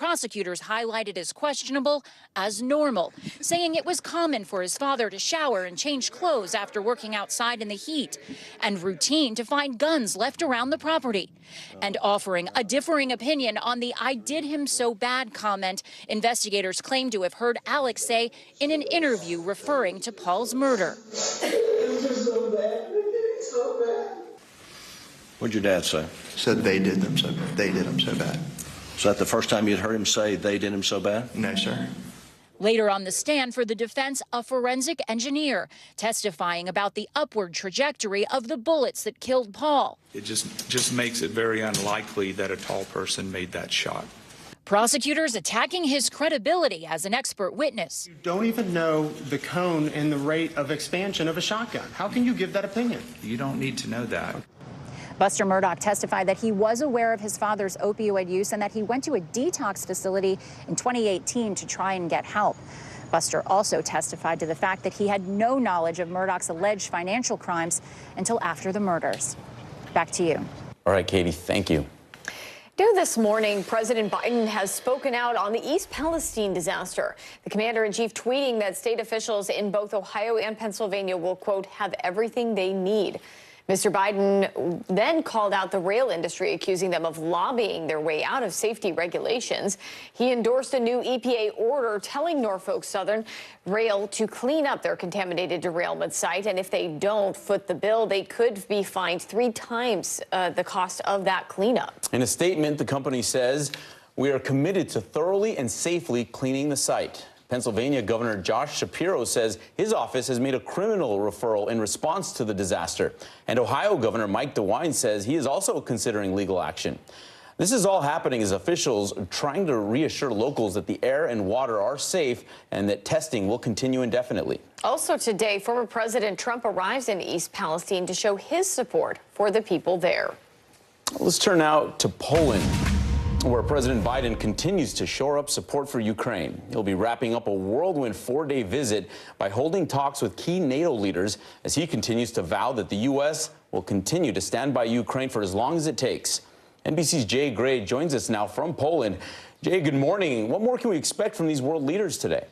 prosecutors highlighted as questionable as normal, saying it was common for his father to shower and change clothes after working outside in the heat, and routine to find guns left around the property, and offering a differing opinion on the "I did him so bad" comment investigators claim to have heard Alex say in an interview referring to Paul's murder. What'd your dad say? Said they did him so bad. Was that the first time you'd heard him say they did him so bad? No, sir. Later on the stand for the defense, a forensic engineer testifying about the upward trajectory of the bullets that killed Paul. It just makes it very unlikely that a tall person made that shot. Prosecutors attacking his credibility as an expert witness. You don't even know the cone and the rate of expansion of a shotgun. How can you give that opinion? You don't need to know that. Buster Murdaugh testified that he was aware of his father's opioid use and that he went to a detox facility in 2018 to try and get help. Buster also testified to the fact that he had no knowledge of Murdaugh's alleged financial crimes until after the murders. Back to you. All right, Katie, thank you. New this morning, President Biden has spoken out on the East Palestine disaster. The commander-in-chief tweeting that state officials in both Ohio and Pennsylvania will, quote, have everything they need. Mr. Biden then called out the rail industry, accusing them of lobbying their way out of safety regulations. He endorsed a new EPA order telling Norfolk Southern Rail to clean up their contaminated derailment site. And if they don't foot the bill, they could be fined 3 times the cost of that cleanup. In a statement, the company says, "We are committed to thoroughly and safely cleaning the site." Pennsylvania Governor Josh Shapiro says his office has made a criminal referral in response to the disaster. And Ohio Governor Mike DeWine says he is also considering legal action. This is all happening as officials are trying to reassure locals that the air and water are safe and that testing will continue indefinitely. Also today, former President Trump arrives in East Palestine to show his support for the people there. Let's turn now to Poland, where President Biden continues to shore up support for Ukraine. He'll be wrapping up a whirlwind 4-day visit by holding talks with key NATO leaders as he continues to vow that the U.S. will continue to stand by Ukraine for as long as it takes. NBC's Jay Gray joins us now from Poland. Jay, good morning. What more can we expect from these world leaders today?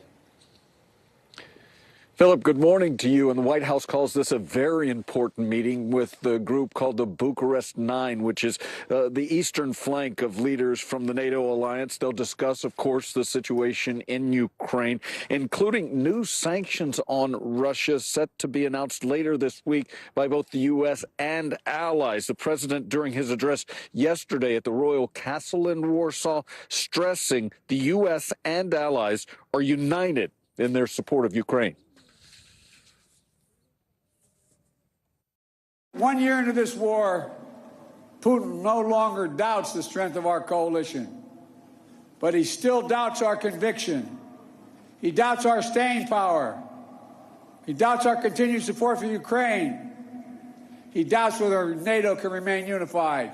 Philip, good morning to you. And the White House calls this a very important meeting with the group called the Bucharest Nine, which is the eastern flank of leaders from the NATO alliance. They'll discuss, of course, the situation in Ukraine, including new sanctions on Russia set to be announced later this week by both the U.S. and allies. The president, during his address yesterday at the Royal Castle in Warsaw, stressing the U.S. and allies are united in their support of Ukraine. 1 year into this war, Putin no longer doubts the strength of our coalition, but he still doubts our conviction. He doubts our staying power. He doubts our continued support for Ukraine. He doubts whether NATO can remain unified.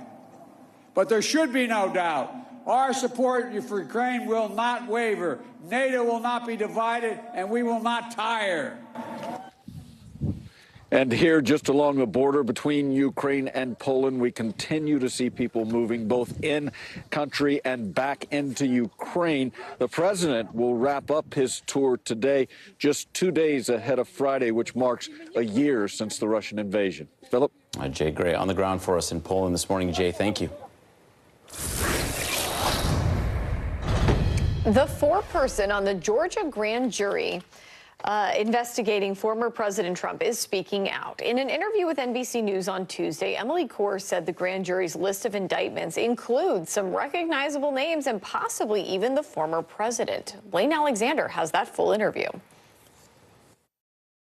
But there should be no doubt. Our support for Ukraine will not waver. NATO will not be divided, and we will not tire. And here, just along the border between Ukraine and Poland, we continue to see people moving both in country and back into Ukraine. The president will wrap up his tour today, just 2 days ahead of Friday, which marks a year since the Russian invasion. Philip? Jay Gray on the ground for us in Poland this morning. Jay, thank you. The 4-person on the Georgia grand jury investigating former President Trump is speaking out. In an interview with NBC News on Tuesday, Emily Kors said the grand jury's list of indictments includes some recognizable names and possibly even the former president. Blaine Alexander has that full interview.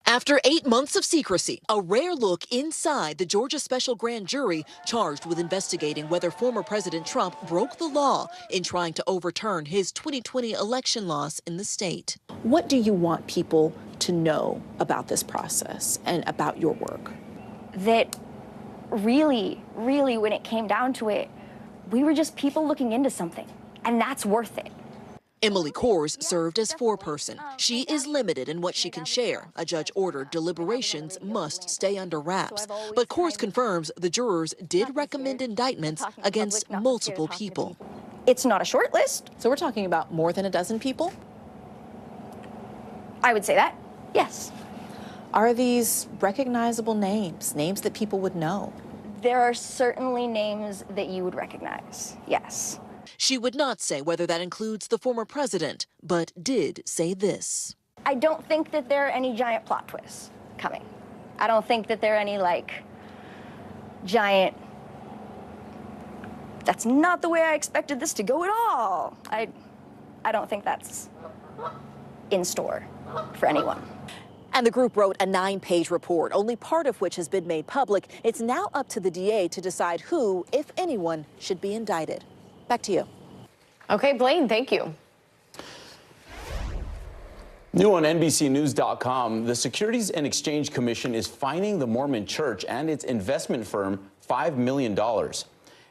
After 8 months of secrecy, a rare look inside the Georgia special grand jury charged with investigating whether former President Trump broke the law in trying to overturn his 2020 election loss in the state. What do you want people to know about this process and about your work? That really, when it came down to it, we were just people looking into something, and that's worth it. Emily Kors served as 4-person. She is limited in what she can share. A judge ordered deliberations must stay under wraps. But Kors confirms the jurors did recommend indictments against multiple people. It's not a short list. So we're talking about more than a dozen people? I would say that, yes. Are these recognizable names, names that people would know? There are certainly names that you would recognize, yes. She would not say whether that includes the former president, but did say this. I don't think that there are any giant plot twists coming. I don't think that there are any, like, giant, that's not the way I expected this to go at all. I don't think that's in store for anyone. And the group wrote a 9-page report, only part of which has been made public. It's now up to the DA to decide who, if anyone, should be indicted. Back to you. Okay, Blaine, thank you. New on NBCNews.com, the Securities and Exchange Commission is fining the Mormon Church and its investment firm $5 million.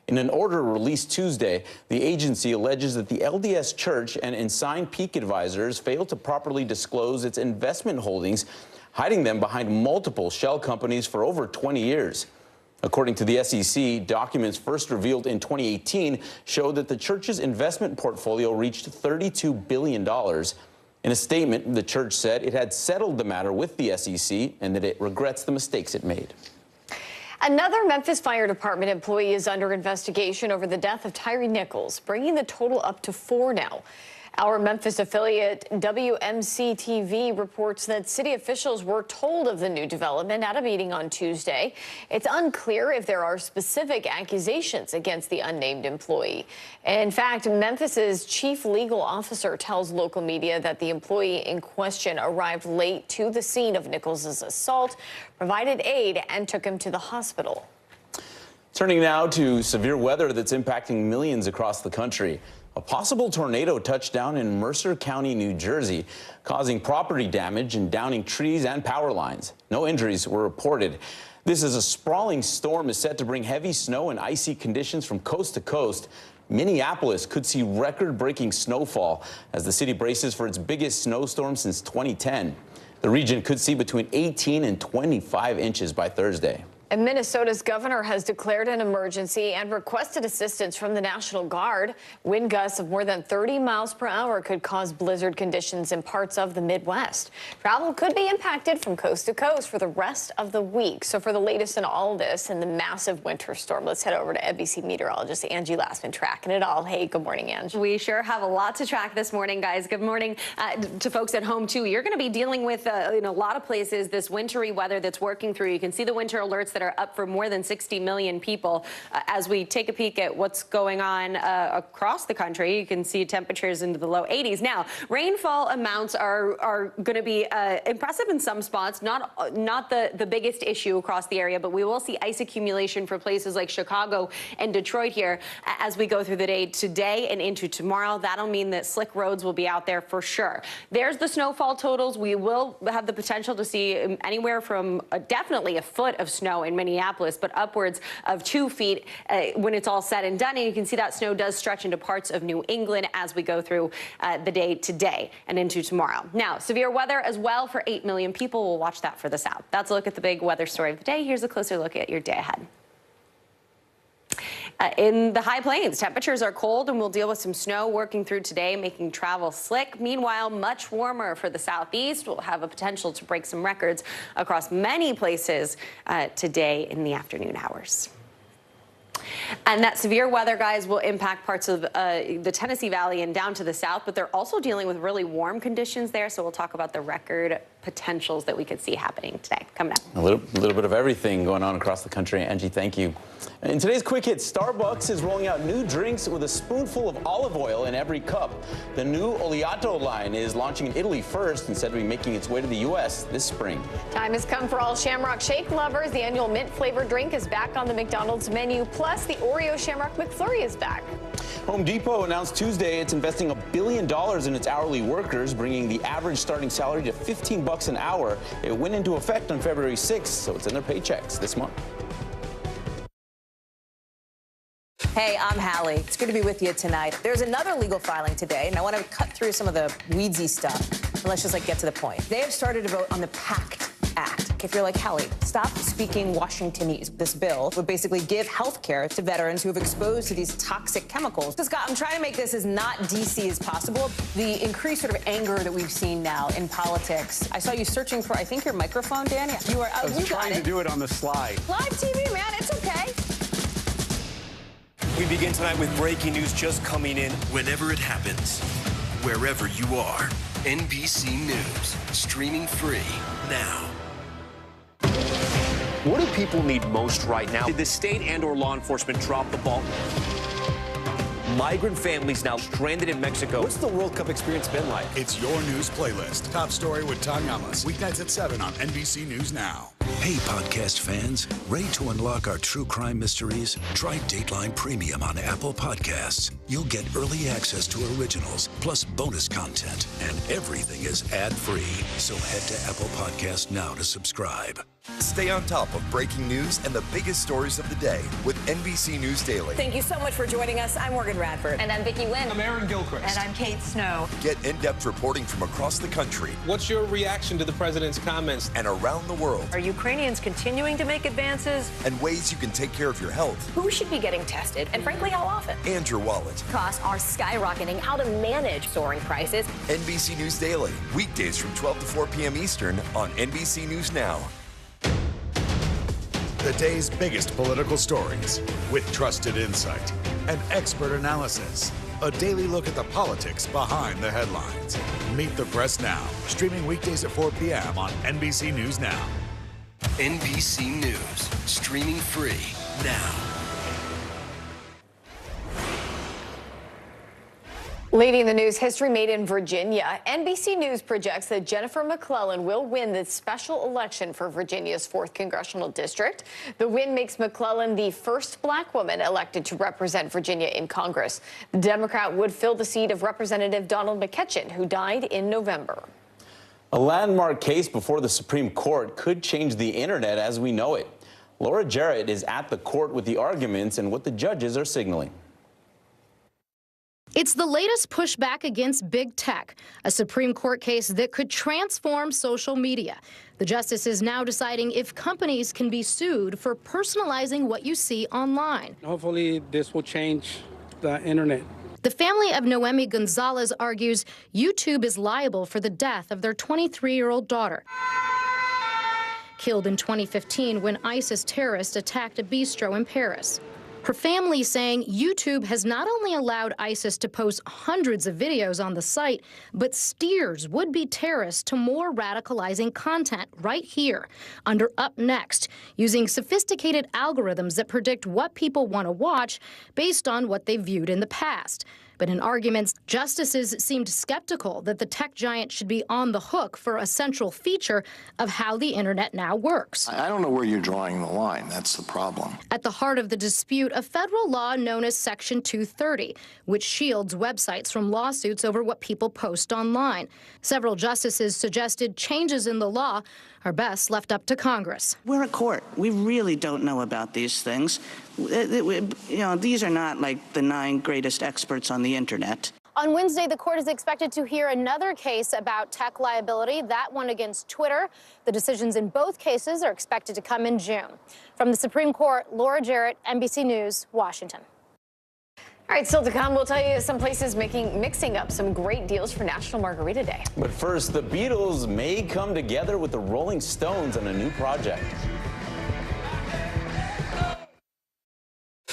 In an order released Tuesday, the agency alleges that the LDS Church and Ensign Peak Advisors failed to properly disclose its investment holdings, hiding them behind multiple shell companies for over 20 years. According to the SEC, documents first revealed in 2018 showed that the church's investment portfolio reached $32 billion. In a statement, the church said it had settled the matter with the SEC and that it regrets the mistakes it made. Another Memphis Fire Department employee is under investigation over the death of Tyree Nichols, bringing the total up to 4 now. Our Memphis affiliate WMC TV reports that city officials were told of the new development at a meeting on Tuesday. It's unclear if there are specific accusations against the unnamed employee. In fact, Memphis's chief legal officer tells local media that the employee in question arrived late to the scene of Nichols' assault, provided aid, and took him to the hospital. Turning now to severe weather that's impacting millions across the country. A possible tornado touched down in Mercer County, New Jersey, causing property damage and downing trees and power lines. No injuries were reported. This is a sprawling storm is set to bring heavy snow and icy conditions from coast to coast. Minneapolis could see record-breaking snowfall as the city braces for its biggest snowstorm since 2010. The region could see between 18 and 25 inches by Thursday. And Minnesota's governor has declared an emergency and requested assistance from the National Guard. Wind gusts of more than 30 miles per hour could cause blizzard conditions in parts of the Midwest. Travel could be impacted from coast to coast for the rest of the week. So for the latest in all this and the massive winter storm, let's head over to NBC meteorologist Angie Lastman tracking it all. Hey, good morning, Angie. We sure have a lot to track this morning, guys. Good morning to folks at home, too. You're going to be dealing with, in a lot of places, this wintry weather that's working through. You can see the winter alerts that are up for more than 60 million people. As we take a peek at what's going on across the country, you can see temperatures into the low 80s. Now, rainfall amounts are going to be impressive in some spots, not the biggest issue across the area, but we will see ice accumulation for places like Chicago and Detroit here as we go through the day today and into tomorrow. That'll mean that slick roads will be out there for sure. There's the snowfall totals. We will have the potential to see anywhere from definitely a foot of snow in Minneapolis, but upwards of 2 feet when it's all said and done. And you can see that snow does stretch into parts of New England as we go through the day today and into tomorrow. Now, severe weather as well for 8 million people. We'll watch that for the South. That's a look at the big weather story of the day. Here's a closer look at your day ahead. In the high plains, temperatures are cold and we'll deal with some snow working through today, making travel slick. Meanwhile, much warmer for the southeast. We'll have a potential to break some records across many places today in the afternoon hours. And that severe weather, guys, will impact parts of the Tennessee Valley and down to the south, but they're also dealing with really warm conditions there. So we'll talk about the record potentials that we could see happening today. Coming up. A little bit of everything going on across the country. Angie, thank you. In today's Quick Hit, Starbucks is rolling out new drinks with a spoonful of olive oil in every cup. The new Oleato line is launching in Italy first and said to be making its way to the U.S. this spring. Time has come for all Shamrock Shake lovers. The annual mint-flavored drink is back on the McDonald's menu. Plus, the Oreo Shamrock McFlurry is back. Home Depot announced Tuesday it's investing $1 billion in its hourly workers, bringing the average starting salary to $15 an hour. It went into effect on February 6th, so it's in their paychecks this month. Hey, I'm Hallie. It's good to be with you tonight. There's another legal filing today, and I want to cut through some of the weedsy stuff. And let's just get to the point. They have started to vote on the pact Act. If you're like, Hallie, stop speaking Washingtonese. This bill would basically give health care to veterans who have exposed to these toxic chemicals. So, Scott, I'm trying to make this as not DC as possible. The increased sort of anger that we've seen now in politics. I saw you searching for, I think, your microphone, Danny. You are. I was trying to do it on the slide. Live TV, man. It's okay. We begin tonight with breaking news just coming in. Whenever it happens, wherever you are, NBC News, streaming free now. What do people need most right now? Did the state and/or law enforcement drop the ball? Migrant families now stranded in Mexico. What's the World Cup experience been like? It's your news playlist. Top Story with Tom Yamas. Weeknights at 7 on NBC News Now. Hey, podcast fans. Ready to unlock our true crime mysteries? Try Dateline Premium on Apple Podcasts. You'll get early access to originals, plus bonus content, and everything is ad-free. So head to Apple Podcasts now to subscribe. Stay on top of breaking news and the biggest stories of the day with NBC News Daily. Thank you so much for joining us. I'm Morgan Radford. And I'm Vicki Lynn. I'm Aaron Gilchrist. And I'm Kate Snow. Get in-depth reporting from across the country. What's your reaction to the president's comments? And around the world. Are Ukrainians continuing to make advances? And ways you can take care of your health. Who should be getting tested? And frankly, how often? And your wallet. Costs are skyrocketing. How to manage soaring prices. NBC News Daily. Weekdays from 12 to 4 p.m. Eastern on NBC News Now. The day's biggest political stories with trusted insight and expert analysis. A daily look at the politics behind the headlines. Meet the Press Now, streaming weekdays at 4 p.m. on NBC News Now. NBC News, streaming free now. Leading the news, history made in Virginia. NBC News projects that Jennifer McClellan will win the special election for Virginia's 4th Congressional District. The win makes McClellan the first black woman elected to represent Virginia in Congress. The Democrat would fill the seat of Representative Donald McKetchin, who died in November. A landmark case before the Supreme Court could change the internet as we know it. Laura Jarrett is at the court with the arguments and what the judges are signaling. It's the latest pushback against big tech, a Supreme Court case that could transform social media. The justice is now deciding if companies can be sued for personalizing what you see online. Hopefully this will change the internet. The family of Noemi Gonzalez argues YouTube is liable for the death of their 23-year-old daughter, killed in 2015 when ISIS terrorists attacked a bistro in Paris. Her family saying YouTube has not only allowed ISIS to post hundreds of videos on the site, but steers would-be terrorists to more radicalizing content right here under Up Next, using sophisticated algorithms that predict what people want to watch based on what they viewed in the past. But in arguments, justices seemed skeptical that the tech giant should be on the hook for a central feature of how the internet now works. I don't know where you're drawing the line. That's the problem. At the heart of the dispute, a federal law known as Section 230, which shields websites from lawsuits over what people post online. Several justices suggested changes in the law are best left up to Congress. We're a court. We really don't know about these things. You know, these are not like the 9 greatest experts on the internet. On Wednesday, the court is expected to hear another case about tech liability, that one against Twitter. The decisions in both cases are expected to come in June. From the Supreme Court, Laura Jarrett, NBC News, Washington. All right, still to come, we'll tell you some places mixing up some great deals for National Margarita Day. But first, the Beatles may come together with the Rolling Stones on a new project.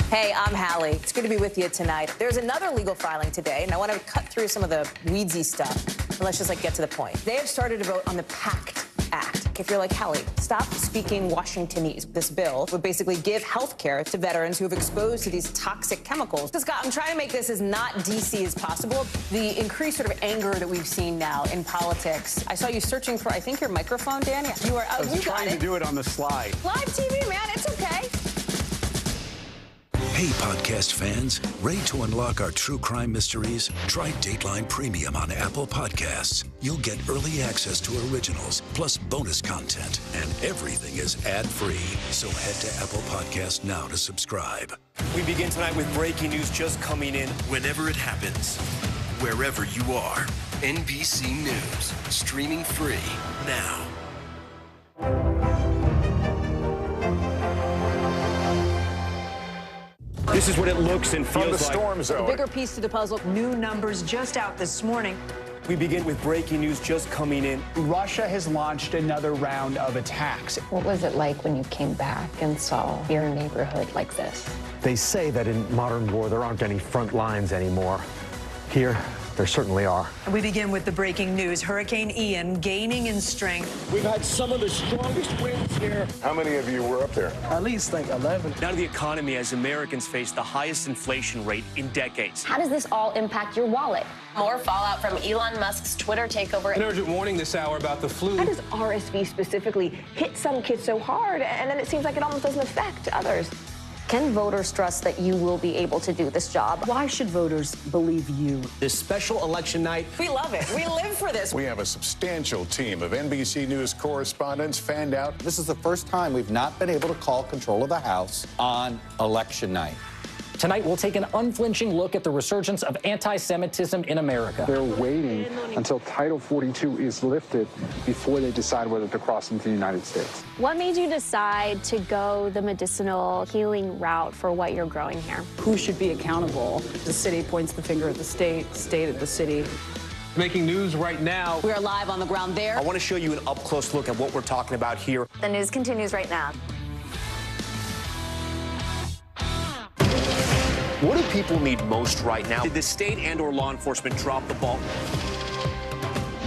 Hey, I'm Hallie. It's good to be with you tonight. There's another legal filing today, and I want to cut through some of the weedsy stuff. But let's just get to the point. They have started a vote on the PACT Act. If you're like, Hallie, stop speaking Washingtonese. This bill would basically give health care to veterans who have exposed to these toxic chemicals. So, Scott, I'm trying to make this as not DC as possible. The increased sort of anger that we've seen now in politics. I saw you searching for, I think, your microphone, Danny. You are. I was trying to do it on the slide. Live TV, man. It's okay. Hey, podcast fans, ready to unlock our true crime mysteries? Try Dateline Premium on Apple Podcasts. You'll get early access to originals, plus bonus content, and everything is ad-free. So head to Apple Podcasts now to subscribe. We begin tonight with breaking news just coming in. Whenever it happens, wherever you are, NBC News, streaming free now. This is what it looks and feels From the like. storm zone. The bigger piece to the puzzle. New numbers just out this morning. We begin with breaking news just coming in. Russia has launched another round of attacks. What was it like when you came back and saw your neighborhood like this? They say that in modern war, there aren't any front lines anymore. Here, there certainly are. We begin with the breaking news. Hurricane Ian gaining in strength. We've had some of the strongest winds here. How many of you were up there? At least like 11. Now to the economy as Americans face the highest inflation rate in decades. How does this all impact your wallet? More fallout from Elon Musk's Twitter takeover. An urgent warning this hour about the flu. How does RSV specifically hit some kids so hard, and then it seems like it almost doesn't affect others? Can voters trust that you will be able to do this job? Why should voters believe you? This special election night. We love it. We live for this. We have a substantial team of NBC News correspondents fanned out. This is the first time we've not been able to call control of the House on election night. Tonight, we'll take an unflinching look at the resurgence of anti-Semitism in America. They're waiting until Title 42 is lifted before they decide whether to cross into the United States. What made you decide to go the medicinal healing route for what you're growing here? Who should be accountable? The city points the finger at the state, state at the city. Making news right now. We are live on the ground there. I want to show you an up-close look at what we're talking about here. The news continues right now. What do people need most right now? Did the state and/or law enforcement drop the ball?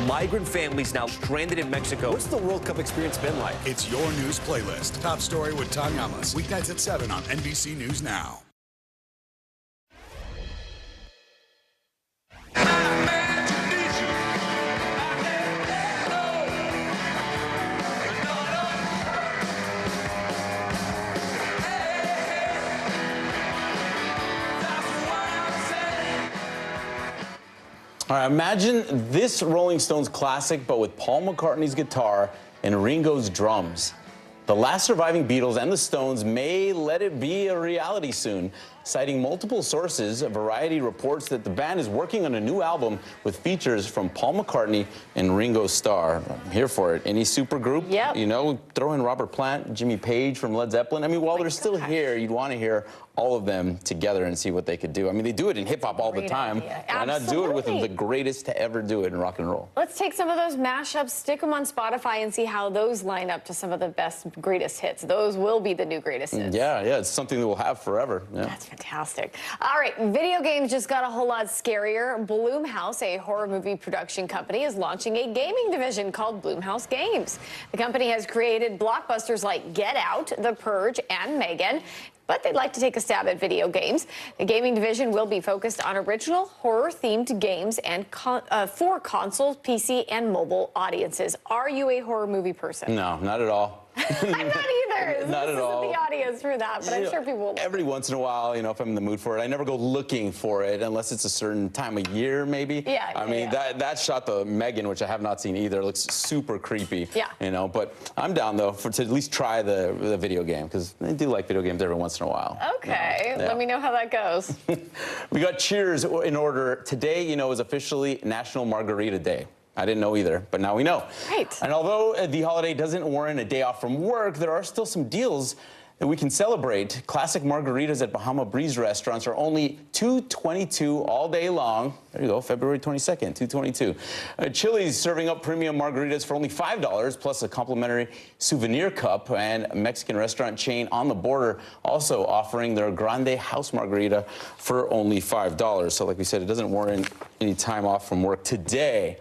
Migrant families now stranded in Mexico. What's the World Cup experience been like? It's your news playlist. Top story with Tom Yamas. Weeknights at 7 on NBC News Now. All right, imagine this Rolling Stones classic, but with Paul McCartney's guitar and Ringo's drums. The last surviving Beatles and the Stones may let it be a reality soon. Citing multiple sources, Variety reports that the band is working on a new album with features from Paul McCartney and Ringo Starr. I'm here for it. Any supergroup, you know, throw in Robert Plant, Jimmy Page from Led Zeppelin. I mean, while they're still here, you'd want to hear all of them together and see what they could do. I mean, they do it in hip-hop all the time. Why not do it with the greatest to ever do it in rock and roll? Let's take some of those mashups, stick them on Spotify, and see how those line up to some of the best, greatest hits. Those will be the new greatest hits. Yeah, it's something that we'll have forever. Yeah. That's fantastic. All right, video games just got a whole lot scarier. Blumhouse, a horror movie production company, is launching a gaming division called Blumhouse Games. The company has created blockbusters like Get Out, The Purge, and Megan, but they'd like to take a stab at video games. The gaming division will be focused on original horror-themed games and for consoles, PC, and mobile audiences. Are you a horror movie person? No, not at all. I'm not either. Not this at all. isn't the audience for that, but I'm sure people will. Every once in a while, you know, if I'm in the mood for it, I never go looking for it unless it's a certain time of year, maybe. Yeah. I mean, that shot, the Megan, which I have not seen either, looks super creepy. Yeah. You know, but I'm down though to at least try the video game because I do like video games every once in a while. Okay, Yeah. let me know how that goes. We got cheers in order. Today, you know, is officially National Margarita Day. I didn't know either, but now we know. Right. And although the holiday doesn't warrant a day off from work, there are still some deals that we can celebrate. Classic margaritas at Bahama Breeze restaurants are only $2.22 all day long. There you go, February 22nd, $2.22. Chili's serving up premium margaritas for only $5, plus a complimentary souvenir cup. And a Mexican restaurant chain On the Border also offering their Grande House Margarita for only $5. So like we said, it doesn't warrant any time off from work today.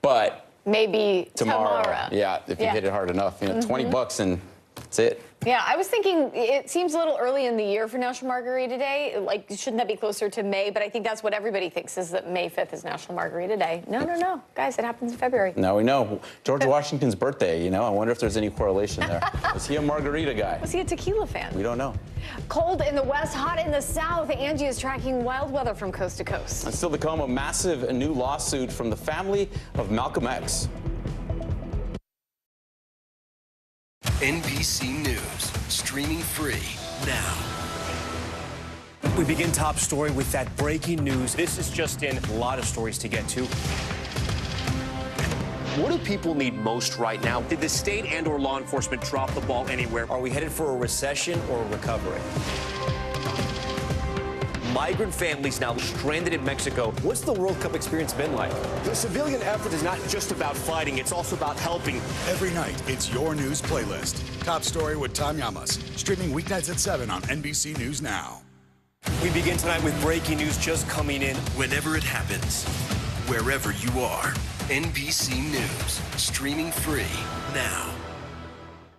But maybe tomorrow. Yeah, if you hit it hard enough, you know, 20 bucks and that's it. Yeah, I was thinking it seems a little early in the year for National Margarita Day. Like, shouldn't that be closer to May? But I think that's what everybody thinks is that May 5th is National Margarita Day. No. Guys, it happens in February. Now we know. George Washington's birthday, you know, I wonder if there's any correlation there. Was he a margarita guy? Was he a tequila fan? We don't know. Cold in the west, hot in the south. Angie is tracking wild weather from coast to coast. And still to come, a massive new lawsuit from the family of Malcolm X. NBC News, streaming free now. We begin top story with that breaking news. This is just in, a lot of stories to get to. What do people need most right now? Did the state and/or law enforcement drop the ball anywhere? Are we headed for a recession or a recovery? Migrant families now stranded in Mexico. What's the World Cup experience been like? The civilian effort is not just about fighting, it's also about helping. Every night, it's your news playlist. Top Story with Tom Llamas, streaming weeknights at 7 on NBC News Now. We begin tonight with breaking news just coming in. Whenever it happens, wherever you are, NBC News, streaming free now.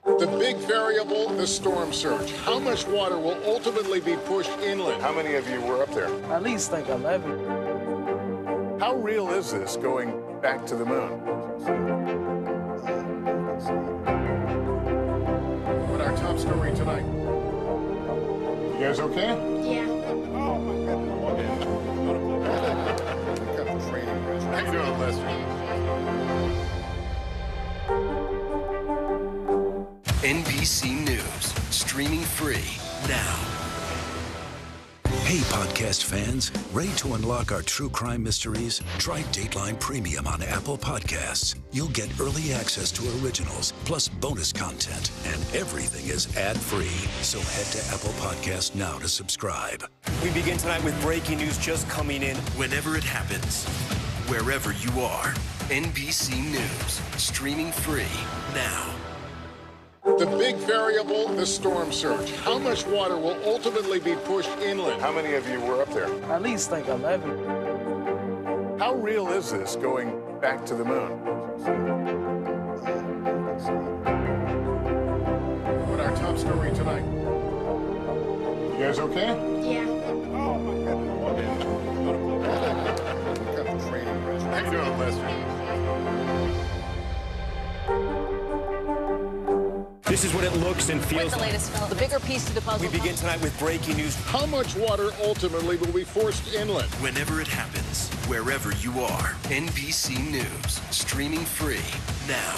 The big variable, the storm surge. How much water will ultimately be pushed inland? How many of you were up there? At least like 11. How real is this going back to the moon? What our top story tonight? You guys okay? Yeah. Oh, my goodness. What kind of training? How you doing, Lester? NBC News, streaming free now. Hey, podcast fans, ready to unlock our true crime mysteries? Try Dateline Premium on Apple Podcasts. You'll get early access to originals, plus bonus content, and everything is ad-free. So head to Apple Podcasts now to subscribe. We begin tonight with breaking news just coming in. Whenever it happens, wherever you are, NBC News, streaming free now. The big variable, the storm surge. How much water will ultimately be pushed inland? How many of you were up there? At least like 11. How real is this going back to the moon? What our top story tonight? You guys okay? Yeah. Oh, my goodness. What kind of training? How you doing, Lester? This is what it looks and feels What's the latest, Phil? The bigger piece to the puzzle. We begin tonight with breaking news. How much water ultimately will be forced inland? Whenever it happens, wherever you are, NBC News, streaming free now.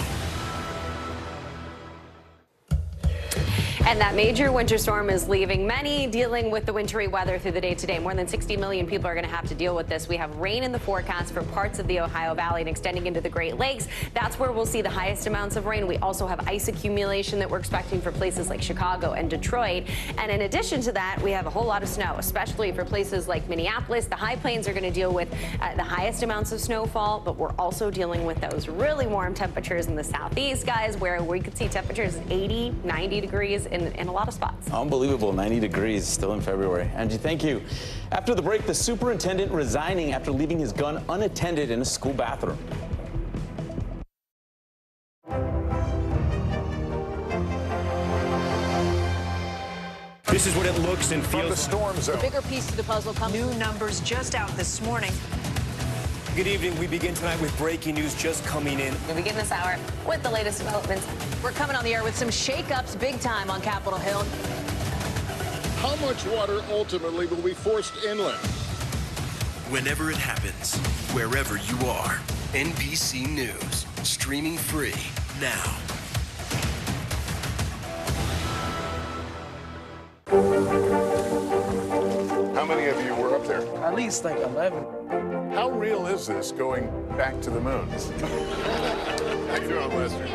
And that major winter storm is leaving many dealing with the wintry weather through the day today. More than 60 million people are going to have to deal with this. We have rain in the forecast for parts of the Ohio Valley and extending into the Great Lakes. That's where we'll see the highest amounts of rain. We also have ice accumulation that we're expecting for places like Chicago and Detroit. And in addition to that, we have a whole lot of snow, especially for places like Minneapolis. The high plains are going to deal with the highest amounts of snowfall, but we're also dealing with those really warm temperatures in the southeast, guys, where we could see temperatures 80, 90 degrees in a lot of spots. Unbelievable, 90 degrees still in February. Angie, thank you. After the break, the superintendent resigning after leaving his gun unattended in a school bathroom. This is what it looks and feels. From the storm zone. The bigger piece to the puzzle comes. New numbers just out this morning. Good evening. We begin tonight with breaking news just coming in. We begin this hour with the latest developments. We're coming on the air with some shakeups big time on Capitol Hill. How much water ultimately will be forced inland? Whenever it happens, wherever you are, NBC News, streaming free now. How many of you were up there? At least like 11. How real is this going back to the moon? How you doing, Lester?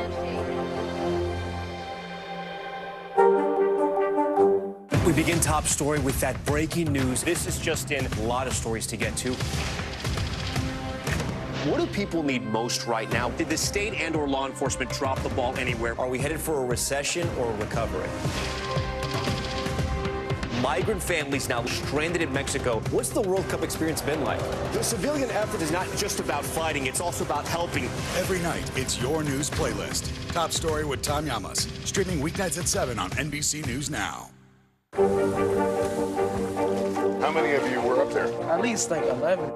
We begin top story with that breaking news. This is just in. A lot of stories to get to. What do people need most right now? Did the state and/or law enforcement drop the ball anywhere? Are we headed for a recession or a recovery? Migrant families now stranded in Mexico. What's the World Cup experience been like? The civilian effort is not just about fighting, it's also about helping. Every night, it's your news playlist. Top Story with Tom Llamas, streaming weeknights at 7 on NBC News Now. How many of you were up there? At least like 11.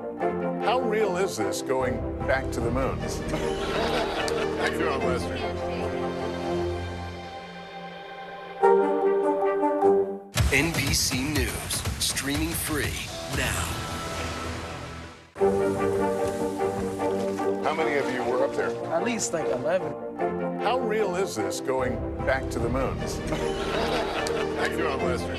How real is this going back to the moon? How you doing, Lester? NBC News, streaming free now. How many of you were up there? At least like 11. How real is this going back to the moon? How you doing, Lester?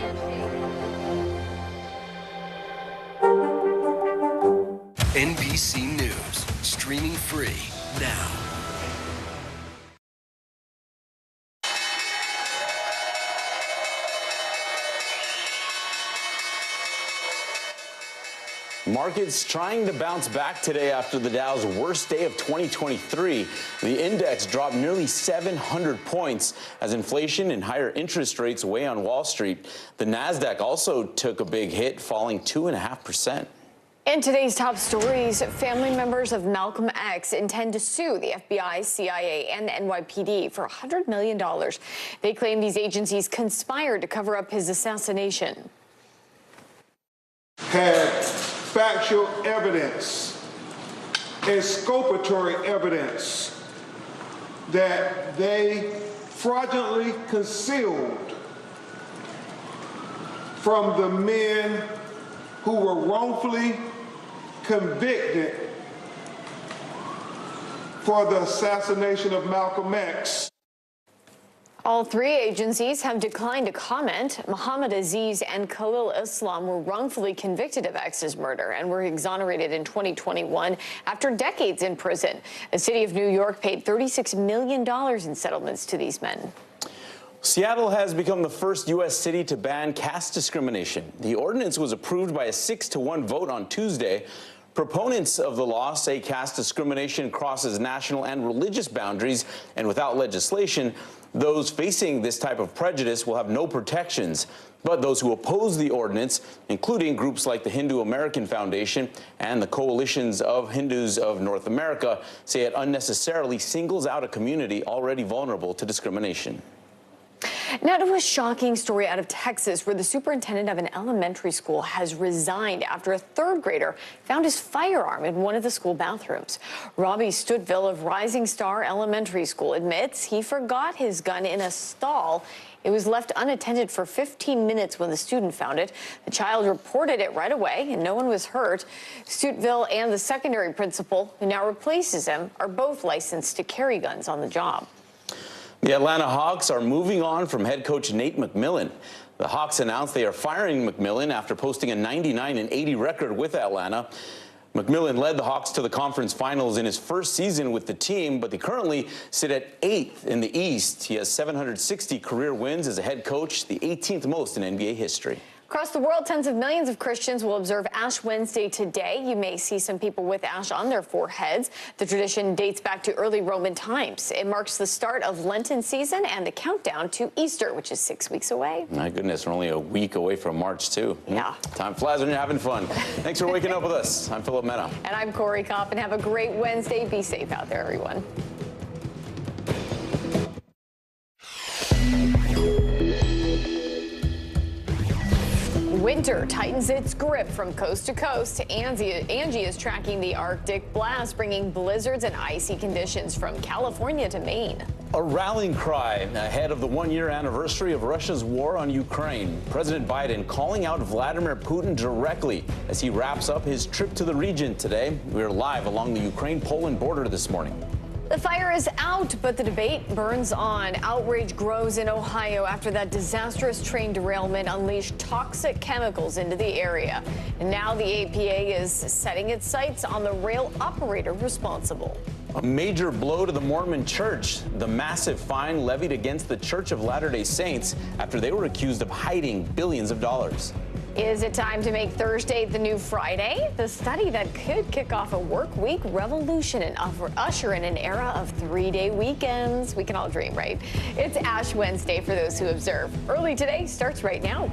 NBC News, streaming free now. Markets trying to bounce back today after the Dow's worst day of 2023. The index dropped nearly 700 points as inflation and higher interest rates weigh on Wall Street. The Nasdaq also took a big hit, falling 2.5%. In today's top stories, family members of Malcolm X intend to sue the FBI, CIA, and the NYPD for $100 million. They claim these agencies conspired to cover up his assassination. Had factual evidence, exculpatory evidence that they fraudulently concealed from the men who were wrongfully convicted for the assassination of Malcolm X. All three agencies have declined to comment. Muhammad Aziz and Khalil Islam were wrongfully convicted of X's murder and were exonerated in 2021 after decades in prison. The city of New York paid $36 million in settlements to these men. Seattle has become the first U.S. city to ban caste discrimination. The ordinance was approved by a 6-1 vote on Tuesday. Proponents of the law say caste discrimination crosses national and religious boundaries, and without legislation, those facing this type of prejudice will have no protections. But those who oppose the ordinance, including groups like the Hindu American Foundation and the Coalitions of Hindus of North America, say it unnecessarily singles out a community already vulnerable to discrimination. Now to a shocking story out of Texas, where the superintendent of an elementary school has resigned after a third grader found his firearm in one of the school bathrooms. Robbie Stoutville of Rising Star Elementary School admits he forgot his gun in a stall. It was left unattended for 15 minutes when the student found it. The child reported it right away, and no one was hurt. Stoutville and the secondary principal, who now replaces him, are both licensed to carry guns on the job. The Atlanta Hawks are moving on from head coach Nate McMillan. The Hawks announced they are firing McMillan after posting a 99-80 record with Atlanta. McMillan led the Hawks to the conference finals in his first season with the team, but they currently sit at 8th in the East. He has 760 career wins as a head coach, the 18th most in NBA history. Across the world, tens of millions of Christians will observe Ash Wednesday today. You may see some people with ash on their foreheads. The tradition dates back to early Roman times. It marks the start of Lenten season and the countdown to Easter, which is 6 weeks away. My goodness, we're only a week away from March, too. Yeah. Time flies when you're having fun. Thanks for waking up with us. I'm Philip Mena. And I'm Corey Kopp, and have a great Wednesday. Be safe out there, everyone. Winter tightens its grip from coast to coast. Angie is tracking the Arctic blast, bringing blizzards and icy conditions from California to Maine. A rallying cry ahead of the one-year anniversary of Russia's war on Ukraine. President Biden calling out Vladimir Putin directly as he wraps up his trip to the region today. We're live along the Ukraine-Poland border this morning. The fire is out, but the debate burns on. Outrage grows in Ohio after that disastrous train derailment unleashed toxic chemicals into the area. And now the EPA is setting its sights on the rail operator responsible. A major blow to the Mormon Church, the massive fine levied against the Church of Latter-day Saints after they were accused of hiding billions of dollars. Is it time to make Thursday the new Friday? The study that could kick off a work week revolution and usher in an era of 3-day weekends. We can all dream, right? It's Ash Wednesday for those who observe. Early today starts right now.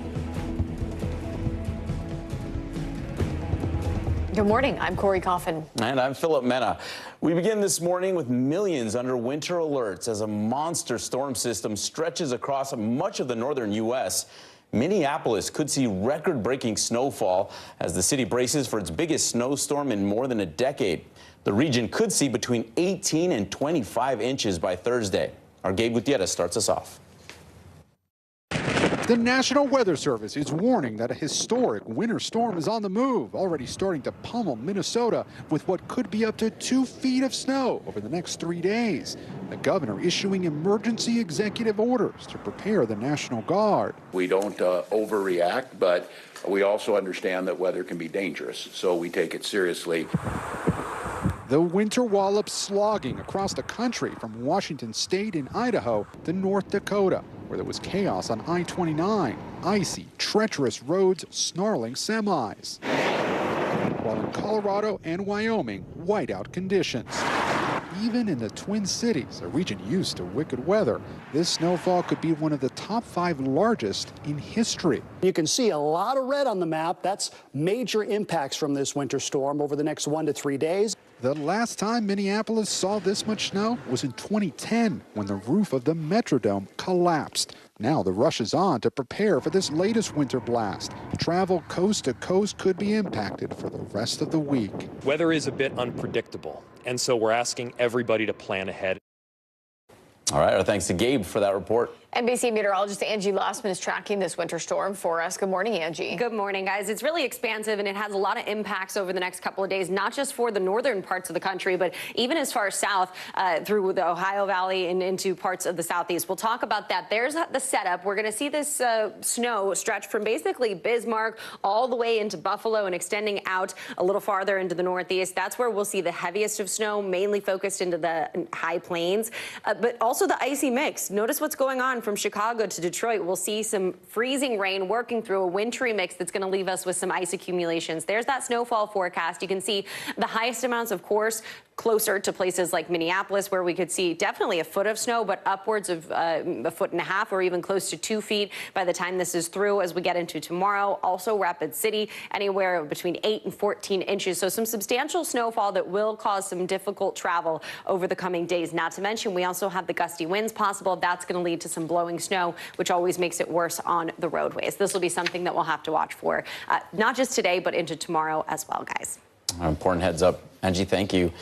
Good morning. I'm Corey Coffin. And I'm Philip Mena. We begin this morning with millions under winter alerts as a monster storm system stretches across much of the northern U.S. Minneapolis could see record-breaking snowfall as the city braces for its biggest snowstorm in more than a decade. The region could see between 18 and 25 inches by Thursday. Our Gabe Gutierrez starts us off. The National Weather Service is warning that a historic winter storm is on the move, already starting to pummel Minnesota with what could be up to 2 feet of snow over the next 3 days. The governor issuing emergency executive orders to prepare the National Guard. We don't overreact, but we also understand that weather can be dangerous, so we take it seriously. The winter wallop slogging across the country from Washington State and Idaho to North Dakota, where there was chaos on I-29, icy, treacherous roads, snarling semis. while in Colorado and Wyoming, whiteout conditions. Even in the Twin Cities, a region used to wicked weather, this snowfall could be one of the top 5 largest in history. You can see a lot of red on the map. That's major impacts from this winter storm over the next 1 to 3 days. The last time Minneapolis saw this much snow was in 2010 when the roof of the Metrodome collapsed. Now the rush is on to prepare for this latest winter blast. Travel coast to coast could be impacted for the rest of the week. Weather is a bit unpredictable, and so we're asking everybody to plan ahead. All right, our thanks to Gabe for that report. NBC meteorologist Angie Lossman is tracking this winter storm for us. Good morning, Angie. Good morning, guys. It's really expansive, and it has a lot of impacts over the next couple of days, not just for the northern parts of the country, but even as far south through the Ohio Valley and into parts of the southeast. We'll talk about that. There's the setup. We're going to see this snow stretch from basically Bismarck all the way into Buffalo and extending out a little farther into the northeast. That's where we'll see the heaviest of snow, mainly focused into the high plains, but also the icy mix. Notice what's going on from Chicago to Detroit. We'll see some freezing rain working through a wintry mix that's going to leave us with some ice accumulations. There's that snowfall forecast. You can see the highest amounts, of course, closer to places like Minneapolis, where we could see definitely a foot of snow, but upwards of 1.5 feet or even close to 2 feet by the time this is through as we get into tomorrow. Also Rapid City, anywhere between 8 and 14 inches. So some substantial snowfall that will cause some difficult travel over the coming days. Not to mention, we also have the gusty winds possible. That's going to lead to some blowing snow, which always makes it worse on the roadways. This will be something that we'll have to watch for, not just today, but into tomorrow as well, guys. Important heads up. Angie, thank you.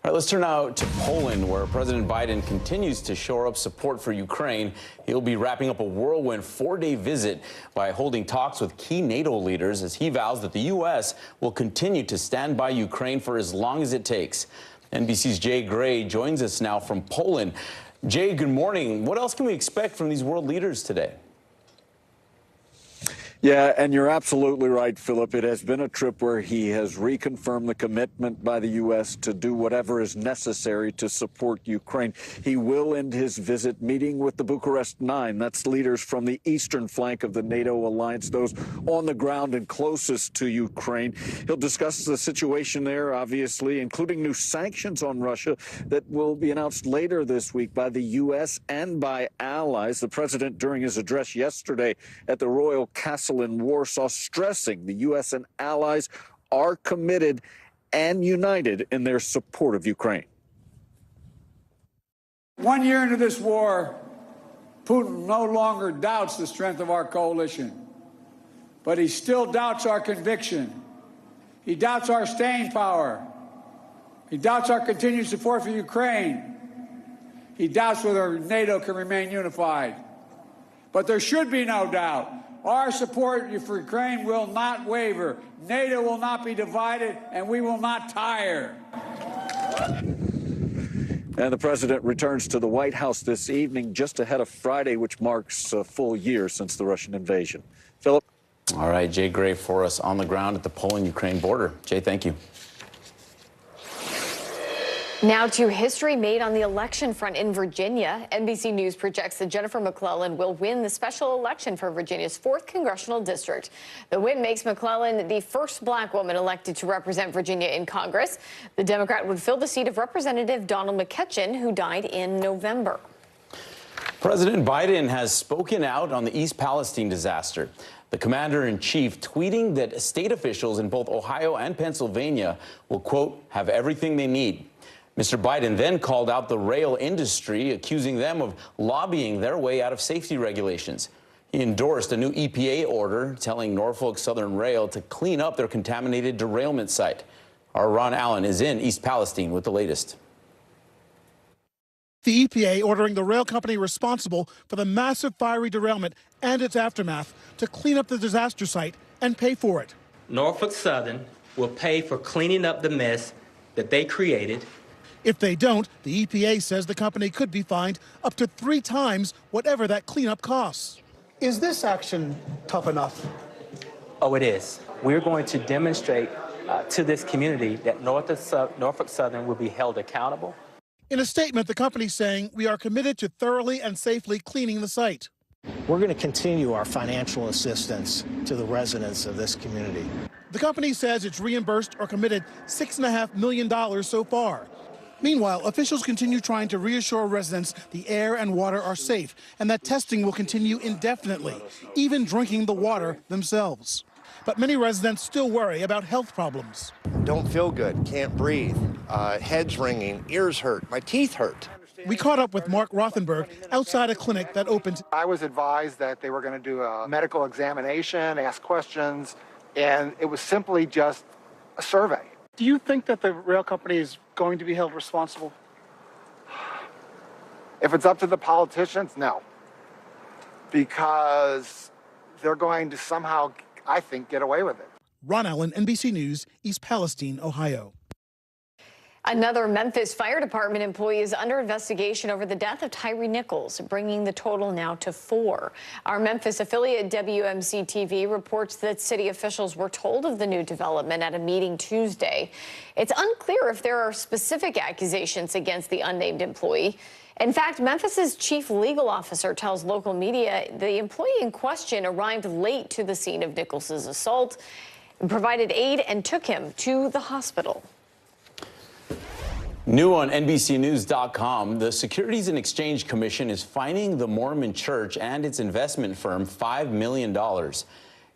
All right, let's turn now to Poland, where President Biden continues to shore up support for Ukraine. He'll be wrapping up a whirlwind 4-day visit by holding talks with key NATO leaders as he vows that the U.S. will continue to stand by Ukraine for as long as it takes. NBC's Jay Gray joins us now from Poland. Jay, good morning. What else can we expect from these world leaders today? Yeah, and you're absolutely right, Philip. It has been a trip where he has reconfirmed the commitment by the U.S. to do whatever is necessary to support Ukraine. He will end his visit meeting with the Bucharest Nine. That's leaders from the eastern flank of the NATO alliance, those on the ground and closest to Ukraine. He'll discuss the situation there, obviously, including new sanctions on Russia that will be announced later this week by the U.S. and by allies. The president, during his address yesterday at the Royal Castle in Warsaw, stressing the U.S. and allies are committed and united in their support of Ukraine. 1 year into this war, Putin no longer doubts the strength of our coalition, but he still doubts our conviction. He doubts our staying power. He doubts our continued support for Ukraine. He doubts whether NATO can remain unified. But there should be no doubt. Our support for Ukraine will not waver. NATO will not be divided, and we will not tire. And the president returns to the White House this evening, just ahead of Friday, which marks a full year since the Russian invasion. Philip? All right, Jay Gray for us on the ground at the Poland-Ukraine border. Jay, thank you. Now to history made on the election front in Virginia. NBC News projects that Jennifer McClellan will win the special election for Virginia's 4th congressional district. The win makes McClellan the first black woman elected to represent Virginia in Congress. The Democrat would fill the seat of Representative Donald McCutcheon, who died in November. President Biden has spoken out on the East Palestine disaster. The commander-in-chief tweeting that state officials in both Ohio and Pennsylvania will, quote, have everything they need. Mr. Biden then called out the rail industry, accusing them of lobbying their way out of safety regulations. He endorsed a new EPA order telling Norfolk Southern Rail to clean up their contaminated derailment site. Our Ron Allen is in East Palestine with the latest. The EPA ordering the rail company responsible for the massive fiery derailment and its aftermath to clean up the disaster site and pay for it. Norfolk Southern will pay for cleaning up the mess that they created. If they don't, the EPA says the company could be fined up to 3 times whatever that cleanup costs. Is this action tough enough? Oh, it is. We're going to demonstrate to this community that Norfolk Southern will be held accountable. In a statement, the company's saying we are committed to thoroughly and safely cleaning the site. We're going to continue our financial assistance to the residents of this community. The company says it's reimbursed or committed $6.5 million so far. Meanwhile, officials continue trying to reassure residents the air and water are safe and that testing will continue indefinitely, even drinking the water themselves. But many residents still worry about health problems. Don't feel good, can't breathe, head's ringing, ears hurt, my teeth hurt. We caught up with Mark Rothenberg outside a clinic that opened. I was advised that they were going to do a medical examination, ask questions, and it was simply just a survey. Do you think that the rail company is going to be held responsible? If it's up to the politicians, no. Because they're going to somehow, I think, get away with it. Ron Allen, NBC News, East Palestine, Ohio. Another Memphis Fire Department employee is under investigation over the death of Tyree Nichols, bringing the total now to 4. Our Memphis affiliate WMC TV reports that city officials were told of the new development at a meeting Tuesday. It's unclear if there are specific accusations against the unnamed employee. In fact, Memphis's chief legal officer tells local media the employee in question arrived late to the scene of Nichols's assault, provided aid, and took him to the hospital. New on NBCNews.com, the Securities and Exchange Commission is fining the Mormon Church and its investment firm $5 million.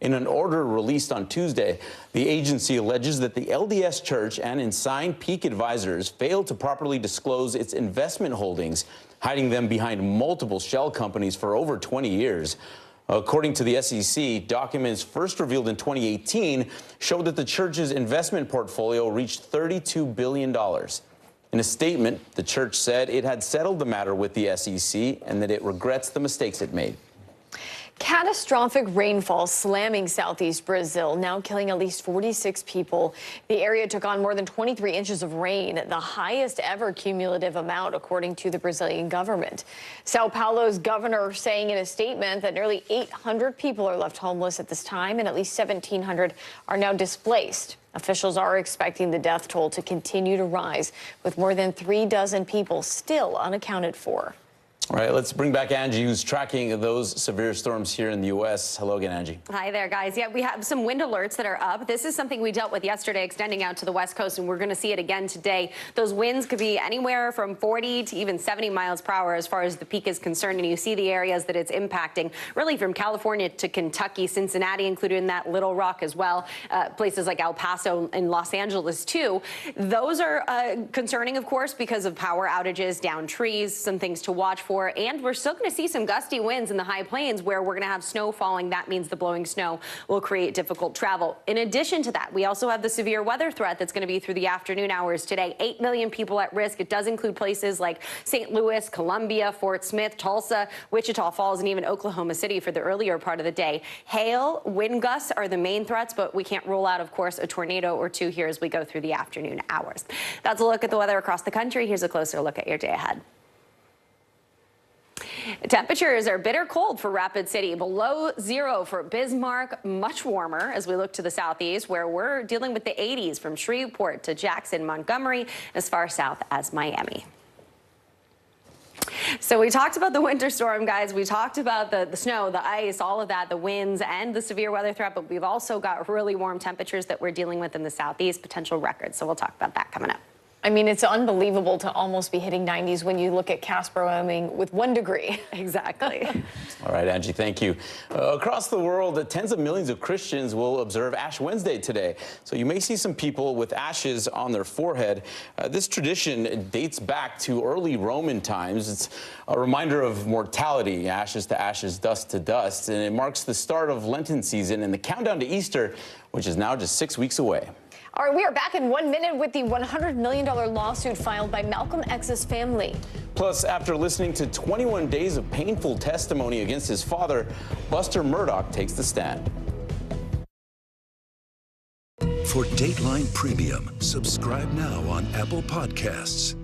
In an order released on Tuesday, the agency alleges that the LDS Church and Ensign Peak Advisors failed to properly disclose its investment holdings, hiding them behind multiple shell companies for over 20 years. According to the SEC, documents first revealed in 2018 showed that the church's investment portfolio reached $32 billion. In a statement, the church said it had settled the matter with the SEC and that it regrets the mistakes it made. Catastrophic rainfall slamming southeast Brazil, now killing at least 46 people. The area took on more than 23 inches of rain, the highest ever cumulative amount, according to the Brazilian government. Sao Paulo's governor saying in a statement that nearly 800 people are left homeless at this time and at least 1,700 are now displaced. Officials are expecting the death toll to continue to rise, with more than 36 people still unaccounted for. All right, let's bring back Angie, who's tracking those severe storms here in the U.S. Hello again, Angie. Hi there, guys. Yeah, we have some wind alerts that are up. This is something we dealt with yesterday, extending out to the West Coast, and we're going to see it again today. Those winds could be anywhere from 40 to even 70 miles per hour as far as the peak is concerned, and you see the areas that it's impacting, really from California to Kentucky, Cincinnati included in that, Little Rock as well, places like El Paso and Los Angeles, too. Those are concerning, of course, because of power outages, downed trees, some things to watch for. And we're still going to see some gusty winds in the high plains where we're going to have snow falling. That means the blowing snow will create difficult travel. In addition to that, we also have the severe weather threat that's going to be through the afternoon hours today. 8 million people at risk. It does include places like St. Louis, Columbia, Fort Smith, Tulsa, Wichita Falls, and even Oklahoma City for the earlier part of the day. Hail, wind gusts are the main threats, but we can't rule out, of course, a tornado or two here as we go through the afternoon hours. That's a look at the weather across the country. Here's a closer look at your day ahead. Temperatures are bitter cold for Rapid City, below 0 for Bismarck, much warmer as we look to the southeast where we're dealing with the 80s from Shreveport to Jackson, Montgomery, as far south as Miami. So we talked about the winter storm, guys. We talked about the snow, the ice, all of that, the winds and the severe weather threat, but we've also got really warm temperatures that we're dealing with in the southeast, potential records. So we'll talk about that coming up. I mean, it's unbelievable to almost be hitting 90s when you look at Casper, Wyoming with 1 degree. Exactly. All right, Angie, thank you. Across the world, tens of millions of Christians will observe Ash Wednesday today. So you may see some people with ashes on their forehead. This tradition dates back to early Roman times. It's a reminder of mortality, ashes to ashes, dust to dust. And it marks the start of Lenten season and the countdown to Easter, which is now just 6 weeks away. All right, we are back in 1 minute with the $100 million lawsuit filed by Malcolm X's family. Plus, after listening to 21 days of painful testimony against his father, Buster Murdoch takes the stand. For Dateline Premium, subscribe now on Apple Podcasts.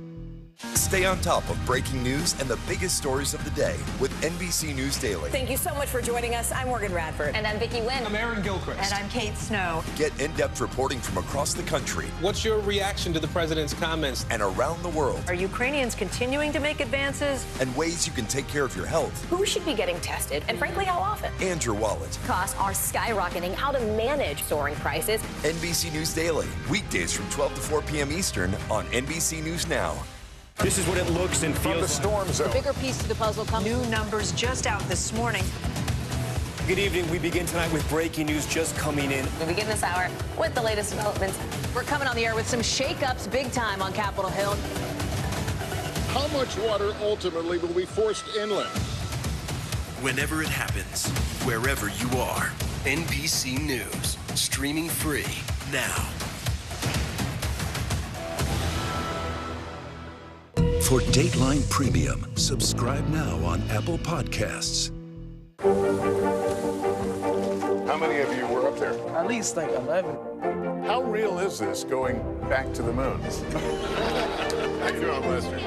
Stay on top of breaking news and the biggest stories of the day with NBC News Daily. Thank you so much for joining us. I'm Morgan Radford. And I'm Vicki Wynn. I'm Aaron Gilchrist. And I'm Kate Snow. Get in-depth reporting from across the country. What's your reaction to the president's comments? And around the world. Are Ukrainians continuing to make advances? And ways you can take care of your health. Who should be getting tested? And frankly, how often? And your wallet. Costs are skyrocketing. How to manage soaring prices. NBC News Daily. Weekdays from 12 to 4 p.m. Eastern on NBC News Now. This is what it looks and feels From the storm zone. The bigger piece to the puzzle comes. New numbers just out this morning. Good evening. We begin tonight with breaking news just coming in. We begin this hour with the latest developments. We're coming on the air with some shakeups big time on Capitol Hill. How much water ultimately will be forced inland? Whenever it happens, wherever you are, NBC News, streaming free now. For Dateline Premium, subscribe now on Apple Podcasts. How many of you were up there? At least like 11. How real is this going back to the moon? How you doing, Lester?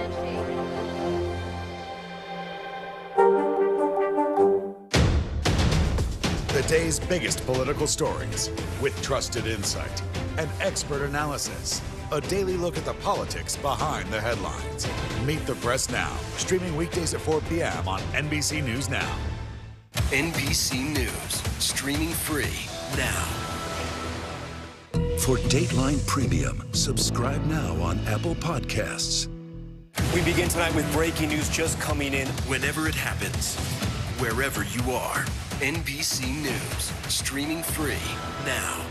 The day's biggest political stories with trusted insight and expert analysis. A daily look at the politics behind the headlines. Meet the Press Now, streaming weekdays at 4 p.m. on NBC News Now. NBC News, streaming free now. For Dateline Premium, subscribe now on Apple Podcasts. We begin tonight with breaking news just coming in. Whenever it happens, wherever you are, NBC News, streaming free now.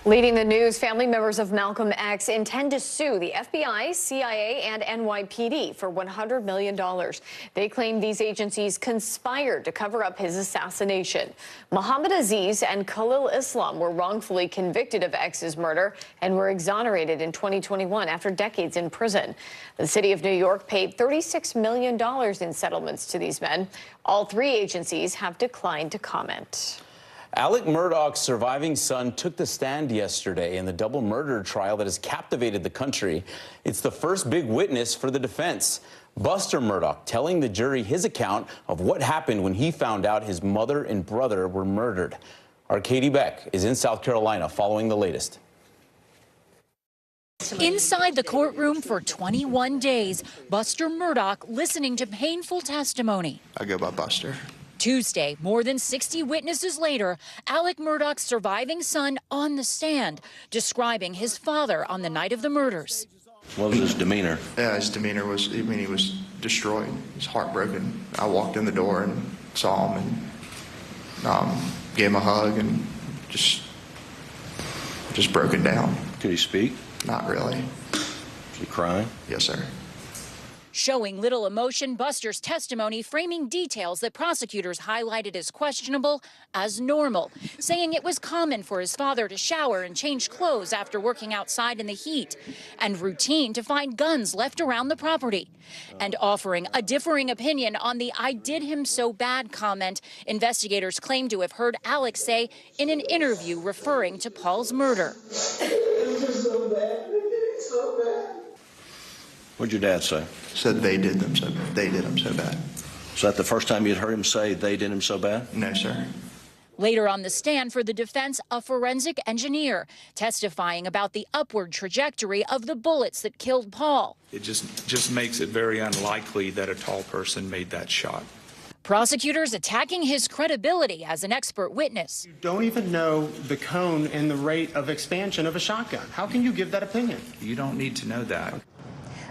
Leading the news, family members of Malcolm X intend to sue the FBI, CIA, and NYPD for $100 million. They claim these agencies conspired to cover up his assassination. Muhammad Aziz and Khalil Islam were wrongfully convicted of X's murder and were exonerated in 2021 after decades in prison. The city of New York paid $36 million in settlements to these men. All three agencies have declined to comment. Alec Murdaugh's surviving son took the stand yesterday in the double murder trial that has captivated the country. It's the first big witness for the defense. Buster Murdaugh telling the jury his account of what happened when he found out his mother and brother were murdered. Our Katie Beck is in South Carolina following the latest. Inside the courtroom for 21 days, Buster Murdaugh listening to painful testimony. I go by Buster. Tuesday, more than 60 witnesses later, Alec Murdaugh's surviving son on the stand, describing his father on the night of the murders. What was his demeanor? Yeah, his demeanor was, he was destroyed. He was heartbroken. I walked in the door and saw him and gave him a hug and just broken down. Could he speak? Not really. Was he crying? Yes, sir. Showing little emotion, Buster's testimony framing details that prosecutors highlighted as questionable as normal, saying it was common for his father to shower and change clothes after working outside in the heat, and routine to find guns left around the property, and offering a differing opinion on the "I did him so bad" comment investigators claim to have heard Alex say in an interview referring to Paul's murder. It was just so bad. So bad. What'd your dad say? Said they did him so bad. Was that the first time you'd heard him say they did him so bad? No, sir. Later on the stand for the defense, a forensic engineer testifying about the upward trajectory of the bullets that killed Paul. It just makes it very unlikely that a tall person made that shot. Prosecutors attacking his credibility as an expert witness. You don't even know the cone and the rate of expansion of a shotgun. How can you give that opinion? You don't need to know that.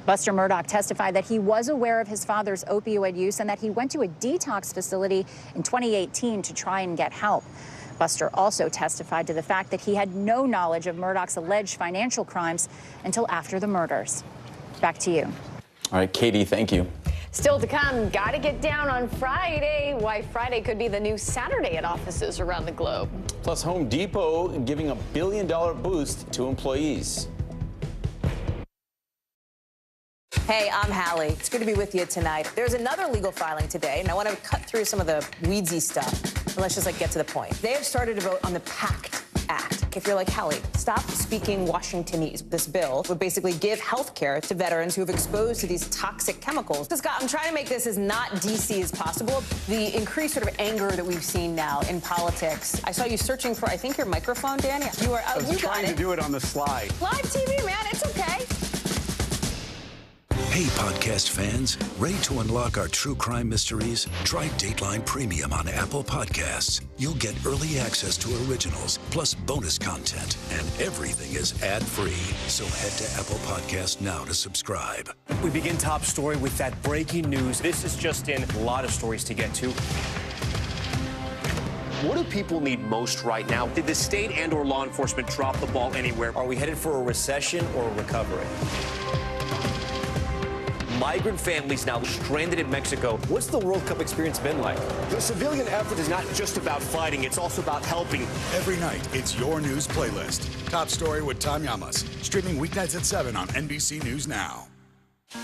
Buster Murdaugh testified that he was aware of his father's opioid use and that he went to a detox facility in 2018 to try and get help. Buster also testified to the fact that he had no knowledge of Murdaugh's alleged financial crimes until after the murders. Back to you. All right, Katie, thank you. Still to come, gotta get down on Friday. Why Friday could be the new Saturday at offices around the globe. Plus, Home Depot giving $1 billion boost to employees. Hey, I'm Hallie. It's good to be with you tonight. There's another legal filing today, and I want to cut through some of the weedsy stuff. And let's just get to the point. They have started to vote on the PACT Act. if you're like, Hallie, stop speaking Washingtonese. This bill would basically give health care to veterans who have exposed to these toxic chemicals. So, Scott, I'm trying to make this as not DC as possible. The increased sort of anger that we've seen now in politics. I saw you searching for, I think, your microphone, Danny. You are. I was trying to do it on the slide. Live TV, man. It's okay. Hey, podcast fans, ready to unlock our true crime mysteries? Try Dateline Premium on Apple Podcasts. You'll get early access to originals, plus bonus content, and everything is ad-free. So head to Apple Podcasts now to subscribe. We begin top story with that breaking news. This is just in, a lot of stories to get to. What do people need most right now? Did the state and/or law enforcement drop the ball anywhere? Are we headed for a recession or a recovery? Migrant families now stranded in Mexico. What's the World Cup experience been like? The civilian effort is not just about fighting, it's also about helping. Every night, it's your news playlist. Top Story with Tom Llamas, streaming weeknights at 7 on NBC News Now.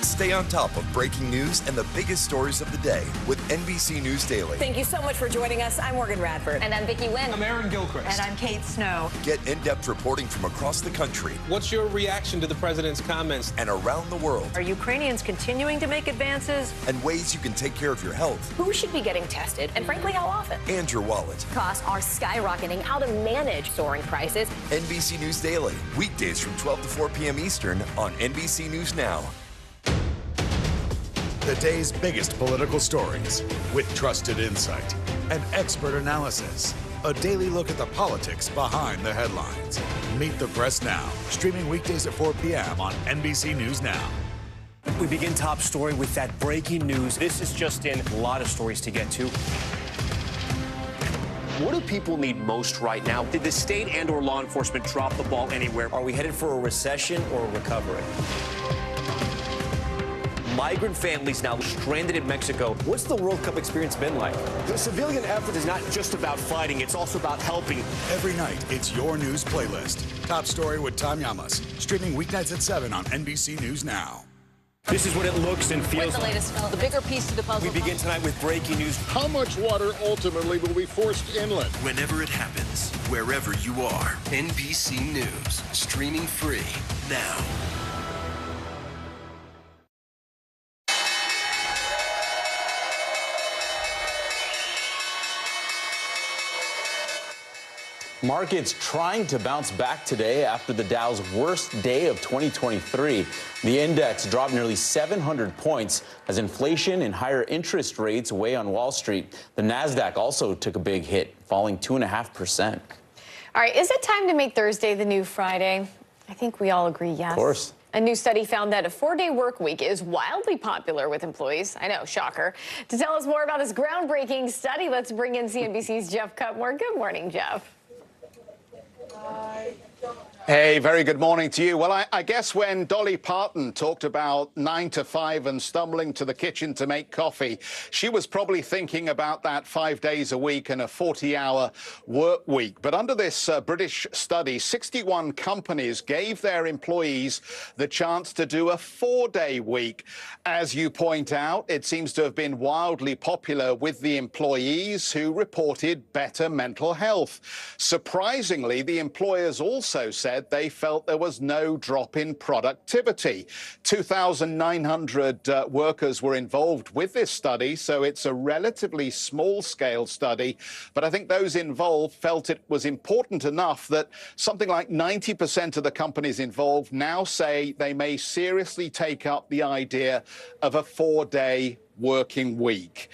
Stay on top of breaking news and the biggest stories of the day with NBC News Daily. Thank you so much for joining us. I'm Morgan Radford. And I'm Vicki Wynn. I'm Aaron Gilchrist. And I'm Kate Snow. Get in-depth reporting from across the country. What's your reaction to the president's comments? And around the world. Are Ukrainians continuing to make advances? And ways you can take care of your health. Who should be getting tested? And frankly, how often? And your wallet. Costs are skyrocketing. How to manage soaring prices. NBC News Daily. Weekdays from 12 to 4 p.m. Eastern on NBC News Now. The day's biggest political stories with trusted insight and expert analysis. A daily look at the politics behind the headlines. Meet the Press Now, streaming weekdays at 4 p.m. on NBC News Now. We begin top story with that breaking news. This is just in, a lot of stories to get to. What do people need most right now? Did the state and/or law enforcement drop the ball anywhere? Are we headed for a recession or a recovery? Migrant families now stranded in Mexico. What's the World Cup experience been like? The civilian effort is not just about fighting, it's also about helping. Every night, it's your news playlist. Top Story with Tom Llamas, streaming weeknights at 7 on NBC News Now. This is what it looks and feels What's the latest, the bigger piece to the puzzle? We begin tonight with breaking news. How much water ultimately will be forced inland? Whenever it happens, wherever you are, NBC News, streaming free now. Markets trying to bounce back today after the Dow's worst day of 2023. The index dropped nearly 700 points as inflation and higher interest rates weigh on Wall Street. The Nasdaq also took a big hit, falling 2.5%. All right, is it time to make Thursday the new Friday? I think we all agree yes. Of course. A new study found that a 4-day work week is wildly popular with employees. I know, shocker. To tell us more about this groundbreaking study, let's bring in CNBC's Jeff Cutmore. Good morning, Jeff. Hey, very good morning to you. Well, I guess when Dolly Parton talked about 9 to 5 and stumbling to the kitchen to make coffee, she was probably thinking about that 5 days a week and a 40-hour work week. But under this British study, 61 companies gave their employees the chance to do a 4-day week. As you point out, it seems to have been wildly popular with the employees who reported better mental health. Surprisingly, the employers also said they felt there was no drop in productivity. 2,900 workers were involved with this study, so it's a relatively small-scale study. But I think those involved felt it was important enough that something like 90% of the companies involved now say they may seriously take up the idea of a 4-day working week.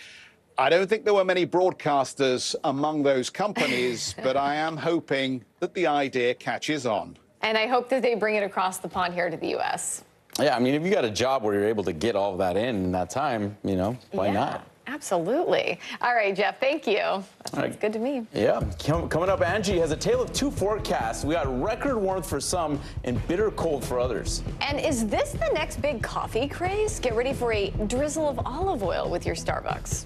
I don't think there were many broadcasters among those companies, but I am hoping that the idea catches on. And I hope that they bring it across the pond here to the U.S. Yeah, I mean, if you got a job where you're able to get all of that in that time, you know, why not? Absolutely. All right, Jeff, thank you. That sounds good to me. Yeah. Coming up, Angie has a tale of two forecasts. We got record warmth for some and bitter cold for others. And is this the next big coffee craze? Get ready for a drizzle of olive oil with your Starbucks.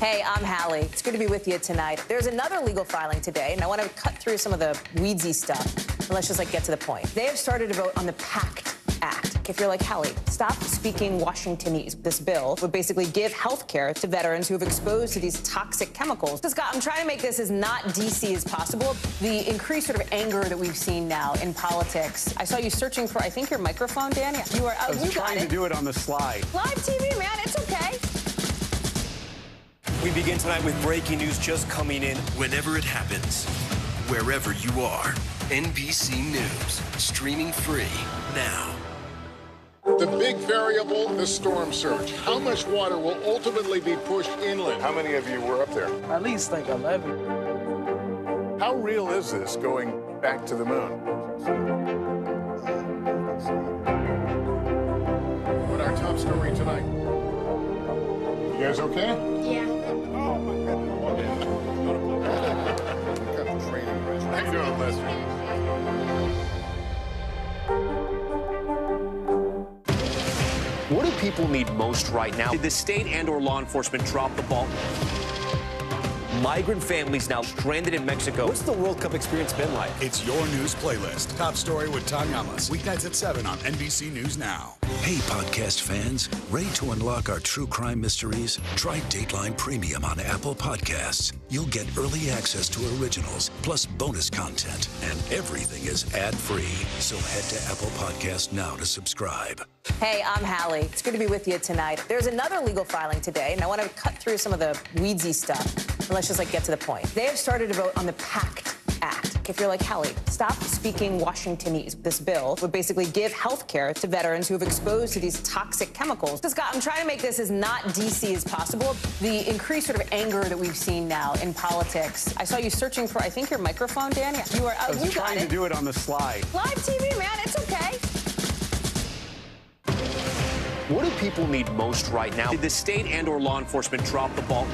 Hey, I'm Hallie. It's good to be with you tonight. There's another legal filing today, and I want to cut through some of the weedsy stuff. And let's just get to the point. They have started to vote on the PACT Act. If you're like Hallie, stop speaking Washingtonese. This bill would basically give health care to veterans who have exposed to these toxic chemicals. Scott, I'm trying to make this as not DC as possible. The increased sort of anger that we've seen now in politics. I saw you searching for, I think, your microphone, Dan. You are. Oh, you got it. I was trying to do it on the slide. Live TV, man. It's okay. We begin tonight with breaking news just coming in whenever it happens, wherever you are. NBC News, streaming free now. The big variable, the storm surge. How much water will ultimately be pushed inland? How many of you were up there? At least like 11. How real is this going back to the moon? What our top story tonight? You guys okay? Yeah. Oh, my goodness. How you doing, Lester? What do people need most right now? Did the state and/or law enforcement drop the ball? Migrant families now stranded in Mexico. What's the World Cup experience been like? It's your news playlist. Top story with Tom Yamas. Weeknights at 7 on NBC News Now. Hey, podcast fans, ready to unlock our true crime mysteries? Try Dateline Premium on Apple Podcasts. You'll get early access to originals, plus bonus content, and everything is ad-free. So head to Apple Podcasts now to subscribe. Hey, I'm Hallie. It's good to be with you tonight. There's another legal filing today, and I want to cut through some of the weedsy stuff. And let's just get to the point. They have started to vote on the PACT Act. If you're like Hallie, stop speaking Washingtonese. This bill would basically give health care to veterans who have exposed to these toxic chemicals. Scott, I'm trying to make this as not DC as possible. The increased sort of anger that we've seen now in politics. I saw you searching for, I think, your microphone, Dan. You are. Oh, I was trying to do it on the slide. Live TV, man. It's okay. What do people need most right now? Did the state and/or law enforcement drop the ball?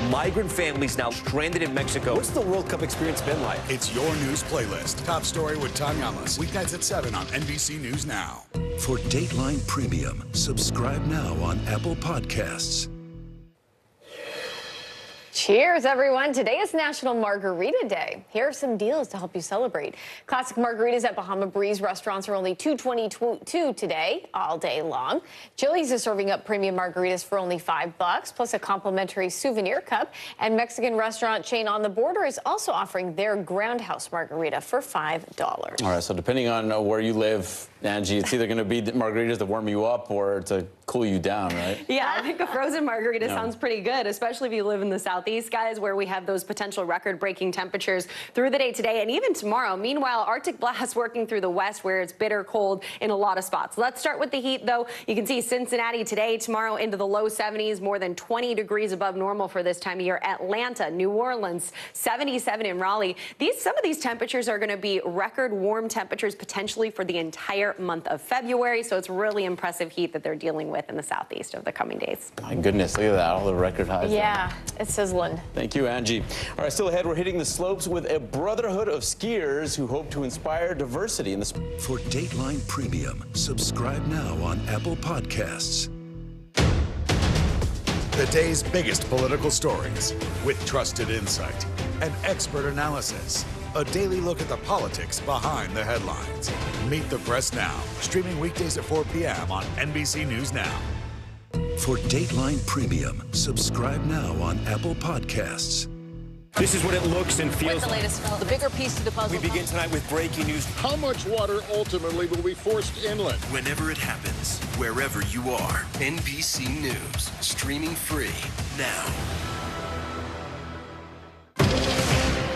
Migrant families now stranded in Mexico. What's the World Cup experience been like? It's your news playlist. Top story with Tom Yamas. Weeknights at 7 on NBC News Now. For Dateline Premium, subscribe now on Apple Podcasts. Cheers, everyone. Today is National Margarita Day. Here are some deals to help you celebrate. Classic margaritas at Bahama Breeze restaurants are only $2.22 today, all day long. Chili's is serving up premium margaritas for only $5, plus a complimentary souvenir cup. And Mexican restaurant chain On the Border is also offering their Groundhouse margarita for $5. All right, so depending on where you live, Angie, it's either going to be margaritas to warm you up or to cool you down, right? Yeah, I think a frozen margarita sounds pretty good, especially if you live in the Southeast, guys, where we have those potential record-breaking temperatures through the day today and even tomorrow. Meanwhile, Arctic blast working through the west where it's bitter cold in a lot of spots. Let's start with the heat, though. You can see Cincinnati today, tomorrow into the low 70s, more than 20 degrees above normal for this time of year. Atlanta, New Orleans, 77 in Raleigh. Some of these temperatures are going to be record warm temperatures potentially for the entire month of February. So it's really impressive heat that they're dealing with in the Southeast over the coming days. My goodness, look at that, all the record highs. Yeah, it's sizzling. Thank you, Angie. All right, still ahead, we're hitting the slopes with a brotherhood of skiers who hope to inspire diversity in the sport. For Dateline Premium, subscribe now on Apple Podcasts. The day's biggest political stories with trusted insight and expert analysis. A daily look at the politics behind the headlines. Meet the Press Now, streaming weekdays at 4 p.m. on NBC News Now. For Dateline Premium, subscribe now on Apple Podcasts. This is what it looks and feels. What's the latest? The bigger piece of the puzzle. We begin tonight with breaking news. How much water ultimately will be forced inland? Whenever it happens, wherever you are. NBC News, streaming free now.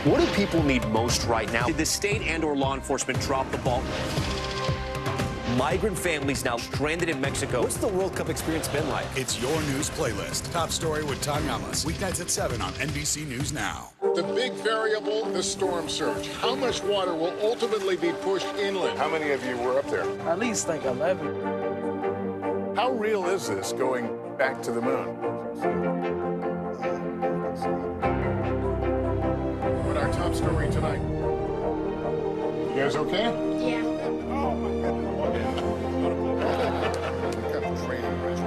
What do people need most right now? Did the state and/or law enforcement drop the ball? Migrant families now stranded in Mexico. What's the World Cup experience been like? It's your news playlist. Top story with Tom Yamas. Weeknights at 7 on NBC News Now. The big variable, the storm surge. How much water will ultimately be pushed inland? How many of you were up there? At least 11. How real is this going back to the moon? What our top story tonight? You guys okay? Yeah. Oh, my goodness.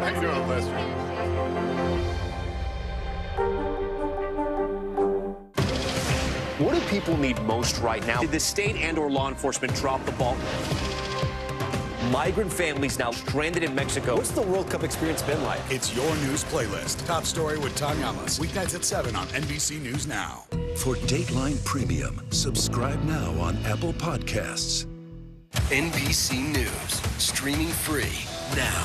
How you doing, Lester? What do people need most right now? Did the state and/or law enforcement drop the ball? Migrant families now stranded in Mexico. What's the World Cup experience been like? It's your news playlist. Top story with Tanya Amos. Weeknights at 7 on NBC News Now. For Dateline Premium, subscribe now on Apple Podcasts. NBC News, streaming free now.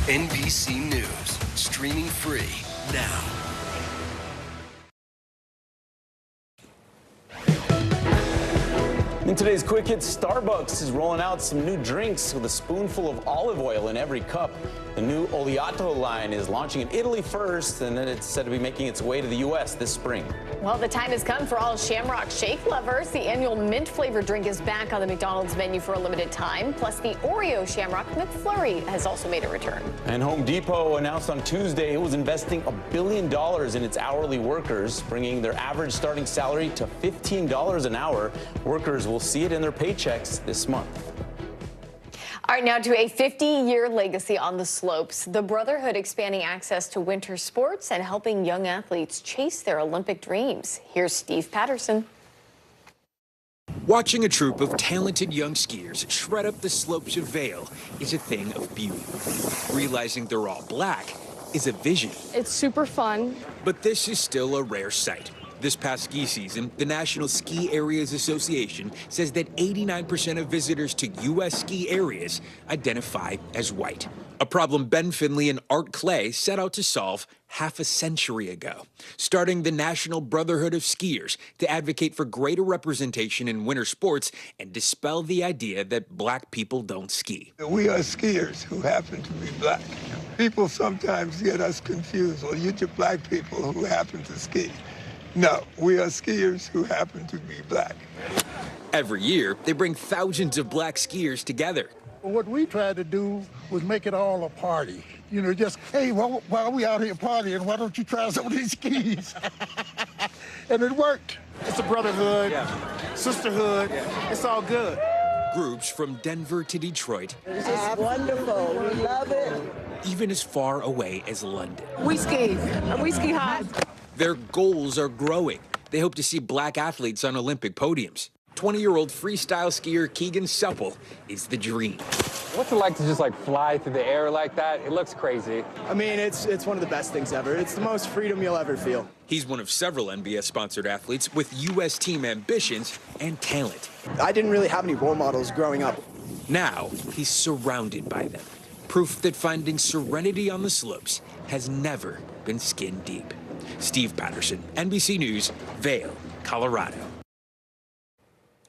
NBC News, streaming free now. In today's Quick Hit, Starbucks is rolling out some new drinks with a spoonful of olive oil in every cup. The new Oleato line is launching in Italy first, and then it's said to be making its way to the U.S. this spring. Well, the time has come for all Shamrock Shake lovers. The annual mint-flavored drink is back on the McDonald's menu for a limited time. Plus, the Oreo Shamrock McFlurry has also made a return. And Home Depot announced on Tuesday it was investing $1 billion in its hourly workers, bringing their average starting salary to $15 an hour. Workers will see it in their paychecks this month. All right, now to a 50-year legacy on the slopes. The Brotherhood expanding access to winter sports and helping young athletes chase their Olympic dreams. Here's Steve Patterson. Watching a troop of talented young skiers shred up the slopes of Vail is a thing of beauty. Realizing they're all black is a vision. It's super fun. But this is still a rare sight. This past ski season, the National Ski Areas Association says that 89% of visitors to U.S. ski areas identify as white. A problem Ben Finley and Art Clay set out to solve half a century ago, starting the National Brotherhood of Skiers to advocate for greater representation in winter sports and dispel the idea that black people don't ski. We are skiers who happen to be black. People sometimes get us confused. Well, you're just black people who happen to ski. No, we are skiers who happen to be black. Every year, they bring thousands of black skiers together. What we tried to do was make it all a party. You know, just, hey, while we out here partying, why don't you try some of these skis? And it worked. It's a brotherhood, sisterhood. It's all good. Groups from Denver to Detroit. It's just wonderful. We love it. Even as far away as London. We ski, and we ski high. Their goals are growing. They hope to see black athletes on Olympic podiums. 20-year-old freestyle skier Keegan Supple is the dream. What's it like to just fly through the air like that? It looks crazy. I mean, it's one of the best things ever. It's the most freedom you'll ever feel. He's one of several NBS-sponsored athletes with U.S. team ambitions and talent. I didn't really have any role models growing up. Now he's surrounded by them. Proof that finding serenity on the slopes has never been skin deep. Steve Patterson, NBC News, Vail, Colorado.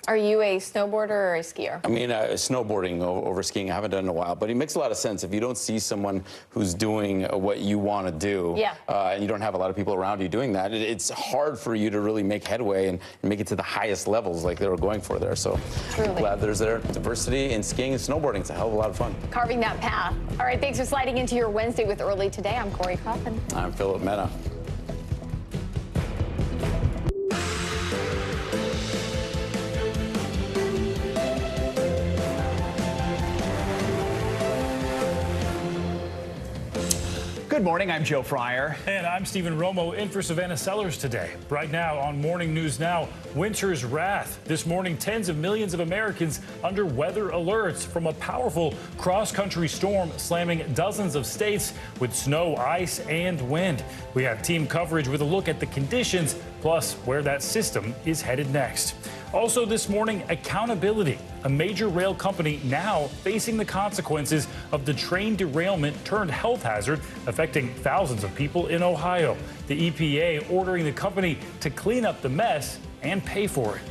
Are you a snowboarder or a skier? I mean, snowboarding over skiing, I haven't done in a while, but it makes a lot of sense. If you don't see someone who's doing what you want to do, and you don't have a lot of people around you doing that, it's hard for you to really make headway and make it to the highest levels like they were going for there. So I'm glad there's diversity in skiing and snowboarding. It's a hell of a lot of fun. Carving that path. All right, thanks for sliding into your Wednesday with Early Today. I'm Corey Coffin. I'm Philip Mena. Good morning, I'm Joe Fryer. And I'm Stephen Romo in for Savannah Sellers today. Right now on Morning News Now, winter's wrath. This morning, tens of millions of Americans under weather alerts from a powerful cross-country storm slamming dozens of states with snow, ice, and wind. We have team coverage with a look at the conditions, plus where that system is headed next. Also this morning, accountability. A major rail company now facing the consequences of the train derailment turned health hazard affecting thousands of people in Ohio. The EPA ordering the company to clean up the mess and pay for it.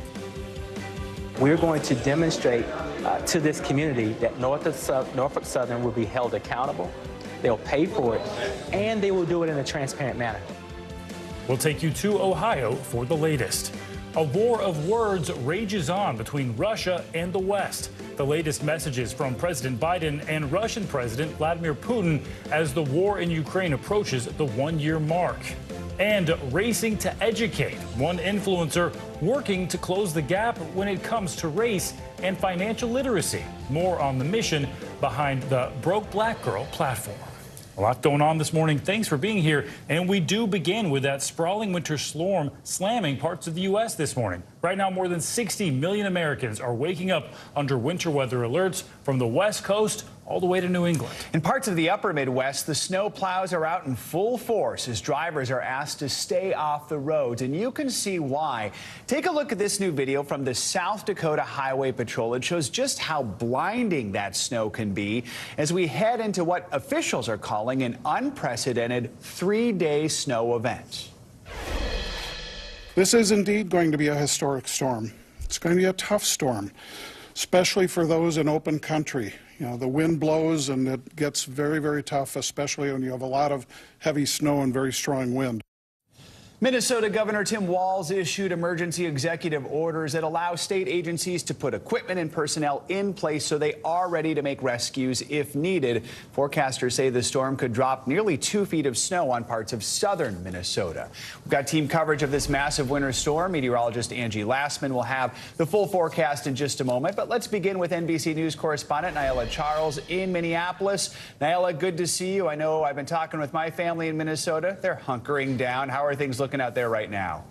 We're going to demonstrate to this community that Norfolk Southern will be held accountable. They'll pay for it, and they will do it in a transparent manner. We'll take you to Ohio for the latest. A war of words rages on between Russia and the West. The latest messages from President Biden and Russian President Vladimir Putin as the war in Ukraine approaches the one-year mark. And racing to educate. One influencer working to close the gap when it comes to race and financial literacy. More on the mission behind the Broke Black Girl platform. A lot going on this morning. Thanks for being here. And we do begin with that sprawling winter storm slamming parts of the U.S. this morning. Right now, more than 60 million Americans are waking up under winter weather alerts from the West Coast all the way to New England. In parts of the upper Midwest, the snow plows are out in full force as drivers are asked to stay off the roads, and you can see why. Take a look at this new video from the South Dakota Highway Patrol. It shows just how blinding that snow can be as we head into what officials are calling an unprecedented 3-day snow event. This is indeed going to be a historic storm. It's going to be a tough storm, especially for those in open country. You know, the wind blows and it gets very, very tough, especially when you have a lot of heavy snow and very strong wind. Minnesota Governor Tim Walz issued emergency executive orders that allow state agencies to put equipment and personnel in place so they are ready to make rescues if needed. Forecasters say the storm could drop nearly 2 feet of snow on parts of southern Minnesota. We've got team coverage of this massive winter storm. Meteorologist Angie Lassman will have the full forecast in just a moment. But let's begin with NBC News correspondent Nyla Charles in Minneapolis. Nyla, good to see you. I know I've been talking with my family in Minnesota. They're hunkering down. How are things looking out there right now?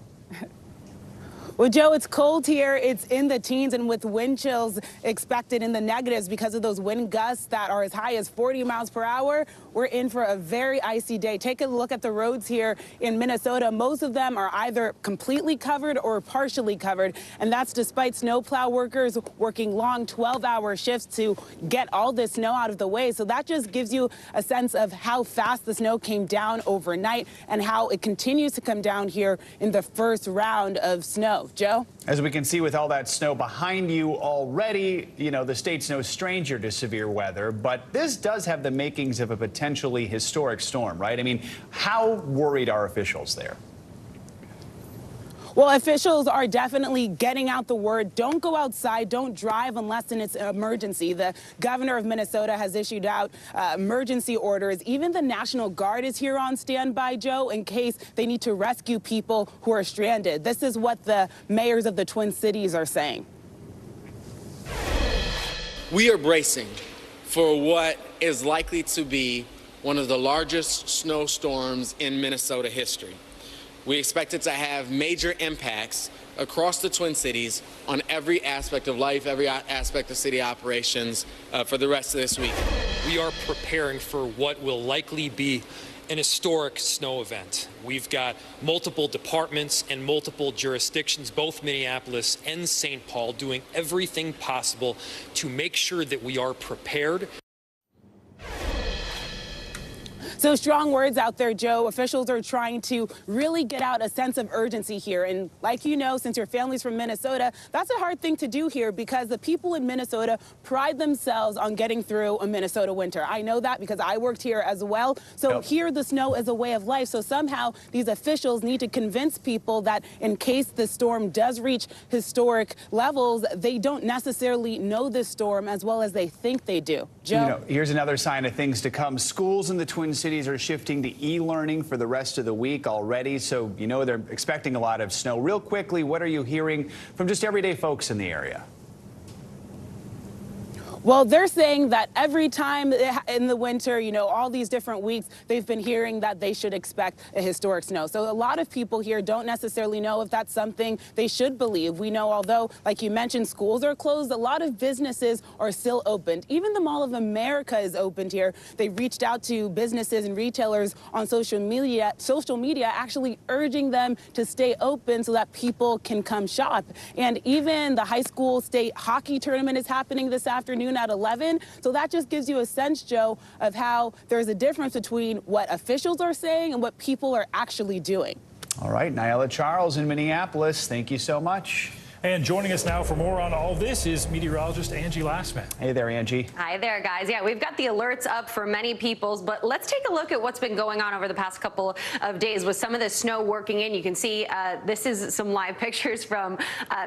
Well, Joe, it's cold here. It's in the teens and with wind chills expected in the negatives because of those wind gusts that are as high as 40 miles per hour. We're in for a very icy day. Take a look at the roads here in Minnesota. Most of them are either completely covered or partially covered, and that's despite snowplow workers working long 12-hour shifts to get all this snow out of the way. So that just gives you a sense of how fast the snow came down overnight and how it continues to come down here in the first round of snow. Joe? As we can see with all that snow behind you already, you know, the state's no stranger to severe weather, but this does have the makings of a potentially historic storm, right? I mean, how worried are officials there? Well, officials are definitely getting out the word. Don't go outside. Don't drive unless it's an emergency. The governor of Minnesota has issued out emergency orders. Even the National Guard is here on standby, Joe, in case they need to rescue people who are stranded. This is what the mayors of the Twin Cities are saying. We are bracing for what is likely to be one of the largest snowstorms in Minnesota history. We expect it to have major impacts across the Twin Cities on every aspect of life, every aspect of city operations for the rest of this week. We are preparing for what will likely be an historic snow event. We've got multiple departments and multiple jurisdictions, both Minneapolis and St. Paul, doing everything possible to make sure that we are prepared. So strong words out there, Joe. Officials are trying to really get out a sense of urgency here. And like you know, since your family's from Minnesota, that's a hard thing to do here because the people in Minnesota pride themselves on getting through a Minnesota winter. I know that because I worked here as well. So here the snow is a way of life. So somehow these officials need to convince people that in case the storm does reach historic levels, they don't necessarily know this storm as well as they think they do. Joe? You know, here's another sign of things to come. Schools in the Twin Cities are shifting to e-learning for the rest of the week already, so you know they're expecting a lot of snow. Real quickly, what are you hearing from just everyday folks in the area? Well, they're saying that every time in the winter, you know, all these different weeks, they've been hearing that they should expect a historic snow. So a lot of people here don't necessarily know if that's something they should believe. We know, although, like you mentioned, schools are closed, a lot of businesses are still opened. Even the Mall of America is opened here. They reached out to businesses and retailers on social media actually urging them to stay open so that people can come shop. And even the high school state hockey tournament is happening this afternoon at 11. So that just gives you a sense, Joe, of how there's a difference between what officials are saying and what people are actually doing. All right, Nyla Charles in Minneapolis, thank you so much. And joining us now for more on all this is meteorologist Angie Lassman. Hey there, Angie. Hi there, guys. Yeah, we've got the alerts up for many peoples, but let's take a look at what's been going on over the past couple of days with some of the snow working in. You can see this is some live pictures from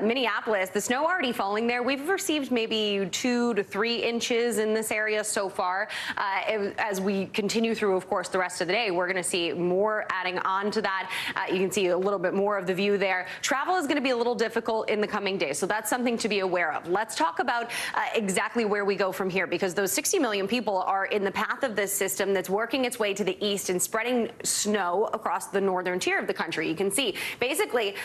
Minneapolis. The snow already falling there. We've received maybe 2 to 3 inches in this area so far. As we continue through, of course, the rest of the day, we're going to see more adding on to that. You can see a little bit more of the view there. Travel is going to be a little difficult in the coming days. So that's something to be aware of. Let's talk about exactly where we go from here, because those 60 million people are in the path of this system that's working its way to the east and spreading snow across the northern tier of the country. You can see basically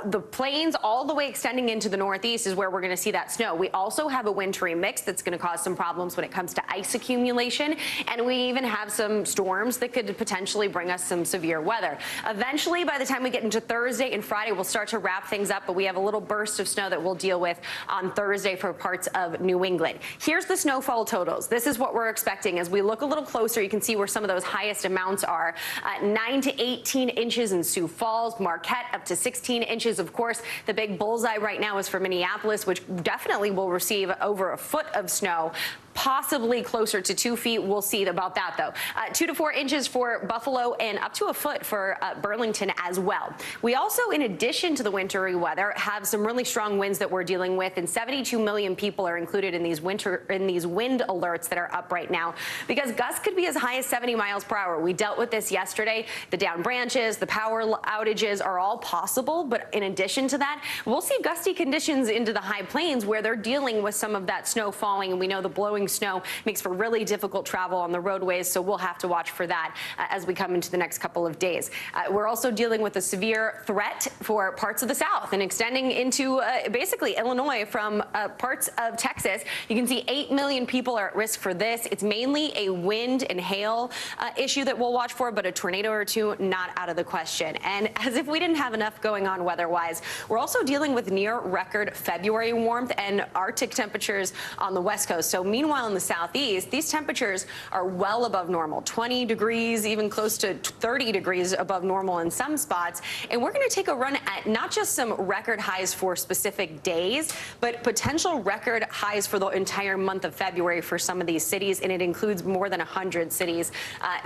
the plains all the way extending into the northeast is where we're going to see that snow. We also have a wintry mix that's going to cause some problems when it comes to ice accumulation, and we even have some storms that could potentially bring us some severe weather. Eventually, by the time we get into Thursday and Friday, we'll start to wrap things up, but we have a little burst of snow that we'll deal with on Thursday for parts of New England. Here's the snowfall totals. This is what we're expecting. As we look a little closer, you can see where some of those highest amounts are. 9 to 18 inches in Sioux Falls, Marquette up to 16 inches. Of course, the big bullseye right now is for Minneapolis, which definitely will receive over a foot of snow. Possibly closer to 2 feet. We'll see about that, though. 2 to 4 inches for Buffalo and up to a foot for Burlington as well. We also, in addition to the wintry weather, have some really strong winds that we're dealing with, and 72 million people are included in these wind alerts that are up right now, because gusts could be as high as 70 miles per hour. We dealt with this yesterday. The down branches, the power outages are all possible, but in addition to that, we'll see gusty conditions into the high plains where they're dealing with some of that snow falling, and we know the blowing snow makes for really difficult travel on the roadways, so we'll have to watch for that as we come into the next couple of days. We're also dealing with a severe threat for parts of the south and extending into basically Illinois from parts of Texas. You can see 8 million people are at risk for this. It's mainly a wind and hail issue that we'll watch for, but a tornado or two not out of the question. And as if we didn't have enough going on weather-wise, we're also dealing with near record February warmth and Arctic temperatures on the West Coast. So meanwhile, in the southeast, these temperatures are well above normal, 20 degrees, even close to 30 degrees above normal in some spots. And we're going to take a run at not just some record highs for specific days, but potential record highs for the entire month of February for some of these cities, and it includes more than 100 cities.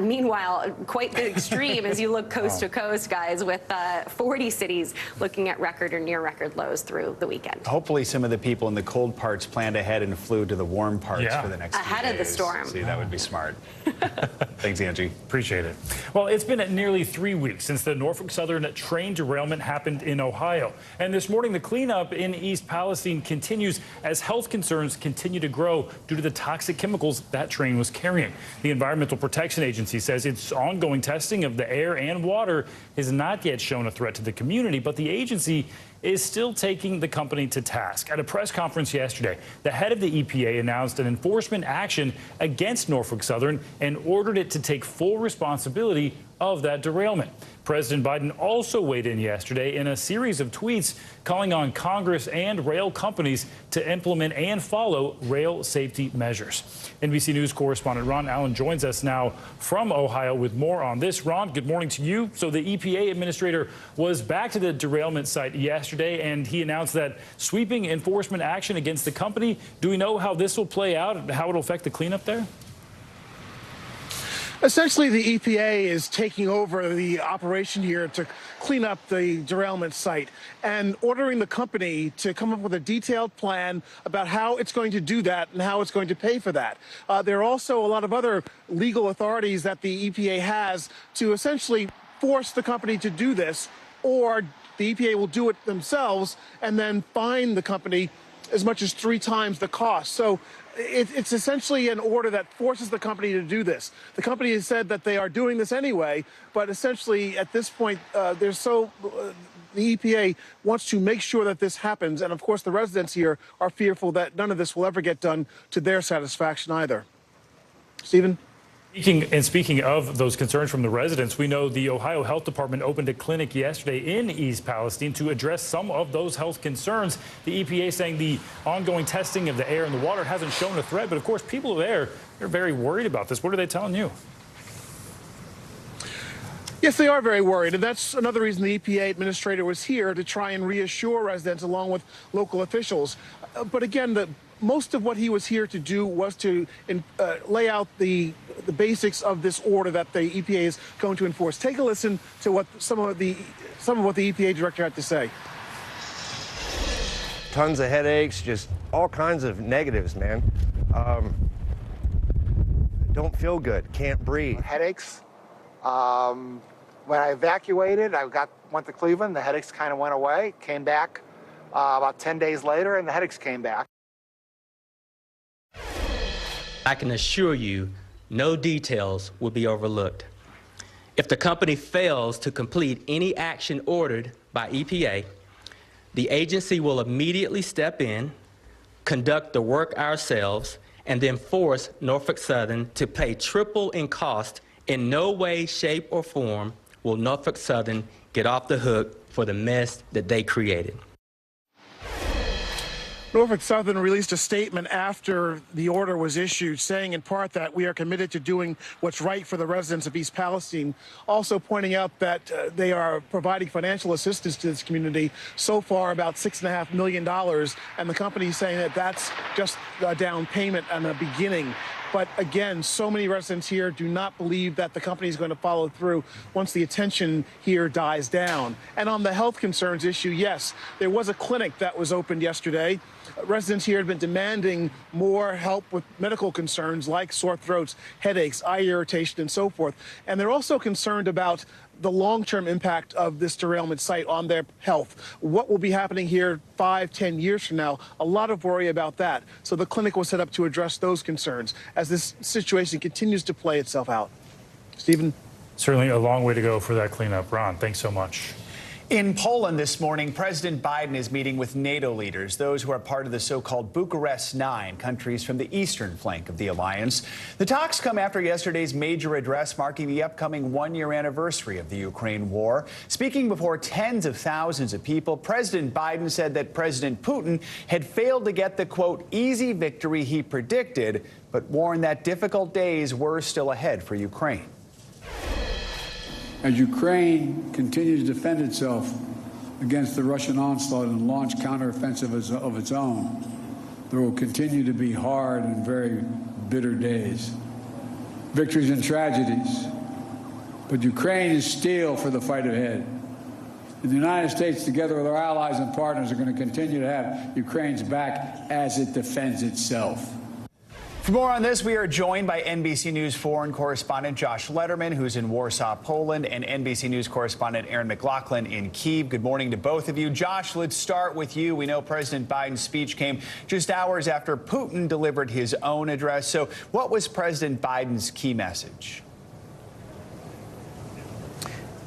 Meanwhile, quite the extreme as you look coast to coast, guys, with 40 cities looking at record or near record lows through the weekend. Hopefully some of the people in the cold parts planned ahead and flew to the warm parts for the next few ahead of the storm. See, that would be smart. Thanks, Angie. Appreciate it. Well, it's been nearly 3 weeks since the Norfolk Southern train derailment happened in Ohio. And this morning, the cleanup in East Palestine continues as health concerns continue to grow due to the toxic chemicals that train was carrying. The Environmental Protection Agency says its ongoing testing of the air and water has not yet shown a threat to the community, but the agency is still taking the company to task. At a press conference yesterday, the head of the EPA announced an enforcement action against Norfolk Southern and ordered it to take full responsibility of that derailment. President Biden also weighed in yesterday in a series of tweets calling on Congress and rail companies to implement and follow rail safety measures. NBC News correspondent Ron Allen joins us now from Ohio with more on this. Ron, good morning to you. So the EPA administrator was back to the derailment site yesterday, and he announced that sweeping enforcement action against the company. Do we know how this will play out and how it will affect the cleanup there? Essentially, the EPA is taking over the operation here to clean up the derailment site and ordering the company to come up with a detailed plan about how it's going to do that and how it's going to pay for that. There are also a lot of other legal authorities that the EPA has to essentially force the company to do this, or the EPA will do it themselves and then fine the company as much as 3 times the cost. So it's essentially an order that forces the company to do this. The company has said that they are doing this anyway, but essentially at this point, the EPA wants to make sure that this happens. And of course, the residents here are fearful that none of this will ever get done to their satisfaction either. Stephen? Speaking of those concerns from the residents, we know the Ohio Health Department opened a clinic yesterday in East Palestine to address some of those health concerns. The EPA saying the ongoing testing of the air and the water hasn't shown a threat, but of course people there are very worried about this. What are they telling you? Yes, they are very worried, and that's another reason the EPA administrator was here, to try and reassure residents along with local officials. But again, most of what he was here to do was to lay out the basics of this order that the EPA is going to enforce. Take a listen to what some of what the EPA director had to say. Tons of headaches, just all kinds of negatives, man. Don't feel good, can't breathe. Headaches. When I evacuated, went to Cleveland. The headaches kind of went away. Came back about 10 days later, and the headaches came back. I can assure you, no details will be overlooked. If the company fails to complete any action ordered by EPA, the agency will immediately step in, conduct the work ourselves, and then force Norfolk Southern to pay triple in cost. In no way, shape, or form will Norfolk Southern get off the hook for the mess that they created. Norfolk Southern released a statement after the order was issued, saying in part that we are committed to doing what's right for the residents of East Palestine, also pointing out that they are providing financial assistance to this community, so far about $6.5 million, and the company is saying that that's just a down payment and a beginning. But again, so many residents here do not believe that the company is going to follow through once the attention here dies down. And on the health concerns issue, yes, there was a clinic that was opened yesterday. Residents here had been demanding more help with medical concerns like sore throats, headaches, eye irritation, and so forth. And they're also concerned about the long-term impact of this derailment site on their health. What will be happening here 5, 10 years from now? A lot of worry about that. So the clinic was set up to address those concerns as this situation continues to play itself out. Stephen? Certainly a long way to go for that cleanup. Ron, thanks so much. In Poland this morning, President Biden is meeting with NATO leaders, those who are part of the so-called Bucharest 9, countries from the eastern flank of the alliance. The talks come after yesterday's major address marking the upcoming one-year anniversary of the Ukraine war. Speaking before tens of thousands of people, President Biden said that President Putin had failed to get the, quote, easy victory he predicted, but warned that difficult days were still ahead for Ukraine. As Ukraine continues to defend itself against the Russian onslaught and launch counteroffensive of its own, there will continue to be hard and very bitter days, victories and tragedies. But Ukraine is steel for the fight ahead. And the United States, together with our allies and partners, are going to continue to have Ukraine's back as it defends itself. For more on this, we are joined by NBC News foreign correspondent Josh Letterman, who's in Warsaw, Poland, and NBC News correspondent Aaron McLaughlin in Kyiv. Good morning to both of you. Josh, let's start with you. We know President Biden's speech came just hours after Putin delivered his own address. So what was President Biden's key message?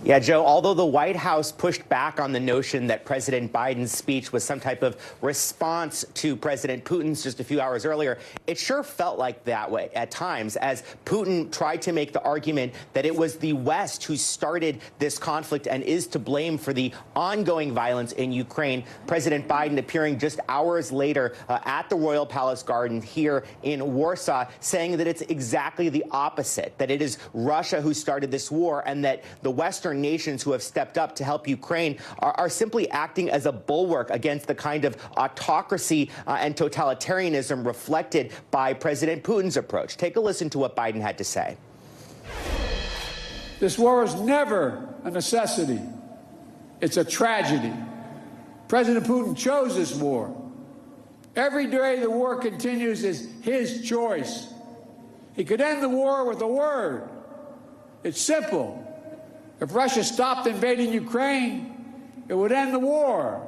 Yeah, Joe, although the White House pushed back on the notion that President Biden's speech was some type of response to President Putin's just a few hours earlier, it sure felt like that way at times as Putin tried to make the argument that it was the West who started this conflict and is to blame for the ongoing violence in Ukraine. President Biden appearing just hours later at the Royal Palace Garden here in Warsaw, saying that it's exactly the opposite, that it is Russia who started this war and that the Western nations who have stepped up to help Ukraine are simply acting as a bulwark against the kind of autocracy and totalitarianism reflected by President Putin's approach. Take a listen to what Biden had to say. This war is never a necessity. It's a tragedy. President Putin chose this war. Every day the war continues is his choice. He could end the war with a word. It's simple. If Russia stopped invading Ukraine, it would end the war.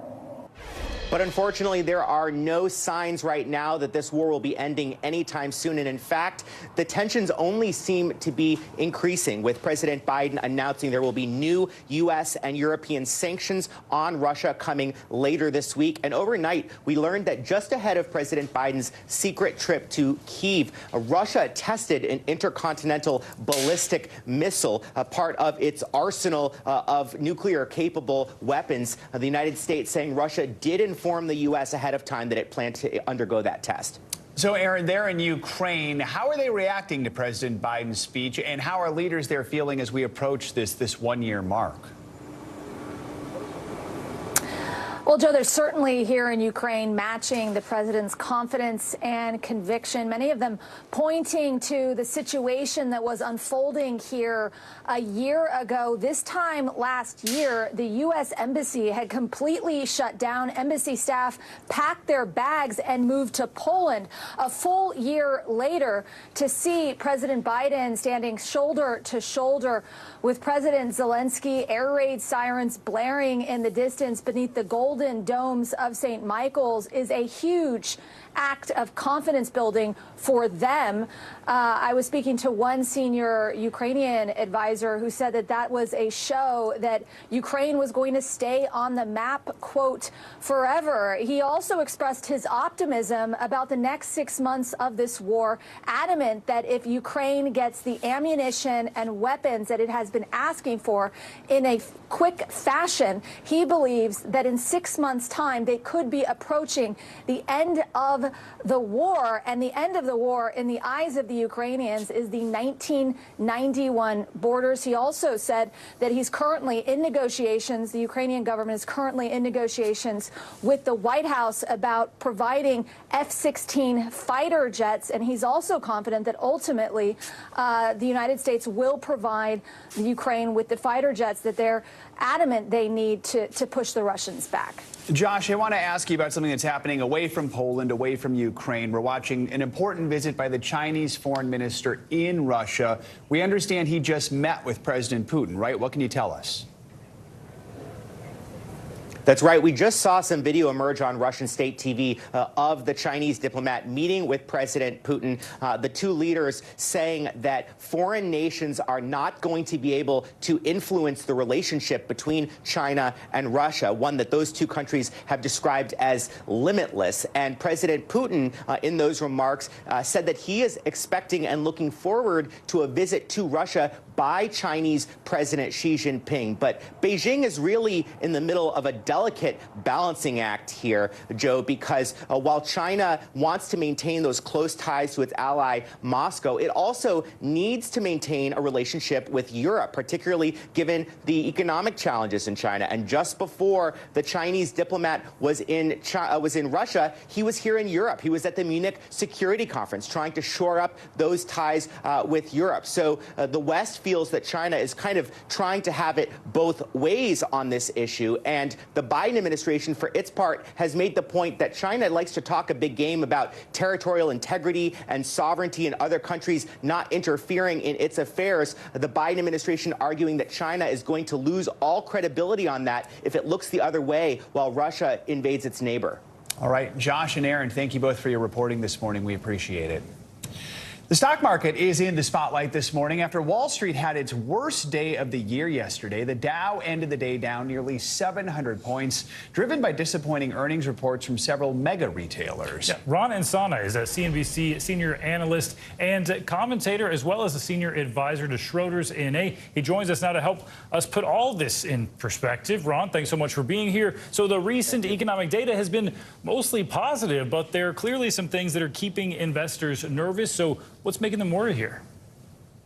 But unfortunately, there are no signs right now that this war will be ending anytime soon. And in fact, the tensions only seem to be increasing, with President Biden announcing there will be new U.S. and European sanctions on Russia coming later this week. And overnight, we learned that just ahead of President Biden's secret trip to Kyiv, Russia tested an intercontinental ballistic missile, a part of its arsenal of nuclear-capable weapons. The United States saying Russia did inform the U.S. ahead of time that it planned to undergo that test. So, Aaron, there in Ukraine, how are they reacting to President Biden's speech, and how are leaders there feeling as we approach this one-year mark? Well, Joe, they're certainly here in Ukraine matching the president's confidence and conviction, many of them pointing to the situation that was unfolding here a year ago. This time last year, the U.S. Embassy had completely shut down. Embassy staff packed their bags and moved to Poland. A full year later, to see President Biden standing shoulder to shoulder with President Zelensky, air raid sirens blaring in the distance beneath the Golden golden domes of St. Michael's is a huge act of confidence building for them. I was speaking to one senior Ukrainian advisor who said that that was a show that Ukraine was going to stay on the map, quote, forever. He also expressed his optimism about the next 6 months of this war, adamant that if Ukraine gets the ammunition and weapons that it has been asking for in a quick fashion, he believes that in 6 months' time they could be approaching the end of the war. And the end of the war, in the eyes of the Ukrainians, is the 1991 borders. He also said that he's currently in negotiations, the Ukrainian government is currently in negotiations with the White House about providing F-16 fighter jets. And he's also confident that ultimately the United States will provide the Ukraine with the fighter jets that they're adamant they need to push the Russians back. Josh, I want to ask you about something that's happening away from Poland, away from Ukraine. We're watching an important visit by the Chinese foreign minister in Russia. We understand he just met with President Putin, right? What can you tell us? That's right. We just saw some video emerge on Russian state TV of the Chinese diplomat meeting with President Putin. The two leaders saying that foreign nations are not going to be able to influence the relationship between China and Russia, one that those two countries have described as limitless. And President Putin, in those remarks, said that he is expecting and looking forward to a visit to Russia by Chinese President Xi Jinping. But Beijing is really in the middle of a delicate balancing act here, Joe, because while China wants to maintain those close ties to its ally Moscow, it also needs to maintain a relationship with Europe, particularly given the economic challenges in China. And just before the Chinese diplomat was in Russia, he was here in Europe. He was at the Munich Security Conference trying to shore up those ties with Europe. So the West feels that China is kind of trying to have it both ways on this issue. And the Biden administration, for its part, has made the point that China likes to talk a big game about territorial integrity and sovereignty and other countries not interfering in its affairs. The Biden administration arguing that China is going to lose all credibility on that if it looks the other way while Russia invades its neighbor. All right, Josh and Aaron, thank you both for your reporting this morning. We appreciate it. The stock market is in the spotlight this morning after Wall Street had its worst day of the year yesterday. The Dow ended the day down nearly 700 points, driven by disappointing earnings reports from several mega retailers. Yeah, Ron Insana is a CNBC senior analyst and commentator, as well as a senior advisor to Schroders NA. He joins us now to help us put all this in perspective. Ron, thanks so much for being here. So the recent economic data has been mostly positive, but there are clearly some things that are keeping investors nervous. So what's making them worry here?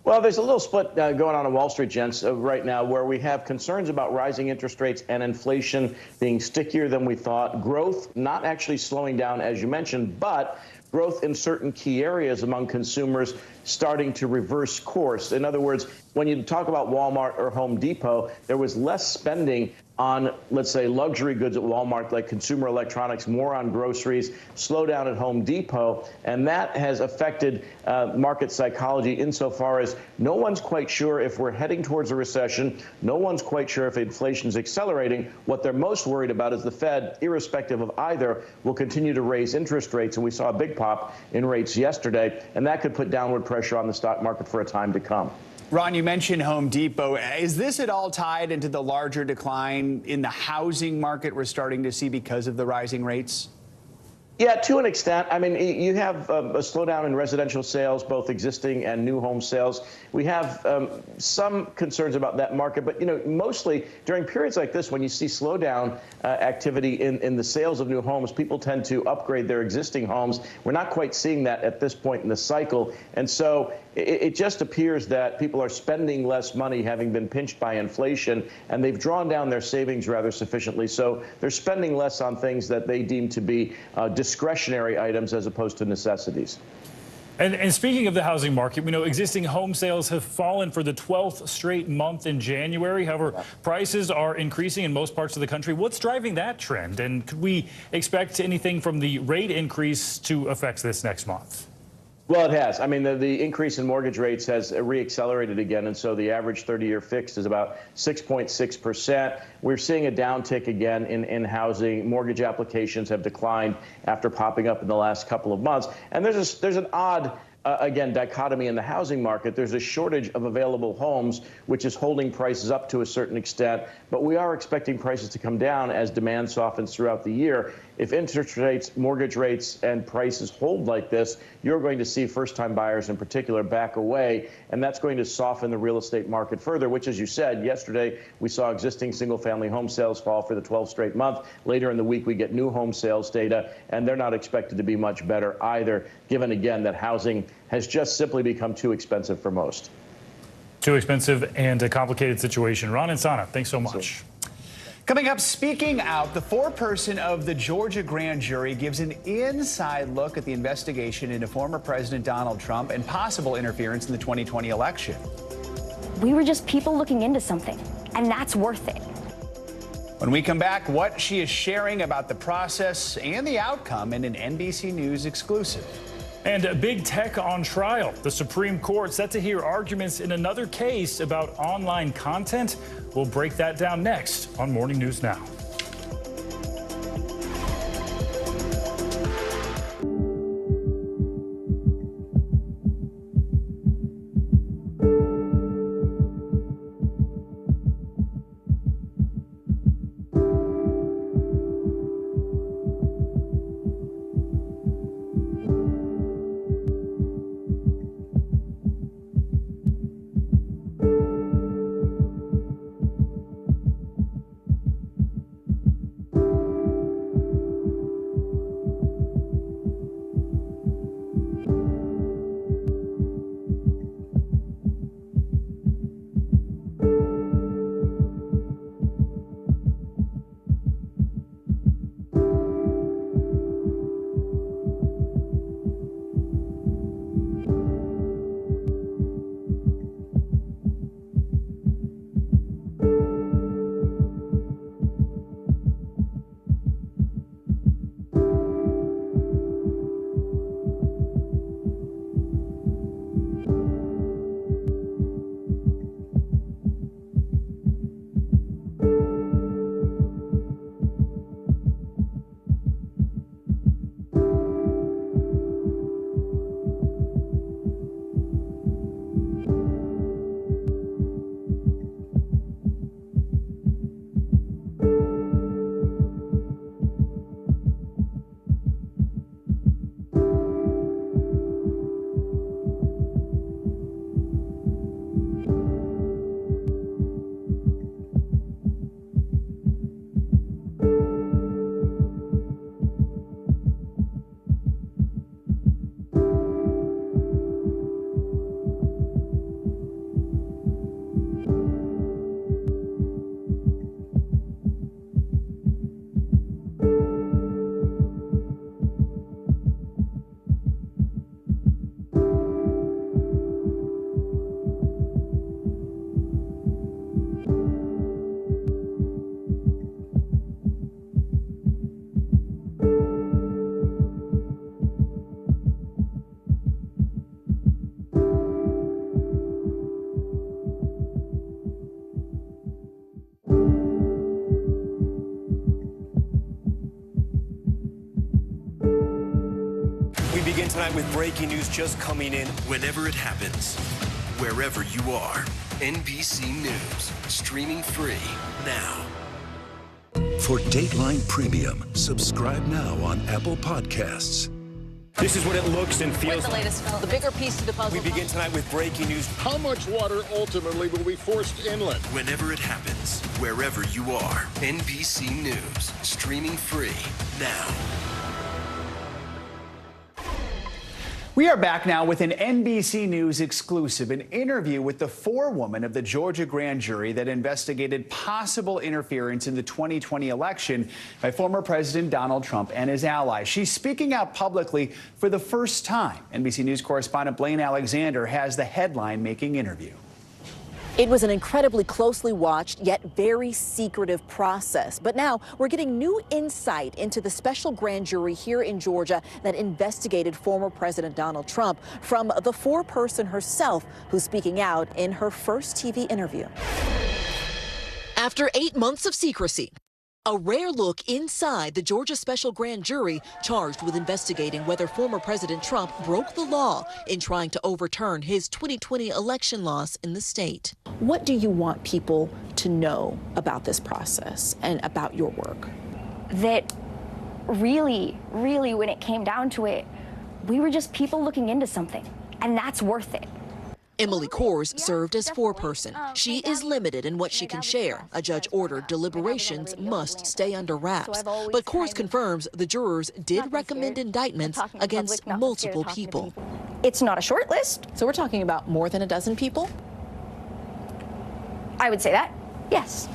Well, there's a little split going on Wall Street, gents, right now, where we have concerns about rising interest rates and inflation being stickier than we thought. Growth not actually slowing down, as you mentioned, but growth in certain key areas among consumers starting to reverse course. In other words, when you talk about Walmart or Home Depot, there was less spending on, let's say, luxury goods at Walmart, like consumer electronics, more on groceries, slowdown at Home Depot. And that has affected market psychology insofar as no one's quite sure if we're heading towards a recession. No one's quite sure if inflation is accelerating. What they're most worried about is the Fed, irrespective of either, will continue to raise interest rates. And we saw a big pop in rates yesterday, and that could put downward pressure on the stock market for a time to come. Ron, you mentioned Home Depot. Is this at all tied into the larger decline in the housing market we're starting to see because of the rising rates? Yeah, to an extent. I mean, you have a slowdown in residential sales, both existing and new home sales. We have some concerns about that market, but, you know, mostly during periods like this, when you see slowdown activity in the sales of new homes, people tend to upgrade their existing homes. We're not quite seeing that at this point in the cycle. And so it just appears that people are spending less money, having been pinched by inflation, and they've drawn down their savings rather sufficiently. So they're spending less on things that they deem to be discretionary items as opposed to necessities. And speaking of the housing market, we know existing home sales have fallen for the 12th straight month in January. However, prices are increasing in most parts of the country. What's driving that trend? And could we expect anything from the rate increase to affect this next month? Well, it has. I mean, the increase in mortgage rates has reaccelerated again, and so the average 30-year fixed is about 6.6%. We're seeing a downtick again in housing. Mortgage applications have declined after popping up in the last couple of months. And there's an odd again, dichotomy in the housing market. There's a shortage of available homes, which is holding prices up to a certain extent. But we are expecting prices to come down as demand softens throughout the year. If interest rates, mortgage rates, and prices hold like this, you're going to see first-time buyers in particular back away, and that's going to soften the real estate market further, which, as you said, yesterday we saw existing single-family home sales fall for the 12th straight month. Later in the week, we get new home sales data, and they're not expected to be much better either, given, again, that housing has just simply become too expensive for most. Too expensive and a complicated situation. Ron and Sana, thanks so much. Coming up, speaking out, the foreperson of the Georgia grand jury gives an inside look at the investigation into former President Donald Trump and possible interference in the 2020 election. We were just people looking into something, and that's worth it. When we come back, what she is sharing about the process and the outcome in an NBC News exclusive. And big tech on trial. The Supreme Court set to hear arguments in another case about online content. We'll break that down next on Morning News Now. Tonight with breaking news just coming in whenever it happens, wherever you are. NBC News, streaming free now. For Dateline Premium, subscribe now on Apple Podcasts. This is what it looks and feels the latest film, the bigger piece of the puzzle. We begin tonight with breaking news. How much water ultimately will be forced inland? Whenever it happens, wherever you are. NBC News, streaming free now. We are back now with an NBC News exclusive, an interview with the forewoman of the Georgia grand jury that investigated possible interference in the 2020 election by former President Donald Trump and his allies. She's speaking out publicly for the first time. NBC News correspondent Blaine Alexander has the headline-making interview. It was an incredibly closely watched, yet very secretive process. But now we're getting new insight into the special grand jury here in Georgia that investigated former President Donald Trump from the foreperson herself, who's speaking out in her first TV interview. After 8 months of secrecy, a rare look inside the Georgia special grand jury charged with investigating whether former President Trump broke the law in trying to overturn his 2020 election loss in the state. What do you want people to know about this process and about your work? That really, when it came down to it, we were just people looking into something, and that's worth it. Emily Kors served as foreperson. She is limited in what she can share. A judge ordered deliberations must stay under wraps. But Kors confirms the jurors did recommend indictments against multiple people. It's not a short list. So we're talking about more than a dozen people? I would say that, yes.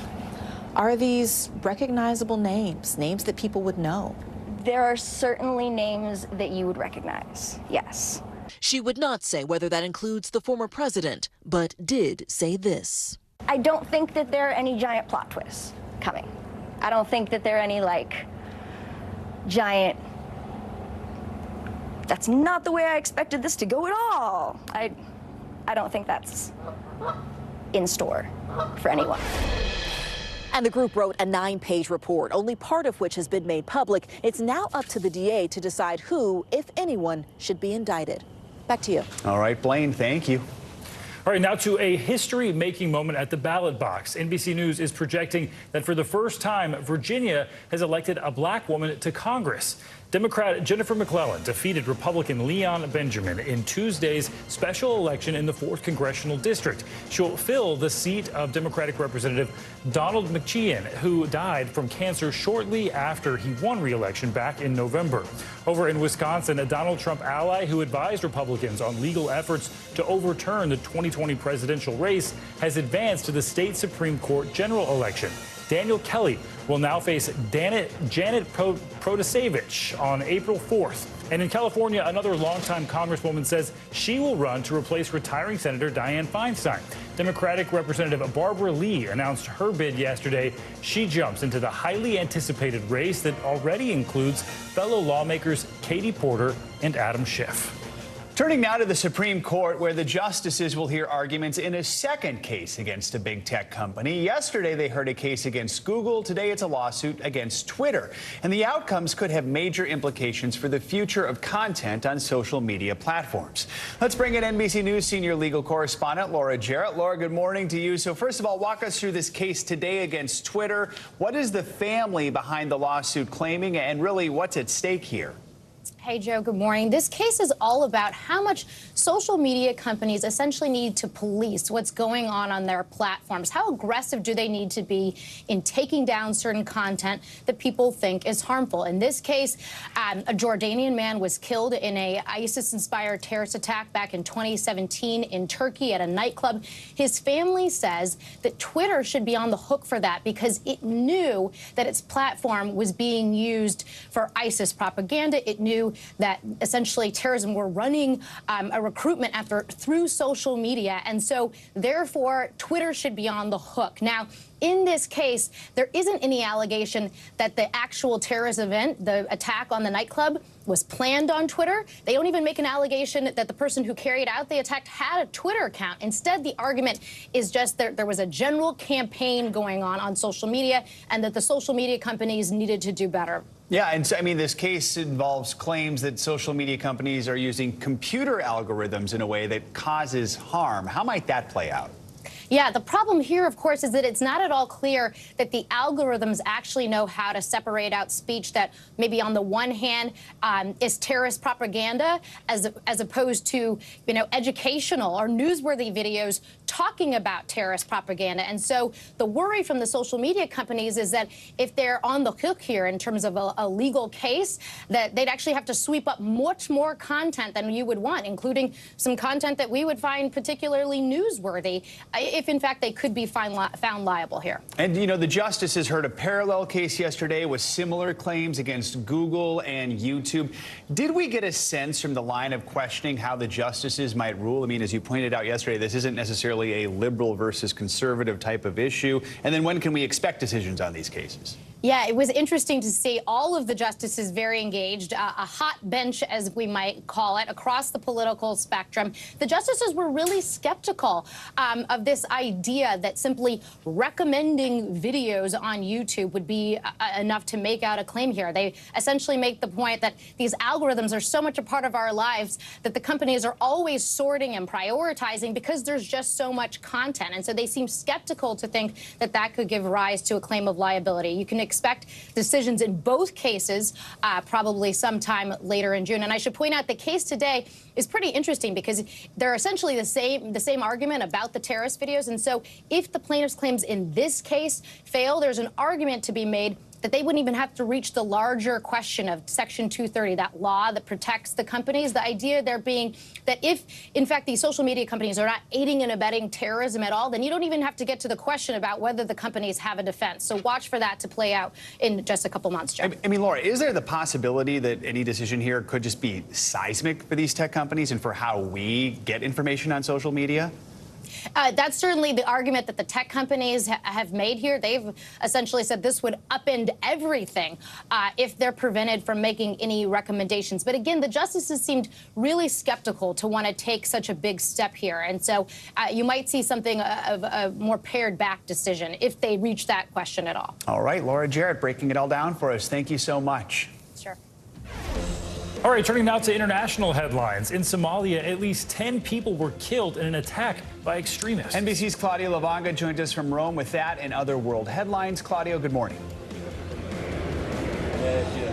Are these recognizable names, names that people would know? There are certainly names that you would recognize, yes. She would not say whether that includes the former president, but did say this. I don't think that there are any giant plot twists coming. I don't think that there are any, giant, that's not the way I expected this to go at all. I don't think that's in store for anyone. And the group wrote a 9-page report, only part of which has been made public. It's now up to the DA to decide who, if anyone, should be indicted. Back to you. All right, Blaine, thank you. All right, now to a history-making moment at the ballot box. NBC News is projecting that for the first time, Virginia has elected a black woman to Congress. Democrat Jennifer McClellan defeated Republican Leon Benjamin in Tuesday's special election in the 4th Congressional District. She'll fill the seat of Democratic Representative Donald McCheon, who died from cancer shortly after he won re-election back in November. Over in Wisconsin, a Donald Trump ally who advised Republicans on legal efforts to overturn the 2020 presidential race has advanced to the state Supreme Court general election. Daniel Kelly will now face Janet Protasevich on April 4th. And in California, another longtime congresswoman says she will run to replace retiring Senator Dianne Feinstein. Democratic Representative Barbara Lee announced her bid yesterday. She jumps into the highly anticipated race that already includes fellow lawmakers Katie Porter and Adam Schiff. Turning now to the Supreme Court, where the justices will hear arguments in a second case against a big tech company. Yesterday, they heard a case against Google. Today, it's a lawsuit against Twitter. And the outcomes could have major implications for the future of content on social media platforms. Let's bring in NBC News senior legal correspondent Laura Jarrett. Laura, good morning to you. So first of all, walk us through this case today against Twitter. What is the family behind the lawsuit claiming, and really what's at stake here? Hey, Joe, good morning. This case is all about how much social media companies essentially need to police what's going on their platforms. How aggressive do they need to be in taking down certain content that people think is harmful? In this case, a Jordanian man was killed in a ISIS-inspired terrorist attack back in 2017 in Turkey at a nightclub. His family says that Twitter should be on the hook for that because it knew that its platform was being used for ISIS propaganda. It knew that essentially terrorism were running a recruitment effort through social media. And so, therefore, Twitter should be on the hook. Now, in this case, there isn't any allegation that the actual terrorist event, the attack on the nightclub, was planned on Twitter. They don't even make an allegation that the person who carried out the attack had a Twitter account. Instead, the argument is just that there was a general campaign going on social media and that the social media companies needed to do better. Yeah, and so, I mean, this case involves claims that social media companies are using computer algorithms in a way that causes harm. How might that play out? Yeah, the problem here, of course, is that it's not at all clear that the algorithms actually know how to separate out speech that maybe on the one hand is terrorist propaganda as opposed to, educational or newsworthy videos talking about terrorist propaganda. And so the worry from the social media companies is that if they're on the hook here in terms of a legal case, that they'd actually have to sweep up much more content than you would want, including some content that we would find particularly newsworthy. if in fact they could be found liable here. And, you know, the justices heard a parallel case yesterday with similar claims against Google and YouTube. Did we get a sense from the line of questioning how the justices might rule? I mean, as you pointed out yesterday, this isn't necessarily a liberal versus conservative type of issue. And then when can we expect decisions on these cases? Yeah, it was interesting to see all of the justices very engaged, a hot bench, as we might call it, across the political spectrum. The justices were really skeptical of this idea that simply recommending videos on YouTube would be enough to make out a claim here. They essentially make the point that these algorithms are so much a part of our lives that the companies are always sorting and prioritizing because there's just so much content. And so they seem skeptical to think that that could give rise to a claim of liability. You can expect decisions in both cases probably sometime later in June. And I should point out the case today is pretty interesting because they're essentially the same argument about the terrorist videos. And so if the plaintiff's claims in this case fail, there's an argument to be made that they wouldn't even have to reach the larger question of Section 230, that law that protects the companies. The idea there being that if, in fact, these social media companies are not aiding and abetting terrorism at all, then you don't even have to get to the question about whether the companies have a defense. So watch for that to play out in just a couple months, Joe. I mean, Laura, is there the possibility that any decision here could just be seismic for these tech companies and for how we get information on social media? That's certainly the argument that the tech companies have made here. They've essentially said this would upend everything if they're prevented from making any recommendations. But again, the justices seemed really skeptical to want to take such a big step here. And so you might see something of a more pared back decision if they reach that question at all. All right, Laura Jarrett breaking it all down for us. Thank you so much. Sure. All right, turning now to international headlines. In Somalia, at least 10 people were killed in an attack by extremists. NBC's Claudio Lavanga joins us from Rome with that and other world headlines. Claudio, good morning.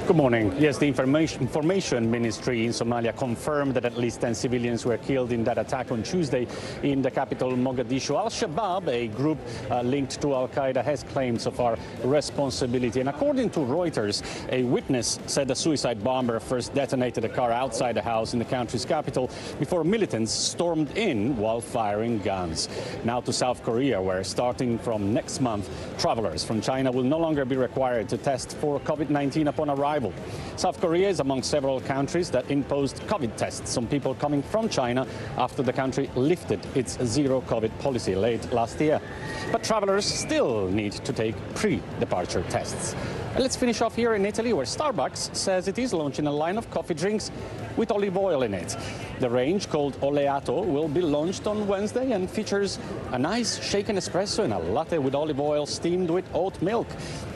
Good morning. Yes, the information ministry in Somalia confirmed that at least 10 civilians were killed in that attack on Tuesday in the capital, Mogadishu. Al-Shabaab, a group linked to Al-Qaeda, has claimed so far responsibility. And according to Reuters, a witness said the suicide bomber first detonated a car outside the house in the country's capital before militants stormed in while firing guns. Now to South Korea, where starting from next month, travelers from China will no longer be required to test for COVID-19 upon arrival. South Korea is among several countries that imposed COVID tests on people coming from China after the country lifted its zero COVID policy late last year. But travelers still need to take pre-departure tests. And let's finish off here in Italy, where Starbucks says it is launching a line of coffee drinks with olive oil in it. The range, called Oleato, will be launched on Wednesday and features a nice shaken espresso and a latte with olive oil steamed with oat milk.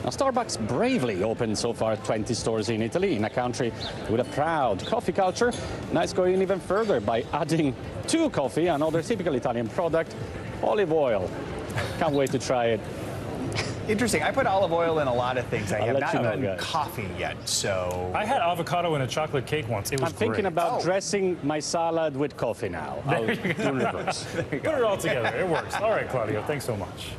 Now, Starbucks bravely opened so far 20 stores in Italy, in a country with a proud coffee culture. Now it's going even further by adding to coffee another typical Italian product, olive oil. Can't wait to try it. Interesting. I put olive oil in a lot of things. I have not done guys. coffee yet, so... I had avocado in a chocolate cake once. It was I'm thinking about dressing my salad with coffee now. I'll do reverse. Put it all together. It works. All right, Claudio. Thanks so much.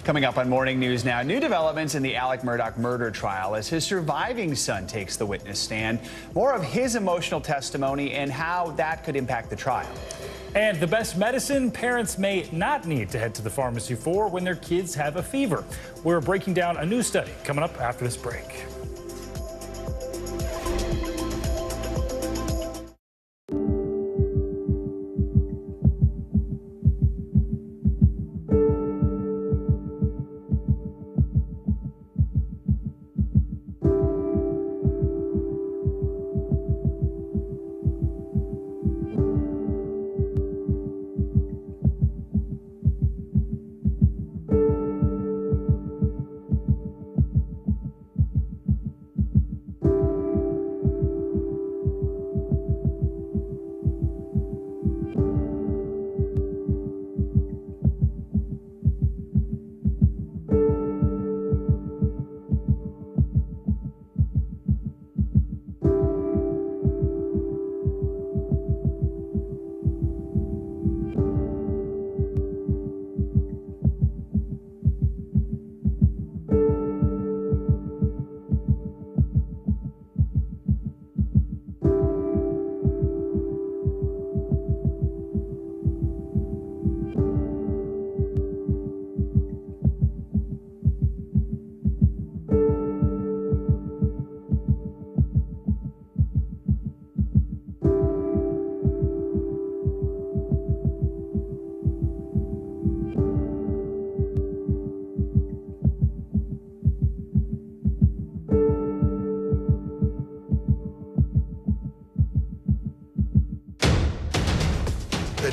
Coming up on Morning News Now, new developments in the Alec Murdaugh murder trial as his surviving son takes the witness stand. More of his emotional testimony and how that could impact the trial. And the best medicine parents may not need to head to the pharmacy for when their kids have a fever. We're breaking down a new study coming up after this break.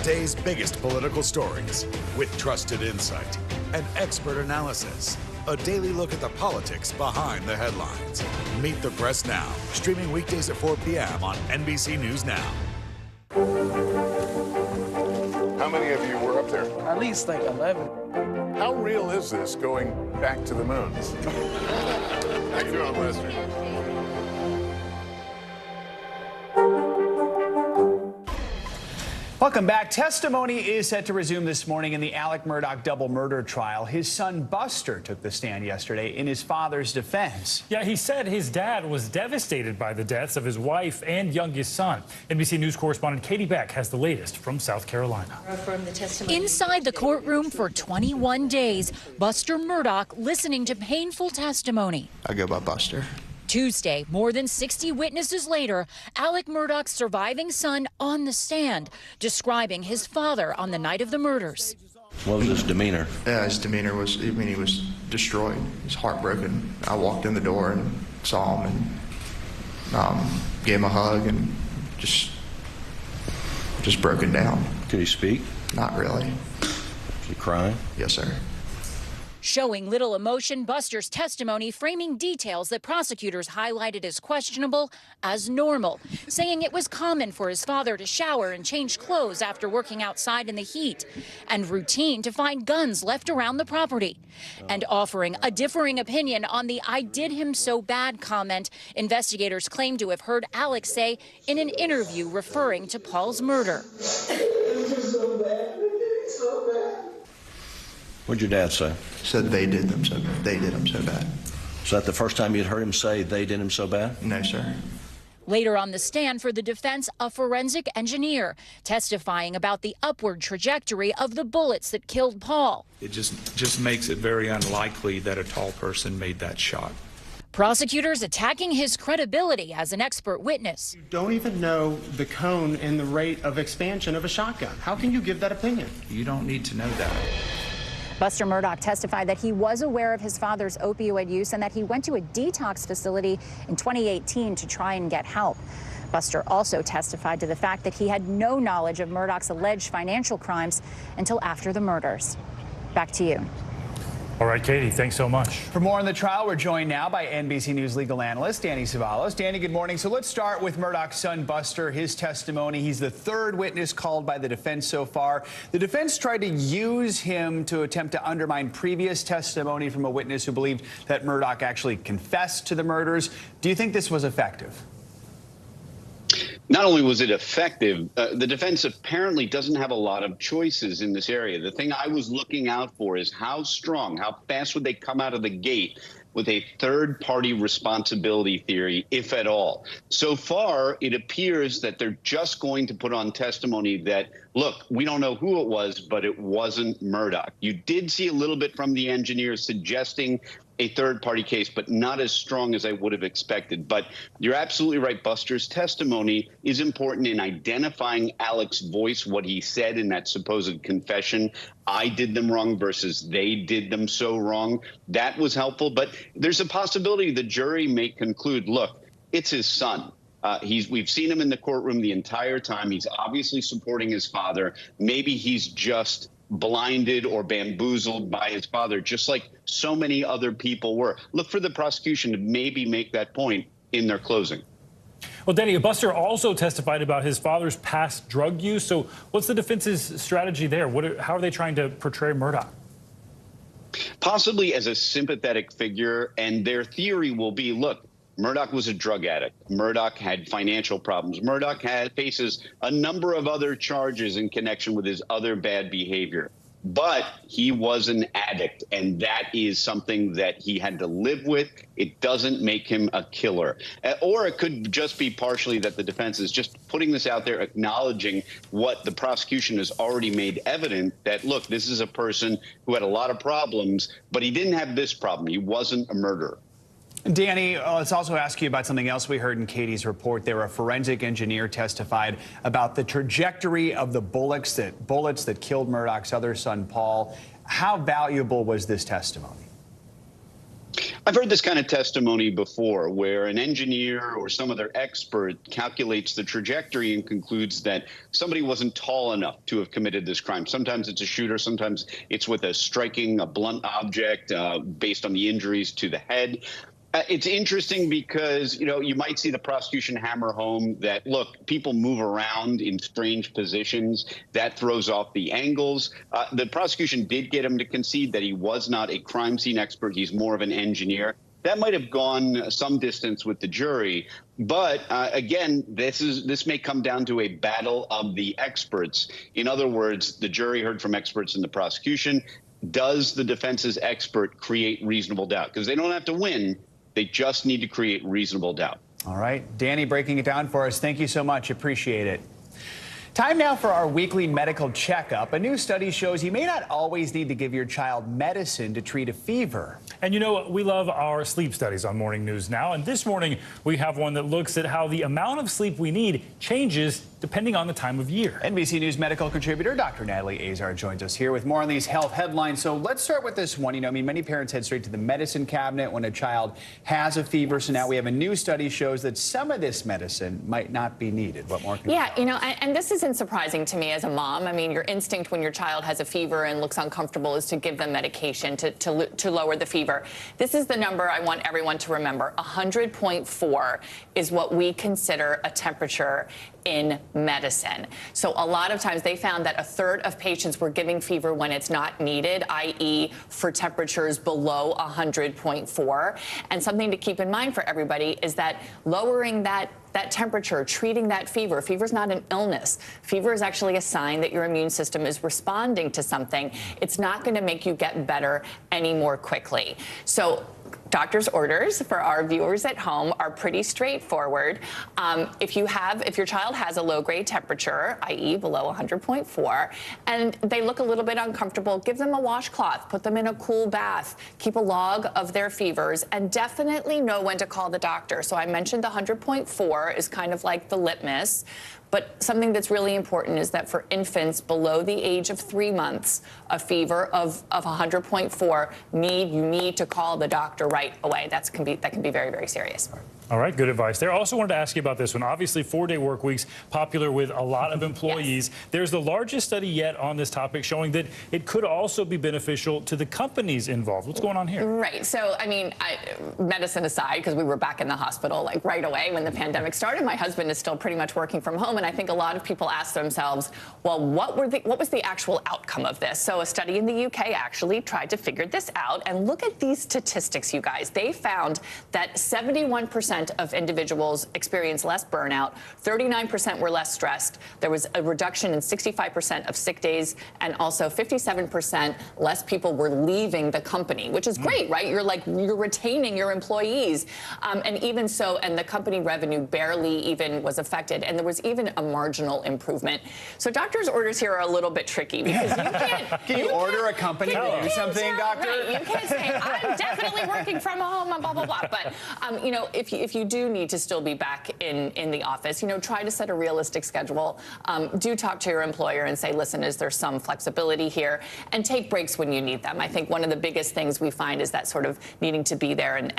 day's biggest political stories with trusted insight and expert analysis. A daily look at the politics behind the headlines. Meet the Press Now, streaming weekdays at 4 p.m. on NBC News Now. How many of you were up there? At least like 11. How real is this going back to the moon? How you doing, Lester? Welcome back. Testimony is set to resume this morning in the Alec Murdaugh double murder trial. His son Buster took the stand yesterday in his father's defense. Yeah, he said his dad was devastated by the deaths of his wife and youngest son. NBC News correspondent Katie Beck has the latest from South Carolina. Inside the courtroom for 21 days, Buster Murdaugh listening to painful testimony. I go by Buster. Tuesday, more than 60 witnesses later, Alec Murdaugh's surviving son on the stand, describing his father on the night of the murders. What was his demeanor? Yeah, his demeanor was, he was destroyed. He was heartbroken. I walked in the door and saw him and gave him a hug and just broken down. Could he speak? Not really. Was he crying? Yes, sir. Showing little emotion, Buster's testimony framing details that prosecutors highlighted as questionable as normal, saying it was common for his father to shower and change clothes after working outside in the heat, and routine to find guns left around the property, and offering a differing opinion on the "I did him so bad" comment investigators claim to have heard Alex say in an interview referring to Paul's murder. What'd your dad say? He said they did him so bad. Is that the first time you'd heard him say they did him so bad? No, sir. Later on the stand for the defense, a forensic engineer testifying about the upward trajectory of the bullets that killed Paul. It just makes it very unlikely that a tall person made that shot. Prosecutors attacking his credibility as an expert witness. You don't even know the cone and the rate of expansion of a shotgun. How can you give that opinion? You don't need to know that. Buster Murdaugh testified that he was aware of his father's opioid use and that he went to a detox facility in 2018 to try and get help. Buster also testified to the fact that he had no knowledge of Murdaugh's alleged financial crimes until after the murders. Back to you. All right, Katie, thanks so much. For more on the trial, we're joined now by NBC News legal analyst Danny Savalos. Danny, good morning. So let's start with Murdaugh's son, Buster, his testimony. He's the third witness called by the defense so far. The defense tried to use him to attempt to undermine previous testimony from a witness who believed that Murdaugh actually confessed to the murders. Do you think this was effective? Not only was it effective, the defense apparently doesn't have a lot of choices in this area. The thing I was looking out for is how strong, how fast would they come out of the gate with a third-party responsibility theory, if at all. So far, it appears that they're just going to put on testimony that, look, we don't know who it was, but it wasn't Murdaugh. You did see a little bit from the engineer suggesting a third-party case, but not as strong as I would have expected. But you're absolutely right. Buster's testimony is important in identifying Alec's voice, what he said in that supposed confession. I did them wrong versus they did them so wrong. That was helpful. But there's a possibility the jury may conclude, look, it's his son. We've seen him in the courtroom the entire time. He's obviously supporting his father. Maybe he's just blinded or bamboozled by his father, just like so many other people were. Look for the prosecution to maybe make that point in their closing. Well, Danny, Buster also testified about his father's past drug use. So what's the defense's strategy there? How are they trying to portray Murdaugh? Possibly as a sympathetic figure, and their theory will be, look, Murdaugh was a drug addict. Murdaugh had financial problems. Murdaugh faces a number of other charges in connection with his other bad behavior. But he was an addict, and that is something that he had to live with. It doesn't make him a killer. Or it could just be partially that the defense is just putting this out there, acknowledging what the prosecution has already made evident, that, look, this is a person who had a lot of problems, but he didn't have this problem. He wasn't a murderer. Danny, let's also ask you about something else we heard in Katie's report. There, a forensic engineer testified about the trajectory of the bullets that killed Murdaugh's other son, Paul. How valuable was this testimony? I've heard this kind of testimony before, where an engineer or some other expert calculates the trajectory and concludes that somebody wasn't tall enough to have committed this crime. Sometimes it's a shooter, sometimes it's with a blunt object based on the injuries to the head. It's interesting because, you might see the prosecution hammer home that, look, people move around in strange positions. That throws off the angles. The prosecution did get him to concede that he was not a crime scene expert. He's more of an engineer. That might have gone some distance with the jury. But again, this may come down to a battle of the experts. In other words, the jury heard from experts in the prosecution. Does the defense's expert create reasonable doubt? Because they don't have to win. They just need to create reasonable doubt. All right. Danny breaking it down for us. Thank you so much. Appreciate it. Time now for our weekly medical checkup. A new study shows you may not always need to give your child medicine to treat a fever. And we love our sleep studies on Morning News Now. And this morning, we have one that looks at how the amount of sleep we need changes depending on the time of year. NBC News medical contributor Dr. Natalie Azar joins us here with more on these health headlines. So let's start with this one. Many parents head straight to the medicine cabinet when a child has a fever. So now we have a new study shows that some of this medicine might not be needed. What more can and this isn't surprising to me as a mom. I mean, your instinct when your child has a fever and looks uncomfortable is to give them medication to lower the fever. This is the number I want everyone to remember. 100.4 is what we consider a temperature in medicine. So a lot of times they found that a third of patients were giving fever when it's not needed, i.e. for temperatures below 100.4. And something to keep in mind for everybody is that lowering that temperature, treating that fever is not an illness. Fever is actually a sign that your immune system is responding to something. It's not going to make you get better any more quickly. So doctor's orders for our viewers at home are pretty straightforward. If your child has a low-grade temperature, i.e. below 100.4, and they look a little bit uncomfortable, give them a washcloth, put them in a cool bath, keep a log of their fevers, and definitely know when to call the doctor. So I mentioned the 100.4 is kind of like the litmus. But something that's really important is that for infants below the age of 3 months, a fever of 100.4, you need to call the doctor right away. That can be very, very serious. All right, good advice there. I also wanted to ask you about this one. Obviously, 4-day work weeks, popular with a lot of employees. Yes. There's the largest study yet on this topic showing that it could also be beneficial to the companies involved. What's going on here? Right. So, I mean, medicine aside, because we were back in the hospital like right away when the pandemic started. My husband is still pretty much working from home, and I think a lot of people ask themselves, well, what was the actual outcome of this? So a study in the UK actually tried to figure this out, and look at these statistics, you guys. They found that 71% of individuals experienced less burnout, 39% were less stressed. There was a reduction in 65% of sick days, and also 57% less people were leaving the company, which is great, right? You're retaining your employees. And even so, and the company revenue barely even was affected, and there was even a marginal improvement. So doctor's orders here are a little bit tricky because you can't. Can you order a company to do something, doctor? Right. You can't say, I'm definitely working from home and blah, blah, blah. But, if you do need to still be back in the office, try to set a realistic schedule. Do talk to your employer and say, listen, is there some flexibility here? And take breaks when you need them. I think one of the biggest things we find is that sort of needing to be there and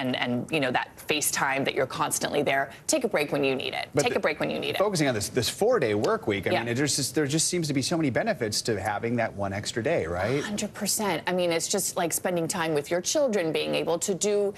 that FaceTime that you're constantly there. Take a break when you need it. Take a break when you need it. Focusing on this 4-day work week, I mean, there just seems to be so many benefits to having that one extra day, right? 100%. I mean, it's just like spending time with your children, being able to do,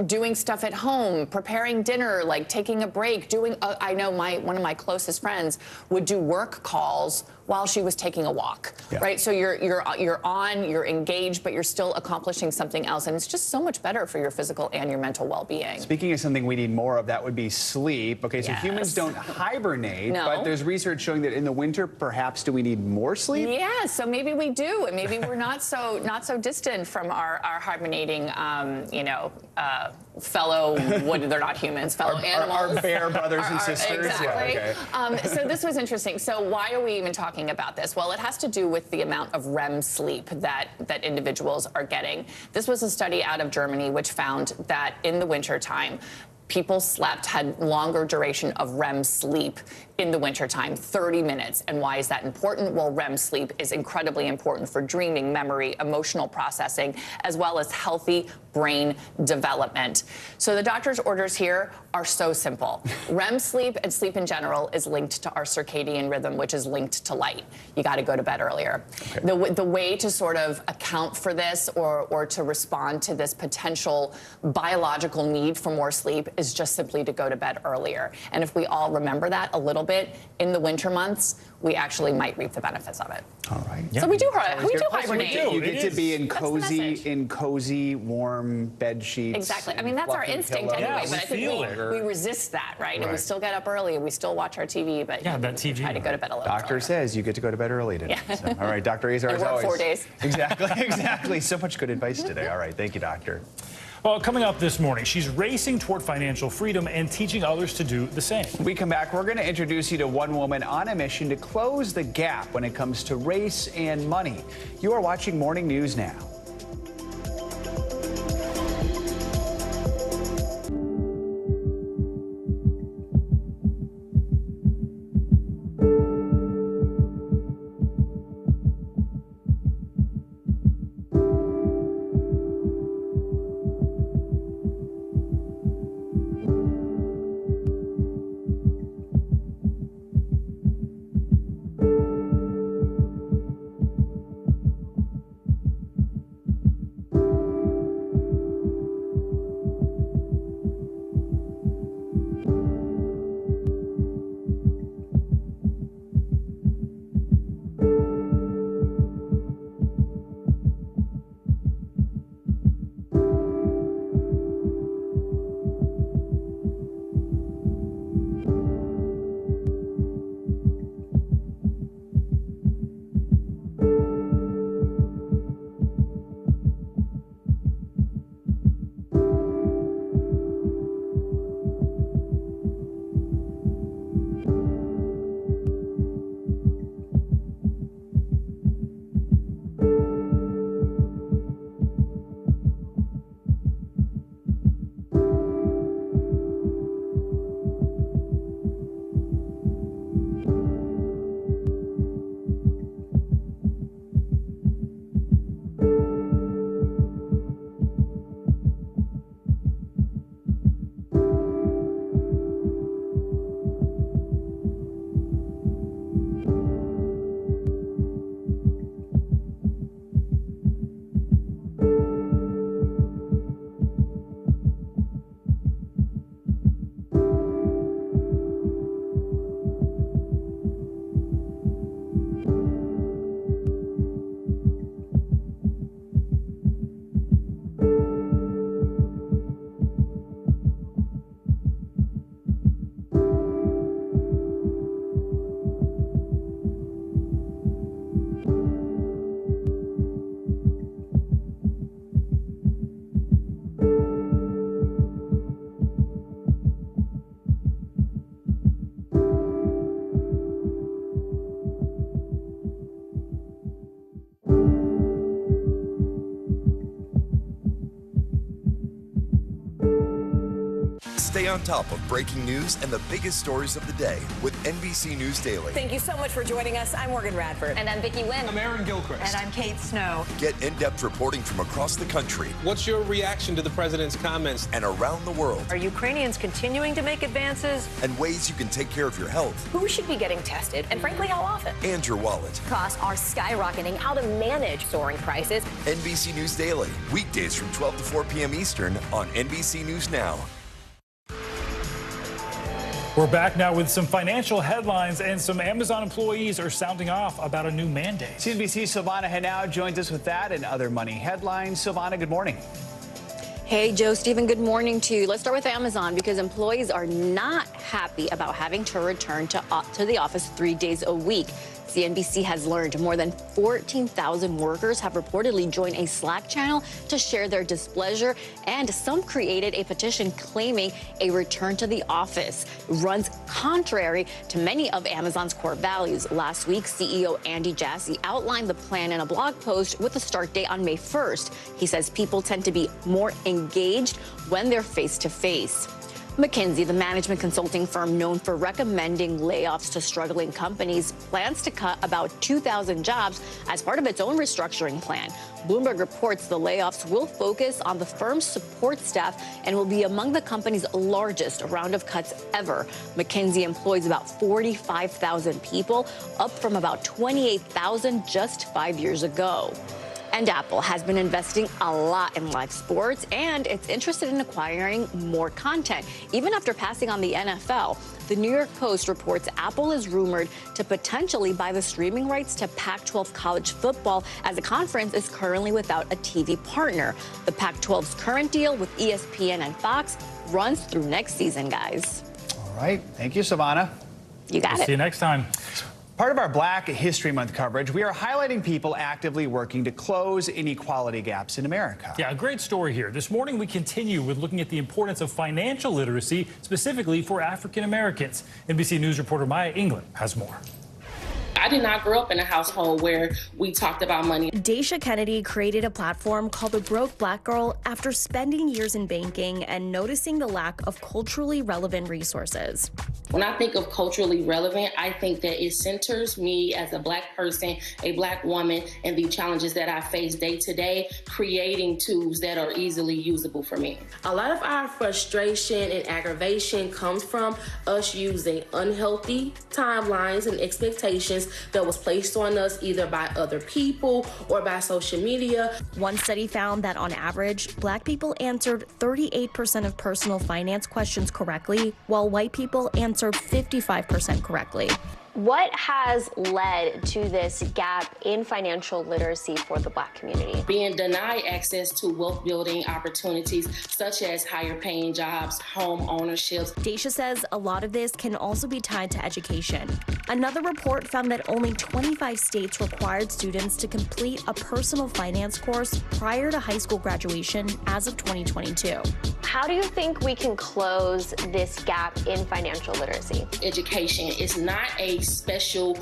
doing stuff at home, preparing dinner, like taking a break, I know one of my closest friends would do work calls while she was taking a walk, right? So you're engaged, but you're still accomplishing something else, and it's just so much better for your physical and your mental well-being. Speaking of something we need more of, that would be sleep. Okay, so humans don't hibernate, but there's research showing that in the winter, perhaps do we need more sleep? Yeah, so maybe we do, and maybe we're not so distant from our hibernating, fellow, they're not humans, fellow animals. Our bear brothers and sisters. Exactly. Yeah, okay. So this was interesting. So why are we even talking about this? Well, it has to do with the amount of REM sleep that individuals are getting. This was a study out of Germany which found that in the wintertime, people had longer duration of REM sleep in the wintertime, 30 minutes. And why is that important? Well, REM sleep is incredibly important for dreaming, memory, emotional processing, as well as healthy brain development. So the doctor's orders here are so simple. REM sleep and sleep in general is linked to our circadian rhythm, which is linked to light. You got to go to bed earlier. Okay. The way to sort of account for this or to respond to this potential biological need for more sleep is just simply to go to bed earlier. And if we all remember that a little bit in the winter months, we actually might reap the benefits of it. All right. So we do hibernate. You get to be in cozy, warm bed sheets. Exactly. I mean, that's our instinct anyway, but I think we resist that, right? And we still get up early and we still watch our TV, but that TV. Try to go to bed a little Doctor earlier. says you get to go to bed early today. Yeah. So, all right, Dr. Azar, as always. 4 days. Exactly. So much good advice today. All right, thank you, Doctor. Well, coming up this morning, she's racing toward financial freedom and teaching others to do the same. When we come back, we're going to introduce you to one woman on a mission to close the gap when it comes to race and money. You are watching Morning News Now. Stay on top of breaking news and the biggest stories of the day with NBC News Daily. Thank you so much for joining us. I'm Morgan Radford. And I'm Vicki Lynn. I'm Aaron Gilchrist. And I'm Kate Snow. Get in-depth reporting from across the country. What's your reaction to the president's comments? And around the world. Are Ukrainians continuing to make advances? And ways you can take care of your health. Who should be getting tested? And frankly, how often? And your wallet. Costs are skyrocketing. How to manage soaring prices. NBC News Daily. Weekdays from 12 to 4 p.m. Eastern on NBC News Now. We're back now with some financial headlines, and some Amazon employees are sounding off about a new mandate. CNBC's Silvana Henao joins us with that and other money headlines. Silvana, good morning. Hey, Joe, Stephen, good morning to you. Let's start with Amazon because employees are not happy about having to return to the office 3 days a week. CNBC has learned more than 14,000 workers have reportedly joined a Slack channel to share their displeasure, and some created a petition claiming a return to the office runs contrary to many of Amazon's core values. Last week, CEO Andy Jassy outlined the plan in a blog post with a start date on May 1st. He says people tend to be more engaged when they're face-to-face. McKinsey, the management consulting firm known for recommending layoffs to struggling companies, plans to cut about 2,000 jobs as part of its own restructuring plan. Bloomberg reports the layoffs will focus on the firm's support staff and will be among the company's largest round of cuts ever. McKinsey employs about 45,000 people, up from about 28,000 just 5 years ago. And Apple has been investing a lot in live sports, and it's interested in acquiring more content, even after passing on the NFL. The New York Post reports Apple is rumored to potentially buy the streaming rights to Pac-12 college football, as the conference is currently without a TV partner. The Pac-12's current deal with ESPN and Fox runs through next season, guys. All right. Thank you, Savannah. You got it. See you next time. Part of our Black History Month coverage, we are highlighting people actively working to close inequality gaps in America. Yeah, a great story here. This morning, we continue with looking at the importance of financial literacy, specifically for African Americans. NBC News reporter Maya England has more. I did not grow up in a household where we talked about money. Daisha Kennedy created a platform called The Broke Black Girl after spending years in banking and noticing the lack of culturally relevant resources. When I think of culturally relevant, I think that it centers me as a Black person, a Black woman, and the challenges that I face day to day, creating tools that are easily usable for me. A lot of our frustration and aggravation comes from us using unhealthy timelines and expectations that was placed on us either by other people or by social media. One study found that on average, Black people answered 38% of personal finance questions correctly, while white people answered 55% correctly. What has led to this gap in financial literacy for the Black community? Being denied access to wealth building opportunities such as higher paying jobs, home ownerships. Daisha says a lot of this can also be tied to education. Another report found that only 25 states required students to complete a personal finance course prior to high school graduation as of 2022. How do you think we can close this gap in financial literacy? Education is not a special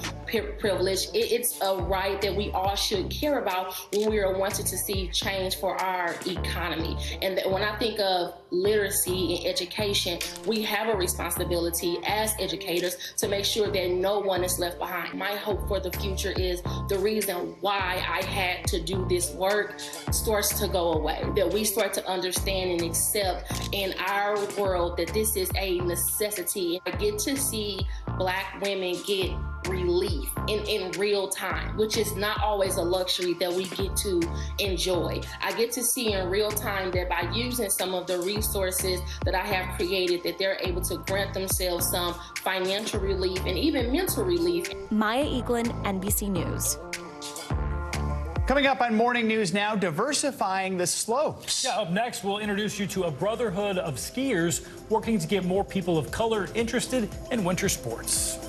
privilege. It's a right that we all should care about when we are wanting to see change for our economy. And when I think of literacy and education, we have a responsibility as educators to make sure that no one is left behind. My hope for the future is the reason why I had to do this work starts to go away, that we start to understand and accept in our world that this is a necessity. I get to see Black women get relief in real time, which is not always a luxury that we get to enjoy. I get to see in real time that by using some of the resources that I have created, that they're able to grant themselves some financial relief and even mental relief. Maya Eaglin, NBC News. Coming up on Morning News Now, diversifying the slopes. Yeah, up next, we'll introduce you to a brotherhood of skiers working to get more people of color interested in winter sports.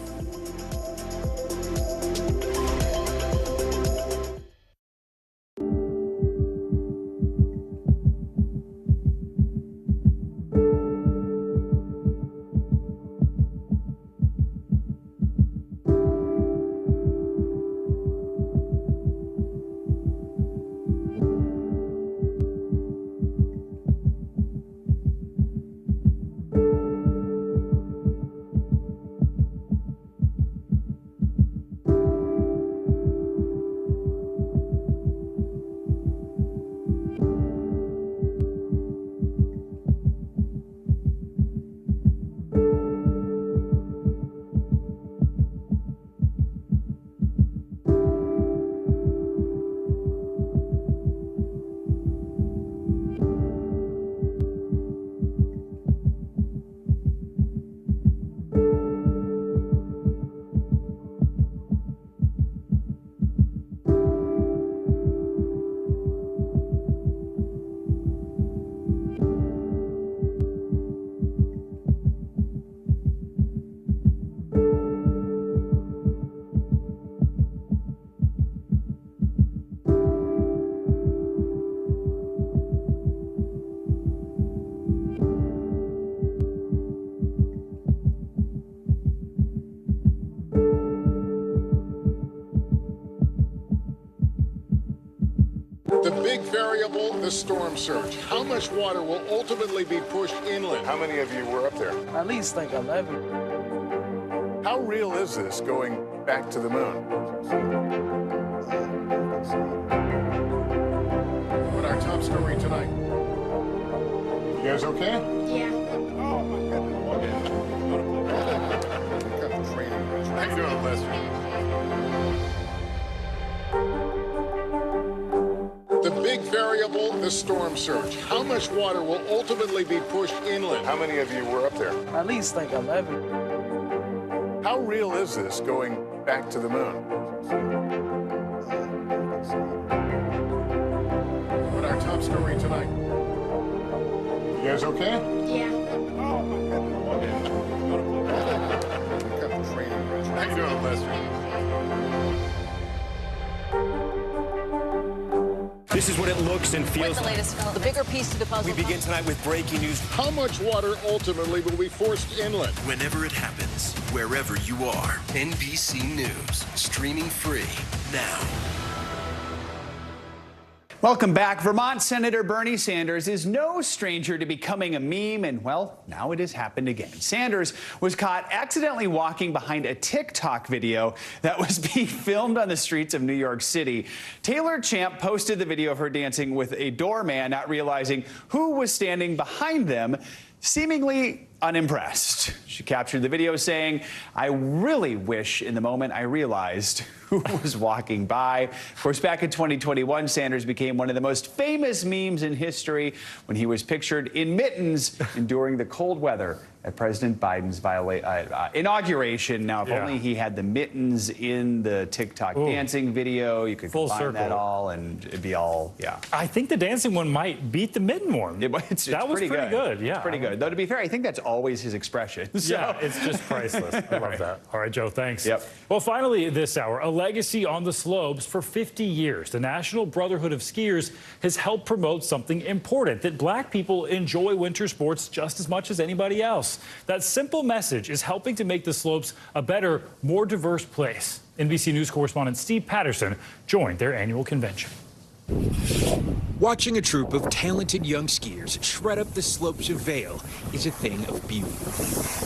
The big variable, the storm surge. How much water will ultimately be pushed inland? How many of you were up there? At least like 11. How real is this going back to the moon? What our top story tonight? You guys okay? Yeah. Oh, my goodness. How you doing, Lester? The big variable, the storm surge. How much water will ultimately be pushed inland? How many of you were up there? At least like 11. How real is this going back to the moon? What our top story tonight? You guys okay? Yeah. Oh, my goodness. How you doing, Lester? This is what it looks and feels. What's the latest film? The bigger piece to the puzzle. We begin tonight with breaking news. How much water ultimately will be forced inland? Whenever it happens, wherever you are, NBC News, streaming free now. Welcome back. Vermont Senator Bernie Sanders is no stranger to becoming a meme, and well, now it has happened again. Sanders was caught accidentally walking behind a TikTok video that was being filmed on the streets of New York City. Taylor Champ posted the video of her dancing with a doorman, not realizing who was standing behind them, seemingly unimpressed. She captured the video saying, "I really wish in the moment I realized who was walking by." Of course, back in 2021, Sanders became one of the most famous memes in history when he was pictured in mittens enduring the cold weather at President Biden's inauguration. Now, if only he had the mittens in the TikTok dancing video, you could combine that all and it'd be all, I think the dancing one might beat the mitten one. That was pretty good. Yeah. It's pretty good. Though, to be fair, I think that's always his expression. So. Yeah, it's just priceless. I love that. All right, Joe, thanks. Yep. Well, finally this hour, a legacy on the slopes for 50 years. The National Brotherhood of Skiers has helped promote something important, that black people enjoy winter sports just as much as anybody else. That simple message is helping to make the slopes a better, more diverse place. NBC News correspondent Steve Patterson joined their annual convention. Watching a troop of talented young skiers shred up the slopes of Vail is a thing of beauty.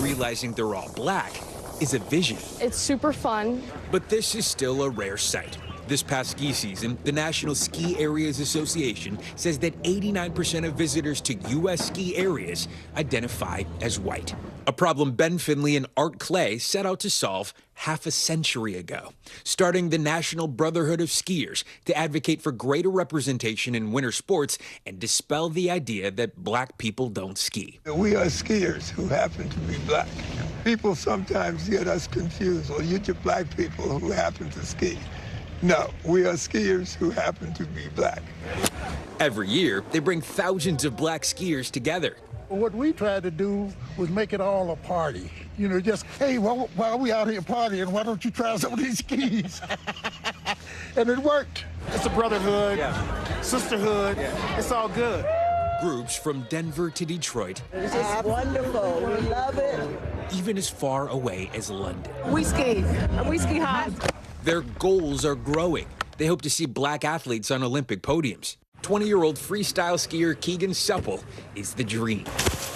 Realizing they're all black is a vision. It's super fun. But this is still a rare sight. This past ski season, the National Ski Areas Association says that 89% of visitors to U.S. ski areas identify as white. A problem Ben Finley and Art Clay set out to solve half a century ago, starting the National Brotherhood of Skiers to advocate for greater representation in winter sports and dispel the idea that black people don't ski. We are skiers who happen to be black. People sometimes get us confused. Well, you're just black people who happen to ski. No, we are skiers who happen to be black. Every year, they bring thousands of black skiers together. What we tried to do was make it all a party. You know, just, hey, while we out here partying, why don't you try some of these skis? And it worked. It's a brotherhood, sisterhood. It's all good. Groups from Denver to Detroit. This is wonderful. We love it. Even as far away as London. We ski, and we ski high. Their goals are growing. They hope to see black athletes on Olympic podiums. 20-year-old freestyle skier Keegan Supple is the dream.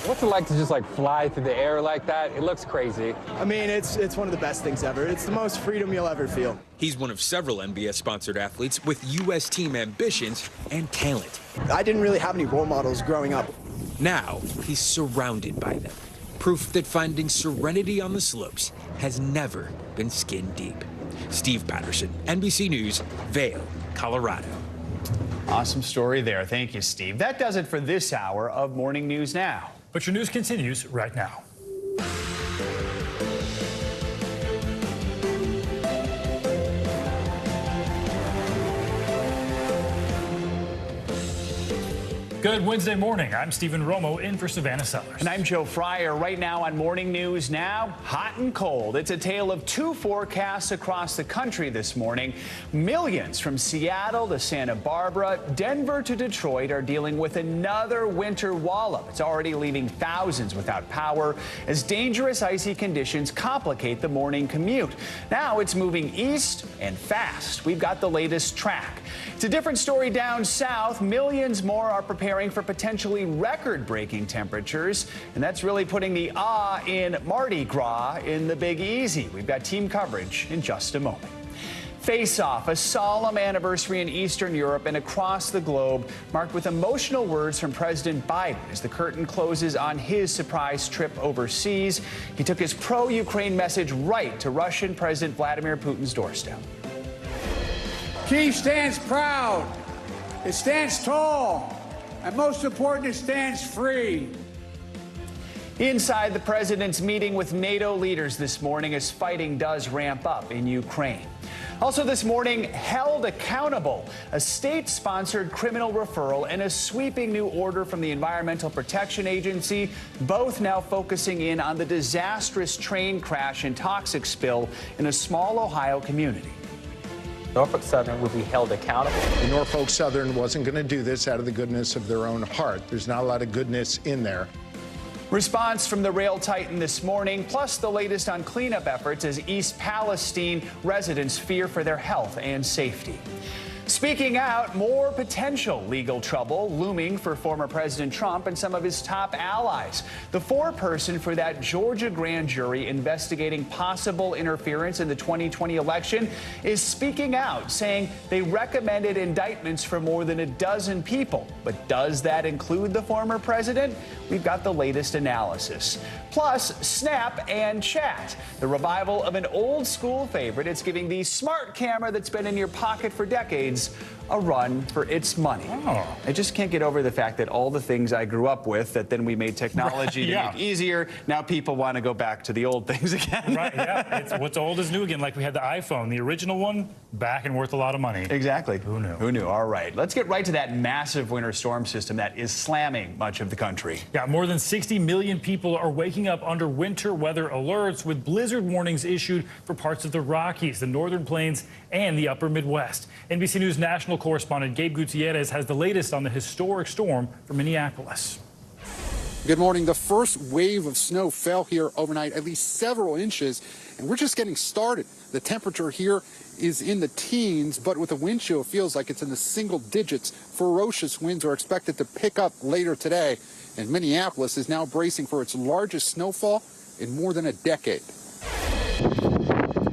What's it like to just fly through the air like that? It looks crazy. I mean, it's one of the best things ever. It's the most freedom you'll ever feel. He's one of several NBS-sponsored athletes with U.S. team ambitions and talent. I didn't really have any role models growing up. Now, he's surrounded by them. Proof that finding serenity on the slopes has never been skin deep. Steve Patterson, NBC News, Vail, Colorado. Awesome story there. Thank you, Steve. That does it for this hour of Morning News Now. But your news continues right now. Good Good Wednesday morning. I'm Stephen Romo in for Savannah Sellers. And I'm Joe Fryer. Right now on Morning News Now, hot and cold. It's a tale of two forecasts across the country this morning. Millions from Seattle to Santa Barbara, Denver to Detroit are dealing with another winter wallop. It's already leaving thousands without power as dangerous icy conditions complicate the morning commute. Now it's moving east and fast. We've got the latest track. It's a different story down south. Millions more are preparing for potentially record-breaking temperatures, and that's really putting the in Mardi Gras in the Big Easy. We've got team coverage in just a moment. Face Off, a solemn anniversary in Eastern Europe and across the globe, marked with emotional words from President Biden as the curtain closes on his surprise trip overseas. He took his pro-Ukraine message right to Russian President Vladimir Putin's doorstep. Kyiv stands proud, it stands tall, and most important, it stands free. Inside the president's meeting with NATO leaders this morning as fighting does ramp up in Ukraine. Also this morning, held accountable, a state-sponsored criminal referral and a sweeping new order from the Environmental Protection Agency, both now focusing in on the disastrous train crash and toxic spill in a small Ohio community. Norfolk Southern will be held accountable. Norfolk Southern wasn't going to do this out of the goodness of their own heart. There's not a lot of goodness in there. Response from the rail titan this morning, plus the latest on cleanup efforts as East Palestine residents fear for their health and safety. Speaking out, more potential legal trouble looming for former President Trump and some of his top allies. The foreperson for that Georgia grand jury investigating possible interference in the 2020 election is speaking out, saying they recommended indictments for more than a dozen people. But does that include the former president? We've got the latest analysis. Plus, Snap and Chat, the revival of an old school favorite. It's giving the smart camera that's been in your pocket for decades a run for its money. I just can't get over the fact that all the things I grew up with, that then we made technology to make easier, now people want to go back to the old things again. Right, yeah. It's what's old is new again, like we had the iPhone. The original one, back and worth a lot of money. Exactly. Who knew? Who knew? All right. Let's get right to that massive winter storm system that is slamming much of the country. Yeah, more than 60 million people are waking up under winter weather alerts with blizzard warnings issued for parts of the Rockies, the Northern Plains, and the upper Midwest. NBC News national correspondent Gabe Gutierrez has the latest on the historic storm for Minneapolis. Good morning. The first wave of snow fell here overnight, at least several inches, and we're just getting started. The temperature here is in the teens, but with a wind chill, it feels like it's in the single digits. Ferocious winds are expected to pick up later today, and Minneapolis is now bracing for its largest snowfall in more than a decade.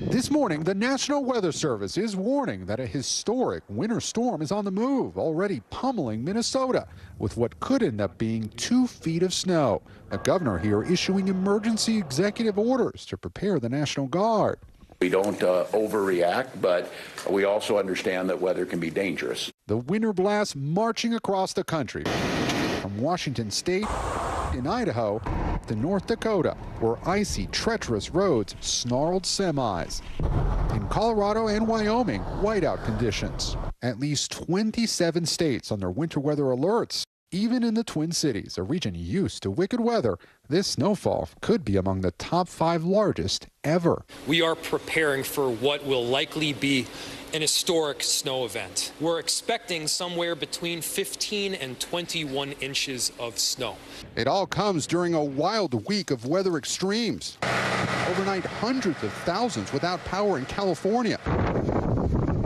This morning, the National Weather Service is warning that a historic winter storm is on the move, already pummeling Minnesota with what could end up being 2 feet of snow. A governor here issuing emergency executive orders to prepare the National Guard. We don't overreact, but we also understand that weather can be dangerous. The winter blast marching across the country, from Washington State in Idaho to North Dakota, where icy, treacherous roads snarled semis. In Colorado and Wyoming, whiteout conditions. At least 27 states on their winter weather alerts. Even in the Twin Cities, a region used to wicked weather, this snowfall could be among the top 5 largest ever. We are preparing for what will likely be an historic snow event. We're expecting somewhere between 15 and 21 inches of snow. It all comes during a wild week of weather extremes. Overnight, hundreds of thousands without power in California.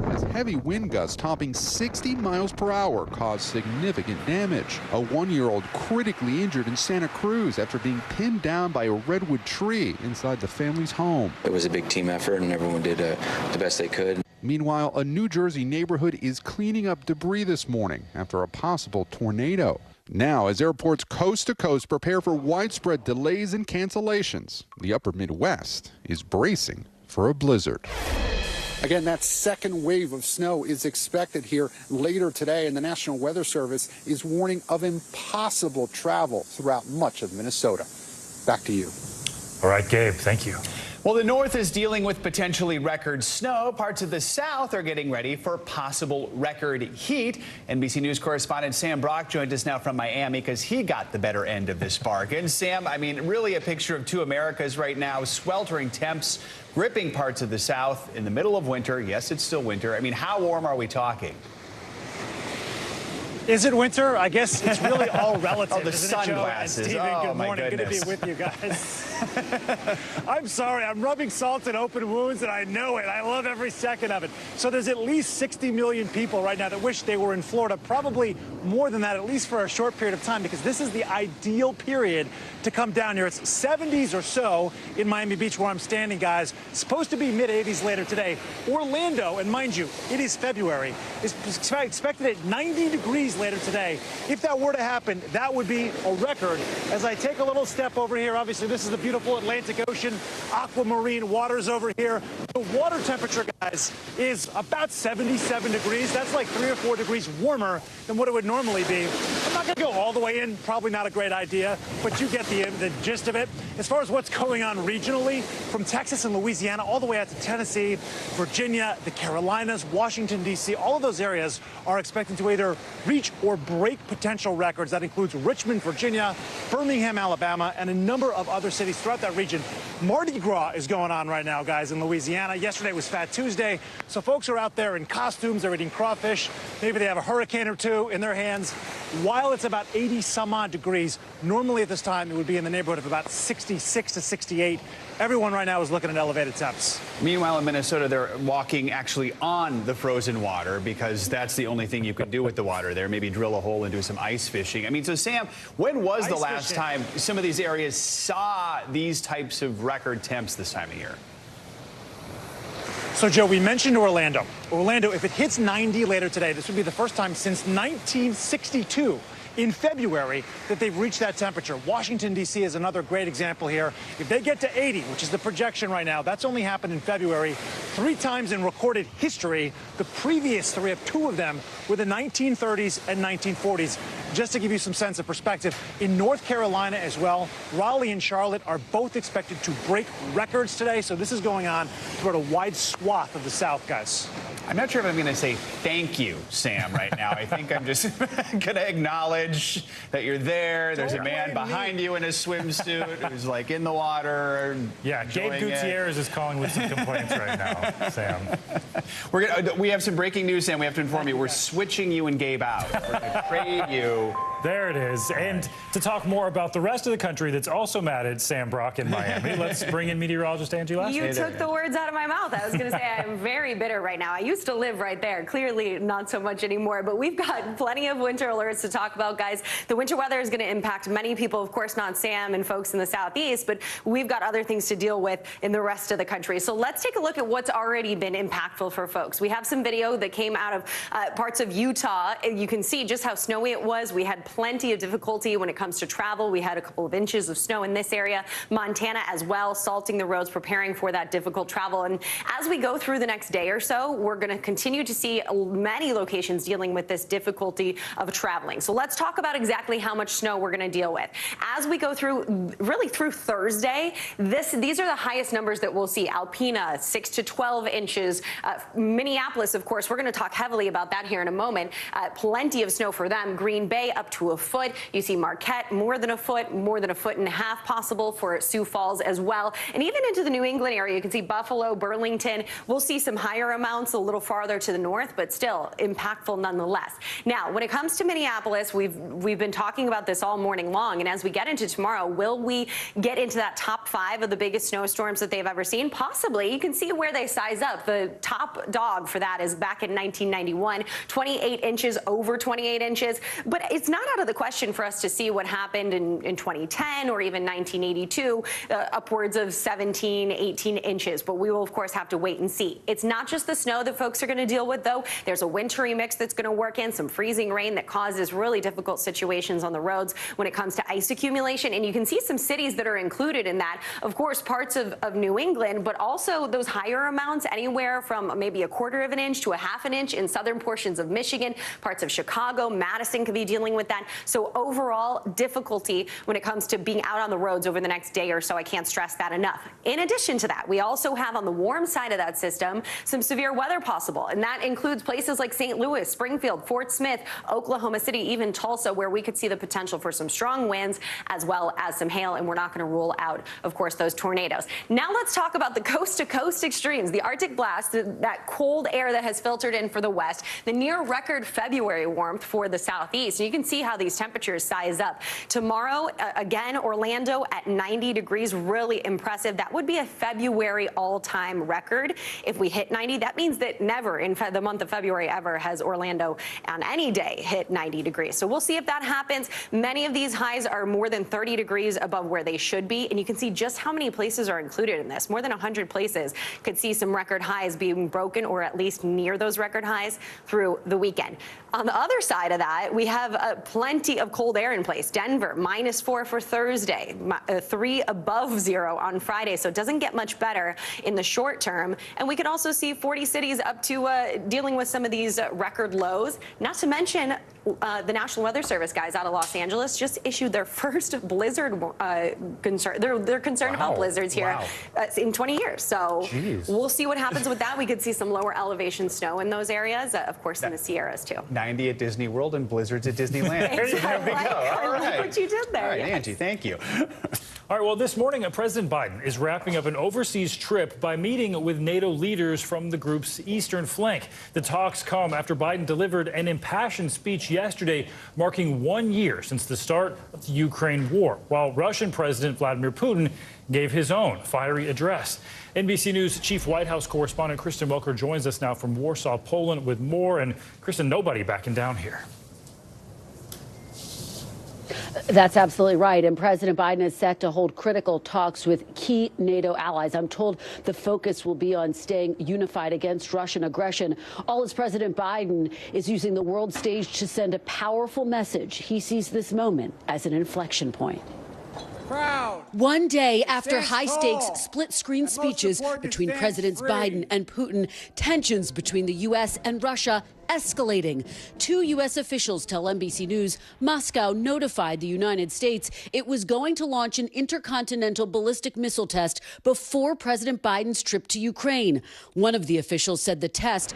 As heavy wind gusts topping 60 miles per hour caused significant damage. A 1-year-old critically injured in Santa Cruz after being pinned down by a redwood tree inside the family's home. It was a big team effort and everyone did the best they could. Meanwhile, a New Jersey neighborhood is cleaning up debris this morning after a possible tornado. Now, as airports coast to coast prepare for widespread delays and cancellations, the upper Midwest is bracing for a blizzard. Again, that second wave of snow is expected here later today, and the National Weather Service is warning of impossible travel throughout much of Minnesota. Back to you. All right, Gabe, thank you. Well, the north is dealing with potentially record snow. Parts of the south are getting ready for possible record heat. NBC News correspondent Sam Brock joined us now from Miami because he got the better end of this bargain. Sam, I mean, really a picture of two Americas right now. Sweltering temps gripping parts of the south in the middle of winter. Yes, it's still winter. I mean, how warm are we talking? Is it winter? I guess it's really all relative. Oh, the sunglasses. Stephen, good morning. My Good to be with you guys. I'm sorry. I'm rubbing salt in open wounds, and I know it. I love every second of it. So there's at least 60 million people right now that wish they were in Florida. Probably more than that, at least for a short period of time, because this is the ideal period to come down here. It's 70s or so in Miami Beach where I'm standing, guys. Supposed to be mid-80s later today. Orlando, and mind you, it is February, is expected at 90 degrees later today. If that were to happen, that would be a record. As I take a little step over here, obviously this is the beautiful Atlantic Ocean, aquamarine waters over here. The water temperature, guys, is about 77 degrees. That's like 3 or 4 degrees warmer than what it would normally be. I'm not going to go all the way in. Probably not a great idea, but you get the gist of it. As far as what's going on regionally, from Texas and Louisiana all the way out to Tennessee, Virginia, the Carolinas, Washington, D.C., all of those areas are expecting to either reach or break potential records. That includes Richmond, Virginia, Birmingham, Alabama, and a number of other cities throughout that region. Mardi Gras is going on right now, guys, in Louisiana. Yesterday was Fat Tuesday, so folks are out there in costumes. They're eating crawfish. Maybe they have a hurricane or two in their hands. While it's about 80 some odd degrees, normally at this time it would be in the neighborhood of about 66 to 68. Everyone right now is looking at elevated temps. Meanwhile, in Minnesota, they're walking actually on the frozen water because that's the only thing you can do with the water there. Maybe drill a hole and do some ice fishing. I mean, so Sam, when was the last time some of these areas saw these types of record temps this time of year? So, Joe, we mentioned Orlando. Orlando, if it hits 90 later today, this would be the first time since 1962 in February that they've reached that temperature. Washington, D.C. is another great example here. If they get to 80, which is the projection right now, that's only happened in February 3 times in recorded history. The previous 3, of 2 of them, were the 1930s and 1940s. Just to give you some sense of perspective, in North Carolina as well, Raleigh and Charlotte are both expected to break records today. So this is going on throughout a wide swath of the South, guys. I'm not sure if I'm going to say thank you, Sam, right now. I think I'm just going to acknowledge that you're there. There's a man behind you in a swimsuit who's like in the water. Yeah, Gabe Gutierrez is calling with some complaints right now, Sam. We have some breaking news, Sam. We have to inform you. We're switching you and Gabe out. We're going to trade you. There it is. And to talk more about the rest of the country that's also mad at Sam Brock in Miami, let's bring in meteorologist Angie Lassie. You took the words out of my mouth. I was going to say I'm very bitter right now. I used to live right there. Clearly not so much anymore. But we've got plenty of winter alerts to talk about, guys. The winter weather is going to impact many people. Of course, not Sam and folks in the southeast, but we've got other things to deal with in the rest of the country. So let's take a look at what's already been impactful for folks. We have some video that came out of parts of Utah. You can see just how snowy it was. We had plenty of difficulty when it comes to travel. We had a couple of inches of snow in this area. Montana as well, salting the roads, preparing for that difficult travel. And as we go through the next day or so, we're going to continue to see many locations dealing with this difficulty of traveling. So let's talk about exactly how much snow we're going to deal with. As we go through, really through Thursday, these are the highest numbers that we'll see. Alpena, 6 to 12 inches. Minneapolis, of course, we're going to talk heavily about that here in a moment. Plenty of snow for them. Green Bay up to a foot. You see Marquette, more than a foot and a half possible for Sioux Falls as well. And even into the New England area, you can see Buffalo, Burlington. We'll see some higher amounts a little farther to the north, but still impactful nonetheless. Now, when it comes to Minneapolis, we've been talking about this all morning long. And as we get into tomorrow, will we get into that top 5 of the biggest snowstorms that they've ever seen? Possibly. You can see where they size up. The top dog for that is back in 1991, 28 inches, over 28 inches. But it's not out of the question for us to see what happened in 2010 or even 1982, upwards of 17, 18 inches. But we will, of course, have to wait and see. It's not just the snow that folks are going to deal with, though. There's a wintry mix that's going to work in, some freezing rain that causes really difficult situations on the roads when it comes to ice accumulation. And you can see some cities that are included in that. Of course, parts of New England, but also those higher amounts, anywhere from maybe 1/4 of an inch to 1/2 inch in southern portions of Michigan, parts of Chicago, Madison could be dealing with that. So overall difficulty when it comes to being out on the roads over the next day or so. I can't stress that enough. In addition to that, we also have on the warm side of that system some severe weather possible, and that includes places like St. Louis, Springfield, Fort Smith, Oklahoma City, even Tulsa, where we could see the potential for some strong winds as well as some hail, and we're not going to rule out, of course, those tornadoes. Now let's talk about the coast-to-coast extremes, the Arctic blast, that cold air that has filtered in for the west, the near-record February warmth for the southeast. And you can see how these temperatures size up. Tomorrow, again, Orlando at 90 degrees, really impressive. That would be a February all-time record. If we hit 90, that means that never in the month of February ever has Orlando on any day hit 90 degrees. So we'll see if that happens. Many of these highs are more than 30 degrees above where they should be, and you can see just how many places are included in this. More than 100 places could see some record highs being broken, or at least near those record highs through the weekend. On the other side of that, we have plenty of cold air in place. Denver, -4 for Thursday, 3 above 0 on Friday, so it doesn't get much better in the short term. And we could also see 40 cities up to dealing with some of these record lows. Not to mention, the National Weather Service guys out of Los Angeles just issued their first blizzard concern. They're concerned about blizzards here in 20 years. So we'll see what happens with that. We could see some lower elevation snow in those areas, of course, in the Sierras too. 90 at Disney World and blizzards at Disneyland. So there we go. I like what you did there. All right, yes. Angie, thank you. All right, well, this morning, President Biden is wrapping up an overseas trip by meeting with NATO leaders from the group's eastern flank. The talks come after Biden delivered an impassioned speech yesterday marking 1 year since the start of the Ukraine war, while Russian President Vladimir Putin gave his own fiery address. NBC News Chief White House correspondent Kristen Welker joins us now from Warsaw, Poland with more. And Kristen, nobody backing down here. That's absolutely right. And President Biden is set to hold critical talks with key NATO allies. I'm told the focus will be on staying unified against Russian aggression, all as President Biden is using the world stage to send a powerful message. He sees this moment as an inflection point. Proud. One day after high-stakes split-screen speeches between Presidents Biden and Putin, tensions between the U.S. and Russia escalating. 2 U.S. officials tell NBC News Moscow notified the United States it was going to launch an intercontinental ballistic missile test before President Biden's trip to Ukraine. One of the officials said the test,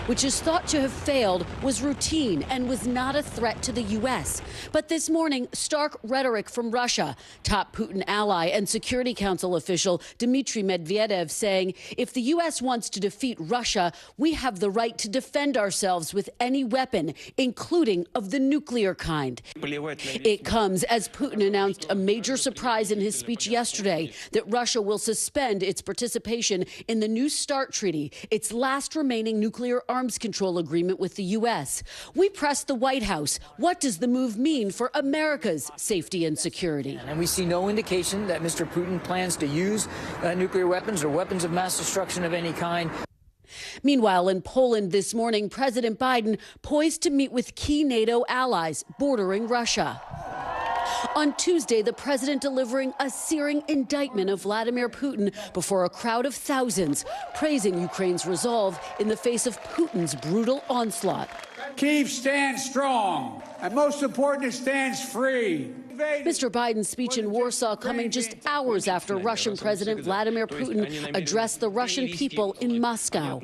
which is thought to have failed, was routine and was not a threat to the U.S. But this morning, stark rhetoric from Russia. Top Putin ally and Security Council official Dmitry Medvedev saying, if the U.S. wants to defeat Russia, we have the right to defend ourselves with any weapon, including of the nuclear kind. It comes as Putin announced a major surprise in his speech yesterday, that Russia will suspend its participation in the New START treaty, its last remaining nuclear arms control agreement with the U.S. We pressed the White House. What does the move mean for America's safety and security? And we see no indication that Mr. Putin plans to use nuclear weapons or weapons of mass destruction of any kind. Meanwhile, in Poland this morning, President Biden poised to meet with key NATO allies bordering Russia. On Tuesday, the president delivering a searing indictment of Vladimir Putin before a crowd of thousands, praising Ukraine's resolve in the face of Putin's brutal onslaught. Kyiv stands strong, and most important, it stands free. Mr. Biden's speech in Warsaw coming just hours after Russian President Vladimir Putin addressed the Russian people in Moscow,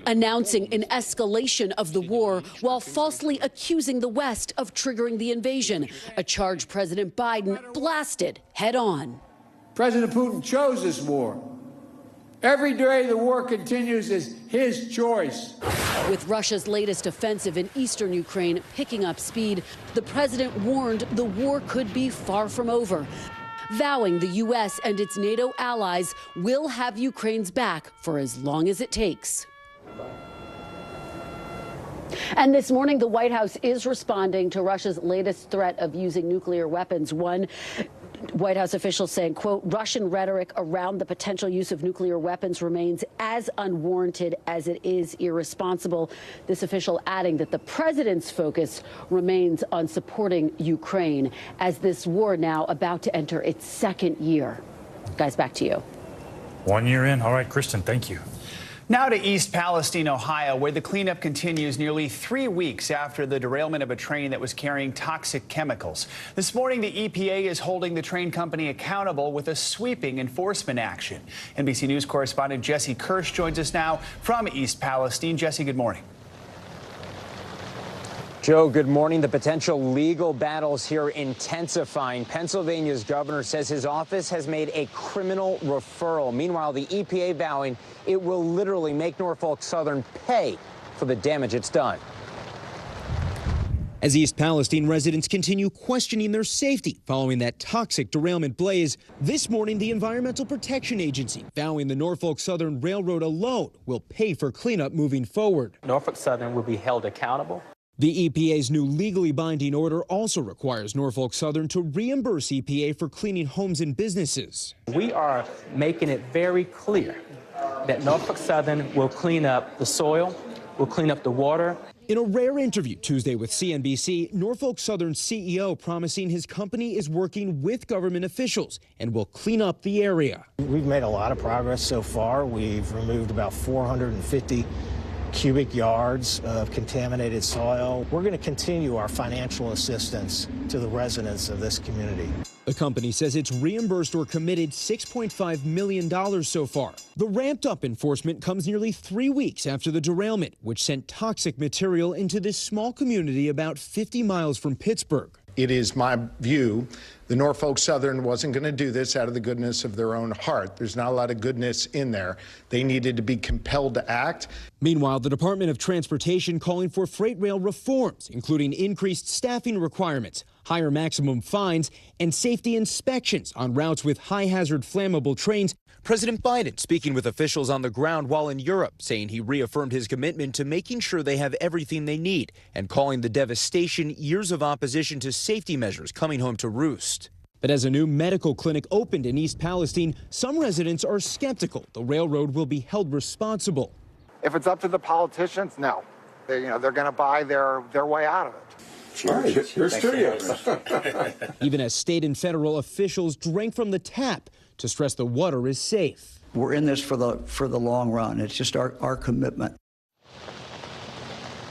announcing an escalation of the war while falsely accusing the West of triggering the invasion, a charge President Biden blasted head on. President Putin chose this war. Every day the war continues is his choice. With Russia's latest offensive in eastern Ukraine picking up speed, the president warned the war could be far from over, vowing the U.S. and its NATO allies will have Ukraine's back for as long as it takes. And this morning, the White House is responding to Russia's latest threat of using nuclear weapons. One White House official saying, quote, Russian rhetoric around the potential use of nuclear weapons remains as unwarranted as it is irresponsible. This official adding that the president's focus remains on supporting Ukraine as this war now about to enter its second year. Guys, back to you. 1 year in. All right, Kristen, thank you. Now to East Palestine, Ohio, where the cleanup continues nearly 3 weeks after the derailment of a train that was carrying toxic chemicals. This morning, the EPA is holding the train company accountable with a sweeping enforcement action. NBC News correspondent Jesse Kirsch joins us now from East Palestine. Jesse, good morning. Joe, good morning. The potential legal battles here intensifying. Pennsylvania's governor says his office has made a criminal referral. Meanwhile, the EPA vowing it will literally make Norfolk Southern pay for the damage it's done. As East Palestine residents continue questioning their safety following that toxic derailment blaze, this morning the Environmental Protection Agency vowing the Norfolk Southern Railroad alone will pay for cleanup moving forward. Norfolk Southern will be held accountable. The EPA's new legally binding order also requires Norfolk Southern to reimburse EPA for cleaning homes and businesses. We are making it very clear that Norfolk Southern will clean up the soil, will clean up the water. In a rare interview Tuesday with CNBC, Norfolk Southern's CEO promising his company is working with government officials and will clean up the area. We've made a lot of progress so far. We've removed about 450 cubic yards of contaminated soil. We're going to continue our financial assistance to the residents of this community. The company says it's reimbursed or committed $6.5 million so far. The ramped-up enforcement comes nearly 3 weeks after the derailment, which sent toxic material into this small community about 50 miles from Pittsburgh. It is my view the Norfolk Southern wasn't going to do this out of the goodness of their own heart. There's not a lot of goodness in there. They needed to be compelled to act. Meanwhile, the Department of Transportation calling for freight rail reforms, including increased staffing requirements, higher maximum fines, and safety inspections on routes with high-hazard flammable trains. President Biden speaking with officials on the ground while in Europe, saying he reaffirmed his commitment to making sure they have everything they need and calling the devastation years of opposition to safety measures coming home to roost. But as a new medical clinic opened in East Palestine, some residents are skeptical the railroad will be held responsible. If it's up to the politicians, no. They're going to buy their way out of it. Here's to you. Even as state and federal officials drank from the tap to stress the water is safe. We're in this for the long run. It's just our commitment.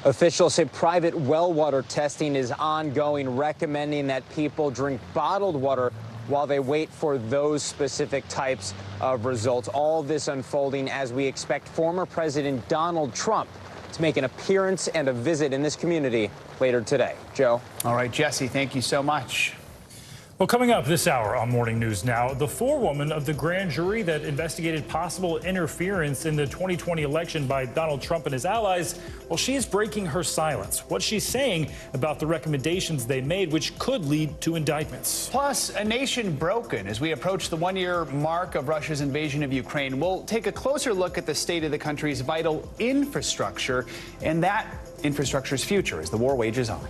Officials say private well water testing is ongoing, recommending that people drink bottled water while they wait for those specific types of results. All this unfolding as we expect former President Donald Trump to make an appearance and a visit in this community later today. Joe. All right, Jesse, thank you so much. Well, coming up this hour on Morning News Now, the forewoman of the grand jury that investigated possible interference in the 2020 election by Donald Trump and his allies, well, she is breaking her silence. What she's saying about the recommendations they made, which could lead to indictments. Plus, a nation broken as we approach the one-year mark of Russia's invasion of Ukraine. We'll take a closer look at the state of the country's vital infrastructure and that infrastructure's future as the war wages on.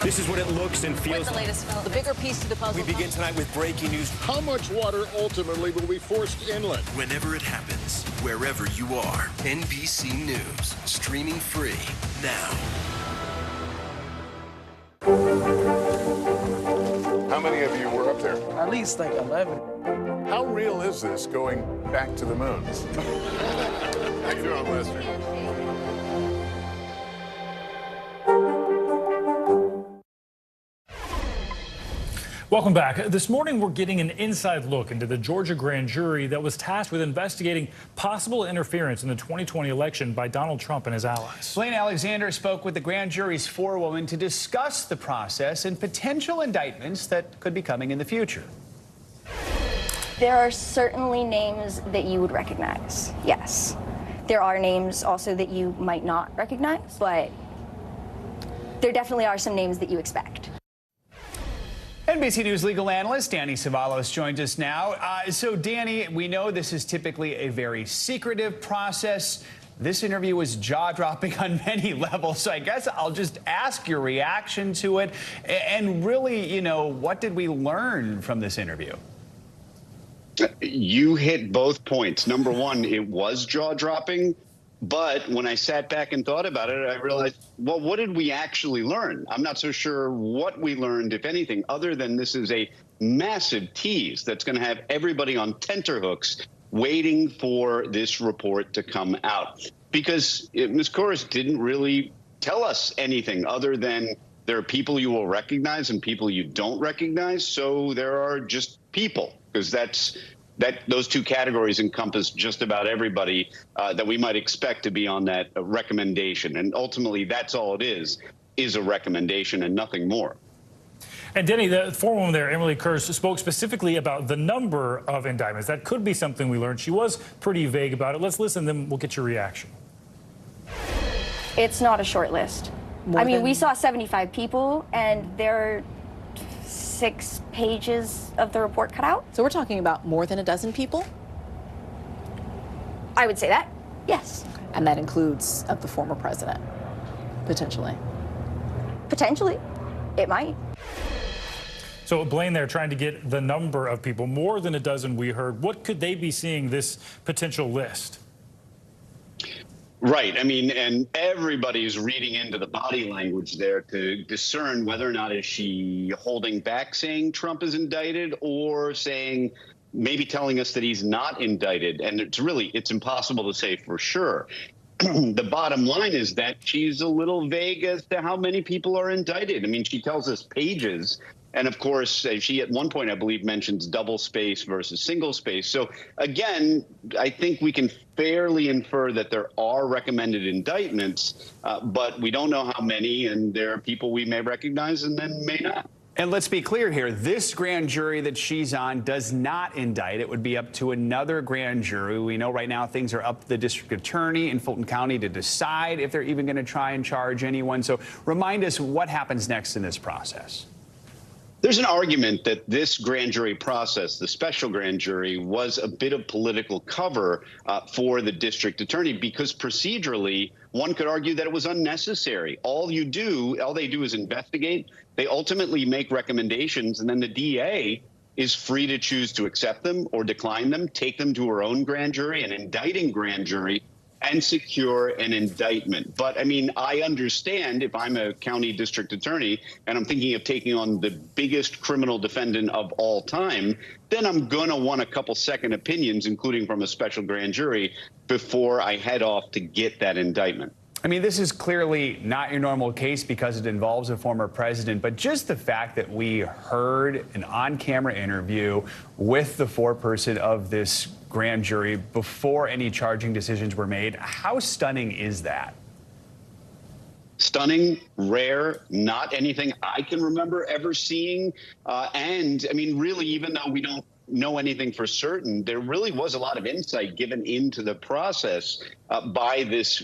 This is what it looks and feels With the latest, the bigger piece to the puzzle. We begin tonight with breaking news. How much water ultimately will be forced inland? Whenever it happens, wherever you are, NBC News, streaming free now. How many of you were up there? At least like 11. How real is this going back to the moon? How you doing, Lester? Welcome back. This morning, we're getting an inside look into the Georgia grand jury that was tasked with investigating possible interference in the 2020 election by Donald Trump and his allies. Blaine Alexander spoke with the grand jury's forewoman to discuss the process and potential indictments that could be coming in the future. There are certainly names that you would recognize, yes. There are names also that you might not recognize, but there definitely are some names that you expect. NBC News legal analyst Danny Savalos joins us now. So, Danny, we know this is typically a very secretive process. This interview was jaw-dropping on many levels, so I guess I'll just ask your reaction to it. And really, you know, what did we learn from this interview? You hit both points. Number one, it was jaw-dropping. But when I sat back and thought about it, I realized, well, what did we actually learn? I'm not so sure what we learned, if anything, other than this is a massive tease that's going to have everybody on tenterhooks waiting for this report to come out. Because Ms. Corus didn't really tell us anything other than there are people you will recognize and people you don't recognize. So there are just people, because those two categories encompass just about everybody that we might expect to be on that recommendation. And ultimately, that's all it is a recommendation and nothing more. And Denny, the forewoman there, Emily Kurz, spoke specifically about the number of indictments. That could be something we learned. She was pretty vague about it. Let's listen, then we'll get your reaction. It's not a short list. I mean, we saw 75 people, and there are 6 pages of the report cut out. So we're talking about more than a dozen people? I would say that, yes. Okay. And that includes of the former president, potentially? Potentially. It might. So Blaine there trying to get the number of people, more than a dozen we heard. What could they be seeing this potential list? Right. I mean, and everybody's reading into the body language there to discern whether or not is she holding back saying Trump is indicted or saying maybe telling us that he's not indicted. And it's impossible to say for sure. The bottom line is that she's a little vague as to how many people are indicted. I mean, she tells us pages. And of course, she at one point, I believe, mentions double space versus single space. So again, I think we can fairly infer that there are recommended indictments, but we don't know how many, and there are people we may recognize and then may not. And let's be clear here, this grand jury that she's on does not indict. It would be up to another grand jury. We know right now things are up to the district attorney in Fulton County to decide if they're even going to try and charge anyone. So remind us what happens next in this process. There's an argument that this grand jury process, the special grand jury, was a bit of political cover for the district attorney because procedurally, one could argue that it was unnecessary. All they do is investigate. They ultimately make recommendations, and then the DA is free to choose to accept them or decline them, take them to her own grand jury, an indicting grand jury, and secure an indictment. But I mean, I understand if I'm a county district attorney and I'm thinking of taking on the biggest criminal defendant of all time, then I'm going to want a couple second opinions, including from a special grand jury, before I head off to get that indictment. I mean, this is clearly not your normal case because it involves a former president, but just the fact that we heard an on-camera interview with the foreperson of this grand jury before any charging decisions were made, how stunning is that? Stunning, rare, not anything I can remember ever seeing. And I mean, really, even though we don't know anything for certain, there really was a lot of insight given into the process by this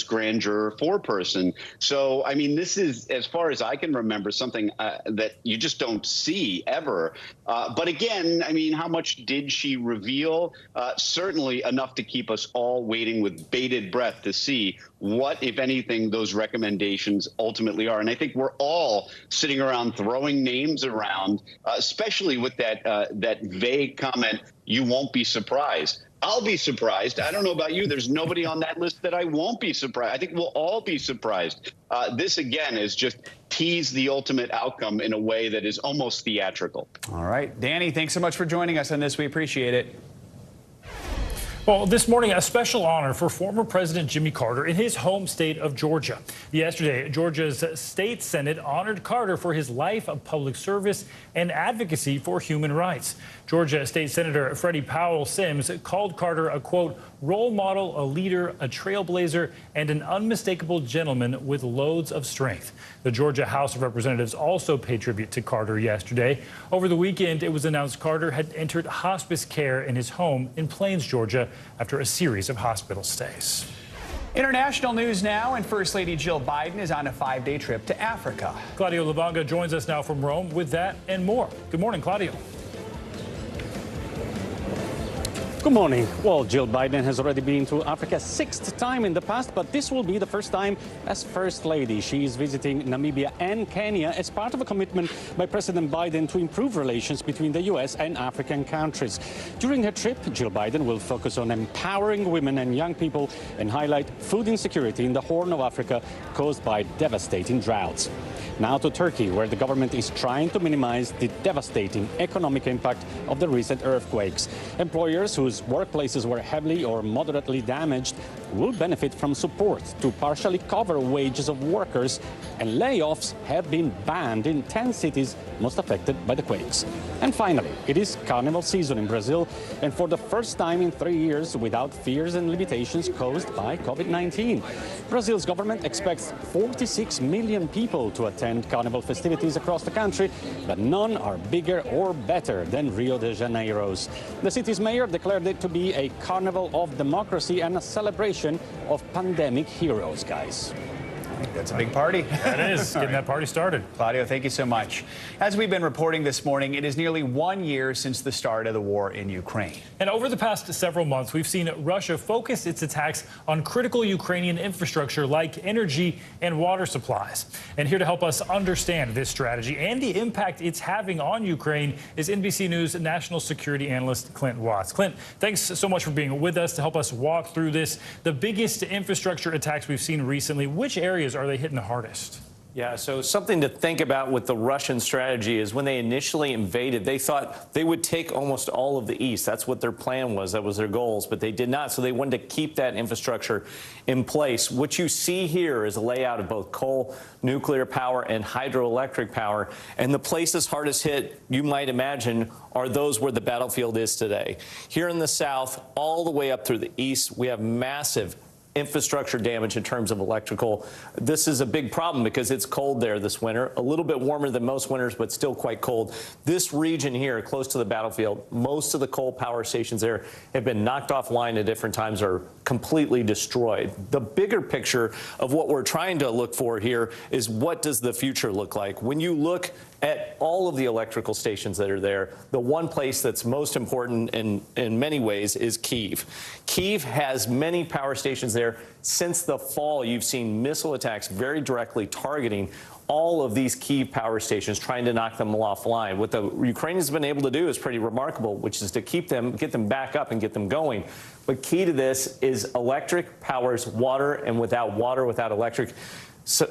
grand juror foreperson. So, I mean, this is, as far as I can remember, something that you just don't see ever. But again, I mean, how much did she reveal? Certainly enough to keep us all waiting with bated breath to see what, if anything, those recommendations ultimately are. And I think we're all sitting around throwing names around, especially with that vague comment, "You won't be surprised." I'll be surprised. I don't know about you. There's nobody on that list that I won't be surprised. I think we'll all be surprised. This, again, is just tease the ultimate outcome in a way that is almost theatrical. All right. Danny, thanks so much for joining us on this. We appreciate it. Well, this morning, a special honor for former President Jimmy Carter in his home state of Georgia. Yesterday, Georgia's state Senate honored Carter for his life of public service and advocacy for human rights. Georgia State Senator Freddie Powell Sims called Carter a, quote, role model, a leader, a trailblazer, and an unmistakable gentleman with loads of strength. The Georgia House of Representatives also paid tribute to Carter yesterday. Over the weekend, it was announced Carter had entered hospice care in his home in Plains, Georgia, after a series of hospital stays. International news now, and First Lady Jill Biden is on a 5-day trip to Africa. Claudio Lubanga joins us now from Rome with that and more. Good morning, Claudio. Good morning. Well, Jill Biden has already been to Africa 6th time in the past, but this will be the first time as First Lady. She is visiting Namibia and Kenya as part of a commitment by President Biden to improve relations between the U.S. and African countries. During her trip, Jill Biden will focus on empowering women and young people and highlight food insecurity in the Horn of Africa caused by devastating droughts. Now to Turkey, where the government is trying to minimize the devastating economic impact of the recent earthquakes. Employers whose workplaces were heavily or moderately damaged will benefit from support to partially cover wages of workers, and layoffs have been banned in 10 cities most affected by the quakes. And finally, it is carnival season in Brazil, and for the first time in 3 years without fears and limitations caused by COVID-19. Brazil's government expects 46 million people to attend carnival festivities across the country, but none are bigger or better than Rio de Janeiro's. The city's mayor declared it to be a carnival of democracy and a celebration of pandemic heroes, guys. That's a big party. That is, getting that party started. Claudio, thank you so much. As we've been reporting this morning, it is nearly 1 year since the start of the war in Ukraine. And over the past several months, we've seen Russia focus its attacks on critical Ukrainian infrastructure like energy and water supplies. And here to help us understand this strategy and the impact it's having on Ukraine is NBC News national security analyst Clint Watts. Clint, thanks so much for being with us to help us walk through this. The biggest infrastructure attacks we've seen recently, which areas are they hitting the hardest? Yeah, so something to think about with the Russian strategy is when they initially invaded, they thought they would take almost all of the east. That's what their plan was. That was their goals, but they did not. So they wanted to keep that infrastructure in place. What you see here is a layout of both coal, nuclear power, and hydroelectric power. And the places hardest hit, you might imagine, are those where the battlefield is today. Here in the south, all the way up through the east, we have massive infrastructure damage in terms of electrical. This is a big problem because it's cold there this winter, a little bit warmer than most winters, but still quite cold. This region here, close to the battlefield, most of the coal power stations there have been knocked offline at different times or completely destroyed. The bigger picture of what we're trying to look for here is what does the future look like? When you look at all of the electrical stations that are there, the one place that's most important in many ways is Kyiv. Kyiv has many power stations there. Since the fall, you've seen missile attacks very directly targeting all of these Kyiv power stations, trying to knock them offline. What the Ukrainians have been able to do is pretty remarkable, which is to keep them, get them back up and get them going. But key to this is electric powers water, and without water, without electric, so,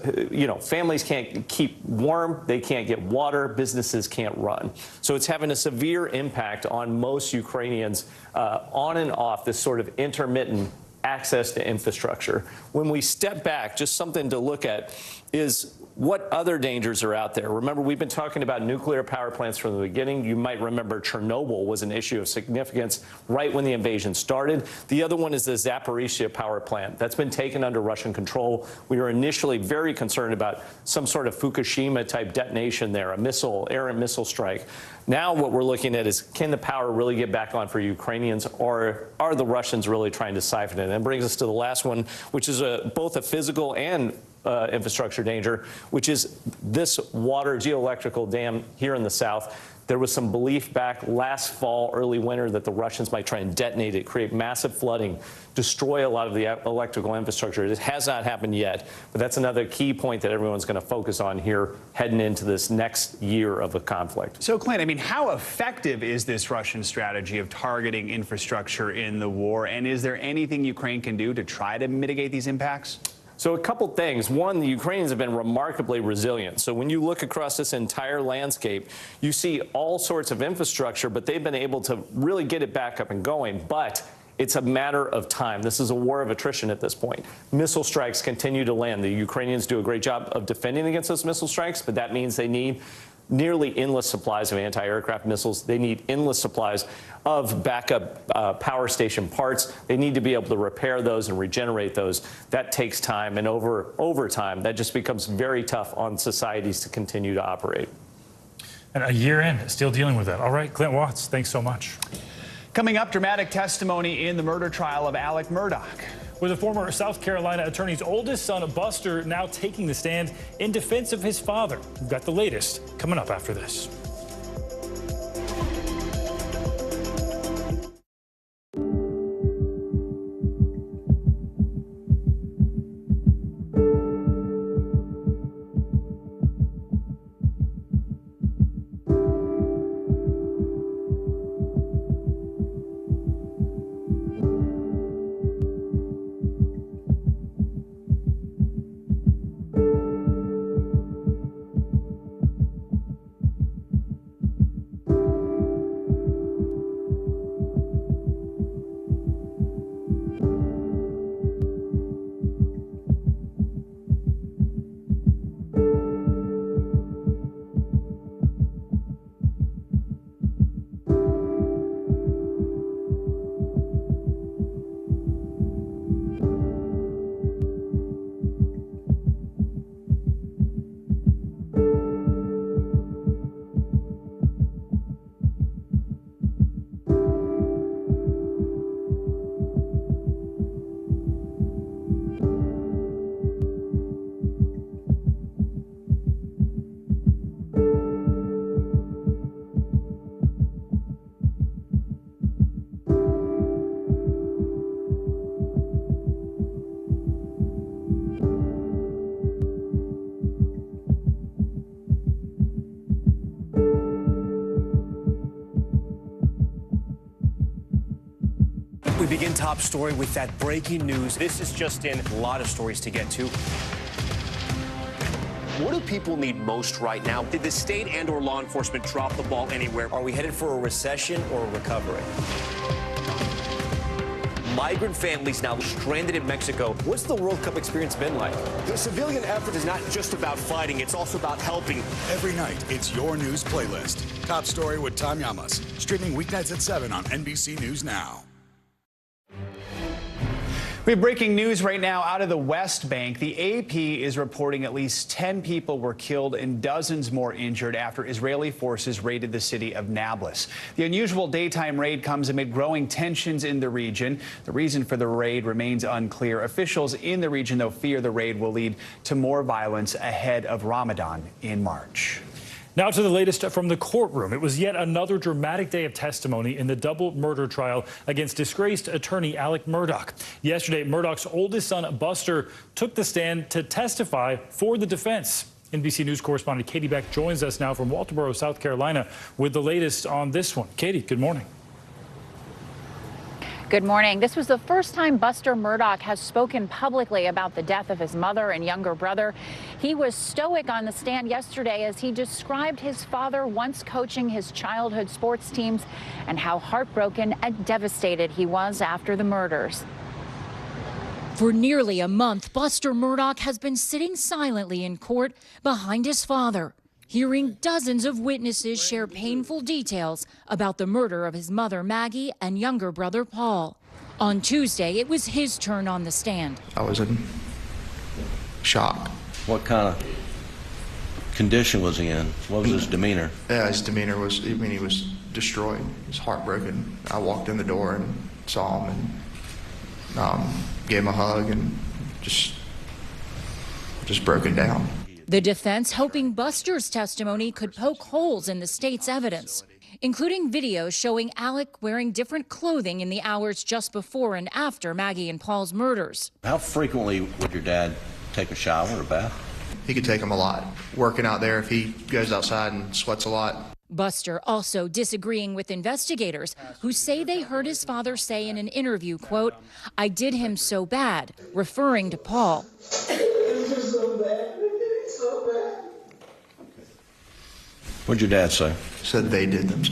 families can't keep warm, they can't get water, businesses can't run. So it's having a severe impact on most Ukrainians on and off this sort of intermittent access to infrastructure. When we step back, just something to look at is what other dangers are out there. Remember, we've been talking about nuclear power plants from the beginning. You might remember Chernobyl was an issue of significance right when the invasion started. The other one is the Zaporizhzhia power plant. That's been taken under Russian control. We were initially very concerned about some sort of Fukushima-type detonation there, a missile, errant missile strike. Now what we're looking at is, can the power really get back on for Ukrainians, or are the Russians really trying to siphon it? And that brings us to the last one, which is both a physical and infrastructure danger, which is this water geoelectrical dam here in the south. There was some belief back last fall, early winter, that the Russians might try and detonate it, create massive flooding, destroy a lot of the electrical infrastructure. It has not happened yet, but that's another key point that everyone's going to focus on here heading into this next year of the conflict. So, Clint, I mean, how effective is this Russian strategy of targeting infrastructure in the war? And is there anything Ukraine can do to try to mitigate these impacts? So a couple things. One, the Ukrainians have been remarkably resilient. So when you look across this entire landscape, you see all sorts of infrastructure, but they've been able to really get it back up and going. But it's a matter of time. This is a war of attrition at this point. Missile strikes continue to land. The Ukrainians do a great job of defending against those missile strikes, but that means they need nearly endless supplies of anti-aircraft missiles. They need endless supplies of backup power station parts. They need to be able to repair those and regenerate those. That takes time, and over time, that just becomes very tough on societies to continue to operate. And a year in, still dealing with that. All right, Clint Watts, thanks so much. Coming up, dramatic testimony in the murder trial of Alec Murdaugh. With a former South Carolina attorney's oldest son, Buster, now taking the stand in defense of his father. We've got the latest coming up after this. We begin top story with that breaking news. This is just in, a lot of stories to get to. What do people need most right now? Did the state and or law enforcement drop the ball anywhere? Are we headed for a recession or a recovery? Migrant families now stranded in Mexico. What's the World Cup experience been like? The civilian effort is not just about fighting, it's also about helping. Every night, it's your news playlist. Top story with Tom Llamas. Streaming weeknights at 7 on NBC News Now. We have breaking news right now out of the West Bank. The AP is reporting at least 10 people were killed and dozens more injured after Israeli forces raided the city of Nablus. The unusual daytime raid comes amid growing tensions in the region. The reason for the raid remains unclear. Officials in the region, though, fear the raid will lead to more violence ahead of Ramadan in March. Now to the latest from the courtroom. It was yet another dramatic day of testimony in the double murder trial against disgraced attorney Alec Murdaugh. Yesterday, Murdaugh's oldest son, Buster, took the stand to testify for the defense. NBC News correspondent Katie Beck joins us now from Walterboro, South Carolina, with the latest on this one. Katie, good morning. Good morning. This was the first time Buster Murdaugh has spoken publicly about the death of his mother and younger brother. He was stoic on the stand yesterday as he described his father once coaching his childhood sports teams and how heartbroken and devastated he was after the murders. For nearly a month, Buster Murdaugh has been sitting silently in court behind his father, hearing dozens of witnesses share painful details about the murder of his mother, Maggie, and younger brother, Paul. On Tuesday, it was his turn on the stand. I was in shock. What kind of condition was he in? What was his demeanor? Yeah, his demeanor was, he was destroyed. He was heartbroken. I walked in the door and saw him and gave him a hug and just broken down. The defense hoping Buster's testimony could poke holes in the state's evidence, including videos showing Alec wearing different clothing in the hours just before and after Maggie and Paul's murders. How frequently would your dad take a shower or a bath? He could take them a lot. Working out there, if he goes outside and sweats a lot. Buster also disagreeing with investigators who say they heard his father say in an interview, quote, "I did him so bad," referring to Paul. What'd your dad say? Said they did him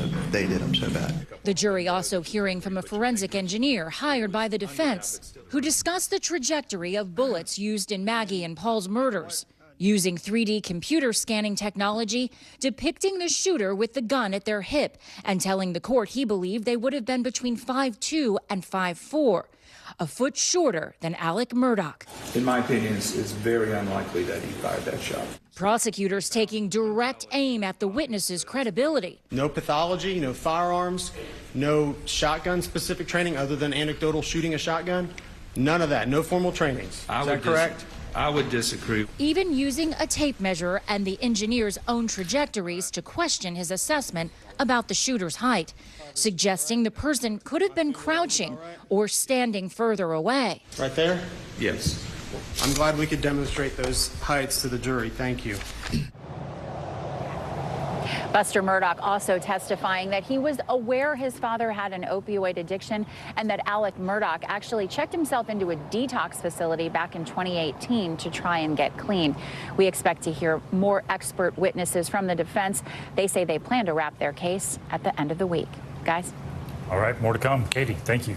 so bad. The jury also hearing from a forensic engineer hired by the defense who discussed the trajectory of bullets used in Maggie and Paul's murders, using 3D computer scanning technology, depicting the shooter with the gun at their hip and telling the court he believed they would have been between 5'2" and 5'4", a foot shorter than Alec Murdaugh. In my opinion, it's very unlikely that he fired that shot. Prosecutors taking direct aim at the witnesses' credibility. No pathology, no firearms, no shotgun-specific training other than anecdotal shooting a shotgun. None of that. No formal trainings. Is that correct? I would disagree. Even using a tape measure and the engineer's own trajectories to question his assessment about the shooter's height, suggesting the person could have been crouching or standing further away. Right there? Yes. I'm glad we could demonstrate those heights to the jury. Thank you. Buster Murdaugh also testifying that he was aware his father had an opioid addiction and that Alec Murdaugh actually checked himself into a detox facility back in 2018 to try and get clean. We expect to hear more expert witnesses from the defense. They say they plan to wrap their case at the end of the week. Guys? All right, more to come. Katie, thank you.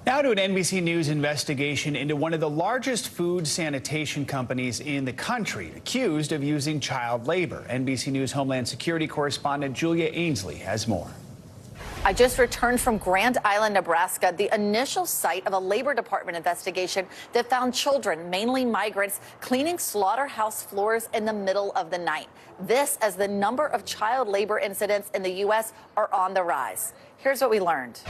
Now to an NBC News investigation into one of the largest food sanitation companies in the country, accused of using child labor. NBC News Homeland Security correspondent Julia Ainsley has more. I just returned from Grand Island, Nebraska, the initial site of a Labor Department investigation that found children, mainly migrants, cleaning slaughterhouse floors in the middle of the night. This as the number of child labor incidents in the U.S. are on the rise. Here's what we learned.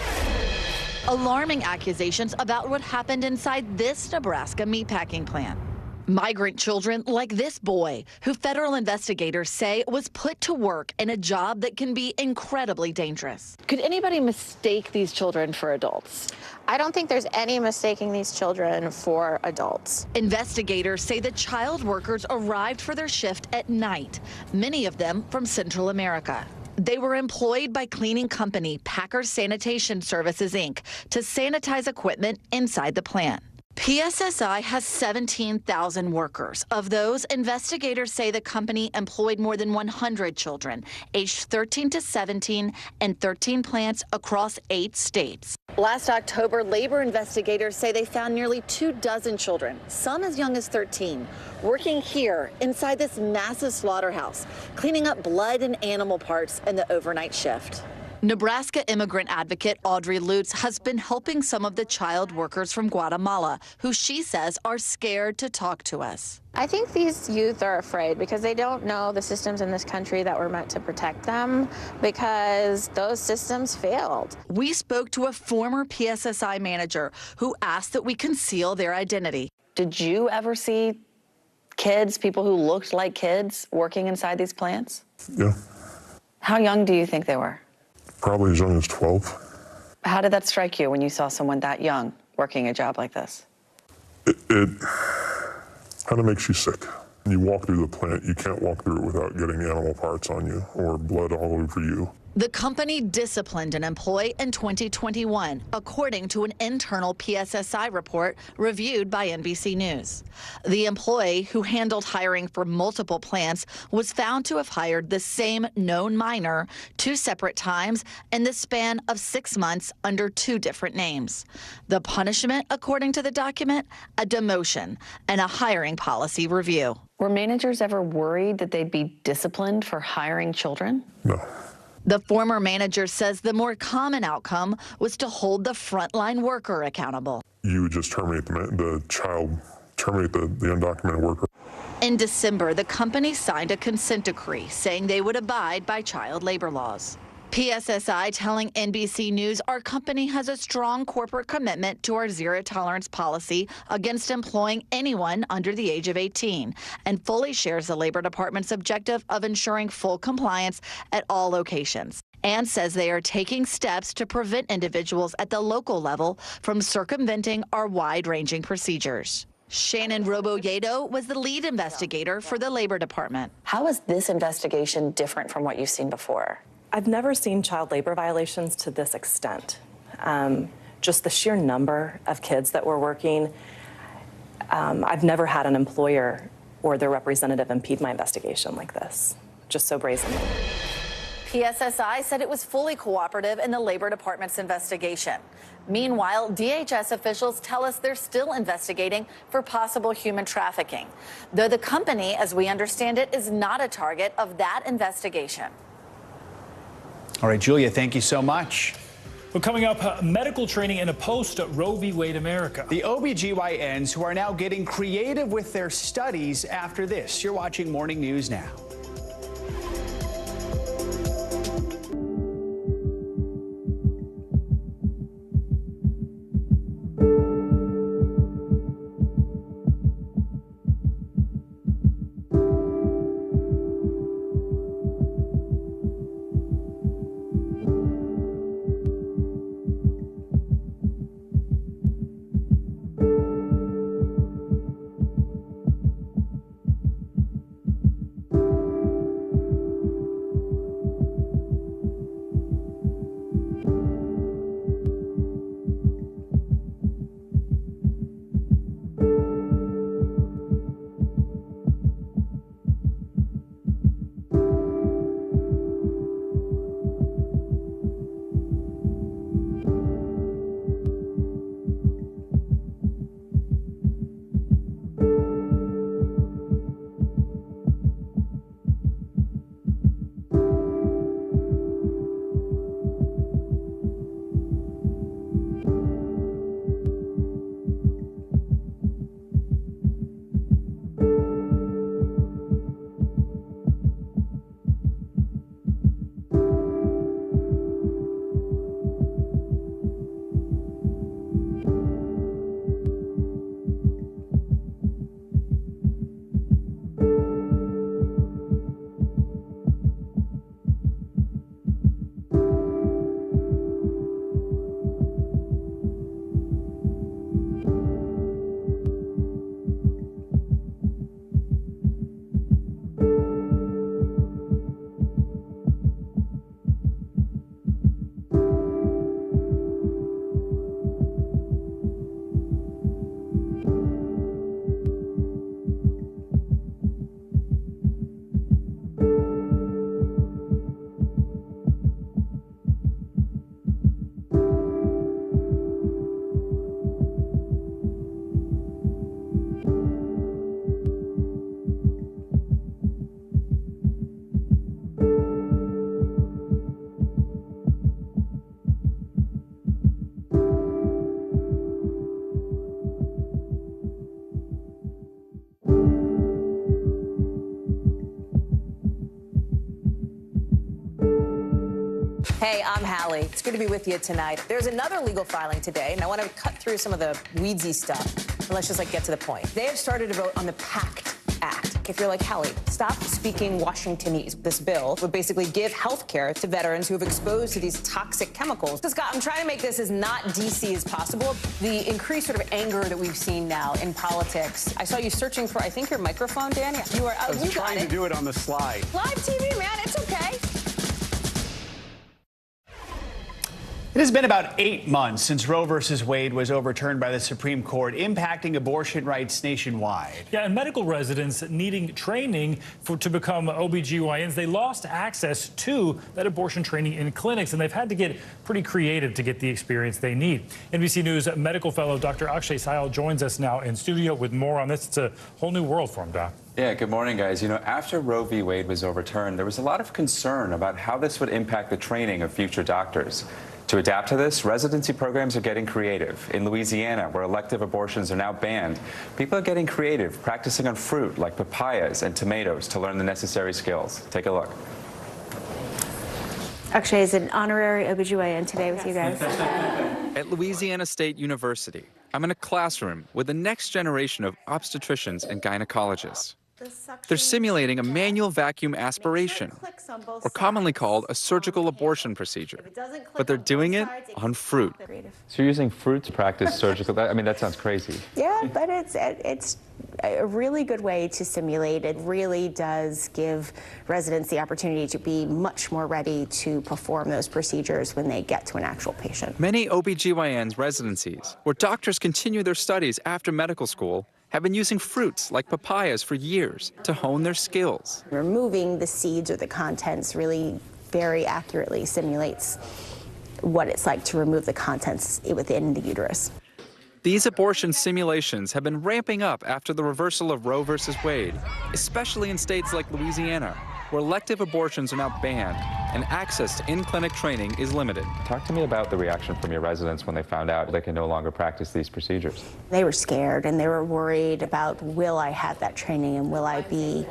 Alarming accusations about what happened inside this Nebraska meatpacking plant. Migrant children like this boy, who federal investigators say was put to work in a job that can be incredibly dangerous. Could anybody mistake these children for adults? I don't think there's any mistaking these children for adults. Investigators say the child workers arrived for their shift at night, many of them from Central America. They were employed by cleaning company Packers Sanitation Services, Inc. to sanitize equipment inside the plant. PSSI has 17,000 workers. Of those, investigators say the company employed more than 100 children, aged 13 to 17, and 13 plants across 8 states. Last October, labor investigators say they found nearly 24 children, some as young as 13, working here inside this massive slaughterhouse, cleaning up blood and animal parts in the overnight shift. Nebraska immigrant advocate Audrey Lutz has been helping some of the child workers from Guatemala, who she says are scared to talk to us. I think these youth are afraid because they don't know the systems in this country that were meant to protect them, because those systems failed. We spoke to a former PSSI manager who asked that we conceal their identity. Did you ever see kids, people who looked like kids, working inside these plants? Yeah. How young do you think they were? Probably as young as 12. How did that strike you when you saw someone that young working a job like this? It kind of makes you sick. When you walk through the plant, you can't walk through it without getting animal parts on you or blood all over you. The company disciplined an employee in 2021, according to an internal PSSI report reviewed by NBC News. The employee, who handled hiring for multiple plants, was found to have hired the same known minor 2 separate times in the span of 6 months under 2 different names. The punishment, according to the document, a demotion and a hiring policy review. Were managers ever worried that they'd be disciplined for hiring children? No. The former manager says the more common outcome was to hold the frontline worker accountable. You would just terminate the child, terminate the undocumented worker. In December, the company signed a consent decree saying they would abide by child labor laws. PSSI telling NBC News our company has a strong corporate commitment to our zero tolerance policy against employing anyone under the age of 18 and fully shares the Labor Department's objective of ensuring full compliance at all locations, and says they are taking steps to prevent individuals at the local level from circumventing our wide-ranging procedures. Shannon Roboyedo was the lead investigator for the Labor Department. How is this investigation different from what you've seen before? I've never seen child labor violations to this extent. Just the sheer number of kids that were working. I've never had an employer or their representative impede my investigation like this, just so brazenly. PSSI said it was fully cooperative in the Labor Department's investigation. Meanwhile, DHS officials tell us they're still investigating for possible human trafficking, though the company, as we understand it, is not a target of that investigation. All right, Julia, thank you so much. Well, coming up, medical training in a post-Roe v. Wade America. The OBGYNs who are now getting creative with their studies after this. You're watching Morning News Now. Hey, I'm Hallie. It's good to be with you tonight. There's another legal filing today, and I want to cut through some of the weedsy stuff. And let's just get to the point. They have started to vote on the PACT Act. If you're like, Hallie, stop speaking Washingtonese. This bill would basically give health care to veterans who have exposed to these toxic chemicals. So, Scott, I'm trying to make this as not DC as possible. The increased sort of anger that we've seen now in politics. I saw you searching for, I think, your microphone, Dan. You are. I was trying to do it on the slide. Live TV, man. It's okay. It has been about 8 months since Roe v. Wade was overturned by the Supreme Court, impacting abortion rights nationwide. Yeah, and medical residents needing training to become OBGYNs, they lost access to that abortion training in clinics, and they've had to get pretty creative to get the experience they need. NBC News medical fellow Dr. Akshay Syal joins us now in studio with more on this. It's a whole new world for him, Doc. Yeah, good morning, guys. You know, after Roe v. Wade was overturned, there was a lot of concern about how this would impact the training of future doctors. To adapt to this, residency programs are getting creative. In Louisiana, where elective abortions are now banned, people are getting creative, practicing on fruit like papayas and tomatoes to learn the necessary skills. Take a look. Actually, as an honorary OBGYN today with you guys. At Louisiana State University, I'm in a classroom with the next generation of obstetricians and gynecologists. They're simulating a manual vacuum aspiration, or commonly called a surgical abortion procedure, but they're doing it on fruit. So you're using fruit to practice surgical, I mean, that sounds crazy. Yeah, but it's a really good way to simulate. It really does give residents the opportunity to be much more ready to perform those procedures when they get to an actual patient. Many OBGYN's residencies, where doctors continue their studies after medical school, have been using fruits like papayas for years to hone their skills. Removing the seeds or the contents really very accurately simulates what it's like to remove the contents within the uterus. These abortion simulations have been ramping up after the reversal of Roe v. Wade, especially in states like Louisiana, where elective abortions are now banned and access to in-clinic training is limited. Talk to me about the reaction from your residents when they found out they can no longer practice these procedures. They were scared and they were worried about, will I have that training and will I be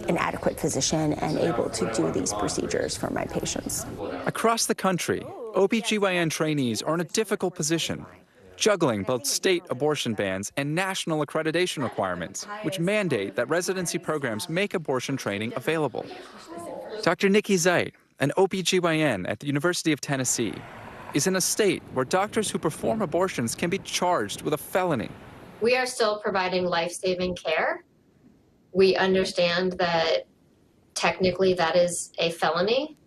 an adequate physician and able to do these procedures for my patients. Across the country, OBGYN trainees are in a difficult position, juggling both state abortion bans and national accreditation requirements, which mandate that residency programs make abortion training available. Dr. Nikki Zeit, an OBGYN at the University of Tennessee, is in a state where doctors who perform abortions can be charged with a felony. We are still providing life-saving care. We understand that technically that is a felony,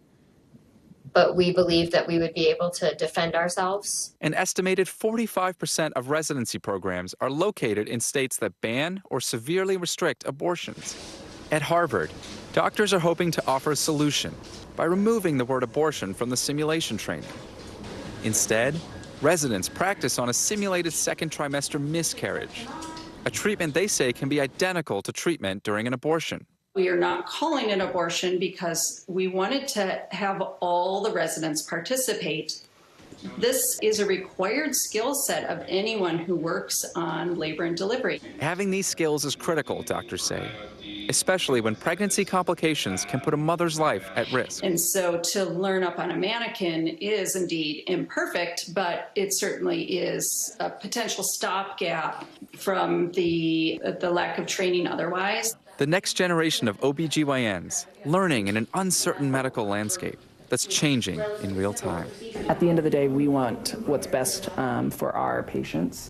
but we believe that we would be able to defend ourselves. An estimated 45% of residency programs are located in states that ban or severely restrict abortions. At Harvard, doctors are hoping to offer a solution by removing the word abortion from the simulation training. Instead, residents practice on a simulated second trimester miscarriage, a treatment they say can be identical to treatment during an abortion. We are not calling it abortion because we wanted to have all the residents participate. This is a required skill set of anyone who works on labor and delivery. Having these skills is critical, doctors say, especially when pregnancy complications can put a mother's life at risk. And so to learn up on a mannequin is indeed imperfect, but it certainly is a potential stopgap from the lack of training otherwise. The next generation of OBGYNs learning in an uncertain medical landscape that's changing in real time. At the end of the day, we want what's best for our patients.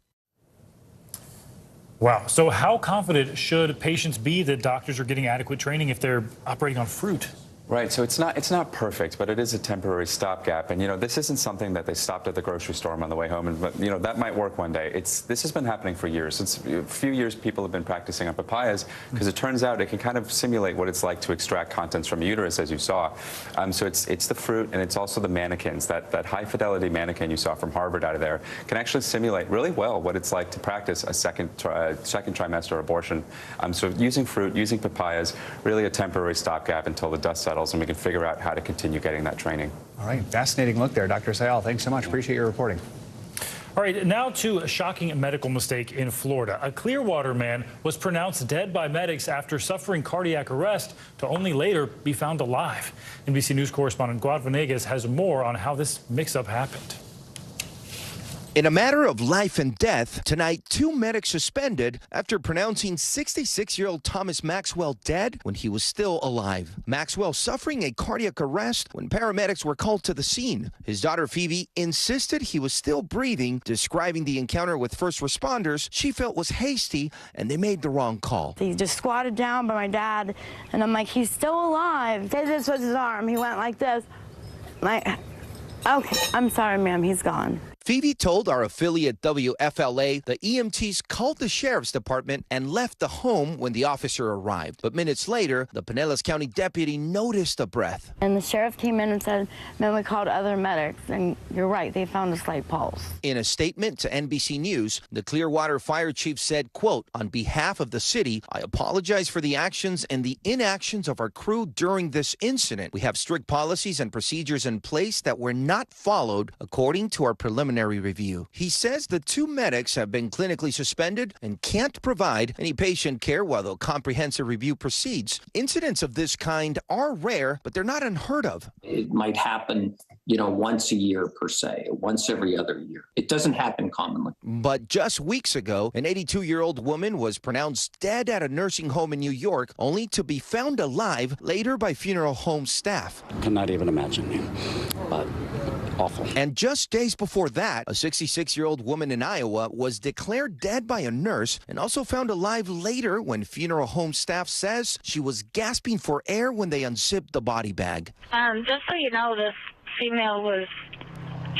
Wow. So how confident should patients be that doctors are getting adequate training if they're operating on fruit? Right, so it's not perfect, but it is a temporary stopgap. And, this isn't something that they stopped at the grocery store on the way home, and, that might work one day. This has been happening for years. It's a few years people have been practicing on papayas because it turns out it can kind of simulate what it's like to extract contents from a uterus, as you saw. So it's the fruit, and it's also the mannequins. That high-fidelity mannequin you saw from Harvard out of there can actually simulate really well what it's like to practice a second trimester abortion. So using fruit, using papayas, really a temporary stopgap until the dust settles and we can figure out how to continue getting that training. All right, fascinating look there, Dr. Sayal. Thanks so much. Appreciate your reporting. All right, now to a shocking medical mistake in Florida. A Clearwater man was pronounced dead by medics after suffering cardiac arrest to only later be found alive. NBC News correspondent Guad Venegas has more on how this mix-up happened. In a matter of life and death, tonight, 2 medics suspended after pronouncing 66-year-old Thomas Maxwell dead when he was still alive. Maxwell suffering a cardiac arrest when paramedics were called to the scene. His daughter Phoebe insisted he was still breathing, describing the encounter with first responders she felt was hasty and they made the wrong call. He just squatted down by my dad, and I'm like, he's still alive. This was his arm. He went like this. Like, okay, I'm sorry, ma'am, he's gone. Phoebe told our affiliate WFLA the EMTs called the sheriff's department and left the home when the officer arrived. But minutes later, the Pinellas County deputy noticed a breath. And the sheriff came in and said, man, we called other medics. And you're right, they found a slight pulse. In a statement to NBC News, the Clearwater fire chief said, quote, on behalf of the city, I apologize for the actions and the inactions of our crew during this incident. We have strict policies and procedures in place that were not followed according to our preliminary preliminary review. He says the two medics have been clinically suspended and can't provide any patient care while the comprehensive review proceeds. Incidents of this kind are rare, but they're not unheard of. It might happen, once a year per se, once every other year. It doesn't happen commonly. But just weeks ago, an 82-year-old woman was pronounced dead at a nursing home in New York, only to be found alive later by funeral home staff. Cannot even imagine, but awful. And just days before that, a 66-year-old woman in Iowa was declared dead by a nurse and also found alive later when funeral home staff says she was gasping for air when they unzipped the body bag. Just so you know, this female was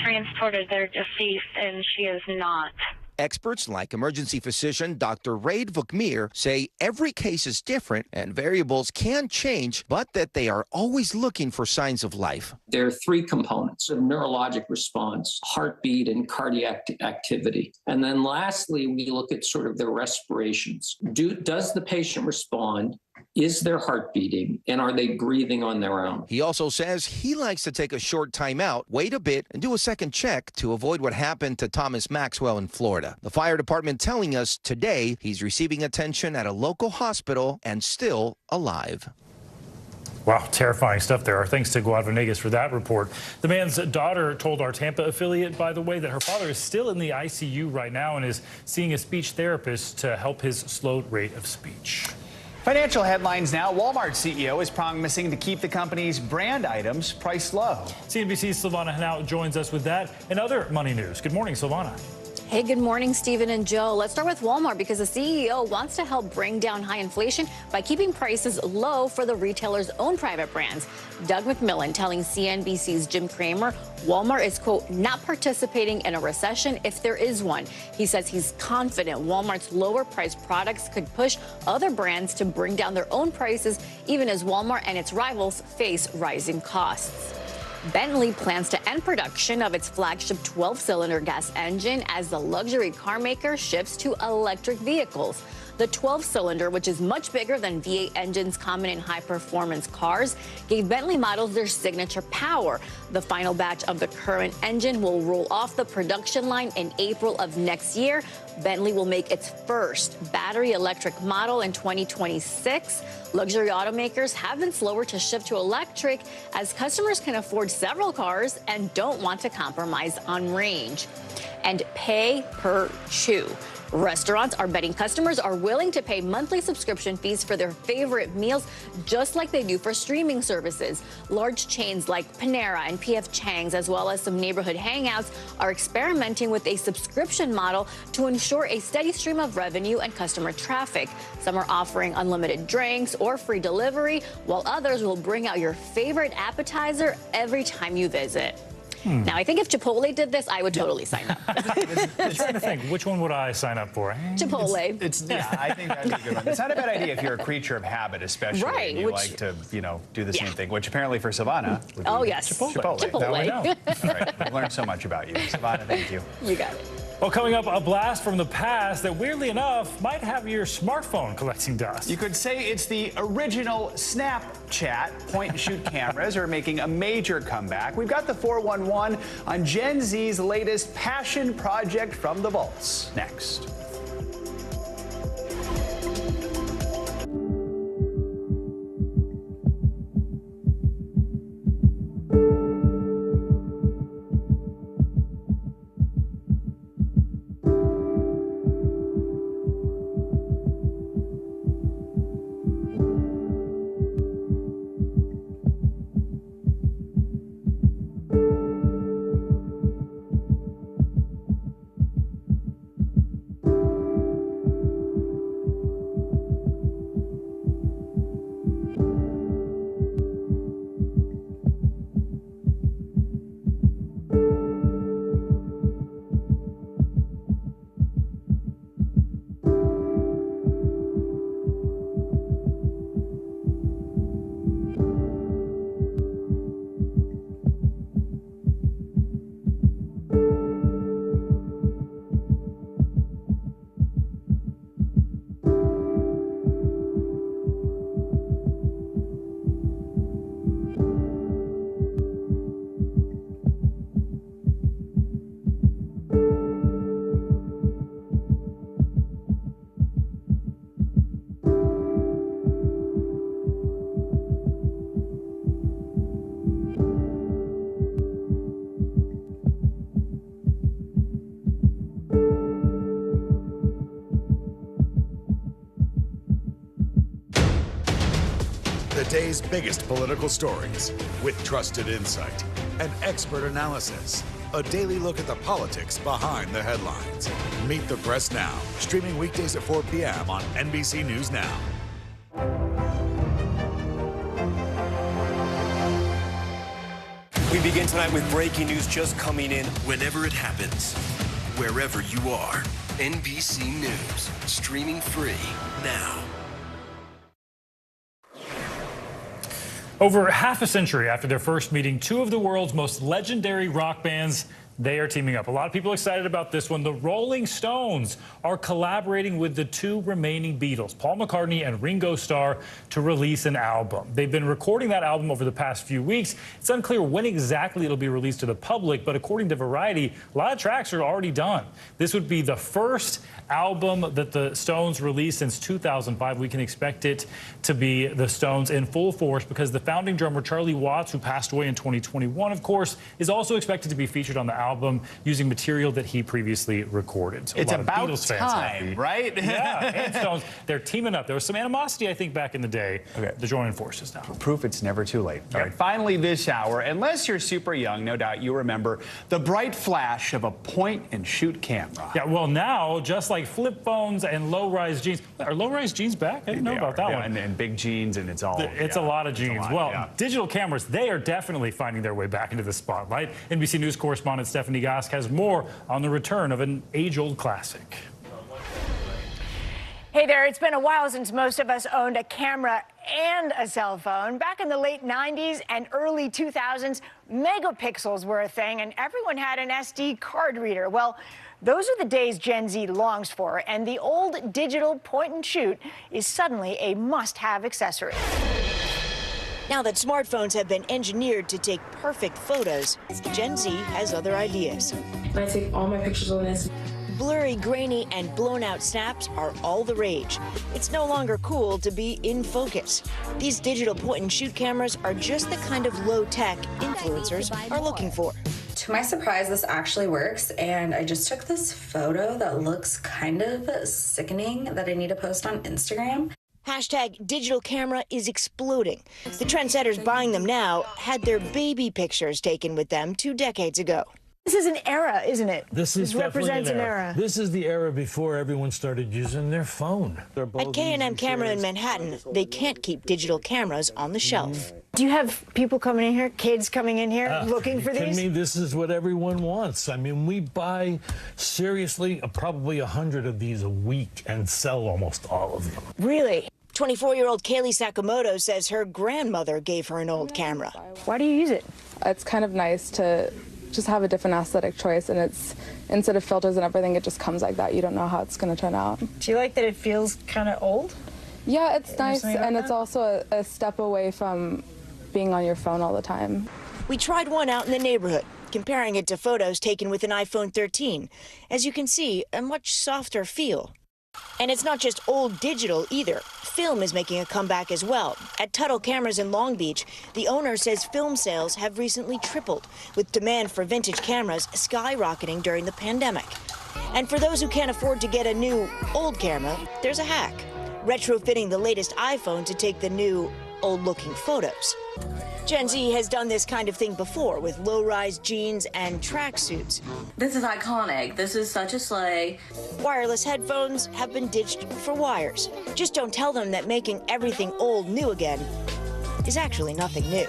transported there deceased, and she is not. Experts like emergency physician Dr. Raid Vukmir say every case is different and variables can change, but that they are always looking for signs of life. There are three components of neurologic response: heartbeat and cardiac activity. And then lastly, we look at sort of their respirations. Does the patient respond? Is their heart beating, and are they breathing on their own? He also says he likes to take a short time out, wait a bit, and do a second check to avoid what happened to Thomas Maxwell in Florida. The fire department telling us today he's receiving attention at a local hospital and still alive. Wow, terrifying stuff there. Our thanks to Guad Venegas for that report. The man's daughter told our Tampa affiliate, by the way, that her father is still in the ICU right now and is seeing a speech therapist to help his slowed rate of speech. Financial headlines now. Walmart CEO is promising to keep the company's brand items priced low. CNBC's Silvana Hanau joins us with that and other money news. Good morning, Silvana. Hey, good morning, Stephen and Joe. Let's start with Walmart because the CEO wants to help bring down high inflation by keeping prices low for the retailer's own private brands. Doug McMillan telling CNBC's Jim Cramer Walmart is, quote, not participating in a recession if there is one. He says he's confident Walmart's lower priced products could push other brands to bring down their own prices, even as Walmart and its rivals face rising costs. Bentley plans to end production of its flagship 12-cylinder gas engine as the luxury car maker shifts to electric vehicles. The 12-cylinder, which is much bigger than V8 engines common in high-performance cars, gave Bentley models their signature power. The final batch of the current engine will roll off the production line in April of next year. Bentley will make its first battery electric model in 2026. Luxury automakers have been slower to shift to electric as customers can afford several cars and don't want to compromise on range. And pay per chew. Restaurants are betting customers are willing to pay monthly subscription fees for their favorite meals, just like they do for streaming services. Large chains like Panera and P.F. Chang's, as well as some neighborhood hangouts, are experimenting with a subscription model to ensure a steady stream of revenue and customer traffic. Some are offering unlimited drinks or free delivery, while others will bring out your favorite appetizer every time you visit. Now, I think if Chipotle did this, I would totally sign up. I'm trying to think, which one would I sign up for? Chipotle. Yeah, I think that'd be a good one. It's not a bad idea if you're a creature of habit, especially, right, and you like to, do the same thing, which apparently for Savannah would be Chipotle. Now we know. All right, I've learned so much about you. Savannah, thank you. You got it. Well, coming up, a blast from the past that, weirdly enough, might have your smartphone collecting dust. You could say it's the original Snapchat. Point-and-shoot cameras are making a major comeback. We've got the 411 on Gen Z's latest passion project from the vaults. Next. the day's biggest political stories with trusted insight and expert analysis. A daily look at the politics behind the headlines. Meet the Press Now, streaming weekdays at 4 p.m. on NBC News Now. We begin tonight with breaking news just coming in whenever it happens, wherever you are. NBC News, streaming free now. Over half a century after their first meeting, two of the world's most legendary rock bands, they are teaming up. A lot of people excited about this one. The Rolling Stones are collaborating with the two remaining Beatles, Paul McCartney and Ringo Starr, to release an album. They've been recording that album over the past few weeks. It's unclear when exactly it'll be released to the public, but according to Variety, a lot of tracks are already done. This would be the first album that the Stones released since 2005. We can expect it to be the Stones in full force because the founding drummer Charlie Watts, who passed away in 2021, of course, is also expected to be featured on the album using material that he previously recorded. So it's a lot about of Beatles fans time, right? Yeah, and Stones, they're teaming up. There was some animosity, I think, back in the day. Okay. They're joining forces now. Proof it's never too late. All right, finally this hour, unless you're super young, no doubt you remember the bright flash of a point-and-shoot camera. Yeah, well, now, just like flip phones and low-rise jeans. Are low-rise jeans back? I didn't know about that one. And big jeans, and it's all... It's a lot of jeans. Digital cameras, they are definitely finding their way back into the spotlight. NBC News correspondent Stephanie Gosk has more on the return of an age-old classic. Hey there, it's been a while since most of us owned a camera and a cell phone. Back in the late 90s and early 2000s, megapixels were a thing, and everyone had an SD card reader. Well, those are the days Gen Z longs for, and the old digital point-and-shoot is suddenly a must-have accessory. Now that smartphones have been engineered to take perfect photos, Gen Z has other ideas. I take all my pictures on this. Blurry, grainy, and blown-out snaps are all the rage. It's no longer cool to be in focus. These digital point-and-shoot cameras are just the kind of low-tech influencers are looking for. To my surprise, this actually works, and I just took this photo that looks kind of sickening that I need to post on Instagram. Hashtag digital camera is exploding. The trendsetters buying them now had their baby pictures taken with them 2 decades ago. This is an era, isn't it? This represents an era. This is the era before everyone started using their phone. At K&M Camera in Manhattan, they can't keep digital cameras on the shelf. Do you have people coming in here, kids coming in here looking for these? I mean, this is what everyone wants. I mean, we buy, seriously, probably 100 of these a week and sell almost all of them. Really? 24-year-old Kaylee Sakamoto says her grandmother gave her an old camera. Why do you use it? It's kind of nice to just have a different aesthetic choice, and it's, instead of filters and everything, it just comes like that. You don't know how it's going to turn out. Do you like that it feels kind of old? Yeah, it's nice, and it's also a step away from being on your phone all the time. We tried one out in the neighborhood, comparing it to photos taken with an iPhone 13. As you can see, a much softer feel. And it's not just old digital either. Film is making a comeback as well. At Tuttle Cameras in Long Beach, the owner says film sales have recently tripled, with demand for vintage cameras skyrocketing during the pandemic. And for those who can't afford to get a new old camera, there's a hack: retrofitting the latest iPhone to take the new old-looking photos. Gen Z has done this kind of thing before with low-rise jeans and tracksuits. This is iconic. This is such a slay. Wireless headphones have been ditched for wires. Just don't tell them that making everything old new again is actually nothing new.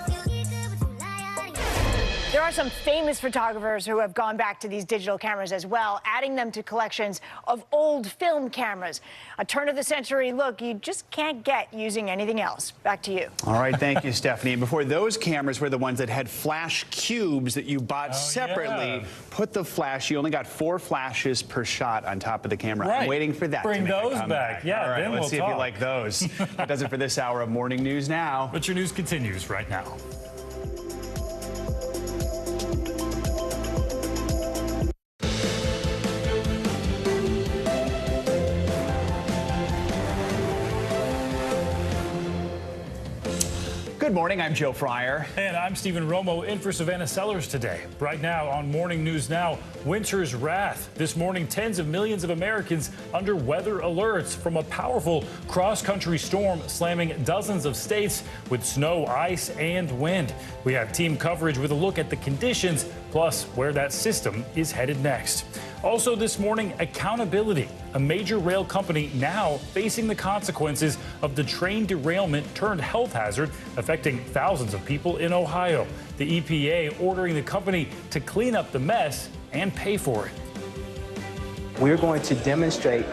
There are some famous photographers who have gone back to these digital cameras as well, adding them to collections of old film cameras. A turn-of-the-century look you just can't get using anything else. Back to you. All right, thank you, Stephanie. Before, those cameras were the ones that had flash cubes that you bought separately. Yeah. Put the flash, you only got 4 flashes per shot on top of the camera. Right. I'm waiting for that Bring to make those a comeback. back. Yeah, all right, then let's we'll see if talk. you like those. That does it for this hour of Morning News Now. But your news continues right now. Good morning, I'm Joe Fryer. And I'm Stephen Romo in for Savannah Sellers today. Right now on Morning News Now, winter's wrath. This morning, tens of millions of Americans under weather alerts from a powerful cross-country storm slamming dozens of states with snow, ice, and wind. We have team coverage with a look at the conditions, plus where that system is headed next. Also this morning, accountability. A major rail company now facing the consequences of the train derailment turned health hazard affecting thousands of people in Ohio. The EPA ordering the company to clean up the mess and pay for it. We're going to demonstrate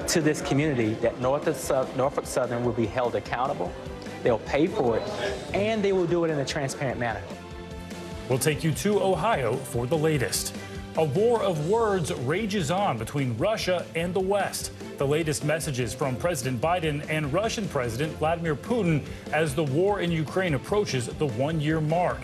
to this community that Norfolk Southern will be held accountable. They'll pay for it, and they will do it in a transparent manner. We'll take you to Ohio for the latest. A war of words rages on between Russia and the West. The latest messages from President Biden and Russian President Vladimir Putin as the war in Ukraine approaches the one-year mark.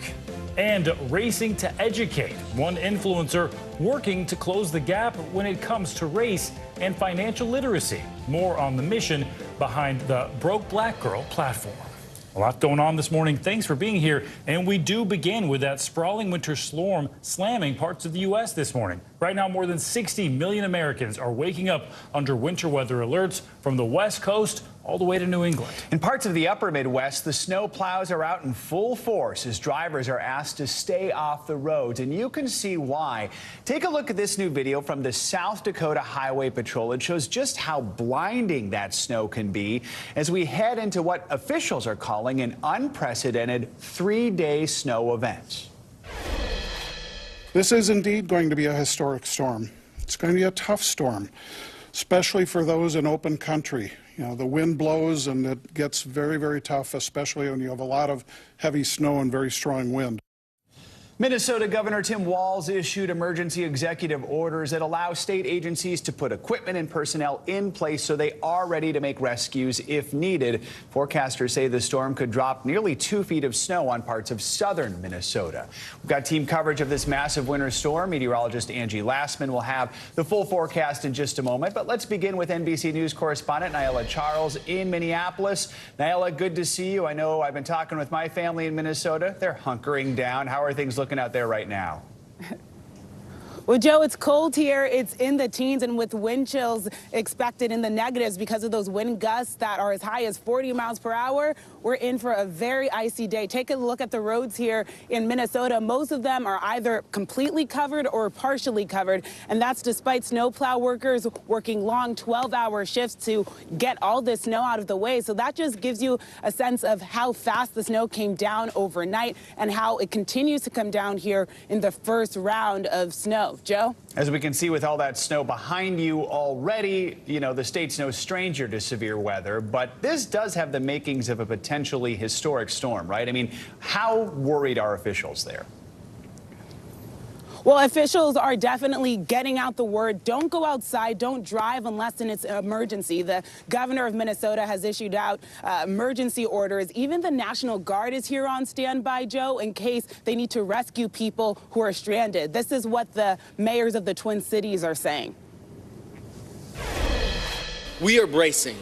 And racing to educate. One influencer working to close the gap when it comes to race and financial literacy. More on the mission behind the Broke Black Girl platform. A lot going on this morning. Thanks for being here. And we do begin with that sprawling winter storm slamming parts of the U.S. this morning. Right now, more than 60 million Americans are waking up under winter weather alerts from the West Coast all the way to New England. In parts of the upper Midwest, the snow plows are out in full force as drivers are asked to stay off the roads, and you can see why. Take a look at this new video from the South Dakota Highway Patrol. It shows just how blinding that snow can be as we head into what officials are calling an unprecedented 3-day snow event. This is indeed going to be a historic storm. It's going to be a tough storm, especially for those in open country. You know, the wind blows and it gets very, very tough, especially when you have a lot of heavy snow and very strong wind. Minnesota Governor Tim Walz issued emergency executive orders that allow state agencies to put equipment and personnel in place so they are ready to make rescues if needed. Forecasters say the storm could drop nearly 2 feet of snow on parts of southern Minnesota. We've got team coverage of this massive winter storm. Meteorologist Angie Lassman will have the full forecast in just a moment. But let's begin with NBC News correspondent Nyla Charles in Minneapolis. Nyla, good to see you. I know I've been talking with my family in Minnesota. They're hunkering down. How are things looking out there right now? Well, Joe, it's cold here. It's in the teens and with wind chills expected in the negatives because of those wind gusts that are as high as 40 miles per hour. We're in for a very icy day. Take a look at the roads here in Minnesota. Most of them are either completely covered or partially covered, and that's despite snowplow workers working long 12-hour shifts to get all this snow out of the way. So that just gives you a sense of how fast the snow came down overnight and how it continues to come down here in the first round of snow. Joe? As we can see with all that snow behind you already, you know, the state's no stranger to severe weather, but this does have the makings of a potentially historic storm, right? I mean, how worried are officials there? Well, officials are definitely getting out the word. Don't go outside. Don't drive unless it's an emergency. The governor of Minnesota has issued out emergency orders. Even the National Guard is here on standby, Joe, in case they need to rescue people who are stranded. This is what the mayors of the Twin Cities are saying. We are bracing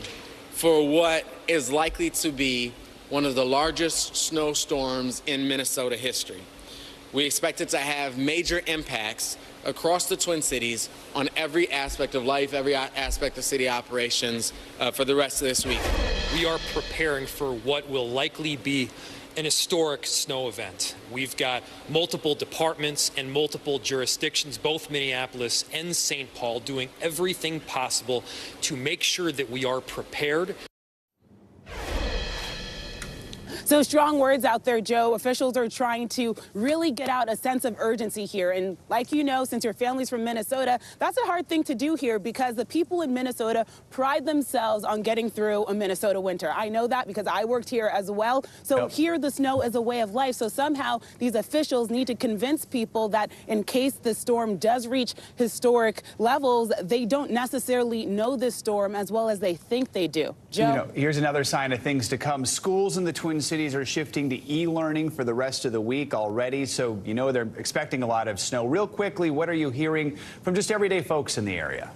for what is likely to be one of the largest snowstorms in Minnesota history. We expect it to have major impacts across the Twin Cities on every aspect of life, every aspect of city operations for the rest of this week. We are preparing for what will likely be an historic snow event. We've got multiple departments and multiple jurisdictions, both Minneapolis and St. Paul, doing everything possible to make sure that we are prepared. So strong words out there, Joe. Officials are trying to really get out a sense of urgency here. And like you know, since your family's from Minnesota, that's a hard thing to do here because the people in Minnesota pride themselves on getting through a Minnesota winter. I know that because I worked here as well. So here the snow is a way of life. So somehow these officials need to convince people that in case the storm does reach historic levels, they don't necessarily know this storm as well as they think they do. Joe? You know, here's another sign of things to come. Schools in the Twin Cities are shifting to e-learning for the rest of the week already, so you know they're expecting a lot of snow. Real quickly, what are you hearing from just everyday folks in the area?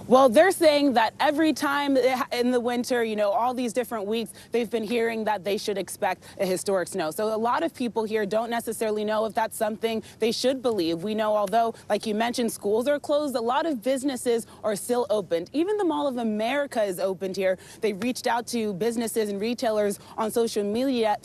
Well, they're saying that every time in the winter, you know, all these different weeks, they've been hearing that they should expect a historic snow. So a lot of people here don't necessarily know if that's something they should believe. We know, although, like you mentioned, schools are closed, a lot of businesses are still open. Even the Mall of America is opened here. They reached out to businesses and retailers on social media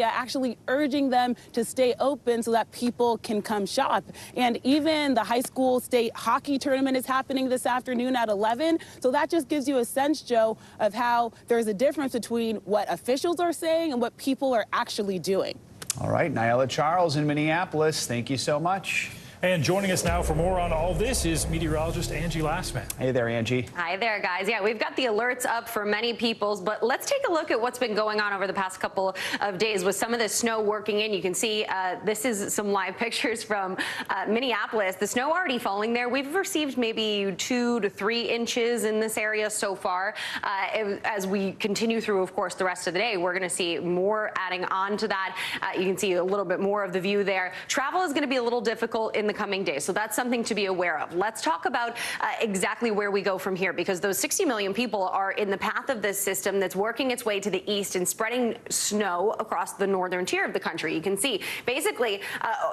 actually urging them to stay open so that people can come shop. And even the high school state hockey tournament is happening this afternoon at 11. So that just gives you a sense, Joe, of how there's a difference between what officials are saying and what people are actually doing. All right, Nyla Charles in Minneapolis, thank you so much. And joining us now for more on all this is meteorologist Angie Lastman. Hey there, Angie. Hi there, guys. Yeah, we've got the alerts up for many peoples, but let's take a look at what's been going on over the past couple of days with some of the snow working in. You can see this is some live pictures from Minneapolis. The snow already falling there. We've received maybe 2 to 3 inches in this area so far. As we continue through, of course, the rest of the day, we're going to see more adding on to that. You can see a little bit more of the view there. Travel is going to be a little difficult in the coming days, so that's something to be aware of. Let's talk about exactly where we go from here, because those 60 million people are in the path of this system that's working its way to the east and spreading snow across the northern tier of the country. You can see basically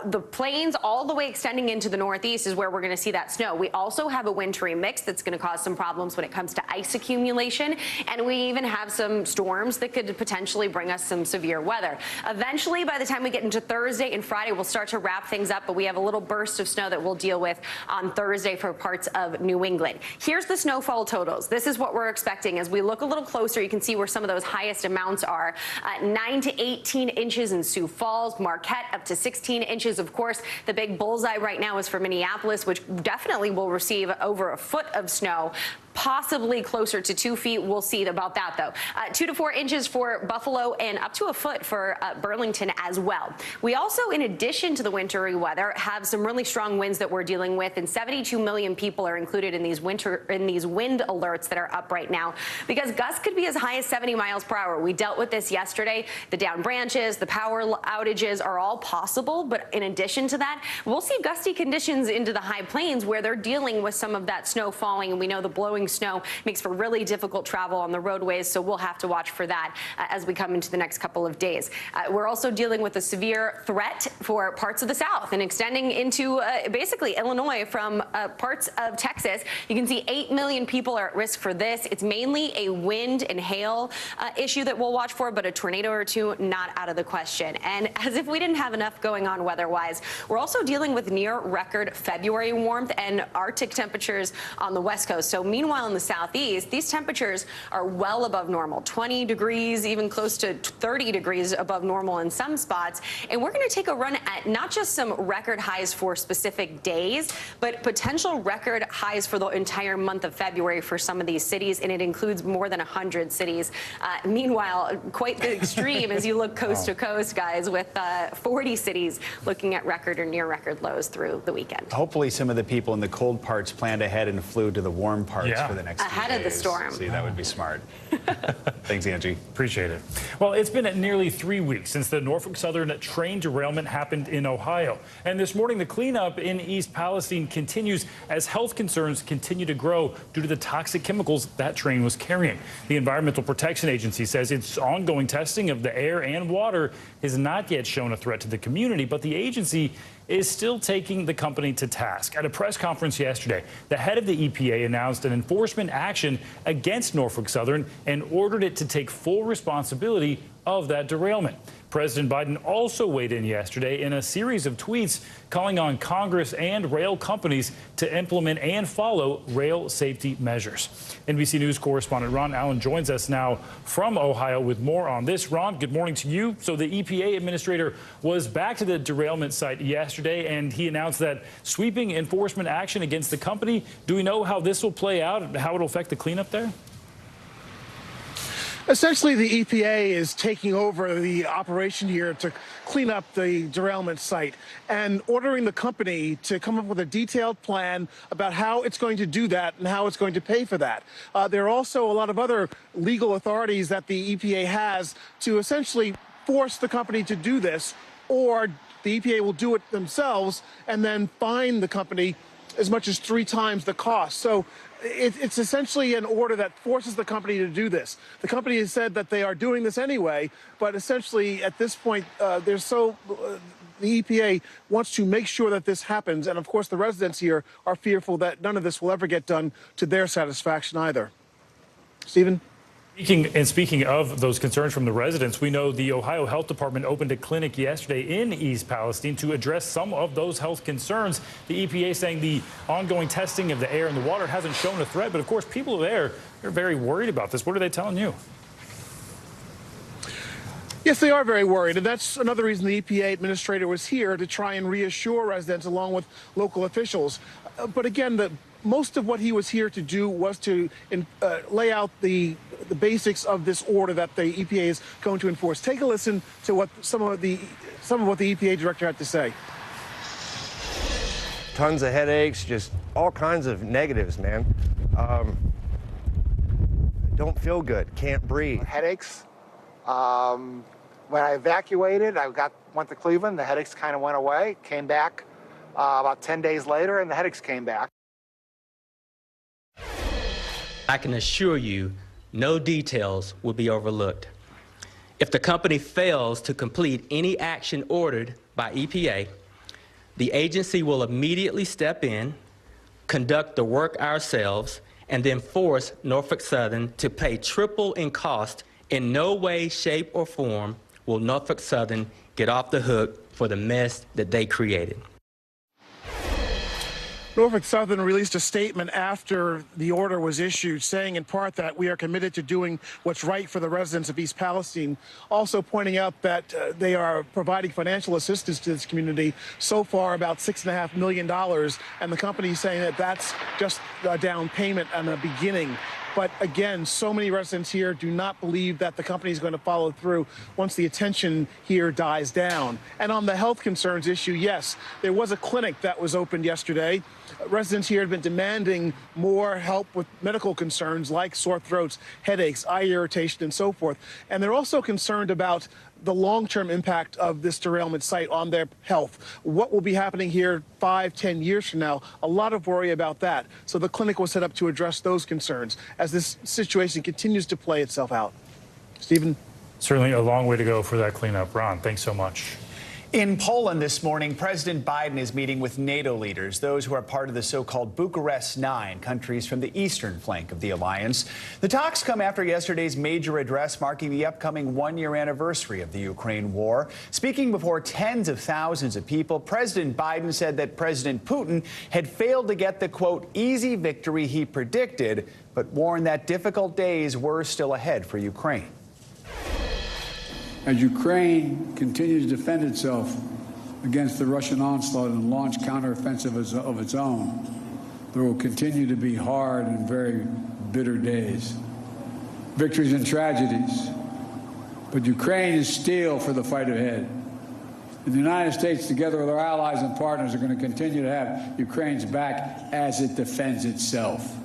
the plains all the way extending into the northeast is where we're going to see that snow. We also have a wintry mix that's going to cause some problems when it comes to ice accumulation, and we even have some storms that could potentially bring us some severe weather. Eventually, by the time we get into Thursday and Friday, we'll start to wrap things up, but we have a little burst of snow that we'll deal with on Thursday for parts of New England. Here's the snowfall totals. This is what we're expecting. As we look a little closer, you can see where some of those highest amounts are. 9 to 18 inches in Sioux Falls, Marquette up to 16 inches. Of course, the big bullseye right now is for Minneapolis, which definitely will receive over a foot of snow. Possibly closer to 2 feet. We'll see about that, though. 2 to 4 inches for Buffalo and up to a foot for Burlington as well. We also, in addition to the wintry weather, have some really strong winds that we're dealing with, and 72 million people are included in these wind alerts that are up right now, because gusts could be as high as 70 miles per hour. We dealt with this yesterday. The down branches, the power outages are all possible, but in addition to that, we'll see gusty conditions into the high plains where they're dealing with some of that snow falling, and we know the blowing snow makes for really difficult travel on the roadways, so we'll have to watch for that as we come into the next couple of days. We're also dealing with a severe threat for parts of the south and extending into basically Illinois from parts of Texas. You can see 8 million people are at risk for this. It's mainly a wind and hail issue that we'll watch for, but a tornado or two not out of the question. And as if we didn't have enough going on weather-wise, we're also dealing with near record February warmth and Arctic temperatures on the West Coast. So meanwhile, in the southeast, these temperatures are well above normal, 20 degrees, even close to 30 degrees above normal in some spots. And we're going to take a run at not just some record highs for specific days, but potential record highs for the entire month of February for some of these cities, and it includes more than 100 cities. Meanwhile, quite the extreme as you look coast to coast, guys, with 40 cities looking at record or near record lows through the weekend. Hopefully some of the people in the cold parts planned ahead and flew to the warm parts for the next ahead few of the days. storm. See, that would be smart. Thanks, Angie. Appreciate it. Well, it's been nearly 3 weeks since the Norfolk Southern train derailment happened in Ohio. And this morning, the cleanup in East Palestine continues as health concerns continue to grow due to the toxic chemicals that train was carrying. The Environmental Protection Agency says its ongoing testing of the air and water has not yet shown a threat to the community, but the agency is still taking the company to task. At a press conference yesterday, the head of the EPA announced an enforcement action against Norfolk Southern and ordered it to take full responsibility of that derailment. President Biden also weighed in yesterday in a series of tweets calling on Congress and rail companies to implement and follow rail safety measures. NBC News correspondent Ron Allen joins us now from Ohio with more on this. Ron, good morning to you. So the EPA administrator was back to the derailment site yesterday, and he announced that sweeping enforcement action against the company. Do we know how this will play out, how it will affect the cleanup there? Essentially, the EPA is taking over the operation here to clean up the derailment site and ordering the company to come up with a detailed plan about how it's going to do that and how it's going to pay for that. There are also a lot of other legal authorities that the EPA has to essentially force the company to do this, or the EPA will do it themselves and then fine the company as much as 3 times the cost. So it's essentially an order that forces the company to do this. The company has said that they are doing this anyway, but essentially at this point, the EPA wants to make sure that this happens. And of course, the residents here are fearful that none of this will ever get done to their satisfaction either. Stephen? Speaking of those concerns from the residents, we know the Ohio Health Department opened a clinic yesterday in East Palestine to address some of those health concerns. The EPA saying the ongoing testing of the air and the water hasn't shown a threat, but of course people there are very worried about this. What are they telling you? Yes, they are very worried, and that's another reason the EPA administrator was here, to try and reassure residents along with local officials. But again, most of what he was here to do was to lay out the basics of this order that the EPA is going to enforce. Take a listen to what some of what the EPA director had to say. Tons of headaches, just all kinds of negatives, man. Don't feel good, can't breathe. Headaches. When I evacuated, went to Cleveland, the headaches kind of went away, came back about 10 days later, and the headaches came back. I can assure you, no details will be overlooked. If the company fails to complete any action ordered by EPA, the agency will immediately step in, conduct the work ourselves, and then force Norfolk Southern to pay triple in cost. In no way, shape, or form will Norfolk Southern get off the hook for the mess that they created. Norfolk Southern released a statement after the order was issued, saying in part that we are committed to doing what's right for the residents of East Palestine, also pointing out that they are providing financial assistance to this community, so far about $6.5 million, and the company is saying that that's just a down payment and a beginning. But again, so many residents here do not believe that the company is going to follow through once the attention here dies down. And on the health concerns issue, yes, there was a clinic that was opened yesterday. Residents here have been demanding more help with medical concerns like sore throats, headaches, eye irritation, and so forth. And they're also concerned about the long-term impact of this derailment site on their health. What will be happening here 5-10 years from now? A lot of worry about that. So the clinic was set up to address those concerns as this situation continues to play itself out. Stephen? Certainly a long way to go for that cleanup. Ron, thanks so much. In Poland this morning, President Biden is meeting with NATO leaders, those who are part of the so-called Bucharest 9, countries from the eastern flank of the alliance. The talks come after yesterday's major address marking the upcoming one-year anniversary of the Ukraine war. Speaking before tens of thousands of people, President Biden said that President Putin had failed to get the, quote, easy victory he predicted, but warned that difficult days were still ahead for Ukraine. As Ukraine continues to defend itself against the Russian onslaught and launch counteroffensive of its own, there will continue to be hard and very bitter days, victories and tragedies. But Ukraine is steel for the fight ahead. And the United States, together with our allies and partners, are going to continue to have Ukraine's back as it defends itself.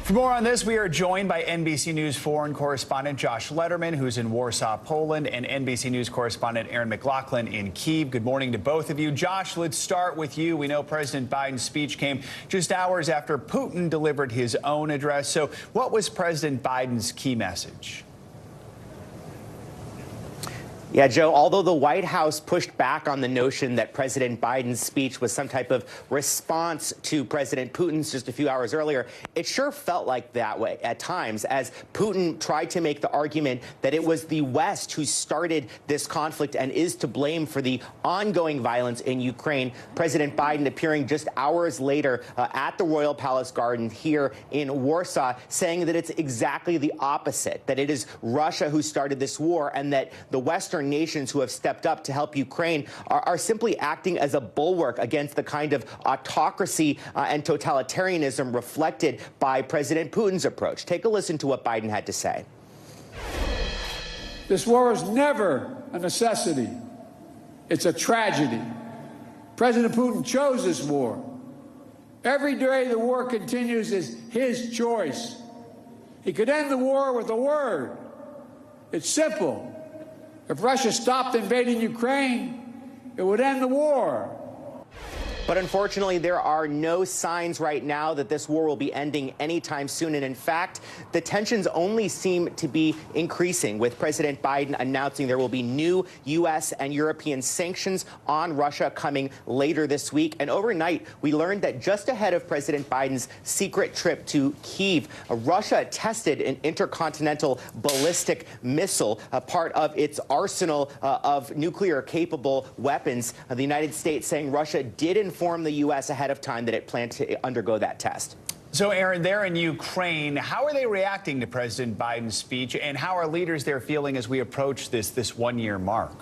For more on this, we are joined by NBC News foreign correspondent Josh Letterman, who's in Warsaw, Poland, and NBC News correspondent Aaron McLaughlin in Kyiv. Good morning to both of you. Josh, let's start with you. We know President Biden's speech came just hours after Putin delivered his own address. So what was President Biden's key message? Yeah, Joe, although the White House pushed back on the notion that President Biden's speech was some type of response to President Putin's just a few hours earlier, it sure felt like that way at times as Putin tried to make the argument that it was the West who started this conflict and is to blame for the ongoing violence in Ukraine. President Biden appearing just hours later at the Royal Palace Garden here in Warsaw, saying that it's exactly the opposite, that it is Russia who started this war and that the Western nations who have stepped up to help Ukraine are simply acting as a bulwark against the kind of autocracy and totalitarianism reflected by President Putin's approach. Take a listen to what Biden had to say. This war is never a necessity. It's a tragedy. President Putin chose this war. Every day the war continues is his choice. He could end the war with a word. It's simple. If Russia stopped invading Ukraine, it would end the war. But unfortunately, there are no signs right now that this war will be ending anytime soon. And in fact, the tensions only seem to be increasing, with President Biden announcing there will be new U.S. and European sanctions on Russia coming later this week. And overnight, we learned that just ahead of President Biden's secret trip to Kyiv, Russia tested an intercontinental ballistic missile, a part of its arsenal of nuclear-capable weapons. The United States saying Russia did inform the U.S. ahead of time that it planned to undergo that test. So, Aaron, they're in Ukraine. How are they reacting to President Biden's speech, and how are leaders there feeling as we approach this one-year mark?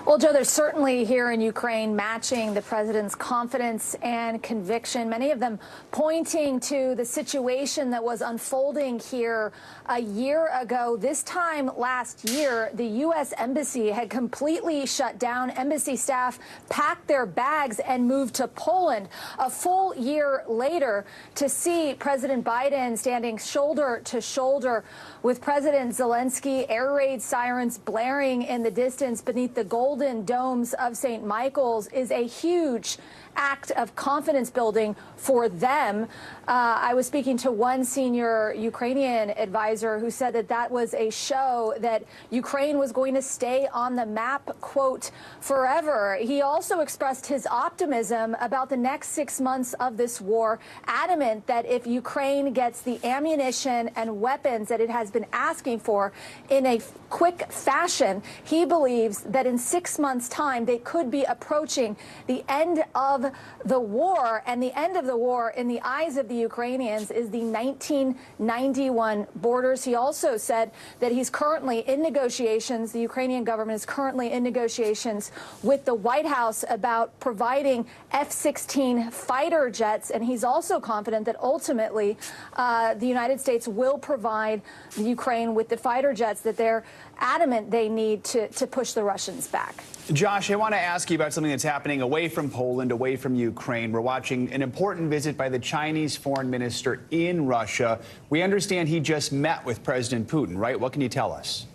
Well, Joe, they're certainly here in Ukraine matching the president's confidence and conviction, many of them pointing to the situation that was unfolding here a year ago. This time last year, the U.S. Embassy had completely shut down. Embassy staff packed their bags and moved to Poland. A full year later, to see President Biden standing shoulder to shoulder with President Zelensky, air raid sirens blaring in the distance beneath the golden domes of St. Michael's is a huge act of confidence building for them. I was speaking to one senior Ukrainian advisor who said that that was a show that Ukraine was going to stay on the map, quote, forever. He also expressed his optimism about the next 6 months of this war, adamant that if Ukraine gets the ammunition and weapons that it has been asking for in a quick fashion, he believes that in 6 months' time they could be approaching the end of the war. And the end of the war, in the eyes of the Ukrainians, is the 1991 borders. He also said that he's currently in negotiations, the Ukrainian government is currently in negotiations with the White House about providing F-16 fighter jets. And he's also confident that ultimately the United States will provide the Ukraine with the fighter jets that they're adamant they need to push the Russians back. Josh, I want to ask you about something that's happening away from Poland, away from Ukraine. We're watching an important visit by the Chinese foreign minister in Russia. We understand he just met with President Putin, right? What can you tell us?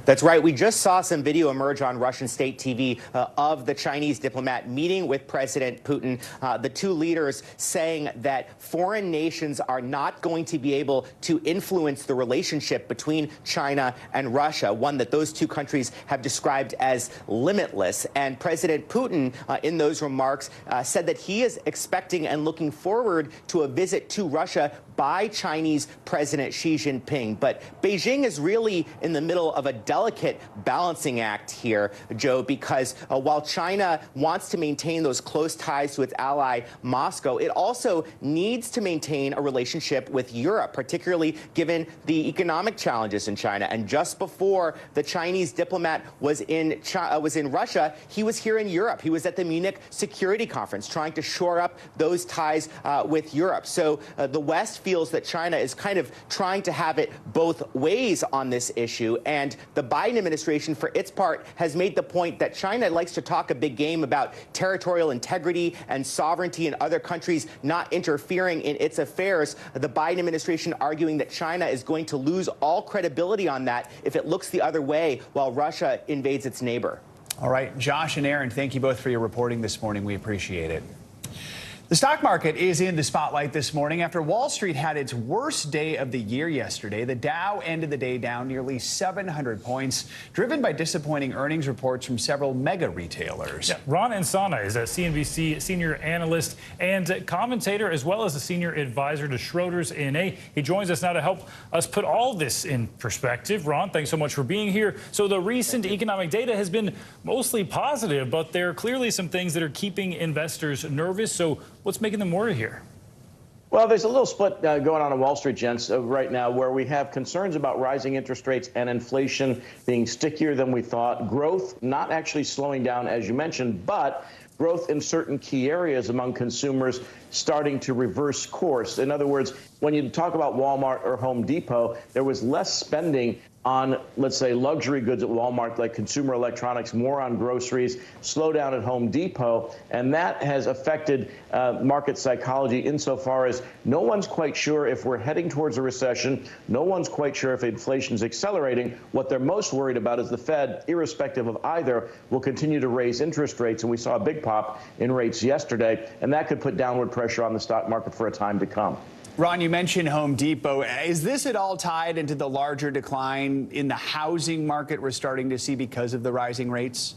That's right. We just saw some video emerge on Russian state TV of the Chinese diplomat meeting with President Putin. The two leaders saying that foreign nations are not going to be able to influence the relationship between China and Russia, one that those two countries have described as limitless. And President Putin, in those remarks, said that he is expecting and looking forward to a visit to Russia by Chinese President Xi Jinping. But Beijing is really in the middle of a delicate balancing act here, Joe, because while China wants to maintain those close ties to its ally Moscow, it also needs to maintain a relationship with Europe, particularly given the economic challenges in China. And just before the Chinese diplomat was in Russia, he was here in Europe. He was at the Munich Security Conference trying to shore up those ties with Europe. So the West feels that China is kind of trying to have it both ways on this issue. And the Biden administration, for its part, has made the point that China likes to talk a big game about territorial integrity and sovereignty and other countries not interfering in its affairs. The Biden administration arguing that China is going to lose all credibility on that if it looks the other way while Russia invades its neighbor. All right, Josh and Aaron, thank you both for your reporting this morning. We appreciate it. The stock market is in the spotlight this morning after Wall Street had its worst day of the year yesterday. The Dow ended the day down nearly 700 points, driven by disappointing earnings reports from several mega retailers. Yeah, Ron Insana is a CNBC senior analyst and commentator, as well as a senior advisor to Schroders NA. He joins us now to help us put all this in perspective. Ron, thanks so much for being here. So the recent economic data has been mostly positive, but there are clearly some things that are keeping investors nervous. So what's making them worry here? Well, there's a little split going on Wall Street, gents, right now, where we have concerns about rising interest rates and inflation being stickier than we thought. Growth not actually slowing down, as you mentioned, but growth in certain key areas among consumers starting to reverse course. In other words, when you talk about Walmart or Home Depot, there was less spending on, let's say, luxury goods at Walmart, like consumer electronics, more on groceries, slowdown at Home Depot. And that has affected market psychology insofar as no one's quite sure if we're heading towards a recession. No one's quite sure if inflation's accelerating. What they're most worried about is the Fed, irrespective of either, will continue to raise interest rates. And we saw a big pop in rates yesterday, and that could put downward pressure on the stock market for a time to come. Ron, you mentioned Home Depot. Is this at all tied into the larger decline in the housing market we're starting to see because of the rising rates?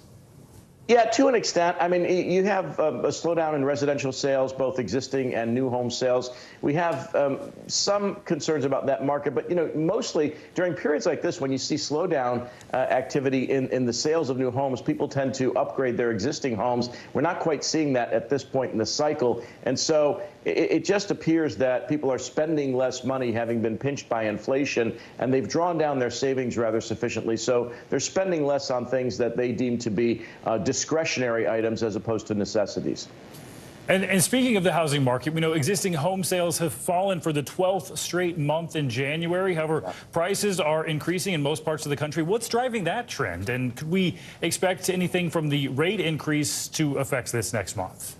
Yeah, to an extent. I mean, you have a slowdown in residential sales, both existing and new home sales. We have some concerns about that market, but, you know, mostly during periods like this, when you see slowdown activity in the sales of new homes, people tend to upgrade their existing homes. We're not quite seeing that at this point in the cycle. And so it just appears that people are spending less money, having been pinched by inflation, and they've drawn down their savings rather sufficiently. So they're spending less on things that they deem to be discretionary items as opposed to necessities. And speaking of the housing market, we know existing home sales have fallen for the 12th straight month in January. However, prices are increasing in most parts of the country. What's driving that trend? And could we expect anything from the rate increase to affect this next month?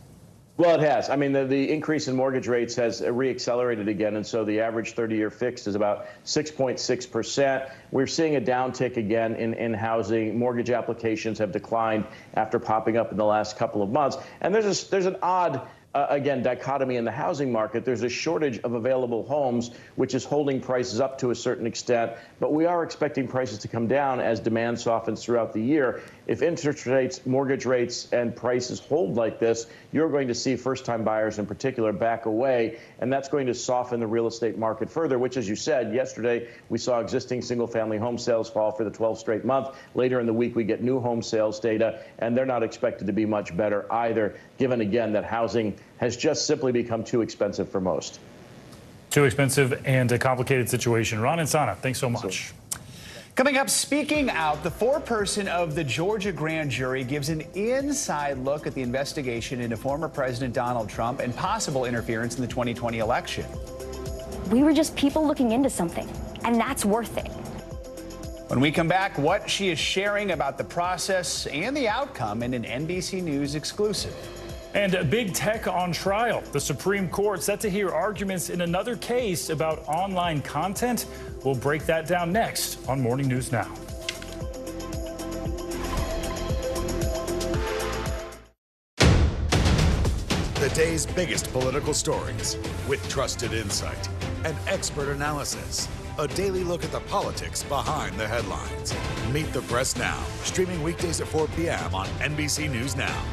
Well, it has. I mean, the increase in mortgage rates has reaccelerated again, and so the average 30-year fixed is about 6.6%. We're seeing a downtick again in housing. Mortgage applications have declined after popping up in the last couple of months. And there's an odd again, dichotomy in the housing market. There's a shortage of available homes, which is holding prices up to a certain extent. But we are expecting prices to come down as demand softens throughout the year. If interest rates, mortgage rates, and prices hold like this, you're going to see first-time buyers in particular back away, and that's going to soften the real estate market further, which, as you said, yesterday we saw existing single-family home sales fall for the 12th straight month. Later in the week, we get new home sales data, and they're not expected to be much better either, given, again, that housing has just simply become too expensive for most. Too expensive and a complicated situation. Ron and Sana, thanks so much. Coming up, speaking out, the foreperson of the Georgia grand jury gives an inside look at the investigation into former President Donald Trump and possible interference in the 2020 election. We were just people looking into something, and that's worth it. When we come back, what she is sharing about the process and the outcome in an NBC News exclusive. And big tech on trial. The Supreme Court set to hear arguments in another case about online content. We'll break that down next on Morning News Now. The day's biggest political stories with trusted insight and expert analysis. A daily look at the politics behind the headlines. Meet the Press Now, streaming weekdays at 4 p.m. on NBC News Now.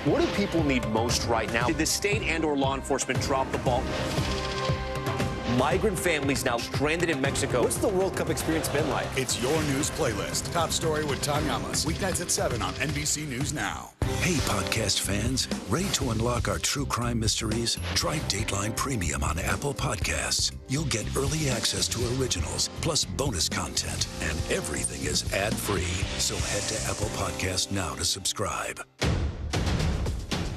What do people need most right now? Did the state and/or law enforcement drop the ball? Migrant families now stranded in Mexico. What's the World Cup experience been like? It's your news playlist. Top Story with Tom Yamas. Weeknights at 7 on NBC News Now. Hey, podcast fans. Ready to unlock our true crime mysteries? Try Dateline Premium on Apple Podcasts. You'll get early access to originals, plus bonus content, and everything is ad-free. So head to Apple Podcasts now to subscribe.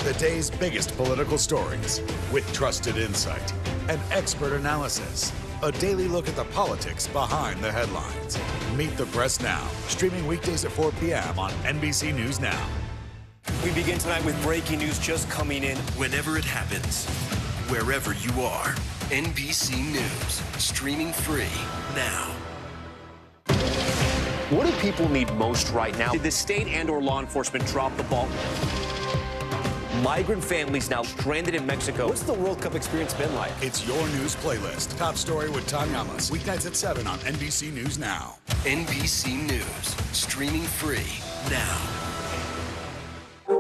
The day's biggest political stories with trusted insight and expert analysis. A daily look at the politics behind the headlines. Meet the Press Now, streaming weekdays at 4 p.m. on NBC News Now. We begin tonight with breaking news just coming in. Whenever it happens, wherever you are, NBC News, streaming free now. What do people need most right now? Did the state and/or law enforcement drop the ball? Migrant families now stranded in Mexico. What's the World Cup experience been like? It's your news playlist. Top Story with Tom Yamas. Weeknights at 7 on NBC News Now. NBC News, streaming free now.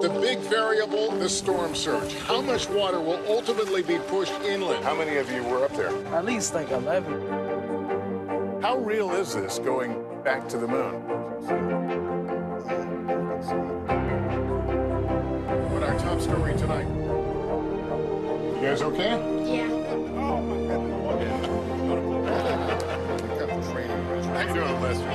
The big variable, the storm surge. How much water will ultimately be pushed inland? How many of you were up there? At least like 11. How real is this going back to the moon? What our top story tonight? You guys okay? Yeah. Oh, my goodness. How you doing, Lester?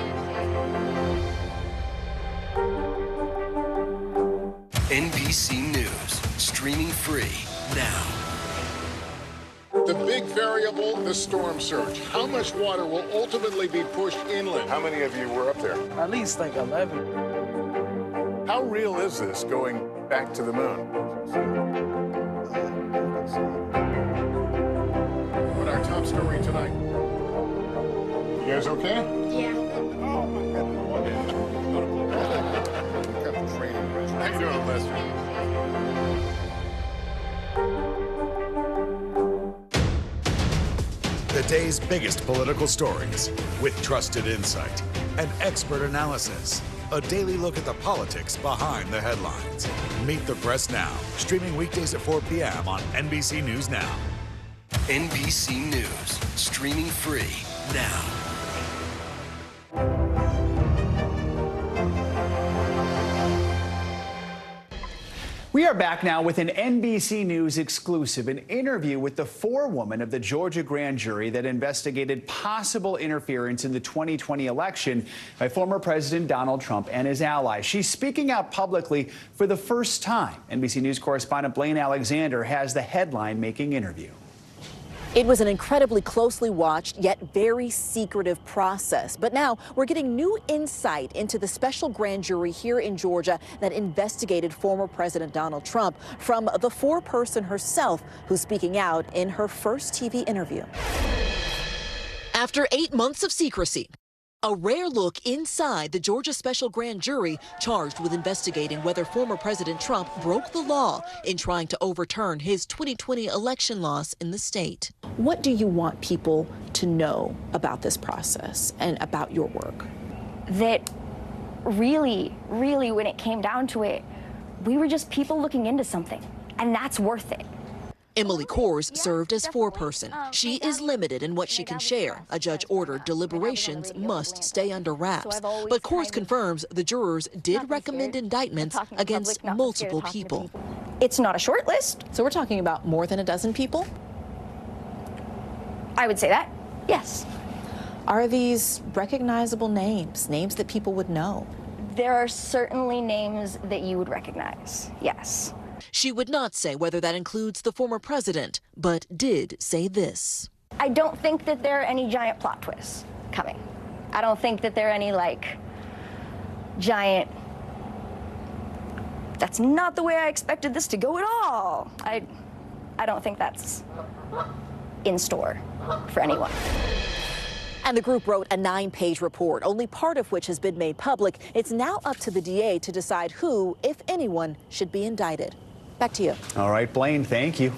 NBC News, streaming free now. The big big variable, the storm surge. How much water will ultimately be pushed inland? How many of you were up there? At least like 11. How real is this going back to the moon? What our top story tonight? You guys okay? Yeah. Oh, my goodness. How you doing, Lester? The day's biggest political stories with trusted insight and expert analysis. A daily look at the politics behind the headlines. Meet the Press Now, streaming weekdays at 4 p.m. on NBC News Now. NBC News, streaming free now. We are back now with an NBC News exclusive, an interview with the forewoman of the Georgia grand jury that investigated possible interference in the 2020 election by former President Donald Trump and his allies. She's speaking out publicly for the first time. NBC News correspondent Blaine Alexander has the headline-making interview. It was an incredibly closely watched, yet very secretive process. But now we're getting new insight into the special grand jury here in Georgia that investigated former President Donald Trump from the foreperson herself, who's speaking out in her first TV interview. After 8 months of secrecy, a rare look inside the Georgia special grand jury charged with investigating whether former President Trump broke the law in trying to overturn his 2020 election loss in the state. What do you want people to know about this process and about your work? That really, when it came down to it, we were just people looking into something, and that's worth it. Emily Kors served as foreperson. She is limited in what she can share. A judge ordered deliberations must stay under wraps. But Kors confirms the jurors did recommend indictments against multiple people. It's not a short list. So we're talking about more than a dozen people? I would say that, yes. Are these recognizable names, names that people would know? There are certainly names that you would recognize, yes. She would not say whether that includes the former president, but did say this. I don't think that there are any giant plot twists coming. I don't think that there are any, giant, that's not the way I expected this to go at all. I don't think that's in store for anyone. And the group wrote a 9-page report, only part of which has been made public. It's now up to the DA to decide who, if anyone, should be indicted. Back to you. All right, Blaine, thank you.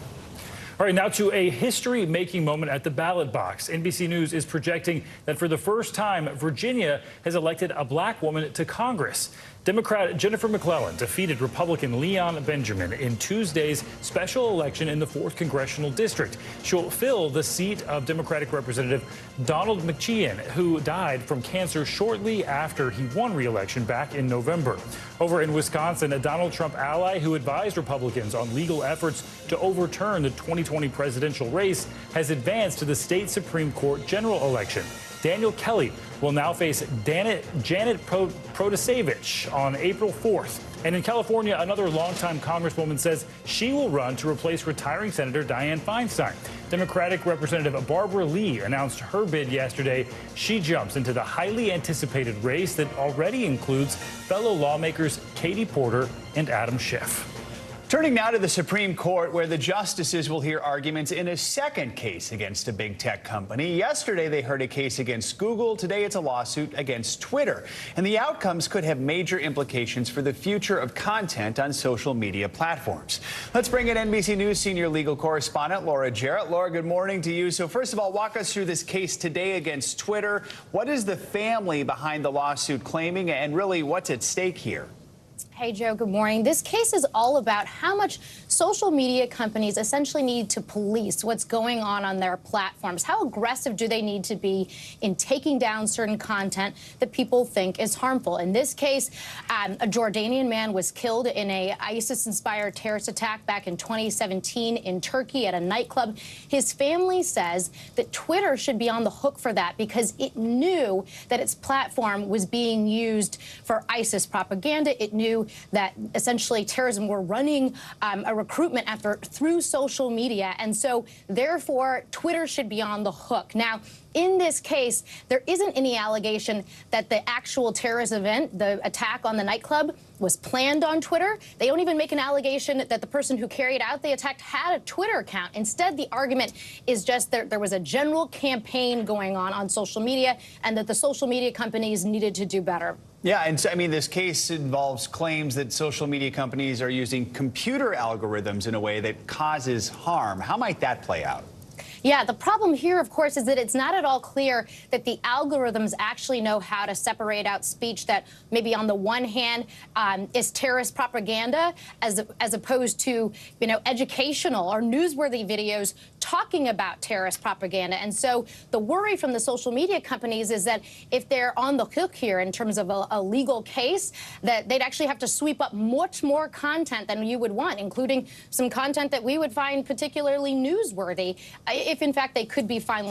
All right, now to a history-making moment at the ballot box. NBC News is projecting that for the first time, Virginia has elected a black woman to Congress. Democrat Jennifer McClellan defeated Republican Leon Benjamin in Tuesday's special election in the 4th Congressional District. She'll fill the seat of Democratic Representative Donald McCheon, who died from cancer shortly after he won re-election back in November. Over in Wisconsin, a Donald Trump ally who advised Republicans on legal efforts to overturn the 2020 presidential race has advanced to the state Supreme Court general election. Daniel Kelly will now face Janet Protasevich on April 4th. And in California, another longtime congresswoman says she will run to replace retiring Senator Dianne Feinstein. Democratic Representative Barbara Lee announced her bid yesterday. She jumps into the highly anticipated race that already includes fellow lawmakers Katie Porter and Adam Schiff. Turning now to the Supreme Court, where the justices will hear arguments in a second case against a big tech company. Yesterday, they heard a case against Google. Today, it's a lawsuit against Twitter. And the outcomes could have major implications for the future of content on social media platforms. Let's bring in NBC News senior legal correspondent Laura Jarrett. Laura, good morning to you. So first of all, walk us through this case today against Twitter. What is the family behind the lawsuit claiming, and really what's at stake here? Hey, Joe, good morning. This case is all about how much social media companies essentially need to police what's going on their platforms. How aggressive do they need to be in taking down certain content that people think is harmful? In this case, a Jordanian man was killed in a ISIS-inspired terrorist attack back in 2017 in Turkey at a nightclub. His family says that Twitter should be on the hook for that because it knew that its platform was being used for ISIS propaganda. It knew knew that essentially terrorism were running a recruitment effort through social media. And so, therefore, Twitter should be on the hook. Now, in this case, there isn't any allegation that the actual terrorist event, the attack on the nightclub, was planned on Twitter. They don't even make an allegation that the person who carried out the attack had a Twitter account. Instead, the argument is just there was a general campaign going on social media, and that the social media companies needed to do better. Yeah, and so, I mean, this case involves claims that social media companies are using computer algorithms in a way that causes harm. How might that play out? Yeah, the problem here, of course, is that it's not at all clear that the algorithms actually know how to separate out speech that maybe on the one hand is terrorist propaganda as opposed to, you know, educational or newsworthy videos talking about terrorist propaganda. And so the worry from the social media companies is that if they're on the hook here in terms of a legal case, that they'd actually have to sweep up much more content than you would want, including some content that we would find particularly newsworthy, if in fact they could be found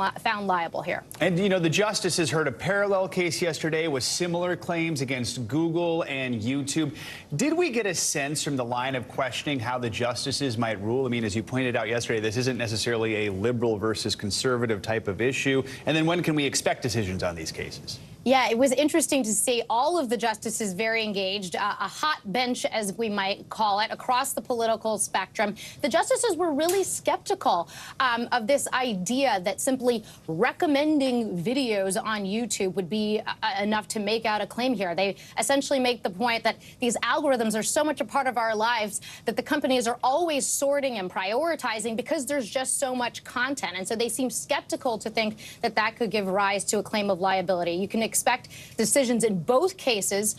liable here. And, you know, the justices heard a parallel case yesterday with similar claims against Google and YouTube. Did we get a sense from the line of questioning how the justices might rule? I mean, as you pointed out yesterday, this isn't necessarily a liberal versus conservative type of issue. And then when can we expect decisions on these cases? Yeah, it was interesting to see all of the justices very engaged, a hot bench, as we might call it, across the political spectrum. The justices were really skeptical of this idea that simply recommending videos on YouTube would be enough to make out a claim here. They essentially make the point that these algorithms are so much a part of our lives that the companies are always sorting and prioritizing because there's just so much content. And so they seem skeptical to think that that could give rise to a claim of liability. You can expect decisions in both cases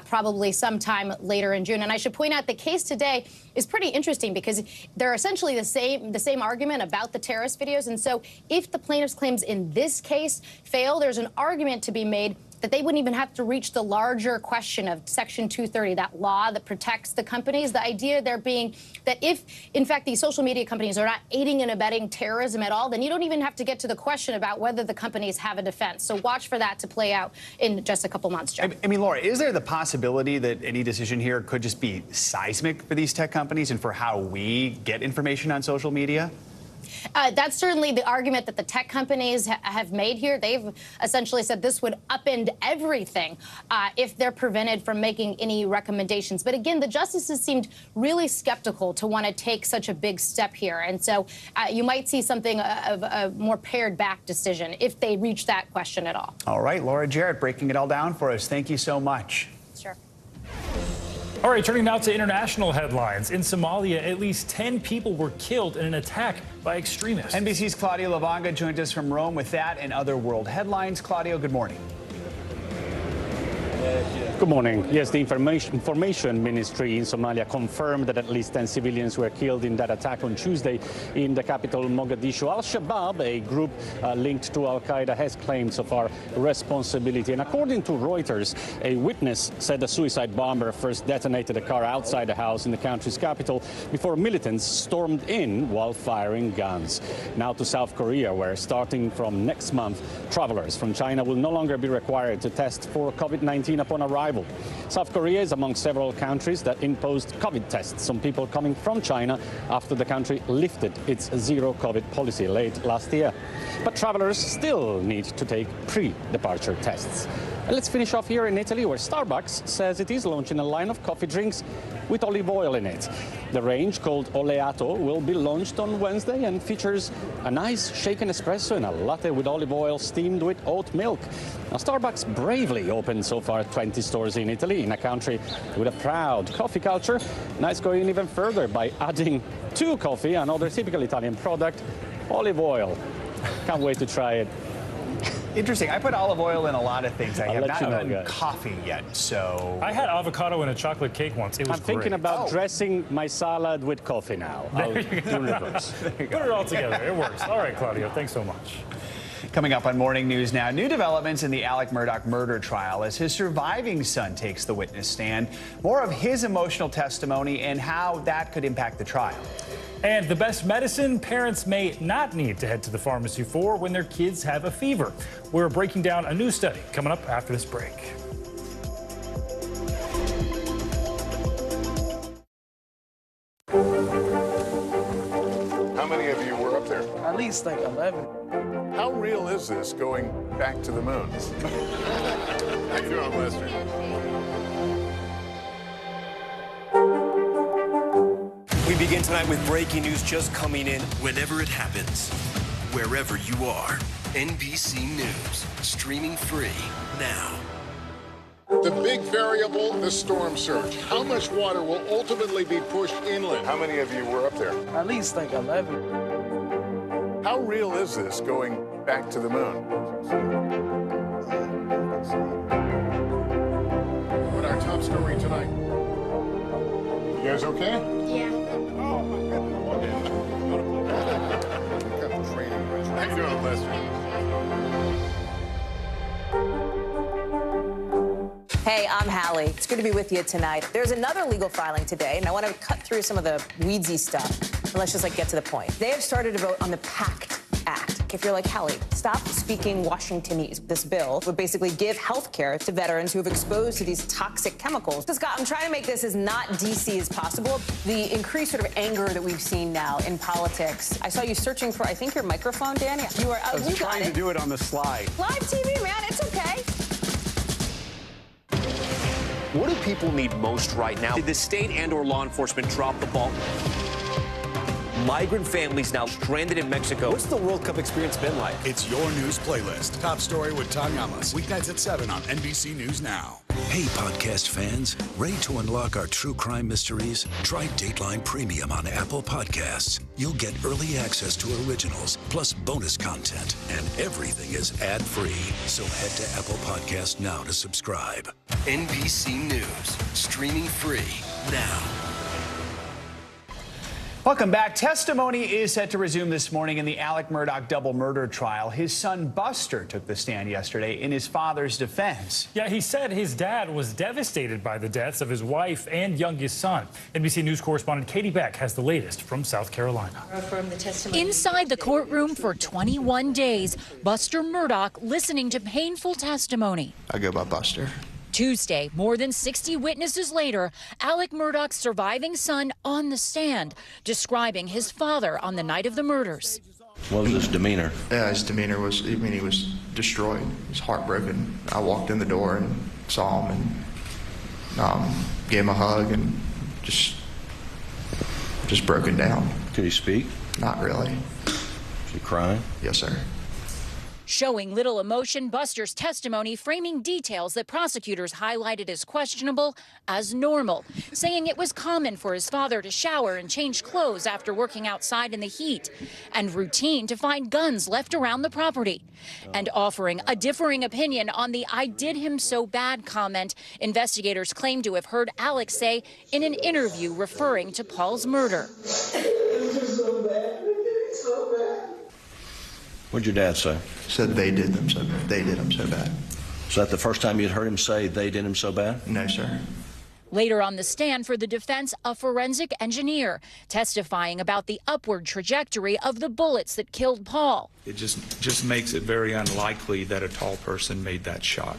probably sometime later in June. And I should point out the case today is pretty interesting because they're essentially the same argument about the terrorist videos. And so if the plaintiff's claims in this case fail, there's an argument to be made that they wouldn't even have to reach the larger question of Section 230, that law that protects the companies. The idea there being that if, in fact, these social media companies are not aiding and abetting terrorism at all, then you don't even have to get to the question about whether the companies have a defense. So watch for that to play out in just a couple months, Joe. I mean, Laura, is there the possibility that any decision here could just be seismic for these tech companies and for how we get information on social media? That's certainly the argument that the tech companies have made here. They've essentially said this would upend everything if they're prevented from making any recommendations. But again, the justices seemed really skeptical to want to take such a big step here. And so you might see something of a more pared back decision if they reach that question at all. All right, Laura Jarrett breaking it all down for us. Thank you so much. Sure. All right, turning now to international headlines. In Somalia, at least 10 people were killed in an attack by extremists. NBC's Claudio Lavanga joins us from Rome with that and other world headlines. Claudio, good morning. Good morning. Yes, the information ministry in Somalia confirmed that at least 10 civilians were killed in that attack on Tuesday in the capital, Mogadishu. Al-Shabaab, a group linked to Al-Qaeda, has claimed so far responsibility. And according to Reuters, a witness said the suicide bomber first detonated a car outside a house in the country's capital before militants stormed in while firing guns. Now to South Korea, where starting from next month, travelers from China will no longer be required to test for COVID-19 upon arrival. South Korea is among several countries that imposed COVID tests on people coming from China after the country lifted its zero COVID policy late last year. But travelers still need to take pre-departure tests. And let's finish off here in Italy, where Starbucks says it is launching a line of coffee drinks with olive oil in it. The range, called Oleato, will be launched on Wednesday and features a nice shaken espresso and a latte with olive oil steamed with oat milk. Now, Starbucks bravely opened so far 20 stores in Italy, in a country with a proud coffee culture. Now it's going even further by adding to coffee another typical Italian product, olive oil. Can't wait to try it. Interesting. I put olive oil in a lot of things. I have not done coffee yet, so... I had avocado in a chocolate cake once. It was I'm thinking about dressing my salad with coffee now. Put it all together. It works. All right, Claudio. Thanks so much. Coming up on Morning News Now, new developments in the Alec Murdaugh murder trial as his surviving son takes the witness stand. More of his emotional testimony and how that could impact the trial. And the best medicine parents may not need to head to the pharmacy for when their kids have a fever. We're breaking down a new study coming up after this break. least like 11. How real is this going back to the moon? How you doing, Lester? We begin tonight with breaking news just coming in. Whenever it happens, wherever you are, NBC News, streaming free now. The big variable, the storm surge. How much water will ultimately be pushed inland? How many of you were up there? At least like 11. How real is this going back to the moon? What our top story tonight? You guys okay? Yeah. Oh, my goodness. How you doing, Lester? Hey, I'm Hallie. It's good to be with you tonight. There's another legal filing today, and I want to cut through some of the weedsy stuff. And let's just get to the point. They have started to vote on the PACT Act. If you're like Hallie, stop speaking Washingtonese. This bill would basically give health care to veterans who have exposed to these toxic chemicals. So, Scott, I'm trying to make this as not DC as possible. The increased sort of anger that we've seen now in politics. I saw you searching for, I think, your microphone, Danny. You are. I was trying to do it on the slide. Live TV, man. It's okay. What do people need most right now? Did the state and/or law enforcement drop the ball? Migrant families now stranded in Mexico. What's the World Cup experience been like? It's your news playlist. Top story with Tom Yamas. Weeknights at 7 on NBC News Now. Hey, podcast fans, ready to unlock our true crime mysteries? Try Dateline Premium on Apple Podcasts. You'll get early access to originals, plus bonus content, and everything is ad-free. So head to Apple Podcasts now to subscribe. NBC News, streaming free now. Welcome back. Testimony is set to resume this morning in the Alec Murdaugh double murder trial. His son Buster took the stand yesterday in his father's defense. Yeah, he said his dad was devastated by the deaths of his wife and youngest son. NBC News correspondent Katie Beck has the latest from South Carolina. Inside the courtroom for 21 days, Buster Murdaugh listening to painful testimony. I go by Buster. Tuesday, more than 60 witnesses later, Alec Murdaugh's surviving son on the stand, describing his father on the night of the murders. What was his demeanor? Yeah, his demeanor was, he was destroyed. He was heartbroken. I walked in the door and saw him and gave him a hug and just broken down. Could he speak? Not really. Was he crying? Yes, sir. Showing little emotion, Buster's testimony framing details that prosecutors highlighted as questionable as normal, saying it was common for his father to shower and change clothes after working outside in the heat, and routine to find guns left around the property, and offering a differing opinion on the "I did him so bad" comment investigators claim to have heard Alex say in an interview referring to Paul's murder. What'd your dad say? Said they did him so bad. Was that the first time you'd heard him say they did him so bad? No, sir. Later on the stand for the defense, a forensic engineer testifying about the upward trajectory of the bullets that killed Paul. It just makes it very unlikely that a tall person made that shot.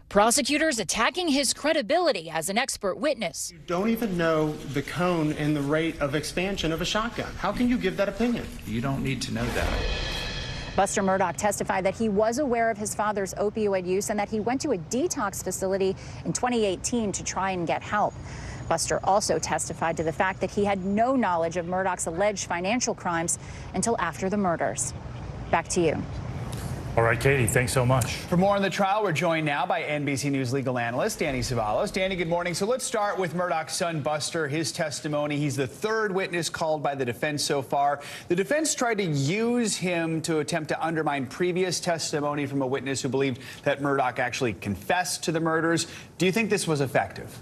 Prosecutors attacking his credibility as an expert witness. You don't even know the cone and the rate of expansion of a shotgun. How can you give that opinion? You don't need to know that. Buster Murdaugh testified that he was aware of his father's opioid use and that he went to a detox facility in 2018 to try and get help. Buster also testified to the fact that he had no knowledge of Murdaugh's alleged financial crimes until after the murders. Back to you. All right, Katie, thanks so much. For more on the trial, we're joined now by NBC News legal analyst Danny Savalos. Danny, good morning. So let's start with Murdaugh's son, Buster, his testimony. He's the third witness called by the defense so far. The defense tried to use him to attempt to undermine previous testimony from a witness who believed that Murdaugh actually confessed to the murders. Do you think this was effective?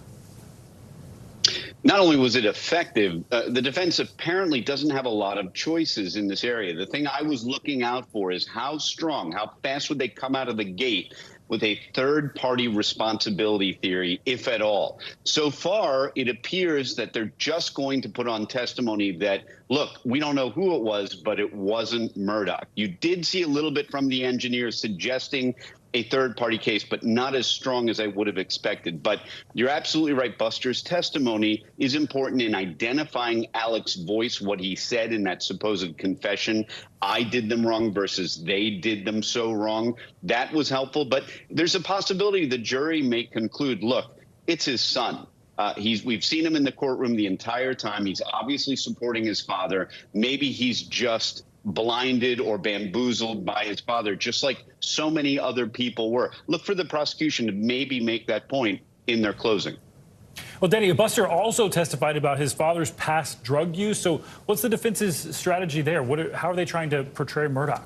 Not only was it effective, the defense apparently doesn't have a lot of choices in this area. The thing I was looking out for is how strong, how fast would they come out of the gate with a third-party responsibility theory, if at all. So far, it appears that they're just going to put on testimony that, look, we don't know who it was, but it wasn't Murdaugh. You did see a little bit from the engineer suggesting a third-party case, but not as strong as I would have expected. But you're absolutely right. Buster's testimony is important in identifying Alex's voice, what he said in that supposed confession. I did them wrong versus they did them so wrong. That was helpful. But there's a possibility the jury may conclude, look, it's his son. We've seen him in the courtroom the entire time. He's obviously supporting his father. Maybe he's just blinded or bamboozled by his father, just like so many other people were. Look for the prosecution to maybe make that point in their closing. Well, Danny, Buster also testified about his father's past drug use. So what's the defense's strategy there? How are they trying to portray Murdaugh?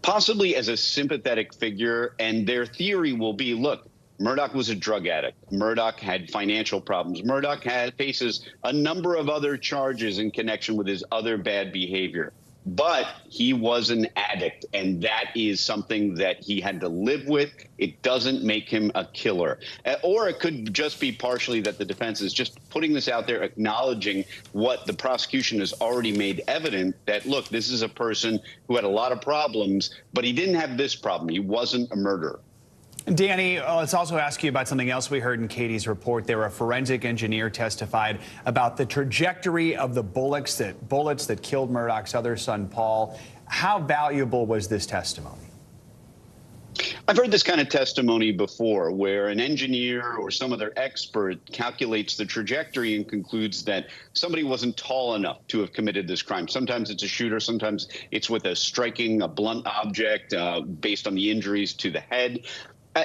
Possibly as a sympathetic figure, and their theory will be, look, Murdaugh was a drug addict. Murdaugh had financial problems. Murdaugh faces a number of other charges in connection with his other bad behavior. But he was an addict, and that is something that he had to live with. It doesn't make him a killer. Or it could just be partially that the defense is just putting this out there, acknowledging what the prosecution has already made evident, that, look, this is a person who had a lot of problems, but he didn't have this problem. He wasn't a murderer. Danny, let's also ask you about something else we heard in Katie's report. There, a forensic engineer testified about the trajectory of the bullets that killed Murdaugh's other son, Paul. How valuable was this testimony? I've heard this kind of testimony before, where an engineer or some other expert calculates the trajectory and concludes that somebody wasn't tall enough to have committed this crime. Sometimes it's a shooter, sometimes it's with a blunt object based on the injuries to the head.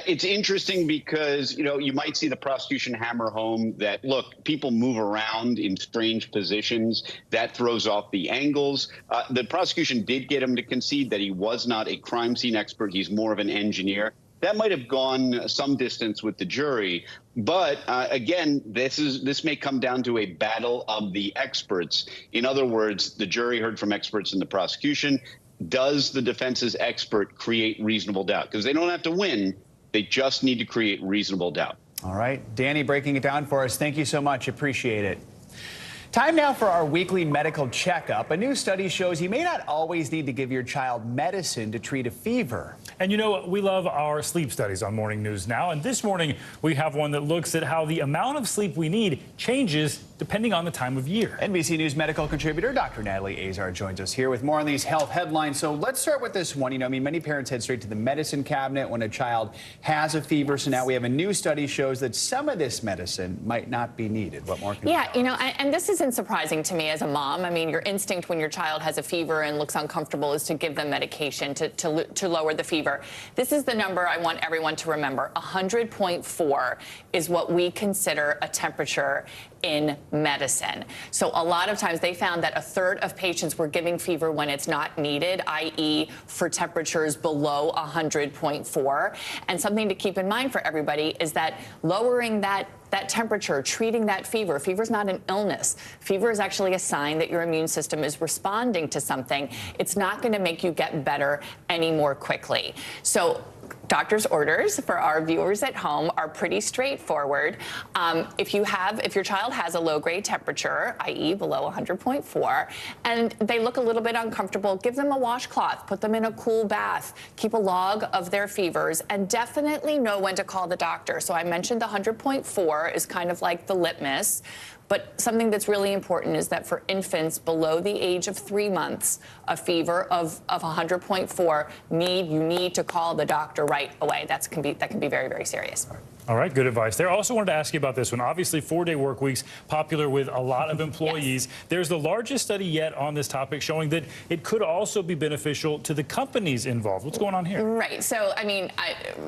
It's interesting because, you might see the prosecution hammer home that, look, people move around in strange positions. That throws off the angles. The prosecution did get him to concede that he was not a crime scene expert. He's more of an engineer. That might have gone some distance with the jury. But again, this may come down to a battle of the experts. In other words, the jury heard from experts in the prosecution. Does the defense's expert create reasonable doubt? Because they don't have to win. They just need to create reasonable doubt. All right. Danny, breaking it down for us. Thank you so much. Appreciate it. Time now for our weekly medical checkup. A new study shows you may not always need to give your child medicine to treat a fever. And we love our sleep studies on Morning News Now. And this morning, we have one that looks at how the amount of sleep we need changes depending on the time of year. NBC News medical contributor Dr. Natalie Azar joins us here with more on these health headlines. So let's start with this one. Many parents head straight to the medicine cabinet when a child has a fever. So now we have a new study shows that some of this medicine might not be needed. What more can you tell us? And this isn't surprising to me as a mom. Your instinct when your child has a fever and looks uncomfortable is to give them medication to lower the fever. This is the number I want everyone to remember. 100.4 is what we consider a temperature in medicine. So a lot of times they found that a third of patients were giving fever when it's not needed, i.e. for temperatures below 100.4. And something to keep in mind for everybody is that lowering that temperature, treating that fever is not an illness. Fever is actually a sign that your immune system is responding to something. It's not going to make you get better any more quickly. So doctor's orders for our viewers at home are pretty straightforward. If your child has a low-grade temperature, i.e. below 100.4, and they look a little bit uncomfortable, give them a washcloth, put them in a cool bath, keep a log of their fevers, and definitely know when to call the doctor. So I mentioned the 100.4 is kind of like the litmus. But something that's really important is that for infants below the age of 3 months, a fever of 100.4, you need to call the doctor right away. That can be very, very serious. All right, good advice there. I also wanted to ask you about this one. Obviously, 4-day work weeks, popular with a lot of employees. Yes. There's the largest study yet on this topic showing that it could also be beneficial to the companies involved. What's going on here? Right. So,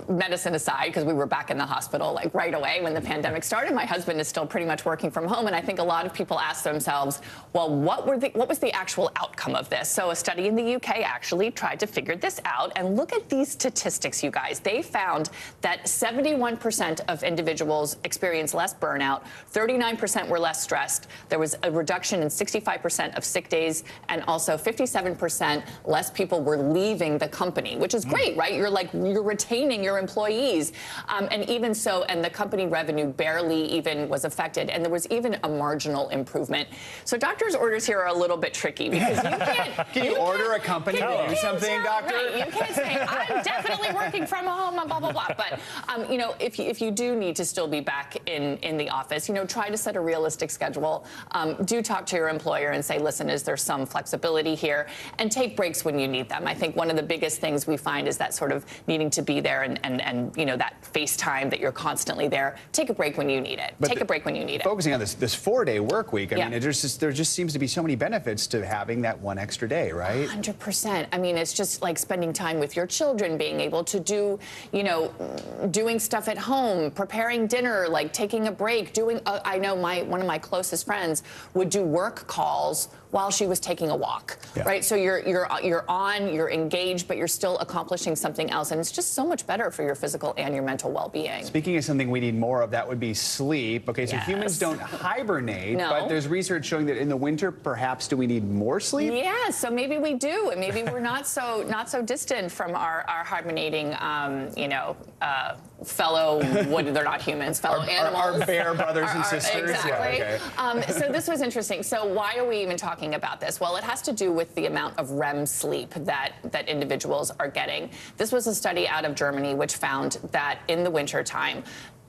medicine aside, because we were back in the hospital right away when the pandemic started, my husband is still pretty much working from home. And I think a lot of people ask themselves, well, what was the actual outcome of this? So a study in the UK actually tried to figure this out. And look at these statistics, you guys. They found that 71% of individuals experienced less burnout, 39% were less stressed. There was a reduction in 65% of sick days, and also 57% less people were leaving the company, which is great, right? You're retaining your employees. And even so, and the company revenue barely even was affected. And there was even even a marginal improvement. So doctor's orders here are a little bit tricky because you can't. Can you order a company to do something, doctor? Right. You can't say, I'm definitely working from home, blah, blah, blah. But, you know, if you do need to still be back in the office, you know, try to set a realistic schedule. Do talk to your employer and say, listen, is there some flexibility here? And take breaks when you need them. I think one of the biggest things we find is that sort of needing to be there and you know, that FaceTime that you're constantly there. Take a break when you need it. Take a break when you need it. Focusing on this 4-day work week, I mean, there just seems to be so many benefits to having that one extra day, right? 100%. I mean, it's just like spending time with your children, being able to do, you know, doing stuff at home, preparing dinner, like taking a break, doing, I know one of my closest friends would do work calls while she was taking a walk, right? So you're engaged, but you're still accomplishing something else. And it's just so much better for your physical and your mental well-being. Speaking of something we need more of, that would be sleep. Okay, so humans don't hibernate, but there's research showing that in the winter, perhaps do we need more sleep? Yeah, so maybe we do, and maybe we're not so distant from our hibernating, you know, fellow, they're not humans, fellow animals. Our bear brothers and sisters. Exactly. Yeah, okay. So this was interesting. So why are we even talking about this? Well, it has to do with the amount of REM sleep that individuals are getting. This was a study out of Germany which found that in the wintertime,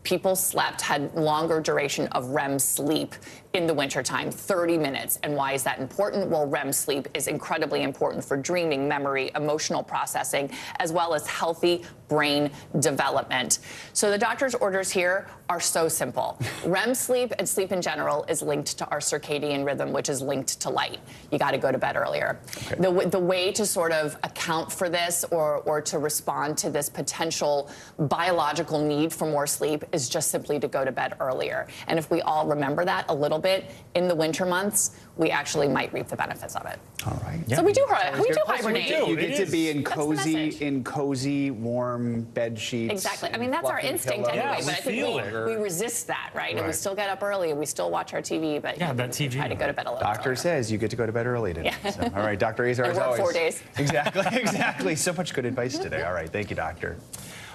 people had longer duration of REM sleep in the wintertime, 30 minutes. And why is that important? Well, REM sleep is incredibly important for dreaming, memory, emotional processing, as well as healthy brain development. So the doctor's orders here are so simple. REM sleep and sleep in general is linked to our circadian rhythm, which is linked to light. You got to go to bed earlier. Okay. The way to sort of account for this or to respond to this potential biological need for more sleep is just simply to go to bed earlier. And if we all remember that a little bit in the winter months, we actually might reap the benefits of it. All right. So we do hibernate. You get to be in cozy, warm bed sheets. Exactly. I mean, that's our instinct anyway, but I think we resist that, right? And we still get up early and we still watch our TV, but that TV. Try to go to bed a little Doctor says you get to go to bed early today. Yeah. So, all right, Dr. Azar, as always. 4 days. Exactly. So much good advice today. All right. Thank you, Doctor.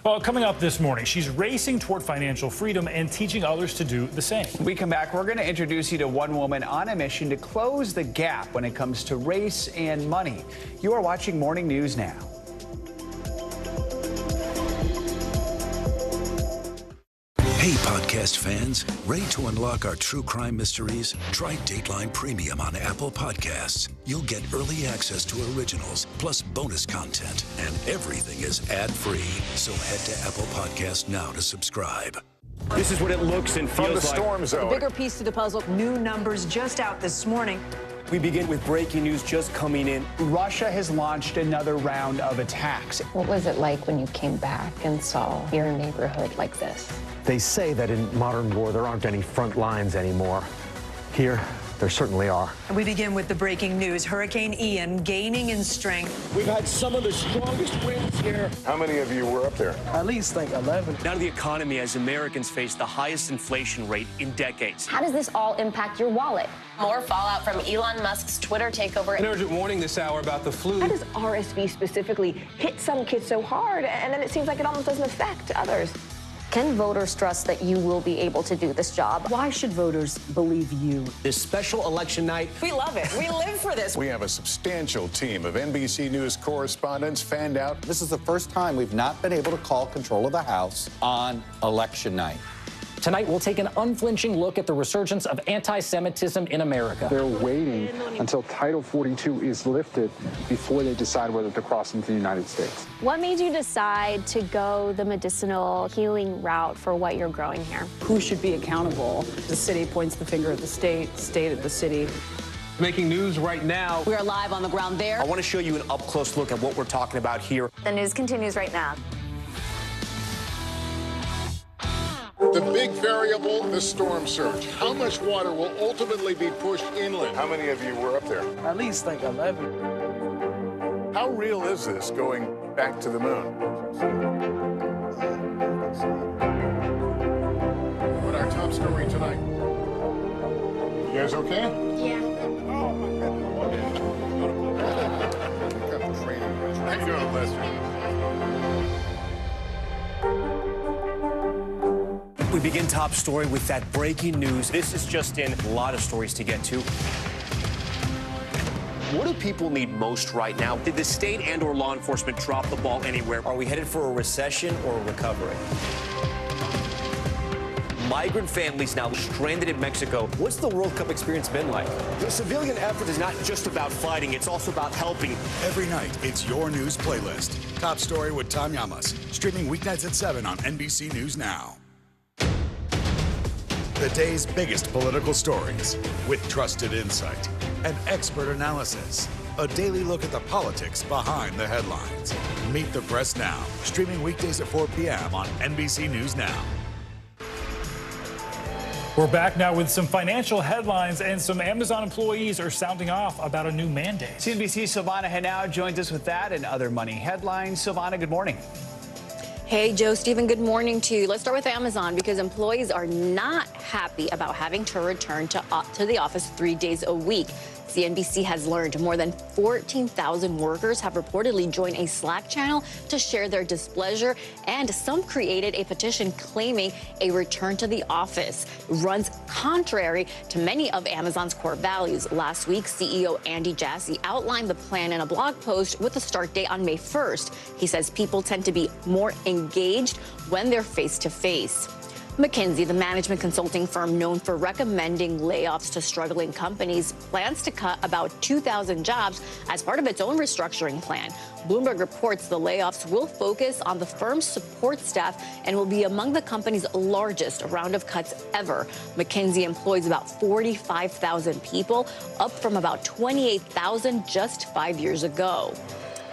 Well, coming up this morning, she's racing toward financial freedom and teaching others to do the same. When we come back, we're going to introduce you to one woman on a mission to close the gap when it comes to race and money. You are watching Morning News Now. Hey, podcast fans, ready to unlock our true crime mysteries? Try Dateline Premium on Apple Podcasts. You'll get early access to originals, plus bonus content, and everything is ad-free. So head to Apple Podcasts now to subscribe. This is what it looks and feels From the like. storm zone. The bigger piece to the puzzle, new numbers just out this morning. We begin with breaking news just coming in. Russia has launched another round of attacks. What was it like when you came back and saw your neighborhood like this? They say that in modern war, there aren't any front lines anymore. Here, there certainly are. And we begin with the breaking news. Hurricane Ian gaining in strength. We've had some of the strongest winds here. How many of you were up there? At least like 11. Now to the economy as Americans face the highest inflation rate in decades. How does this all impact your wallet? More fallout from Elon Musk's Twitter takeover. An urgent warning this hour about the flu. How does RSV specifically hit some kids so hard, and then it seems like it almost doesn't affect others? Can voters trust that you will be able to do this job? Why should voters believe you? This special election night. We love it. We live for this. We have a substantial team of NBC News correspondents fanned out. This is the first time we've not been able to call control of the House on election night. Tonight, we'll take an unflinching look at the resurgence of anti-Semitism in America. They're waiting until Title 42 is lifted before they decide whether to cross into the United States. What made you decide to go the medicinal healing route for what you're growing here? Who should be accountable? The city points the finger at the state at the city. Making news right now. We are live on the ground there. I want to show you an up-close look at what we're talking about here. The news continues right now. The big variable, the storm surge. How much water will ultimately be pushed inland? How many of you were up there? At least like 11. How real is this going back to the moon? What our top story tonight? You guys okay? Yeah. Oh, my goodness. How you doing, Lester? We've begin top story with that breaking news. This is just in, a lot of stories to get to. What do people need most right now? Did the state and or law enforcement drop the ball anywhere? Are we headed for a recession or a recovery? Migrant families now stranded in Mexico. What's the World Cup experience been like? The civilian effort is not just about fighting, it's also about helping. Every night, it's your news playlist. Top Story with Tom Llamas, streaming weeknights at 7 on NBC News Now. The day's biggest political stories with trusted insight and expert analysis. A daily look at the politics behind the headlines. Meet the Press Now, streaming weekdays at 4 p.m. on NBC News Now. We're back now with some financial headlines, and some Amazon employees are sounding off about a new mandate. CNBC's Silvana Henao joins us with that and other money headlines. Silvana, good morning. Hey, Joe, Stephen, good morning to you. Let's start with Amazon because employees are not happy about having to return to the office 3 days a week. CNBC has learned more than 14,000 workers have reportedly joined a Slack channel to share their displeasure, and some created a petition claiming a return to the office runs contrary to many of Amazon's core values. Last week, CEO Andy Jassy outlined the plan in a blog post with a start date on May 1st. He says people tend to be more engaged when they're face-to-face. McKinsey, the management consulting firm known for recommending layoffs to struggling companies, plans to cut about 2,000 jobs as part of its own restructuring plan. Bloomberg reports the layoffs will focus on the firm's support staff and will be among the company's largest round of cuts ever. McKinsey employs about 45,000 people, up from about 28,000 just 5 years ago.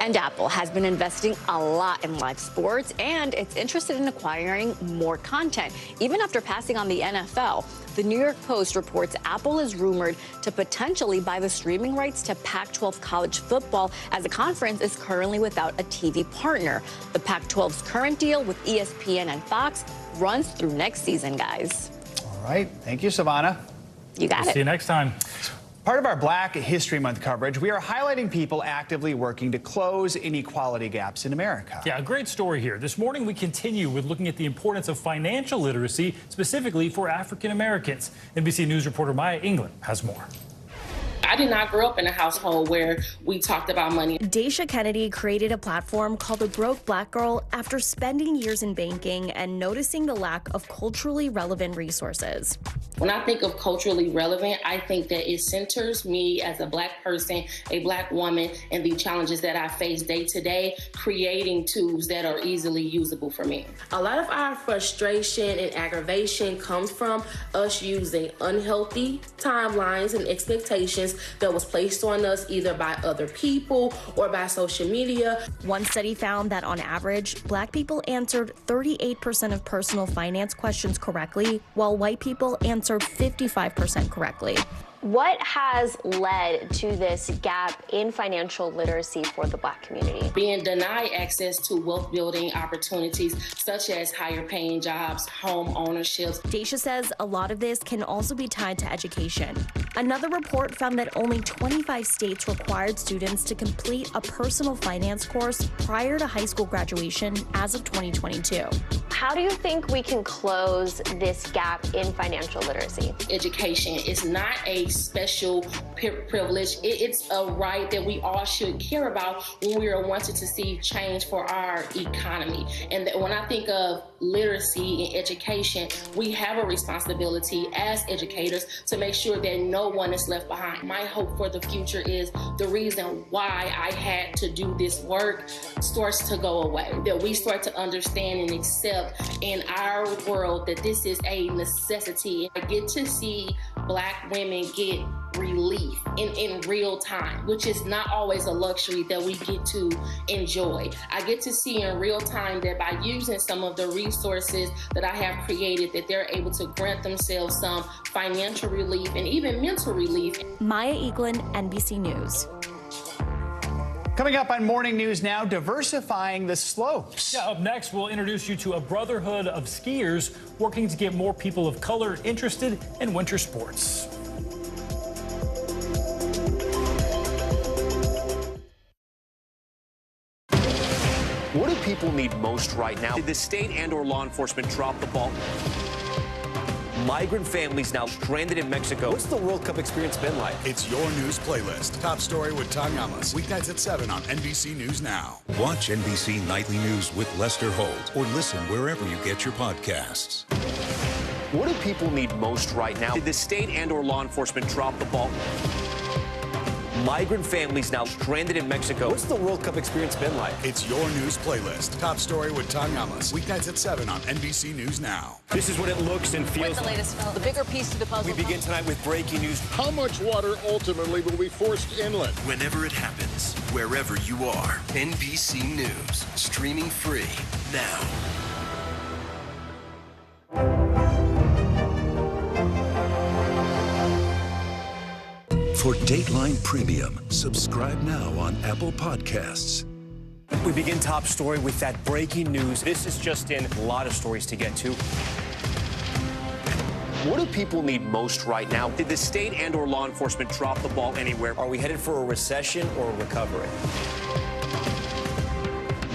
And Apple has been investing a lot in live sports, and it's interested in acquiring more content, even after passing on the NFL. The New York Post reports Apple is rumored to potentially buy the streaming rights to Pac-12 college football, as the conference is currently without a TV partner. The Pac-12's current deal with ESPN and Fox runs through next season, guys. All right. Thank you, Silvana. You got it. See you next time. Part of our Black History Month coverage, we are highlighting people actively working to close inequality gaps in America. Yeah, a great story here. This morning, we continue with looking at the importance of financial literacy, specifically for African Americans. NBC News reporter Maya England has more. I did not grow up in a household where we talked about money. Daisha Kennedy created a platform called The Broke Black Girl after spending years in banking and noticing the lack of culturally relevant resources. When I think of culturally relevant, I think that it centers me as a Black person, a Black woman, and the challenges that I face day to day, creating tools that are easily usable for me. A lot of our frustration and aggravation comes from us using unhealthy timelines and expectations that was placed on us either by other people or by social media. One study found that on average, Black people answered 38% of personal finance questions correctly, while white people answered 55% correctly. What has led to this gap in financial literacy for the Black community? Being denied access to wealth building opportunities such as higher paying jobs, home ownerships. Daisha says a lot of this can also be tied to education. Another report found that only 25 states required students to complete a personal finance course prior to high school graduation as of 2022. How do you think we can close this gap in financial literacy? Education is not a special privilege. It's a right that we all should care about when we are wanting to see change for our economy. And when I think of literacy and education, we have a responsibility as educators to make sure that no one is left behind. My hope for the future is the reason why I had to do this work starts to go away, that we start to understand and accept in our world that this is a necessity. I get to see Black women get relief in real time, which is not always a luxury that we get to enjoy. I get to see in real time that by using some of the resources that I have created, that they're able to grant themselves some financial relief and even mental relief. Maya Eaglin, NBC News. Coming up on Morning News Now, diversifying the slopes. Yeah, up next, we'll introduce you to a brotherhood of skiers working to get more people of color interested in winter sports. What do people need most right now? Did the state and or law enforcement drop the ball? Migrant families now stranded in Mexico. What's the World Cup experience been like? It's your news playlist. Top story with Tom Yamas. Weeknights at 7 on NBC News Now. Watch NBC Nightly News with Lester Holt or listen wherever you get your podcasts. What do people need most right now? Did the state and/or law enforcement drop the ball? Migrant families now stranded in Mexico. What's the World Cup experience been like? It's your news playlist. Top story with Tom Yamas. Weeknights at 7 on NBC News Now. This is what it looks and feels. What's the latest film? The bigger piece to the puzzle. We begin tonight with breaking news. How much water ultimately will be forced inland? Whenever it happens, wherever you are, NBC News, streaming free now. For Dateline Premium, subscribe now on Apple Podcasts. We begin top story with that breaking news. This is just in, a lot of stories to get to. What do people need most right now? Did the state and/or law enforcement drop the ball anywhere? Are we headed for a recession or a recovery?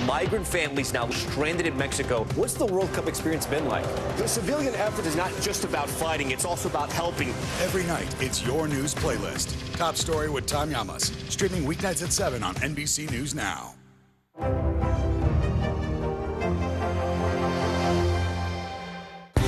Migrant families now stranded in Mexico. What's the World Cup experience been like? The civilian effort is not just about fighting, it's also about helping. Every night, it's your news playlist. Top story with Tom Yamas. Streaming weeknights at 7 on NBC News Now.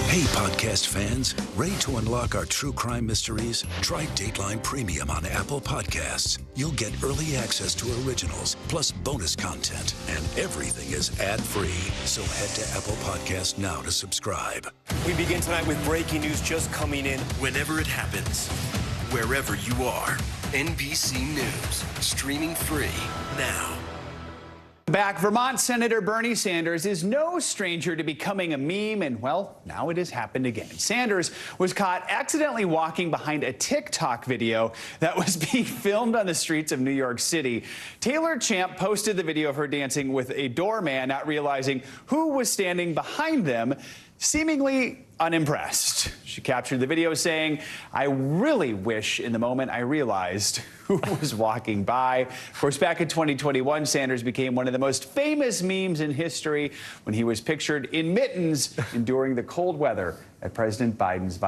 Hey, podcast fans, ready to unlock our true crime mysteries? Try Dateline Premium on Apple Podcasts. You'll get early access to originals, plus bonus content, and everything is ad-free. So head to Apple Podcasts now to subscribe. We begin tonight with breaking news just coming in. Whenever it happens, wherever you are, NBC News, streaming free now. Back, Vermont Senator Bernie Sanders is no stranger to becoming a meme, and well, now it has happened again. Sanders was caught accidentally walking behind a TikTok video that was being filmed on the streets of New York City. Taylor Champ posted the video of her dancing with a doorman, not realizing who was standing behind them, seemingly unimpressed. She captured the video saying, "I really wish in the moment I realized who was walking by." Of course, back in 2021, Sanders became one of the most famous memes in history when he was pictured in mittens enduring the cold weather at President Biden's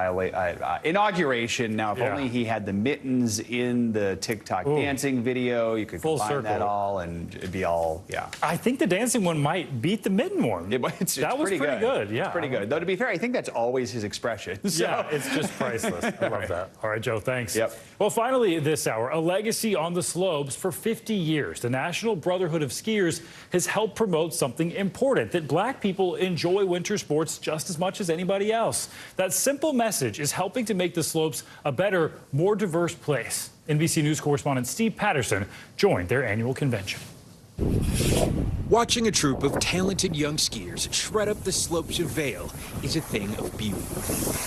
inauguration. Now, if only he had the mittens in the TikTok dancing video, you could combine that all and it'd be all, I think the dancing one might beat the mitten one. That was pretty good. Yeah. It's pretty good. Though, to be fair, I think that's always his expression. So. Yeah, it's just priceless. I love that. All right, Joe, thanks. Yep. Well, finally this hour, a legacy on the slopes for 50 years. The National Brotherhood of Skiers has helped promote something important, that black people enjoy winter sports just as much as anybody else. That simple message is helping to make the slopes a better, more diverse place. NBC News correspondent Steve Patterson joined their annual convention. Watching a troop of talented young skiers shred up the slopes of Vail is a thing of beauty.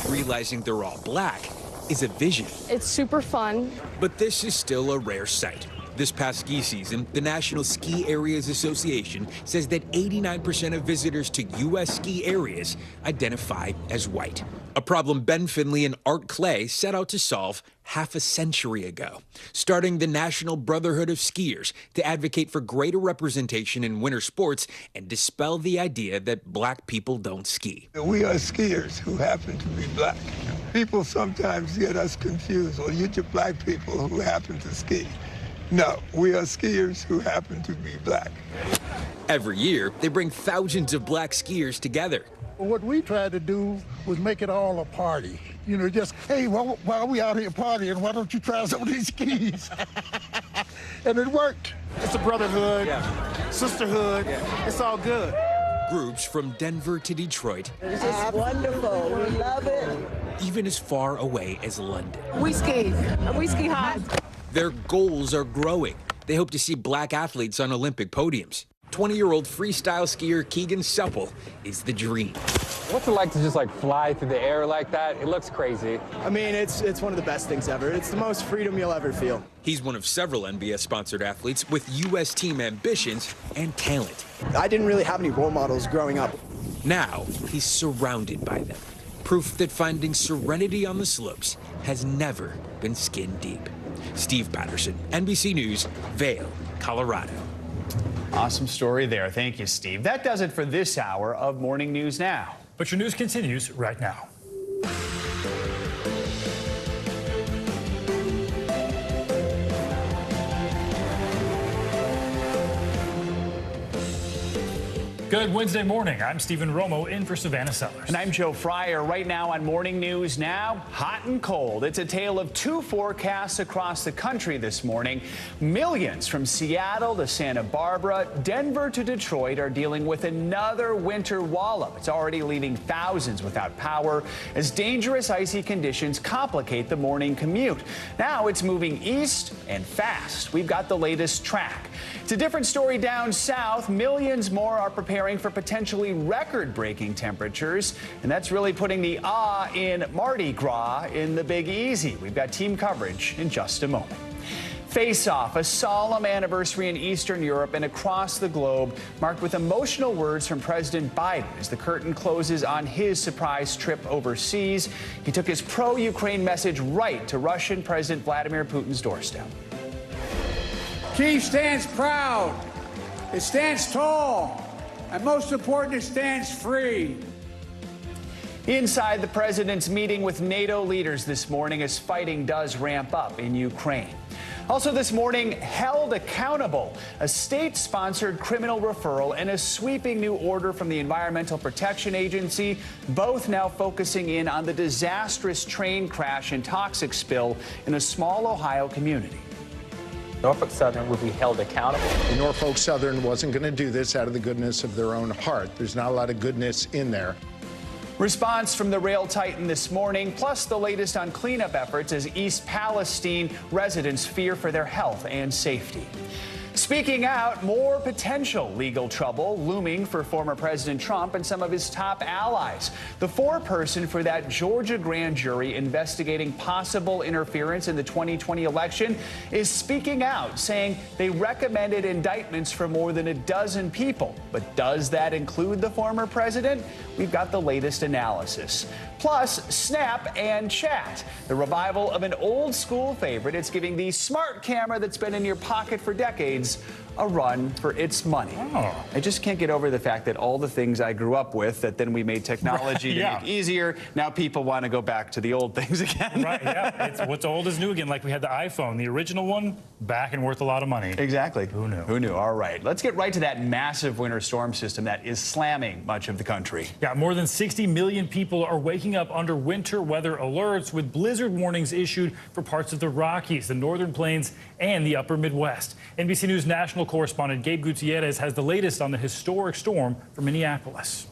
Realizing they're all black is a vision. It's super fun. But this is still a rare sight. This past ski season, the National Ski Areas Association says that 89% of visitors to U.S. ski areas identify as white. A problem Ben Finley and Art Clay set out to solve half a century ago, starting the National Brotherhood of Skiers to advocate for greater representation in winter sports and dispel the idea that black people don't ski. We are skiers who happen to be black. People sometimes get us confused. Well, you're just black people who happen to ski. No, we are skiers who happen to be black. Every year, they bring thousands of black skiers together. What we tried to do was make it all a party. You know, just, hey, while we out here partying, why don't you try some of these skis? And it worked. It's a brotherhood, sisterhood. It's all good. Groups from Denver to Detroit. This is wonderful. We love it. Even as far away as London. We ski. We ski high. Their goals are growing. They hope to see black athletes on Olympic podiums. 20-year-old freestyle skier Keegan Supple is the dream. What's it like to just fly through the air like that? It looks crazy. I mean, it's one of the best things ever. It's the most freedom you'll ever feel. He's one of several NBS-sponsored athletes with U.S. team ambitions and talent. I didn't really have any role models growing up. Now he's surrounded by them. Proof that finding serenity on the slopes has never been skin deep. Steve Patterson, NBC News, Vail, Colorado. Awesome story there. Thank you, Steve. That does it for this hour of Morning News Now. But your news continues right now. Good Wednesday morning. I'm Stephen Romo in for Savannah Sellers. And I'm Joe Fryer. Right now on Morning News Now, hot and cold. It's a tale of two forecasts across the country this morning. Millions from Seattle to Santa Barbara, Denver to Detroit are dealing with another winter wallop. It's already leaving thousands without power as dangerous icy conditions complicate the morning commute. Now it's moving east and fast. We've got the latest track. It's a different story down south. Millions more are preparing for potentially record-breaking temperatures, and that's really putting the in Mardi Gras in the Big Easy. We've got team coverage in just a moment. Face Off, a solemn anniversary in Eastern Europe and across the globe, marked with emotional words from President Biden as the curtain closes on his surprise trip overseas. He took his pro-Ukraine message right to Russian President Vladimir Putin's doorstep. Kyiv stands proud, it stands tall, and most important, it stands free. Inside the president's meeting with NATO leaders this morning as fighting does ramp up in Ukraine. Also this morning, held accountable, a state-sponsored criminal referral and a sweeping new order from the Environmental Protection Agency, both now focusing in on the disastrous train crash and toxic spill in a small Ohio community. Norfolk Southern will be held accountable. Norfolk Southern wasn't going to do this out of the goodness of their own heart. There's not a lot of goodness in there. Response from the rail titan this morning, plus the latest on cleanup efforts as East Palestine residents fear for their health and safety. Speaking out, more potential legal trouble looming for former President Trump and some of his top allies. The foreperson for that Georgia grand jury investigating possible interference in the 2020 election is speaking out, saying they recommended indictments for more than a dozen people. But does that include the former president? We've got the latest analysis. Plus, Snap and Chat, the revival of an old school favorite. It's giving the smart camera that's been in your pocket for decades a run for its money. Oh. I just can't get over the fact that all the things I grew up with that then we made technology to make easier, now people want to go back to the old things again. Right, yeah. It's what's old is new again. Like we had the iPhone, the original one, back and worth a lot of money. Exactly. Who knew? Who knew? All right. Let's get right to that massive winter storm system that is slamming much of the country. Yeah, more than 60 million people are waking up under winter weather alerts with blizzard warnings issued for parts of the Rockies, the Northern Plains, and the upper Midwest. NBC News national correspondent Gabe Gutierrez has the latest on the historic storm from Minneapolis.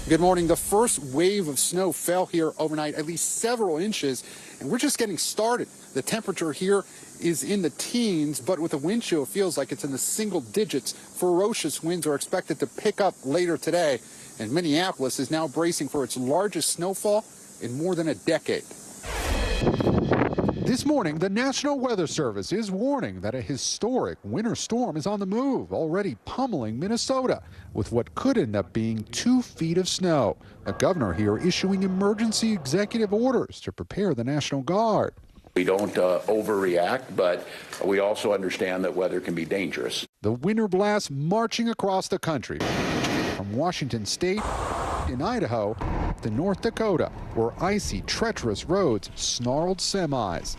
Good morning. The first wave of snow fell here overnight, at least several inches, and we're just getting started. The temperature here is in the teens, but with a wind chill, it feels like it's in the single digits. Ferocious winds are expected to pick up later today, and Minneapolis is now bracing for its largest snowfall in more than a decade. This morning, the National Weather Service is warning that a historic winter storm is on the move, already pummeling Minnesota with what could end up being 2 feet of snow. The governor here issuing emergency executive orders to prepare the National Guard. We don't overreact, but we also understand that weather can be dangerous. The winter blast marching across the country from Washington State in Idaho to North Dakota, where icy, treacherous roads snarled semis.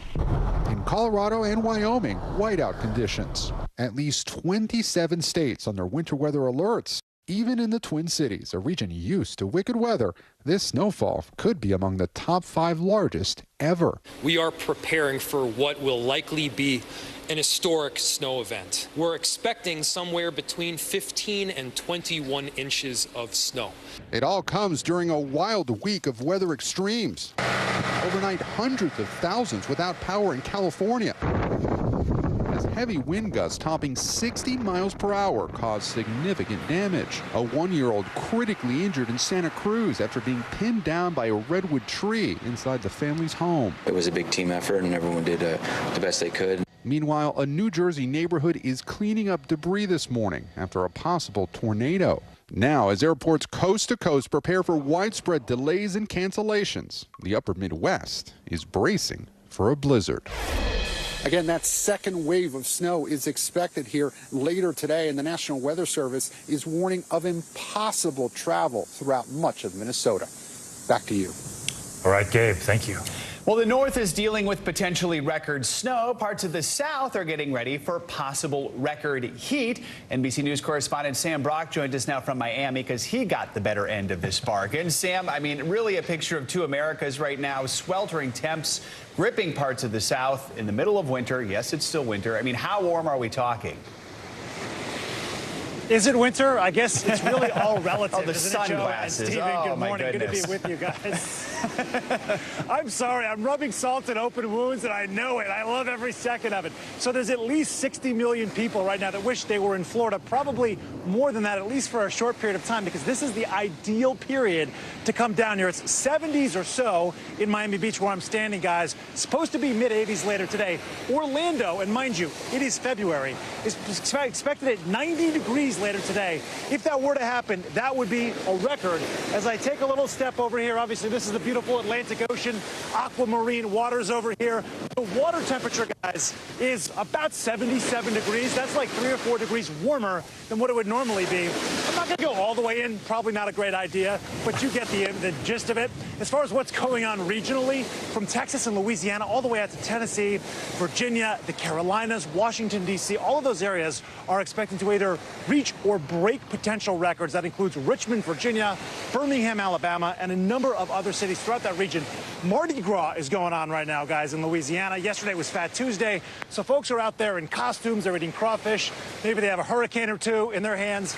In Colorado and Wyoming, whiteout conditions. At least 27 states under winter weather alerts. Even in the Twin Cities, a region used to wicked weather, this snowfall could be among the top 5 largest ever. We are preparing for what will likely be an historic snow event. We're expecting somewhere between 15 and 21 inches of snow. It all comes during a wild week of weather extremes. Overnight, hundreds of thousands without power in California. As heavy wind gusts topping 60 miles per hour caused significant damage. A 1-year-old critically injured in Santa Cruz after being pinned down by a redwood tree inside the family's home. It was a big team effort and everyone did the best they could. Meanwhile, a New Jersey neighborhood is cleaning up debris this morning after a possible tornado. Now, as airports coast to coast prepare for widespread delays and cancellations, the upper Midwest is bracing for a blizzard. Again, that second wave of snow is expected here later today, and the National Weather Service is warning of impossible travel throughout much of Minnesota. Back to you. All right, Gabe, thank you. Well, the north is dealing with potentially record snow. Parts of the south are getting ready for possible record heat. NBC News correspondent Sam Brock joined us now from Miami because he got the better end of this bargain. Sam, I mean, really a picture of two Americas right now. Sweltering temps gripping parts of the south in the middle of winter. Yes, it's still winter. I mean, how warm are we talking? Is it winter? I guess it's really all relative. Oh, the isn't sunglasses. It, Joe? And Stephen, oh, good morning. Good to be with you guys. I'm sorry. I'm rubbing salt in open wounds, and I know it. I love every second of it. So there's at least 60 million people right now that wish they were in Florida, probably more than that, at least for a short period of time, because this is the ideal period to come down here. It's 70s or so in Miami Beach where I'm standing, guys. It's supposed to be mid-80s later today. Orlando, and mind you, it is February, is expected at 90 degrees later today. If that were to happen, that would be a record. As I take a little step over here, obviously this is the beautiful Atlantic Ocean, aquamarine waters over here. The water temperature, guys, is about 77 degrees. That's like 3 or 4 degrees warmer than what it would normally be. I'm not going to go all the way in, probably not a great idea, but you get the gist of it. As far as what's going on regionally, from Texas and Louisiana all the way out to Tennessee, Virginia, the Carolinas, Washington, D.C., all of those areas are expecting to either reach or break potential records. That includes Richmond, Virginia, Birmingham, Alabama, and a number of other cities throughout that region. Mardi Gras is going on right now, guys, in Louisiana. Yesterday was Fat Tuesday, so folks are out there in costumes. They're eating crawfish. Maybe they have a hurricane or two in their hands.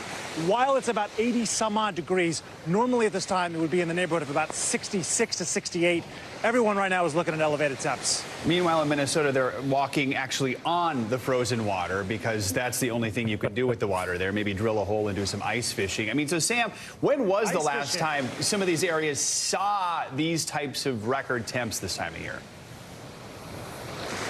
While it's about 80 some odd degrees, normally at this time it would be in the neighborhood of about 66 to 68. Everyone right now is looking at elevated temps. Meanwhile, in Minnesota, they're walking actually on the frozen water because that's the only thing you can do with the water there. Maybe drill a hole and do some ice fishing. I mean, so Sam, when was the last time some of these areas saw these types of record temps this time of year?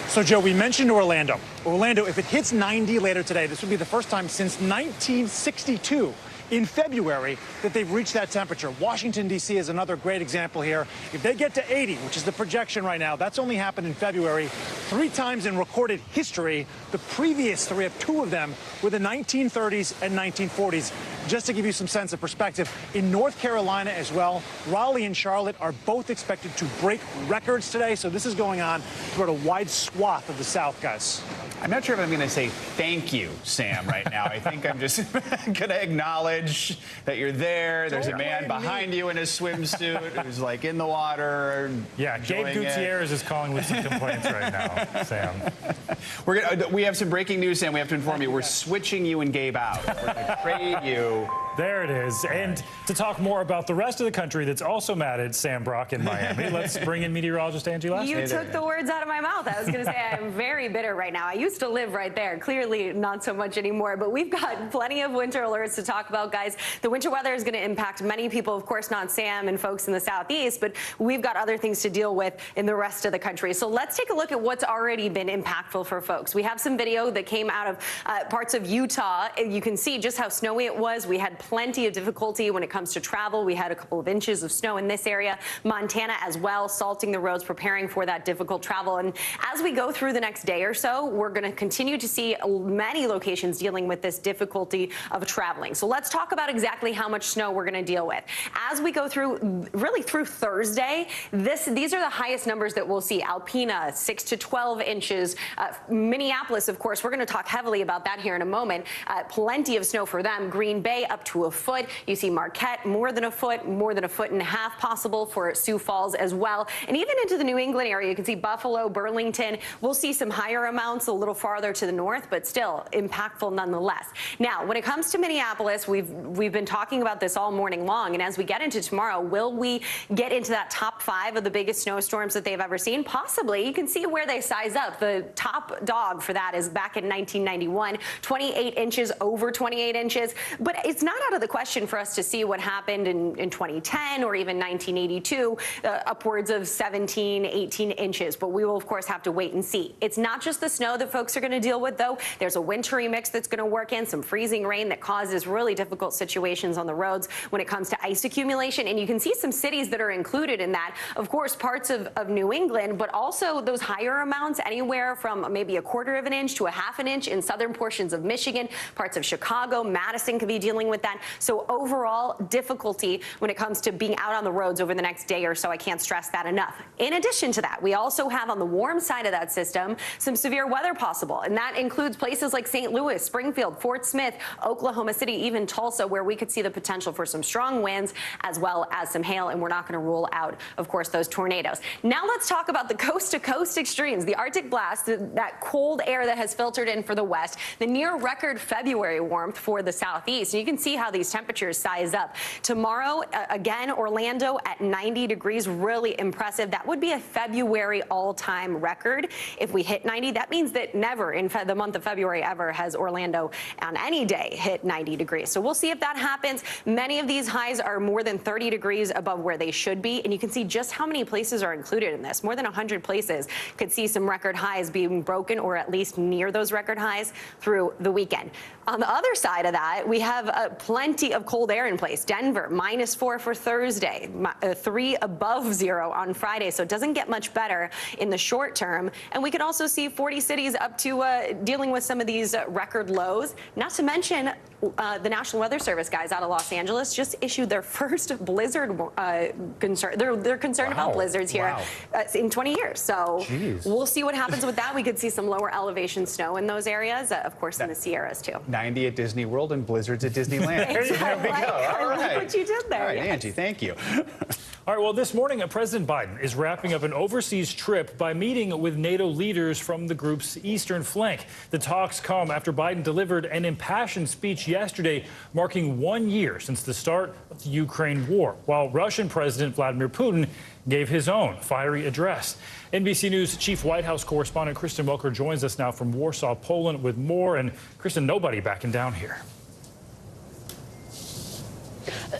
So, Joe, we mentioned Orlando. Orlando, if it hits 90 later today, this would be the first time since 1962 in February that they've reached that temperature. Washington, D.C. is another great example here. If they get to 80, which is the projection right now, that's only happened in February 3 times in recorded history. The previous 3, two of them, were the 1930s and 1940s. Just to give you some sense of perspective, in North Carolina as well, Raleigh and Charlotte are both expected to break records today. So this is going on throughout a wide swath of the South, guys. I'm not sure if I'm going to say thank you, Sam, right now. I think I'm just going to acknowledge that you're there. There's a man behind you in a swimsuit who's like in the water. Yeah, Gabe Gutierrez is calling with some complaints right now, Sam. We have some breaking news, Sam. We have to inform you. We're switching you and Gabe out. We're going to trade you. There it is. And to talk more about the rest of the country that's also mad at Sam Brock in Miami, let's bring in meteorologist Angie Lasky. You took the words out of my mouth. I was going to say I'm very bitter right now. I used to live right there. Clearly not so much anymore. But we've got plenty of winter alerts to talk about, guys. The winter weather is going to impact many people. Of course, not Sam and folks in the southeast, but we've got other things to deal with in the rest of the country. So let's take a look at what's already been impactful for folks. We have some video that came out of parts of Utah. You can see just how snowy it was. We had plenty of difficulty when it comes to travel. We had a couple of inches of snow in this area. Montana as well, salting the roads, preparing for that difficult travel. And as we go through the next day or so, we're going to continue to see many locations dealing with this difficulty of traveling. So let's talk about exactly how much snow we're going to deal with. As we go through, really through Thursday, these are the highest numbers that we'll see. Alpena, 6 to 12 inches. Minneapolis, of course, we're going to talk heavily about that here in a moment. Plenty of snow for them. Green Bay, up to a foot. You see Marquette, more than a foot and a half possible for Sioux Falls as well. And even into the New England area, you can see Buffalo, Burlington. We'll see some higher amounts a little farther to the north, but still impactful nonetheless. Now, when it comes to Minneapolis, we've been talking about this all morning long. And as we get into tomorrow, will we get into that top 5 of the biggest snowstorms that they've ever seen? Possibly. You can see where they size up. The top dog for that is back in 1991, 28 inches, over 28 inches. But it's not out of the question for us to see what happened in 2010 or even 1982, upwards of 17, 18 inches. But we will, of course, have to wait and see. It's not just the snow that folks are going to deal with, though. There's a wintry mix that's going to work in, some freezing rain that causes really difficult situations on the roads when it comes to ice accumulation. And you can see some cities that are included in that. Of course, parts of New England, but also those higher amounts, anywhere from maybe a 1/4 of an inch to a 1/2 inch in southern portions of Michigan, parts of Chicago. Madison could be dealing with that. that. So overall difficulty when it comes to being out on the roads over the next day or so. I can't stress that enough. In addition to that, we also have on the warm side of that system some severe weather possible, and that includes places like St. Louis, Springfield, Fort Smith, Oklahoma City, even Tulsa, where we could see the potential for some strong winds as well as some hail, and we're not going to rule out, of course, those tornadoes. Now let's talk about the coast-to-coast extremes, the Arctic blast, that cold air that has filtered in for the west, the near-record February warmth for the southeast. And you can see how these temperatures size up. Tomorrow, again, Orlando at 90 degrees, really impressive. That would be a February all-time record. If we hit 90, that means that never in the month of February ever has Orlando on any day hit 90 degrees. So we'll see if that happens. Many of these highs are more than 30 degrees above where they should be, and you can see just how many places are included in this. More than 100 places could see some record highs being broken or at least near those record highs through the weekend. On the other side of that, we have plenty of cold air in place. Denver, -4 for Thursday, 3 above 0 on Friday, so it doesn't get much better in the short term. And we could also see 40 cities up to dealing with some of these record lows. Not to mention, the National Weather Service guys out of Los Angeles just issued their first blizzard concern. They're concerned about blizzards here in 20 years. So we'll see what happens with that. We could see some lower elevation snow in those areas, of course, in the Sierras too. 90 at Disney World and blizzards at Disneyland. There we go. I like what you did there. All right, yes. Angie, thank you. All right, well, this morning, President Biden is wrapping up an overseas trip by meeting with NATO leaders from the group's eastern flank. The talks come after Biden delivered an impassioned speech yesterday marking 1 year since the start of the Ukraine war, while Russian President Vladimir Putin gave his own fiery address. NBC News Chief White House correspondent Kristen Welker joins us now from Warsaw, Poland with more. And Kristen, nobody backing down here.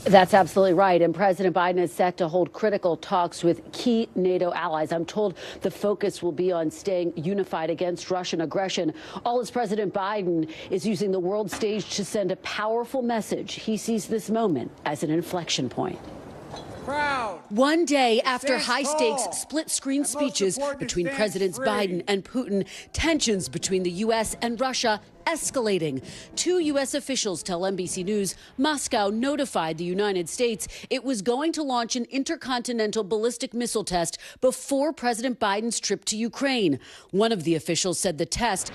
That's absolutely right. And President Biden is set to hold critical talks with key NATO allies. I'm told the focus will be on staying unified against Russian aggression, all as President Biden is using the world stage to send a powerful message. He sees this moment as an inflection point. Proud. 1 day after high-stakes split-screen speeches between Presidents Biden and Putin, tensions between the U.S. and Russia escalating. 2 U.S. officials tell NBC News Moscow notified the United States it was going to launch an intercontinental ballistic missile test before President Biden's trip to Ukraine. One of the officials said the test,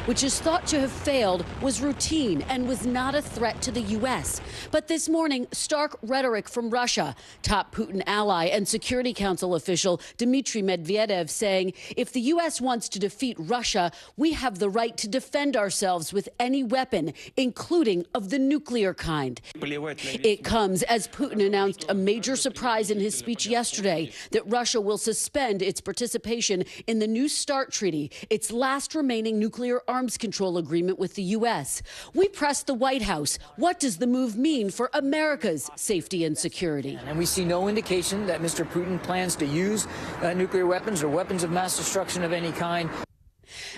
which is thought to have failed, was routine and was not a threat to the U.S. But this morning, stark rhetoric from Russia. Top Putin ally and Security Council official Dmitry Medvedev saying, if the U.S. wants to defeat Russia, we have the right to defend ourselves with any weapon, including of the nuclear kind. It comes as Putin announced a major surprise in his speech yesterday, that Russia will suspend its participation in the New START treaty, its last remaining nuclear arms control agreement with the U.S. We pressed the White House. What does the move mean for America's safety and security? And we see no indication that Mr. Putin plans to use nuclear weapons or weapons of mass destruction of any kind.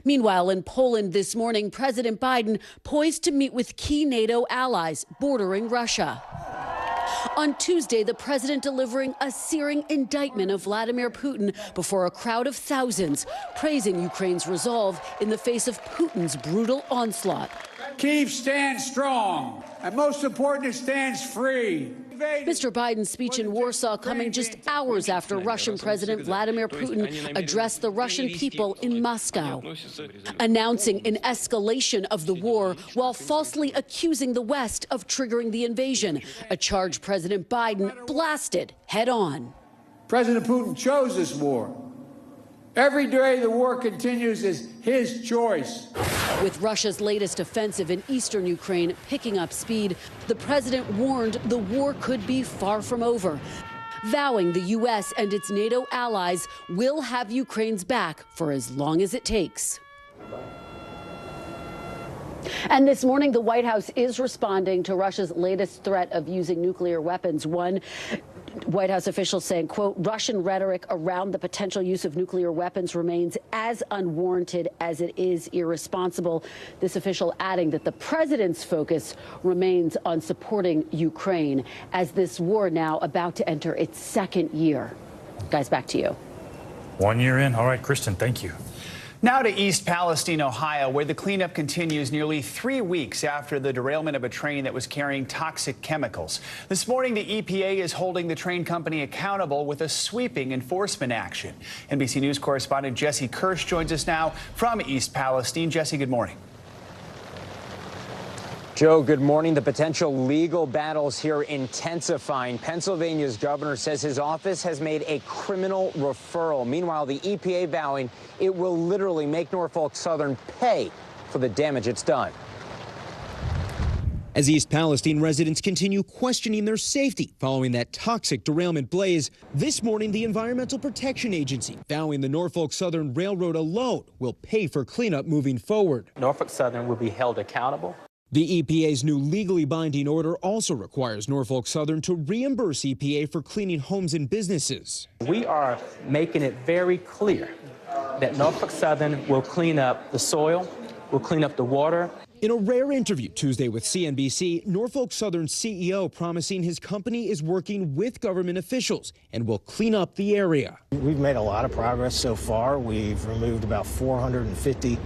Meanwhile, in Poland this morning, President Biden poised to meet with key NATO allies bordering Russia. On Tuesday, the president delivering a searing indictment of Vladimir Putin before a crowd of thousands, praising Ukraine's resolve in the face of Putin's brutal onslaught. Kyiv stands strong, and most important, it stands free. Mr. Biden's speech in Warsaw coming just hours after Russian President Vladimir Putin addressed the Russian people in Moscow, announcing an escalation of the war while falsely accusing the West of triggering the invasion, a charge President Biden blasted head on. President Putin chose this war. Every day the war continues is his choice. With Russia's latest offensive in eastern Ukraine picking up speed, the president warned the war could be far from over, vowing the U.S. and its NATO allies will have Ukraine's back for as long as it takes. And this morning, the White House is responding to Russia's latest threat of using nuclear weapons. One White House official saying, quote, Russian rhetoric around the potential use of nuclear weapons remains as unwarranted as it is irresponsible. This official adding that the president's focus remains on supporting Ukraine as this war now about to enter its second year. Guys, back to you. 1 year in. All right, Kristen, thank you. Now to East Palestine, Ohio, where the cleanup continues nearly 3 weeks after the derailment of a train that was carrying toxic chemicals. This morning, the EPA is holding the train company accountable with a sweeping enforcement action. NBC News correspondent Jesse Kirsch joins us now from East Palestine. Jesse, good morning. Joe, good morning. The potential legal battles here intensifying. Pennsylvania's governor says his office has made a criminal referral. Meanwhile, the EPA vowing it will literally make Norfolk Southern pay for the damage it's done. As East Palestine residents continue questioning their safety following that toxic derailment blaze, this morning the Environmental Protection Agency vowing the Norfolk Southern Railroad alone will pay for cleanup moving forward. Norfolk Southern will be held accountable. The EPA's new legally binding order also requires Norfolk Southern to reimburse EPA for cleaning homes and businesses. We are making it very clear that Norfolk Southern will clean up the soil, will clean up the water. In a rare interview Tuesday with CNBC, Norfolk Southern's CEO promising his company is working with government officials and will clean up the area. We've made a lot of progress so far. We've removed about 450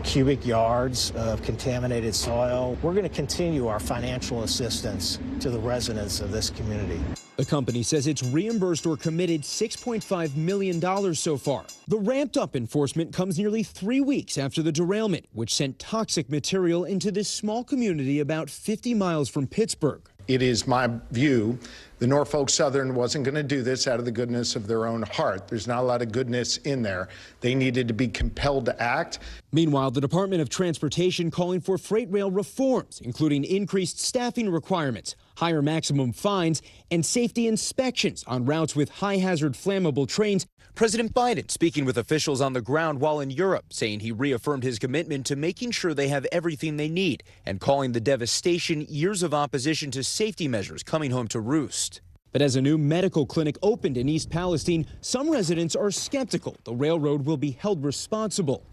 cubic yards of contaminated soil. We're going to continue our financial assistance to the residents of this community. The company says it's reimbursed or committed $6.5 million so far. The ramped-up enforcement comes nearly 3 weeks after the derailment, which sent toxic material into this small community about 50 miles from Pittsburgh. It is my view the Norfolk Southern wasn't going to do this out of the goodness of their own heart. There's not a lot of goodness in there. They needed to be compelled to act. Meanwhile, the Department of Transportation calling for freight rail reforms, including increased staffing requirements, higher maximum fines, and safety inspections on routes with high-hazard flammable trains. President Biden speaking with officials on the ground while in Europe, saying he reaffirmed his commitment to making sure they have everything they need and calling the devastation years of opposition to safety measures coming home to roost. But as a new medical clinic opened in East Palestine, some residents are skeptical the railroad will be held responsible.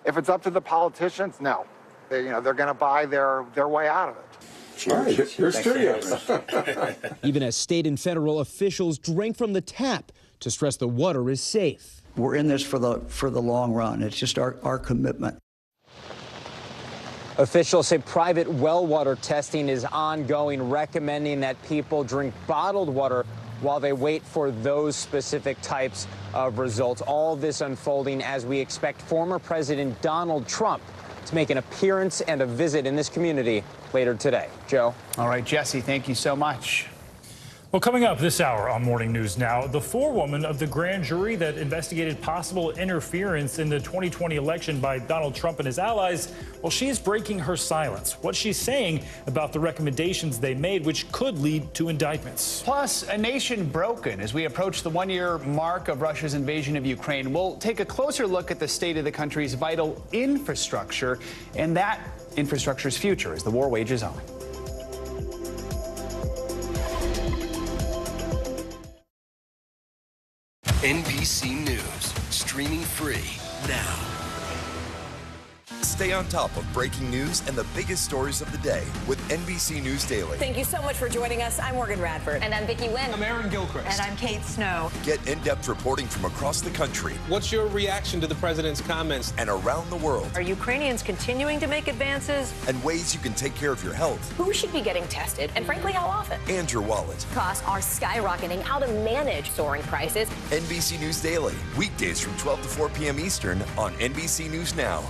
If it's up to the politicians, no. They're going to buy their way out of it. All right, here's to you. Even as state and federal officials drank from the tap to stress the water is safe. We're in this for the long run. It's just our commitment. Officials say private well water testing is ongoing, recommending that people drink bottled water while they wait for those specific types of results. All this unfolding as we expect former President Donald Trump to make an appearance and a visit in this community later today. Joe. All right, Jesse, thank you so much. Well, coming up this hour on Morning News Now, the forewoman of the grand jury that investigated possible interference in the 2020 election by Donald Trump and his allies, well, she's breaking her silence. What she's saying about the recommendations they made, which could lead to indictments. Plus, a nation broken as we approach the one-year mark of Russia's invasion of Ukraine. We'll take a closer look at the state of the country's vital infrastructure and that infrastructure's future as the war wages on. NBC News, streaming free now. Stay on top of breaking news and the biggest stories of the day with NBC News Daily. Thank you so much for joining us. I'm Morgan Radford. And I'm Vicki Wynn. I'm Aaron Gilchrist. And I'm Kate Snow. Get in-depth reporting from across the country. What's your reaction to the president's comments? And around the world. Are Ukrainians continuing to make advances? And ways you can take care of your health. Who should be getting tested? And frankly, how often? And your wallet. Costs are skyrocketing. How to manage soaring prices. NBC News Daily. Weekdays from 12 to 4 p.m. Eastern on NBC News Now.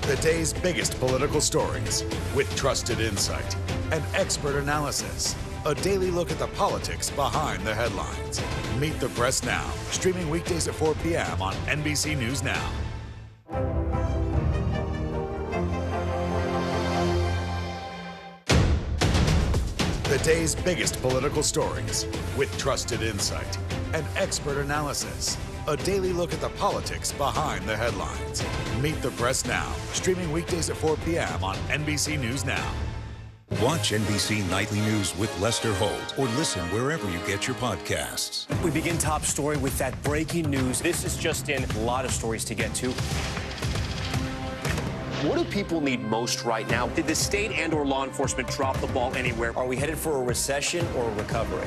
The day's biggest political stories with trusted insight and expert analysis. A daily look at the politics behind the headlines. Meet the Press Now, streaming weekdays at 4 p.m. on NBC News Now. The day's biggest political stories with trusted insight and expert analysis. A daily look at the politics behind the headlines. Meet the Press Now, streaming weekdays at 4 p.m. on NBC News Now. Watch NBC Nightly News with Lester Holt or listen wherever you get your podcasts. We begin top story with that breaking news. This is just in, a lot of stories to get to. What do people need most right now? Did the state and or law enforcement drop the ball anywhere? Are we headed for a recession or a recovery?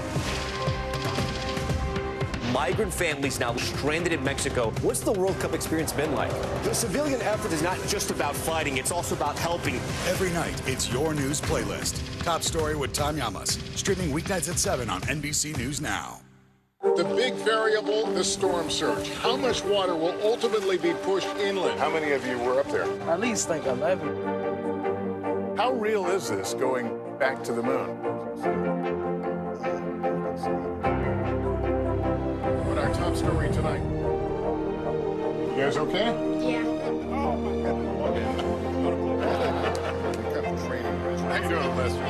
migrant families now stranded in Mexico. What's the World Cup experience been like? The civilian effort is not just about fighting, it's also about helping. Every night, it's your news playlist. Top Story with Tom Llamas, streaming weeknights at 7 on NBC News Now. The big variable, the storm surge. How much water will ultimately be pushed inland? How many of you were up there? At least like 11. How real is this going back to the moon? What our top story tonight? You guys okay? Yeah. Oh, my goodness. What kind of training? How you doing, Lester?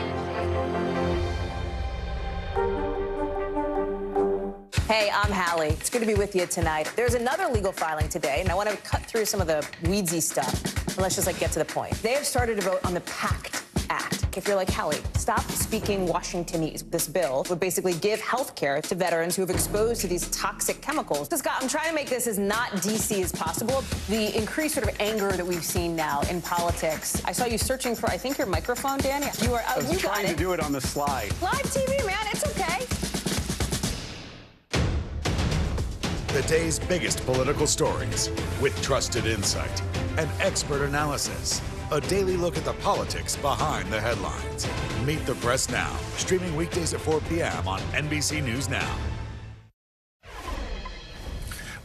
Hey, I'm Hallie. It's good to be with you tonight. There's another legal filing today, and I want to cut through some of the weedsy stuff. And let's just get to the point. They have started to vote on the PACT Act. If you're like Hallie, stop speaking Washingtonese. This bill would basically give health care to veterans who have exposed to these toxic chemicals. So, Scott, I'm trying to make this as not DC as possible. The increased sort of anger that we've seen now in politics. I saw you searching for, I think, your microphone, Danny. You are. I was trying to do it on the slide. Live TV, man. It's okay. The day's biggest political stories with trusted insight and expert analysis. A daily look at the politics behind the headlines. Meet the Press Now, streaming weekdays at 4 p.m. on NBC News Now.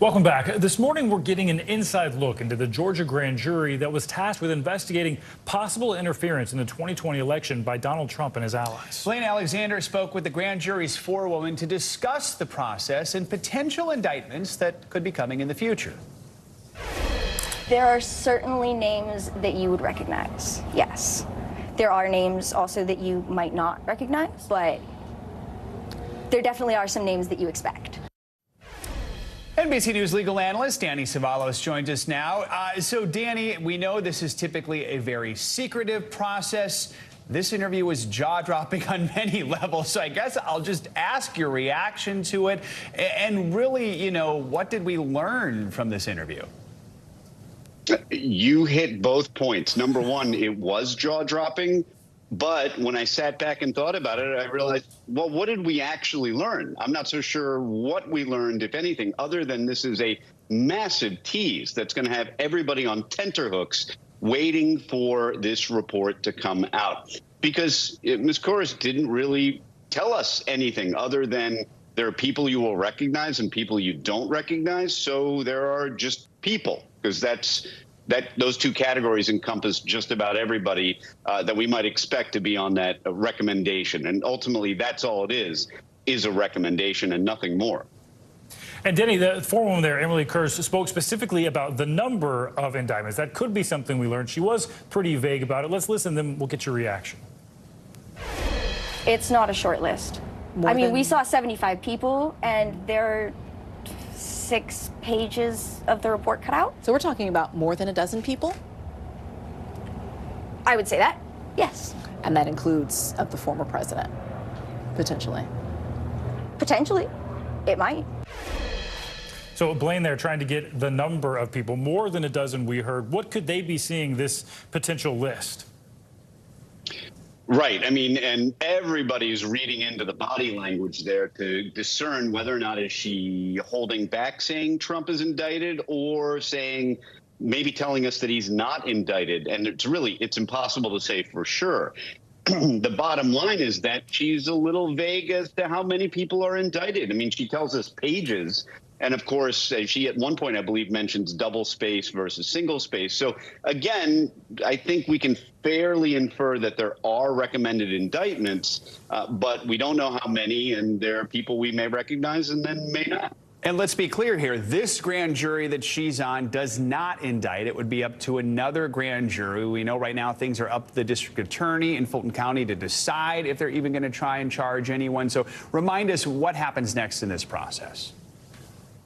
Welcome back. This morning, we're getting an inside look into the Georgia grand jury that was tasked with investigating possible interference in the 2020 election by Donald Trump and his allies. Blaine Alexander spoke with the grand jury's forewoman to discuss the process and potential indictments that could be coming in the future. There are certainly names that you would recognize, yes. There are names also that you might not recognize, but there definitely are some names that you expect. NBC News legal analyst Danny Savalos joins us now. So, Danny, we know this is typically a very secretive process. This interview was jaw-dropping on many levels, so I guess I'll just ask your reaction to it. And really, what did we learn from this interview? You hit both points. Number one, it was jaw-dropping. But when I sat back and thought about it, I realized, well, what did we actually learn? I'm not so sure what we learned, if anything, other than this is a massive tease that's going to have everybody on tenterhooks waiting for this report to come out. Because Ms. Corus didn't really tell us anything other than there are people you will recognize and people you don't recognize. So there are just people, because those two categories encompass just about everybody that we might expect to be on that recommendation. And ultimately, that's all it is a recommendation and nothing more. And Denny, the forewoman there, Emily Kurz, spoke specifically about the number of indictments. That could be something we learned. She was pretty vague about it. Let's listen, then we'll get your reaction. It's not a short list. We saw 75 people, and there are 6 pages of the report cut out. So we're talking about more than a dozen people? I would say that, yes. And that includes the former president, potentially? Potentially. It might. So Blaine there trying to get the number of people, more than a dozen we heard. What could they be seeing this potential list? Right. And everybody's reading into the body language there to discern whether or not is she holding back saying Trump is indicted or saying maybe telling us that he's not indicted. And it's impossible to say for sure. The bottom line is that she's a little vague as to how many people are indicted. She tells us pages. And of course, she at one point, I believe, mentions double space versus single space. So again, I think we can fairly infer that there are recommended indictments, but we don't know how many, and there are people we may recognize and then may not. And let's be clear here, this grand jury that she's on does not indict. It would be up to another grand jury. We know right now things are up to the district attorney in Fulton County to decide if they're even going to try and charge anyone. So remind us what happens next in this process.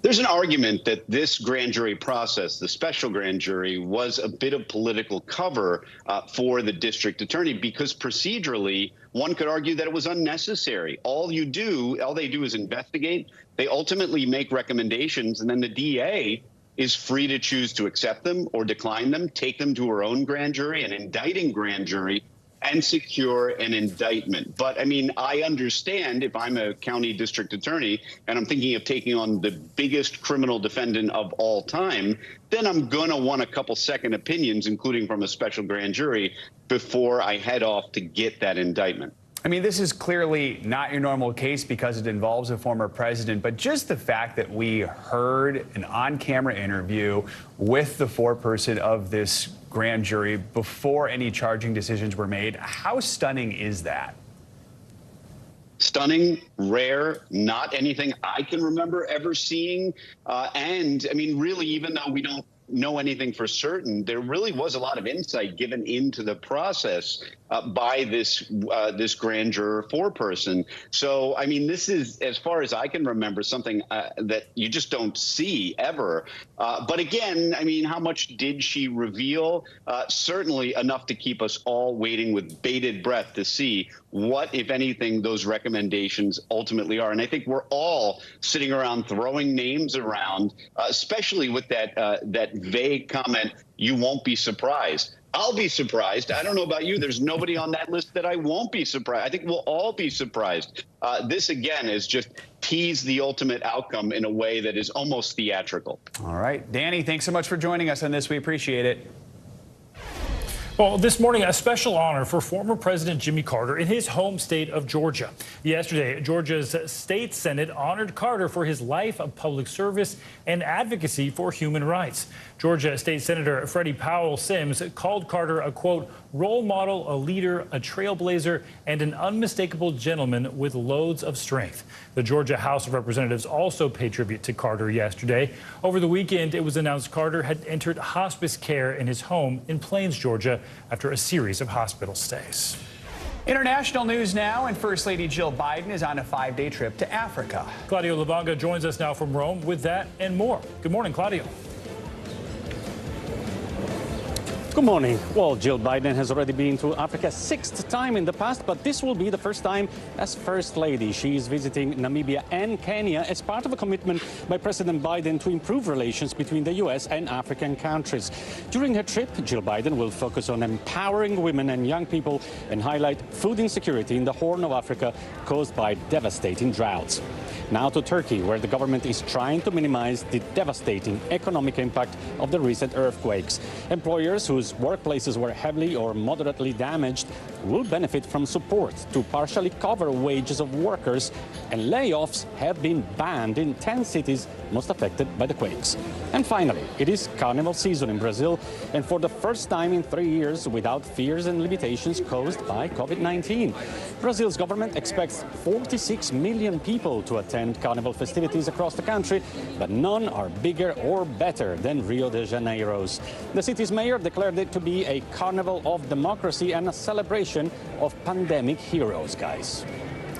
There's an argument that this grand jury process, the special grand jury, was a bit of political cover for the district attorney because procedurally, one could argue that it was unnecessary. All they do is investigate. They ultimately make recommendations, and then the DA is free to choose to accept them or decline them, take them to her own grand jury, an indicting grand jury, and secure an indictment. But I mean, I understand if I'm a county district attorney and I'm thinking of taking on the biggest criminal defendant of all time, then I'm going to want a couple second opinions, including from a special grand jury, before I head off to get that indictment. I mean, this is clearly not your normal case because it involves a former president, but just the fact that we heard an on-camera interview with the foreperson of this grand jury before any charging decisions were made, how stunning is that? Stunning, rare, not anything I can remember ever seeing. And I mean, really, even though we don't know anything for certain, there really was a lot of insight given into the process by this grand juror foreperson. So, I mean, this is, as far as I can remember, something that you just don't see ever. But again, I mean, how much did she reveal? Certainly enough to keep us all waiting with bated breath to see what, if anything, those recommendations ultimately are. And I think we're all sitting around throwing names around, especially with that vague comment, "You won't be surprised." I'll be surprised. I don't know about you. There's nobody on that list that I won't be surprised. I think we'll all be surprised. This, again, is just tease the ultimate outcome in a way that is almost theatrical. All right. Danny, thanks so much for joining us on this. We appreciate it. Well, this morning, a special honor for former President Jimmy Carter in his home state of Georgia. Yesterday, Georgia's state Senate honored Carter for his life of public service and advocacy for human rights. Georgia State Senator Freddie Powell Sims called Carter a, quote, role model, a leader, a trailblazer, and an unmistakable gentleman with loads of strength. The Georgia House of Representatives also paid tribute to Carter yesterday. Over the weekend, it was announced Carter had entered hospice care in his home in Plains, Georgia, after a series of hospital stays. International news now, and First Lady Jill Biden is on a 5-day trip to Africa. Claudio Lubanga joins us now from Rome with that and more. Good morning, Claudio. Good morning. Well, Jill Biden has already been to Africa 6th time in the past, but this will be the first time as First Lady. She is visiting Namibia and Kenya as part of a commitment by President Biden to improve relations between the U.S. and African countries. During her trip, Jill Biden will focus on empowering women and young people and highlight food insecurity in the Horn of Africa caused by devastating droughts. Now to Turkey, where the government is trying to minimize the devastating economic impact of the recent earthquakes. Employers whose workplaces were heavily or moderately damaged will benefit from support to partially cover wages of workers, and layoffs have been banned in 10 cities most affected by the quakes. And finally, it is carnival season in Brazil, and for the first time in 3 years without fears and limitations caused by COVID-19. Brazil's government expects 46 million people to attend carnival festivities across the country, but none are bigger or better than Rio de Janeiro's. The city's mayor declared it to be a carnival of democracy and a celebration of pandemic heroes, guys.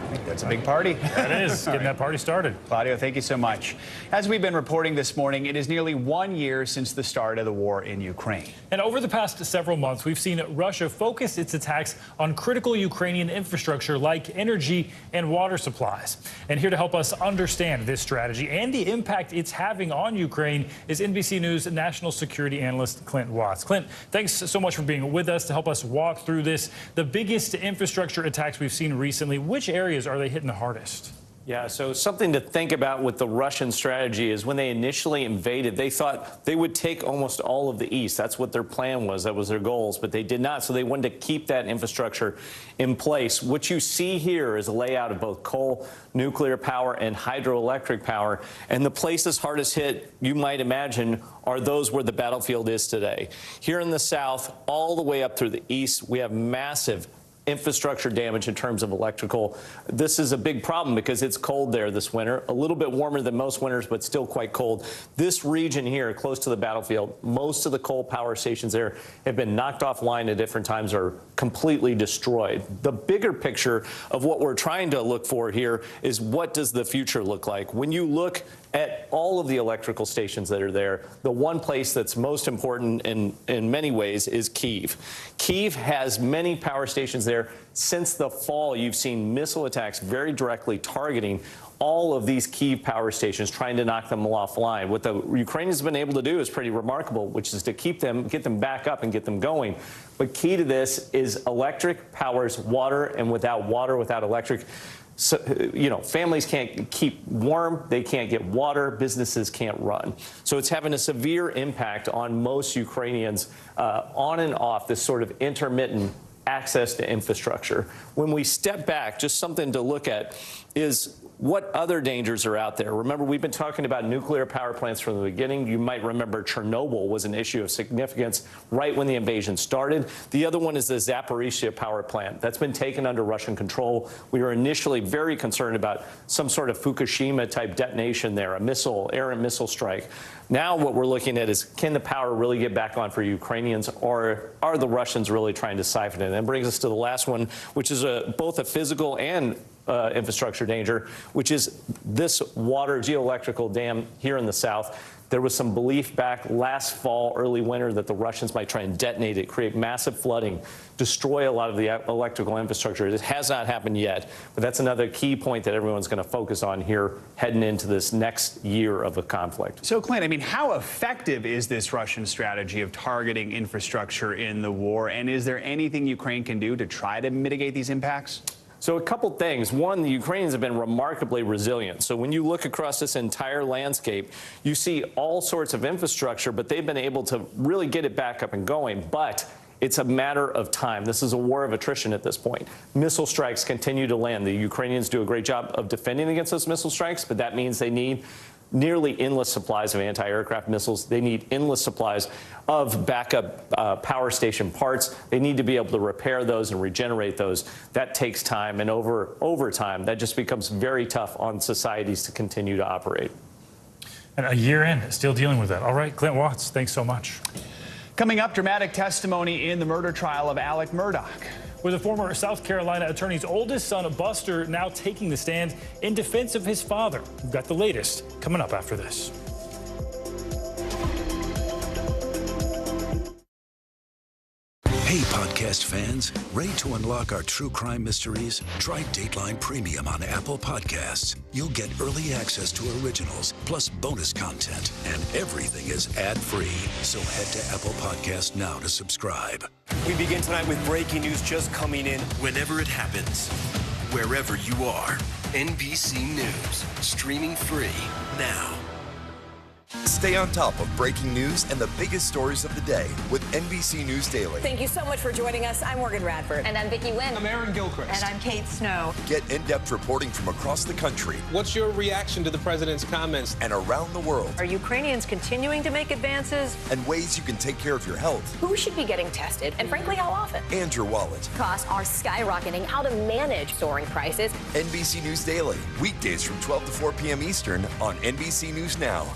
I think that's a big party. That is, getting that party started. Claudio, thank you so much. As we've been reporting this morning, it is nearly 1 year since the start of the war in Ukraine. And over the past several months, we've seen Russia focus its attacks on critical Ukrainian infrastructure like energy and water supplies. And here to help us understand this strategy and the impact it's having on Ukraine is NBC News national security analyst Clint Watts. Clint, thanks so much for being with us to help us walk through this. The biggest infrastructure attacks we've seen recently. Which areas are they hitting the hardest? Yeah, so something to think about with the Russian strategy is when they initially invaded, they thought they would take almost all of the east. That's what their plan was. That was their goals, but they did not. So they wanted to keep that infrastructure in place. What you see here is a layout of both coal, nuclear power, and hydroelectric power. And the places hardest hit, you might imagine, are those where the battlefield is today. Here in the south, all the way up through the east, we have massive infrastructure damage in terms of electrical. This is a big problem because it's cold there this winter, a little bit warmer than most winters, but still quite cold. This region here, close to the battlefield, most of the coal power stations there have been knocked offline at different times or completely destroyed. The bigger picture of what we're trying to look for here is what does the future look like? When you look at all of the electrical stations that are there, the one place that's most important in many ways is Kyiv. Kyiv has many power stations there there. Since the fall, you've seen missile attacks very directly targeting all of these key power stations, trying to knock them offline. What the Ukrainians have been able to do is pretty remarkable, which is to get them back up and get them going. But key to this is electric powers water, and without electric, so, families can't keep warm, they can't get water, businesses can't run. So it's having a severe impact on most Ukrainians on and off this sort of intermittent access to infrastructure. When we step back, just something to look at is what other dangers are out there. Remember, we've been talking about nuclear power plants from the beginning. You might remember Chernobyl was an issue of significance right when the invasion started. The other one is the Zaporizhzhia power plant. That's been taken under Russian control. We were initially very concerned about some sort of Fukushima-type detonation there, a missile, errant missile strike. Now what we're looking at is, can the power really get back on for Ukrainians, or are the Russians really trying to siphon it? And that brings us to the last one, which is both a physical and infrastructure danger, which is this water geoelectrical dam here in the south. There was some belief back last fall, early winter, that the Russians might try and detonate it, create massive flooding, destroy a lot of the electrical infrastructure. It has not happened yet, but that's another key point that everyone's going to focus on here heading into this next year of a conflict. So, Clint, I mean, how effective is this Russian strategy of targeting infrastructure in the war? And is there anything Ukraine can do to try to mitigate these impacts? So a couple things. One, the Ukrainians have been remarkably resilient. So when you look across this entire landscape, you see all sorts of infrastructure, but they've been able to really get it back up and going. But it's a matter of time. This is a war of attrition at this point. Missile strikes continue to land. The Ukrainians do a great job of defending against those missile strikes, but that means they need nearly endless supplies of anti-aircraft missiles. They need endless supplies of backup power station parts. They need to be able to repair those and regenerate those. That takes time, and over time, that just becomes very tough on societies to continue to operate. And a year in, still dealing with that. All right, Clint Watts, thanks so much. Coming up, dramatic testimony in the murder trial of Alec Murdaugh. With a former South Carolina attorney's oldest son, Buster, now taking the stand in defense of his father. We've got the latest coming up after this. Hey, podcast fans, ready to unlock our true crime mysteries? Try Dateline Premium on Apple Podcasts. You'll get early access to originals, plus bonus content, and everything is ad-free. So head to Apple Podcasts now to subscribe. We begin tonight with breaking news just coming in whenever it happens, wherever you are. NBC News, streaming free now. Stay on top of breaking news and the biggest stories of the day with NBC News Daily. Thank you so much for joining us. I'm Morgan Radford. And I'm Vicki Wynn. I'm Aaron Gilchrist. And I'm Kate Snow. Get in-depth reporting from across the country. What's your reaction to the president's comments? And around the world. Are Ukrainians continuing to make advances? And ways you can take care of your health. Who should be getting tested? And frankly, how often? And your wallet. Costs are skyrocketing. How to manage soaring prices. NBC News Daily. Weekdays from 12 to 4 p.m. Eastern on NBC News Now.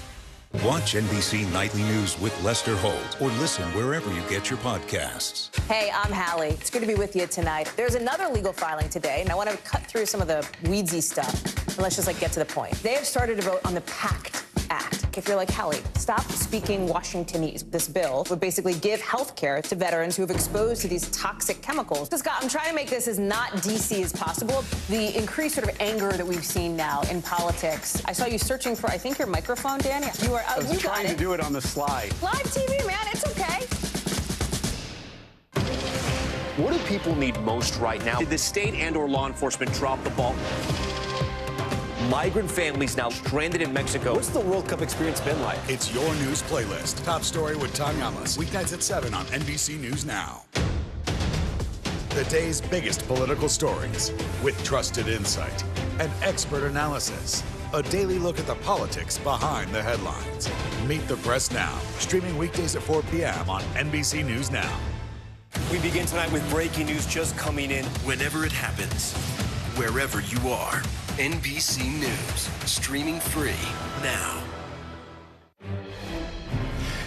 Watch NBC Nightly News with Lester Holt, or listen wherever you get your podcasts. Hey, I'm Hallie. It's good to be with you tonight. There's another legal filing today, and I want to cut through some of the weedsy stuff. And let's just get to the point. They have started to vote on the PACT Act. If you're like Hallie, stop speaking Washingtonese. This bill would basically give health care to veterans who have exposed to these toxic chemicals. So, Scott, I'm trying to make this as not DC as possible. The increased sort of anger that we've seen now in politics. I saw you searching for, I think, your microphone, Dan. You are. I was trying to do it on the slide. Live TV, man. It's okay. What do people need most right now? Did the state and/or law enforcement drop the ball? Migrant families now stranded in Mexico. What's the World Cup experience been like? It's your news playlist. Top story with Tom Yamas. Weeknights at 7 on NBC News Now. The day's biggest political stories with trusted insight and expert analysis. A daily look at the politics behind the headlines. Meet the Press Now. Streaming weekdays at 4 p.m. on NBC News Now. We begin tonight with breaking news just coming in whenever it happens, wherever you are. NBC News, streaming free now.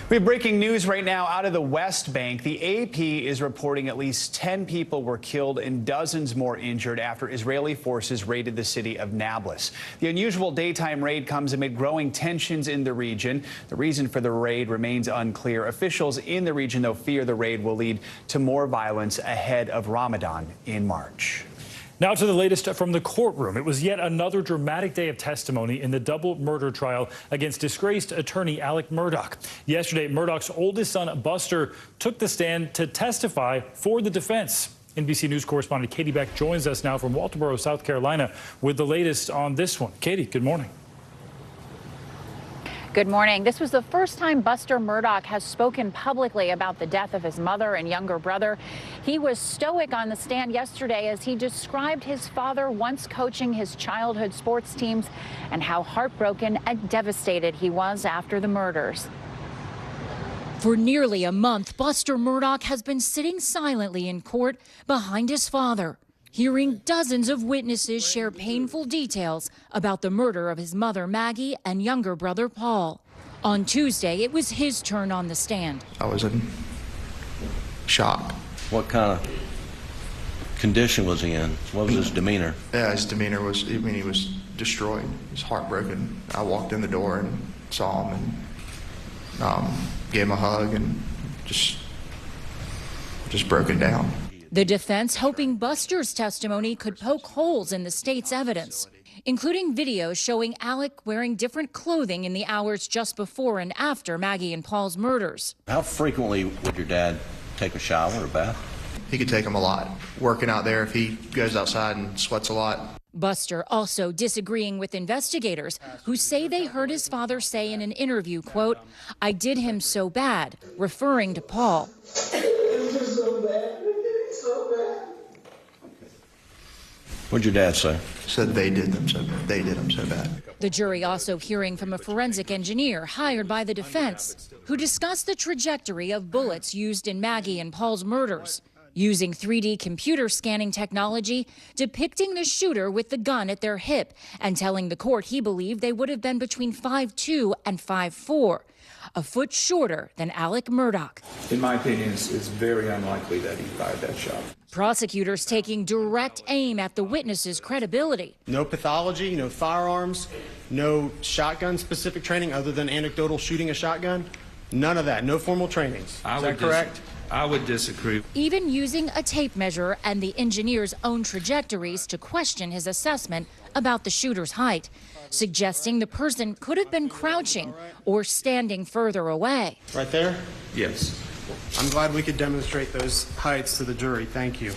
We have breaking news right now out of the West Bank. The AP is reporting at least 10 people were killed and dozens more injured after Israeli forces raided the city of Nablus. The unusual daytime raid comes amid growing tensions in the region. The reason for the raid remains unclear. Officials in the region, though, fear the raid will lead to more violence ahead of Ramadan in March. Now to the latest from the courtroom. It was yet another dramatic day of testimony in the double murder trial against disgraced attorney Alec Murdaugh. Yesterday, Murdaugh's oldest son, Buster, took the stand to testify for the defense. NBC News correspondent Katie Beck joins us now from Walterboro, South Carolina, with the latest on this one. Katie, good morning. Good morning. This was the first time Buster Murdaugh has spoken publicly about the death of his mother and younger brother. He was stoic on the stand yesterday as he described his father once coaching his childhood sports teams and how heartbroken and devastated he was after the murders. For nearly a month, Buster Murdaugh has been sitting silently in court behind his father, hearing dozens of witnesses share painful details about the murder of his mother, Maggie, and younger brother, Paul. On Tuesday, it was his turn on the stand. I was in shock. What kind of condition was he in? What was his demeanor? Yeah, his demeanor was, he was destroyed. He was heartbroken. I walked in the door and saw him and gave him a hug and just broken down. The defense hoping Buster's testimony could poke holes in the state's evidence, including videos showing Alec wearing different clothing in the hours just before and after Maggie and Paul's murders. How frequently would your dad take a shower or a bath? He could take them a lot. Working out there, if he goes outside and sweats a lot. Buster also disagreeing with investigators who say they heard his father say in an interview, quote, "I did him so bad," referring to Paul. What'd your dad say? Said they did him so bad. The jury also hearing from a forensic engineer hired by the defense who discussed the trajectory of bullets used in Maggie and Paul's murders, using 3D computer scanning technology, depicting the shooter with the gun at their hip and telling the court he believed they would have been between 5'2" and 5'4", a foot shorter than Alec Murdaugh. In my opinion, it's very unlikely that he fired that shot. Prosecutors taking direct aim at the witnesses' credibility. No pathology, no firearms, no shotgun-specific training other than anecdotal shooting a shotgun. None of that. No formal trainings. Is that correct? I would disagree. Even using a tape measure and the engineer's own trajectories to question his assessment about the shooter's height, suggesting the person could have been crouching or standing further away. Right there? Yes. I'm glad we could demonstrate those heights to the jury. Thank you.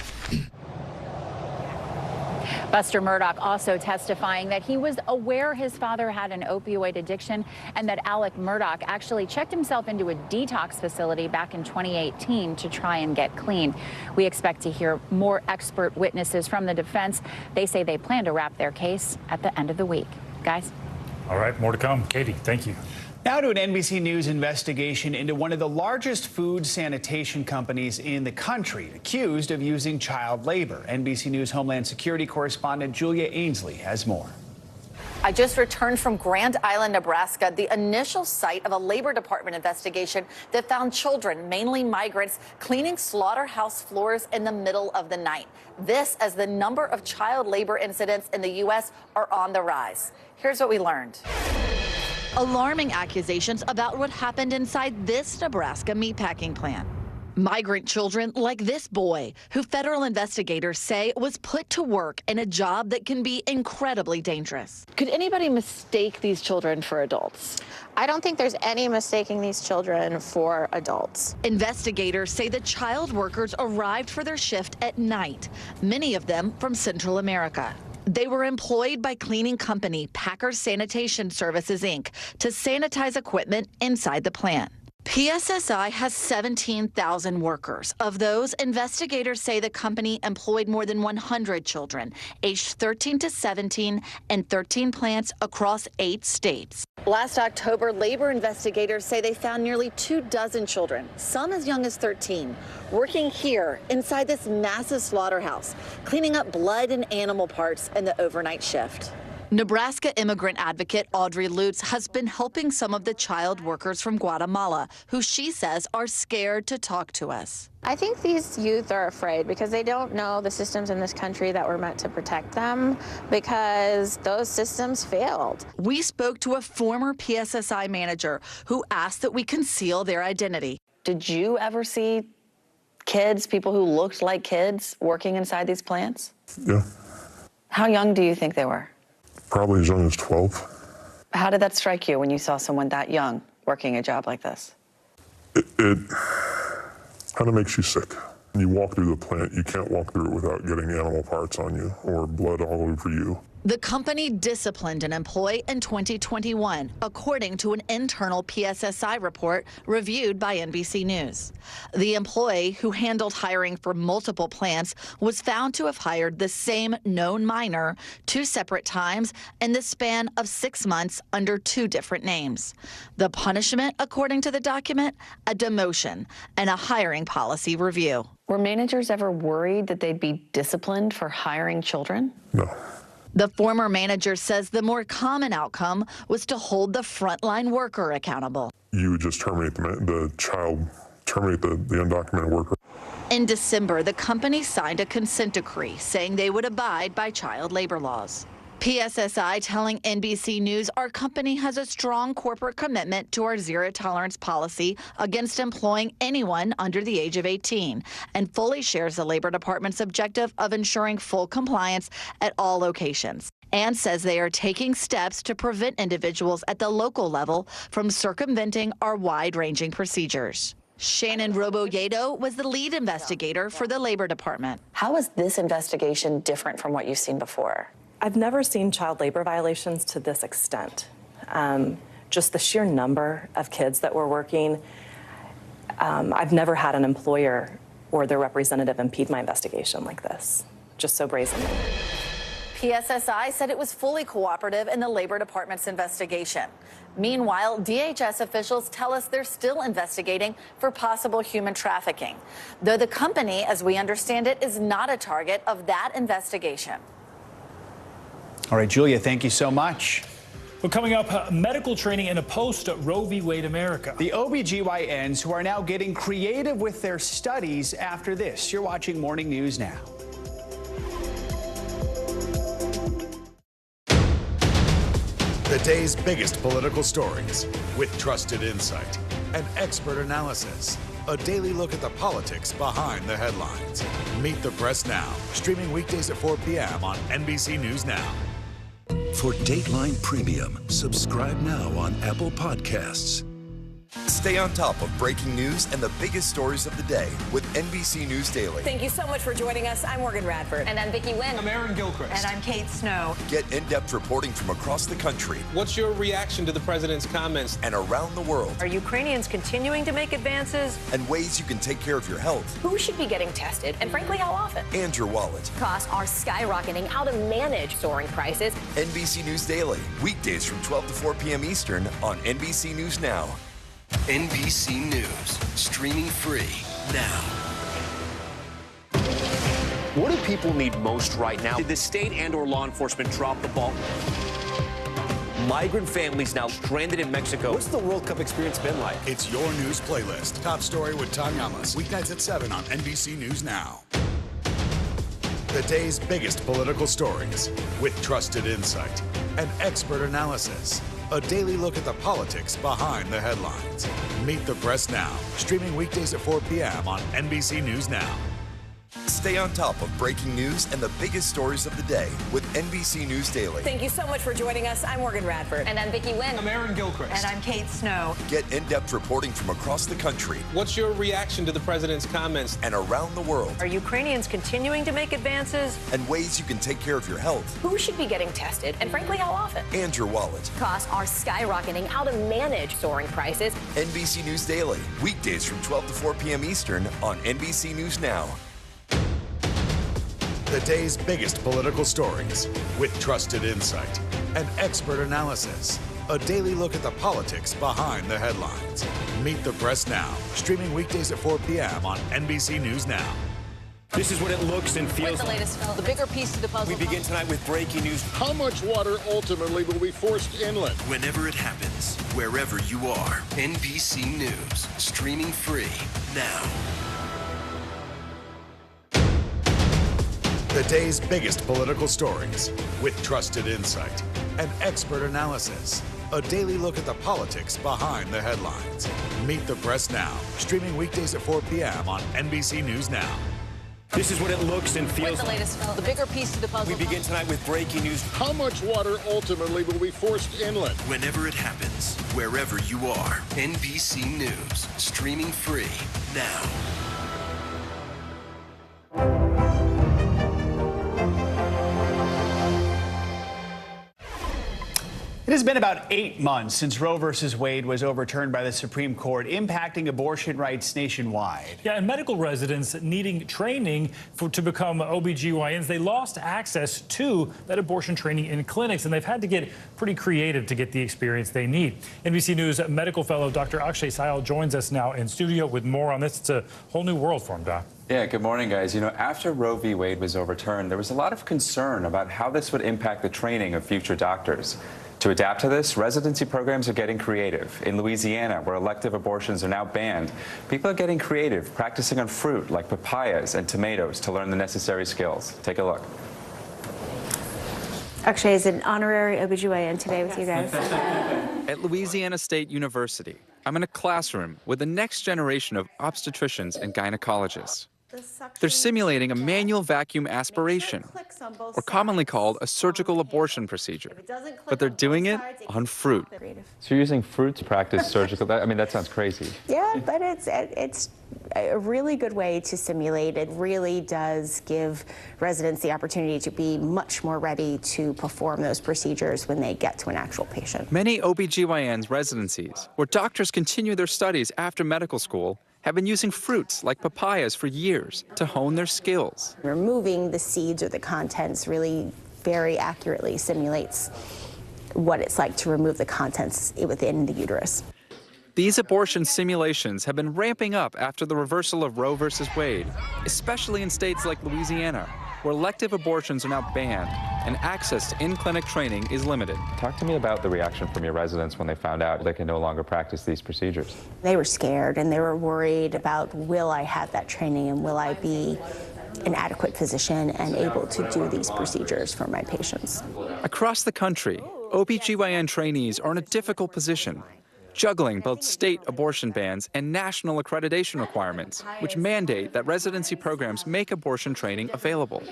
Buster Murdaugh also testifying that he was aware his father had an opioid addiction and that Alec Murdaugh actually checked himself into a detox facility back in 2018 to try and get clean. We expect to hear more expert witnesses from the defense. They say they plan to wrap their case at the end of the week. Guys? All right, more to come. Katie, thank you. Now to an NBC News investigation into one of the largest food sanitation companies in the country, accused of using child labor. NBC News Homeland Security correspondent Julia Ainsley has more. I just returned from Grand Island, Nebraska, the initial site of a Labor Department investigation that found children, mainly migrants, cleaning slaughterhouse floors in the middle of the night. This as the number of child labor incidents in the U.S. are on the rise. Here's what we learned. Alarming accusations about what happened inside this Nebraska meatpacking plant. Migrant children like this boy, who federal investigators say was put to work in a job that can be incredibly dangerous. Could anybody mistake these children for adults? I don't think there's any mistaking these children for adults. Investigators say the child workers arrived for their shift at night, many of them from Central America. They were employed by cleaning company Packer Sanitation Services, Inc. to sanitize equipment inside the plant. PSSI has 17,000 workers. Of those, investigators say the company employed more than 100 children, aged 13 to 17, in 13 plants across 8 states. Last October, labor investigators say they found nearly 24 children, some as young as 13, working here inside this massive slaughterhouse, cleaning up blood and animal parts in the overnight shift. Nebraska immigrant advocate Audrey Lutz has been helping some of the child workers from Guatemala, who she says are scared to talk to us. I think these youth are afraid because they don't know the systems in this country that were meant to protect them, because those systems failed. We spoke to a former PSSI manager who asked that we conceal their identity. Did you ever see kids, people who looked like kids, working inside these plants? Yeah. How young do you think they were? Probably as young as 12. How did that strike you when you saw someone that young working a job like this? It kind of makes you sick. When you walk through the plant, you can't walk through it without getting animal parts on you or blood all over you. The company disciplined an employee in 2021, according to an internal PSSI report reviewed by NBC News. The employee, who handled hiring for multiple plants, was found to have hired the same known minor 2 separate times in the span of 6 months under 2 different names. The punishment, according to the document, a demotion and a hiring policy review. Were managers ever worried that they'd be disciplined for hiring children? No. The former manager says the more common outcome was to hold the frontline worker accountable. You would just terminate the child, terminate the undocumented worker. In December, the company signed a consent decree saying they would abide by child labor laws. PSSI telling NBC News our company has a strong corporate commitment to our zero-tolerance policy against employing anyone under the age of 18 and fully shares the Labor Department's objective of ensuring full compliance at all locations, and says they are taking steps to prevent individuals at the local level from circumventing our wide-ranging procedures. Shannon Roboyedo was the lead investigator for the Labor Department. How is this investigation different from what you've seen before? I've never seen child labor violations to this extent. Just the sheer number of kids that were working. I've never had an employer or their representative impede my investigation like this, just so brazenly. PSSI said it was fully cooperative in the Labor Department's investigation. Meanwhile, DHS officials tell us they're still investigating for possible human trafficking, though the company, as we understand it, is not a target of that investigation. All right, Julia, thank you so much. Well, coming up, medical training in a post-Roe v. Wade America. The OBGYNs who are now getting creative with their studies after this. You're watching Morning News Now. The day's biggest political stories with trusted insight and expert analysis. A daily look at the politics behind the headlines. Meet the Press Now, streaming weekdays at 4 p.m. on NBC News Now. For Dateline Premium, subscribe now on Apple Podcasts. Stay on top of breaking news and the biggest stories of the day with NBC News Daily. Thank you so much for joining us. I'm Morgan Radford. And I'm Vicki Wynn. I'm Aaron Gilchrist. And I'm Kate Snow. Get in-depth reporting from across the country. What's your reaction to the president's comments? And around the world. Are Ukrainians continuing to make advances? And ways you can take care of your health. Who should be getting tested? And frankly, how often? And your wallet. Costs are skyrocketing. How to manage soaring prices. NBC News Daily. Weekdays from 12 to 4 p.m. Eastern on NBC News Now. NBC News, streaming free now. What do people need most right now? Did the state and/or law enforcement drop the ball? Migrant families now stranded in Mexico. What's the World Cup experience been like? It's your news playlist. Top Story with Tom Yamas. Weeknights at 7 on NBC News Now. The day's biggest political stories with trusted insight and expert analysis. A daily look at the politics behind the headlines. Meet the Press Now, streaming weekdays at 4 p.m. on NBC News Now. Stay on top of breaking news and the biggest stories of the day with NBC News Daily. Thank you so much for joining us. I'm Morgan Radford. And I'm Vicki Wynn. I'm Aaron Gilchrist. And I'm Kate Snow. Get in-depth reporting from across the country. What's your reaction to the president's comments? And around the world. Are Ukrainians continuing to make advances? And ways you can take care of your health. Who should be getting tested? And frankly, how often? And your wallet. Costs are skyrocketing. How to manage soaring prices. NBC News Daily. Weekdays from 12 to 4 p.m. Eastern on NBC News Now. The day's biggest political stories with trusted insight and expert analysis. A daily look at the politics behind the headlines. Meet the Press Now, streaming weekdays at 4 p.m. on NBC News Now. This is what it looks and feels What's the latest, Phil? The bigger piece to the puzzle. We begin tonight with breaking news. How much water ultimately will be forced inland? Whenever it happens, wherever you are, NBC News, streaming free now. The day's biggest political stories with trusted insight and expert analysis. A daily look at the politics behind the headlines. Meet the Press Now, streaming weekdays at 4 p.m. on NBC News Now. This is what it looks and feels What's the latest, Phil? The bigger piece to the puzzle. We begin tonight with breaking news. How much water ultimately will be forced inland? Whenever it happens, wherever you are, NBC News, streaming free now. It has been about 8 months since Roe v. Wade was overturned by the Supreme Court, impacting abortion rights nationwide. Yeah, and medical residents needing training to become OBGYNs, they lost access to that abortion training in clinics, and they've had to get pretty creative to get the experience they need. NBC News medical fellow Dr. Akshay Syal joins us now in studio with more on this. It's a whole new world for him, Doc. Yeah, good morning, guys. You know, after Roe v. Wade was overturned, there was a lot of concern about how this would impact the training of future doctors. To adapt to this, residency programs are getting creative. In Louisiana, where elective abortions are now banned, people are getting creative, practicing on fruit like papayas and tomatoes to learn the necessary skills. Take a look. Akshay is an honorary OBGYN today with you guys. At Louisiana State University, I'm in a classroom with the next generation of obstetricians and gynecologists. They're simulating a manual vacuum aspiration, or commonly called a surgical abortion procedure, but they're doing it on fruit. So you're using fruit to practice surgical, I mean, that sounds crazy. Yeah, but it's a really good way to simulate. It really does give residents the opportunity to be much more ready to perform those procedures when they get to an actual patient. Many OBGYN's residencies, where doctors continue their studies after medical school, have been using fruits like papayas for years to hone their skills. Removing the seeds or the contents really very accurately simulates what it's like to remove the contents within the uterus. These abortion simulations have been ramping up after the reversal of Roe v. Wade, especially in states like Louisiana, where elective abortions are now banned and access to in-clinic training is limited. Talk to me about the reaction from your residents when they found out they can no longer practice these procedures. They were scared and they were worried about, will I have that training and will I be an adequate physician and able to do these procedures for my patients. Across the country, OBGYN trainees are in a difficult position, juggling both state abortion bans and national accreditation requirements, which mandate that residency programs make abortion training available.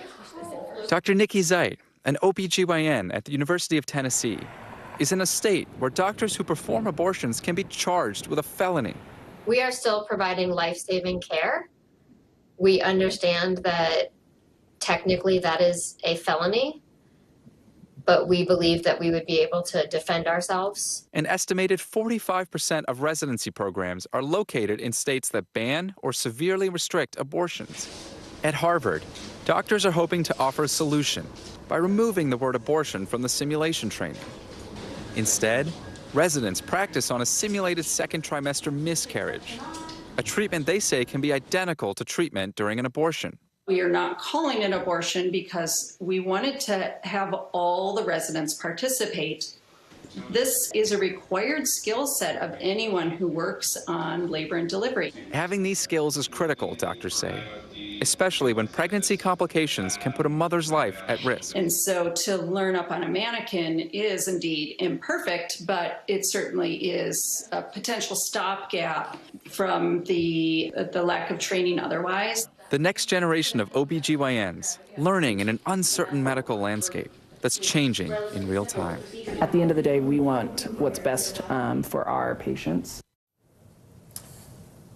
Dr. Nikki Zeit, an OBGYN at the University of Tennessee, is in a state where doctors who perform abortions can be charged with a felony. We are still providing life-saving care. We understand that technically that is a felony, but we believe that we would be able to defend ourselves. An estimated 45% of residency programs are located in states that ban or severely restrict abortions. At Harvard, doctors are hoping to offer a solution by removing the word abortion from the simulation training. Instead, residents practice on a simulated second trimester miscarriage, a treatment they say can be identical to treatment during an abortion. We are not calling it abortion because we wanted to have all the residents participate. This is a required skill set of anyone who works on labor and delivery. Having these skills is critical, doctors say, especially when pregnancy complications can put a mother's life at risk. And so to learn up on a mannequin is indeed imperfect, but it certainly is a potential stopgap from the lack of training otherwise. The next generation of OBGYNs learning in an uncertain medical landscape that's changing in real time. At the end of the day, we want what's best for our patients.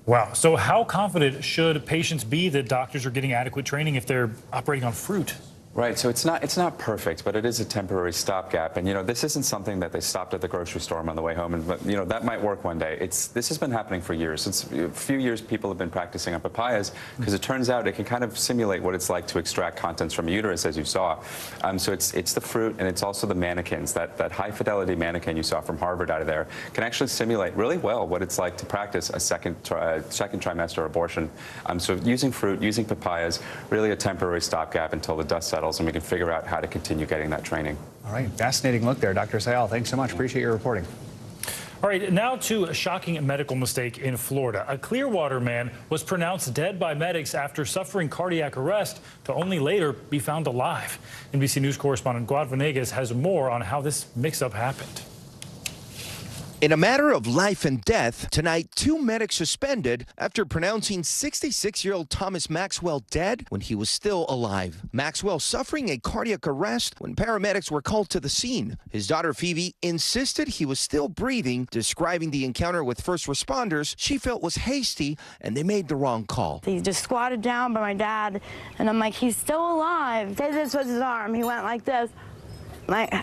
Wow. So how confident should patients be that doctors are getting adequate training if they're operating on fruit? Right, so it's not perfect, but it is a temporary stopgap. And this isn't something that they stopped at the grocery store on the way home, and that might work one day. This has been happening for years. Since a few years, people have been practicing on papayas because it turns out it can kind of simulate what it's like to extract contents from a uterus, as you saw. So it's the fruit, and it's also the mannequins. That high fidelity mannequin you saw from Harvard out of there can actually simulate really well what it's like to practice a second trimester abortion. So using fruit, using papayas, really a temporary stopgap until the dust settles and we can figure out how to continue getting that training. All right, fascinating look there, Dr. Sayal. Thanks so much. Appreciate your reporting. All right, now to a shocking medical mistake in Florida. A Clearwater man was pronounced dead by medics after suffering cardiac arrest to only later be found alive. NBC News correspondent Guad Venegas has more on how this mix-up happened. In a matter of life and death, tonight, 2 medics suspended after pronouncing 66-year-old Thomas Maxwell dead when he was still alive. Maxwell suffering a cardiac arrest when paramedics were called to the scene. His daughter Phoebe insisted he was still breathing, describing the encounter with first responders she felt was hasty and they made the wrong call. He just squatted down by my dad, and I'm like, he's still alive. This was his arm. He went like this. Like,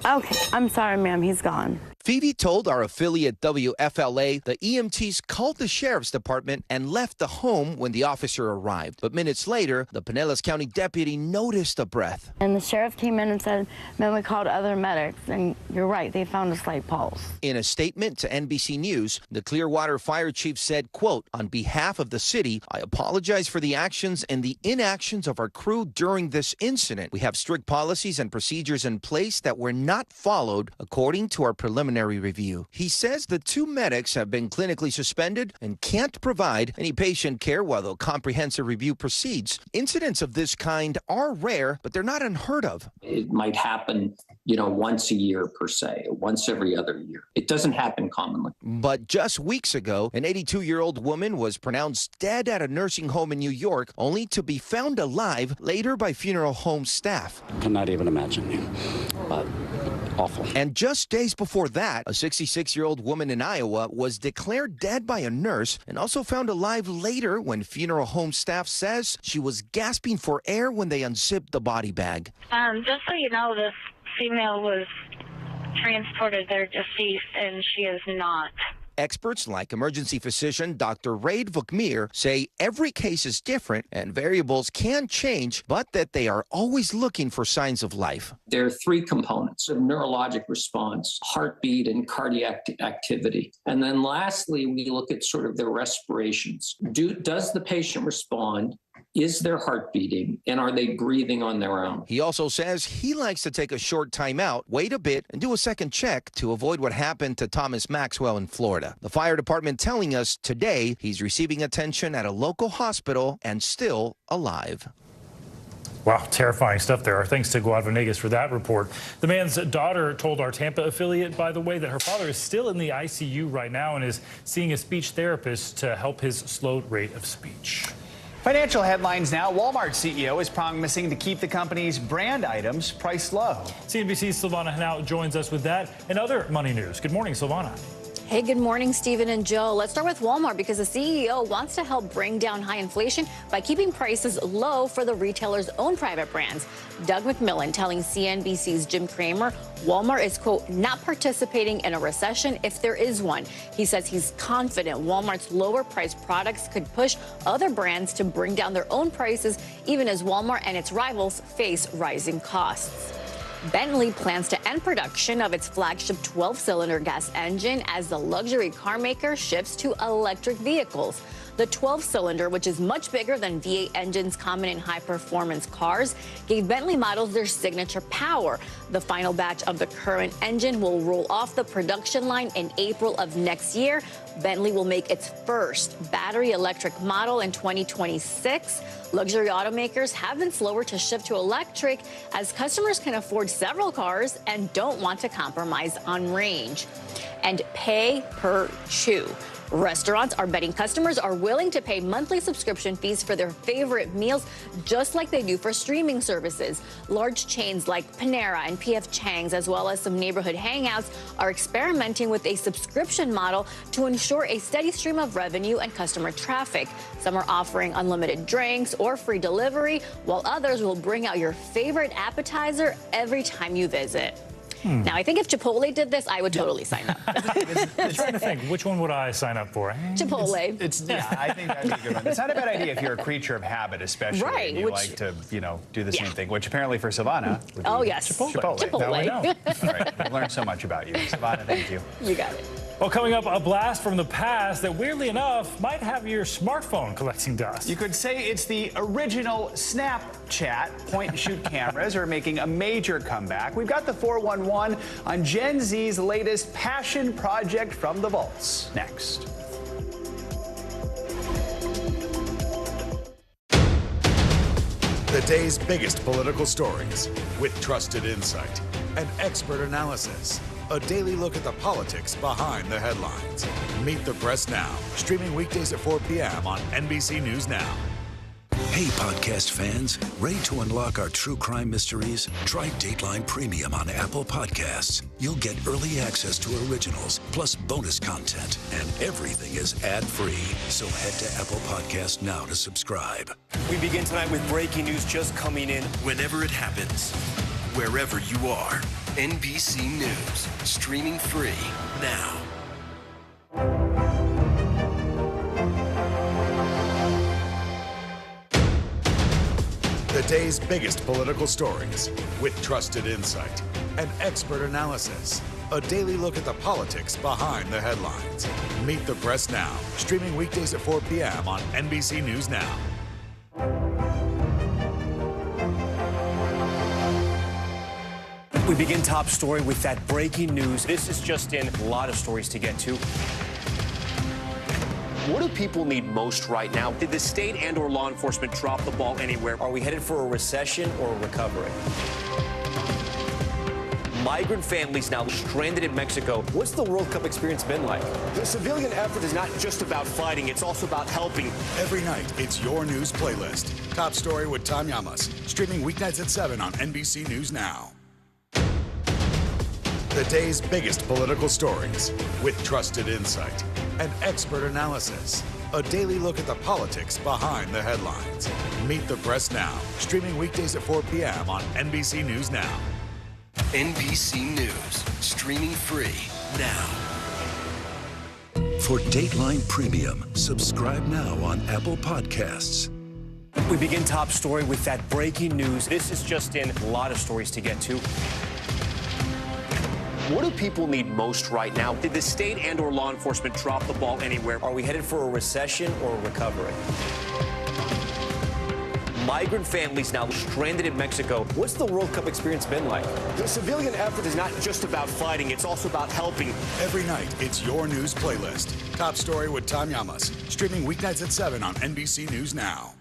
okay, I'm sorry, ma'am, he's gone. Phoebe told our affiliate WFLA the EMTs called the sheriff's department and left the home when the officer arrived. But minutes later, the Pinellas County deputy noticed a breath. And the sheriff came in and said, man, we called other medics. And you're right, they found a slight pulse. In a statement to NBC News, the Clearwater fire chief said, quote, on behalf of the city, I apologize for the actions and the inactions of our crew during this incident. We have strict policies and procedures in place that were not followed according to our preliminary review. He says the 2 medics have been clinically suspended and can't provide any patient care while the comprehensive review proceeds. Incidents of this kind are rare, but they're not unheard of. It might happen, once a year per se, once every other year. It doesn't happen commonly. But just weeks ago, an 82-year-old woman was pronounced dead at a nursing home in New York, only to be found alive later by funeral home staff. Cannot even imagine. But awful. And just days before that, a 66-year-old woman in Iowa was declared dead by a nurse and also found alive later when funeral home staff says she was gasping for air when they unzipped the body bag. Just so you know, this female was transported there deceased, and she is not. Experts like emergency physician Dr. Raid Vukmir say every case is different and variables can change, but that they are always looking for signs of life. There are 3 components of neurologic response: heartbeat and cardiac activity. And then lastly, we look at sort of their respirations. Does the patient respond? Is their heart beating, and are they breathing on their own? He also says he likes to take a short time out, wait a bit, and do a second check to avoid what happened to Thomas Maxwell in Florida. The fire department telling us today he's receiving attention at a local hospital and still alive. Wow, terrifying stuff there. Our thanks to Guad Venegas for that report. The man's daughter told our Tampa affiliate, by the way, that her father is still in the ICU right now and is seeing a speech therapist to help his slowed rate of speech. Financial headlines now. Walmart CEO is promising to keep the company's brand items priced low. CNBC's Silvana Hanau joins us with that and other money news. Good morning, Silvana. Hey, good morning, Stephen and Joe. Let's start with Walmart because the CEO wants to help bring down high inflation by keeping prices low for the retailer's own private brands. Doug McMillan telling CNBC's Jim Cramer Walmart is, quote, not participating in a recession if there is one. He says he's confident Walmart's lower priced products could push other brands to bring down their own prices, even as Walmart and its rivals face rising costs. Bentley plans to end production of its flagship 12-cylinder gas engine as the luxury car maker shifts to electric vehicles. The 12-cylinder, which is much bigger than V8 engines common in high-performance cars, gave Bentley models their signature power. The final batch of the current engine will roll off the production line in April of next year. Bentley will make its first battery electric model in 2026. Luxury automakers have been slower to shift to electric as customers can afford several cars and don't want to compromise on range. and pay per chew. Restaurants are betting customers are willing to pay monthly subscription fees for their favorite meals, just like they do for streaming services. Large chains like Panera and P.F. Chang's, as well as some neighborhood hangouts, are experimenting with a subscription model to ensure a steady stream of revenue and customer traffic. Some are offering unlimited drinks or free delivery, while others will bring out your favorite appetizer every time you visit. Now, I think if Chipotle did this, I would totally sign up. I'm trying to think, which one would I sign up for? Chipotle. Yeah, I think that'd be a good one. It's not a bad idea if you're a creature of habit, especially. Right, And you like to, do the same thing, which apparently for Savannah would be Chipotle. Now we know. All right, I've learned so much about you. Savannah, thank you. You got it. Well, coming up, a blast from the past that, weirdly enough, might have your smartphone collecting dust. You could say it's the original Snapchat. Point-and-shoot cameras are making a major comeback. We've got the 411 on Gen Z's latest passion project from the vaults. Next. The day's biggest political stories with trusted insight and expert analysis. A daily look at the politics behind the headlines. Meet the Press Now, streaming weekdays at 4 p.m. on NBC News Now. Hey, podcast fans, ready to unlock our true crime mysteries? Try Dateline Premium on Apple Podcasts. You'll get early access to originals, plus bonus content, and everything is ad-free. So head to Apple Podcasts now to subscribe. We begin tonight with breaking news just coming in. Whenever it happens, wherever you are, NBC News, streaming free now. The day's biggest political stories with trusted insight and expert analysis. A daily look at the politics behind the headlines. Meet the Press Now, streaming weekdays at 4 p.m. on NBC News Now. We begin top story with that breaking news. This is just in, a lot of stories to get to. What do people need most right now? Did the state and or law enforcement drop the ball anywhere? Are we headed for a recession or a recovery? Migrant families now stranded in Mexico. What's the World Cup experience been like? The civilian effort is not just about fighting, it's also about helping. Every night, it's your news playlist. Top story with Tom Llamas, streaming weeknights at 7 on NBC News Now. The day's biggest political stories with trusted insight and expert analysis. A daily look at the politics behind the headlines. Meet the Press Now, streaming weekdays at 4 p.m. on NBC News Now. NBC News, streaming free now. For Dateline Premium, subscribe now on Apple Podcasts. We begin top story with that breaking news. This is just in, a lot of stories to get to. What do people need most right now? Did the state and or law enforcement drop the ball anywhere? Are we headed for a recession or a recovery? Migrant families now stranded in Mexico. What's the World Cup experience been like? The civilian effort is not just about fighting, it's also about helping. Every night, it's your news playlist. Top story with Tom Llamas, streaming weeknights at 7 on NBC News Now.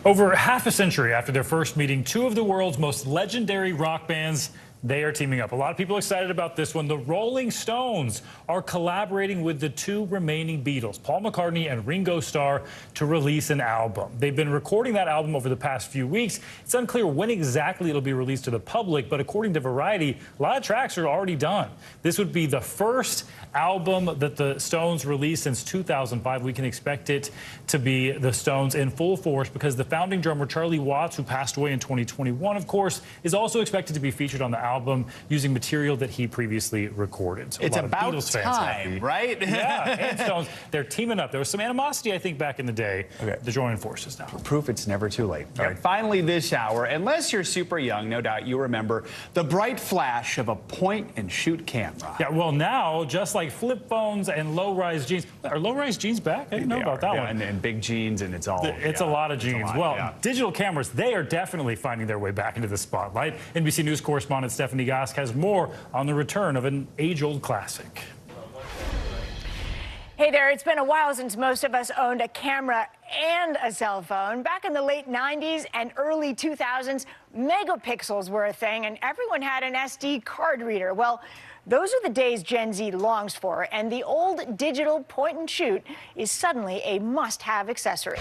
Over half a century after their first meeting, two of the world's most legendary rock bands, they are teaming up. A lot of people excited about this one. The Rolling Stones are collaborating with the two remaining Beatles, Paul McCartney and Ringo Starr, to release an album. They've been recording that album over the past few weeks. It's unclear when exactly it'll be released to the public, but according to Variety, a lot of tracks are already done. This would be the first album that the Stones released since 2005. We can expect it to be the Stones in full force because the founding drummer Charlie Watts, who passed away in 2021, of course, is also expected to be featured on the album using material that he previously recorded. So it's about time, right? Yeah, and Stones, they're teaming up. There was some animosity, I think, back in the day. Okay. They're joining forces now. Proof it's never too late. All right, finally this hour, unless you're super young, no doubt you remember the bright flash of a point-and-shoot camera. Yeah, well, now, just like flip phones and low-rise jeans. Are low-rise jeans back? I didn't know about that one. And big jeans, and it's all... It's a lot of jeans. Digital cameras, they are definitely finding their way back into the spotlight. NBC News correspondent Stephanie Gosk has more on the return of an age-old classic. Hey there, it's been a while since most of us owned a camera and a cell phone. Back in the late 90s and early 2000s, megapixels were a thing and everyone had an SD card reader. Well, those are the days Gen Z longs for, and the old digital point and shoot is suddenly a must-have accessory.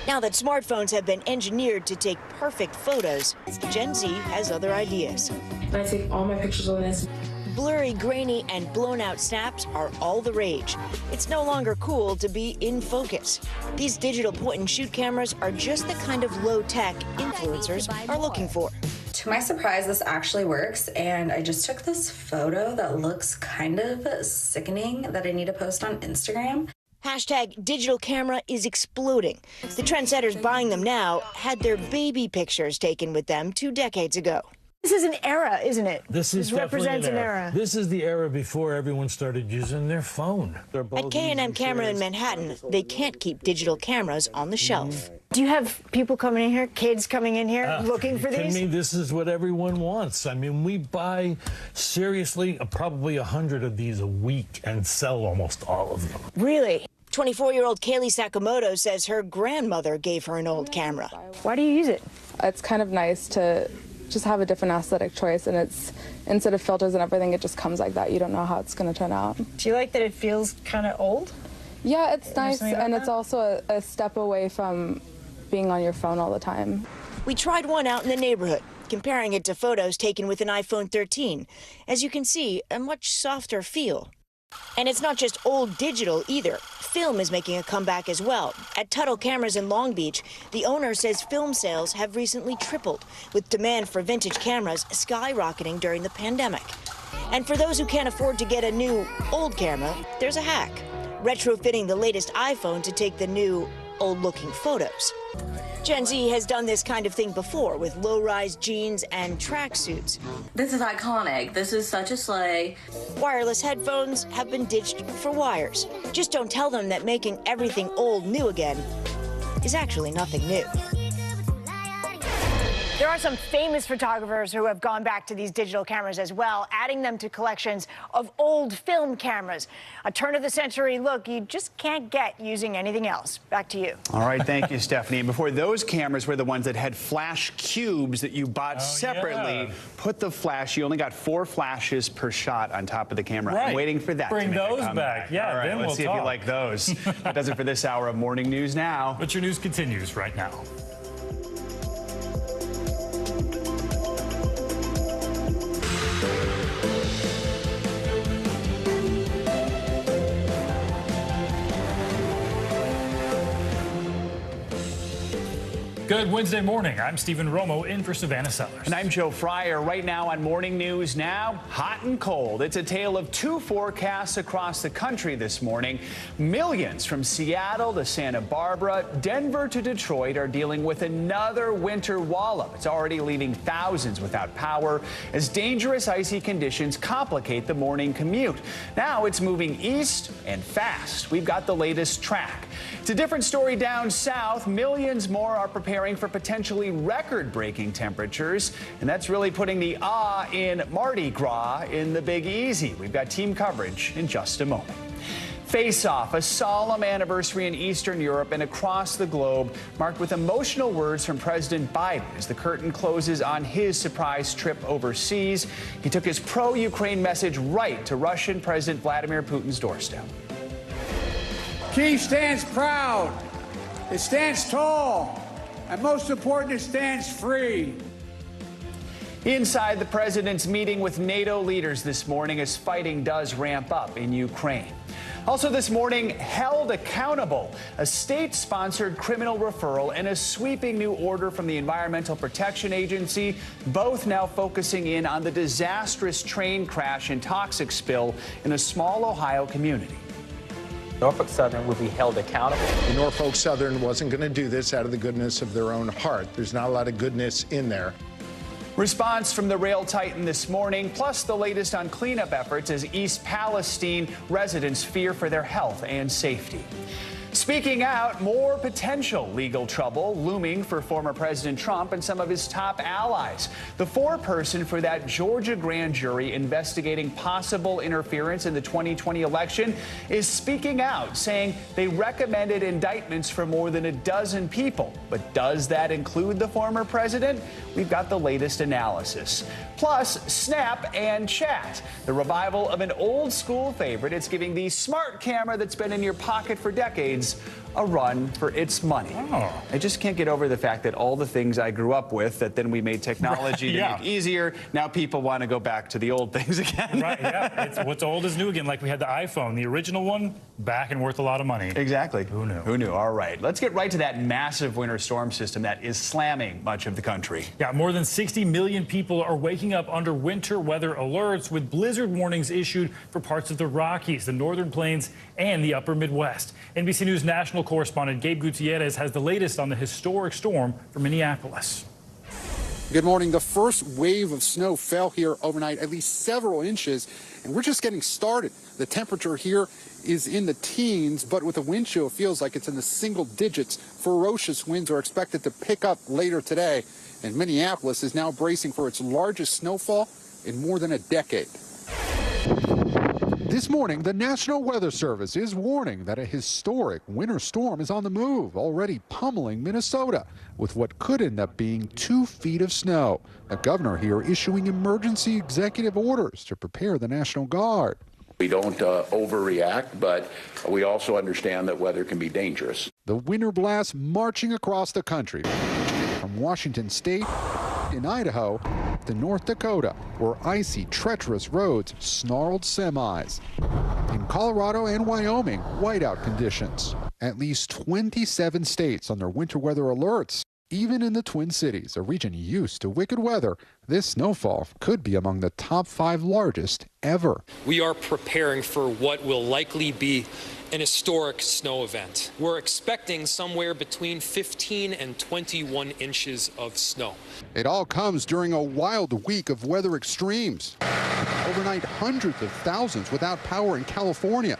Now that smartphones have been engineered to take perfect photos, Gen Z has other ideas. I take all my pictures on this. Blurry, grainy, and blown-out snaps are all the rage. It's no longer cool to be in focus. These digital point-and-shoot cameras are just the kind of low-tech influencers are looking for. To my surprise, this actually works, and I just took this photo that looks kind of sickening that I need to post on Instagram. Hashtag digital camera is exploding. The trendsetters buying them now had their baby pictures taken with them 2 decades ago. This is an era, isn't it? This represents an era. This is the era before everyone started using their phone. At K&M Camera in Manhattan, they can't keep digital cameras on the shelf. Do you have people coming in here, kids coming in here looking for these? I mean, this is what everyone wants. I mean, we buy, seriously, probably 100 of these a week and sell almost all of them. Really? 24-year-old Kaylee Sakamoto says her grandmother gave her an old camera. Why do you use it? It's kind of nice to just have a different aesthetic choice, and it's, instead of filters and everything, it just comes like that. You don't know how it's going to turn out. Do you like that it feels kind of old? Yeah, it's nice, and it's also a step away from being on your phone all the time. We tried one out in the neighborhood, comparing it to photos taken with an iPhone 13. As you can see, a much softer feel. And it's not just old digital either. Film is making a comeback as well. At Tuttle Cameras in Long Beach, the owner says film sales have recently tripled, with demand for vintage cameras skyrocketing during the pandemic. And for those who can't afford to get a new old camera, there's a hack: retrofitting the latest iPhone to take the new old-looking photos. Gen Z has done this kind of thing before with low-rise jeans and tracksuits. This is iconic. This is such a sleigh. Wireless headphones have been ditched for wires. Just don't tell them that making everything old new again is actually nothing new. There are some famous photographers who have gone back to these digital cameras as well, adding them to collections of old film cameras. A turn-of-the-century look you just can't get using anything else. Back to you. All right, thank you, Stephanie. And before, those cameras were the ones that had flash cubes that you bought separately. Yeah. Put the flash, you only got 4 flashes per shot on top of the camera. Right. I'm waiting for that. Bring to those back. Yeah, all right, then let's see if you like those. That does it for this hour of Morning News Now. But your news continues right now. Good Wednesday morning. I'm Stephen Romo in for Savannah Sellers. And I'm Joe Fryer. Right now on Morning News Now, hot and cold. It's a tale of 2 forecasts across the country this morning. Millions from Seattle to Santa Barbara, Denver to Detroit are dealing with another winter wallop. It's already leaving thousands without power as dangerous icy conditions complicate the morning commute. Now it's moving east and fast. We've got the latest track. It's a different story down south. Millions more are preparing for potentially record-breaking temperatures, and that's really putting the in Mardi Gras in the Big Easy. We've got team coverage in just a moment. Face Off, a solemn anniversary in Eastern Europe and across the globe, marked with emotional words from President Biden as the curtain closes on his surprise trip overseas. He took his pro-Ukraine message right to Russian President Vladimir Putin's doorstep. Kyiv stands proud, it stands tall, and most important, it stands free. Inside the president's meeting with NATO leaders this morning as fighting does ramp up in Ukraine. Also this morning, held accountable, a state-sponsored criminal referral and a sweeping new order from the Environmental Protection Agency, both now focusing in on the disastrous train crash and toxic spill in a small Ohio community. Norfolk Southern will be held accountable. Norfolk Southern wasn't going to do this out of the goodness of their own heart. There's not a lot of goodness in there. Response from the rail titan this morning, plus the latest on cleanup efforts as East Palestine residents fear for their health and safety. Speaking out, more potential legal trouble looming for former President Trump and some of his top allies. The foreperson for that Georgia grand jury investigating possible interference in the 2020 election is speaking out, saying they recommended indictments for more than a dozen people. But does that include the former president? We've got the latest analysis. Plus, Snap and Chat, the revival of an old school favorite. It's giving the smart camera that's been in your pocket for decades a run for its money. I just can't get over the fact that all the things I grew up with, that then we made technology to make easier, now people want to go back to the old things again. Right, yeah. It's what's old is new again, like we had the iPhone. The original one, back and worth a lot of money. Exactly. Who knew? Who knew? All right. Let's get right to that massive winter storm system that is slamming much of the country. Yeah, more than 60 million people are waking up under winter weather alerts with blizzard warnings issued for parts of the Rockies, the Northern Plains, and the upper Midwest. NBC News national correspondent Gabe Gutierrez has the latest on the historic storm from Minneapolis. Good morning. The first wave of snow fell here overnight, at least several inches, and we're just getting started. The temperature here is in the teens, but with a wind chill, it feels like it's in the single digits. Ferocious winds are expected to pick up later today, and Minneapolis is now bracing for its largest snowfall in more than a decade. This morning, the National Weather Service is warning that a historic winter storm is on the move, already pummeling Minnesota with what could end up being 2 feet of snow. The governor here issuing emergency executive orders to prepare the National Guard. We don't overreact, but we also understand that weather can be dangerous. The winter blast marching across the country, from Washington State in Idaho to North Dakota, where icy, treacherous roads snarled semis. In Colorado and Wyoming, whiteout conditions. At least 27 states under winter weather alerts. Even in the Twin Cities, a region used to wicked weather, this snowfall could be among the top 5 largest ever. We are preparing for what will likely be an historic snow event. We're expecting somewhere between 15 and 21 inches of snow. It all comes during a wild week of weather extremes. Overnight, hundreds of thousands without power in California.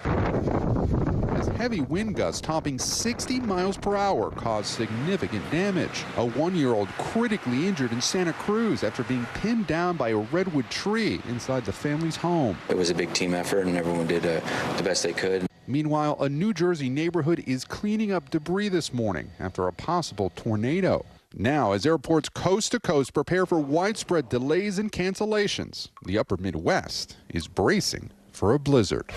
As heavy wind gusts topping 60 miles per hour caused significant damage. A 1-year-old critically injured in Santa Cruz after being pinned down by a redwood tree inside the family's home. It was a big team effort and everyone did the best they could. Meanwhile, a New Jersey neighborhood is cleaning up debris this morning after a possible tornado. Now, as airports coast to coast prepare for widespread delays and cancellations, the upper Midwest is bracing for a blizzard.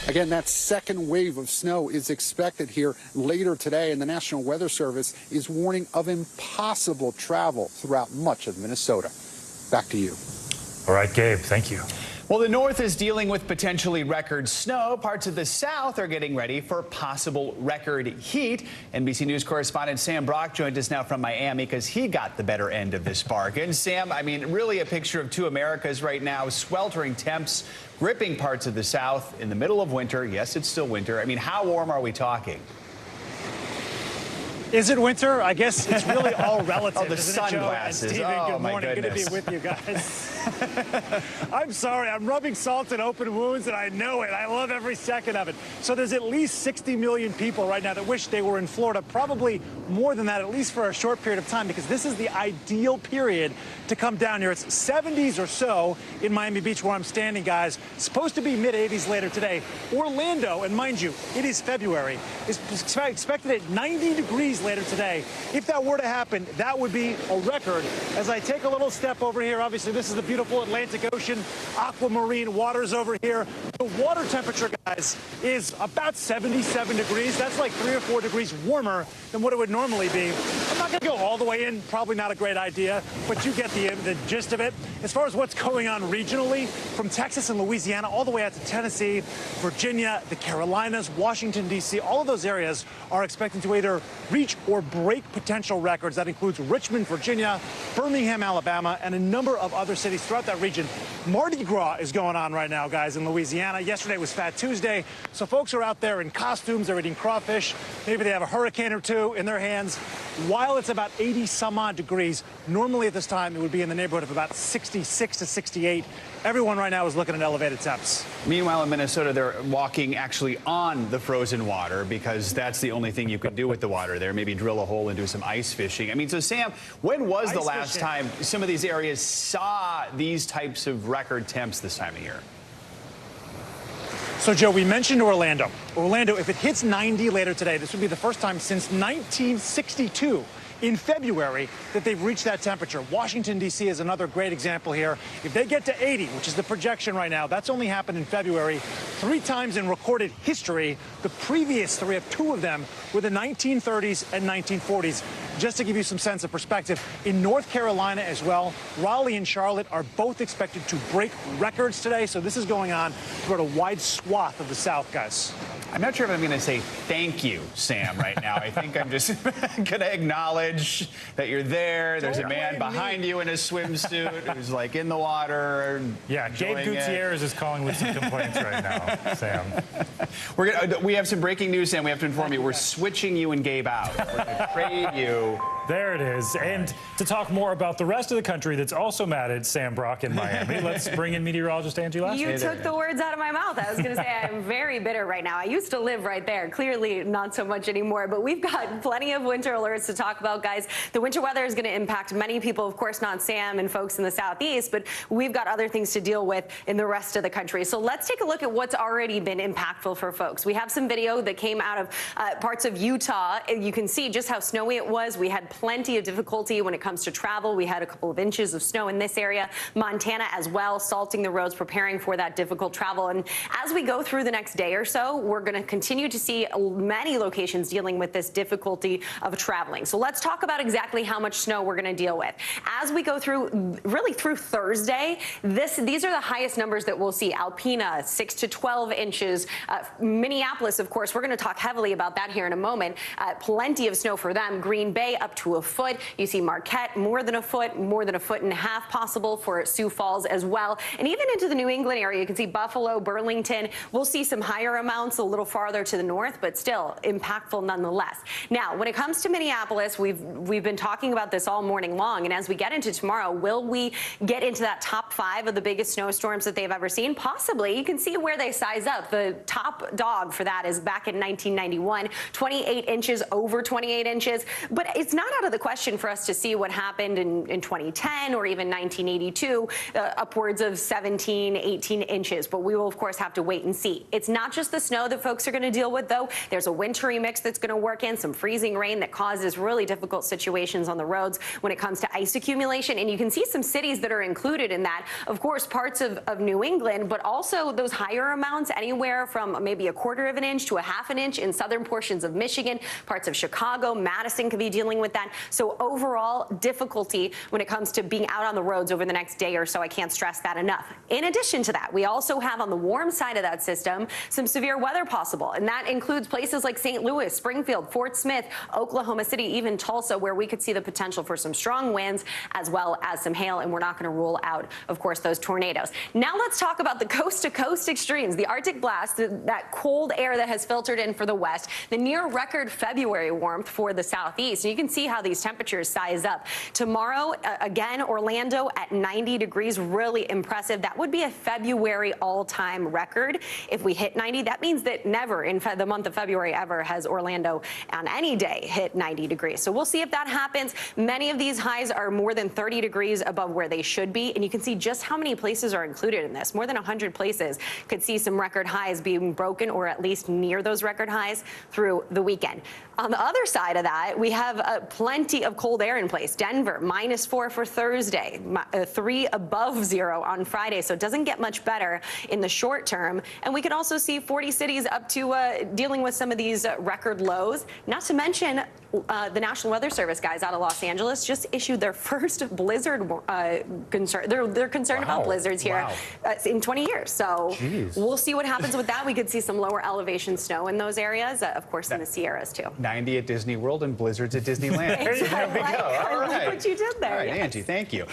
Again, that second wave of snow is expected here later today, and the National Weather Service is warning of impossible travel throughout much of Minnesota. Back to you. All right, Gabe, thank you. Well, the north is dealing with potentially record snow. Parts of the south are getting ready for possible record heat. NBC News correspondent Sam Brock joined us now from Miami because he got the better end of this bargain. Sam, I mean, really a picture of two Americas right now. Sweltering temps gripping parts of the south in the middle of winter. Yes, it's still winter. I mean, how warm are we talking? Is it winter? I guess it's really all relative. Oh, the sunglasses. Stephen, good morning. Good to be with you guys. I'm sorry. I'm rubbing salt in open wounds, and I know it. I love every second of it. So there's at least 60 million people right now that wish they were in Florida. Probably more than that, at least for a short period of time, because this is the ideal period to come down here. It's 70s or so in Miami Beach where I'm standing, guys. Supposed to be mid-80s later today. Orlando, and mind you, it is February, is expected at 90 degrees later today. If that were to happen, that would be a record. As I take a little step over here, obviously this is the beautiful Atlantic Ocean, aquamarine waters over here. The water temperature, guys, is about 77 degrees. That's like 3 or 4 degrees warmer than what it would normally be. I'm not going to go all the way in, probably not a great idea, but you get the gist of it. As far as what's going on regionally, from Texas and Louisiana all the way out to Tennessee, Virginia, the Carolinas, Washington, D.C., all of those areas are expecting to either reach or break potential records. That includes Richmond, Virginia, Birmingham, Alabama, and a number of other cities throughout that region. Mardi Gras is going on right now, guys, in Louisiana. Yesterday was Fat Tuesday, so folks are out there in costumes. They're eating crawfish. Maybe they have a hurricane or two in their hands. While it's about 80 some odd degrees, normally at this time it would be in the neighborhood of about 66 to 68. Everyone right now is looking at elevated temps. Meanwhile, in Minnesota, they're walking actually on the frozen water because that's the only thing you can do with the water there. Maybe drill a hole and do some ice fishing. I mean, so Sam, when was the last time some of these areas saw these types of record temps this time of year? So, Joe, we mentioned Orlando. Orlando, if it hits 90 later today, this would be the first time since 1962 in February that they've reached that temperature. Washington, D.C. is another great example here. If they get to 80, which is the projection right now, that's only happened in February 3 times in recorded history. The previous 3, of 2 of them, were the 1930s and 1940s. Just to give you some sense of perspective, in North Carolina as well, Raleigh and Charlotte are both expected to break records today. So this is going on throughout a wide swath of the South, guys. I'm not sure if I'm going to say thank you, Sam, right now. I think I'm just going to acknowledge that you're there. There's a man behind you in a swimsuit who's like in the water. Yeah, Gabe Gutierrez is calling with some complaints right now, Sam. We have some breaking news, Sam. We have to inform you. We're switching you and Gabe out. We're going to trade you. There it is. And to talk more about the rest of the country that's also mad at Sam Brock in Miami, let's bring in meteorologist Angie Lasser. You took the words out of my mouth. I was going to say I'm very bitter right now. I used to live right there. Clearly not so much anymore. But we've got plenty of winter alerts to talk about, guys. The winter weather is going to impact many people. Of course, not Sam and folks in the southeast, but we've got other things to deal with in the rest of the country. So let's take a look at what's already been impactful for folks. We have some video that came out of parts of Utah. You can see just how snowy it was. We had plenty of difficulty when it comes to travel. We had a couple of inches of snow in this area. Montana as well, salting the roads, preparing for that difficult travel. And as we go through the next day or so, we're going to continue to see many locations dealing with this difficulty of traveling. So let's talk about exactly how much snow we're going to deal with. As we go through, really through Thursday, these are the highest numbers that we'll see. Alpena, 6 to 12 inches. Minneapolis, of course, we're going to talk heavily about that here in a moment. Plenty of snow for them. Green Bay, up to a foot. You see Marquette, more than a foot and a half possible for Sioux Falls as well. And even into the New England area, you can see Buffalo, Burlington. We'll see some higher amounts a little farther to the north, but still impactful nonetheless. Now, when it comes to Minneapolis, we've been talking about this all morning long. And as we get into tomorrow, will we get into that top 5 of the biggest snowstorms that they've ever seen? Possibly. You can see where they size up. The top dog for that is back in 1991, 28 inches, over 28 inches. But it's not out of the question for us to see what happened in 2010 or even 1982, upwards of 17, 18 inches. But we will, of course, have to wait and see. It's not just the snow that folks are going to deal with, though. There's a wintry mix that's going to work in, some freezing rain that causes really difficult situations on the roads when it comes to ice accumulation. And you can see some cities that are included in that. Of course, parts of New England, but also those higher amounts, anywhere from maybe a 1/4 of an inch to a 1/2 an inch in southern portions of Michigan, parts of Chicago, Madison could be dealing with that. So overall difficulty when it comes to being out on the roads over the next day or so. I can't stress that enough. In addition to that, we also have on the warm side of that system some severe weather possible, and that includes places like St. Louis, Springfield, Fort Smith, Oklahoma City, even Tulsa, where we could see the potential for some strong winds as well as some hail, and we're not going to rule out, of course, those tornadoes. Now let's talk about the coast-to-coast extremes, the Arctic blast, that cold air that has filtered in for the west, the near-record February warmth for the southeast. And you can see how these temperatures size up. Tomorrow, again, Orlando at 90 degrees, really impressive. That would be a February all-time record. If we hit 90, that means that never in the month of February ever has Orlando on any day hit 90 degrees. So we'll see if that happens. Many of these highs are more than 30 degrees above where they should be, and you can see just how many places are included in this. More than 100 places could see some record highs being broken, or at least near those record highs through the weekend. On the other side of that, we have plenty of cold air in place. Denver, -4 for Thursday, 3 above 0 on Friday, so it doesn't get much better in the short term. And we can also see 40 cities up to dealing with some of these record lows. Not to mention the National Weather Service guys out of Los Angeles just issued their first blizzard concern. They're concerned about blizzards here in 20 years. So we'll see what happens with that. We could see some lower elevation snow in those areas, of course, in the Sierras too. 90 at Disney World and blizzards at Disneyland. So there we go. All right. Look what you did there. All right, Angie, thank you.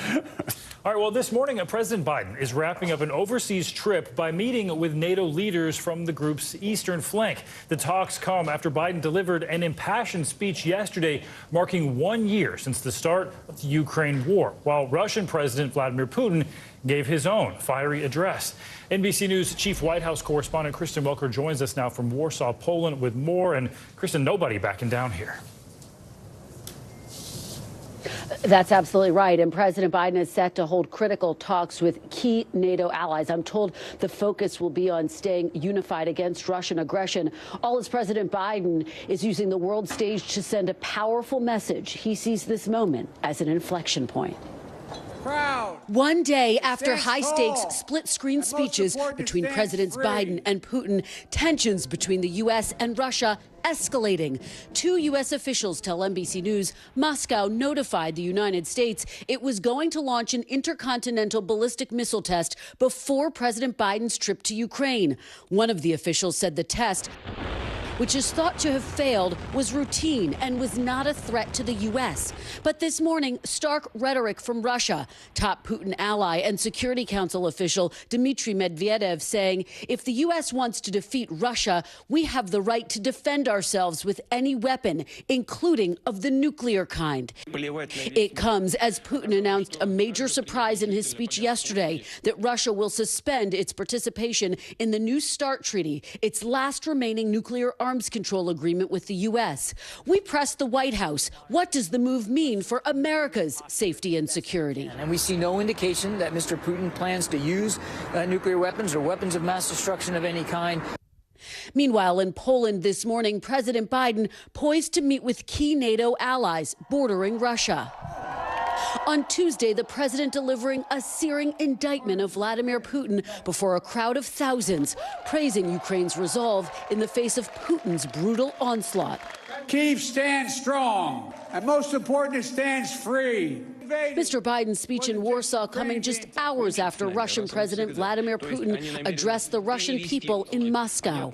All right, well, this morning, President Biden is wrapping up an overseas trip by meeting with NATO leaders from the group's eastern flank. The talks come after Biden delivered an impassioned speech yesterday, marking 1 year since the start of the Ukraine war, while Russian President Vladimir Putin gave his own fiery address. NBC News Chief White House correspondent Kristen Welker joins us now from Warsaw, Poland, with more. And Kristen, nobody backing down here. That's absolutely right. And President Biden is set to hold critical talks with key NATO allies. I'm told the focus will be on staying unified against Russian aggression, all as President Biden is using the world stage to send a powerful message. He sees this moment as an inflection point. Proud. 1 day after high-stakes split-screen speeches between Presidents Biden and Putin, tensions between the U.S. and Russia escalating. 2 U.S. officials tell NBC News Moscow notified the United States it was going to launch an intercontinental ballistic missile test before President Biden's trip to Ukraine. One of the officials said the test, which is thought to have failed, was routine and was not a threat to the U.S. But this morning, stark rhetoric from Russia. Top Putin ally and Security Council official Dmitry Medvedev saying, if the U.S. wants to defeat Russia, we have the right to defend ourselves with any weapon, including of the nuclear kind. It comes as Putin announced a major surprise in his speech yesterday, that Russia will suspend its participation in the New START treaty, its last remaining nuclear arms control agreement with the U.S. We pressed the White House. What does the move mean for America's safety and security? And we see no indication that Mr. Putin plans to use nuclear weapons or weapons of mass destruction of any kind. Meanwhile, in Poland this morning, President Biden poised to meet with key NATO allies bordering Russia. On Tuesday, the president delivering a searing indictment of Vladimir Putin before a crowd of thousands, praising Ukraine's resolve in the face of Putin's brutal onslaught. Kyiv stands strong, and most important, it stands free. Mr. Biden's speech in Warsaw coming just hours after Russian President Vladimir Putin addressed the Russian people in Moscow,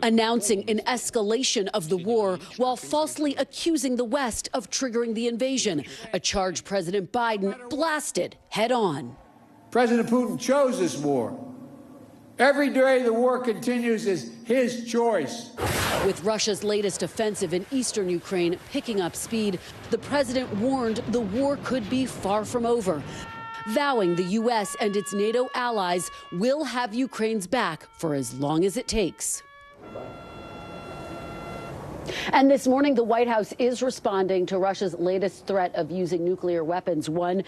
announcing an escalation of the war while falsely accusing the West of triggering the invasion, a charge President Biden blasted head on. President Putin chose this war. Every day the war continues is his choice. With Russia's latest offensive in eastern Ukraine picking up speed, the president warned the war could be far from over, vowing the U.S. and its NATO allies will have Ukraine's back for as long as it takes. And this morning, the White House is responding to Russia's latest threat of using nuclear weapons. One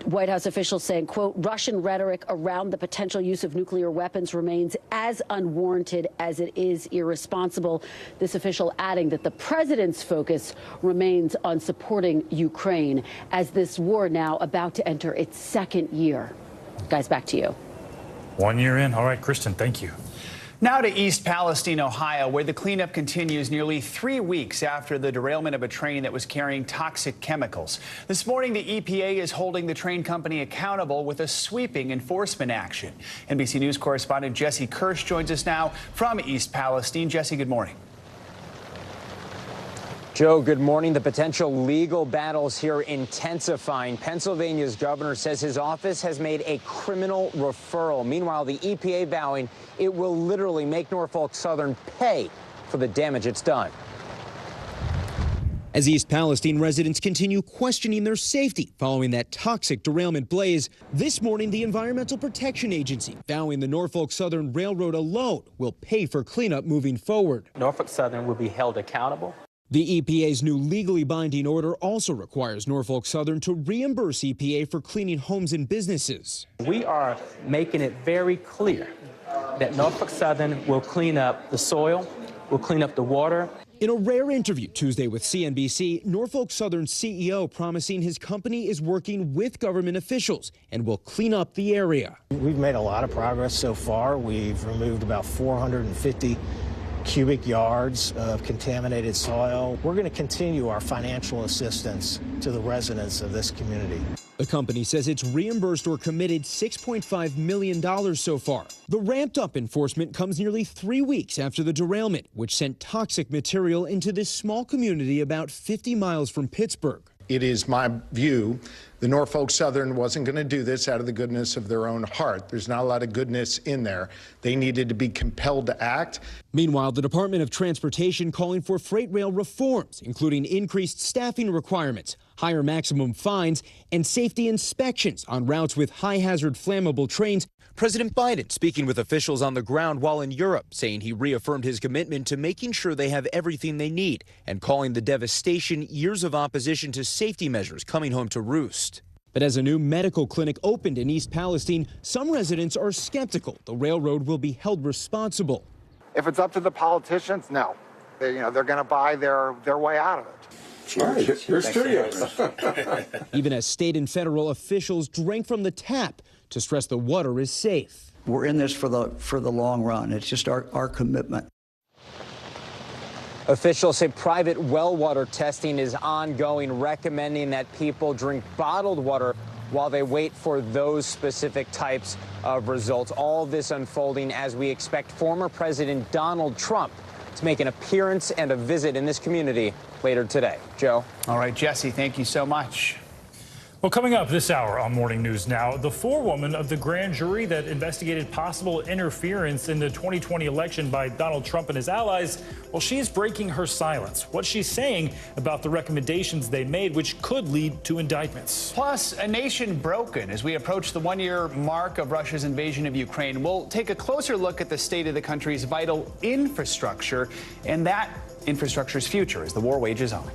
White House officials saying, quote, Russian rhetoric around the potential use of nuclear weapons remains as unwarranted as it is irresponsible. This official adding that the president's focus remains on supporting Ukraine as this war now about to enter its second year. Guys, back to you. 1 year in. All right, Kristen, thank you. Now to East Palestine, Ohio, where the cleanup continues nearly 3 weeks after the derailment of a train that was carrying toxic chemicals. This morning, the EPA is holding the train company accountable with a sweeping enforcement action. NBC News correspondent Jesse Kirsch joins us now from East Palestine. Jesse, good morning. Joe, good morning. The potential legal battles here intensifying. Pennsylvania's governor says his office has made a criminal referral. Meanwhile, the EPA vowing it will literally make Norfolk Southern pay for the damage it's done. As East Palestine residents continue questioning their safety following that toxic derailment blaze, this morning the Environmental Protection Agency vowing the Norfolk Southern Railroad alone will pay for cleanup moving forward. Norfolk Southern will be held accountable. The EPA's new legally binding order also requires Norfolk Southern to reimburse EPA for cleaning homes and businesses. We are making it very clear that Norfolk Southern will clean up the soil, will clean up the water. In a rare interview Tuesday with CNBC, Norfolk Southern CEO promising his company is working with government officials and will clean up the area. We've made a lot of progress so far. We've removed about 450 cubic yards of contaminated soil. We're going to continue our financial assistance to the residents of this community. The company says it's reimbursed or committed $6.5 million so far. The ramped-up enforcement comes nearly 3 weeks after the derailment, which sent toxic material into this small community about 50 miles from Pittsburgh. It is my view the Norfolk Southern wasn't going to do this out of the goodness of their own heart. There's not a lot of goodness in there. They needed to be compelled to act. Meanwhile, the Department of Transportation calling for freight rail reforms, including increased staffing requirements, higher maximum fines, and safety inspections on routes with high-hazard flammable trains. President Biden speaking with officials on the ground while in Europe, saying he reaffirmed his commitment to making sure they have everything they need and calling the devastation years of opposition to safety measures coming home to roost. But as a new medical clinic opened in East Palestine, some residents are skeptical the railroad will be held responsible. If it's up to the politicians, no. They're going to buy their way out of it. All right, here's studios. Even as state and federal officials drank from the tap to stress the water is safe. We're in this for the long run. It's just our commitment. Officials say private well water testing is ongoing, recommending that people drink bottled water while they wait for those specific types of results. All this unfolding as we expect former President Donald Trump to make an appearance and a visit in this community later today. Joe? All right, Jesse, thank you so much. Well, coming up this hour on Morning News Now, the forewoman of the grand jury that investigated possible interference in the 2020 election by Donald Trump and his allies, well, she's breaking her silence. What she's saying about the recommendations they made, which could lead to indictments. Plus, a nation broken as we approach the one-year mark of Russia's invasion of Ukraine. We'll take a closer look at the state of the country's vital infrastructure and that infrastructure's future as the war wages on.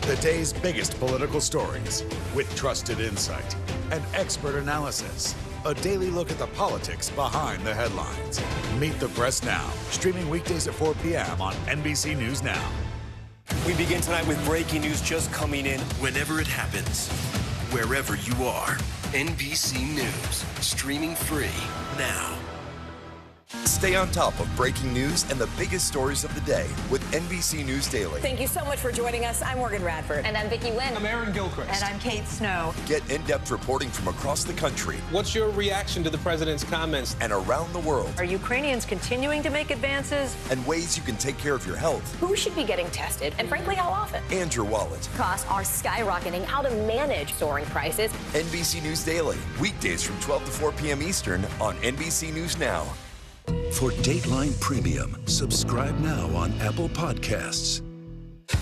The day's biggest political stories with trusted insight and expert analysis. A daily look at the politics behind the headlines. Meet the Press Now, streaming weekdays at 4 p.m. on NBC News Now. We begin tonight with breaking news just coming in. Whenever it happens, wherever you are, NBC News, streaming free now. Stay on top of breaking news and the biggest stories of the day with NBC News Daily. Thank you so much for joining us. I'm Morgan Radford. And I'm Vicki Lynn. I'm Aaron Gilchrist. And I'm Kate Snow. Get in-depth reporting from across the country. What's your reaction to the president's comments? And around the world. Are Ukrainians continuing to make advances? And ways you can take care of your health. Who should be getting tested? And frankly, how often? And your wallet. Costs are skyrocketing. How to manage soaring prices. NBC News Daily. Weekdays from 12 to 4 p.m. Eastern on NBC News Now. For Dateline Premium, subscribe now on Apple Podcasts.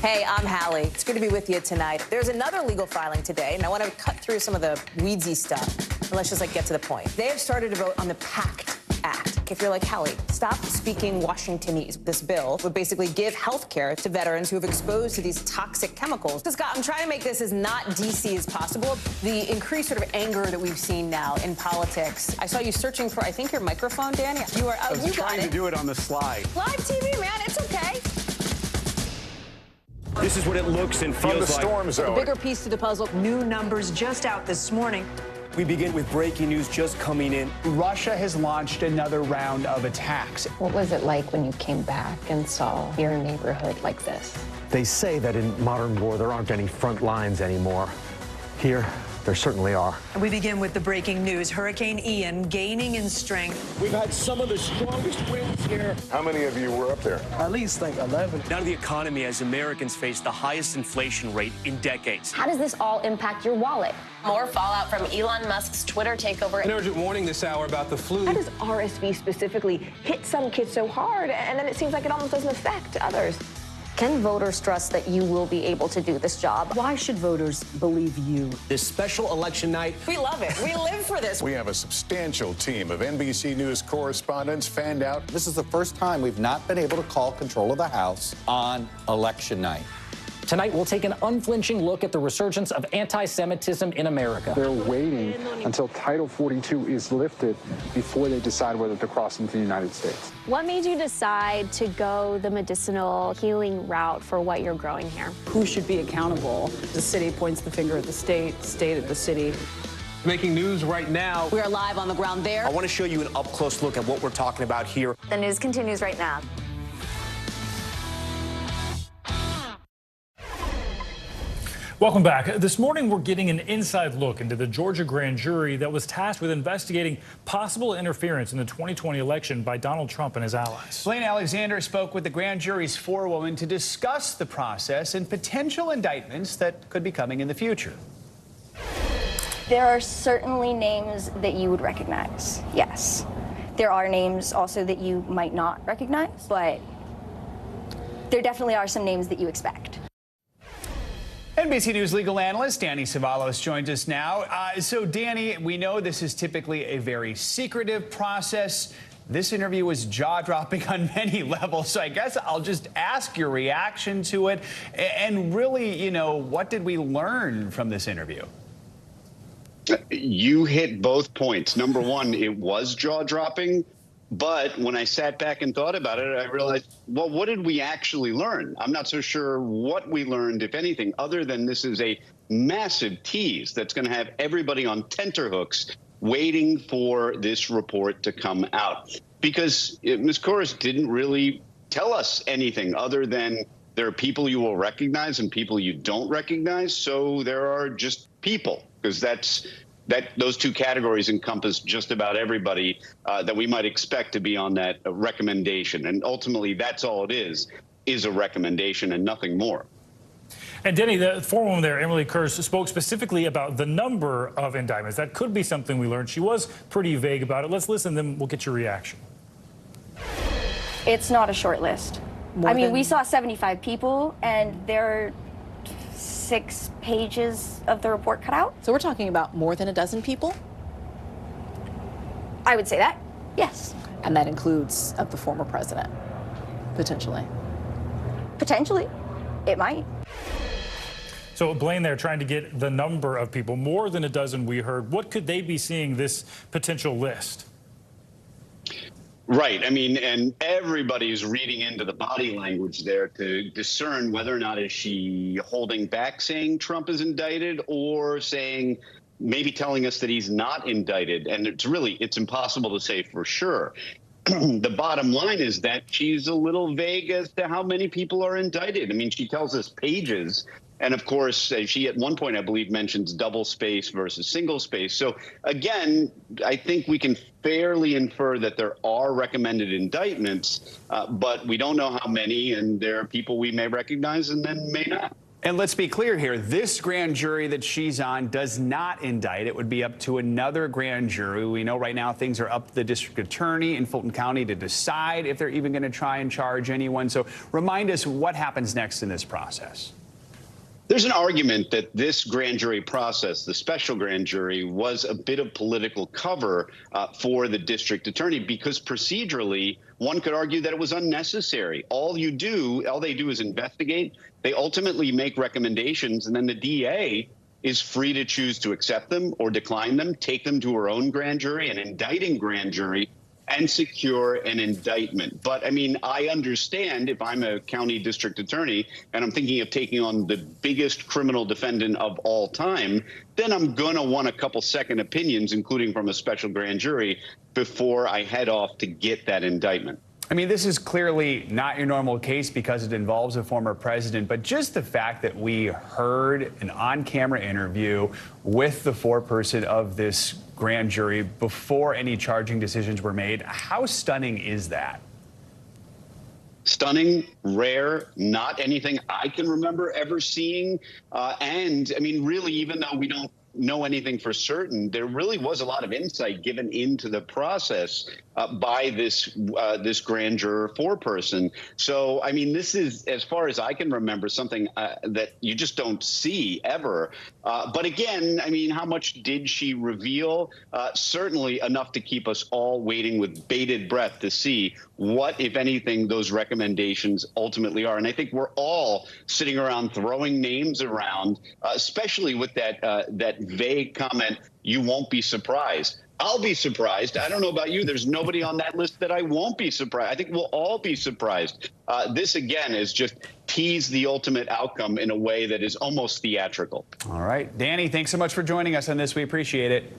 Hey, I'm Hallie. It's good to be with you tonight. There's another legal filing today, and I want to cut through some of the weedsy stuff. And let's just get to the point. They have started to vote on the PACT Act. If you're like Hallie, stop speaking Washingtonese. This bill would basically give health care to veterans who have exposed to these toxic chemicals. So, Scott, I'm trying to make this as not DC as possible. The increased sort of anger that we've seen now in politics. I saw you searching for, I think, your microphone, Danny. You are I was trying to do it on the slide. Live TV, man. It's okay. This is what it looks and feels From the storm zone. The bigger piece to the puzzle. New numbers just out this morning. We begin with breaking news just coming in. Russia has launched another round of attacks. What was it like when you came back and saw your neighborhood like this? They say that in modern war, there aren't any front lines anymore. Here, there certainly are. And we begin with the breaking news. Hurricane Ian gaining in strength. We've had some of the strongest winds here. How many of you were up there? At least like 11. Now to the economy as Americans face the highest inflation rate in decades. How does this all impact your wallet? More fallout from Elon Musk's Twitter takeover. An urgent warning this hour about the flu. How does RSV specifically hit some kids so hard, and then it seems like it almost doesn't affect others? Can voters trust that you will be able to do this job? Why should voters believe you? This special election night. We love it. We live for this. We have a substantial team of NBC News correspondents fanned out. This is the first time we've not been able to call control of the House on election night. Tonight, we'll take an unflinching look at the resurgence of anti-Semitism in America. They're waiting until Title 42 is lifted before they decide whether to cross into the United States. What made you decide to go the medicinal healing route for what you're growing here? Who should be accountable? The city points the finger at the state at the city. Making news right now. We are live on the ground there. I want to show you an up-close look at what we're talking about here. The news continues right now. Welcome back. This morning, we're getting an inside look into the Georgia grand jury that was tasked with investigating possible interference in the 2020 election by Donald Trump and his allies. Blaine Alexander spoke with the grand jury's forewoman to discuss the process and potential indictments that could be coming in the future. There are certainly names that you would recognize, yes. There are names also that you might not recognize, but there definitely are some names that you expect. NBC News legal analyst Danny Savalos joins us now. So, Danny, we know this is typically a very secretive process. This interview was jaw-dropping on many levels, so I guess I'll just ask your reaction to it. And really, you know, what did we learn from this interview? You hit both points. Number one, it was jaw-dropping. But when I sat back and thought about it, I realized, well, what did we actually learn? I'm not so sure what we learned, if anything, other than this is a massive tease that's going to have everybody on tenterhooks waiting for this report to come out. Because Ms. Corus didn't really tell us anything other than there are people you will recognize and people you don't recognize. So there are just people, because those two categories encompass just about everybody that we might expect to be on that recommendation. And ultimately, that's all it is a recommendation and nothing more. And Denny, the forewoman there, Emily Kurz, spoke specifically about the number of indictments. That could be something we learned. She was pretty vague about it. Let's listen, then we'll get your reaction. It's not a short list. I mean, we saw 75 people, and there are 6 pages of the report cut out. So we're talking about more than a dozen people? I would say that, yes. And that includes the former president, potentially? Potentially. It might. So Blaine there trying to get the number of people, more than a dozen we heard. What could they be seeing this potential list? Right. I mean, and everybody's reading into the body language there to discern whether or not is she holding back saying Trump is indicted or saying maybe telling us that he's not indicted. And it's impossible to say for sure. The bottom line is that she's a little vague as to how many people are indicted. I mean, she tells us pages. And of course, she at one point, I believe, mentions double space versus single space. So again, I think we can fairly infer that there are recommended indictments, but we don't know how many. And there are people we may recognize and then may not. And let's be clear here, this grand jury that she's on does not indict. It would be up to another grand jury. We know right now things are up to the district attorney in Fulton County to decide if they're even going to try and charge anyone. So remind us what happens next in this process. There's an argument that this grand jury process, the special grand jury, was a bit of political cover for the district attorney because procedurally, one could argue that it was unnecessary. All they do is investigate. They ultimately make recommendations, and then the DA is free to choose to accept them or decline them, take them to her own grand jury, an indicting grand jury, and secure an indictment. But I mean, I understand if I'm a county district attorney and I'm thinking of taking on the biggest criminal defendant of all time, then I'm going to want a couple second opinions, including from a special grand jury, before I head off to get that indictment. I mean, this is clearly not your normal case because it involves a former president, but just the fact that we heard an on-camera interview with the foreperson of this grand jury before any charging decisions were made, how stunning is that? Stunning, rare, not anything I can remember ever seeing. And I mean, really, even though we don't know anything for certain, there really was a lot of insight given into the process by this grand juror foreperson. So, I mean, this is, as far as I can remember, something that you just don't see ever. But again, I mean, how much did she reveal? Certainly enough to keep us all waiting with bated breath to see what, if anything, those recommendations ultimately are. And I think we're all sitting around throwing names around, especially with that vague comment, "You won't be surprised." I'll be surprised. I don't know about you. There's nobody on that list that I won't be surprised. I think we'll all be surprised. This, again, is just tease the ultimate outcome in a way that is almost theatrical. All right. Danny, thanks so much for joining us on this. We appreciate it.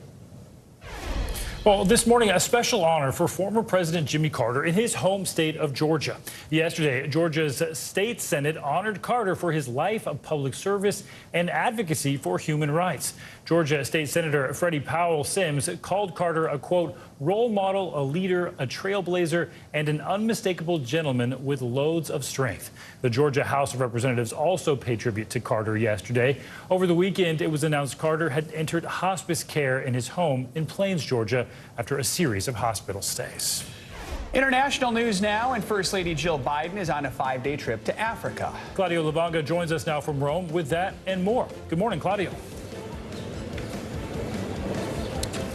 Well, this morning, a special honor for former President Jimmy Carter in his home state of Georgia. Yesterday, Georgia's state Senate honored Carter for his life of public service and advocacy for human rights. Georgia State Senator Freddie Powell Sims called Carter a, quote, role model, a leader, a trailblazer, and an unmistakable gentleman with loads of strength. The Georgia House of Representatives also paid tribute to Carter yesterday. Over the weekend, it was announced Carter had entered hospice care in his home in Plains, Georgia, after a series of hospital stays. International news now, and First Lady Jill Biden is on a 5-day trip to Africa. Claudio Lubanga joins us now from Rome with that and more. Good morning, Claudio.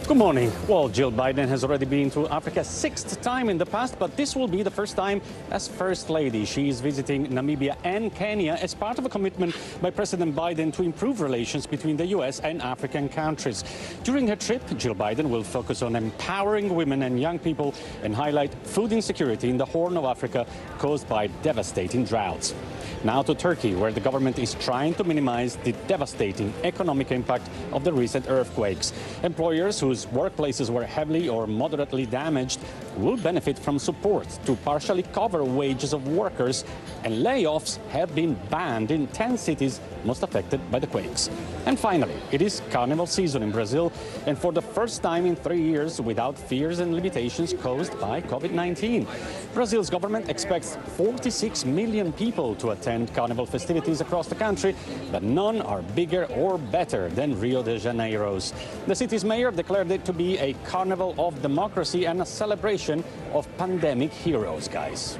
Good morning. Well, Jill Biden has already been to Africa 6th time in the past, but this will be the first time as First Lady. She is visiting Namibia and Kenya as part of a commitment by President Biden to improve relations between the U.S. and African countries. During her trip, Jill Biden will focus on empowering women and young people and highlight food insecurity in the Horn of Africa caused by devastating droughts. Now to Turkey, where the government is trying to minimize the devastating economic impact of the recent earthquakes. Employers whose workplaces were heavily or moderately damaged will benefit from support to partially cover wages of workers, and layoffs have been banned in 10 cities most affected by the quakes. And finally, it is carnival season in Brazil, and for the first time in 3 years without fears and limitations caused by COVID-19. Brazil's government expects 46 million people to attend carnival festivities across the country, but none are bigger or better than Rio de Janeiro's. The city's mayor declared it to be a carnival of democracy and a celebration of pandemic heroes, guys.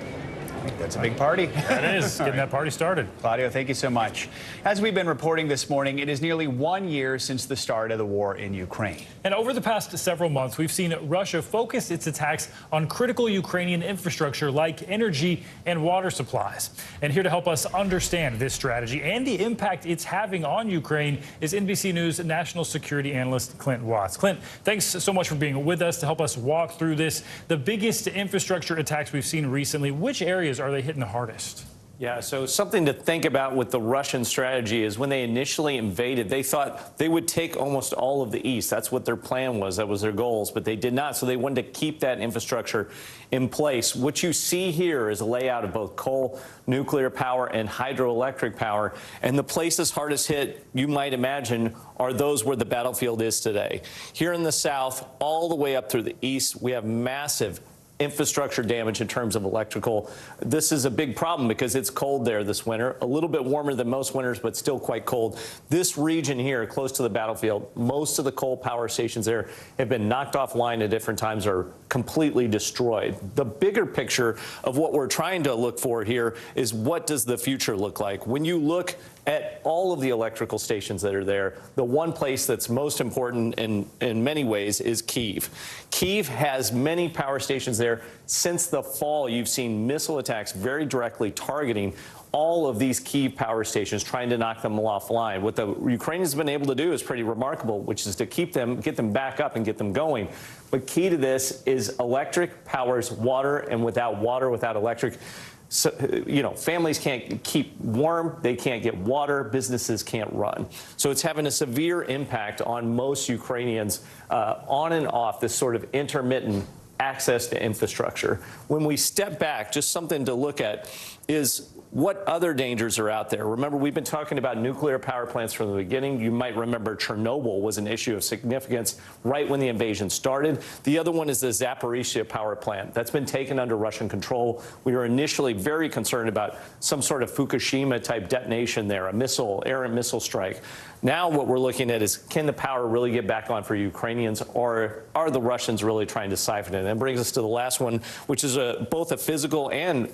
That's a big party. That is, getting that party started. Claudio, thank you so much. As we've been reporting this morning, it is nearly 1 year since the start of the war in Ukraine. And over the past several months, we've seen Russia focus its attacks on critical Ukrainian infrastructure like energy and water supplies. And here to help us understand this strategy and the impact it's having on Ukraine is NBC News national security analyst Clint Watts. Clint, thanks so much for being with us to help us walk through this. The biggest infrastructure attacks we've seen recently. Which areas are they hitting the hardest? Yeah, so something to think about with the Russian strategy is when they initially invaded, they thought they would take almost all of the east. That's what their plan was. That was their goals, but they did not. So they wanted to keep that infrastructure in place. What you see here is a layout of both coal, nuclear power, and hydroelectric power. And the places hardest hit, you might imagine, are those where the battlefield is today. Here in the south, all the way up through the east, we have massive infrastructure damage in terms of electrical. This is a big problem because it's cold there this winter, a little bit warmer than most winters, but still quite cold. This region here, close to the battlefield, most of the coal power stations there have been knocked offline at different times or completely destroyed. The bigger picture of what we're trying to look for here is what does the future look like? When you look at all of the electrical stations that are there, the one place that's most important in many ways is Kyiv. Kyiv has many power stations there. Since the fall, you've seen missile attacks very directly targeting all of these Kyiv power stations, trying to knock them offline. What the Ukrainians have been able to do is pretty remarkable, which is to keep them, get them back up and get them going. But key to this is electric powers water, and without water, without electric, so, families can't keep warm, they can't get water, businesses can't run. So it's having a severe impact on most Ukrainians on and off this sort of intermittent access to infrastructure. When we step back, just something to look at is what other dangers are out there. Remember, we've been talking about nuclear power plants from the beginning. You might remember Chernobyl was an issue of significance right when the invasion started. The other one is the Zaporizhzhia power plant. That's been taken under Russian control. We were initially very concerned about some sort of Fukushima-type detonation there, a missile, errant missile strike. Now what we're looking at is, can the power really get back on for Ukrainians, or are the Russians really trying to siphon it? And that brings us to the last one, which is both a physical and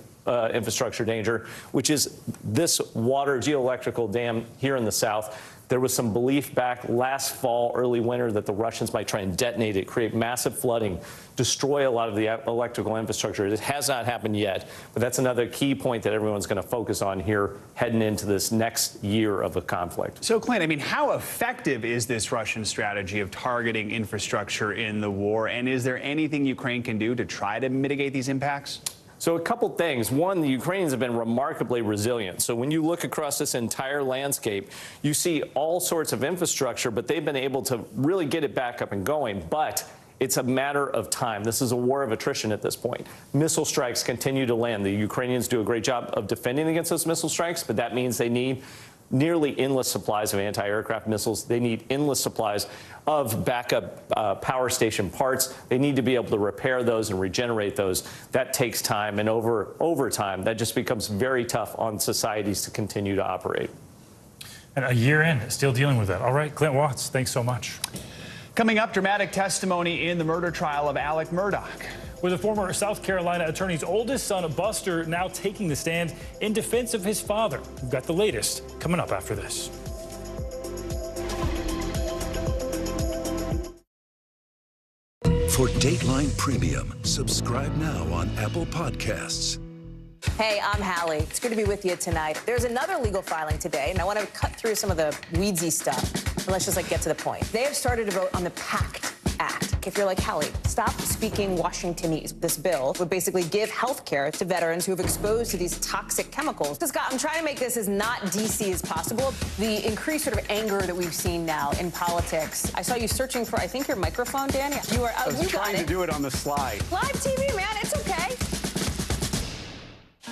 infrastructure danger, which is this water geoelectrical dam here in the south. There was some belief back last fall, early winter, that the Russians might try and detonate it, create massive flooding, destroy a lot of the electrical infrastructure. It has not happened yet, but that's another key point that everyone's going to focus on here heading into this next year of a conflict. So, Clint, I mean, how effective is this Russian strategy of targeting infrastructure in the war? And is there anything Ukraine can do to try to mitigate these impacts? So a couple things. One, the Ukrainians have been remarkably resilient. So when you look across this entire landscape, you see all sorts of infrastructure, but they've been able to really get it back up and going. But it's a matter of time. This is a war of attrition at this point. Missile strikes continue to land. The Ukrainians do a great job of defending against those missile strikes, but that means they need nearly endless supplies of anti-aircraft missiles. They need endless supplies of backup power station parts. They need to be able to repair those and regenerate those. That takes time, and over time, that just becomes very tough on societies to continue to operate. And a year in, still dealing with that. All right, Clint Watts, thanks so much. Coming up, dramatic testimony in the murder trial of Alec Murdaugh. With a former South Carolina attorney's oldest son, Buster, now taking the stand in defense of his father. We've got the latest coming up after this. For Dateline Premium, subscribe now on Apple Podcasts. Hey, I'm Hallie. It's good to be with you tonight. There's another legal filing today, and I want to cut through some of the weedsy stuff. And let's just get to the point. They have started to vote on the PACT Act. If you're like Hallie, stop speaking Washingtonese. This bill would basically give health care to veterans who have exposed to these toxic chemicals. So, Scott, I'm trying to make this as not DC as possible. The increased sort of anger that we've seen now in politics. I saw you searching for, I think, your microphone, Dan. You are out. I was trying to do it on the slide. Live TV, man. It's okay.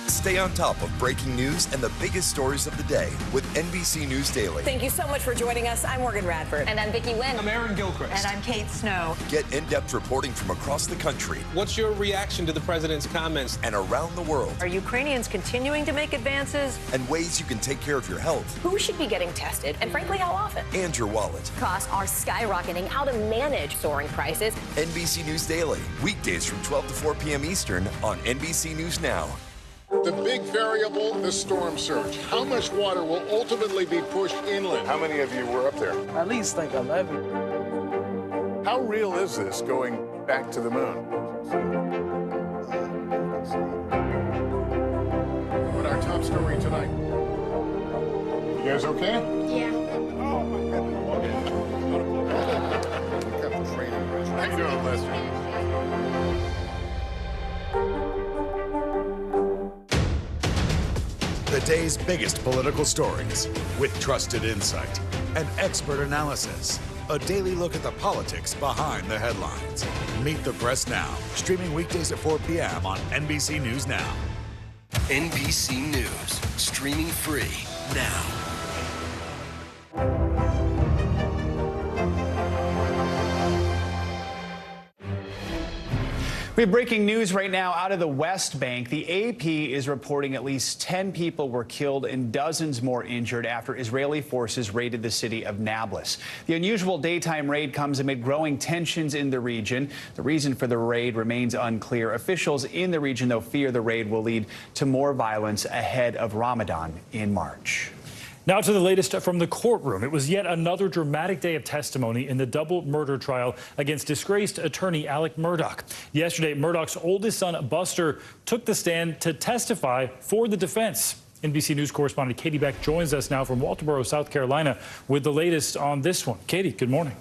Stay on top of breaking news and the biggest stories of the day with NBC News Daily. Thank you so much for joining us. I'm Morgan Radford. And I'm Vicki Wynn. I'm Aaron Gilchrist. And I'm Kate Snow. Get in-depth reporting from across the country. What's your reaction to the president's comments? And around the world. Are Ukrainians continuing to make advances? And ways you can take care of your health. Who should be getting tested? And frankly, how often? And your wallet. Costs are skyrocketing. How to manage soaring prices. NBC News Daily. Weekdays from 12 to 4 p.m. Eastern on NBC News Now. The big variable, the storm surge. How much water will ultimately be pushed inland? How many of you were up there? At least like 11. How real is this going back to the moon? What our top story tonight? You guys okay? Yeah. Oh, my goodness. How you doing, Lester? The day's biggest political stories with trusted insight and expert analysis. A daily look at the politics behind the headlines. Meet the Press Now, streaming weekdays at 4 p.m. on NBC News Now. NBC News, streaming free now. We have breaking news right now out of the West Bank. The AP is reporting at least 10 people were killed and dozens more injured after Israeli forces raided the city of Nablus. The unusual daytime raid comes amid growing tensions in the region. The reason for the raid remains unclear. Officials in the region, though, fear the raid will lead to more violence ahead of Ramadan in March. Now to the latest from the courtroom. It was yet another dramatic day of testimony in the double murder trial against disgraced attorney Alec Murdaugh. Yesterday, Murdaugh's oldest son, Buster, took the stand to testify for the defense. NBC News correspondent Katie Beck joins us now from Walterboro, South Carolina, with the latest on this one. Katie, good morning.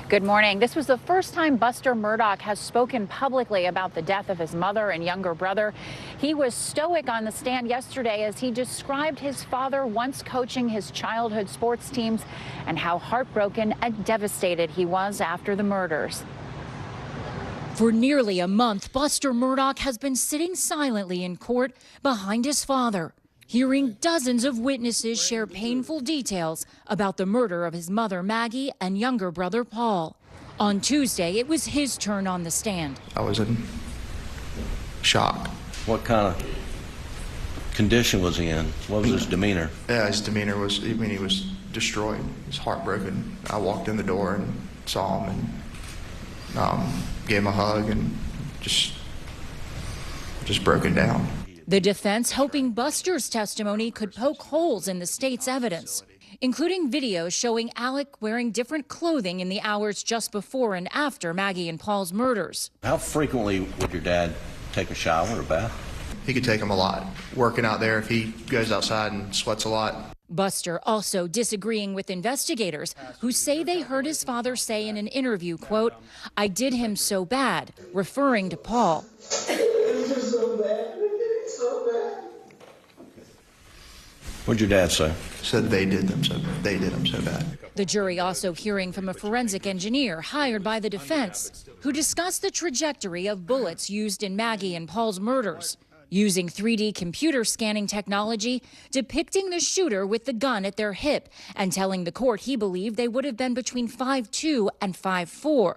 Good morning. This was the first time Buster Murdaugh has spoken publicly about the death of his mother and younger brother. He was stoic on the stand yesterday as he described his father once coaching his childhood sports teams and how heartbroken and devastated he was after the murders. For nearly a month, Buster Murdaugh has been sitting silently in court behind his father, hearing dozens of witnesses share painful details about the murder of his mother, Maggie, and younger brother, Paul. On Tuesday, it was his turn on the stand. I was in shock. What kind of condition was he in? What was his demeanor? Yeah, his demeanor was, he was destroyed. He was heartbroken. I walked in the door and saw him and gave him a hug and just broken down. The defense hoping Buster's testimony could poke holes in the state's evidence, including videos showing Alec wearing different clothing in the hours just before and after Maggie and Paul's murders. How frequently would your dad take a shower or bath? He could take them a lot. Working out there, if he goes outside and sweats a lot. Buster also disagreeing with investigators who say they heard his father say in an interview, quote, "I did him so bad," referring to Paul. What'd your dad say? Said they did them so bad. The jury also hearing from a forensic engineer hired by the defense who discussed the trajectory of bullets used in Maggie and Paul's murders, using 3D computer scanning technology, depicting the shooter with the gun at their hip and telling the court he believed they would have been between 5'2" and 5'4",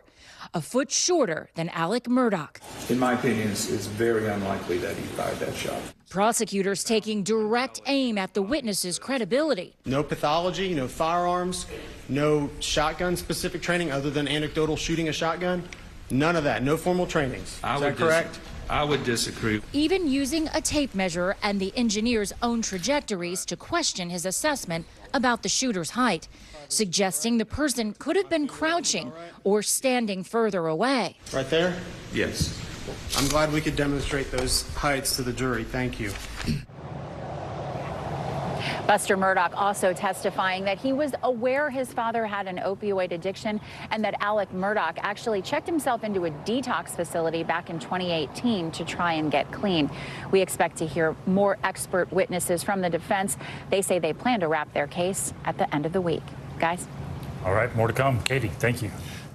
a foot shorter than Alec Murdaugh. In my opinion, it's very unlikely that he fired that shot. Prosecutors taking direct aim at the witnesses' credibility. No pathology, no firearms, no shotgun-specific training other than anecdotal shooting a shotgun. None of that. No formal trainings. Is that correct? I would disagree. Even using a tape measure and the engineer's own trajectories to question his assessment about the shooter's height, suggesting the person could have been crouching or standing further away. Right there? Yes. I'm glad we could demonstrate those heights to the jury. Thank you. Buster Murdaugh also testifying that he was aware his father had an opioid addiction and that Alec Murdaugh actually checked himself into a detox facility back in 2018 to try and get clean. We expect to hear more expert witnesses from the defense. They say they plan to wrap their case at the end of the week. Guys? All right, more to come. Katie, thank you.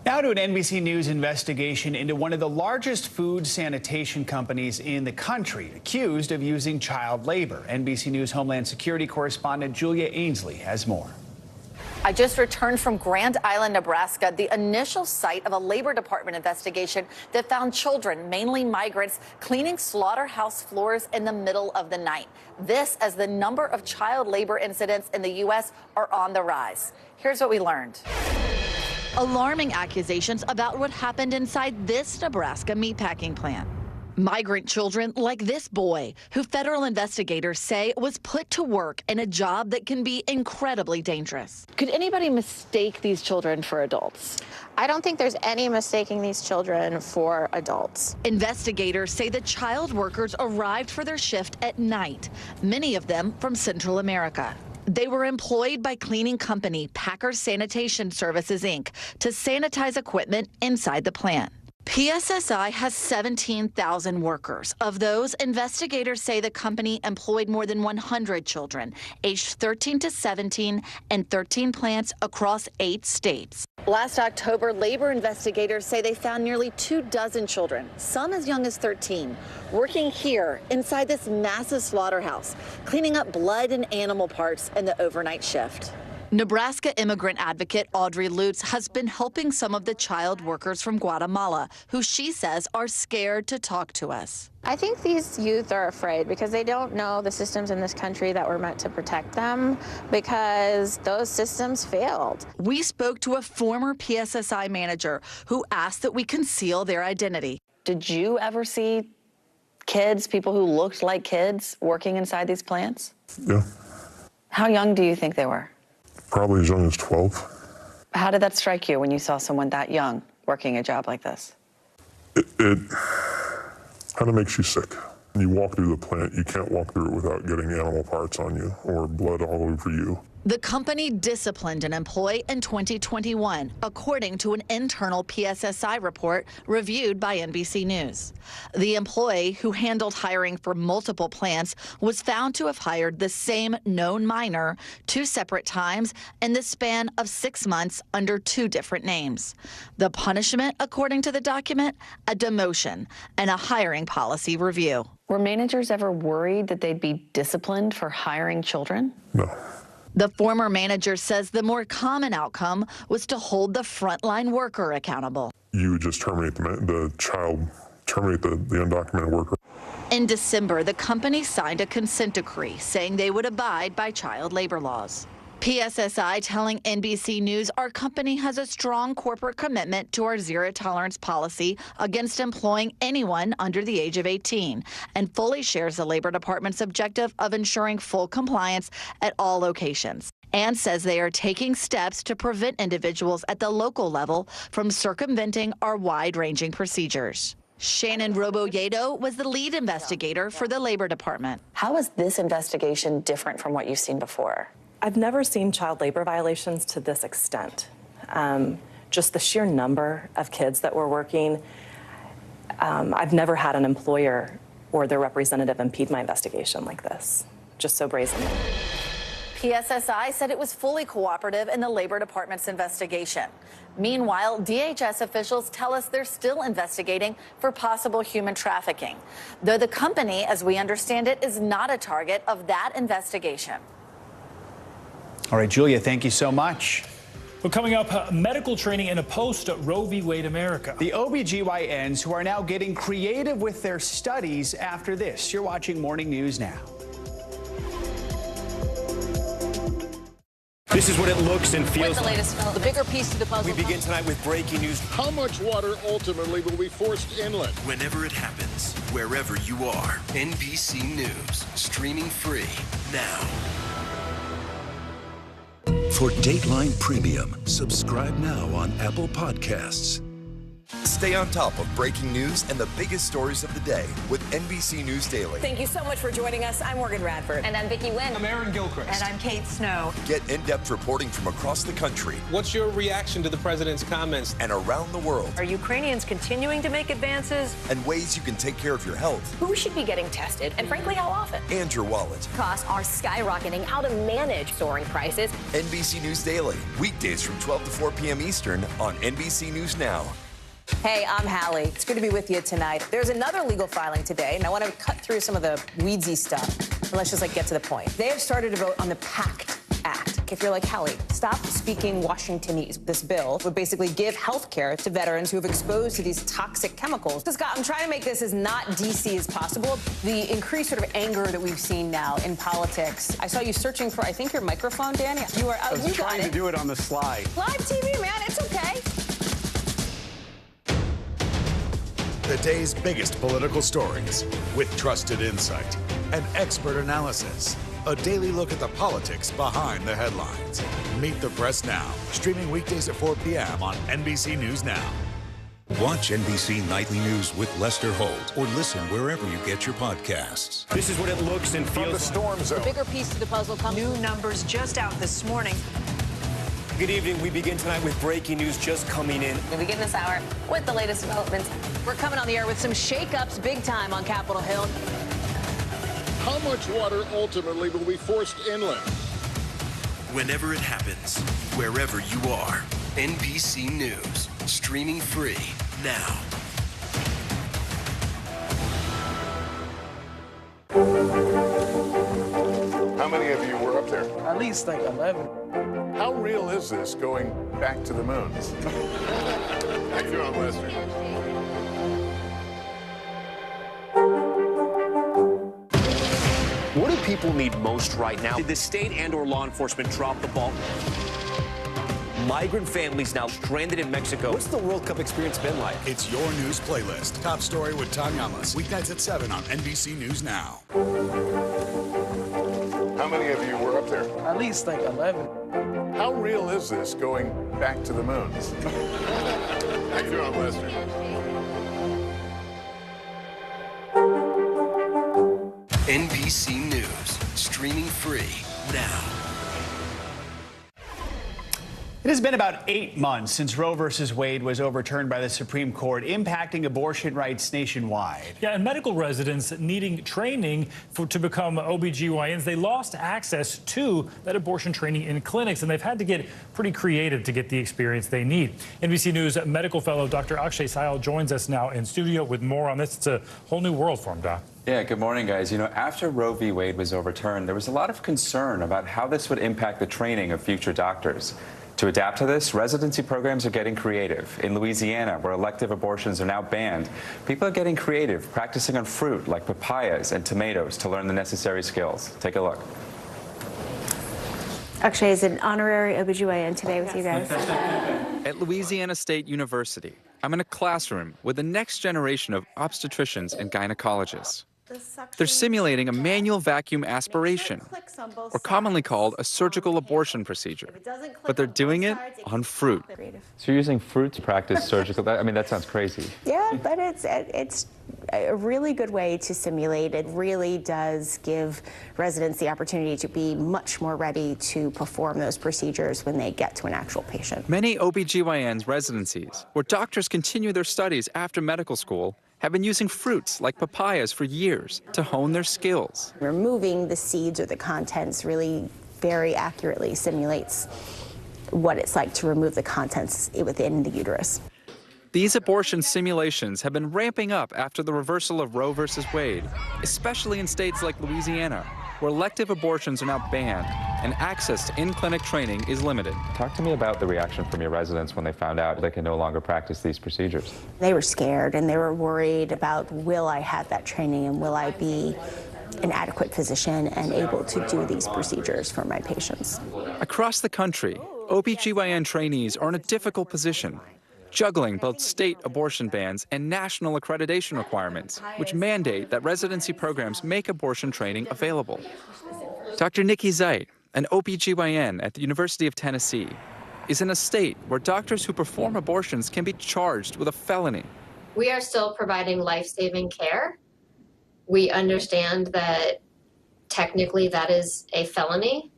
Now to an NBC News investigation into one of the largest food sanitation companies in the country, accused of using child labor. NBC News Homeland Security correspondent Julia Ainsley has more. I just returned from Grand Island, Nebraska, the initial site of a Labor Department investigation that found children, mainly migrants, cleaning slaughterhouse floors in the middle of the night. This as the number of child labor incidents in the U.S. are on the rise. Here's what we learned. Alarming accusations about what happened inside this Nebraska meatpacking plant. Migrant children like this boy, who federal investigators say was put to work in a job that can be incredibly dangerous. Could anybody mistake these children for adults? I don't think there's any mistaking these children for adults. Investigators say the child workers arrived for their shift at night, many of them from Central America. They were employed by cleaning company Packer Sanitation Services, Inc. to sanitize equipment inside the plant. PSSI has 17,000 workers. Of those, investigators say the company employed more than 100 children, aged 13 to 17, and 13 plants across 8 states. Last October, labor investigators say they found nearly 24 children, some as young as 13, working here inside this massive slaughterhouse, cleaning up blood and animal parts in the overnight shift. Nebraska immigrant advocate Audrey Lutz has been helping some of the child workers from Guatemala, who she says are scared to talk to us. I think these youth are afraid because they don't know the systems in this country that were meant to protect them, because those systems failed. We spoke to a former PSSI manager who asked that we conceal their identity. Did you ever see kids, people who looked like kids, working inside these plants? Yeah. How young do you think they were? Probably as young as 12. How did that strike you when you saw someone that young working a job like this? It kind of makes you sick. When you walk through the plant, you can't walk through it without getting animal parts on you or blood all over you. The company disciplined an employee in 2021, according to an internal PSSI report reviewed by NBC News. The employee, who handled hiring for multiple plants, was found to have hired the same known minor 2 separate times in the span of 6 months under 2 different names. The punishment, according to the document, a demotion and a hiring policy review. Were managers ever worried that they'd be disciplined for hiring children? No. The former manager says the more common outcome was to hold the frontline worker accountable. You would just terminate the child, terminate the undocumented worker. In December, the company signed a consent decree saying they would abide by child labor laws. PSSI telling NBC News our company has a strong corporate commitment to our zero-tolerance policy against employing anyone under the age of 18 and fully shares the Labor Department's objective of ensuring full compliance at all locations, and says they are taking steps to prevent individuals at the local level from circumventing our wide-ranging procedures. Shannon Roboyedo was the lead investigator for the Labor Department. How is this investigation different from what you've seen before? I've never seen child labor violations to this extent. Just the sheer number of kids that were working. I've never had an employer or their representative impede my investigation like this, just so brazenly. PSSI said it was fully cooperative in the Labor Department's investigation. Meanwhile, DHS officials tell us they're still investigating for possible human trafficking, though the company, as we understand it, is not a target of that investigation. All right, Julia, thank you so much. Well, coming up, medical training in a post-Roe v. Wade America. The OBGYNs who are now getting creative with their studies after this. You're watching Morning News Now. This is what it looks and feels With the latest, the bigger piece to the puzzle. We begin tonight with breaking news. How much water ultimately will be forced inland? Whenever it happens, wherever you are, NBC News, streaming free now. For Dateline Premium, subscribe now on Apple Podcasts. Stay on top of breaking news and the biggest stories of the day with NBC News Daily. Thank you so much for joining us. I'm Morgan Radford. And I'm Vicki Wynn. I'm Aaron Gilchrist. And I'm Kate Snow. Get in-depth reporting from across the country. What's your reaction to the president's comments? And around the world. Are Ukrainians continuing to make advances? And ways you can take care of your health. Who should be getting tested, and frankly, how often? And your wallet. Costs are skyrocketing. How to manage soaring prices. NBC News Daily. Weekdays from 12 to 4 p.m. Eastern on NBC News Now. Hey, I'm Hallie. It's good to be with you tonight. There's another legal filing today, and I want to cut through some of the weedsy stuff. And let's just get to the point. They have started to vote on the PACT Act. If you're like, Hallie, stop speaking Washingtonese. This bill would basically give health care to veterans who have exposed to these toxic chemicals. So, Scott, I'm trying to make this as not DC as possible. The increased sort of anger that we've seen now in politics. I saw you searching for, I think, your microphone, Danny. You are out. I was trying to do it on the slide. Live TV, man. It's okay. The day's biggest political stories with trusted insight and expert analysis. A daily look at the politics behind the headlines. Meet the Press Now, streaming weekdays at 4 p.m. on NBC News Now. Watch NBC Nightly News with Lester Holt or listen wherever you get your podcasts. This is what it looks and feels. From the storm zone. The bigger piece to the puzzle comes. New numbers just out this morning. Good evening. We begin tonight with breaking news just coming in. We begin this hour with the latest developments. We're coming on the air with some shakeups big time on Capitol Hill. How much water ultimately will be forced inland? Whenever it happens, wherever you are, NBC News, streaming free now. How many of you were up there? At least 11. How real is this going back to the moon? How you doing, Lester? What do people need most right now? Did the state and/or law enforcement drop the ball? Migrant families now stranded in Mexico. What's the World Cup experience been like? It's your news playlist. Top Story with Tom Yamas. Weeknights at 7 on NBC News Now. How many of you were up there? At least 11. How real is this going back to the moon? How you doing, Lester? NBC News, streaming free now. It has been about 8 months since Roe v. Wade was overturned by the Supreme Court, impacting abortion rights nationwide. Yeah, and medical residents needing training to become OBGYNs, they lost access to that abortion training in clinics, and they've had to get pretty creative to get the experience they need. NBC News medical fellow Dr. Akshay Syal joins us now in studio with more on this. It's a whole new world for him, Doc. Yeah, good morning, guys. You know, after Roe v. Wade was overturned, there was a lot of concern about how this would impact the training of future doctors. To adapt to this, residency programs are getting creative. In Louisiana, where elective abortions are now banned, people are getting creative, practicing on fruit like papayas and tomatoes to learn the necessary skills. Take a look. Akshay is an honorary OBGYN today with you guys. At Louisiana State University, I'm in a classroom with the next generation of obstetricians and gynecologists. They're simulating a manual vacuum aspiration, or commonly called a surgical abortion procedure, but they're doing it on fruit. So you're using fruit to practice surgical? That sounds crazy. Yeah, but it's a really good way to simulate. It really does give residents the opportunity to be much more ready to perform those procedures when they get to an actual patient. Many OBGYNs residencies, where doctors continue their studies after medical school, have been using fruits like papayas for years to hone their skills. Removing the seeds or the contents really very accurately simulates what it's like to remove the contents within the uterus. These abortion simulations have been ramping up after the reversal of Roe versus Wade, especially in states like Louisiana, where elective abortions are now banned and access to in-clinic training is limited. Talk to me about the reaction from your residents when they found out they can no longer practice these procedures. They were scared and they were worried about, will I have that training and will I be an adequate physician and able to do these procedures for my patients? Across the country, OBGYN trainees are in a difficult position, juggling both state abortion bans and national accreditation requirements, which mandate that residency programs make abortion training available. Dr. Nikki Zeit, an OBGYN at the University of Tennessee, is in a state where doctors who perform abortions can be charged with a felony. We are still providing life-saving care. We understand that technically that is a felony,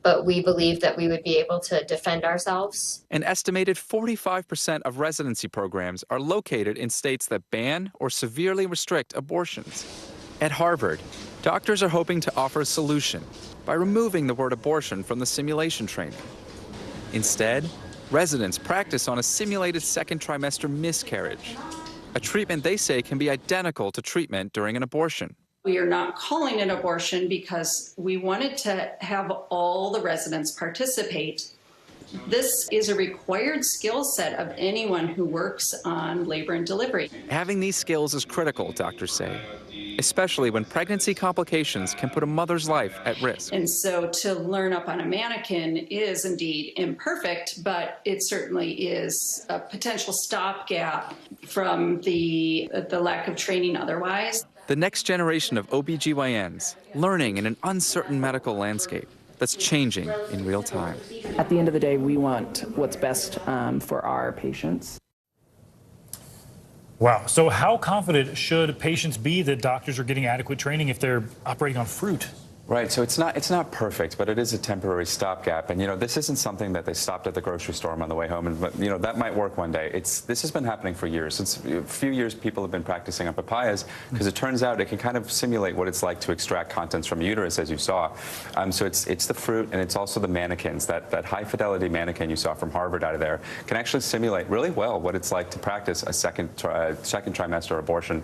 but we believe that we would be able to defend ourselves. An estimated 45% of residency programs are located in states that ban or severely restrict abortions. At Harvard, doctors are hoping to offer a solution by removing the word abortion from the simulation training. Instead, residents practice on a simulated second trimester miscarriage, a treatment they say can be identical to treatment during an abortion. We are not calling it abortion because we wanted to have all the residents participate. This is a required skill set of anyone who works on labor and delivery. Having these skills is critical, doctors say, especially when pregnancy complications can put a mother's life at risk. And so to learn up on a mannequin is indeed imperfect, but it certainly is a potential stopgap from the lack of training otherwise. The next generation of OBGYNs learning in an uncertain medical landscape that's changing in real time. At the end of the day, we want what's best for our patients. Wow. So how confident should patients be that doctors are getting adequate training if they're operating on fruit? Right, so it's not perfect, but it is a temporary stopgap. And, this isn't something that they stopped at the grocery store on the way home. And, that might work one day. This has been happening for years. Since a few years, people have been practicing on papayas because it turns out it can kind of simulate what it's like to extract contents from uterus, as you saw. So it's the fruit and it's also the mannequins. That high-fidelity mannequin you saw from Harvard out of there can actually simulate really well what it's like to practice a second trimester abortion.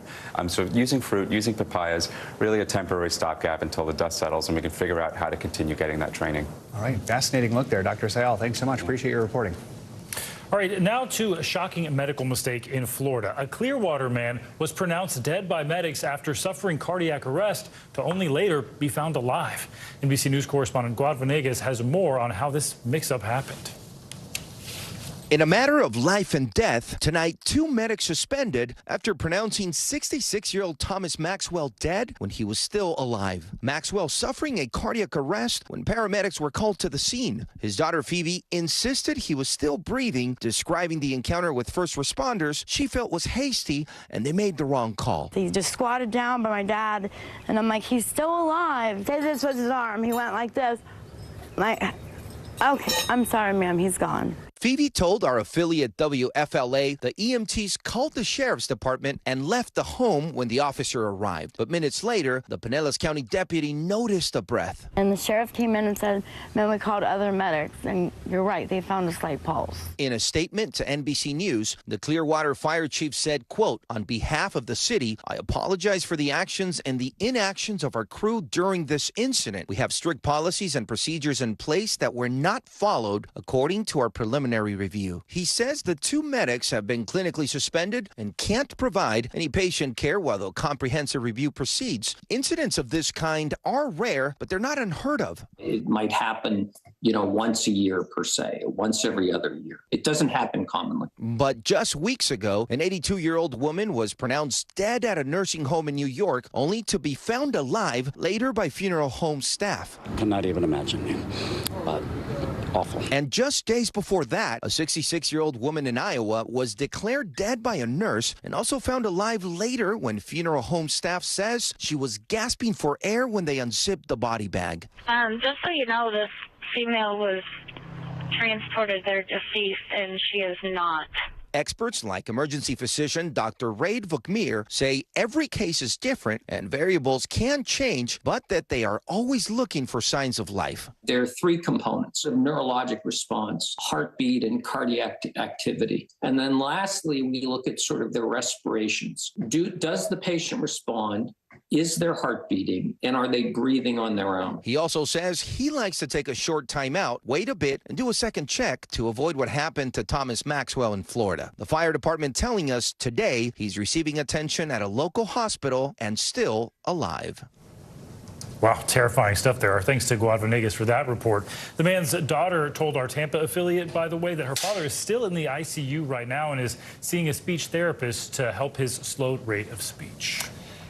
So using fruit, using papayas, really a temporary stopgap until the dust settles and we can figure out how to continue getting that training. All right, fascinating look there, Dr. Sayal. Thanks so much. Appreciate your reporting. All right, now to a shocking medical mistake in Florida. A Clearwater man was pronounced dead by medics after suffering cardiac arrest to only later be found alive. NBC News correspondent Guad Venegas has more on how this mix-up happened. In a matter of life and death, tonight, 2 medics suspended after pronouncing 66-year-old Thomas Maxwell dead when he was still alive. Maxwell suffering a cardiac arrest when paramedics were called to the scene. His daughter, Phoebe, insisted he was still breathing, describing the encounter with first responders she felt was hasty and they made the wrong call. He just squatted down by my dad, and I'm like, he's still alive. This was his arm. He went like this. Like, okay, I'm sorry, ma'am, he's gone. Phoebe told our affiliate WFLA the EMTs called the sheriff's department and left the home when the officer arrived. But minutes later, the Pinellas County deputy noticed a breath. And the sheriff came in and said, "Man, we called other medics." And you're right, they found a slight pulse. In a statement to NBC News, the Clearwater fire chief said, quote, "On behalf of the city, I apologize for the actions and the inactions of our crew during this incident. We have strict policies and procedures in place that were not followed according to our preliminary review." He says the 2 medics have been clinically suspended and can't provide any patient care while the comprehensive review proceeds. Incidents of this kind are rare, but they're not unheard of. It might happen, once a year per se, once every other year. It doesn't happen commonly. But just weeks ago, an 82-year-old woman was pronounced dead at a nursing home in New York, only to be found alive later by funeral home staff. Cannot even imagine, but awful. And just days before that, a 66-year-old woman in Iowa was declared dead by a nurse and also found alive later when funeral home staff says she was gasping for air when they unzipped the body bag. Just so you know, this female was transported there deceased, and she is not Experts like emergency physician Dr. Raid Vukmir say every case is different and variables can change, but that they are always looking for signs of life. There are three components of neurologic response: heartbeat and cardiac activity. And then lastly, we look at sort of their respirations. Does the patient respond? Is their heart beating? And are they breathing on their own? He also says he likes to take a short time out, wait a bit, and do a second check to avoid what happened to Thomas Maxwell in Florida. The fire department telling us today he's receiving attention at a local hospital and still alive. Wow, terrifying stuff there. Thanks to Guad Venegas for that report. The man's daughter told our Tampa affiliate, by the way, that her father is still in the ICU right now and is seeing a speech therapist to help his slowed rate of speech.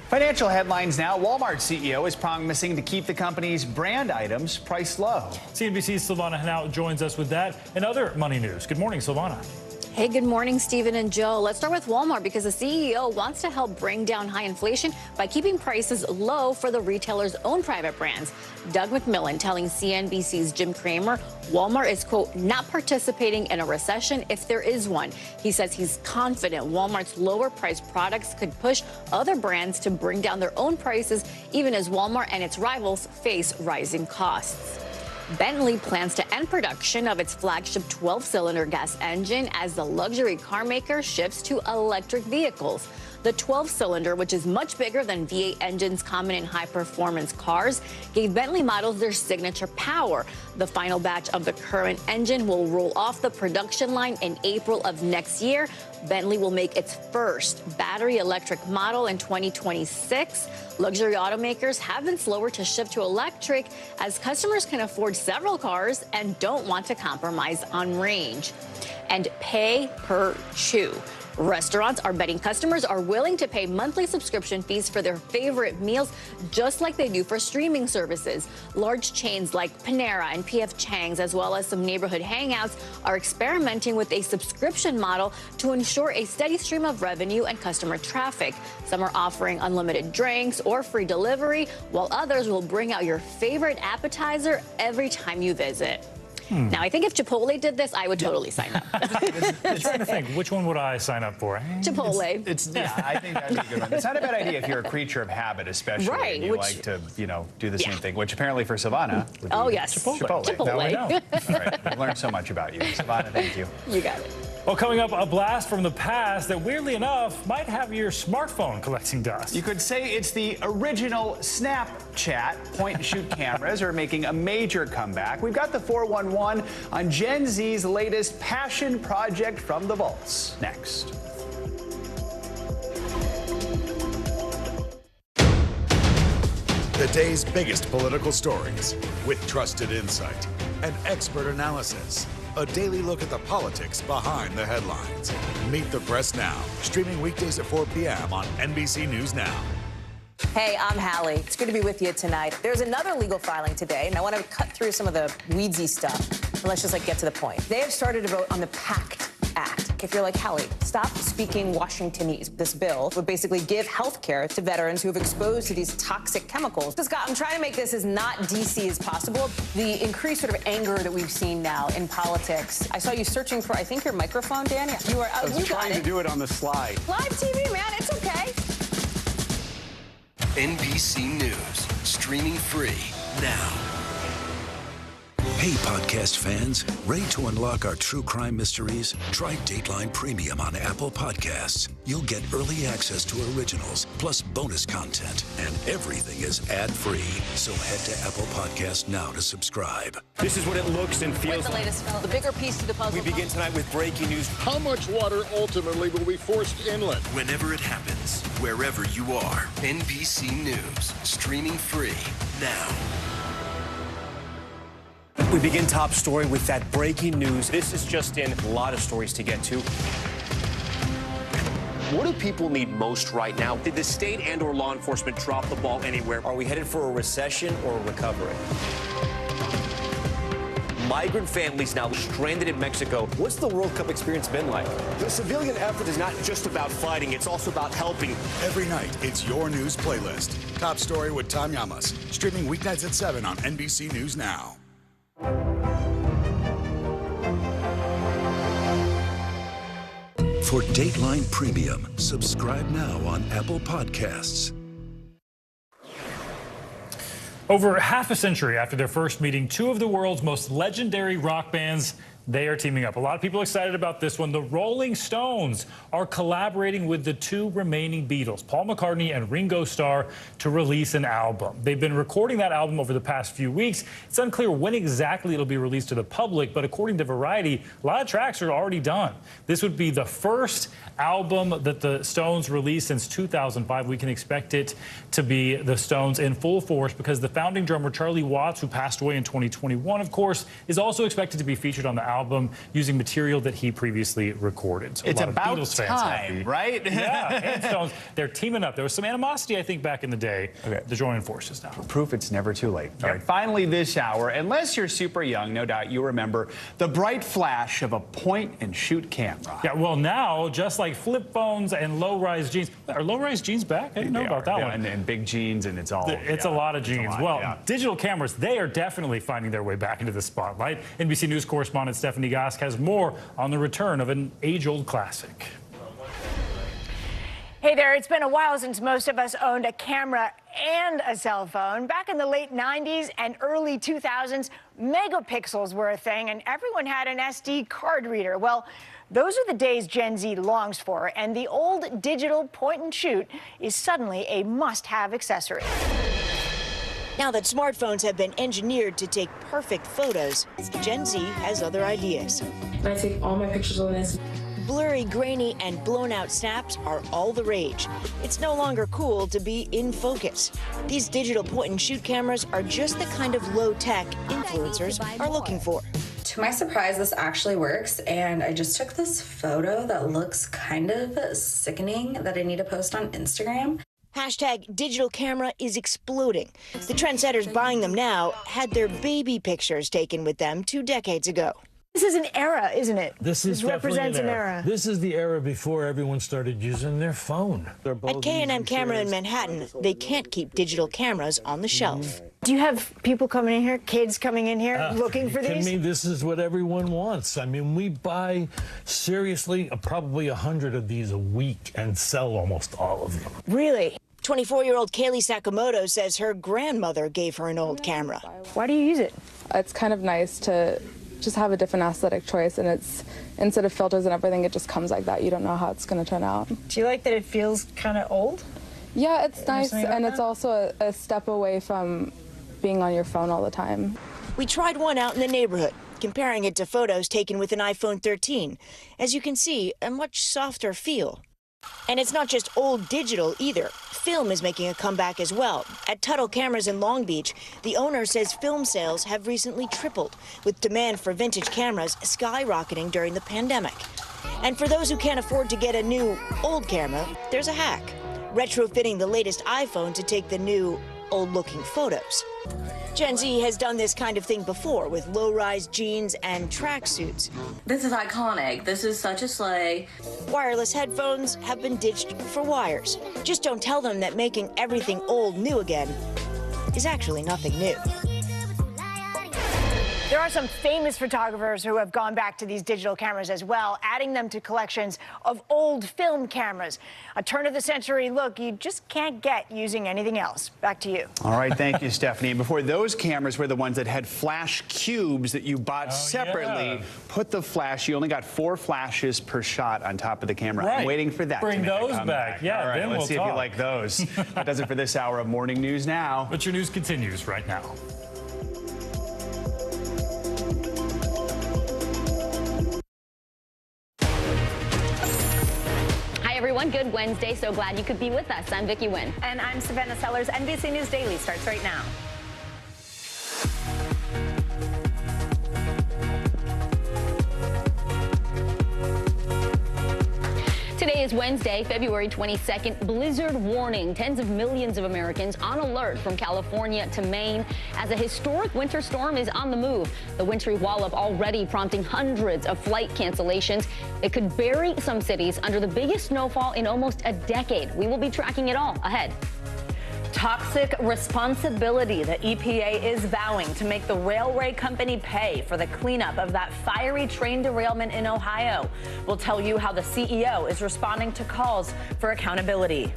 Financial headlines now. Walmart CEO is promising to keep the company's brand items priced low. CNBC's Silvana now joins us with that and other money news. Good morning, Silvana. Hey, good morning, Stephen and Joe. Let's start with Walmart because the CEO wants to help bring down high inflation by keeping prices low for the retailer's own private brands. Doug McMillan telling CNBC's Jim Cramer Walmart is, quote, not participating in a recession if there is one. He says he's confident Walmart's lower priced products could push other brands to bring down their own prices, even as Walmart and its rivals face rising costs. Bentley plans to end production of its flagship 12-cylinder gas engine as the luxury car maker shifts to electric vehicles. The 12-cylinder, which is much bigger than V8 engines common in high-performance cars, gave Bentley models their signature power. The final batch of the current engine will roll off the production line in April of next year. Bentley will make its first battery electric model in 2026. Luxury automakers have been slower to shift to electric as customers can afford several cars and don't want to compromise on range. And pay per chew. Restaurants are betting customers are willing to pay monthly subscription fees for their favorite meals, just like they do for streaming services. Large chains like Panera and P.F. Chang's, as well as some neighborhood hangouts, are experimenting with a subscription model to ensure a steady stream of revenue and customer traffic. Some are offering unlimited drinks or free delivery, while others will bring out your favorite appetizer every time you visit. Now, I think if Chipotle did this, I would totally sign up. I'm trying to think, which one would I sign up for? Chipotle. Yeah, I think that'd be a good one. It's not a bad idea if you're a creature of habit, especially. Right, and you like to, do the same thing, which apparently for Silvana would be yes. Chipotle. Now we know. All right, we learned so much about you. Silvana, thank you. You got it. Well, coming up, a blast from the past that, weirdly enough, might have your smartphone collecting dust. You could say it's the original Snapchat. Point-and-shoot cameras are making a major comeback. We've got the 411 on Gen Z's latest passion project from the vaults. Next. The day's biggest political stories with trusted insight and expert analysis. A daily look at the politics behind the headlines. Meet the Press Now, streaming weekdays at 4 p.m. on NBC News Now. Hey, I'm Hallie. It's good to be with you tonight. There's another legal filing today, and I want to cut through some of the weedsy stuff. And let's just get to the point. They have started to vote on the PACT Act. If you're like, Hallie, stop speaking Washingtonese. This bill would basically give health care to veterans who have exposed to these toxic chemicals. So, Scott, I'm trying to make this as not DC as possible. The increased sort of anger that we've seen now in politics. I saw you searching for, I think, your microphone, Danny. You were I was trying to do it on the slide. Live TV, man. It's okay. NBC News, streaming free now. Hey, podcast fans, ready to unlock our true crime mysteries? Try Dateline Premium on Apple Podcasts. You'll get early access to originals, plus bonus content, and everything is ad-free. So head to Apple Podcasts now to subscribe. This is what it looks and feels What's the latest, Phil? The bigger piece to the puzzle. We begin tonight with breaking news. How much water ultimately will be forced inland? Whenever it happens, wherever you are, NBC News, streaming free now. We begin top story with that breaking news. This is just in, a lot of stories to get to. What do people need most right now? Did the state and/or law enforcement drop the ball anywhere? Are we headed for a recession or a recovery? Migrant families now stranded in Mexico. What's the World Cup experience been like? The civilian effort is not just about fighting, it's also about helping. Every night, it's your news playlist. Top Story with Tom Llamas, streaming weeknights at 7 on NBC News Now. For Dateline Premium, subscribe now on Apple Podcasts. Over half a century after their first meeting, two of the world's most legendary rock bands, they are teaming up. A lot of people excited about this one. The Rolling Stones are collaborating with the two remaining Beatles, Paul McCartney and Ringo Starr, to release an album. They've been recording that album over the past few weeks. It's unclear when exactly it'll be released to the public, but according to Variety, a lot of tracks are already done. This would be the first album that the Stones released since 2005. We can expect it to be the Stones in full force because the founding drummer Charlie Watts, who passed away in 2021, of course, is also expected to be featured on the album using material that he previously recorded. So it's a lot about of Beatles fans time, happy. right? Yeah, and Stones, they're teaming up. There was some animosity, I think, back in the day. They're joining forces now. Proof it's never too late. All right, finally this hour, unless you're super young, no doubt you remember the bright flash of a point-and-shoot camera. Yeah, well, now, just like flip phones and low-rise jeans. Are low-rise jeans back? I didn't know about that one. And big jeans, and it's all... It's a lot of jeans. Digital cameras, they are definitely finding their way back into the spotlight. NBC News correspondent Stephanie Gosk has more on the return of an age-old classic. Hey there, it's been a while since most of us owned a camera and a cell phone. Back in the late 90s and early 2000s, megapixels were a thing, and everyone had an SD card reader. Well, those are the days Gen Z longs for, and the old digital point-and-shoot is suddenly a must-have accessory. Now that smartphones have been engineered to take perfect photos, Gen Z has other ideas. I take all my pictures on this. Blurry, grainy, and blown-out snaps are all the rage. It's no longer cool to be in focus. These digital point-and-shoot cameras are just the kind of low-tech influencers are looking for. To my surprise, this actually works, and I just took this photo that looks kind of sickening that I need to post on Instagram. Hashtag digital camera is exploding. The trendsetters buying them now had their baby pictures taken with them 2 decades ago. This is an era, isn't it? This represents an era. This is the era before everyone started using their phone. At K&M Camera in Manhattan, they can't keep digital cameras on the shelf. Do you have people coming in here, kids coming in here looking for these? I mean, this is what everyone wants. I mean, we buy, seriously, probably 100 of these a week and sell almost all of them. Really? 24-year-old Kaylee Sakamoto says her grandmother gave her an old camera. Why do you use it? It's kind of nice to just have a different aesthetic choice, and it's instead of filters and everything, it just comes like that. You don't know how it's going to turn out. Do you like that it feels kind of old? Yeah, it's nice, and it's also a step away from being on your phone all the time. We tried one out in the neighborhood, comparing it to photos taken with an iPhone 13. As you can see, a much softer feel. And it's not just old digital either. Film is making a comeback as well. At Tuttle Cameras in Long Beach, the owner says film sales have recently tripled, with demand for vintage cameras skyrocketing during the pandemic. And for those who can't afford to get a new old camera, there's a hack: retrofitting the latest iPhone to take the new old-looking photos. Gen Z has done this kind of thing before with low-rise jeans and tracksuits. This is iconic. This is such a sleigh. Wireless headphones have been ditched for wires. Just don't tell them that making everything old new again is actually nothing new. There are some famous photographers who have gone back to these digital cameras as well, adding them to collections of old film cameras. A turn-of-the-century look you just can't get using anything else. Back to you. All right, thank you, Stephanie. And before, those cameras were the ones that had flash cubes that you bought separately. Yeah. Put the flash, you only got 4 flashes per shot on top of the camera. Right. I'm waiting for that. Bring those back. Yeah, all right, then let's see if you like those. That does it for this hour of Morning News Now. But your news continues right now. Everyone, good Wednesday. So glad you could be with us. I'm Vicki Wynn. And I'm Savannah Sellers. NBC News Daily starts right now. Today is Wednesday, February 22nd. Blizzard warning. Tens of millions of Americans on alert from California to Maine as a historic winter storm is on the move. The wintry wallop already prompting hundreds of flight cancellations. It could bury some cities under the biggest snowfall in almost a decade. We will be tracking it all ahead. Toxic responsibility. The EPA is vowing to make the railway company pay for the cleanup of that fiery train derailment in Ohio. We'll tell you how the CEO is responding to calls for accountability.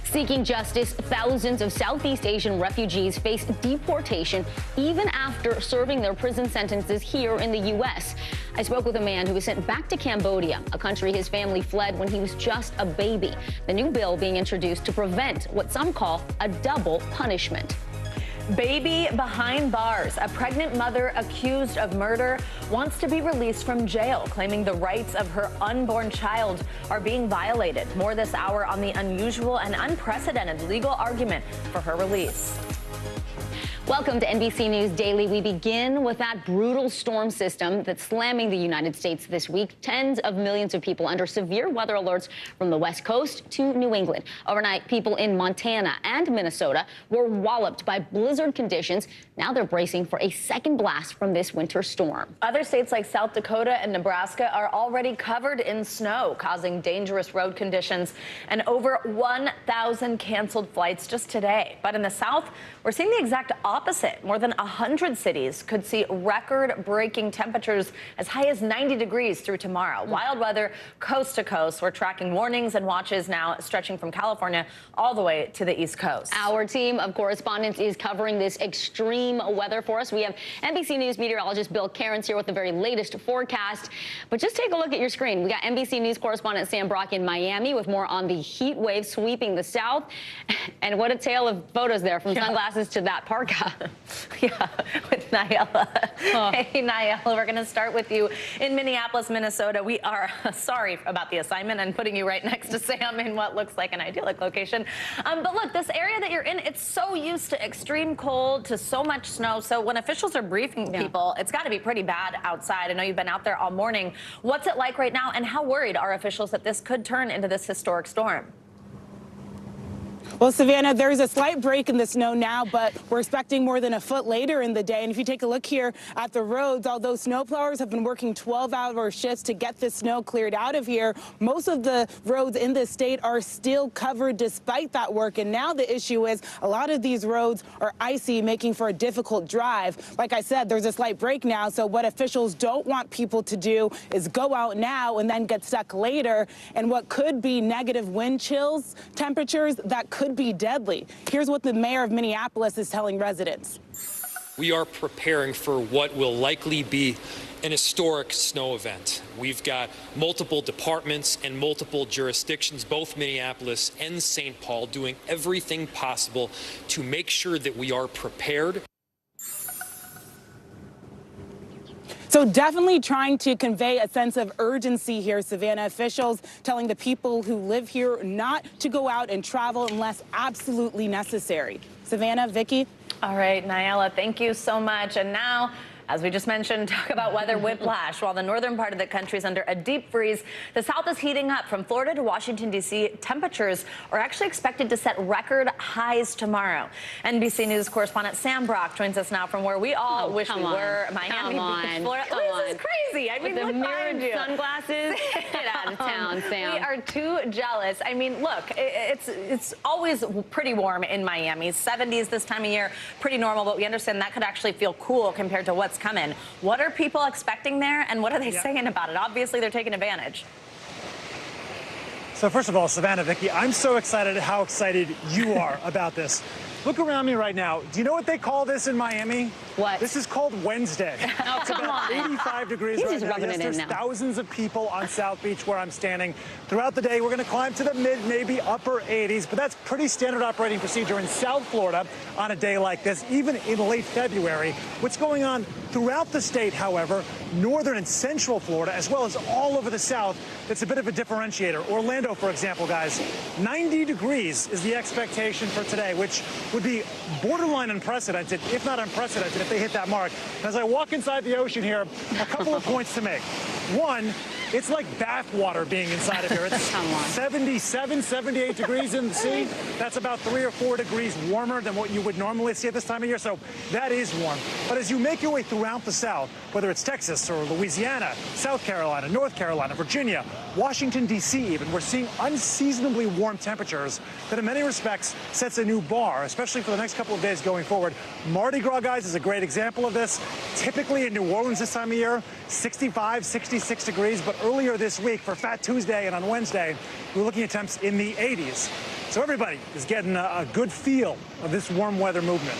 Seeking justice, thousands of Southeast Asian refugees face deportation even after serving their prison sentences here in the U.S. I spoke with a man who was sent back to Cambodia, a country his family fled when he was just a baby. The new bill being introduced to prevent what some call a double punishment. Baby behind bars. A pregnant mother accused of murder wants to be released from jail, claiming the rights of her unborn child are being violated. More this hour on the unusual and unprecedented legal argument for her release. Welcome to NBC News Daily. We begin with that brutal storm system that's slamming the United States this week. Tens of millions of people under severe weather alerts from the West Coast to New England. Overnight, people in Montana and Minnesota were walloped by blizzard conditions. Now they're bracing for a second blast from this winter storm. Other states like South Dakota and Nebraska are already covered in snow, causing dangerous road conditions and over 1,000 canceled flights just today. But in the South, we're seeing the exact opposite. More than 100 cities could see record-breaking temperatures as high as 90 degrees through tomorrow. Wild weather coast to coast. We're tracking warnings and watches now stretching from California all the way to the East Coast. Our team of correspondents is covering this extreme weather for us. We have NBC News meteorologist Bill Cairns here with the very latest forecast. But just take a look at your screen. We got NBC News correspondent Sam Brock in Miami with more on the heat wave sweeping the South. And what a tale of photos there, from sunglasses to that parka. Yeah, with Nyella. Oh. Hey, Nyella, we're going to start with you in Minneapolis, Minnesota. We are sorry about the assignment and putting you right next to Sam in what looks like an idyllic location. But look, this area that you're in, it's so used to extreme cold, to so much snow. So when officials are briefing people, it's got to be pretty bad outside. I know you've been out there all morning. What's it like right now, and how worried are officials that this could turn into this historic storm? Well, Savannah, there's a slight break in the snow now, but we're expecting more than a foot later in the day. And if you take a look here at the roads, although snowplowers have been working 12-hour shifts to get the snow cleared out of here, most of the roads in this state are still covered despite that work. And now the issue is a lot of these roads are icy, making for a difficult drive. Like I said, there's a slight break now. So what officials don't want people to do is go out now and then get stuck later. And what could be negative wind chills temperatures that could be deadly. Here's what the mayor of Minneapolis is telling residents. We are preparing for what will likely be an historic snow event. We've got multiple departments and multiple jurisdictions, both Minneapolis and St. Paul, doing everything possible to make sure that we are prepared. So definitely trying to convey a sense of urgency here, Savannah. Officials telling the people who live here not to go out and travel unless absolutely necessary. Savannah, Vicki? All right, Nyella, thank you so much. And now, as we just mentioned, talk about weather whiplash. While the northern part of the country is under a deep freeze, the south is heating up. From Florida to Washington, D.C., temperatures are actually expected to set record highs tomorrow. NBC News correspondent Sam Brock joins us now from where we all wish we were, Miami Beach, Florida. This is crazy. I mean, with the look mirrored sunglasses, get out of town, Sam. We are too jealous. I mean, look, it's always pretty warm in Miami. 70s this time of year, pretty normal, but we understand that could actually feel cool compared to what's coming. What are people expecting there, and what are they saying about it? Obviously, they're taking advantage. So first of all, Savannah, Vicki, I'm so excited how excited you are about this. Look around me right now. Do you know what they call this in Miami? What? This is called Wednesday. Oh, it's about 85 degrees right now. Yes, there's thousands of people on South Beach where I'm standing. Throughout the day, we're going to climb to the mid, maybe upper 80s, but that's pretty standard operating procedure in South Florida on a day like this, even in late February. What's going on throughout the state, however, northern and central Florida, as well as all over the South, it's a bit of a differentiator. Orlando, for example, guys, 90 degrees is the expectation for today, which would be borderline unprecedented, if not unprecedented, if they hit that mark. As I walk inside the ocean here, a couple of points to make. One, It's like bath water being inside of here. It's 77, 78 degrees in the sea. That's about 3 or 4 degrees warmer than what you would normally see at this time of year. So that is warm. But as you make your way throughout the South, whether it's Texas or Louisiana, South Carolina, North Carolina, Virginia, Washington, D.C. even, we're seeing unseasonably warm temperatures that in many respects sets a new bar, especially for the next couple of days going forward. Mardi Gras, guys, is a great example of this. Typically in New Orleans this time of year, 65, 66 degrees. But earlier this week for Fat Tuesday and on Wednesday, we're looking at temps in the 80s. So everybody is getting a good feel of this warm weather movement.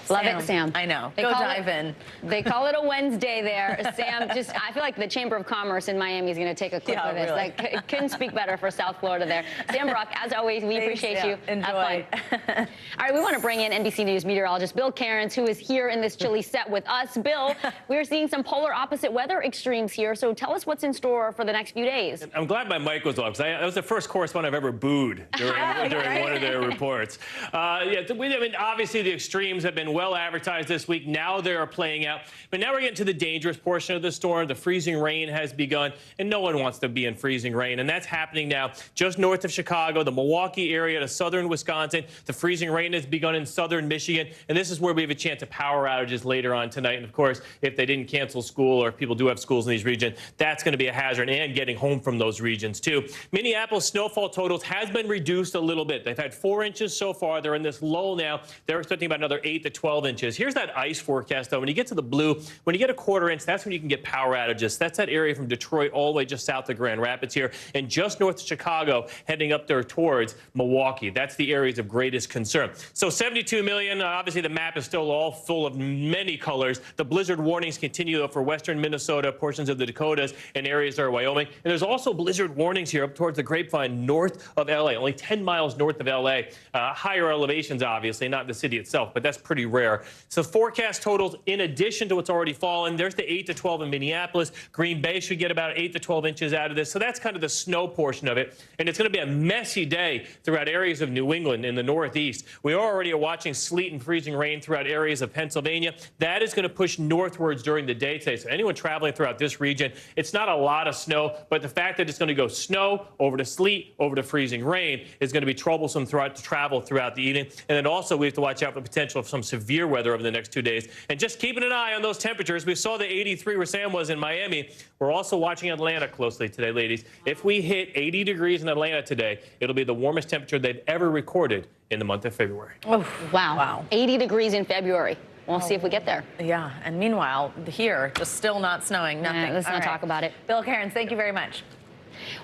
Love it, Sam. I know. Go dive in. They call it a Wednesday there. Sam, I feel like the Chamber of Commerce in Miami is going to take a clip of this. Really. Like, couldn't speak better for South Florida there. Sam Brock, as always, we appreciate you. Enjoy. Have fun. All right, we want to bring in NBC News meteorologist Bill Cairns, who is here in this chilly set with us. Bill, we're seeing some polar opposite weather extremes here, so tell us what's in store for the next few days. I'm glad my mic was off, because that was the first correspondent I've ever booed during one of their reports. I mean, obviously the extremes have been well advertised this week. Now they are playing out. But now we're getting to the dangerous portion of the storm. The freezing rain has begun, and no one wants to be in freezing rain. And that's happening now just north of Chicago, the Milwaukee area to southern Wisconsin. The freezing rain has begun in southern Michigan. And this is where we have a chance of power outages later on tonight. And, of course, if they didn't cancel school or if people do have schools in these regions, that's going to be a hazard, and getting home from those regions, too. Minneapolis snowfall totals has been reduced a little bit. They've had 4 inches so far. They're in this lull now. They're expecting about another 8 to 12 inches. Here's that ice forecast, though. When you get to the blue, when you get a 1/4 inch, that's when you can get power outages. That's that area from Detroit all the way just south of Grand Rapids here, and just north of Chicago, heading up there towards Milwaukee. That's the areas of greatest concern. So 72 million. Obviously, the map is still all full of many colors. The blizzard warnings continue, though, for western Minnesota, portions of the Dakotas, and areas there, Wyoming. And there's also blizzard warnings here up towards the Grapevine, north of L.A., only 10 miles north of L.A. Higher elevations, obviously, not the city itself, but that's pretty rare. So forecast totals, in addition to what's already fallen, there's the 8 to 12 in Minneapolis. Green Bay should get about 8 to 12 inches out of this. So that's kind of the snow portion of it. And it's going to be a messy day throughout areas of New England in the Northeast. We already are watching sleet and freezing rain throughout areas of Pennsylvania. That is going to push northwards during the day today. So anyone traveling throughout this region, it's not a lot of snow, but the fact that it's going to go snow over to sleet, over to freezing rain is going to be troublesome throughout the travel throughout the evening. And then also we have to watch out for the potential of some severe weather over the next 2 days. And just keeping an eye on those temperatures. We saw the 83 where Sam was in Miami. We're also watching Atlanta closely today, ladies. If we hit 80 degrees in Atlanta today, it'll be the warmest temperature they've ever recorded in the month of February. Oh, wow. 80 degrees in February. We'll see if we get there. Yeah, and meanwhile, here, just still not snowing, nothing. Let's not talk about it. Bill Cairns, thank you very much.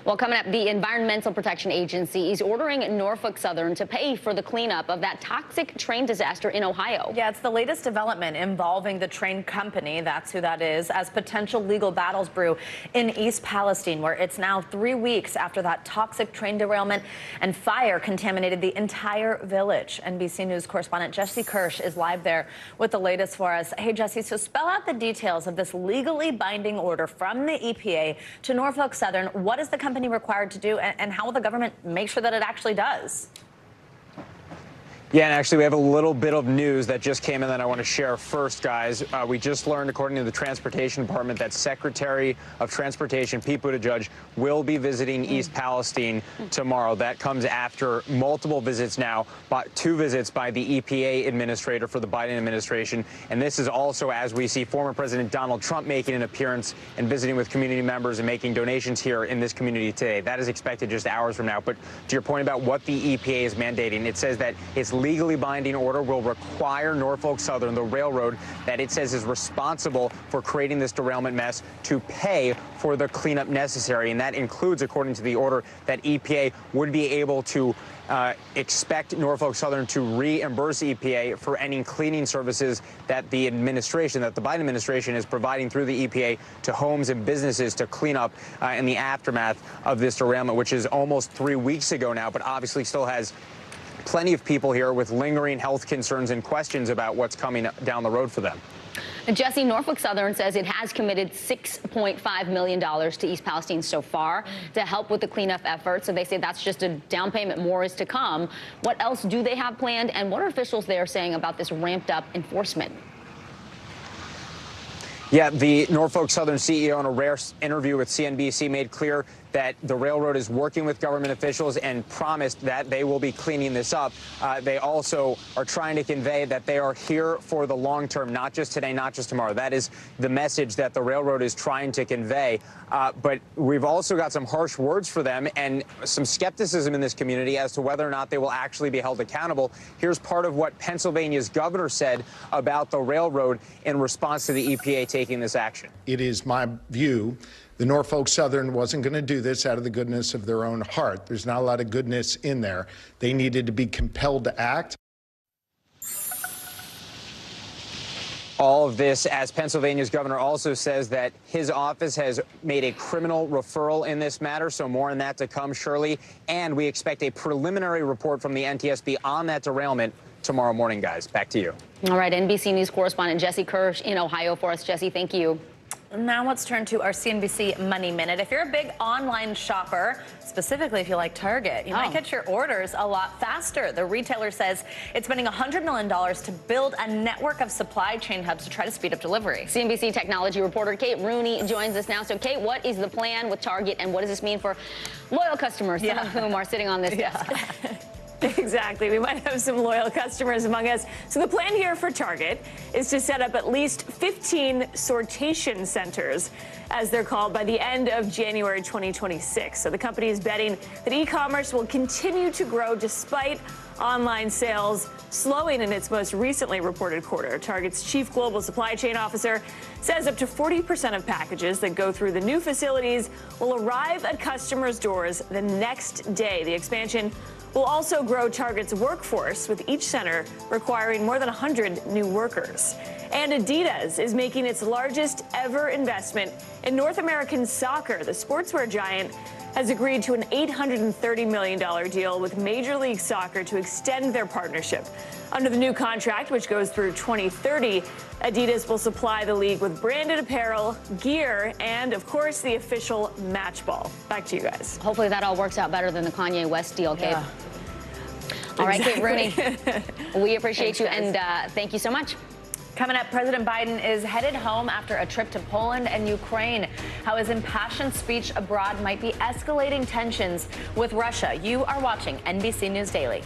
Well, coming up, the Environmental Protection Agency is ordering Norfolk Southern to pay for the cleanup of that toxic train disaster in Ohio. Yeah, it's the latest development involving the train company, that's who that is, as potential legal battles brew in East Palestine, where it's now 3 weeks after that toxic train derailment and fire contaminated the entire village. NBC News correspondent Jesse Kirsch is live there with the latest for us. Hey, Jesse, so spell out the details of this legally binding order from the EPA to Norfolk Southern. What is the company required to do, and how will the government make sure that it actually does? Yeah, and actually we have a little bit of news that just came in that I want to share first, guys. We just learned, according to the Transportation Department, that Secretary of Transportation Pete Buttigieg will be visiting East Palestine tomorrow. That comes after multiple visits now, 2 visits by the EPA administrator for the Biden administration. And this is also as we see former President Donald Trump making an appearance and visiting with community members and making donations here in this community today. That is expected just hours from now. But to your point about what the EPA is mandating, it says that it's legally binding order will require Norfolk Southern, the railroad that it says is responsible for creating this derailment mess, to pay for the cleanup necessary. And that includes, according to the order, that EPA would be able to expect Norfolk Southern to reimburse EPA for any cleaning services that the administration, that the Biden administration is providing through the EPA to homes and businesses to clean up in the aftermath of this derailment, which is almost 3 weeks ago now, but obviously still has plenty of people here with lingering health concerns and questions about what's coming down the road for them. Jesse, Norfolk Southern says it has committed $6.5 million to East Palestine so far to help with the cleanup effort. So they say that's just a down payment. More is to come. What else do they have planned, and what are officials there saying about this ramped up enforcement? Yeah, the Norfolk Southern CEO in a rare interview with CNBC made clear that the railroad is working with government officials and promised that they will be cleaning this up. They also are trying to convey that they are here for the long term, not just today, not just tomorrow. That is the message that the railroad is trying to convey. But we've also got some harsh words for them and some skepticism in this community as to whether or not they will actually be held accountable. Here's part of what Pennsylvania's governor said about the railroad in response to the EPA taking this action. It is my view the Norfolk Southern wasn't going to do this out of the goodness of their own heart. There's not a lot of goodness in there. They needed to be compelled to act. All of this as Pennsylvania's governor also says that his office has made a criminal referral in this matter. So more on that to come, Shirley. And we expect a preliminary report from the NTSB on that derailment tomorrow morning, guys. Back to you. All right, NBC News correspondent Jesse Kirsch in Ohio for us. Jesse, thank you. Now let's turn to our CNBC Money Minute. If you're a big online shopper, specifically if you like Target, you might get your orders a lot faster. The retailer says it's spending $100 million to build a network of supply chain hubs to try to speed up delivery. CNBC technology reporter Kate Rooney joins us now. So, Kate, what is the plan with Target, and what does this mean for loyal customers, some of whom are sitting on this desk? Exactly. We might have some loyal customers among us. So the plan here for Target is to set up at least 15 sortation centers, as they're called, by the end of January 2026. So the company is betting that e-commerce will continue to grow despite online sales slowing in its most recently reported quarter. Target's chief global supply chain officer says up to 40% of packages that go through the new facilities will arrive at customers' doors the next day. The expansion will also grow Target's workforce, with each center requiring more than 100 new workers. And Adidas is making its largest ever investment in North American soccer. The sportswear giant has agreed to an $830 million deal with Major League Soccer to extend their partnership. Under the new contract, which goes through 2030, Adidas will supply the league with branded apparel, gear, and, of course, the official match ball. Back to you guys. Hopefully that all works out better than the Kanye West deal, Kate. Yeah. All right, Kate Rooney, we Thanks, appreciate you, guys. and thank you so much. Coming up, President Biden is headed home after a trip to Poland and Ukraine. How his impassioned speech abroad might be escalating tensions with Russia. You are watching NBC News Daily.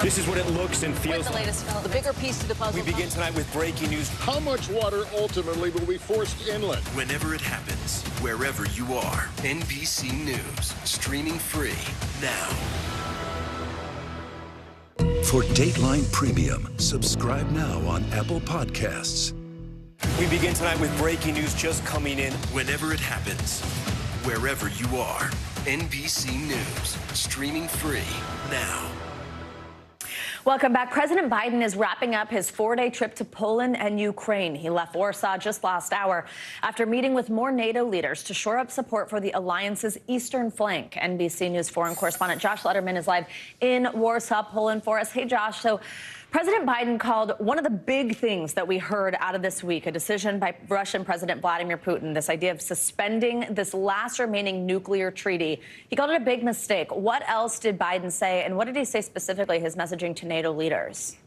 This is what it looks and feels the latest like. the bigger piece to the puzzle. We begin tonight with breaking news. How much water ultimately will be forced inland? Whenever it happens, wherever you are, NBC News, streaming free now. For Dateline Premium, subscribe now on Apple Podcasts. We begin tonight with breaking news just coming in whenever it happens, wherever you are. NBC News, streaming free now. Welcome back. President Biden is wrapping up his 4-day trip to Poland and Ukraine. He left Warsaw just last hour after meeting with more NATO leaders to shore up support for the alliance's eastern flank. NBC News foreign correspondent Josh Letterman is live in Warsaw, Poland for us. Hey, Josh. So President Biden called one of the big things that we heard out of this week a decision by Russian President Vladimir Putin, this idea of suspending this last remaining nuclear treaty. He called it a big mistake. What else did Biden say, and what did he say specifically, his messaging to NATO leaders?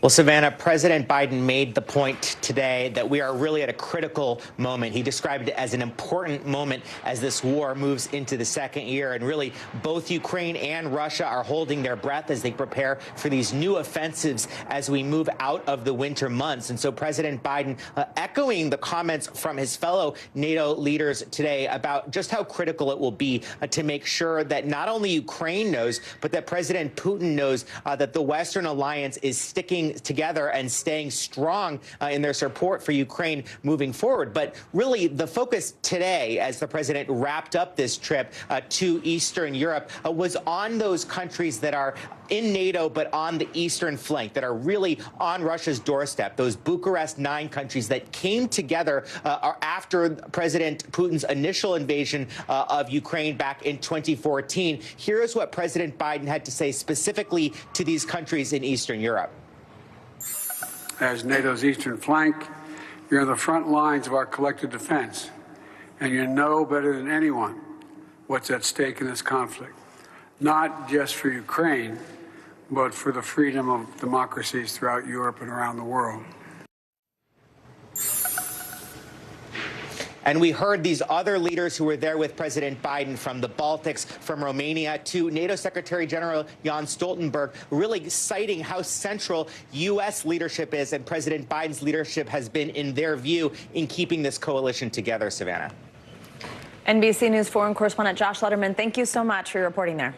Well, Savannah, President Biden made the point today that we are really at a critical moment. He described it as an important moment as this war moves into the second year. And really, both Ukraine and Russia are holding their breath as they prepare for these new offensives as we move out of the winter months. And so President Biden echoing the comments from his fellow NATO leaders today about just how critical it will be to make sure that not only Ukraine knows, but that President Putin knows that the Western alliance is sticking together and staying strong in their support for Ukraine moving forward. But really, the focus today, as the president wrapped up this trip to Eastern Europe, was on those countries that are in NATO, but on the eastern flank, that are really on Russia's doorstep, those Bucharest 9 countries that came together after President Putin's initial invasion of Ukraine back in 2014. Here's what President Biden had to say specifically to these countries in Eastern Europe. As NATO's eastern flank, you're on the front lines of our collective defense, and you know better than anyone what's at stake in this conflict, not just for Ukraine, but for the freedom of democracies throughout Europe and around the world. And we heard these other leaders who were there with President Biden, from the Baltics, from Romania, to NATO Secretary General Jens Stoltenberg, really citing how central U.S. leadership is and President Biden's leadership has been, in their view, in keeping this coalition together. Savannah. NBC News foreign correspondent Josh Letterman, thank you so much for your reporting there.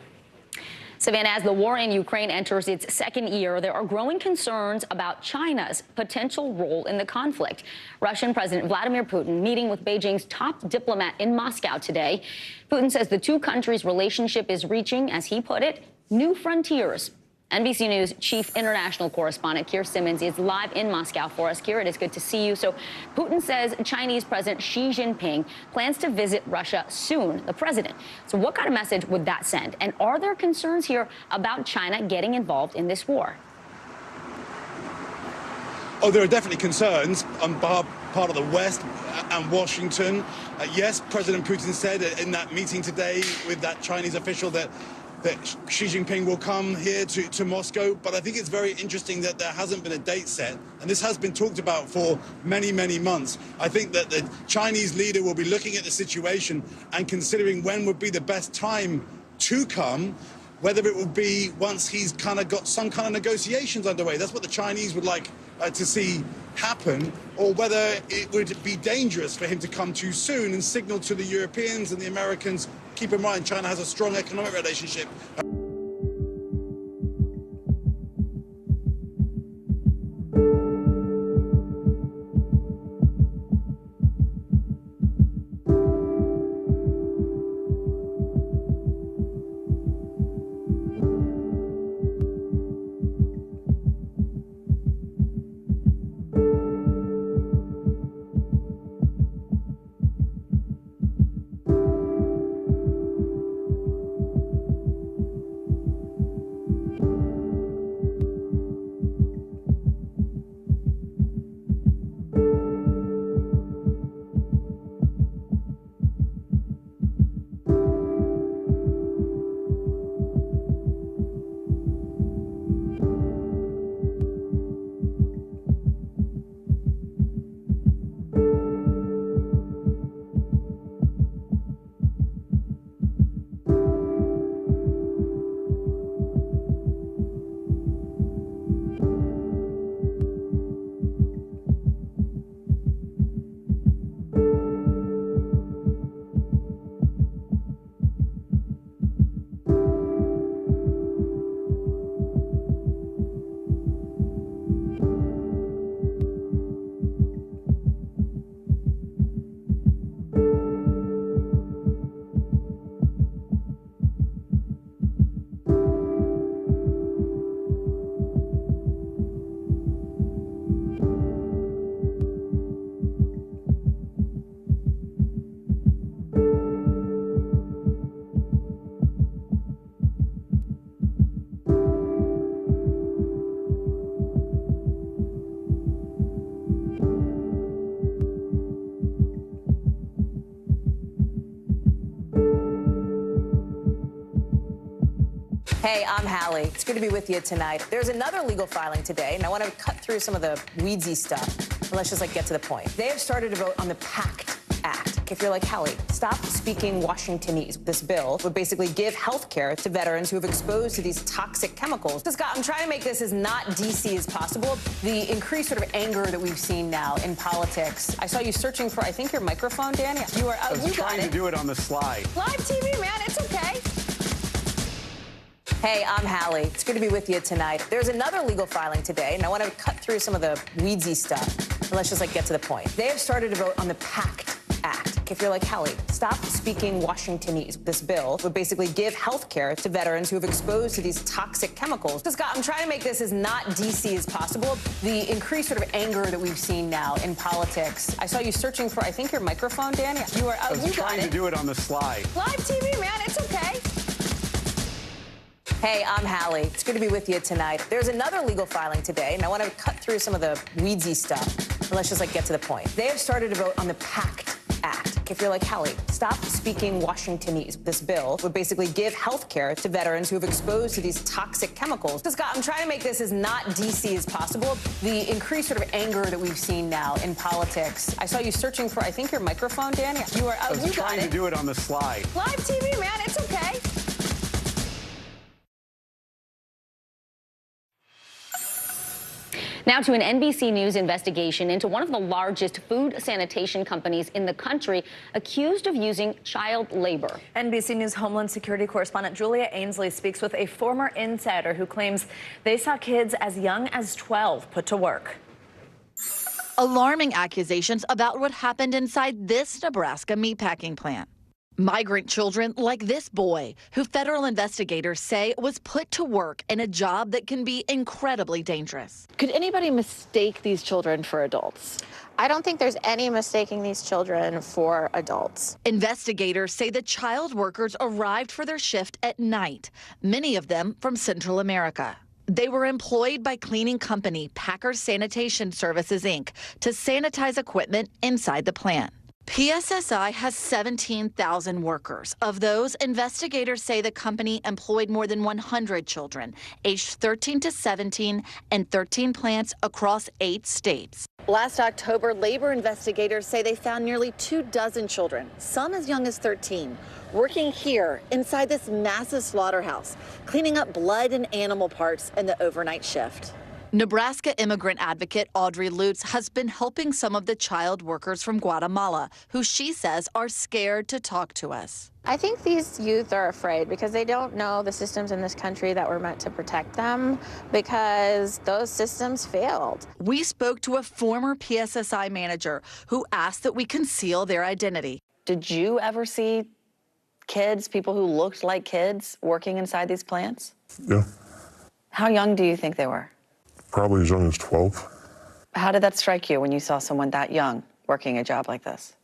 Savannah, as the war in Ukraine enters its second year, there are growing concerns about China's potential role in the conflict. Russian President Vladimir Putin meeting with Beijing's top diplomat in Moscow today. Putin says the two countries' relationship is reaching, as he put it, new frontiers. NBC News chief international correspondent Keir Simmons is live in Moscow for us. Keir, it is good to see you. So Putin says Chinese President Xi Jinping plans to visit Russia soon, the president. So what kind of message would that send? And are there concerns here about China getting involved in this war? Oh, there are definitely concerns on part of the West and Washington. Yes, President Putin said in that meeting today with that Chinese official that Xi Jinping will come here to Moscow. But I think it's very interesting that there hasn't been a date set. And this has been talked about for many, many months. I think that the Chinese leader will be looking at the situation and considering when would be the best time to come, whether it would be once he's kind of got some kind of negotiations underway. That's what the Chinese would like to see happen, or whether it would be dangerous for him to come too soon and signal to the Europeans and the Americans. Keep in mind, China has a strong economic relationship. Hey, I'm Hallie. It's good to be with you tonight. There's another legal filing today, and I want to cut through some of the weedsy stuff. But let's just get to the point. They have started to vote on the PACT Act. If you're like Hallie, stop speaking Washingtonese. This bill would basically give health care to veterans who have exposed to these toxic chemicals. So, Scott, I'm trying to make this as not DC as possible. The increased sort of anger that we've seen now in politics. I saw you searching for, I think, your microphone, Danny. You are. I was trying to do it on the slide. Live TV, man. It's okay. Hey, I'm Hallie. It's good to be with you tonight. There's another legal filing today, and I want to cut through some of the weedsy stuff. But let's just get to the point. They have started to vote on the PACT Act. If you're like Hallie, stop speaking Washingtonese. This bill would basically give health care to veterans who have exposed to these toxic chemicals. So, Scott, I'm trying to make this as not DC as possible. The increased sort of anger that we've seen now in politics. I saw you searching for, I think, your microphone, Danny. You are. I was trying to do it on the slide. Live TV, man. It's okay. Hey, I'm Hallie. It's good to be with you tonight. There's another legal filing today, and I want to cut through some of the weedsy stuff. But let's just get to the point. They have started to vote on the PACT Act. If you're like Hallie, stop speaking Washingtonese. This bill would basically give health care to veterans who have exposed to these toxic chemicals. So, Scott, I'm trying to make this as not DC as possible. The increased sort of anger that we've seen now in politics. I saw you searching for, I think, your microphone, Danny. You are. I was trying to do it on the slide. Live TV, man. It's okay. Now to an NBC News investigation into one of the largest food sanitation companies in the country accused of using child labor. NBC News Homeland Security correspondent Julia Ainsley speaks with a former insider who claims they saw kids as young as 12 put to work. Alarming accusations about what happened inside this Nebraska meatpacking plant. Migrant children like this boy, who federal investigators say was put to work in a job that can be incredibly dangerous. Could anybody mistake these children for adults? I don't think there's any mistaking these children for adults. Investigators say the child workers arrived for their shift at night, many of them from Central America. They were employed by cleaning company Packer Sanitation Services, Inc. to sanitize equipment inside the plant. PSSI has 17,000 workers. Of those, investigators say the company employed more than 100 children, aged 13 to 17, and 13 plants across 8 states. Last October, labor investigators say they found nearly 24 children, some as young as 13, working here inside this massive slaughterhouse, cleaning up blood and animal parts in the overnight shift. Nebraska immigrant advocate Audrey Lutz has been helping some of the child workers from Guatemala, who she says are scared to talk to us. I think these youth are afraid because they don't know the systems in this country that were meant to protect them, because those systems failed. We spoke to a former PSSI manager who asked that we conceal their identity. Did you ever see kids, people who looked like kids, working inside these plants? Yeah. How young do you think they were? Probably as young as 12. How did that strike you when you saw someone that young working a job like this?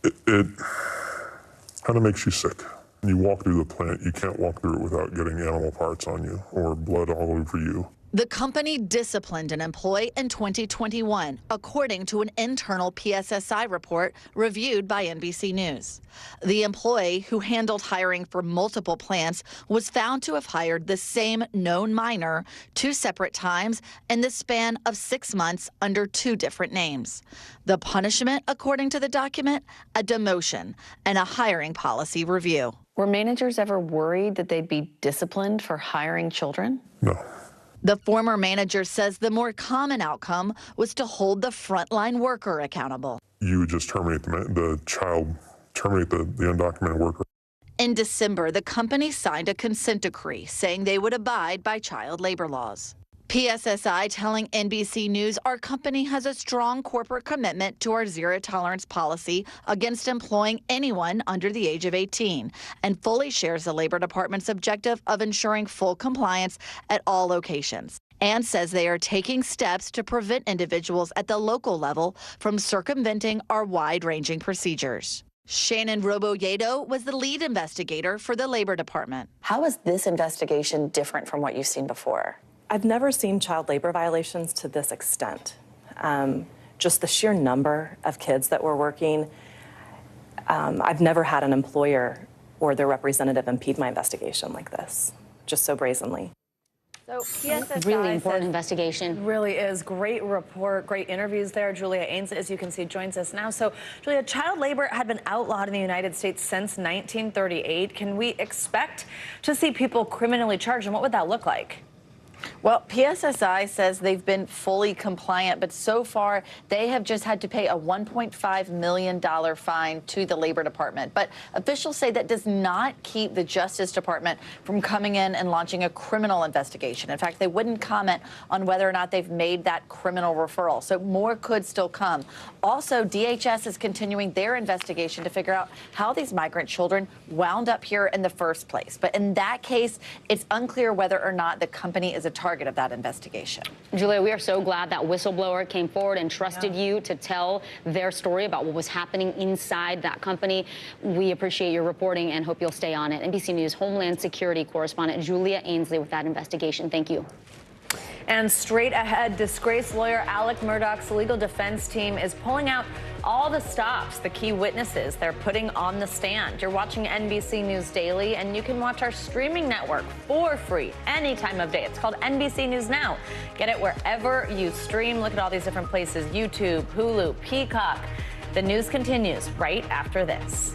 It kind of makes you sick. When you walk through the plant, you can't walk through it without getting animal parts on you or blood all over you. The company disciplined an employee in 2021, according to an internal PSSI report reviewed by NBC News. The employee, who handled hiring for multiple plants, was found to have hired the same known minor 2 separate times in the span of 6 months under 2 different names. The punishment, according to the document, a demotion and a hiring policy review. Were managers ever worried that they'd be disciplined for hiring children? No. The former manager says the more common outcome was to hold the frontline worker accountable. You would just terminate the child, terminate the undocumented worker. In December, the company signed a consent decree saying they would abide by child labor laws. PSSI telling NBC News our company has a strong corporate commitment to our zero-tolerance policy against employing anyone under the age of 18 and fully shares the Labor Department's objective of ensuring full compliance at all locations, and says they are taking steps to prevent individuals at the local level from circumventing our wide-ranging procedures. Shannon Roboyedo was the lead investigator for the Labor Department. How is this investigation different from what you've seen before? I've never seen child labor violations to this extent. Just the sheer number of kids that were working. I've never had an employer or their representative impede my investigation like this. just so brazenly. So PSSI really important investigation. Really is. Great report, great interviews there. Julia Ainsley, as you can see, joins us now. So, Julia, child labor had been outlawed in the United States since 1938. Can we expect to see people criminally charged, and what would that look like? Well, PSSI says they've been fully compliant, but so far they have just had to pay a $1.5 million fine to the Labor Department. But officials say that does not keep the Justice Department from coming in and launching a criminal investigation. In fact, they wouldn't comment on whether or not they've made that criminal referral. So more could still come. Also, DHS is continuing their investigation to figure out how these migrant children wound up here in the first place. But in that case, it's unclear whether or not the company is a target of that investigation. Julia, we are so glad that whistleblower came forward and trusted you to tell their story about what was happening inside that company. We appreciate your reporting and hope you'll stay on it. NBC News Homeland Security correspondent Julia Ainsley with that investigation. Thank you. And straight ahead, disgraced lawyer Alec Murdaugh's legal defense team is pulling out all the stops, the key witnesses they're putting on the stand. You're watching NBC News Daily, and you can watch our streaming network for free any time of day. It's called NBC News Now. Get it wherever you stream. Look at all these different places: YouTube, Hulu, Peacock. The news continues right after this.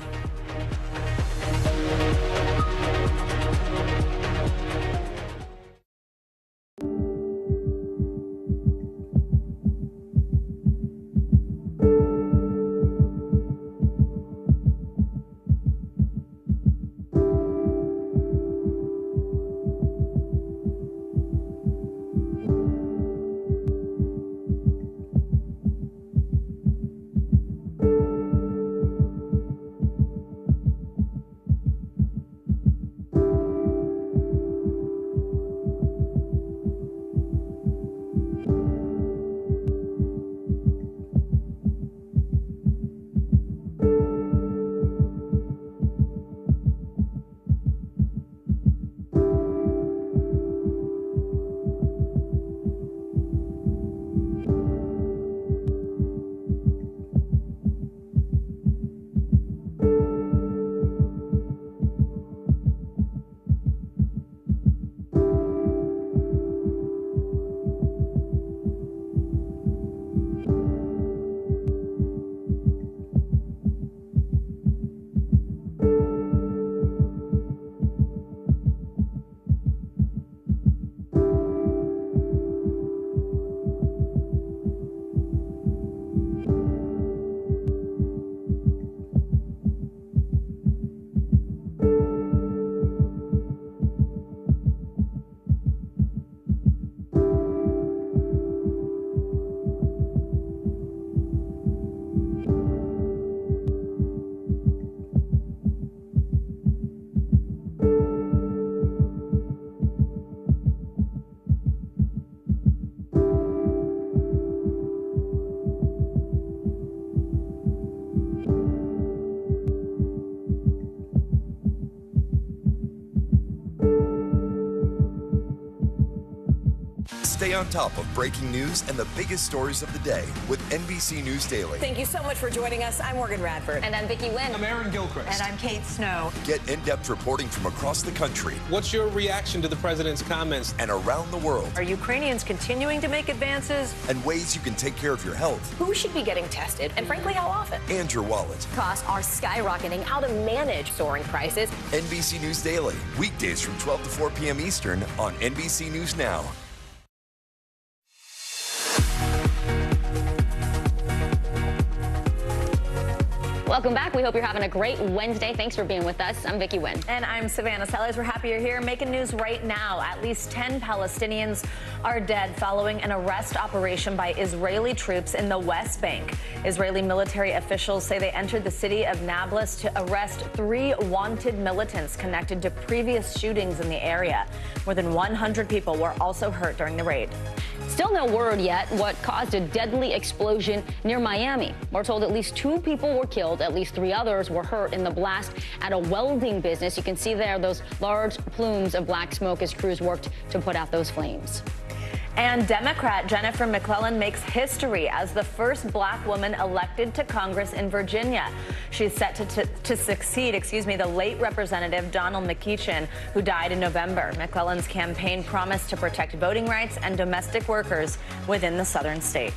Stay on top of breaking news and the biggest stories of the day with NBC News Daily. Thank you so much for joining us. I'm Morgan Radford. And I'm Vicki Wynn. I'm Aaron Gilchrist. And I'm Kate Snow. Get in-depth reporting from across the country. What's your reaction to the president's comments? And around the world. Are Ukrainians continuing to make advances? And ways you can take care of your health. Who should be getting tested? And frankly, how often? And your wallet. Costs are skyrocketing. How to manage soaring prices. NBC News Daily. Weekdays from 12 to 4 p.m. Eastern on NBC News Now. Welcome back. We hope you're having a great Wednesday. Thanks for being with us. I'm Vicki Wynn. And I'm Savannah Sellers. We're happy you're here. Making news right now. At least 10 Palestinians are dead following an arrest operation by Israeli troops in the West Bank. Israeli military officials say they entered the city of Nablus to arrest 3 wanted militants connected to previous shootings in the area. More than 100 people were also hurt during the raid. Still no word yet what caused a deadly explosion near Miami. We're told at least 2 people were killed. At least 3 others were hurt in the blast at a welding business. You can see there those large plumes of black smoke as crews worked to put out those flames. And Democrat Jennifer McClellan makes history as the first black woman elected to Congress in Virginia. She's set to succeed, the late Representative Donald McEachin, who died in November. McClellan's campaign promised to protect voting rights and domestic workers within the southern state.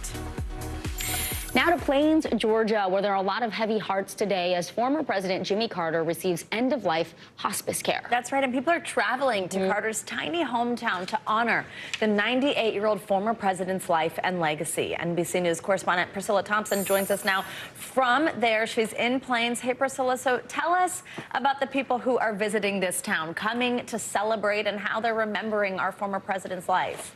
Now to Plains, Georgia, where there are a lot of heavy hearts today as former President Jimmy Carter receives end-of-life hospice care. That's right, and people are traveling to Carter's tiny hometown to honor the 98-year-old former president's life and legacy. NBC News correspondent Priscilla Thompson joins us now from there. She's in Plains. Hey, Priscilla, so tell us about the people who are visiting this town, coming to celebrate, and how they're remembering our former president's life.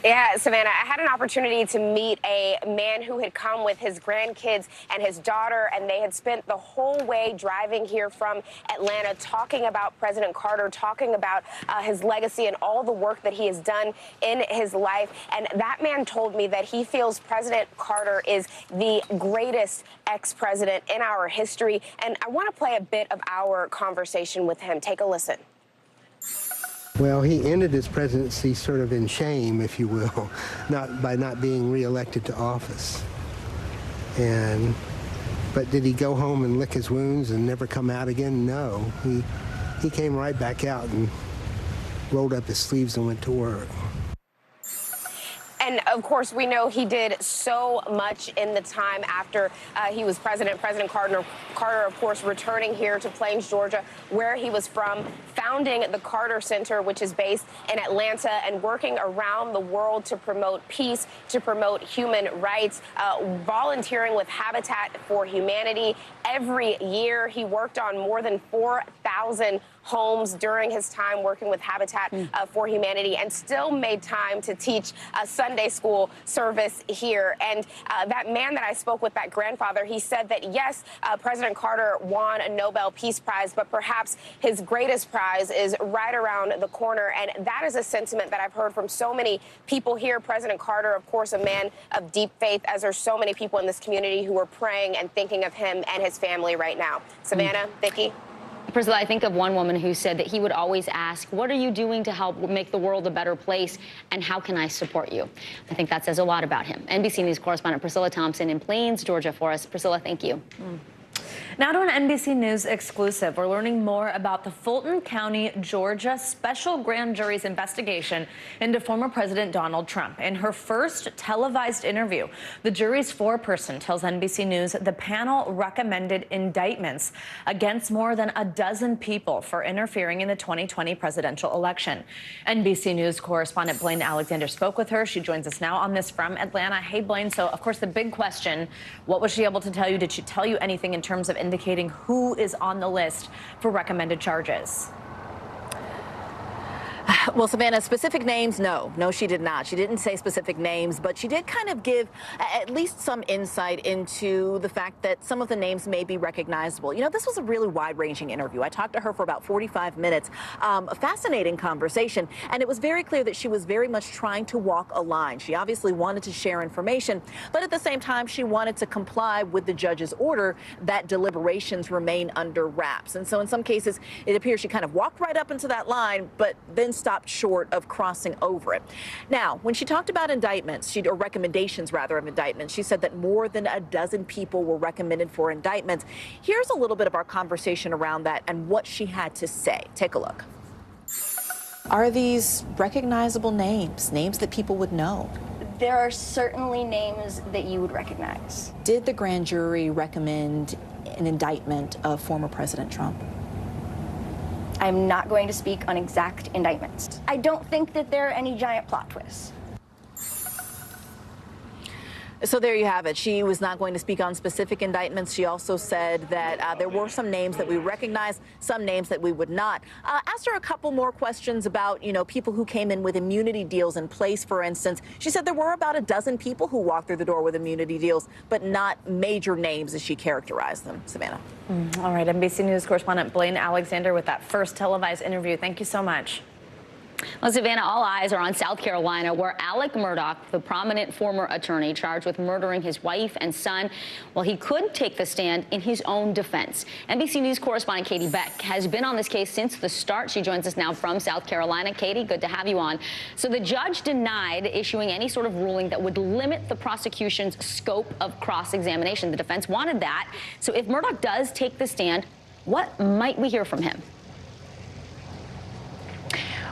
Yeah, Savannah, I had an opportunity to meet a man who had come with his grandkids and his daughter, and they had spent the whole way driving here from Atlanta talking about President Carter, talking about his legacy and all the work that he has done in his life. And that man told me that he feels President Carter is the greatest ex-president in our history. And I want to play a bit of our conversation with him. Take a listen. Well, he ended his presidency sort of in shame, if you will, by not being reelected to office. But did he go home and lick his wounds and never come out again? No. He came right back out and rolled up his sleeves and went to work. And, of course, we know he did so much in the time after he was president. President Carter, of course, returning here to Plains, Georgia, where he was from, founding the Carter Center, which is based in Atlanta, and working around the world to promote peace, to promote human rights, volunteering with Habitat for Humanity. Every year, he worked on more than 4,000 homes during his time working with Habitat for Humanity, and still made time to teach a Sunday school service here. And that man that I spoke with, that grandfather, he said that, yes, President Carter won a Nobel Peace Prize, but perhaps his greatest prize is right around the corner. And that is a sentiment that I've heard from so many people here. President Carter, of course, a man of deep faith, as are so many people in this community who are praying and thinking of him and his family right now. Savannah, Vicki? Priscilla, I think of one woman who said that he would always ask, what are you doing to help make the world a better place, and how can I support you? I think that says a lot about him. NBC News correspondent Priscilla Thompson in Plains, Georgia for us. Priscilla, thank you. Now to an NBC News exclusive. We're learning more about the Fulton County, Georgia special grand jury's investigation into former President Donald Trump. In her first televised interview, the jury's foreperson tells NBC News the panel recommended indictments against more than a dozen people for interfering in the 2020 presidential election. NBC News correspondent Blaine Alexander spoke with her. She joins us now on this from Atlanta. Hey, Blaine. So, of course, the big question, what was she able to tell you? Did she tell you anything in terms of indicating who is on the list for recommended charges? Well, Savannah, specific names, no, she did not. She didn't say specific names, but she did kind of give at least some insight into the fact that some of the names may be recognizable. You know, this was a really wide-ranging interview. I talked to her for about 45 minutes, a fascinating conversation, and it was very clear that she was very much trying to walk a line. She obviously wanted to share information, but at the same time, she wanted to comply with the judge's order that deliberations remain under wraps. And so in some cases, it appears she kind of walked right up into that line, but then stopped short of crossing over it. Now, when she talked about indictments, or recommendations rather of indictments, she said that more than a dozen people were recommended for indictments. Here's a little bit of our conversation around that and what she had to say. Take a look. Are these recognizable names that people would know? There are certainly names that you would recognize. Did the grand jury recommend an indictment of former President Trump? I'm not going to speak on exact indictments. I don't think that there are any giant plot twists. So there you have it. She was not going to speak on specific indictments. She also said that there were some names that we recognize, some names that we would not. Asked her a couple more questions about, people who came in with immunity deals in place, for instance. She said there were about a dozen people who walked through the door with immunity deals, but not major names as she characterized them. Savannah. All right, NBC News correspondent Blaine Alexander with that first televised interview. Thank you so much. Well, Savannah, all eyes are on South Carolina, where Alec Murdaugh, the prominent former attorney charged with murdering his wife and son, well, he could take the stand in his own defense. NBC News correspondent Katie Beck has been on this case since the start. She joins us now from South Carolina. Katie, good to have you on. So the judge denied issuing any sort of ruling that would limit the prosecution's scope of cross-examination. The defense wanted that. So if Murdaugh does take the stand, what might we hear from him?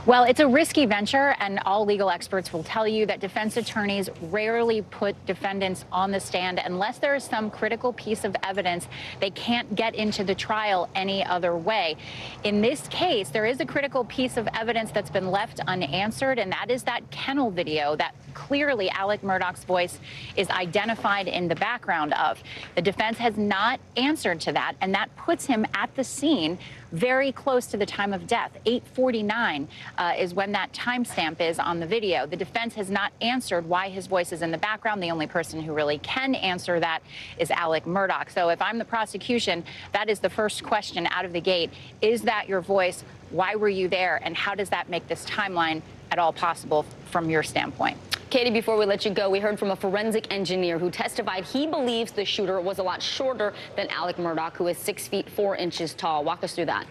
Well, it's a risky venture, and all legal experts will tell you that defense attorneys rarely put defendants on the stand unless there is some critical piece of evidence they can't get into the trial any other way. In this case, there is a critical piece of evidence that's been left unanswered, and that is that kennel video that clearly Alec Murdaugh's voice is identified in the background of. The defense has not answered to that, and that puts him at the scene very close to the time of death. 8:49 is when that timestamp is on the video. The defense has not answered why his voice is in the background. The only person who really can answer that is Alec Murdaugh. So if I'm the prosecution, that is the first question out of the gate. Is that your voice? Why were you there? And how does that make this timeline at all possible from your standpoint? Katie, before we let you go, we heard from a forensic engineer who testified he believes the shooter was a lot shorter than Alec Murdaugh, who is 6 feet 4 inches tall. Walk us through that.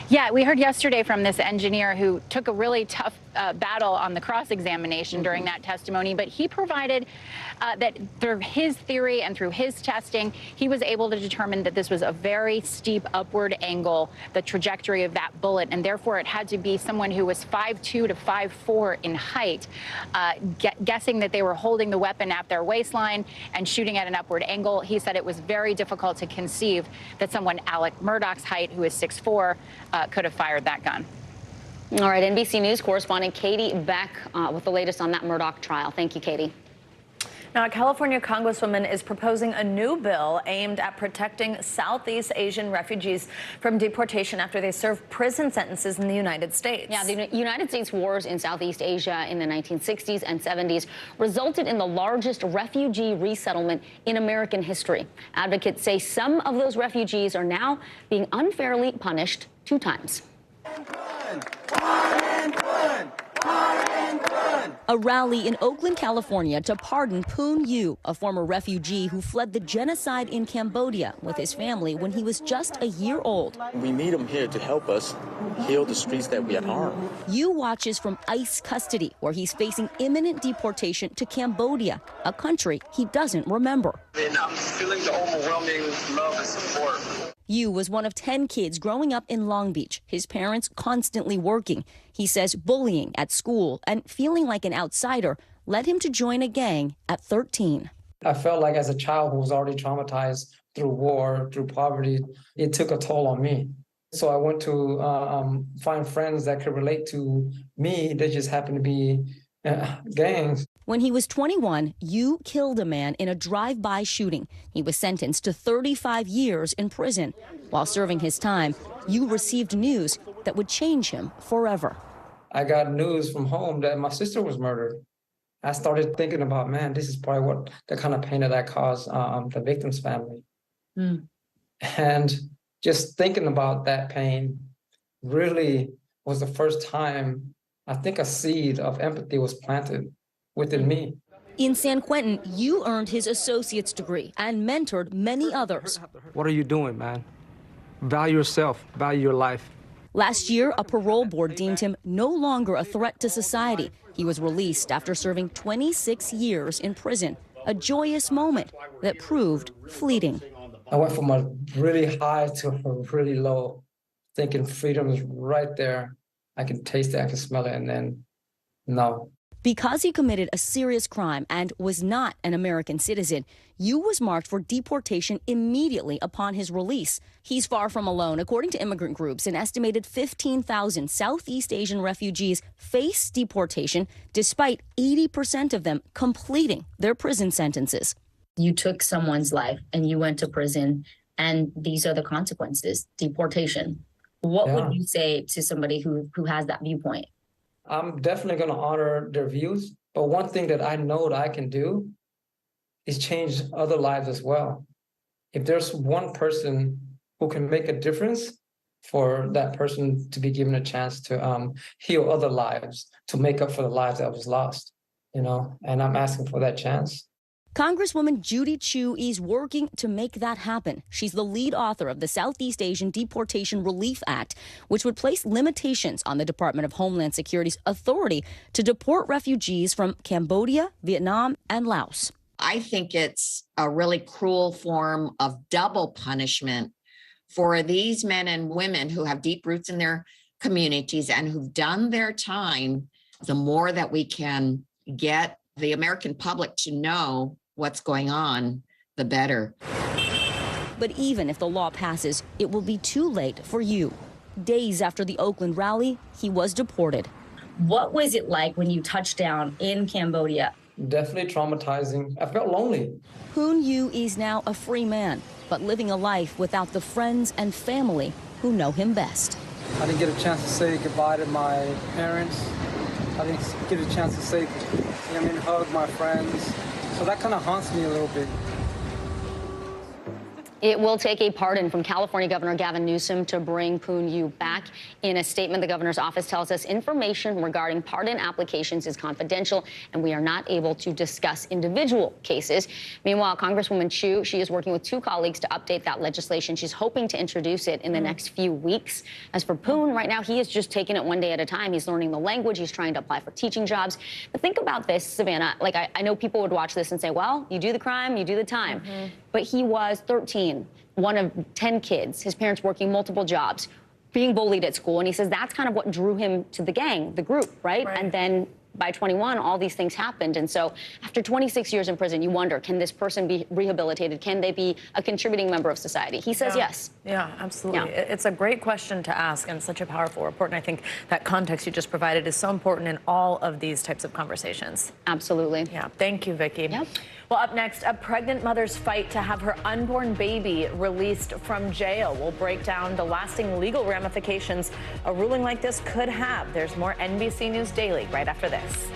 Yeah, we heard yesterday from this engineer who took a really tough battle on the cross-examination during that testimony, but he provided that through his theory and through his testing, he was able to determine that this was a very steep upward angle, the trajectory of that bullet, and therefore it had to be someone who was 5'2" to 5'4" in height, guessing that they were holding the weapon at their waistline and shooting at an upward angle. He said it was very difficult to conceive that someone Alec Murdaugh's height, who is 6'4", could have fired that gun. All right, NBC News correspondent Katie Beck with the latest on that Murdaugh trial. Thank you, Katie. Now, a California congresswoman is proposing a new bill aimed at protecting Southeast Asian refugees from deportation after they serve prison sentences in the United States. Yeah, the United States wars in Southeast Asia in the 1960s and 70s resulted in the largest refugee resettlement in American history. Advocates say some of those refugees are now being unfairly punished 2 times. A rally in Oakland, California to pardon Poon Yu, a former refugee who fled the genocide in Cambodia with his family when he was just a year old. We need him here to help us heal the streets that we are harmed. Yu watches from ICE custody, where he's facing imminent deportation to Cambodia, a country he doesn't remember. And I'm feeling the overwhelming love and support. Yu was one of 10 kids growing up in Long Beach, his parents constantly working. He says bullying at school and feeling like an outsider led him to join a gang at 13. I felt like as a child who was already traumatized through war, through poverty, it took a toll on me. So I went to find friends that could relate to me. They just happened to be gangs. When he was 21, Yu killed a man in a drive-by shooting. He was sentenced to 35 years in prison. While serving his time, Yu received news that would change him forever. I got news from home that my sister was murdered. I started thinking about, man, this is probably what the kind of pain that I caused the victim's family. And just thinking about that pain really was the first time I think a seed of empathy was planted within me. In San Quentin, Yu earned his associate's degree and mentored many others. What are you doing, man? Value yourself, value your life. Last year, a parole board deemed him no longer a threat to society. He was released after serving 26 years in prison, a joyous moment that proved fleeting. I went from a really high to a really low, thinking freedom is right there. I can taste it, I can smell it, and then no. Because he committed a serious crime and was not an American citizen, Yu was marked for deportation immediately upon his release. He's far from alone. According to immigrant groups, an estimated 15,000 Southeast Asian refugees face deportation, despite 80% of them completing their prison sentences. You took someone's life and you went to prison, and these are the consequences, deportation. What would you say to somebody who has that viewpoint? I'm definitely going to honor their views, but one thing that I know that I can do is change other lives as well. If there's one person who can make a difference, for that person to be given a chance to heal other lives, to make up for the lives that was lost, and I'm asking for that chance. Congresswoman Judy Chu is working to make that happen. She's the lead author of the Southeast Asian Deportation Relief Act, which would place limitations on the Department of Homeland Security's authority to deport refugees from Cambodia, Vietnam, and Laos. I think it's a really cruel form of double punishment for these men and women who have deep roots in their communities and who've done their time. The more that we can get the American public to know what's going on, the better. But even if the law passes, it will be too late for you. Days after the Oakland rally, he was deported. What was it like when you touched down in Cambodia? Definitely traumatizing. I felt lonely. Poon Yu is now a free man, but living a life without the friends and family who know him best. I didn't get a chance to say goodbye to my parents. I didn't get a chance to say, hug my friends. So that kind of haunts me a little bit. It will take a pardon from California Governor Gavin Newsom to bring Poon Yu back. In a statement, the governor's office tells us information regarding pardon applications is confidential, and we are not able to discuss individual cases. Meanwhile, Congresswoman Chu, she is working with 2 colleagues to update that legislation. She's hoping to introduce it in the next few weeks. As for Poon, right now, he is just taking it one day at a time. He's learning the language. He's trying to apply for teaching jobs. But think about this, Savannah. Like, I know people would watch this and say, well, you do the crime, you do the time. But he was 13, one of 10 kids, his parents working multiple jobs, being bullied at school. And he says that's kind of what drew him to the gang, the group, right? And then by 21, all these things happened. And so after 26 years in prison, you wonder, can this person be rehabilitated? Can they be a contributing member of society? He says yes. Yeah, absolutely. Yeah. It's a great question to ask and such a powerful report. And I think that context you just provided is so important in all of these types of conversations. Absolutely. Yeah. Thank you, Vicki. Yep. Well, up next, a pregnant mother's fight to have her unborn baby released from jail. We'll break down the lasting legal ramifications a ruling like this could have. There's more NBC News Daily right after this.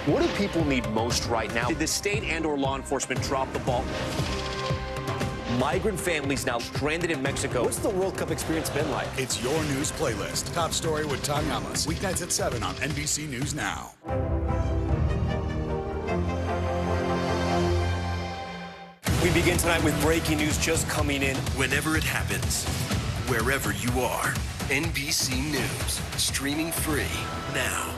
What do people need most right now? Did the state and/or law enforcement drop the ball? Migrant families now stranded in Mexico. What's the World Cup experience been like? It's your news playlist. Top story with Tom Yamas. Weeknights at 7 on NBC News Now. We begin tonight with breaking news just coming in. Whenever it happens, wherever you are, NBC News, streaming free now.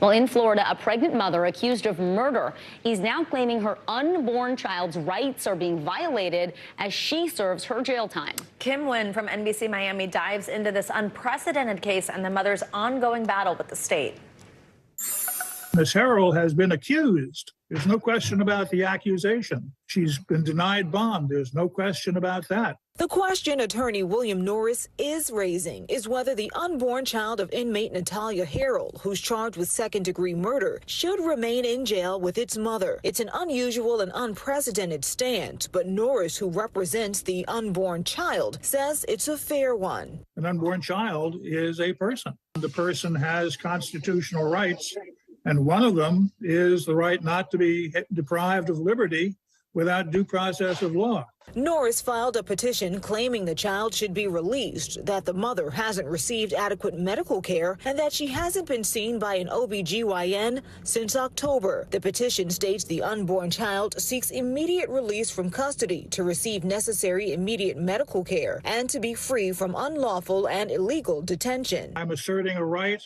Well, in Florida, a pregnant mother accused of murder is now claiming her unborn child's rights are being violated as she serves her jail time. Kim Nguyen from NBC Miami dives into this unprecedented case and the mother's ongoing battle with the state. Ms. Harrell has been accused. There's no question about the accusation. She's been denied bond. There's no question about that. The question attorney William Norris is raising is whether the unborn child of inmate Natalia Harrell, who's charged with second-degree murder, should remain in jail with its mother. It's an unusual and unprecedented stance, but Norris, who represents the unborn child, says it's a fair one. An unborn child is a person. The person has constitutional rights, and one of them is the right not to be deprived of liberty without due process of law. Norris filed a petition claiming the child should be released, that the mother hasn't received adequate medical care, and that she hasn't been seen by an OBGYN since October. The petition states the unborn child seeks immediate release from custody to receive necessary immediate medical care and to be free from unlawful and illegal detention. I'm asserting a right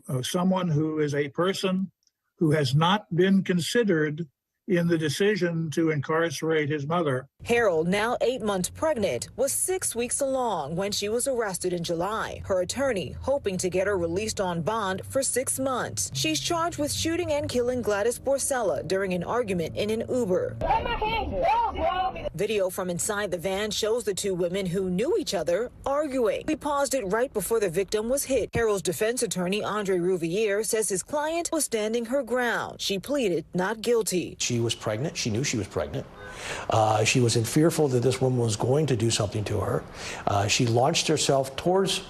of someone who is a person who has not been considered in the decision to incarcerate his mother. Harrell, now 8 months pregnant, was 6 weeks along when she was arrested in July. Her attorney hoping to get her released on bond for 6 months. She's charged with shooting and killing Gladys Borcella during an argument in an Uber. Video from inside the van shows the two women who knew each other arguing. We paused it right before the victim was hit. Harrell's defense attorney, Andre Rouvier, says his client was standing her ground. She pleaded not guilty. She was pregnant. She knew she was pregnant. She was fearful that this woman was going to do something to her. She launched herself towards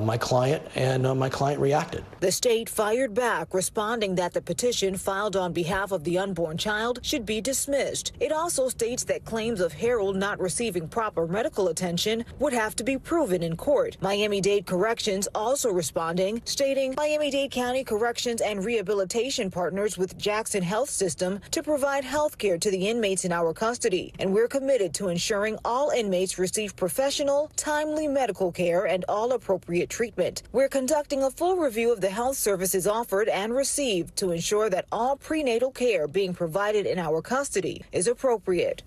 my client, and my client reacted. The state fired back, responding that the petition filed on behalf of the unborn child should be dismissed. It also states that claims of Harrell not receiving proper medical attention would have to be proven in court. Miami-Dade Corrections also responding, stating Miami-Dade County Corrections and Rehabilitation partners with Jackson Health System to provide health care to the inmates in our custody, and we're committed to ensuring all inmates receive professional, timely medical care and all appropriate treatment. We're conducting a full review of the health services offered and received to ensure that all prenatal care being provided in our custody is appropriate.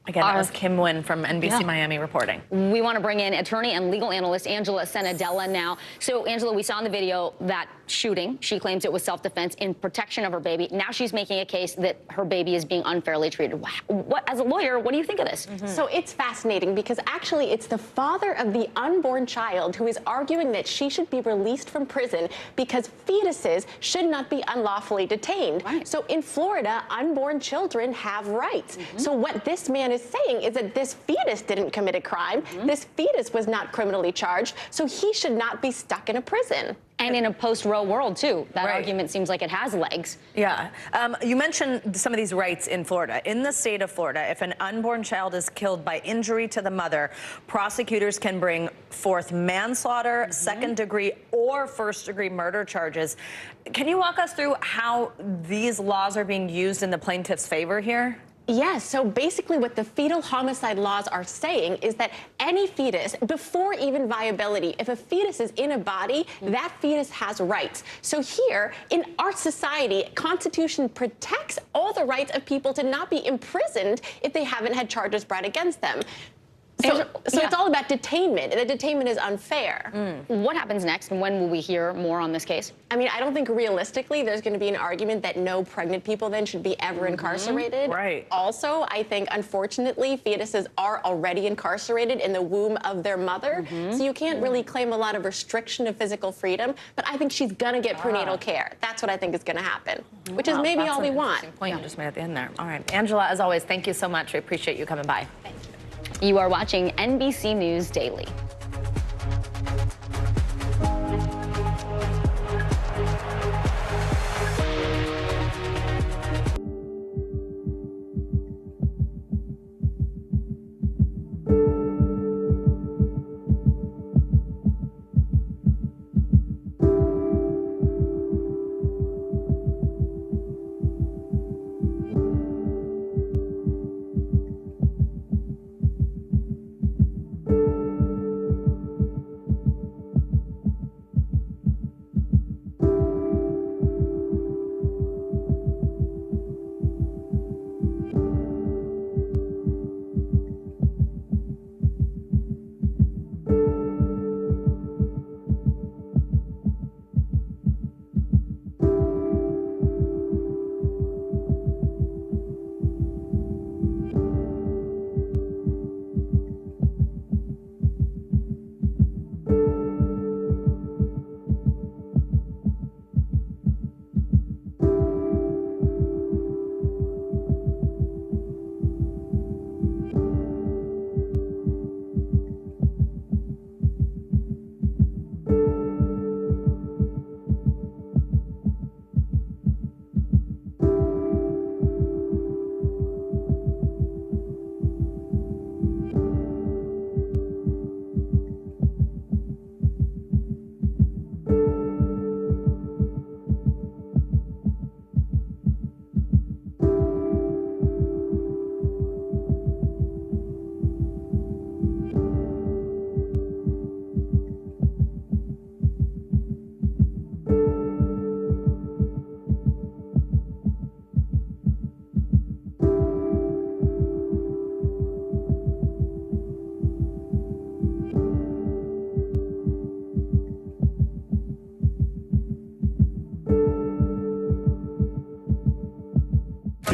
Again, that was Kim Nguyen from NBC Miami reporting. We want to bring in attorney and legal analyst Angela Senadella now. So, Angela, we saw in the video that shooting. She claims it was self-defense in protection of her baby. Now she's making a case that her baby is being unfairly treated. What, as a lawyer, what do you think of this? So it's fascinating because actually it's the father of the unborn child who is arguing that she should be released from prison because fetuses should not be unlawfully detained. So in Florida, unborn children have rights. So what this man is saying is that this fetus didn't commit a crime. This fetus was not criminally charged, so he should not be stuck in a prison. And in a post-Roe world, too. That argument seems like it has legs. Yeah. You mentioned some of these rights in Florida. In the state of Florida, if an unborn child is killed by injury to the mother, prosecutors can bring forth manslaughter, second-degree, or first-degree murder charges. Can you walk us through how these laws are being used in the plaintiff's favor here? Yes, so basically what the fetal homicide laws are saying is that any fetus, before even viability, if a fetus is in a body, that fetus has rights. So here, in our society, Constitution protects all the rights of people to not be imprisoned if they haven't had charges brought against them. So it's all about detainment, and the detainment is unfair. What happens next, and when will we hear more on this case? I mean, I don't think realistically there's going to be an argument that no pregnant people then should be ever incarcerated. Right. Also, I think, unfortunately, fetuses are already incarcerated in the womb of their mother, so you can't really claim a lot of restriction of physical freedom, but I think she's going to get prenatal care. That's what I think is going to happen, which is maybe all we want. Point you just made at the end there. All right. Angela, as always, thank you so much. We appreciate you coming by. Thank you. You are watching NBC News Daily.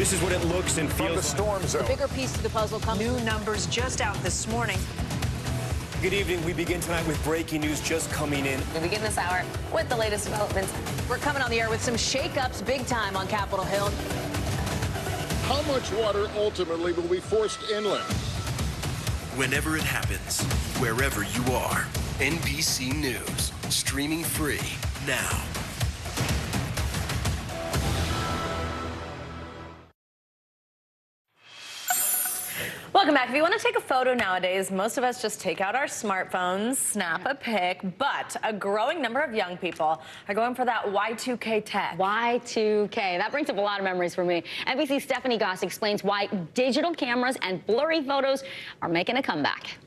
This is what it looks and feels From the storm zone. The bigger piece to the puzzle comes. New numbers just out this morning. Good evening. We begin tonight with breaking news just coming in. We begin this hour with the latest developments. We're coming on the air with some shakeups big time on Capitol Hill. How much water ultimately will be forced inland? Whenever it happens, wherever you are, NBC News, streaming free now. Welcome back. If you want to take a photo nowadays, most of us just take out our smartphones, snap a pic, but a growing number of young people are going for that Y2K tech. Y2K. That brings up a lot of memories for me. NBC's Stephanie Goss explains why digital cameras and blurry photos are making a comeback.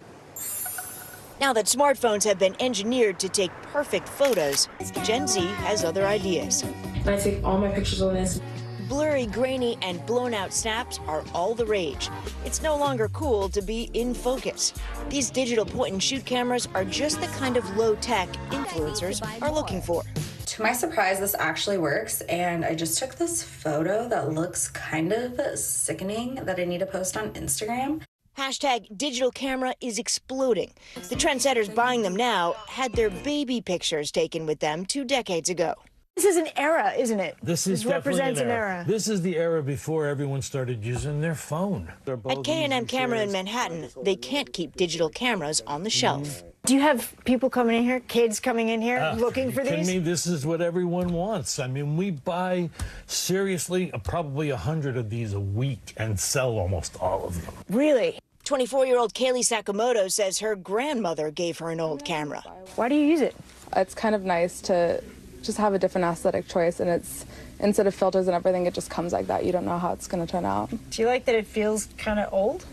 Now that smartphones have been engineered to take perfect photos, Gen Z has other ideas. I take all my pictures on this. Blurry, grainy, and blown-out snaps are all the rage. It's no longer cool to be in focus. These digital point-and-shoot cameras are just the kind of low-tech influencers are looking for. To my surprise, this actually works, and I just took this photo that looks kind of sickening that I need to post on Instagram. Hashtag digital camera is exploding. The trendsetters buying them now had their baby pictures taken with them 2 decades ago. This is an era, isn't it? This represents an era. This is the era before everyone started using their phone. At K&M Camera in Manhattan, they can't keep digital cameras on the shelf. Do you have people coming in here, kids coming in here looking for these? To me, this is what everyone wants. I mean, we buy, seriously, probably 100 of these a week and sell almost all of them. Really? 24-year-old Kaylee Sakamoto says her grandmother gave her an old camera. Why do you use it? It's kind of nice to just have a different aesthetic choice, and it's instead of filters and everything, it just comes like that. You don't know how it's going to turn out. Do you like that it feels kind of old?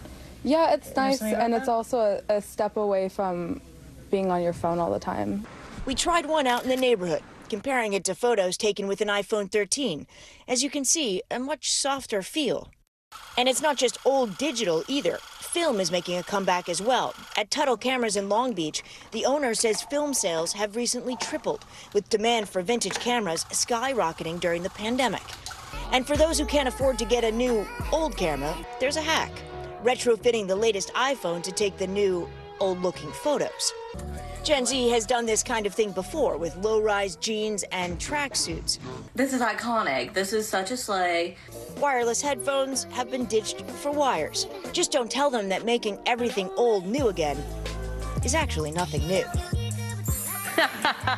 Yeah, it's nice, and it's also a step away from being on your phone all the time. We tried one out in the neighborhood, comparing it to photos taken with an iPhone 13. As you can see, a much softer feel. And it's not just old digital either. Film is making a comeback as well. At Tuttle Cameras in Long Beach, the owner says film sales have recently tripled, with demand for vintage cameras skyrocketing during the pandemic. And for those who can't afford to get a new old camera, there's a hack: retrofitting the latest iPhone to take the new old-looking photos. Gen Z has done this kind of thing before with low-rise jeans and tracksuits. This is iconic. This is such a slay. Wireless headphones have been ditched for wires. Just don't tell them that making everything old new again is actually nothing new.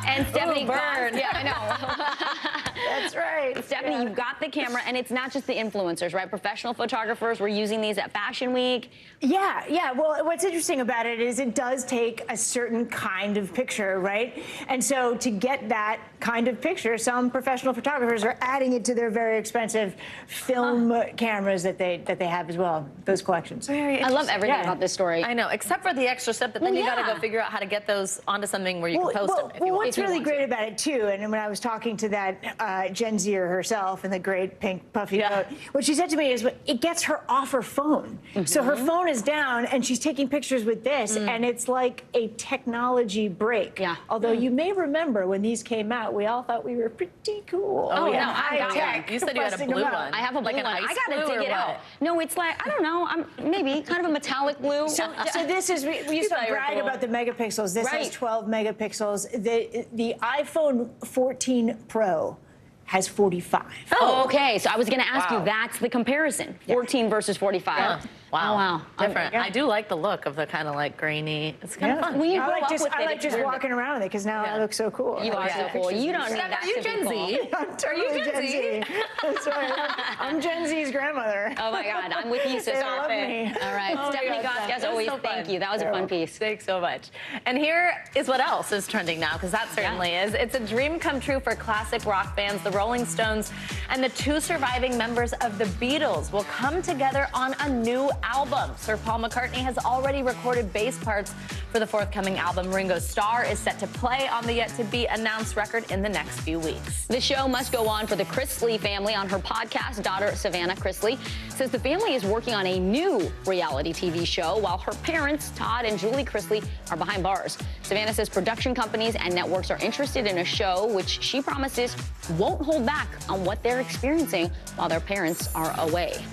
And Stephanie, burn. Yeah, I know. That's right. Stephanie, you've got the camera, and it's not just the influencers, right? Professional photographers were using these at Fashion Week. Yeah. Well, what's interesting about it is it does take a certain kind of picture, right? And so to get that kind of picture, some professional photographers are adding it to their very expensive film cameras that they have as well, those collections. I love everything about this story. I know, except for the extra step that then you got to go figure out how to get those onto something where you can post them. Well, what's really great about it, too, and when I was talking to that Gen Zer herself in the great pink puffy coat, what she said to me is it gets her off her phone. So her phone is down, and she's taking pictures with this, and it's like a technology break. Yeah. Although you may remember when these came out, we all thought we were pretty cool. Oh, yeah. I got tech. You said you had a blue one. I have a blue like one. An ice I gotta blue dig it out. No, it's like, I don't know, maybe kind of a metallic blue. So this is, we used to brag about the megapixels. This has 12 megapixels. The iPhone 14 Pro has 45. Oh, okay. So I was going to ask you, that's the comparison, 14 versus 45. Yeah. Wow. Oh, wow. Different. I do like the look of the kind of like grainy. It's kind of fun. Well, I like just walking around with it because now I look so cool. You are so cool. You don't need that. Are you Gen Z? I'm totally Gen Z. That's right. I'm Gen Z's grandmother. Oh my God, I'm with you, sister. They love me. All right, Stephanie Goss, as always, thank you. That was a fun piece. Thanks so much. And here is what else is trending now, because that certainly is. It's a dream come true for classic rock bands, the Rolling Stones, and the 2 surviving members of the Beatles will come together on a new album. Sir Paul McCartney has already recorded bass parts for the forthcoming album. Ringo Starr is set to play on the yet-to-be-announced record in the next few weeks. The show must go on for the Chrisley family. On her podcast, daughter Savannah Chrisley says the family is working on a new reality TV show while her parents, Todd and Julie Chrisley, are behind bars. Savannah says production companies and networks are interested in a show which she promises won't hold back on what they're experiencing while their parents are away.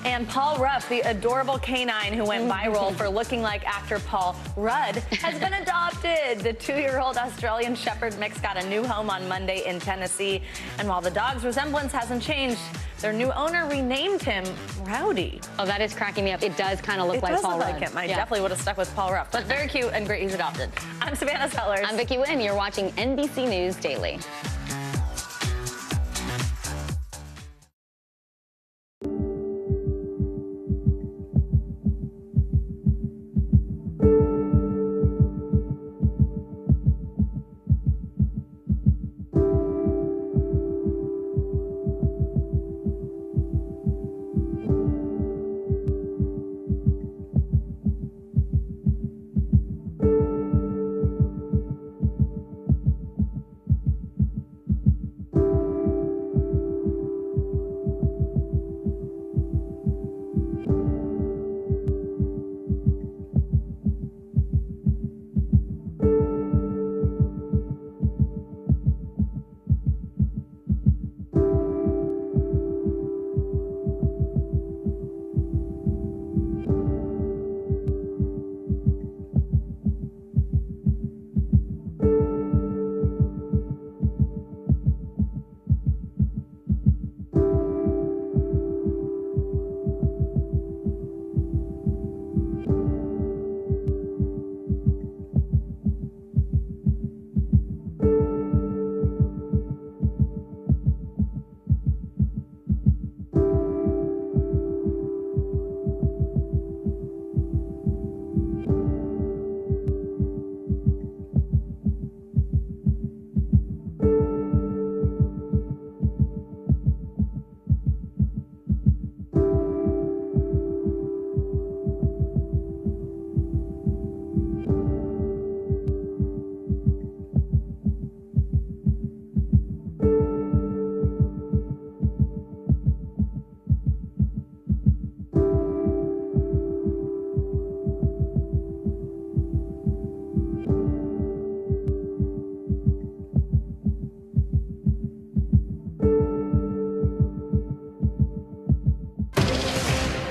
And Paul Ruff, the adorable canine who went viral for looking like actor Paul Rudd, has been adopted. The 2-year-old Australian Shepherd mix got a new home on Monday in Tennessee. And while the dog's resemblance hasn't changed, their new owner renamed him Rowdy. Oh, that is cracking me up. It does kind of look like Paul Rudd. It does look like him. I definitely would have stuck with Paul Ruff. But very cute and great he's adopted. I'm Savannah Sellers. I'm Vicki Wynn. You're watching NBC News Daily.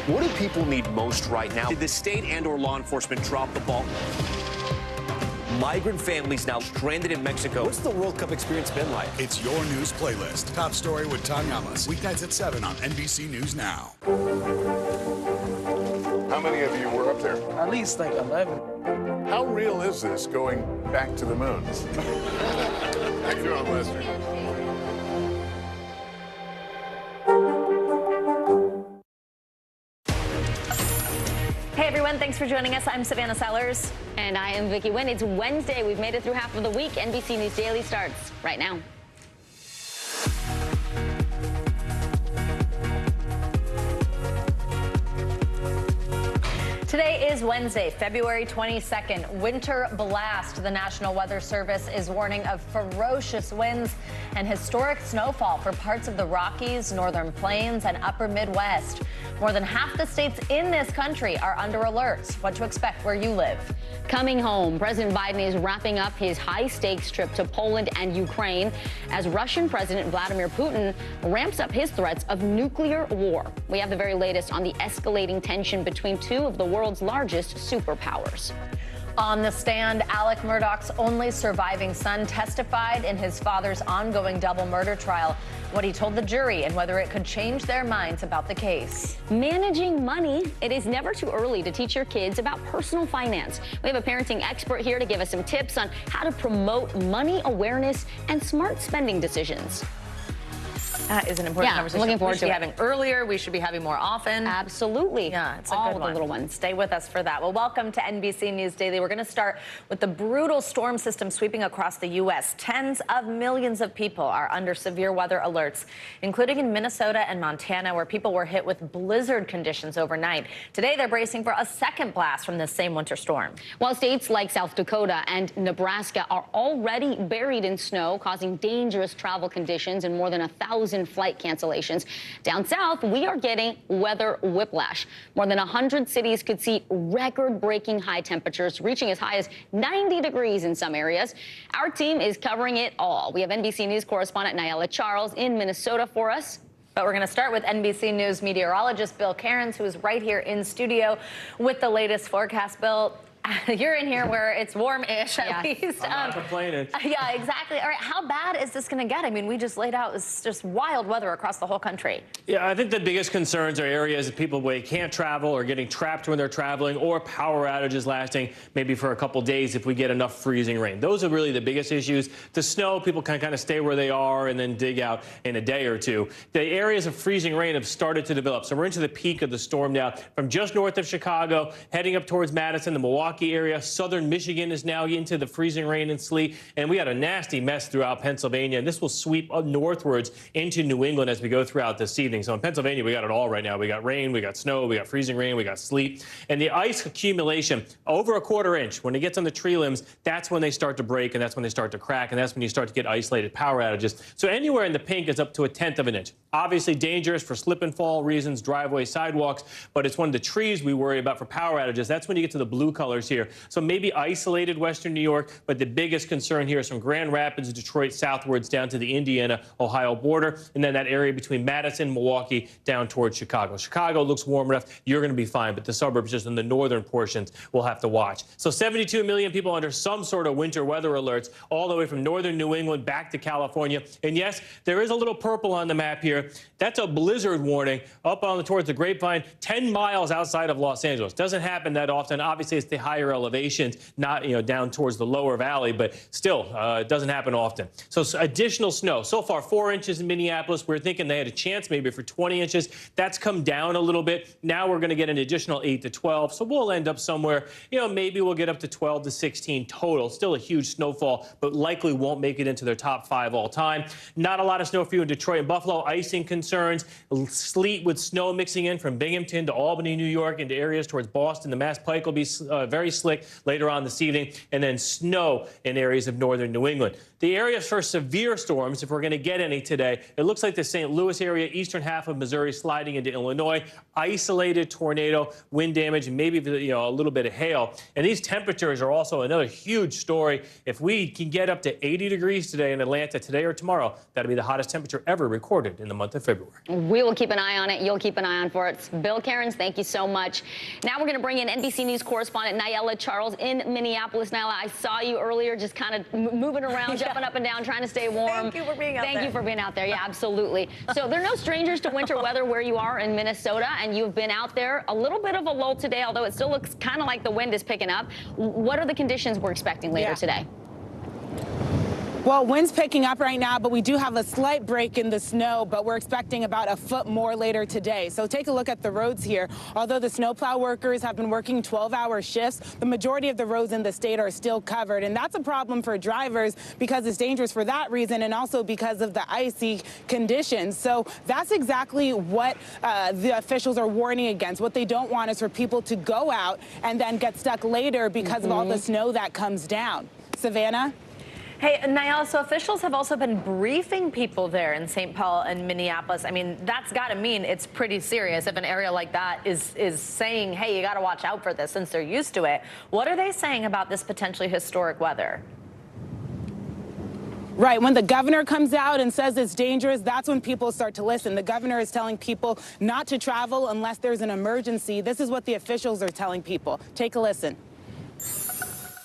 What do people need most right now? Did the state and/or law enforcement drop the ball? Migrant families now stranded in Mexico. What's the World Cup experience been like? It's your news playlist. Top story with Tom Llamas. Weeknights at 7 on NBC News Now. How many of you were up there? At least like 11. How real is this going back to the moon? How you doing, Lester? Hey everyone, thanks for joining us. I'm Savannah Sellers. And I am Vicki Wynn. It's Wednesday. We've made it through half of the week. NBC News Daily starts right now. Today is Wednesday, February 22nd. Winter blast. The National Weather Service is warning of ferocious winds and historic snowfall for parts of the Rockies, Northern Plains, and Upper Midwest. More than half the states in this country are under alerts. What to expect where you live. Coming home, President Biden is wrapping up his high-stakes trip to Poland and Ukraine as Russian President Vladimir Putin ramps up his threats of nuclear war. We have the very latest on the escalating tension between two of the world's largest superpowers. On the stand, Alec Murdaugh's only surviving son testified in his father's ongoing double murder trial, what he told the jury and whether it could change their minds about the case. Managing money. It is never too early to teach your kids about personal finance. We have a parenting expert here to give us some tips on how to promote money awareness and smart spending decisions. That is an important conversation. Looking forward to it. Having earlier. We should be having more often. Absolutely. Yeah, it's a all good with one. the little ones. Stay with us for that. Well, welcome to NBC News Daily. We're going to start with the brutal storm system sweeping across the U.S. Tens of millions of people are under severe weather alerts, including in Minnesota and Montana, where people were hit with blizzard conditions overnight. Today, they're bracing for a second blast from this same winter storm. While states like South Dakota and Nebraska are already buried in snow, causing dangerous travel conditions and more than 1,000 flight cancellations. Down south, we are getting weather whiplash. More than 100 cities could see record-breaking high temperatures, reaching as high as 90 degrees in some areas. Our team is covering it all. We have NBC News correspondent Nyala Charles in Minnesota for us. But we're going to start with NBC News meteorologist Bill Cairns, who is right here in studio with the latest forecast. Bill, you're in here where it's warm-ish at least. I'm not complaining. Yeah, exactly. All right, how bad is this going to get? I mean, we just laid out it's just wild weather across the whole country. Yeah, I think the biggest concerns are areas that people can't travel or getting trapped when they're traveling, or power outages lasting maybe for a couple days if we get enough freezing rain. Those are really the biggest issues. The snow, people can kind of stay where they are and then dig out in a day or two. The areas of freezing rain have started to develop. So we're into the peak of the storm now, from just north of Chicago, heading up towards Madison, the Milwaukee area. Southern Michigan is now into the freezing rain and sleet, and we had a nasty mess throughout Pennsylvania, and this will sweep up northwards into New England as we go throughout this evening. So in Pennsylvania, we got it all right now. We got rain, we got snow, we got freezing rain, we got sleet, and the ice accumulation over a quarter inch. When it gets on the tree limbs, that's when they start to break, and that's when they start to crack, and that's when you start to get isolated power outages. So anywhere in the pink is up to 1/10 of an inch. Obviously dangerous for slip and fall reasons, driveways, sidewalks, but it's one of the trees we worry about for power outages. That's when you get to the blue colors here. So maybe isolated western New York, but the biggest concern here is from Grand Rapids, Detroit, southwards down to the Indiana-Ohio border, and then that area between Madison, Milwaukee, down towards Chicago. Chicago looks warm enough. You're going to be fine, but the suburbs just in the northern portions will have to watch. So 72 million people under some sort of winter weather alerts, all the way from northern New England back to California. And yes, there is a little purple on the map here. That's a blizzard warning up on towards the Grapevine, 10 miles outside of Los Angeles. Doesn't happen that often. Obviously, it's the higher elevations, not down towards the lower valley, but still, it doesn't happen often. So additional snow. So far, 4 inches in Minneapolis. We're thinking they had a chance maybe for 20 inches. That's come down a little bit. Now we're going to get an additional 8 to 12. So we'll end up somewhere, maybe we'll get up to 12 to 16 total. Still a huge snowfall, but likely won't make it into their top 5 all time. Not a lot of snow for you in Detroit and Buffalo. Icing concerns. Sleet with snow mixing in from Binghamton to Albany, New York, into areas towards Boston. The Mass Pike will be very slick later on this evening, and then snow in areas of northern New England. The areas for severe storms, if we're going to get any today, it looks like the St. Louis area, eastern half of Missouri, sliding into Illinois, isolated tornado, wind damage, and maybe a little bit of hail. And these temperatures are also another huge story. If we can get up to 80 degrees today in Atlanta, today or tomorrow, that'll be the hottest temperature ever recorded in the month of February. We will keep an eye on it. You'll keep an eye on for it. Bill Cairns, thank you so much. Now we're going to bring in NBC News correspondent Nyala Charles in Minneapolis. Nyala, I saw you earlier just kind of moving around, jumping up and down, trying to stay warm. Thank you for being out there. Thank you for being out there. Yeah, absolutely. So they're no strangers to winter weather where you are in Minnesota, and you've been out there. A little bit of a lull today, although it still looks kind of like the wind is picking up. What are the conditions we're expecting later today? Well, wind's picking up right now, but we do have a slight break in the snow, but we're expecting about a foot more later today. So take a look at the roads here. Although the snowplow workers have been working 12-hour shifts, the majority of the roads in the state are still covered. And that's a problem for drivers because it's dangerous for that reason and also because of the icy conditions. So that's exactly what the officials are warning against. What they don't want is for people to go out and then get stuck later because of all the snow that comes down. Savannah? Hey, Nyala, so officials have also been briefing people there in St. Paul and Minneapolis. I mean, that's got to mean it's pretty serious if an area like that is saying, hey, you got to watch out for this since they're used to it. What are they saying about this potentially historic weather? Right. When the governor comes out and says it's dangerous, that's when people start to listen. The governor is telling people not to travel unless there's an emergency. This is what the officials are telling people. Take a listen.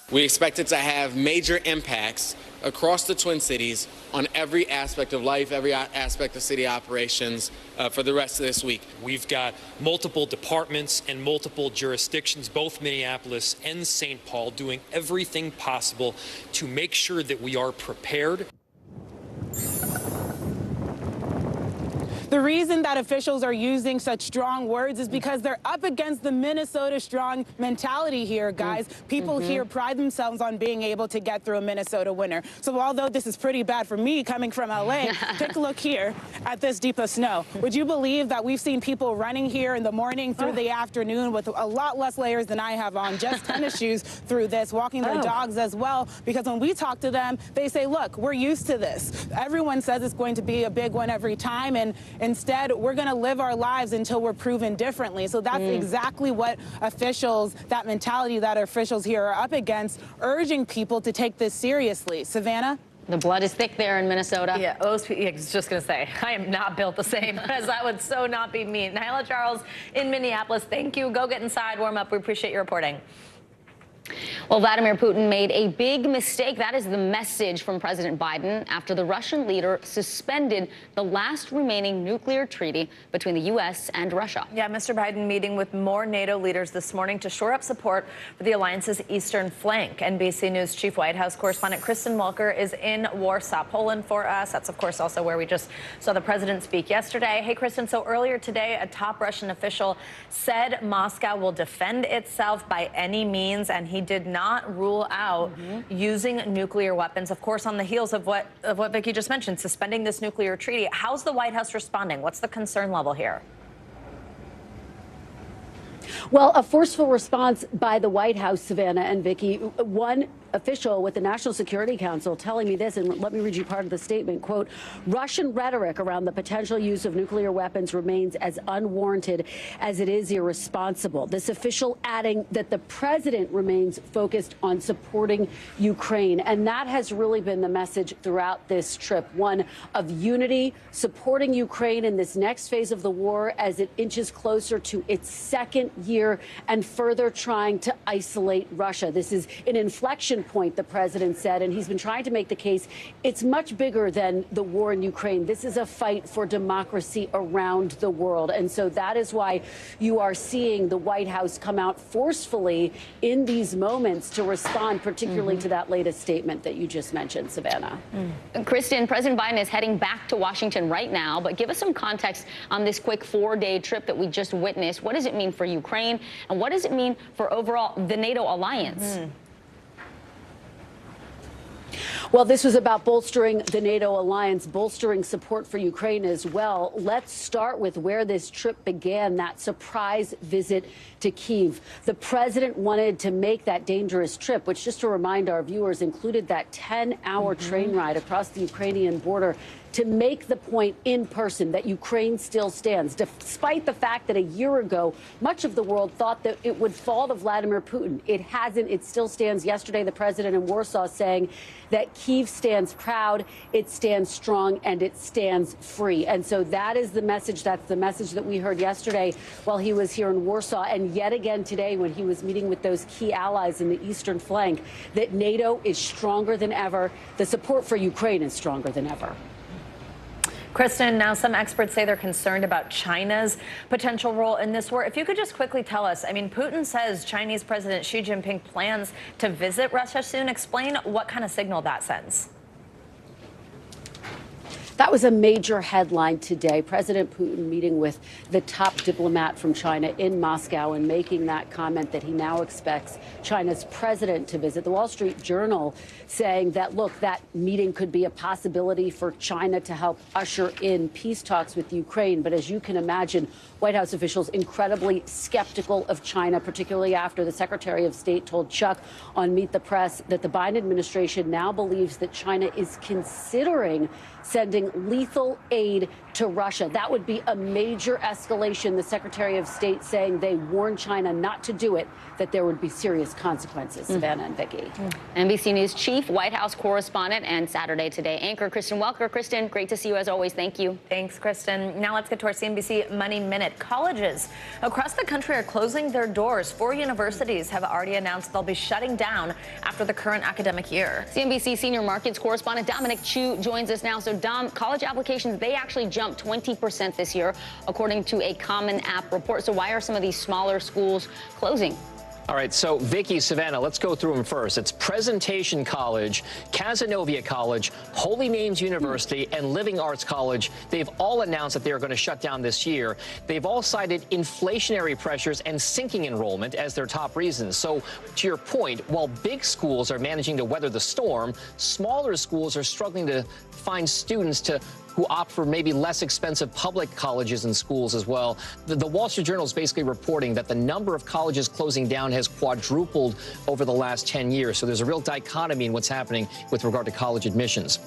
We expect it to have major impacts across the Twin Cities on every aspect of life, every aspect of city operations for the rest of this week. We've got multiple departments and multiple jurisdictions, both Minneapolis and St. Paul, doing everything possible to make sure that we are prepared. The reason that officials are using such strong words is because they're up against the Minnesota strong mentality here, guys. People here pride themselves on being able to get through a Minnesota winter. So although this is pretty bad for me coming from LA, take a look here at this deep of snow. Would you believe that we've seen people running here in the morning through the afternoon with a lot less layers than I have on, just tennis shoes through this, walking their dogs as well, because when we talk to them, they say, look, we're used to this. Everyone says it's going to be a big one every time, and instead we're going to live our lives until we're proven differently. So that's exactly what officials, that mentality that officials here are up against, urging people to take this seriously. Savannah? The blood is thick there in Minnesota. Yeah, I was just going to say, I am not built the same, as that would so not be me. Nyla Charles in Minneapolis, thank you. Go get inside, warm up. We appreciate your reporting. Well, Vladimir Putin made a big mistake. That is the message from President Biden after the Russian leader suspended the last remaining nuclear treaty between the U.S. and Russia. Yeah, Mr. Biden meeting with more NATO leaders this morning to shore up support for the alliance's eastern flank. NBC News chief White House correspondent Kristen Welker is in Warsaw, Poland for us. That's, of course, also where we just saw the president speak yesterday. Hey, Kristen, so earlier today, a top Russian official said Moscow will defend itself by any means, and he did not rule out using nuclear weapons, of course, on the heels of what Vicki just mentioned, suspending this nuclear treaty. How's the White House responding? What's the concern level here? Well, a forceful response by the White House, Savannah and Vicki. One official with the National Security Council telling me this, and let me read you part of the statement, quote, Russian rhetoric around the potential use of nuclear weapons remains as unwarranted as it is irresponsible. This official adding that the president remains focused on supporting Ukraine. And that has really been the message throughout this trip, one of unity, supporting Ukraine in this next phase of the war as it inches closer to its second year and further trying to isolate Russia. This is an inflection point, the president said, and he's been trying to make the case it's much bigger than the war in Ukraine. This is a fight for democracy around the world. And so that is why you are seeing the White House come out forcefully in these moments to respond, particularly to that latest statement that you just mentioned, Savannah. Kristen, President Biden is heading back to Washington right now, but give us some context on this quick 4-day trip that we just witnessed. What does it mean for Ukraine, and what does it mean for overall the NATO alliance? Well, this was about bolstering the NATO alliance, bolstering support for Ukraine as well. Let's start with where this trip began, that surprise visit to Kyiv. The president wanted to make that dangerous trip, which, just to remind our viewers, included that 10-hour train ride across the Ukrainian border to make the point in person that Ukraine still stands, despite the fact that a year ago, much of the world thought that it would fall to Vladimir Putin. It hasn't. It still stands. Yesterday, the president in Warsaw saying that Kyiv stands proud, it stands strong, and it stands free. And so that is the message. That's the message that we heard yesterday while he was here in Warsaw, and yet again today when he was meeting with those key allies in the eastern flank, that NATO is stronger than ever. The support for Ukraine is stronger than ever. Kristen, now some experts say they're concerned about China's potential role in this war. If you could just quickly tell us, I mean, Putin says Chinese President Xi Jinping plans to visit Russia soon. Explain what kind of signal that sends. That was a major headline today. President Putin meeting with the top diplomat from China in Moscow and making that comment that he now expects China's president to visit. The Wall Street Journal saying that, look, that meeting could be a possibility for China to help usher in peace talks with Ukraine. But as you can imagine, White House officials incredibly skeptical of China, particularly after the Secretary of State told Chuck on Meet the Press that the Biden administration now believes that China is considering sending lethal aid to Russia. That would be a major escalation. The Secretary of State saying they warned China not to do it, that there would be serious consequences. Savannah and Vicki. NBC News chief, White House correspondent, and Saturday Today anchor Kristen Welker. Kristen, great to see you as always. Thank you. Thanks, Kristen. Now let's get to our CNBC Money Minute. Colleges across the country are closing their doors. 4 universities have already announced they'll be shutting down after the current academic year. CNBC senior markets correspondent Dominic Chu joins us now. So, Dom, college applications, they actually jumped 20% this year, according to a Common App report. So why are some of these smaller schools closing? All right, so Vicky, Savannah, let's go through them first. It's Presentation College, Cazenovia College, Holy Names University, and Living Arts College. They've all announced that they are going to shut down this year. They've all cited inflationary pressures and sinking enrollment as their top reasons. So, to your point, while big schools are managing to weather the storm, smaller schools are struggling to find students who opt for maybe less expensive public colleges and schools as well. The Wall Street Journal is basically reporting that the number of colleges closing down has quadrupled over the last 10 years. So there's a real dichotomy in what's happening with regard to college admissions.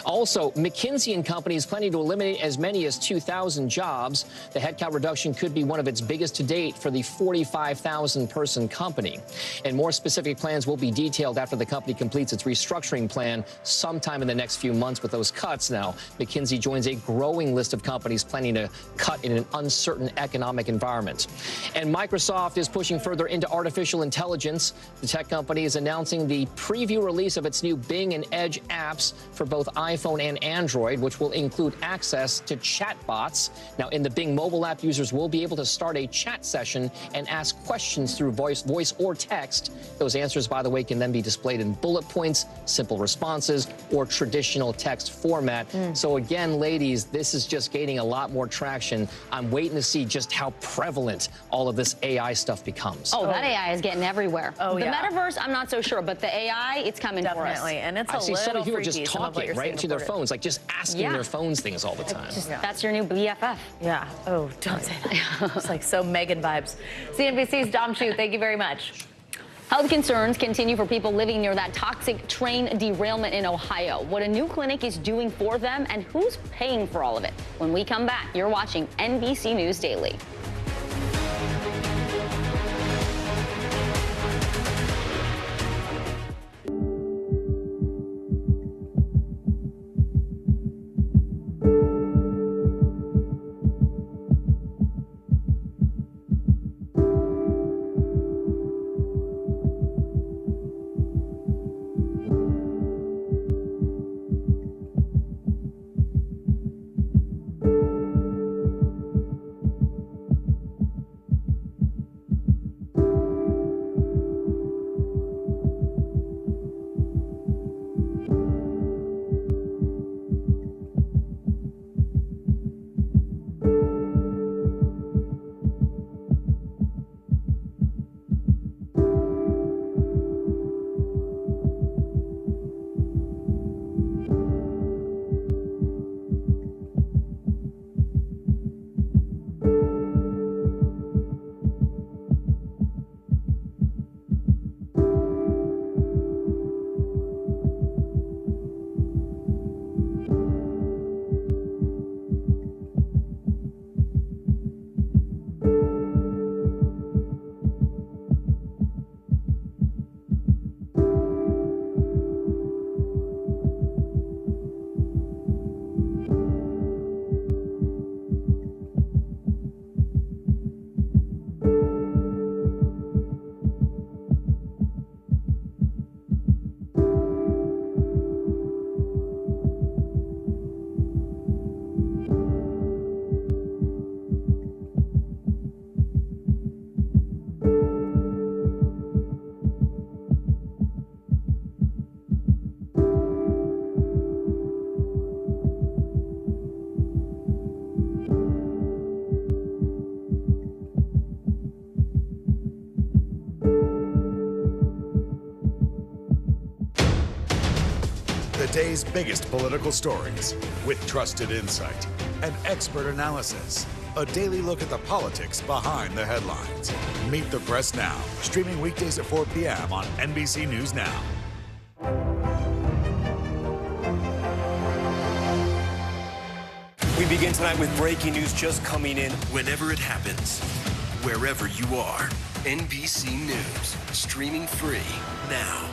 Also, McKinsey & Company is planning to eliminate as many as 2,000 jobs. The headcount reduction could be one of its biggest to date for the 45,000-person company. And more specific plans will be detailed after the company completes its restructuring plan sometime in the next few months with those cuts. Now, McKinsey joins a growing list of companies planning to cut in an uncertain economic environment. And Microsoft is pushing further into artificial intelligence. The tech company is announcing the preview release of its new Bing and Edge apps for both iPhone and Android, which will include access to chatbots. Now, in the Bing mobile app, users will be able to start a chat session and ask questions through voice or text. Those answers, by the way, can then be displayed in bullet points, simple responses, or traditional text format. So again, ladies, this is just gaining a lot more traction. I'm waiting to see just how prevalent all of this AI stuff becomes. Oh, that AI is getting everywhere. Oh, the yeah. metaverse, I'm not so sure, but the AI, it's coming for us. Definitely, and it's a I see little so many people freaky, just some of what talking you're right seeing into their reported. phones, like just asking their phones things all the time. That's your new BFF. Yeah. Oh, don't say that. It's like so Megan vibes. CNBC's Dom Chu, thank you very much. Health concerns continue for people living near that toxic train derailment in Ohio. What a new clinic is doing for them and who's paying for all of it. When we come back, you're watching NBC News Daily. The day's biggest political stories with trusted insight and expert analysis. A daily look at the politics behind the headlines. Meet the Press Now, streaming weekdays at 4 p.m. on NBC News Now. We begin tonight with breaking news just coming in. Whenever it happens, wherever you are, NBC News, streaming free now.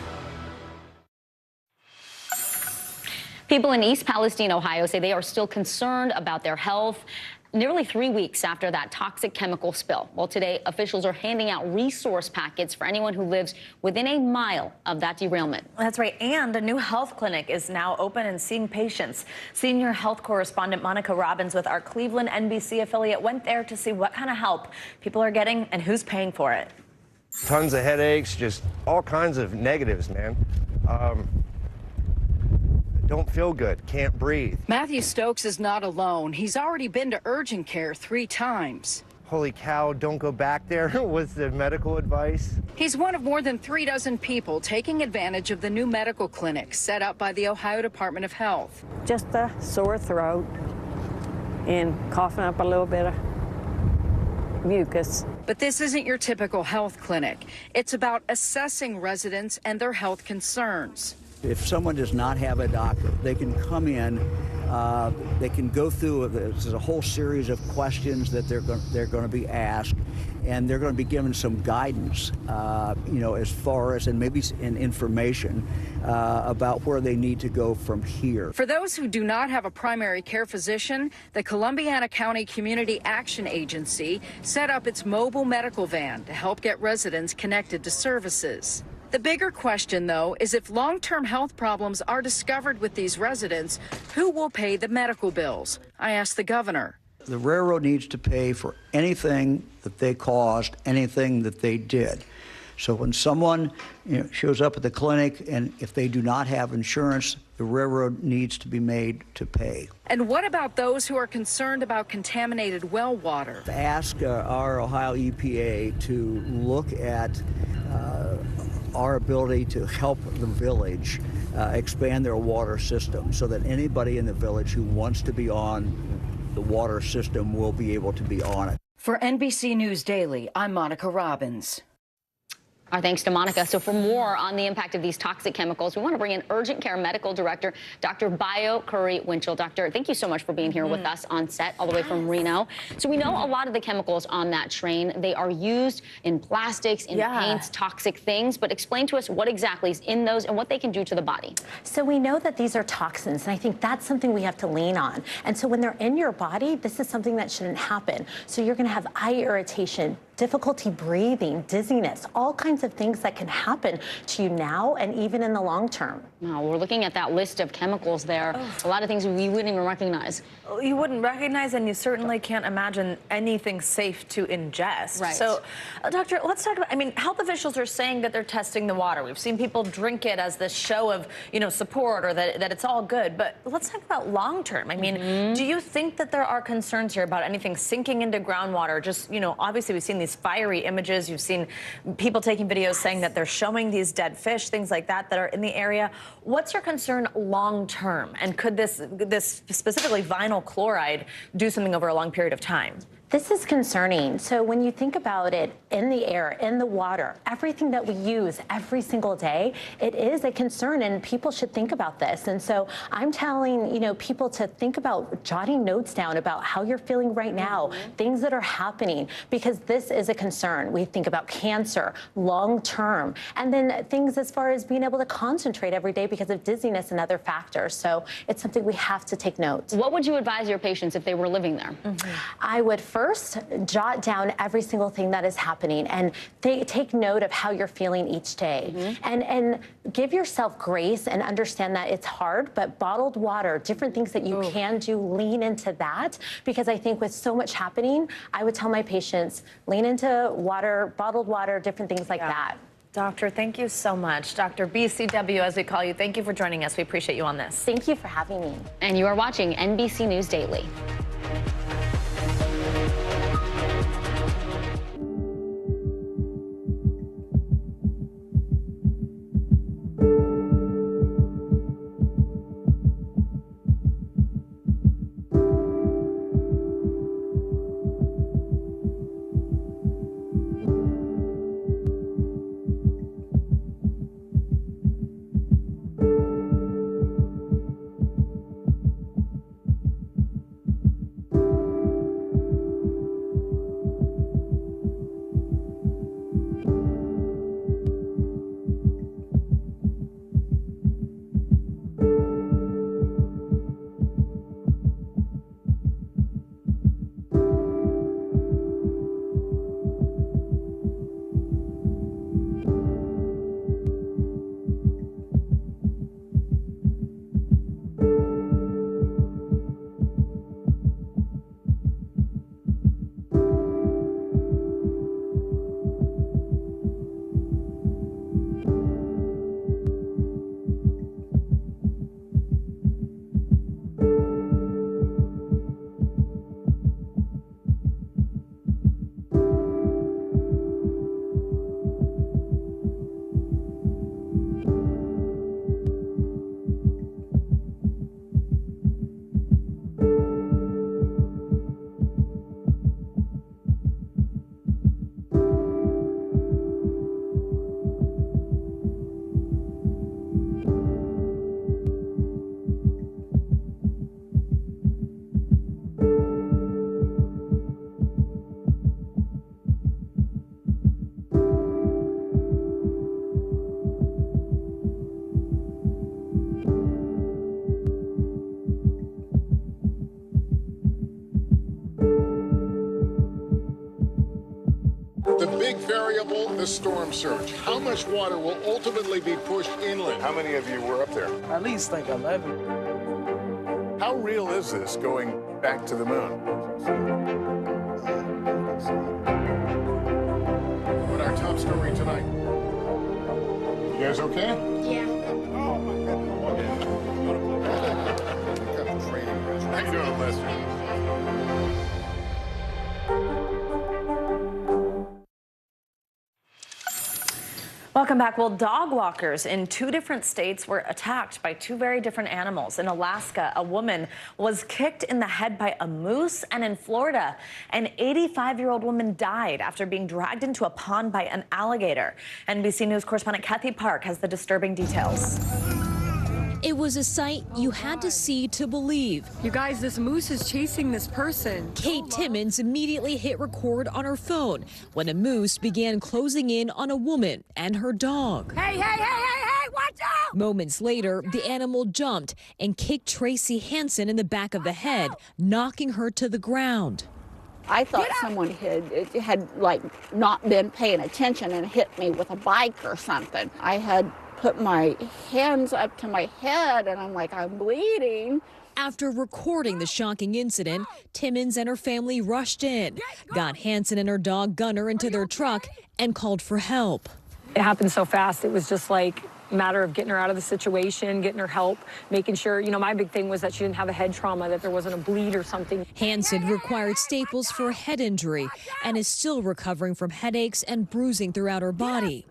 People in East Palestine, Ohio, say they are still concerned about their health nearly 3 weeks after that toxic chemical spill. Well, today, officials are handing out resource packets for anyone who lives within a mile of that derailment. That's right. And a new health clinic is now open and seeing patients. Senior health correspondent Monica Robbins with our Cleveland NBC affiliate went there to see what kind of help people are getting and who's paying for it. Tons of headaches, just all kinds of negatives, man. Don't feel good, can't breathe. Matthew Stokes is not alone. He's already been to urgent care 3 times. Holy cow, don't go back there was the medical advice. He's one of more than 3 dozen people taking advantage of the new medical clinic set up by the Ohio Department of Health. Just a sore throat and coughing up a little bit of mucus. But this isn't your typical health clinic. It's about assessing residents and their health concerns. If someone does not have a doctor, they can come in, they can go through, there's a whole series of questions that they're going to be asked, and they're going to be given some guidance, as far as, and maybe information about where they need to go from here. For those who do not have a primary care physician, the Columbiana County Community Action Agency set up its mobile medical van to help get residents connected to services. The bigger question, though, is if long-term health problems are discovered with these residents, who will pay the medical bills? I asked the governor. The railroad needs to pay for anything that they caused, anything that they did. So when someone shows up at the clinic and if they do not have insurance, the railroad needs to be made to pay. And what about those who are concerned about contaminated well water? Ask our Ohio EPA to look at our ability to help the village expand their water system so that anybody in the village who wants to be on the water system will be able to be on it. For NBC News Daily, I'm Monica Robbins. Our thanks to Monica. So for more on the impact of these toxic chemicals, we want to bring in urgent care medical director, Dr. Bayo Curry-Winchell. Doctor, thank you so much for being here with us on set all the way from Reno. So we know a lot of the chemicals on that train, they are used in plastics, in paints, toxic things, but explain to us what exactly is in those and what they can do to the body. So we know that these are toxins, and I think that's something we have to lean on. And so when they're in your body, this is something that shouldn't happen. So you're going to have eye irritation, difficulty breathing, dizziness, all kinds of things that can happen to you now and even in the long term. Now, we're looking at that list of chemicals there. A lot of things we wouldn't even recognize. You wouldn't recognize, and you certainly can't imagine anything safe to ingest. Right. So, doctor, let's talk about, health officials are saying that they're testing the water. We've seen people drink it as this show of, support or that it's all good. But let's talk about long term. Do you think that there are concerns here about anything sinking into groundwater? Just, obviously we've seen these fiery images. You've seen people taking videos saying that they're showing these dead fish, things like that are in the area. What's your concern long term? And could this specifically vinyl chloride do something over a long period of time? This is concerning. So when you think about it, in the air, in the water, everything that we use every single day, it is a concern, and people should think about this. And so I'm telling, people to think about jotting notes down about how you're feeling right now, things that are happening, because this is a concern. We think about cancer, long term, and then things as far as being able to concentrate every day because of dizziness and other factors. So it's something we have to take note. What would you advise your patients if they were living there? I would first jot down every single thing that is happening and take note of how you're feeling each day, and give yourself grace and understand that it's hard, but bottled water, different things that you can do, lean into that, because I think with so much happening, I would tell my patients, lean into water, bottled water, different things like that. Doctor, thank you so much. Dr. BCW, as we call you, thank you for joining us. We appreciate you on this. Thank you for having me. And you are watching NBC News Daily. The big variable, the storm surge. How much water will ultimately be pushed inland? How many of you were up there? At least like 11. How real is this going back to the moon? What our top story tonight? You guys okay? Yeah. Oh my goodness. How you doing, Lester? Welcome back. Well, dog walkers in 2 different states were attacked by 2 very different animals. In Alaska, a woman was kicked in the head by a moose, and in Florida, an 85-year-old woman died after being dragged into a pond by an alligator. NBC News correspondent Kathy Park has the disturbing details. It was a sight you had to see to believe. You guys, this moose is chasing this person. Kate Timmons immediately hit record on her phone when a moose began closing in on a woman and her dog. Hey, watch out! Moments later, the animal jumped and kicked Tracy Hansen in the back of the head, knocking her to the ground. I thought someone had like not been paying attention and hit me with a bike or something. I had put my hands up to my head and I'm like, I'm bleeding. After recording the shocking incident, Timmons and her family rushed in, got Hansen and her dog Gunner into their truck and called for help. It happened so fast. It was just like a matter of getting her out of the situation, getting her help, making sure, my big thing was that she didn't have a head trauma, that there wasn't a bleed or something. Hansen required staples for a head injury and is still recovering from headaches and bruising throughout her body.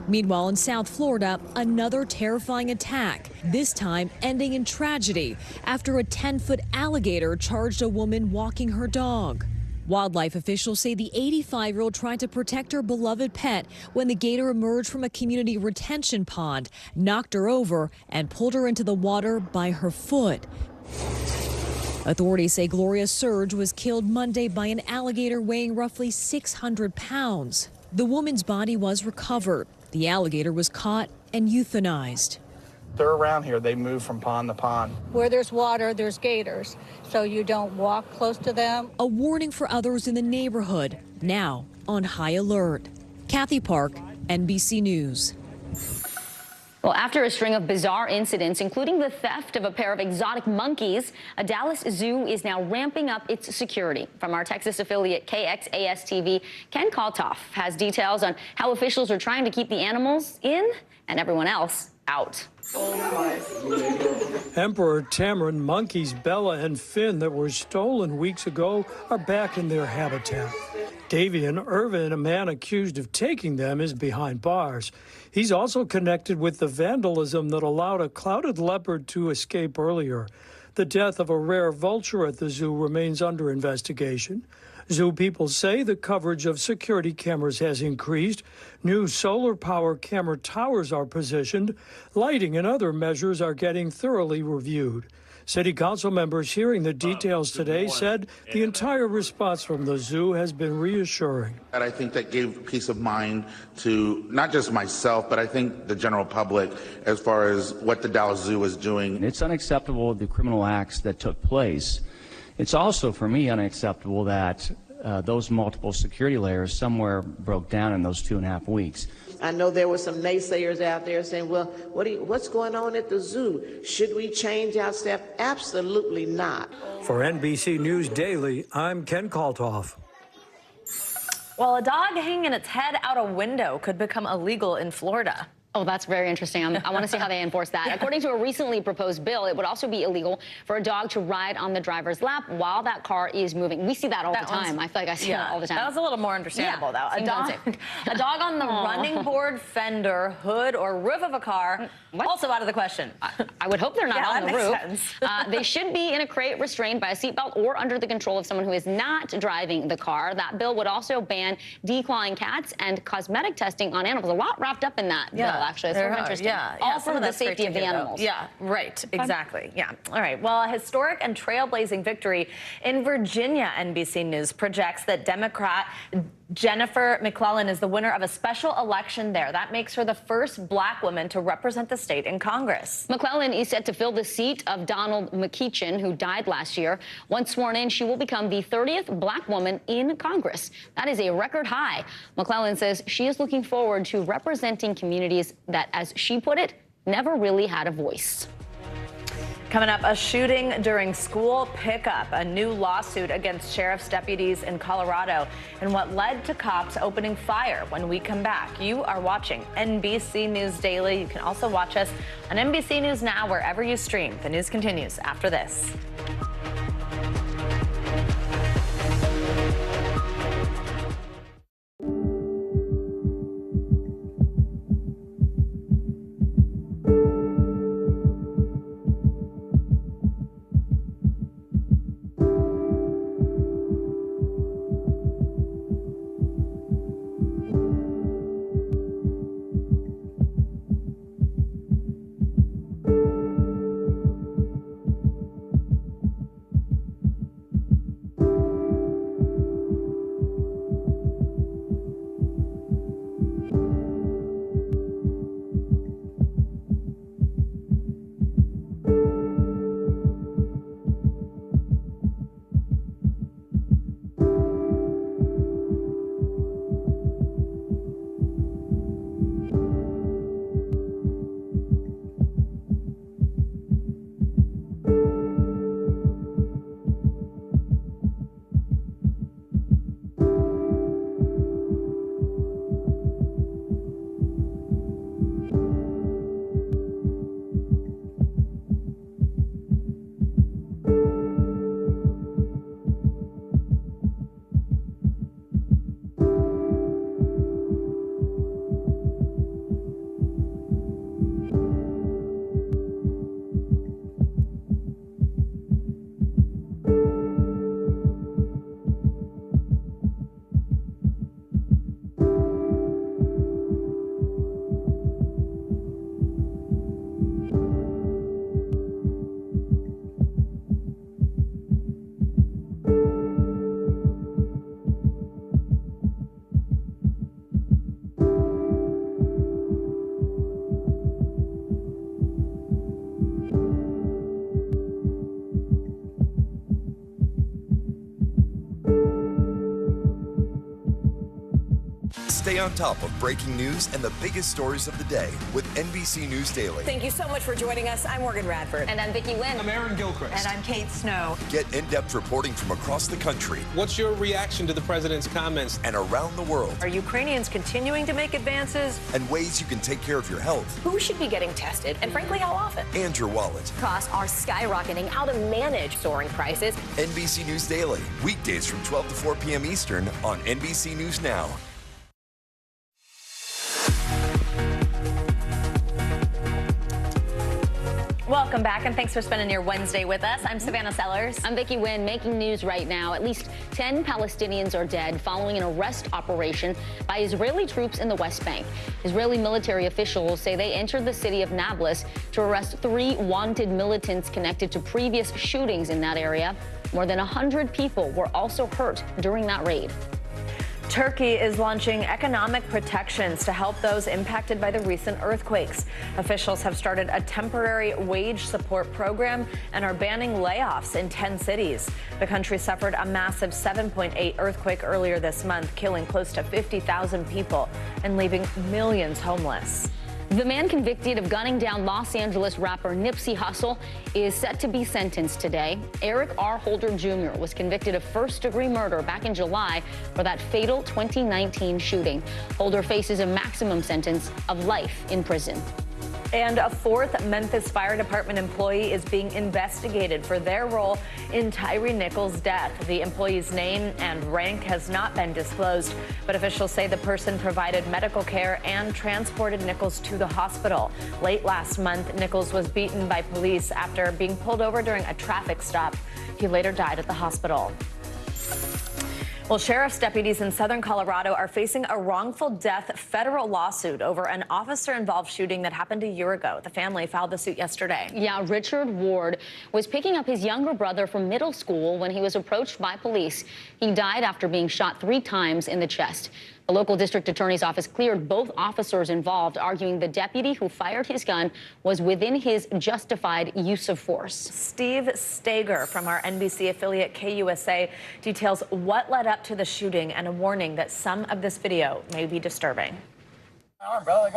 Meanwhile, in South Florida, another terrifying attack, this time ending in tragedy after a 10-foot alligator charged a woman walking her dog. Wildlife officials say the 85-year-old tried to protect her beloved pet when the gator emerged from a community retention pond, knocked her over, and pulled her into the water by her foot. Authorities say Gloria Surge was killed Monday by an alligator weighing roughly 600 pounds. The woman's body was recovered. The alligator was caught and euthanized. They're around here. They move from pond to pond. Where there's water, there's gators, so you don't walk close to them. A warning for others in the neighborhood, now on high alert. Kathy Park, NBC News. Well, after a string of bizarre incidents, including the theft of a pair of exotic monkeys, a Dallas zoo is now ramping up its security. From our Texas affiliate KXAS-TV, Ken Kaltoff has details on how officials are trying to keep the animals in and everyone else out. Emperor tamarin monkeys Bella and Finn that were stolen weeks ago are back in their habitat. Davian Irvin, a man accused of taking them, is behind bars. He's also connected with the vandalism that allowed a clouded leopard to escape earlier. The death of a rare vulture at the zoo remains under investigation. Zoo people say the coverage of security cameras has increased. New solar power camera towers are positioned. Lighting and other measures are getting thoroughly reviewed. City council members hearing the details today said the entire response from the zoo has been reassuring. And I think that gave peace of mind to not just myself, but I think the general public as far as what the Dallas Zoo is doing. It's unacceptable, the criminal acts that took place. It's also, for me, unacceptable that those multiple security layers somewhere broke down in those 2.5 weeks. I know there were some naysayers out there saying, well, what's going on at the zoo? Should we change our staff? Absolutely not. For NBC News Daily, I'm Ken Kaltoff. Well, a dog hanging its head out a window could become illegal in Florida. Oh, that's very interesting. I want to see how they enforce that. According to a recently proposed bill, it would also be illegal for a dog to ride on the driver's lap while that car is moving. We see that all the time. I feel like I see that all the time. That was a little more understandable, though. A dog on the running board, fender, hood, or roof of a car, also out of the question. I would hope they're not on the roof. Sense. They should be in a crate restrained by a seatbelt or under the control of someone who is not driving the car. That bill would also ban declawing cats and cosmetic testing on animals. A lot wrapped up in that bill, actually. It's sort of interesting. All for the safety of the animals. Yeah, right. Exactly. Yeah. All right. Well, a historic and trailblazing victory in Virginia, NBC News projects that Democrat Jennifer McClellan is the winner of a special election there. That makes her the first black woman to represent the state in Congress. McClellan is set to fill the seat of Donald McKeechin, who died last year. Once sworn in, she will become the 30th black woman in Congress. That is a record high. McClellan says she is looking forward to representing communities that, as she put it, never really had a voice. Coming up, a shooting during school pickup, a new lawsuit against sheriff's deputies in Colorado, and what led to cops opening fire. When we come back, you are watching NBC News Daily. You can also watch us on NBC News Now, wherever you stream. The news continues after this. Stay on top of breaking news and the biggest stories of the day with NBC News Daily. Thank you so much for joining us. I'm Morgan Radford. And I'm Vicki Wynn. I'm Aaron Gilchrist. And I'm Kate Snow. Get in-depth reporting from across the country. What's your reaction to the president's comments? And around the world. Are Ukrainians continuing to make advances? And ways you can take care of your health. Who should be getting tested? And frankly, how often? And your wallet. Costs are skyrocketing. How to manage soaring prices. NBC News Daily. Weekdays from 12 to 4 p.m. Eastern on NBC News Now. Welcome back, and thanks for spending your Wednesday with us. I'm Savannah Sellers. I'm Vicki Wynn. Making news right now. At least 10 Palestinians are dead following an arrest operation by Israeli troops in the West Bank. Israeli military officials say they entered the city of Nablus to arrest 3 wanted militants connected to previous shootings in that area. More than 100 people were also hurt during that raid. Turkey is launching economic protections to help those impacted by the recent earthquakes. Officials have started a temporary wage support program and are banning layoffs in 10 cities. The country suffered a massive 7.8 earthquake earlier this month, killing close to 50,000 people and leaving millions homeless. The man convicted of gunning down Los Angeles rapper Nipsey Hussle is set to be sentenced today. Eric R. Holder Jr. was convicted of first-degree murder back in July for that fatal 2019 shooting. Holder faces a maximum sentence of life in prison. And a 4th Memphis Fire Department employee is being investigated for their role in Tyree Nichols' death. The employee's name and rank has not been disclosed, but officials say the person provided medical care and transported Nichols to the hospital. Late last month, Nichols was beaten by police after being pulled over during a traffic stop. He later died at the hospital. Well, sheriff's deputies in southern Colorado are facing a wrongful death federal lawsuit over an officer-involved shooting that happened a year ago. The family filed the suit yesterday. Yeah, Richard Ward was picking up his younger brother from middle school when he was approached by police. He died after being shot 3 times in the chest. The local district attorney's office cleared both officers involved, arguing the deputy who fired his gun was within his justified use of force. Steve Stager from our NBC affiliate KUSA details what led up to the shooting and a warning that some of this video may be disturbing.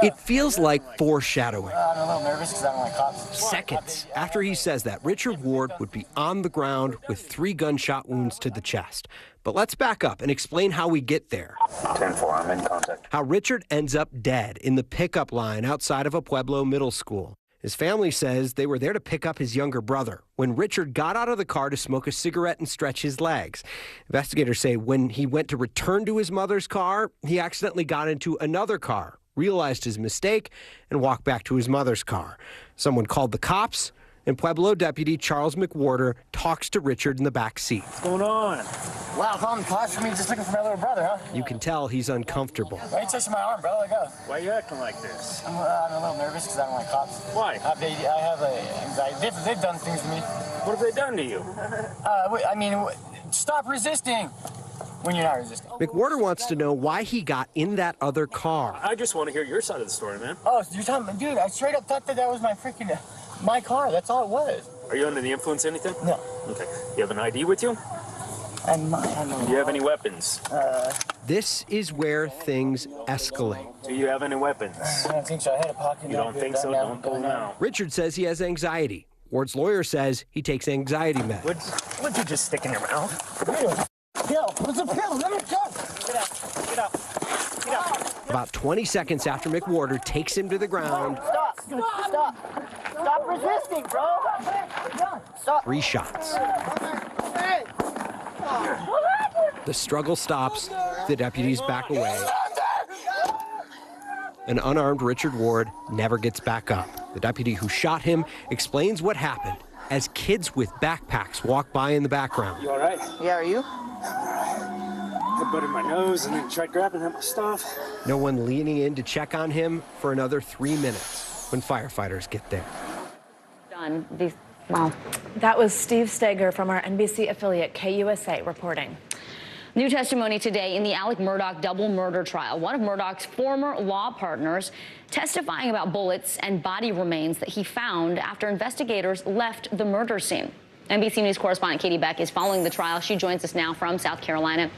It feels like foreshadowing. I'm a little nervous because I don't like cops. Seconds after he says that, Richard Ward would be on the ground with 3 gunshot wounds to the chest. But let's back up and explain how we get there. 10-4, I'm in contact. How Richard ends up dead in the pickup line outside of a Pueblo middle school. His family says they were there to pick up his younger brother when Richard got out of the car to smoke a cigarette and stretch his legs. Investigators say when he went to return to his mother's car, he accidentally got into another car, realized his mistake, and walked back to his mother's car. Someone called the cops, and Pueblo deputy Charles McWhorter talks to Richard in the back seat. What's going on? Wow, calling the cops for me, just looking for my little brother, huh? You can tell he's uncomfortable. Why are you touching my arm, bro? Let go. Why are you acting like this? I'm a little nervous because I don't like cops. Why? I have anxiety. They've done things to me. What have they done to you? Stop resisting. When you're not resisting. McWhorter wants to know why he got in that other car. I just want to hear your side of the story, man. Oh, so you're talking, dude, I straight up thought that was my car. That's all it was. Are you under the influence of anything? No. Okay. You have an ID with you? I don't Do you have any weapons? This is where things escalate. Do you have any weapons? I don't think so. I had a pocket. You don't think so? Don't pull now. Richard says he has anxiety. Ward's lawyer says he takes anxiety meds. What'd you just stick in your mouth? Pill. What's a pill? Let me go. Get out. Get out. Get out. About 20 seconds after McWhorter takes him to the ground. Stop resisting, bro. Stop. 3 shots. The struggle stops. The deputies back away. An unarmed Richard Ward never gets back up. The deputy who shot him explains what happened as kids with backpacks walk by in the background. You all right? Yeah, are you? I butted my nose and then tried grabbing at my stuff. No one leaning in to check on him for another 3 minutes when firefighters get there. Done. Wow. That was Steve Stager from our NBC affiliate KUSA reporting. New testimony today in the Alec Murdaugh double murder trial. One of Murdaugh's former law partners testifying about bullets and body remains that he found after investigators left the murder scene. NBC News correspondent Katie Beck is following the trial. She joins us now from South Carolina.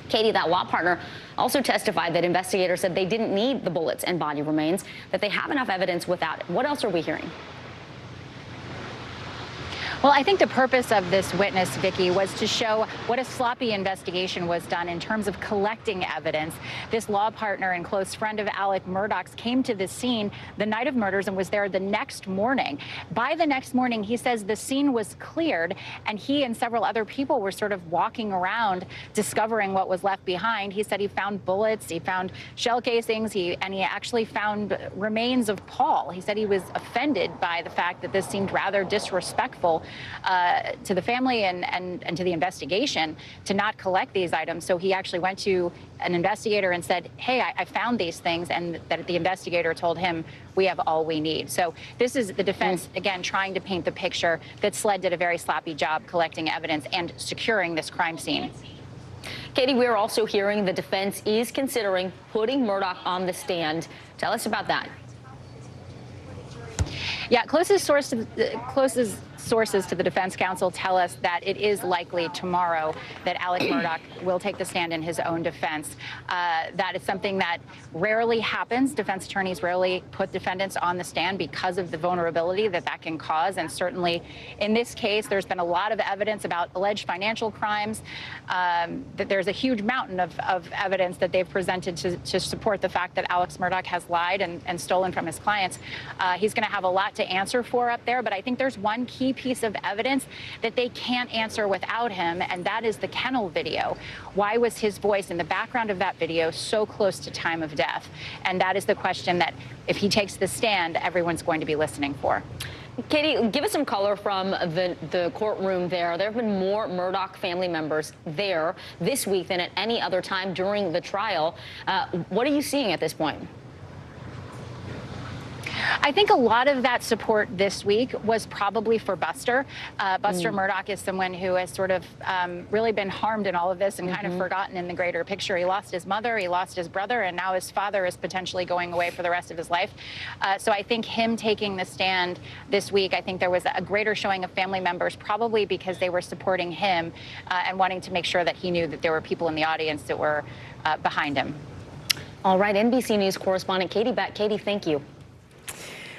Katie, that law partner also testified that investigators said they didn't need the bullets and body remains, that they have enough evidence without it. What else are we hearing? Well, I think the purpose of this witness, Vicki, was to show what a sloppy investigation was done in terms of collecting evidence. This law partner and close friend of Alec Murdaugh's came to the scene the night of murders and was there the next morning. By the next morning, he says the scene was cleared and he and several other people were sort of walking around discovering what was left behind. He said he found bullets, he found shell casings, and he actually found remains of Paul. He said he was offended by the fact that this seemed rather disrespectful to the family and to the investigation to not collect these items. So he actually went to an investigator and said, hey, I found these things, and that the investigator told him, we have all we need. So this is the defense, again, trying to paint the picture that SLED did a very sloppy job collecting evidence and securing this crime scene. Katie, we are also hearing the defense is considering putting Murdaugh on the stand. Tell us about that. Yeah, closest sources to the defense counsel tell us that it is likely tomorrow that Alec Murdaugh will take the stand in his own defense. That is something that rarely happens. Defense attorneys rarely put defendants on the stand because of the vulnerability that can cause. And certainly in this case, there's been a lot of evidence about alleged financial crimes, that there's a huge mountain of evidence that they've presented to support the fact that Alex Murdaugh has lied and stolen from his clients. He's going to have a lot to answer for up there, but I think there's one key piece of evidence that they can't answer without him, and that is the kennel video. Why was his voice in the background of that video so close to time of death? And that is the question that if he takes the stand, everyone's going to be listening for. Katie, give us some color from the courtroom there. There have been more Murdaugh family members there this week than at any other time during the trial. What are you seeing at this point? I think a lot of that support this week was probably for Buster. Buster Murdaugh is someone who has sort of really been harmed in all of this and kind of forgotten in the greater picture. He lost his mother, he lost his brother, and now his father is potentially going away for the rest of his life. So I think him taking the stand this week, I think there was a greater showing of family members, probably because they were supporting him and wanting to make sure that he knew that there were people in the audience that were behind him. All right, NBC News correspondent Katie Beck. Katie, thank you.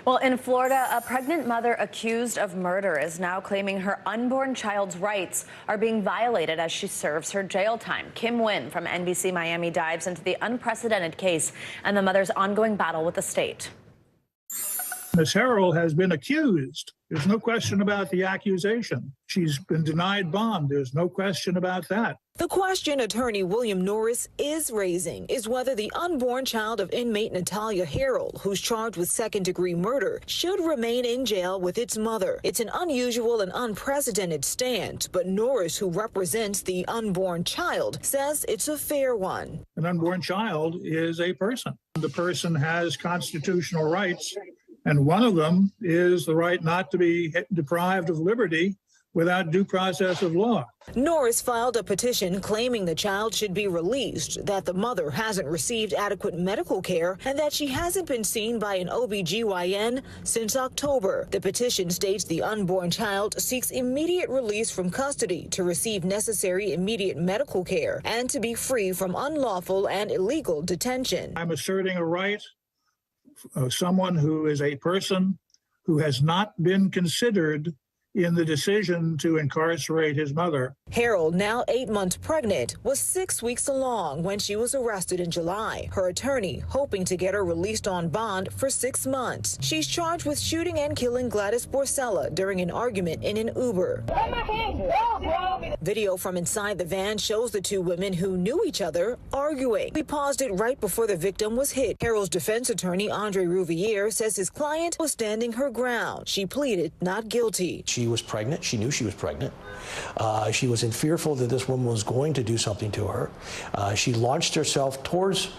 Well, in Florida, a pregnant mother accused of murder is now claiming her unborn child's rights are being violated as she serves her jail time. Kim Wynn from NBC Miami dives into the unprecedented case and the mother's ongoing battle with the state. Ms. Harrell has been accused. There's no question about the accusation. She's been denied bond. There's no question about that. The question attorney William Norris is raising is whether the unborn child of inmate Natalia Harrell, who's charged with second-degree murder, should remain in jail with its mother. It's an unusual and unprecedented stance, but Norris, who represents the unborn child, says it's a fair one. An unborn child is a person. The person has constitutional rights, and one of them is the right not to be deprived of liberty without due process of law. Norris filed a petition claiming the child should be released, that the mother hasn't received adequate medical care, and that she hasn't been seen by an OB/GYN since October. The petition states the unborn child seeks immediate release from custody to receive necessary immediate medical care and to be free from unlawful and illegal detention. I'm asserting a right of someone who is a person who has not been considered in the decision to incarcerate his mother. Harrell, now 8 months pregnant, was 6 weeks along when she was arrested in July. Her attorney hoping to get her released on bond for 6 months. She's charged with shooting and killing Gladys Borcella during an argument in an Uber. Video from inside the van shows the two women who knew each other arguing. We paused it right before the victim was hit. Harrell's defense attorney, Andre Rouvier, says his client was standing her ground. She pleaded not guilty. She was pregnant. She knew she was pregnant. She was fearful that this woman was going to do something to her. She launched herself towards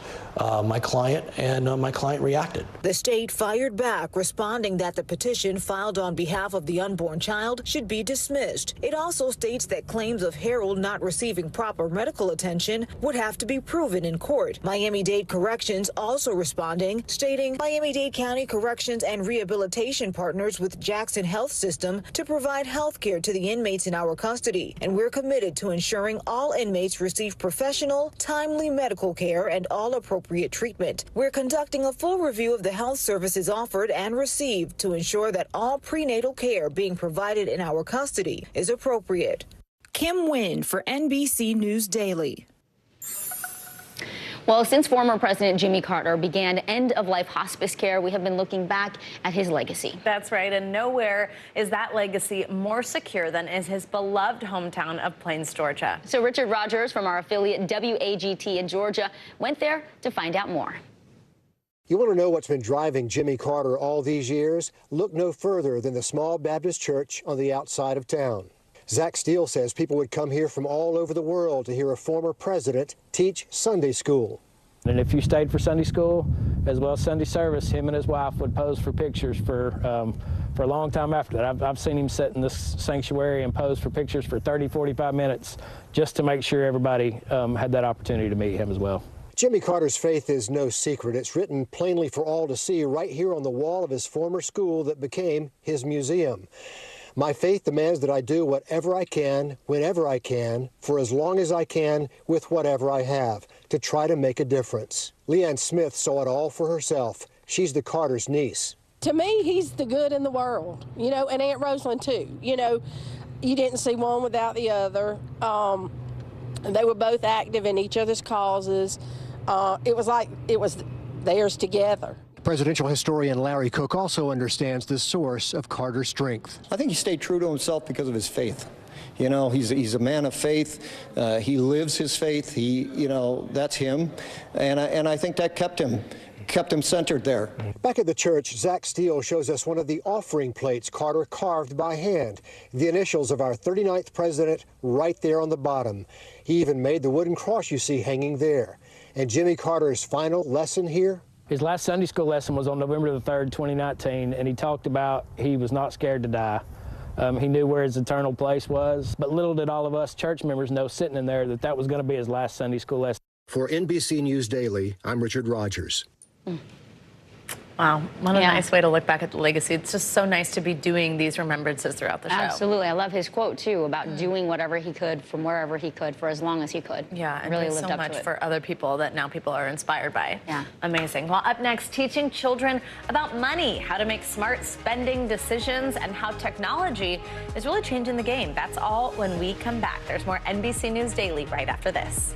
my client, and my client reacted. The state fired back, responding that the petition filed on behalf of the unborn child should be dismissed. It also states that claims of Harrell not receiving proper medical attention would have to be proven in court. Miami-Dade Corrections also responding, stating Miami-Dade County Corrections and Rehabilitation partners with Jackson Health System to provide health care to the inmates in our custody, and we're committed to ensuring all inmates receive professional, timely medical care and all appropriate treatment. We're conducting a full review of the health services offered and received to ensure that all prenatal care being provided in our custody is appropriate. Kim Wynn for NBC News Daily. Well, since former President Jimmy Carter began end-of-life hospice care, we have been looking back at his legacy. That's right, and nowhere is that legacy more secure than is his beloved hometown of Plains, Georgia. So Richard Rogers from our affiliate WAGT in Georgia went there to find out more. You want to know what's been driving Jimmy Carter all these years? Look no further than the small Baptist church on the outside of town. Zach Steele says people would come here from all over the world to hear a former president teach Sunday school. And if you stayed for Sunday school as well as Sunday service, him and his wife would pose for pictures for a long time after that. I've seen him sit in this sanctuary and pose for pictures for 30, 45 minutes just to make sure everybody had that opportunity to meet him as well. Jimmy Carter's faith is no secret. It's written plainly for all to see right here on the wall of his former school that became his museum. My faith demands that I do whatever I can, whenever I can, for as long as I can, with whatever I have, to try to make a difference. Leanne Smith saw it all for herself. She's the Carter's niece. To me, he's the good in the world, you know, and Aunt Rosalind too. You know, you didn't see one without the other. They were both active in each other's causes. It was like it was theirs together. Presidential historian Larry Cook also understands the source of Carter's strength. I think he stayed true to himself because of his faith. You know, he's a man of faith. He lives his faith. You know, that's him. And I think that kept him kept him centered there. Back at the church, Zach Steele shows us one of the offering plates Carter carved by hand. The initials of our 39th president right there on the bottom. He even made the wooden cross you see hanging there. And Jimmy Carter's final lesson here? His last Sunday school lesson was on November the 3rd, 2019, and he talked about he was not scared to die. He knew where his eternal place was, but little did all of us church members know sitting in there that that was going to be his last Sunday school lesson. For NBC News Daily, I'm Richard Rogers. Wow, what a nice way to look back at the legacy. It's just so nice to be doing these remembrances throughout the show. Absolutely. I love his quote, too, about doing whatever he could from wherever he could for as long as he could. Yeah, and really doing lived so up much to it. for other people that now people are inspired by. Yeah. Amazing. Well, up next, teaching children about money, how to make smart spending decisions, and how technology is really changing the game. That's all when we come back. There's more NBC News Daily right after this.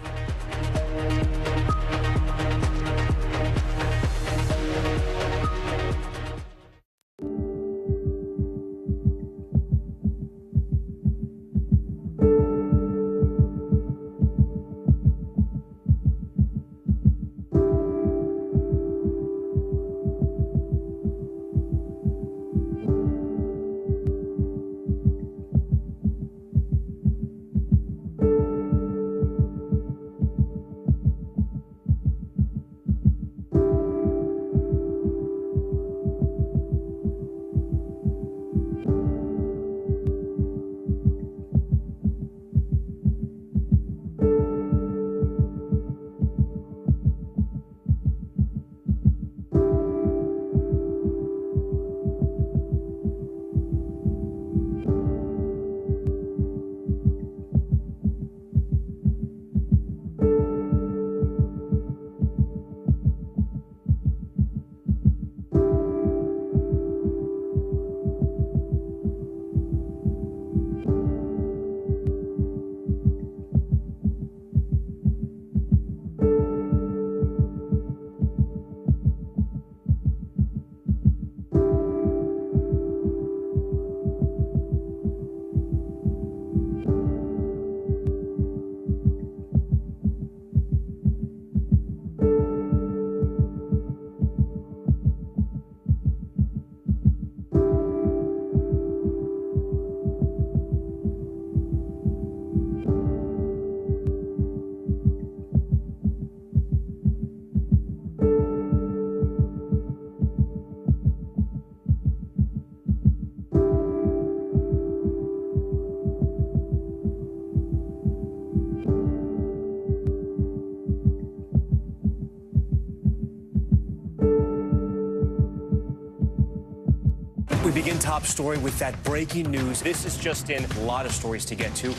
We begin top story with that breaking news. This is just in, a lot of stories to get to.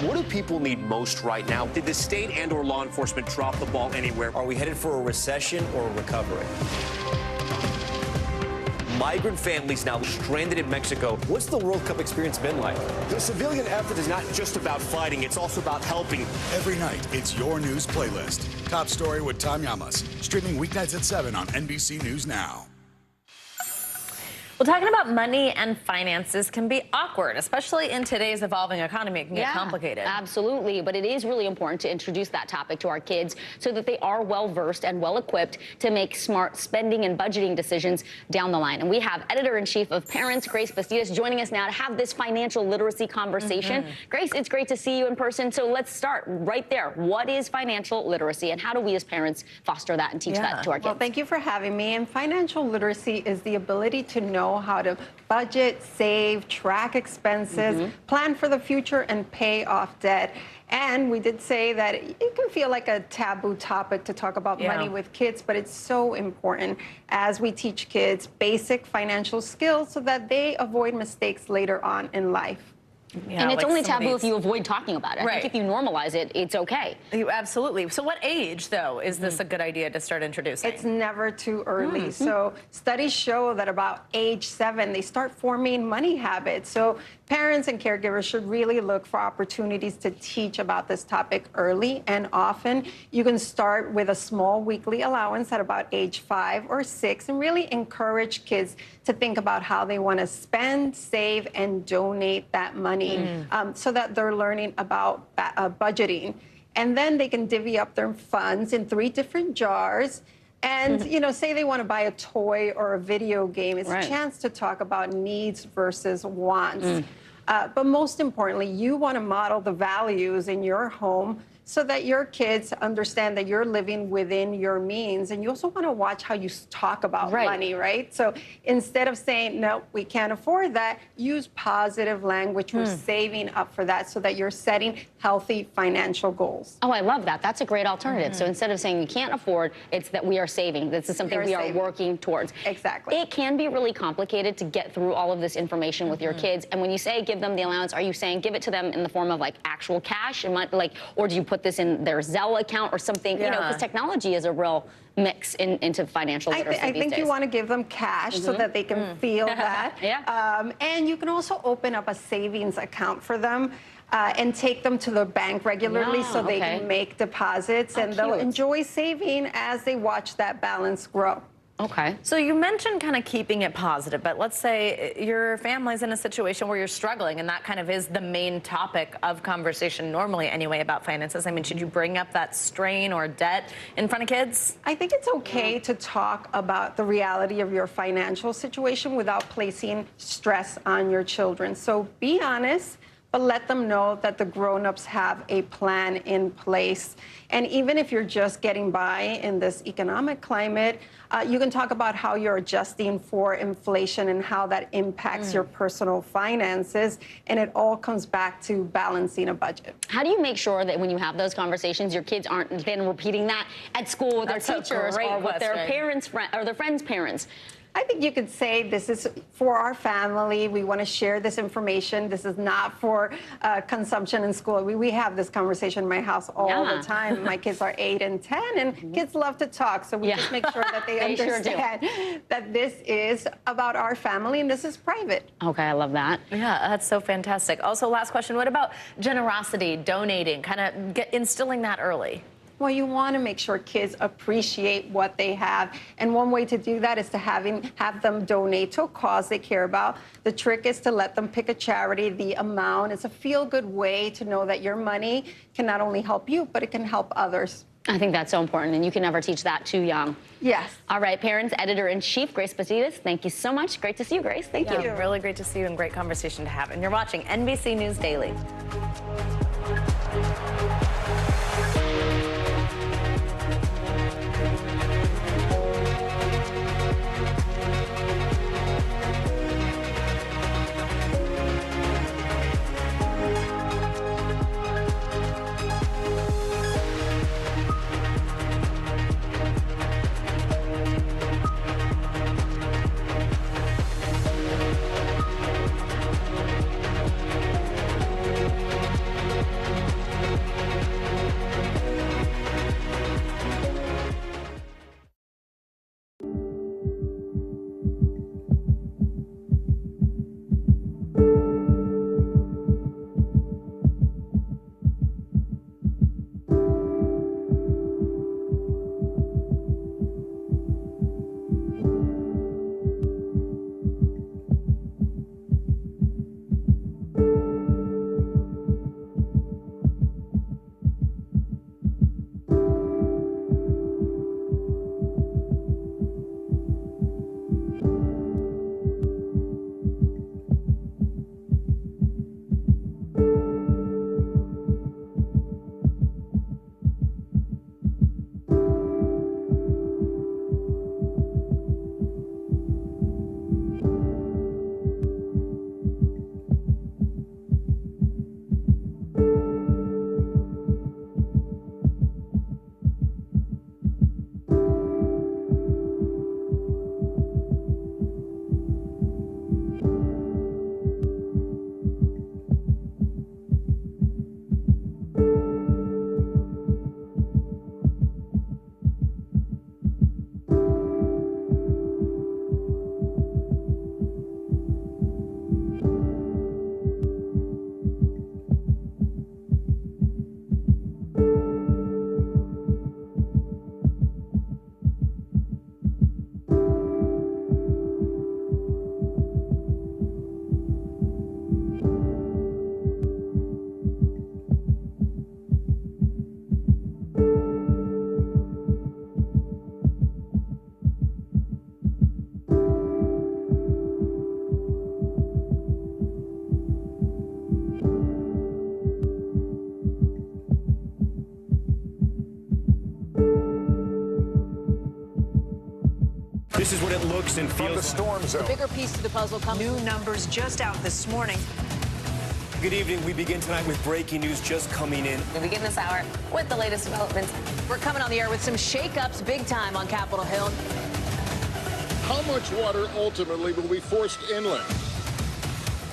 What do people need most right now? Did the state and/or law enforcement drop the ball anywhere? Are we headed for a recession or a recovery? Migrant families now stranded in Mexico. What's the World Cup experience been like? The civilian effort is not just about fighting, it's also about helping. Every night, it's your news playlist. Top Story with Tom Llamas. Streaming weeknights at 7 on NBC News Now. Well, talking about money and finances can be awkward, especially in today's evolving economy. It can get complicated. Absolutely, but it is really important to introduce that topic to our kids so that they are well-versed and well-equipped to make smart spending and budgeting decisions down the line. And we have Editor-in-Chief of Parents, Grace Bastidas, joining us now to have this financial literacy conversation. Grace, it's great to see you in person, so let's start right there. What is financial literacy, and how do we as parents foster that and teach that to our kids? Well, thank you for having me. And financial literacy is the ability to know how to budget, save, track expenses, plan for the future, and pay off debt. And we did say that it can feel like a taboo topic to talk about money with kids, but it's so important as we teach kids basic financial skills so that they avoid mistakes later on in life. And it's only taboo if you avoid talking about it. I think if you normalize it, it's okay. Absolutely. So what age, though, is this a good idea to start introducing? It's never too early. So studies show that about age 7, they start forming money habits. So parents and caregivers should really look for opportunities to teach about this topic early and often. You can start with a small weekly allowance at about age 5 or 6 and really encourage kids to think about how they want to spend, save, and donate that money so that they're learning about budgeting. and then they can divvy up their funds in 3 different jars. And, you know, say they want to buy a toy or a video game. It's a chance to talk about needs versus wants. But most importantly, you want to model the values in your home so that your kids understand that you're living within your means. And you also want to watch how you talk about money, right? So instead of saying, no, we can't afford that, use positive language. We're saving up for that so that you're setting healthy financial goals. Oh, I love that. That's a great alternative. So instead of saying you can't afford, it's that we are saving. This is something we are working towards. Exactly. It can be really complicated to get through all of this information with your kids. And when you say give them the allowance, are you saying give it to them in the form of like actual cash and like, or do you put this in their Zelle account or something? You know, because technology is a real mix into financial literacy I think you want to give them cash so that they can feel that. And you can also open up a savings account for them. And take them to the bank regularly so they can make deposits, and they'll enjoy saving as they watch that balance grow. Okay. So you mentioned kind of keeping it positive, but let's say your family's in a situation where you're struggling, and that kind of is the main topic of conversation normally anyway about finances. I mean, should you bring up that strain or debt in front of kids? I think it's okay to talk about the reality of your financial situation without placing stress on your children. So be honest, but let them know that the grown-ups have a plan in place. And even if you're just getting by in this economic climate, you can talk about how you're adjusting for inflation and how that impacts your personal finances. And it all comes back to balancing a budget. How do you make sure that when you have those conversations, your kids aren't then repeating that at school with their teachers or with their parents or their friends' parents? I think you could say this is for our family. We want to share this information. This is not for consumption in school. We have this conversation in my house all the time. My kids are 8 and 10, and kids love to talk. So we just make sure that they understand that this is about our family and this is private. Okay, I love that. Yeah, that's so fantastic. Also, last question, what about generosity, donating, kind of instilling that early? Well, you want to make sure kids appreciate what they have. And one way to do that is to have them donate to a cause they care about. The trick is to let them pick a charity. The amount is a feel-good way to know that your money can not only help you, but it can help others. I think that's so important, and you can never teach that too young. Yes. All right, Parents Editor-in-Chief Grace Bastidas, thank you so much. Great to see you, Grace. Thank you. Really great to see you and great conversation to have. And you're watching NBC News Daily. This is what it looks and feels. From the storm zone. The bigger piece to the puzzle comes. New numbers just out this morning. Good evening. We begin tonight with breaking news just coming in. We begin this hour with the latest developments. We're coming on the air with some shakeups big time on Capitol Hill. How much water ultimately will be forced inland?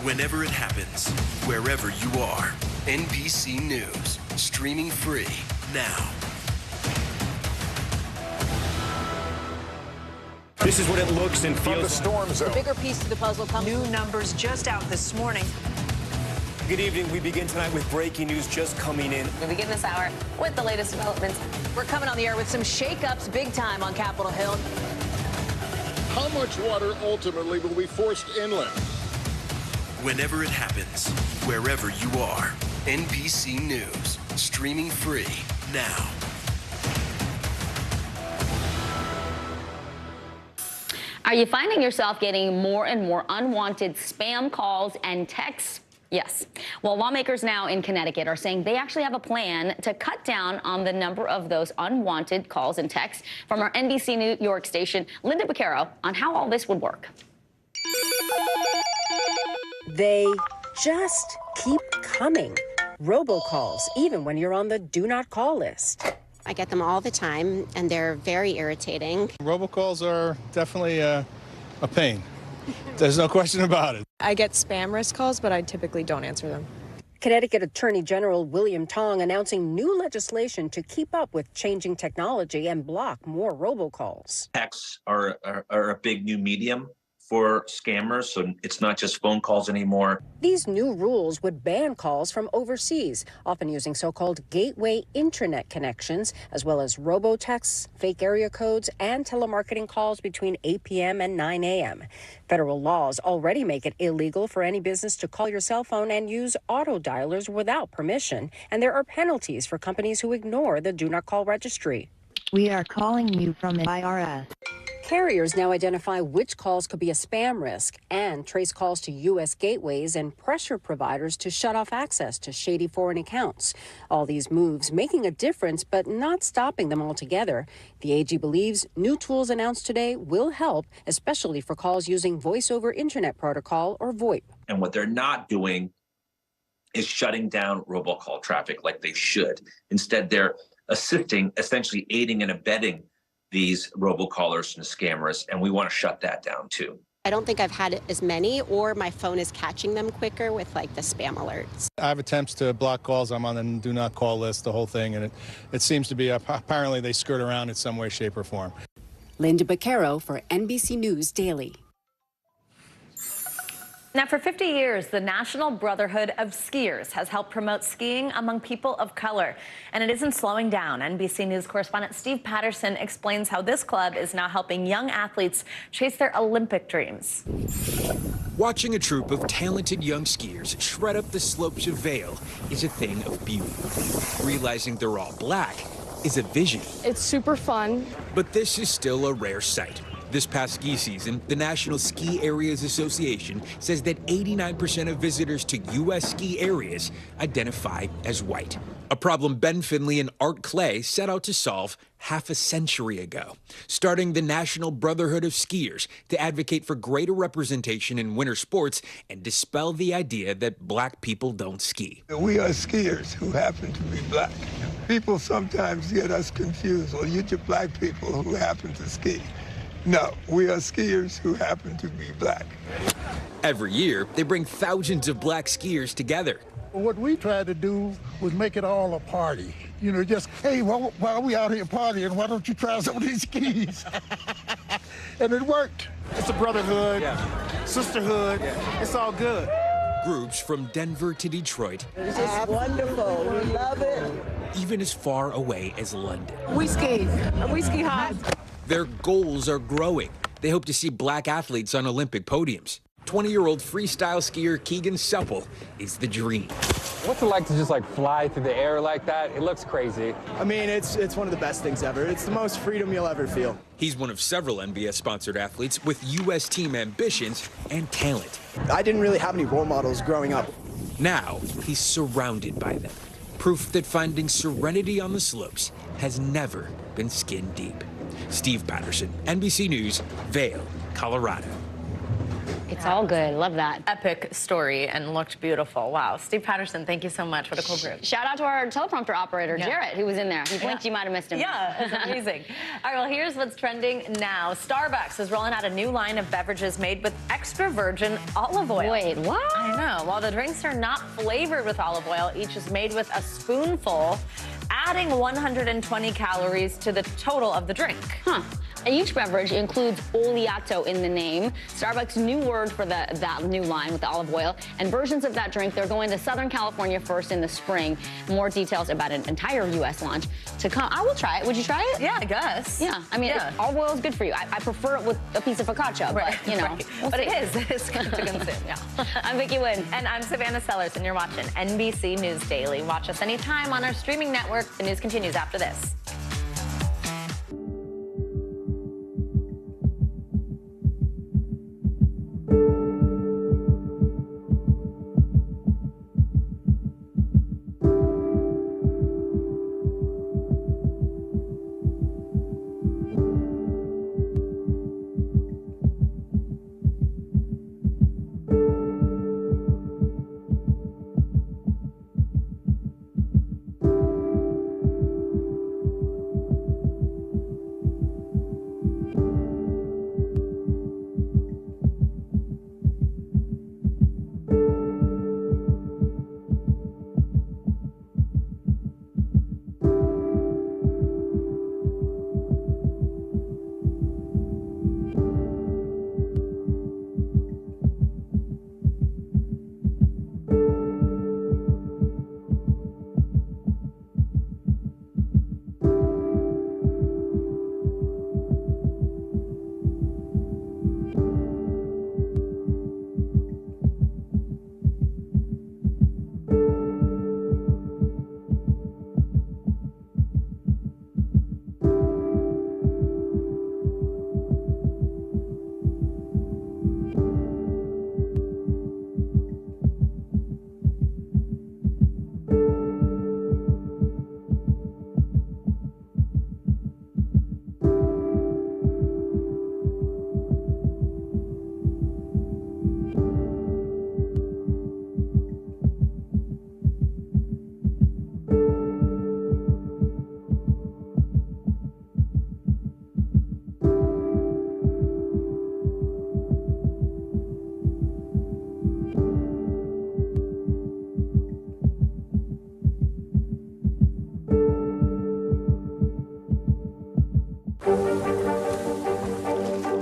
Whenever it happens, wherever you are, NBC News, streaming free now. This is what it looks and feels. From the storm zone. The bigger piece to the puzzle comes. New numbers just out this morning. Good evening. We begin tonight with breaking news just coming in. We begin this hour with the latest developments. We're coming on the air with some shakeups big time on Capitol Hill. How much water ultimately will be forced inland? Whenever it happens, wherever you are, NBC News, streaming free now. Are you finding yourself getting more and more unwanted spam calls and texts? Yes. Well, lawmakers now in Connecticut are saying they actually have a plan to cut down on the number of those unwanted calls and texts. From our NBC New York station, Linda Baccaro on how all this would work. They just keep coming. Robocalls, even when you're on the do not call list. I get them all the time, and they're very irritating. Robocalls are definitely a pain. There's no question about it. I get spam risk calls, but I typically don't answer them. Connecticut Attorney General William Tong announcing new legislation to keep up with changing technology and block more robocalls. Texts are a big new medium for scammers, so it's not just phone calls anymore. These new rules would ban calls from overseas, often using so-called gateway intranet connections, as well as robotexts, fake area codes, and telemarketing calls between 8 p.m. and 9 a.m. Federal laws already make it illegal for any business to call your cell phone and use auto dialers without permission, and there are penalties for companies who ignore the Do Not Call registry. We are calling you from the IRS. Carriers now identify which calls could be a spam risk and trace calls to U.S. gateways and pressure providers to shut off access to shady foreign accounts. All these moves making a difference, but not stopping them altogether. The AG believes new tools announced today will help, especially for calls using Voice over Internet Protocol or VoIP. And what they're not doing is shutting down robocall traffic like they should. Instead, they're assisting, essentially aiding and abetting these robocallers and scammers, and we want to shut that down too. I don't think I've had as many, or my phone is catching them quicker with like the spam alerts. I have attempts to block calls. I'm on the do not call list, the whole thing, and it seems to be, apparently they skirt around in some way, shape, or form. Linda Baccaro for NBC News Daily. Now, for 50 years, the National Brotherhood of Skiers has helped promote skiing among people of color, and it isn't slowing down. NBC News correspondent Steve Patterson explains how this club is now helping young athletes chase their Olympic dreams. Watching a troop of talented young skiers shred up the slopes of Vail is a thing of beauty. Realizing they're all black is a vision. It's super fun. But this is still a rare sight. This past ski season, the National Ski Areas Association says that 89% of visitors to U.S. ski areas identify as white. A problem Ben Finley and Art Clay set out to solve half a century ago, starting the National Brotherhood of Skiers to advocate for greater representation in winter sports and dispel the idea that black people don't ski. We are skiers who happen to be black. People sometimes get us confused. Well, you're just black people who happen to ski. No, we are skiers who happen to be black. Every year, they bring thousands of black skiers together. What we tried to do was make it all a party. You know, just, hey, while we out here partying, why don't you try some of these skis? And it worked. It's a brotherhood, sisterhood. It's all good. Groups from Denver to Detroit. It's just wonderful. We love it. Even as far away as London. We ski, and we ski high. Their goals are growing. They hope to see black athletes on Olympic podiums. 20-year-old freestyle skier Keegan Supple is the dream. What's it like to just fly through the air like that? It looks crazy. I mean, it's one of the best things ever. It's the most freedom you'll ever feel. He's one of several NBS-sponsored athletes with U.S. team ambitions and talent. I didn't really have any role models growing up. Now, he's surrounded by them. Proof that finding serenity on the slopes has never been skin deep. Steve Patterson, NBC News, Vail, Colorado. It's all good. Love that. Epic story and looked beautiful. Wow. Steve Patterson, thank you so much. What a cool group. Shout out to our teleprompter operator, Jarrett, who was in there. He blinked, you might have missed him. Yeah, it's amazing. All right, well, here's what's trending now. Starbucks is rolling out a new line of beverages made with extra virgin olive oil. Wait, what? I know. While the drinks are not flavored with olive oil, each is made with a spoonful, adding 120 calories to the total of the drink. Huh. Each beverage includes oleato in the name. Starbucks' new word for that new line with the olive oil. And versions of that drink, they're going to Southern California first in the spring. More details about an entire U.S. launch to come. I will try it. Would you try it? Yeah, I guess. Yeah. I mean, olive oil is good for you. I prefer it with a piece of focaccia, right, but, you know. Right. We'll but see. it's good to consume, yeah. I'm Vicki Wynn. And I'm Savannah Sellers, and you're watching NBC News Daily. Watch us anytime on our streaming network. The news continues after this.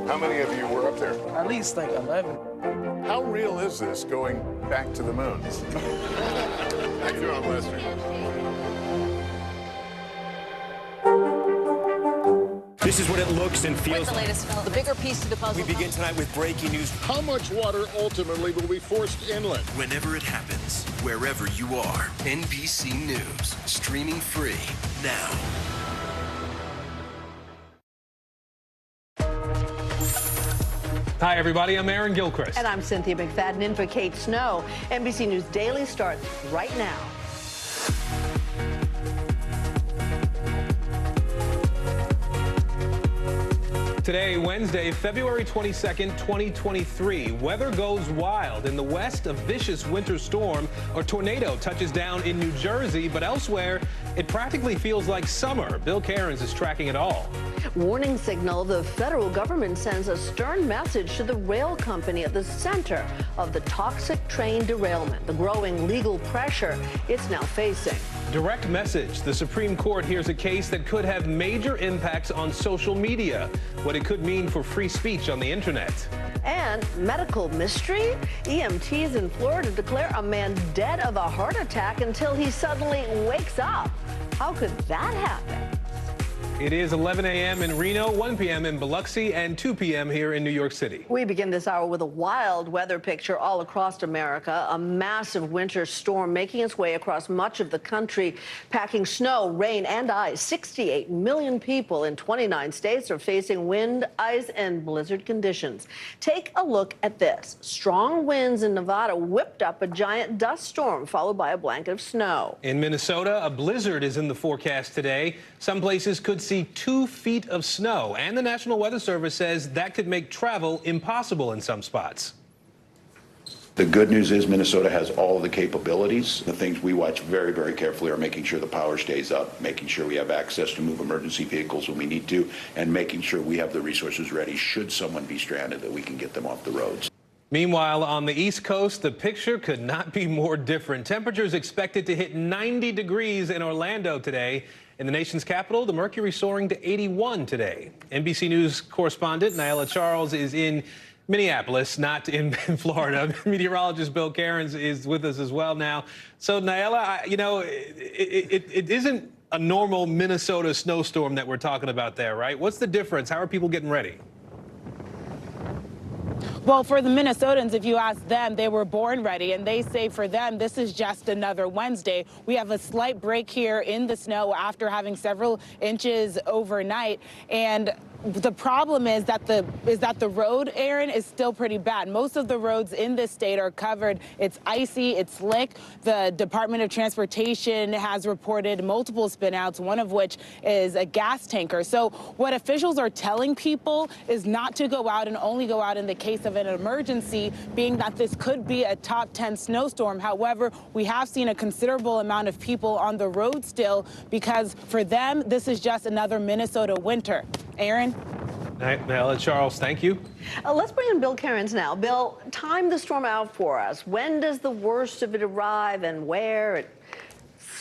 How many of you were up there? At least like 11. How real is this going back to the moon? How you doing, Lester? This is what it looks and feels. What's the latest? The bigger piece of the puzzle. We begin tonight with breaking news. How much water ultimately will be forced inland? Whenever it happens, wherever you are, NBC News, streaming free now. Hi, everybody. I'm Aaron Gilchrist. And I'm Cynthia McFadden in for Kate Snow. NBC News Daily starts right now. Today, Wednesday, February 22nd, 2023. Weather goes wild. In the west, a vicious winter storm or tornado touches down in New Jersey, but elsewhere, it practically feels like summer. Bill Cairns is tracking it all. Warning signal. The federal government sends a stern message to the rail company at the center of the toxic train derailment, the growing legal pressure it's now facing. Direct message. The Supreme Court hears a case that could have major impacts on social media, what it could mean for free speech on the internet. And medical mystery. EMTs in Florida declare a man dead of a heart attack until he suddenly wakes up. How could that happen? It is 11 a.m. in Reno, 1 p.m. in Biloxi, and 2 p.m. here in New York City. We begin this hour with a wild weather picture all across America. A massive winter storm making its way across much of the country, packing snow, rain, and ice. 68 million people in 29 states are facing wind, ice, and blizzard conditions. Take a look at this. Strong winds in Nevada whipped up a giant dust storm, followed by a blanket of snow. In Minnesota, a blizzard is in the forecast today. Some places could see 2 feet of snow, and the National Weather Service says that could make travel impossible in some spots. The good news is Minnesota has all of the capabilities. The things we watch very, very carefully are making sure the power stays up, making sure we have access to move emergency vehicles when we need to, and making sure we have the resources ready should someone be stranded that we can get them off the roads. Meanwhile, on the East Coast, the picture could not be more different. Temperatures expected to hit 90 degrees in Orlando today. In the nation's capital, the mercury soaring to 81 today. NBC News correspondent Nyla Charles is in Minneapolis, not in Florida. Meteorologist Bill Cairns is with us as well now. So, Nyla, you know, it isn't a normal Minnesota snowstorm that we're talking about there, right? What's the difference? How are people getting ready? Well, for the Minnesotans, if you ask them, they were born ready, and they say for them, this is just another Wednesday. We have a slight break here in the snow after having several inches overnight, and the problem is that the road, Aaron, is still pretty bad. Most of the roads in this state are covered. It's icy, it's slick. The Department of Transportation has reported multiple spinouts, one of which is a gas tanker. So what officials are telling people is not to go out and only go out in the case of an emergency, being that this could be a top 10 snowstorm. However, we have seen a considerable amount of people on the road still because for them, this is just another Minnesota winter. Aaron? Nyla Charles, thank you. Let's bring in Bill Cairns now. Bill, time the storm out for us. When does the worst of it arrive and where?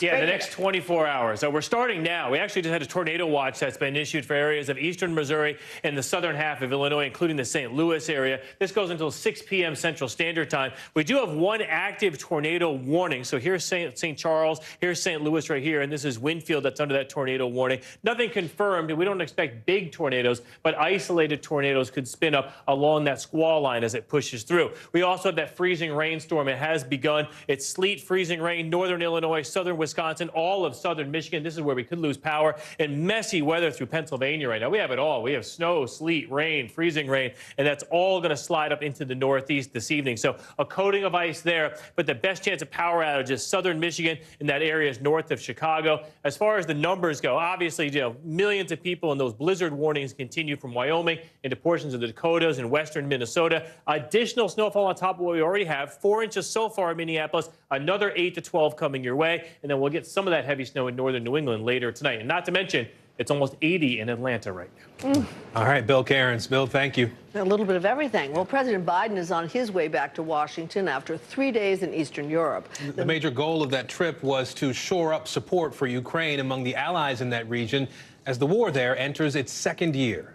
Yeah, the next 24 hours. So we're starting now. We actually just had a tornado watch that's been issued for areas of eastern Missouri and the southern half of Illinois, including the St. Louis area. This goes until 6 p.m. Central Standard Time. We do have one active tornado warning. So here's St. Charles, here's St. Louis right here, and this is Winfield that's under that tornado warning. Nothing confirmed. We don't expect big tornadoes, but isolated tornadoes could spin up along that squall line as it pushes through. We also have that freezing rainstorm. It has begun. It's sleet, freezing rain, northern Illinois, southern Wisconsin, all of southern Michigan. This is where we could lose power, and messy weather through Pennsylvania right now. We have it all. We have snow, sleet, rain, freezing rain, and that's all going to slide up into the Northeast this evening. So a coating of ice there, but the best chance of power outages, southern Michigan, and that area is north of Chicago. As far as the numbers go, obviously, you know, millions of people, and those blizzard warnings continue from Wyoming into portions of the Dakotas and western Minnesota. Additional snowfall on top of what we already have. 4 inches so far in Minneapolis, another 8 to 12 coming your way, and then we'll get some of that heavy snow in northern New England later tonight. And not to mention, it's almost 80 in Atlanta right now. All right, Bill Cairns. Bill, thank you. A little bit of everything. Well, President Biden is on his way back to Washington after 3 days in Eastern Europe. The major goal of that trip was to shore up support for Ukraine among the allies in that region as the war there enters its second year.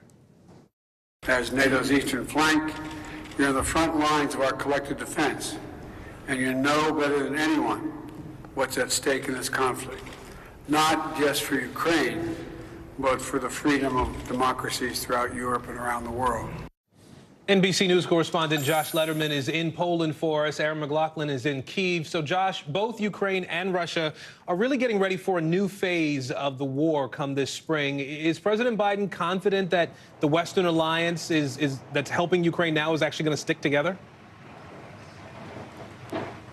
As NATO's eastern flank, you're on the front lines of our collective defense, and you know better than anyone what's at stake in this conflict, not just for Ukraine, but for the freedom of democracies throughout Europe and around the world. NBC News correspondent Josh Letterman is in Poland for us. Aaron McLaughlin is in Kyiv. So, Josh, both Ukraine and Russia are really getting ready for a new phase of the war come this spring. Is President Biden confident that the Western alliance that's helping Ukraine now is actually going to stick together?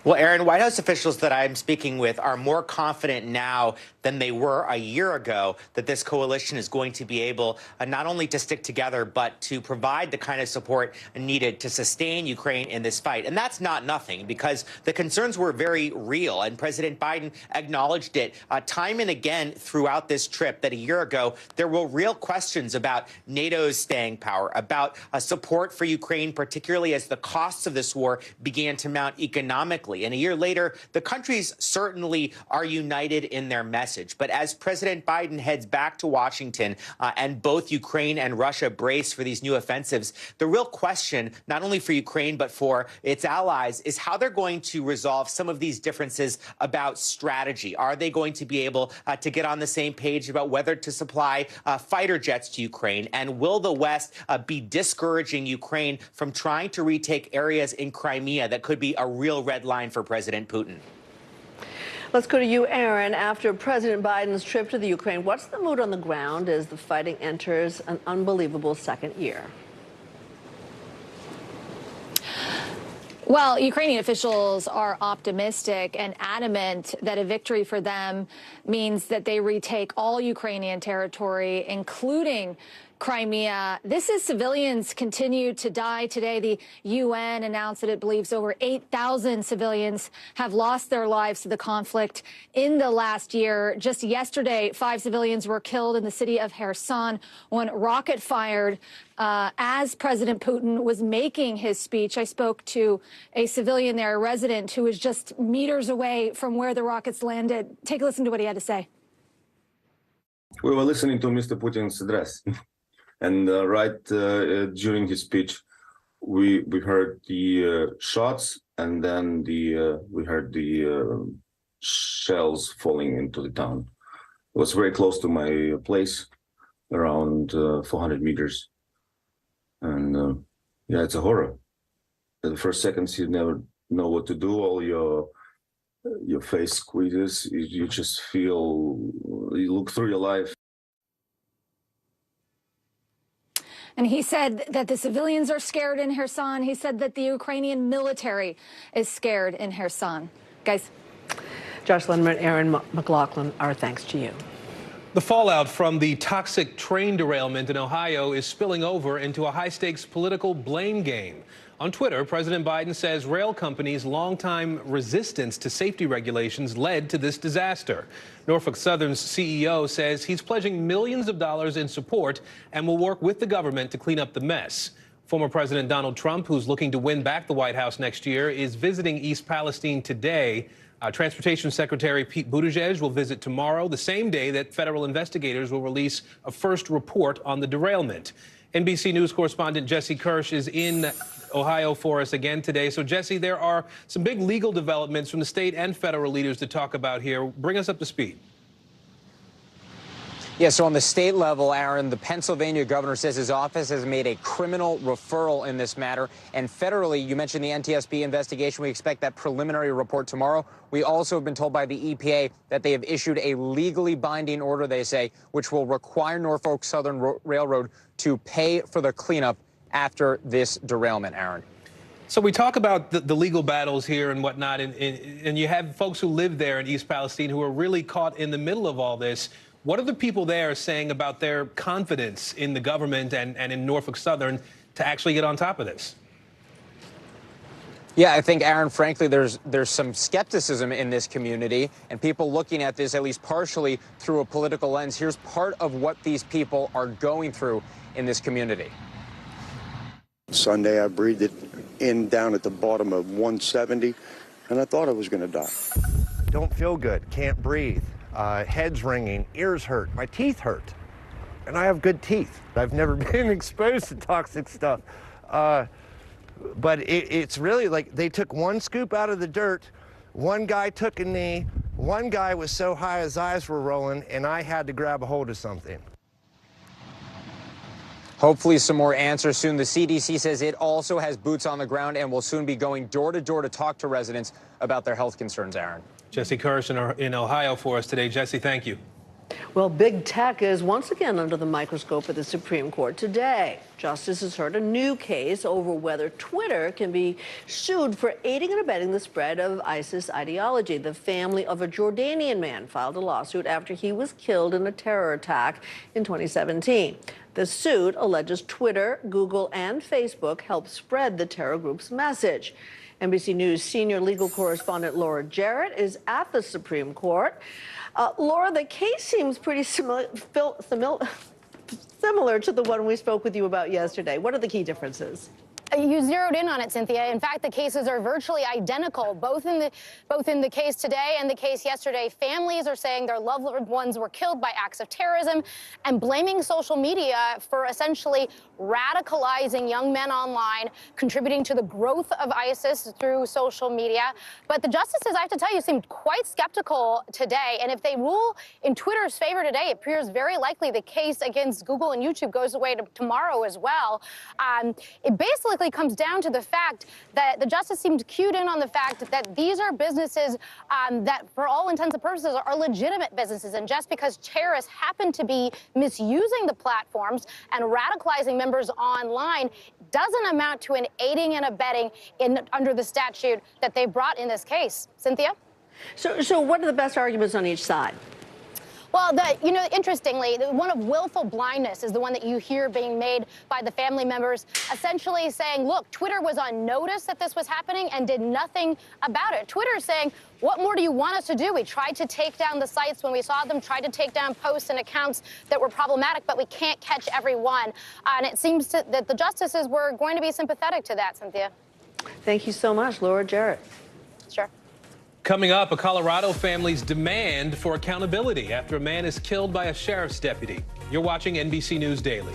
Well, Aaron, White House officials that I'm speaking with are more confident now than they were a year ago that this coalition is going to be able not only to stick together, but to provide the kind of support needed to sustain Ukraine in this fight. And that's not nothing, because the concerns were very real. And President Biden acknowledged it time and again throughout this trip that a year ago, there were real questions about NATO's staying power, about support for Ukraine, particularly as the costs of this war began to mount economically. And a year later, the countries certainly are united in their message. But as President Biden heads back to Washington and both Ukraine and Russia brace for these new offensives, the real question, not only for Ukraine, but for its allies, is how they're going to resolve some of these differences about strategy. Are they going to be able to get on the same page about whether to supply fighter jets to Ukraine? And will the West be discouraging Ukraine from trying to retake areas in Crimea that could be a real red line for President Putin? Let's go to you, Aaron. After President Biden's trip to the Ukraine, what's the mood on the ground as the fighting enters an unbelievable second year? Well, Ukrainian officials are optimistic and adamant that a victory for them means that they retake all Ukrainian territory, including Crimea. This is civilians continue to die today. The UN announced that it believes over 8,000 civilians have lost their lives to the conflict in the last year. Just yesterday, 5 civilians were killed in the city of Kherson when rocket fired as President Putin was making his speech. I spoke to a civilian there, a resident, who was just meters away from where the rockets landed. Take a listen to what he had to say. We were listening to Mr. Putin's address. And right during his speech, we heard the shots, and then we heard the shells falling into the town. It was very close to my place, around 400 meters. And yeah, it's a horror. The first seconds you never know what to do. All your face squeezes. You just feel, you look through your life. And he said that the civilians are scared in Kherson. He said that the Ukrainian military is scared in Kherson. Guys. Josh Lindemann, Aaron McLaughlin, our thanks to you. The fallout from the toxic train derailment in Ohio is spilling over into a high-stakes political blame game. On Twitter, President Biden says rail companies' longtime resistance to safety regulations led to this disaster. Norfolk Southern's CEO says he's pledging millions of dollars in support and will work with the government to clean up the mess. Former President Donald Trump, who's looking to win back the White House next year, is visiting East Palestine today. Transportation Secretary Pete Buttigieg will visit tomorrow, the same day that federal investigators will release a first report on the derailment. NBC News correspondent Jesse Kirsch is in Ohio for us again today. So, Jesse, there are some big legal developments from the state and federal leaders to talk about here. Bring us up to speed. Yeah, so on the state level, Aaron, the Pennsylvania governor says his office has made a criminal referral in this matter. And federally, you mentioned the NTSB investigation. We expect that preliminary report tomorrow. We also have been told by the EPA that they have issued a legally binding order, they say, which will require Norfolk Southern Railroad to pay for the cleanup after this derailment, Aaron. So we talk about the legal battles here and whatnot, and you have folks who live there in East Palestine who are really caught in the middle of all this. What are the people there saying about their confidence in the government and in Norfolk Southern to actually get on top of this? Yeah, I think, Aaron, frankly, there's some skepticism in this community and people looking at this at least partially through a political lens. Here's part of what these people are going through in this community. Sunday, I breathed it in down at the bottom of 170, and I thought I was going to die. Don't feel good, can't breathe. Head's ringing, ears hurt, my teeth hurt. And I have good teeth. I've never been exposed to toxic stuff. But it's really like they took one scoop out of the dirt, one guy took a knee, one guy was so high his eyes were rolling, and I had to grab a hold of something. Hopefully some more answers soon. The CDC says it also has boots on the ground and will soon be going door to door to talk to residents about their health concerns, Aaron. Jesse Kirsch in Ohio for us today. Jesse, thank you. Well, big tech is once again under the microscope at the Supreme Court today. Justices heard a new case over whether Twitter can be sued for aiding and abetting the spread of ISIS ideology. The family of a Jordanian man filed a lawsuit after he was killed in a terror attack in 2017. The suit alleges Twitter, Google, and Facebook helped spread the terror group's message. NBC News senior legal correspondent Laura Jarrett is at the Supreme Court. Laura, the case seems pretty similar to the one we spoke with you about yesterday. What are the key differences? You zeroed in on it, Cynthia. In fact, the cases are virtually identical, both in the case today and the case yesterday. Families are saying their loved ones were killed by acts of terrorism and blaming social media for essentially radicalizing young men online, contributing to the growth of ISIS through social media. But the justices, I have to tell you, seemed quite skeptical today. And if they rule in Twitter's favor today, it appears very likely the case against Google and YouTube goes away tomorrow as well. It basically basically comes down to the fact that the justice seemed cued in on the fact that these are businesses that, for all intents and purposes, are legitimate businesses. And just because terrorists happen to be misusing the platforms and radicalizing members online doesn't amount to an aiding and abetting under the statute that they brought in this case. Cynthia? So what are the best arguments on each side? Well, interestingly, one of willful blindness is the one that you hear being made by the family members, essentially saying, look, Twitter was on notice that this was happening and did nothing about it. Twitter is saying, what more do you want us to do? We tried to take down the sites when we saw them, tried to take down posts and accounts that were problematic, but we can't catch everyone. And it seems that the justices were going to be sympathetic to that, Cynthia. Thank you so much, Laura Jarrett. Sure. Coming up, a Colorado family's demand for accountability after a man is killed by a sheriff's deputy. You're watching NBC News Daily.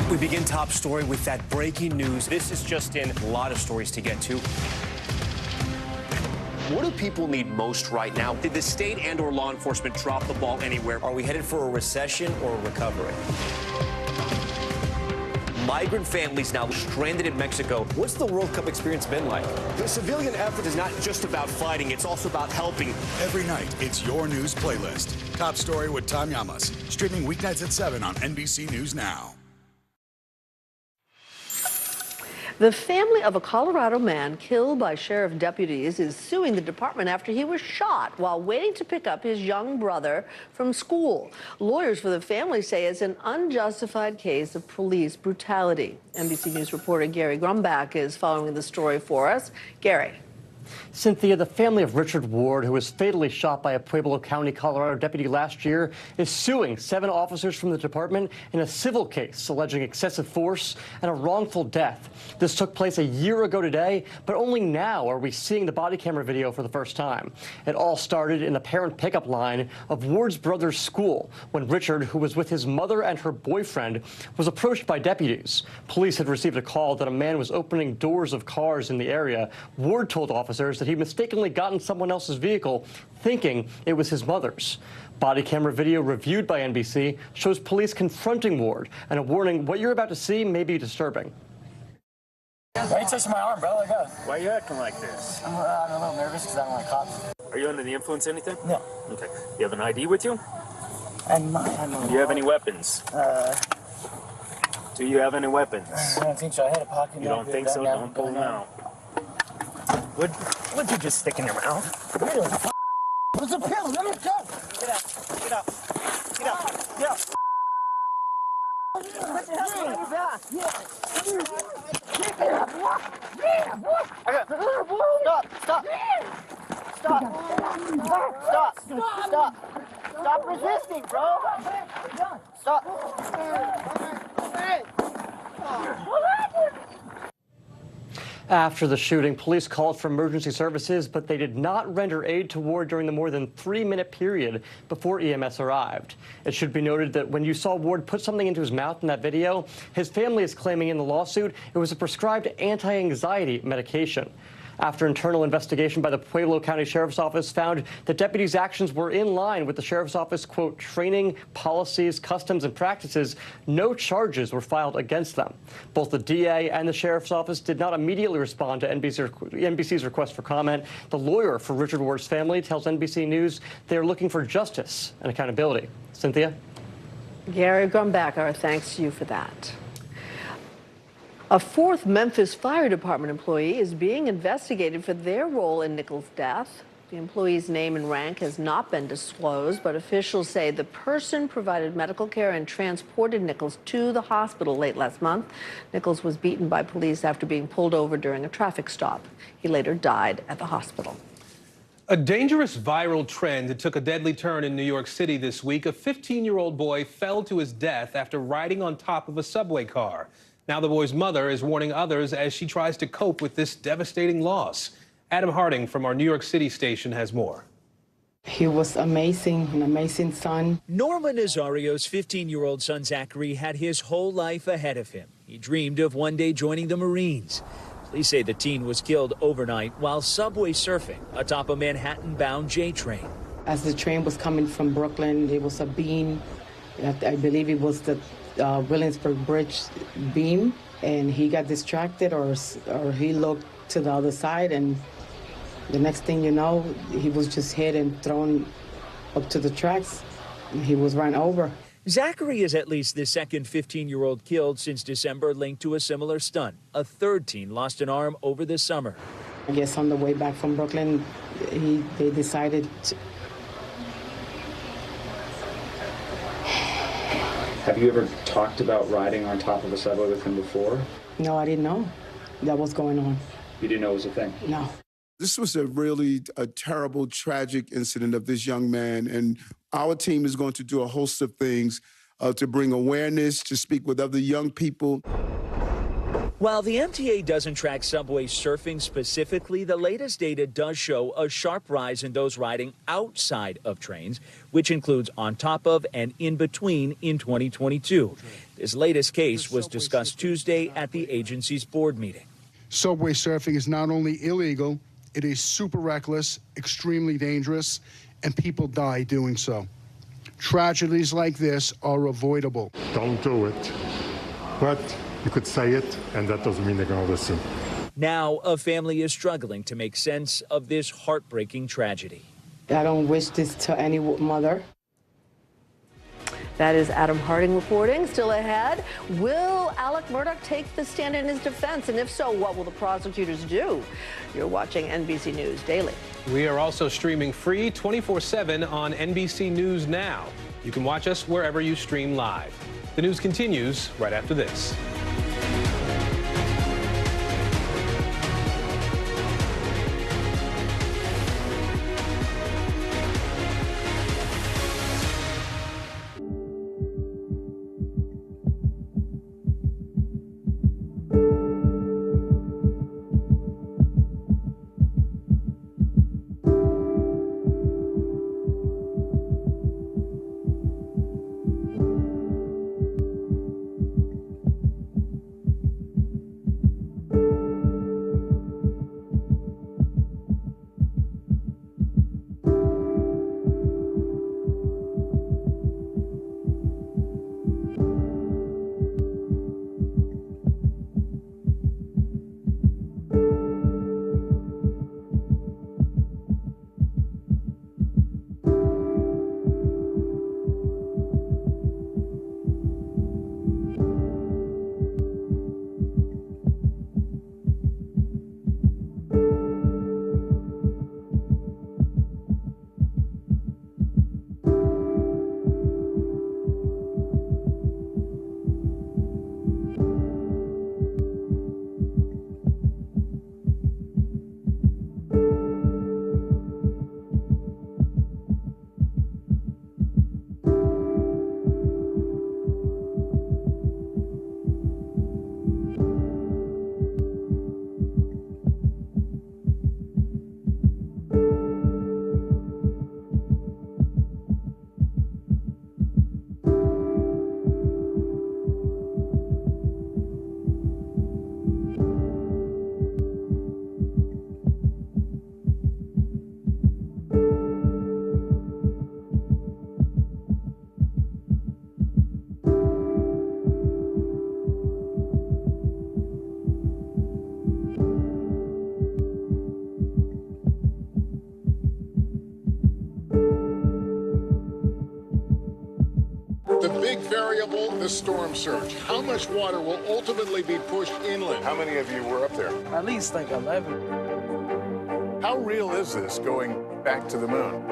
We begin top story with that breaking news. This is just in, a lot of stories to get to. What do people need most right now? Did the state and or law enforcement drop the ball anywhere? Are we headed for a recession or a recovery? Migrant families now stranded in Mexico. What's the World Cup experience been like? The civilian effort is not just about fighting, it's also about helping. Every night, it's your news playlist. Top Story with Tom Llamas. Streaming weeknights at 7 on NBC News Now. The family of a Colorado man killed by sheriff deputies is suing the department after he was shot while waiting to pick up his young brother from school. Lawyers for the family say it's an unjustified case of police brutality. NBC News reporter Gary Grumbach is following the story for us. Gary. Cynthia, the family of Richard Ward, who was fatally shot by a Pueblo County, Colorado deputy last year, is suing 7 officers from the department in a civil case alleging excessive force and a wrongful death. This took place a year ago today, but only now are we seeing the body camera video for the first time. It all started in the parent pickup line of Ward's brother's school when Richard, who was with his mother and her boyfriend, was approached by deputies. Police had received a call that a man was opening doors of cars in the area. Ward told officers that he mistakenly got in someone else's vehicle, thinking it was his mother's. Body camera video reviewed by NBC shows police confronting Ward and a warning what you're about to see may be disturbing. Why are you touching my arm, bro? Like that? Why are you acting like this? I'm a little nervous because I don't like cops. Are you under the influence of anything? No. Okay. You have an ID with you? I'm Do you have any weapons? Do you have any weapons? I don't think so. I had a pocket. You don't think so? Don't pull them out. What'd you just stick in your mouth? What's a pill? Let me go. Get out. Get out. Get out. Get out. Stop resisting, bro. Stop. After the shooting, police called for emergency services, but they did not render aid to Ward during the more than 3-minute period before EMS arrived. It should be noted that when you saw Ward put something into his mouth in that video, his family is claiming in the lawsuit it was a prescribed anti-anxiety medication. After internal investigation by the Pueblo County Sheriff's Office found that deputies' actions were in line with the Sheriff's Office, quote, training, policies, customs, and practices, no charges were filed against them. Both the DA and the Sheriff's Office did not immediately respond to NBC's request for comment. The lawyer for Richard Ward's family tells NBC News they are looking for justice and accountability. Cynthia? Gary Grumbacher, our thanks to you for that. A fourth Memphis Fire Department employee is being investigated for their role in Nichols' death. The employee's name and rank has not been disclosed, but officials say the person provided medical care and transported Nichols to the hospital late last month. Nichols was beaten by police after being pulled over during a traffic stop. He later died at the hospital. A dangerous viral trend took a deadly turn in New York City this week. A 15-year-old boy fell to his death after riding on top of a subway car. Now the boy's mother is warning others as she tries to cope with this devastating loss. Adam Harding from our New York City station has more. He was amazing, an amazing son. Norma Nazario's 15-year-old son Zachary had his whole life ahead of him. He dreamed of one day joining the Marines. Police say the teen was killed overnight while subway surfing atop a Manhattan-bound J train. As the train was coming from Brooklyn, there was a beam. I believe it was the Williamsburg Bridge beam, and he got distracted or he looked to the other side, and the next thing you know, he was just hit and thrown up to the tracks. He was run over. Zachary is at least the second 15-year-old killed since December linked to a similar stunt. A third teen lost an arm over the summer. I guess on the way back from Brooklyn, they decided to... Have you ever talked about riding on top of a subway with him before? No, I didn't know that was going on. You didn't know it was a thing? No. This was a terrible, tragic incident of this young man, and our team is going to do a host of things to bring awareness, to speak with other young people. While the MTA doesn't track subway surfing specifically, the latest data does show a sharp rise in those riding outside of trains, which includes on top of and in between in 2022. This latest case was discussed Tuesday at the agency's board meeting. Subway surfing is not only illegal, it is super reckless, extremely dangerous, and people die doing so. Tragedies like this are avoidable. Don't do it. But you could say it, and that doesn't mean they're going to listen. Now, a family is struggling to make sense of this heartbreaking tragedy. I don't wish this to any mother. That is Adam Harding reporting. Still ahead, will Alec Murdaugh take the stand in his defense? And if so, what will the prosecutors do? You're watching NBC News Daily. We are also streaming free 24/7 on NBC News Now. You can watch us wherever you stream live. The news continues right after this. The big variable, the storm surge. How much water will ultimately be pushed inland? How many of you were up there? At least like 11. How real is this going back to the moon?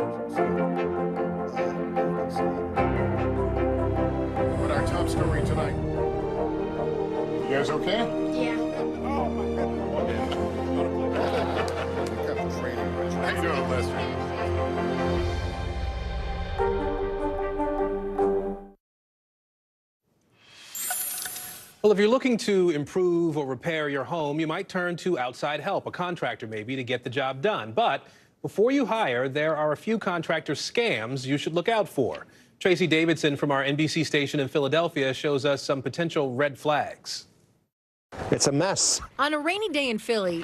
What our top story tonight? You guys okay? Yeah. Oh my goodness. How you doing, Lester? Well, if you're looking to improve or repair your home, you might turn to outside help, a contractor maybe, to get the job done. But before you hire, there are a few contractor scams you should look out for. Tracy Davidson from our NBC station in Philadelphia shows us some potential red flags. It's a mess. On a rainy day in Philly,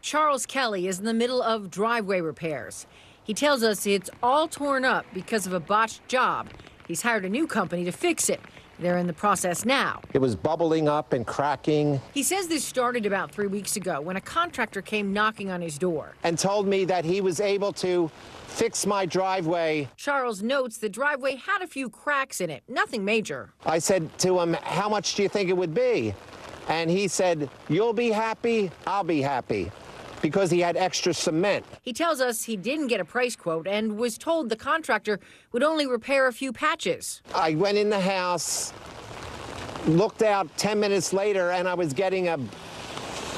Charles Kelly is in the middle of driveway repairs. He tells us it's all torn up because of a botched job. He's hired a new company to fix it. They're in the process now. It was bubbling up and cracking. He says this started about 3 weeks ago when a contractor came knocking on his door and told me that he was able to fix my driveway. Charles notes the driveway had a few cracks in it, nothing major. I said to him, how much do you think it would be? And he said, you'll be happy, I'll be happy, because he had extra cement. He tells us he didn't get a price quote and was told the contractor would only repair a few patches. I went in the house, looked out 10 minutes later, and I was getting a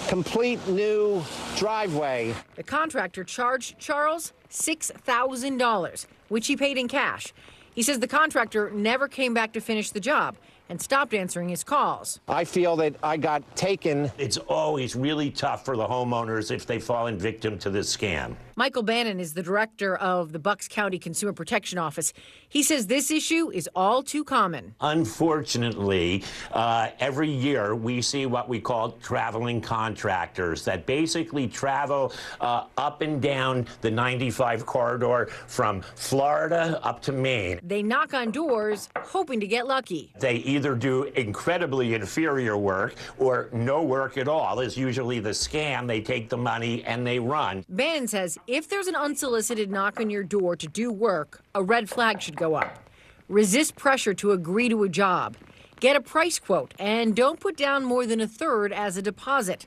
complete new driveway. The contractor charged Charles $6,000, which he paid in cash. He says the contractor never came back to finish the job and stopped answering his calls. I feel that I got taken. It's always really tough for the homeowners if they fall in victim to this scam. Michael Bannon is the director of the Bucks County Consumer Protection Office. He says this issue is all too common. Unfortunately, every year we see what we call traveling contractors that basically travel up and down the 95 corridor from Florida up to Maine. They knock on doors hoping to get lucky. They either do incredibly inferior work or no work at all is usually the scam. They take the money and they run. Bannon says if there's an unsolicited knock on your door to do work, a red flag should go up. Resist pressure to agree to a job. Get a price quote and don't put down more than a third as a deposit.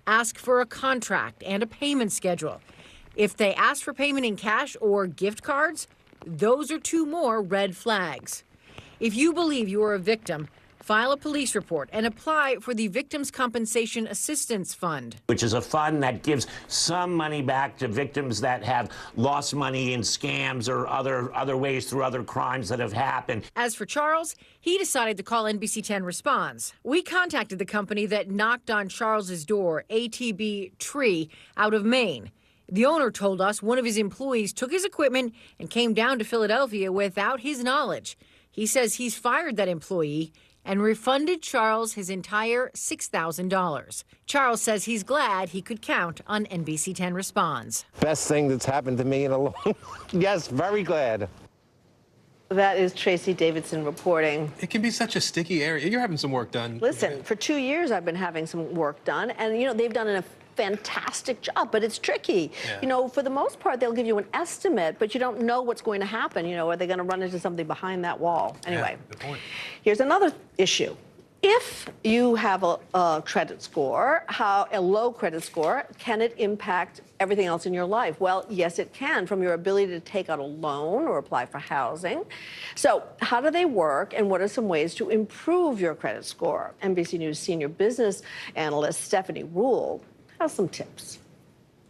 Ask for a contract and a payment schedule. If they ask for payment in cash or gift cards, those are two more red flags. If you believe you are a victim, file a police report and apply for the Victims' Compensation Assistance Fund, which is a fund that gives some money back to victims that have lost money in scams or other ways through other crimes that have happened. As for Charles, he decided to call NBC 10 Response. We contacted the company that knocked on Charles's door, ATB Tree, out of Maine. The owner told us one of his employees took his equipment and came down to Philadelphia without his knowledge. He says he's fired that employee and refunded Charles his entire $6,000. Charles says he's glad he could count on NBC 10 Responds. Best thing that's happened to me in a long... Yes, very glad. That is Tracy Davidson reporting. It can be such a sticky area. You're having some work done. Listen, for 2 years I've been having some work done, and you know they've done a fantastic job, but it's tricky. Yeah. You know, for the most part, they'll give you an estimate, but you don't know what's going to happen. You know, are they going to run into something behind that wall? Anyway, yeah, good point. Here's another issue. If you have a credit score, a low credit score, can it impact everything else in your life? Well, yes, it can, from your ability to take out a loan or apply for housing. So how do they work, and what are some ways to improve your credit score? NBC News senior business analyst Stephanie Rule has some tips.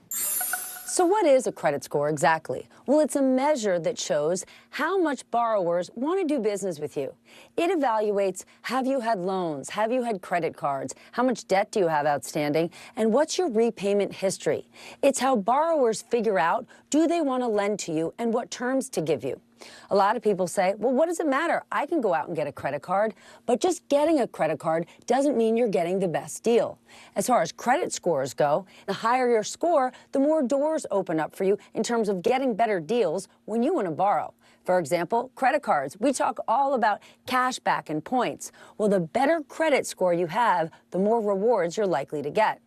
So what is a credit score exactly? Well, it's a measure that shows how much borrowers want to do business with you. It evaluates, have you had loans? Have you had credit cards? How much debt do you have outstanding? And what's your repayment history? It's how borrowers figure out, do they want to lend to you and what terms to give you. A lot of people say, well, what does it matter? I can go out and get a credit card. But just getting a credit card doesn't mean you're getting the best deal. As far as credit scores go, the higher your score, the more doors open up for you in terms of getting better deals when you want to borrow. For example, credit cards. We talk all about cash back and points. Well, the better credit score you have, the more rewards you're likely to get.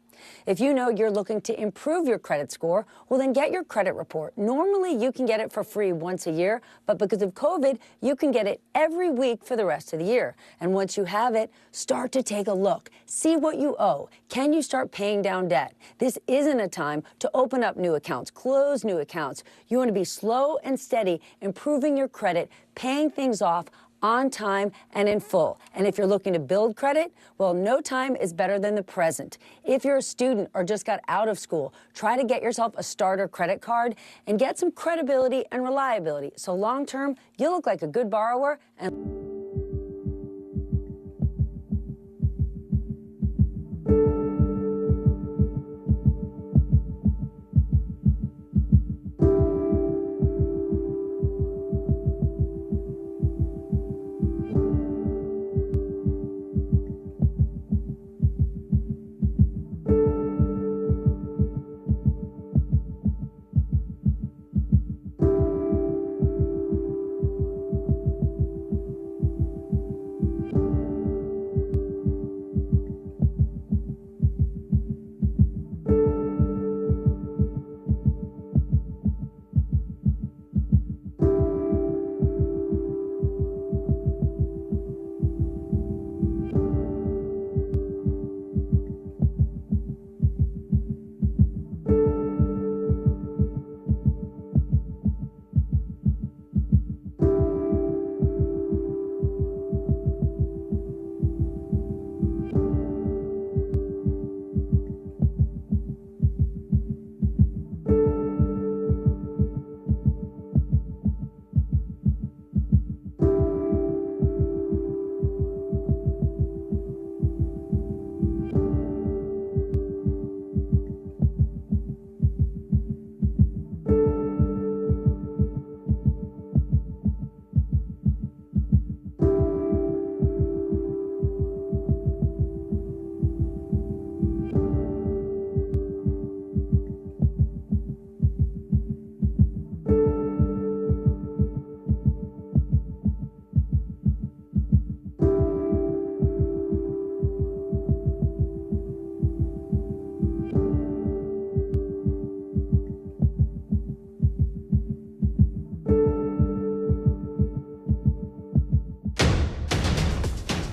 If you know you're looking to improve your credit score, well, then get your credit report. Normally, you can get it for free once a year, but because of COVID, you can get it every week for the rest of the year. And once you have it, start to take a look. See what you owe. Can you start paying down debt? This isn't a time to open up new accounts, close new accounts. You want to be slow and steady, improving your credit, paying things off on time and in full. And if you're looking to build credit, well, no time is better than the present. If you're a student or just got out of school, try to get yourself a starter credit card and get some credibility and reliability. So long term, you'll look like a good borrower and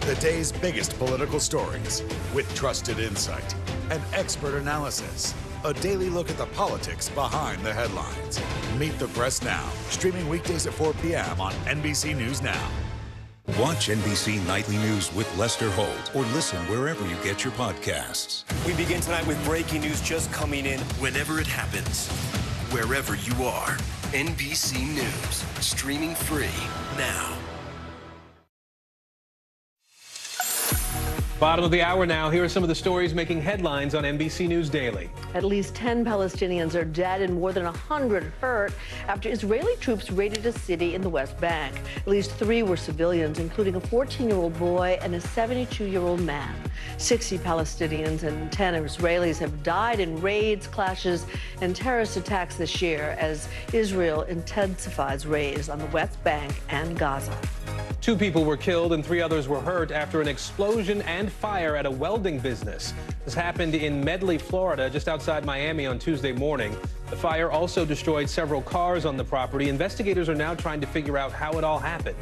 The day's biggest political stories with trusted insight and expert analysis. A daily look at the politics behind the headlines. Meet the Press Now, streaming weekdays at 4 p.m. on NBC News Now. Watch NBC Nightly News with Lester Holt or listen wherever you get your podcasts. We begin tonight with breaking news just coming in. Whenever it happens, wherever you are, NBC News, streaming free now. Bottom of the hour now. Here are some of the stories making headlines on NBC News Daily. At least 10 Palestinians are dead and more than 100 hurt after Israeli troops raided a city in the West Bank. At least 3 were civilians, including a 14-year-old boy and a 72-year-old man. 60 Palestinians and 10 Israelis have died in raids, clashes, and terrorist attacks this year as Israel intensifies raids on the West Bank and Gaza. 2 people were killed and 3 others were hurt after an explosion and fire at a welding business. This happened in Medley, Florida, just outside Miami on Tuesday morning. The fire also destroyed several cars on the property. Investigators are now trying to figure out how it all happened.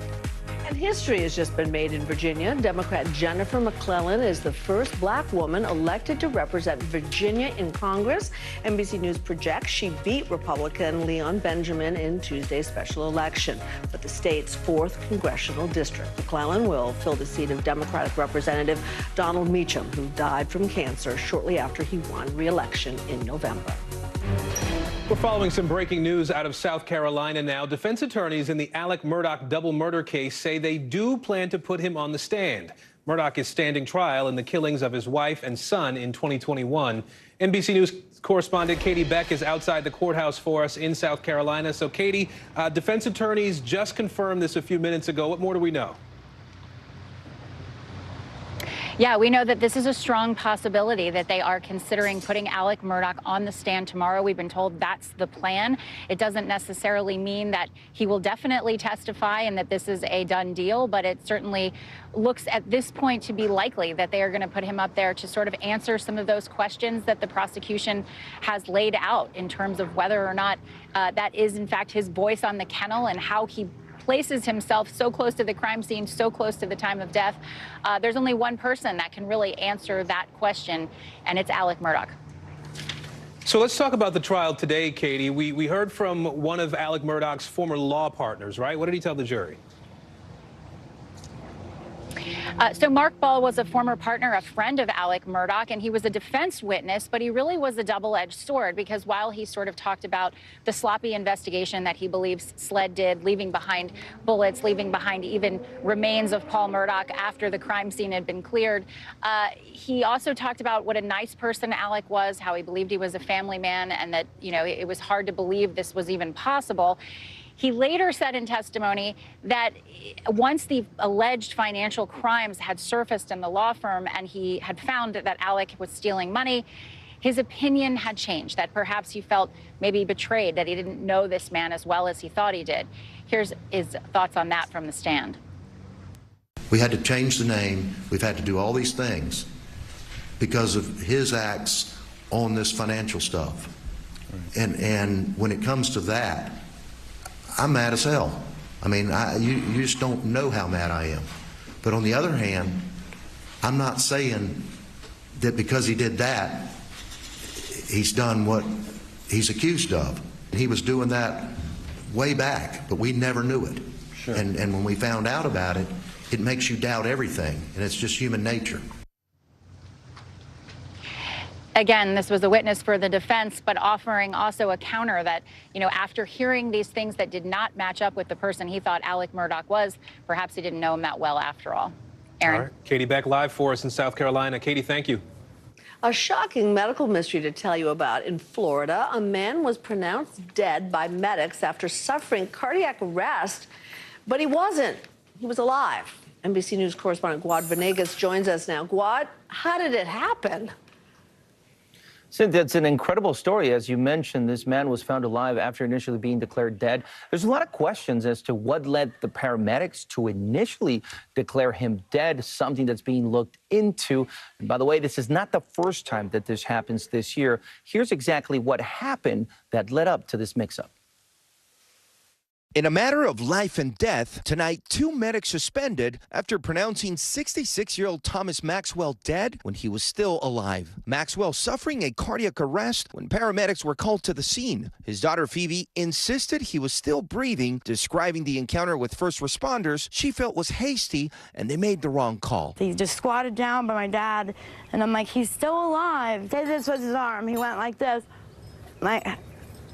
And history has just been made in Virginia. Democrat Jennifer McClellan is the first black woman elected to represent Virginia in Congress. NBC News projects she beat Republican Leon Benjamin in Tuesday's special election, but the state's 4th congressional district. McClellan will fill the seat of Democratic Representative Donald Meacham, who died from cancer shortly after he won re-election in November. We're following some breaking news out of South Carolina now. Defense attorneys in the Alec Murdaugh double murder case say they do plan to put him on the stand. Murdaugh is standing trial in the killings of his wife and son in 2021. NBC News correspondent Katie Beck is outside the courthouse for us in South Carolina. So, Katie, defense attorneys just confirmed this a few minutes ago. What more do we know? Yeah, we know that this is a strong possibility that they are considering putting Alec Murdaugh on the stand tomorrow. We've been told that's the plan. It doesn't necessarily mean that he will definitely testify and that this is a done deal, but it certainly looks at this point to be likely that they are going to put him up there to sort of answer some of those questions that the prosecution has laid out in terms of whether or not that is, in fact, his voice on the kennel and how he places himself so close to the crime scene, so close to the time of death. There's only one person that can really answer that question, and it's Alec Murdaugh. So let's talk about the trial today, Katie. We heard from one of Alec Murdaugh's former law partners, right? What did he tell the jury? So Mark Ball was a former partner, a friend of Alec Murdaugh, and he was a defense witness, but he really was a double-edged sword because while he sort of talked about the sloppy investigation that he believes SLED did, leaving behind bullets, leaving behind even remains of Paul Murdaugh after the crime scene had been cleared, he also talked about what a nice person Alec was, how he believed he was a family man, and that, you know, it was hard to believe this was even possible. He later said in testimony that once the alleged financial crimes had surfaced in the law firm and he had found that Alec was stealing money, his opinion had changed, that perhaps he felt maybe betrayed, that he didn't know this man as well as he thought he did. Here's his thoughts on that from the stand. We had to change the name. We've had to do all these things because of his acts on this financial stuff. And when it comes to that, I'm mad as hell. I mean, you just don't know how mad I am. But on the other hand, I'm not saying that because he did that, he's done what he's accused of. He was doing that way back, but we never knew it. Sure. And when we found out about it, it makes you doubt everything, and it's just human nature. Again, this was a witness for the defense, but offering also a counter that, you know, after hearing these things that did not match up with the person he thought Alec Murdaugh was, perhaps he didn't know him that well after all. Aaron. All right. Katie Beck live for us in South Carolina. Katie, thank you. A shocking medical mystery to tell you about in Florida. A man was pronounced dead by medics after suffering cardiac arrest, but he wasn't. He was alive. NBC News correspondent Guad Venegas joins us now. Guad, how did it happen? Cynthia, it's an incredible story. As you mentioned, this man was found alive after initially being declared dead. There's a lot of questions as to what led the paramedics to initially declare him dead, something that's being looked into. And by the way, this is not the first time that this happens this year. Here's exactly what happened that led up to this mix-up. In a matter of life and death, tonight, 2 medics suspended after pronouncing 66-year-old Thomas Maxwell dead when he was still alive. Maxwell suffering a cardiac arrest when paramedics were called to the scene. His daughter, Phoebe, insisted he was still breathing, describing the encounter with first responders she felt was hasty and they made the wrong call. He just squatted down by my dad, and I'm like, he's still alive. This was his arm. He went like this. Like,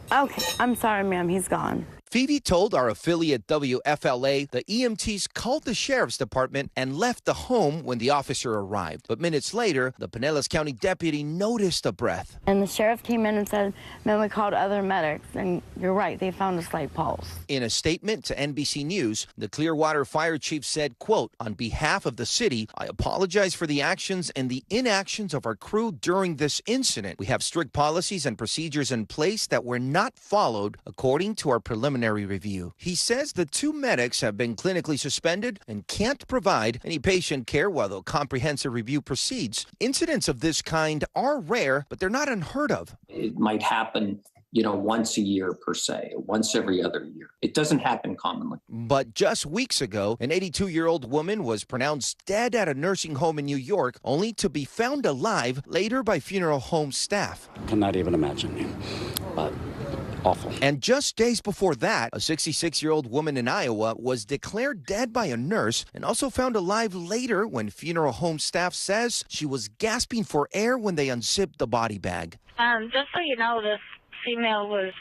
okay, I'm sorry, ma'am, he's gone. Phoebe told our affiliate WFLA the EMTs called the sheriff's department and left the home when the officer arrived. But minutes later, the Pinellas County deputy noticed a breath. And the sheriff came in and said, man, we called other medics. And you're right, they found a slight pulse. In a statement to NBC News, the Clearwater fire chief said, quote, on behalf of the city, I apologize for the actions and the inactions of our crew during this incident. We have strict policies and procedures in place that were not followed according to our preliminary review. He says the 2 medics have been clinically suspended and can't provide any patient care while the comprehensive review proceeds. Incidents of this kind are rare, but they're not unheard of. It might happen, you know, once a year per se, once every other year. It doesn't happen commonly. But just weeks ago, an 82-year-old woman was pronounced dead at a nursing home in New York, only to be found alive later by funeral home staff. Cannot even imagine, but awful. And just days before that, a 66-year-old woman in Iowa was declared dead by a nurse and also found alive later when funeral home staff says she was gasping for air when they unzipped the body bag. Just so you know, this female was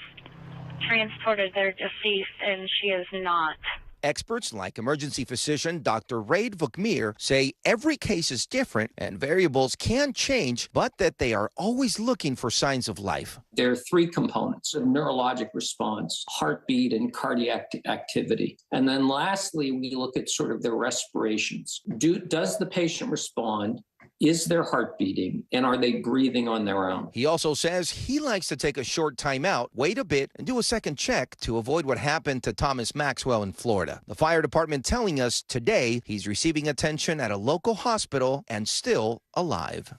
transported there deceased, and she is not Experts like emergency physician Dr. Raid Vukmir say every case is different and variables can change, but that they are always looking for signs of life. There are three components: of neurologic response, heartbeat, and cardiac activity. And then lastly, we look at sort of their respirations. Does the patient respond? Is their heart beating? And are they breathing on their own? He also says he likes to take a short time out, wait a bit, and do a second check to avoid what happened to Thomas Maxwell in Florida. The fire department telling us today he's receiving attention at a local hospital and still alive.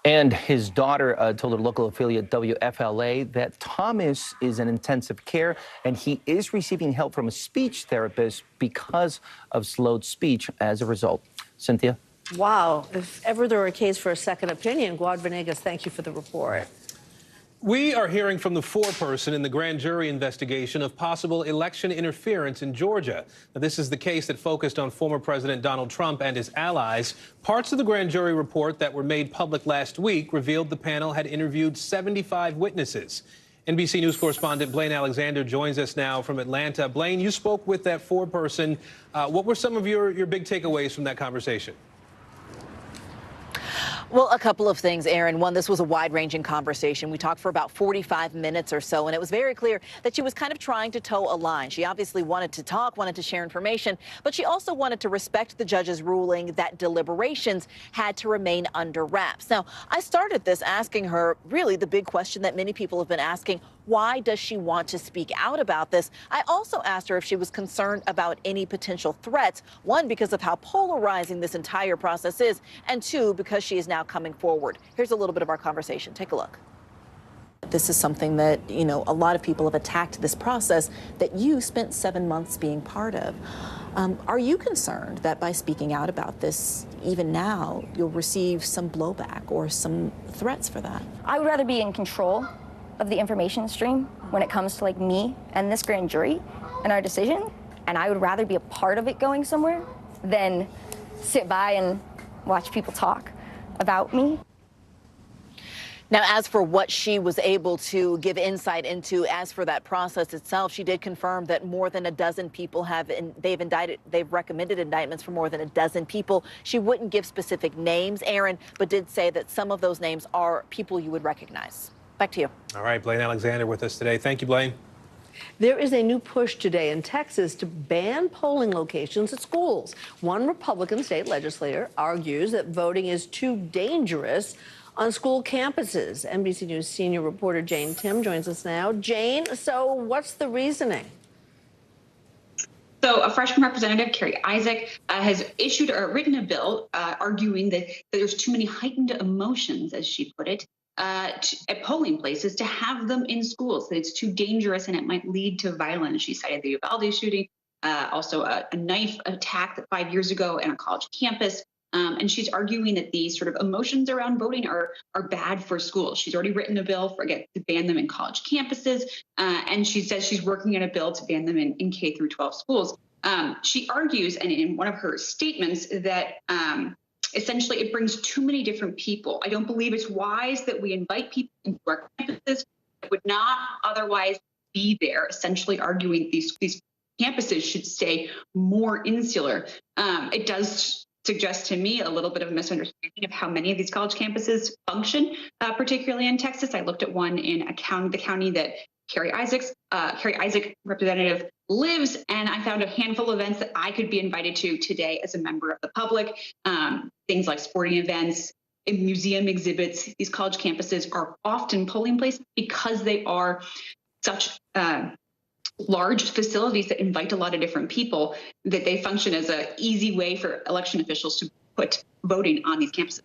And his daughter told a local affiliate WFLA that Thomas is in intensive care and he is receiving help from a speech therapist because of slowed speech as a result. Cynthia? Wow. If ever there were a case for a second opinion, Guad Venegas, thank you for the report. We are hearing from the foreperson in the grand jury investigation of possible election interference in Georgia. Now, this is the case that focused on former President Donald Trump and his allies. Parts of the grand jury report that were made public last week revealed the panel had interviewed 75 witnesses. NBC News correspondent Blaine Alexander joins us now from Atlanta. Blaine, you spoke with that foreperson. What were some of your big takeaways from that conversation? Well, a couple of things, Aaron. One, this was a wide-ranging conversation. We talked for about 45 minutes or so, and it was very clear that she was kind of trying to toe a line. She obviously wanted to talk, wanted to share information, but she also wanted to respect the judge's ruling that deliberations had to remain under wraps. Now, I started this asking her really the big question that many people have been asking: why does she want to speak out about this? I also asked her if she was concerned about any potential threats, one, because of how polarizing this entire process is, and two, because she is now coming forward. Here's a little bit of our conversation. Take a look. This is something that, you know, a lot of people have attacked this process that you spent 7 months being part of. Are you concerned that by speaking out about this, even now, you'll receive some blowback or some threats for that? I would rather be in control of the information stream when it comes to like me and this grand jury and our decision, and I would rather be a part of it going somewhere than sit by and watch people talk about me. Now, as for what she was able to give insight into, as for that process itself, she did confirm that more than a dozen people they've recommended indictments for more than a dozen people. She wouldn't give specific names, Aaron, but did say that some of those names are people you would recognize. Back to you. All right, Blaine Alexander with us today. Thank you, Blaine. There is a new push today in Texas to ban polling locations at schools. One Republican state legislator argues that voting is too dangerous on school campuses. NBC News senior reporter Jane Tim joins us now. Jane, so what's the reasoning? So a freshman representative, Carrie Isaac, has issued or written a bill arguing that there's too many heightened emotions, as she put it, at polling places to have them in schools, that it's too dangerous and it might lead to violence. She cited the Uvalde shooting, also a knife attack 5 years ago on a college campus. And she's arguing that these sort of emotions around voting are bad for schools. She's already written a bill to ban them in college campuses. And she says she's working on a bill to ban them in K through 12 schools. She argues, and in one of her statements, that essentially it brings too many different people. I don't believe it's wise that we invite people into our campuses that would not otherwise be there, essentially arguing these campuses should stay more insular. It does suggest to me a little bit of a misunderstanding of how many of these college campuses function, particularly in Texas. I looked at one in the county that Carrie Isaac representative lives, and I found a handful of events that I could be invited to today as a member of the public. Things like sporting events, museum exhibits. These college campuses are often polling places because they are such large facilities that invite a lot of different people, that they function as an easy way for election officials to put voting on these campuses.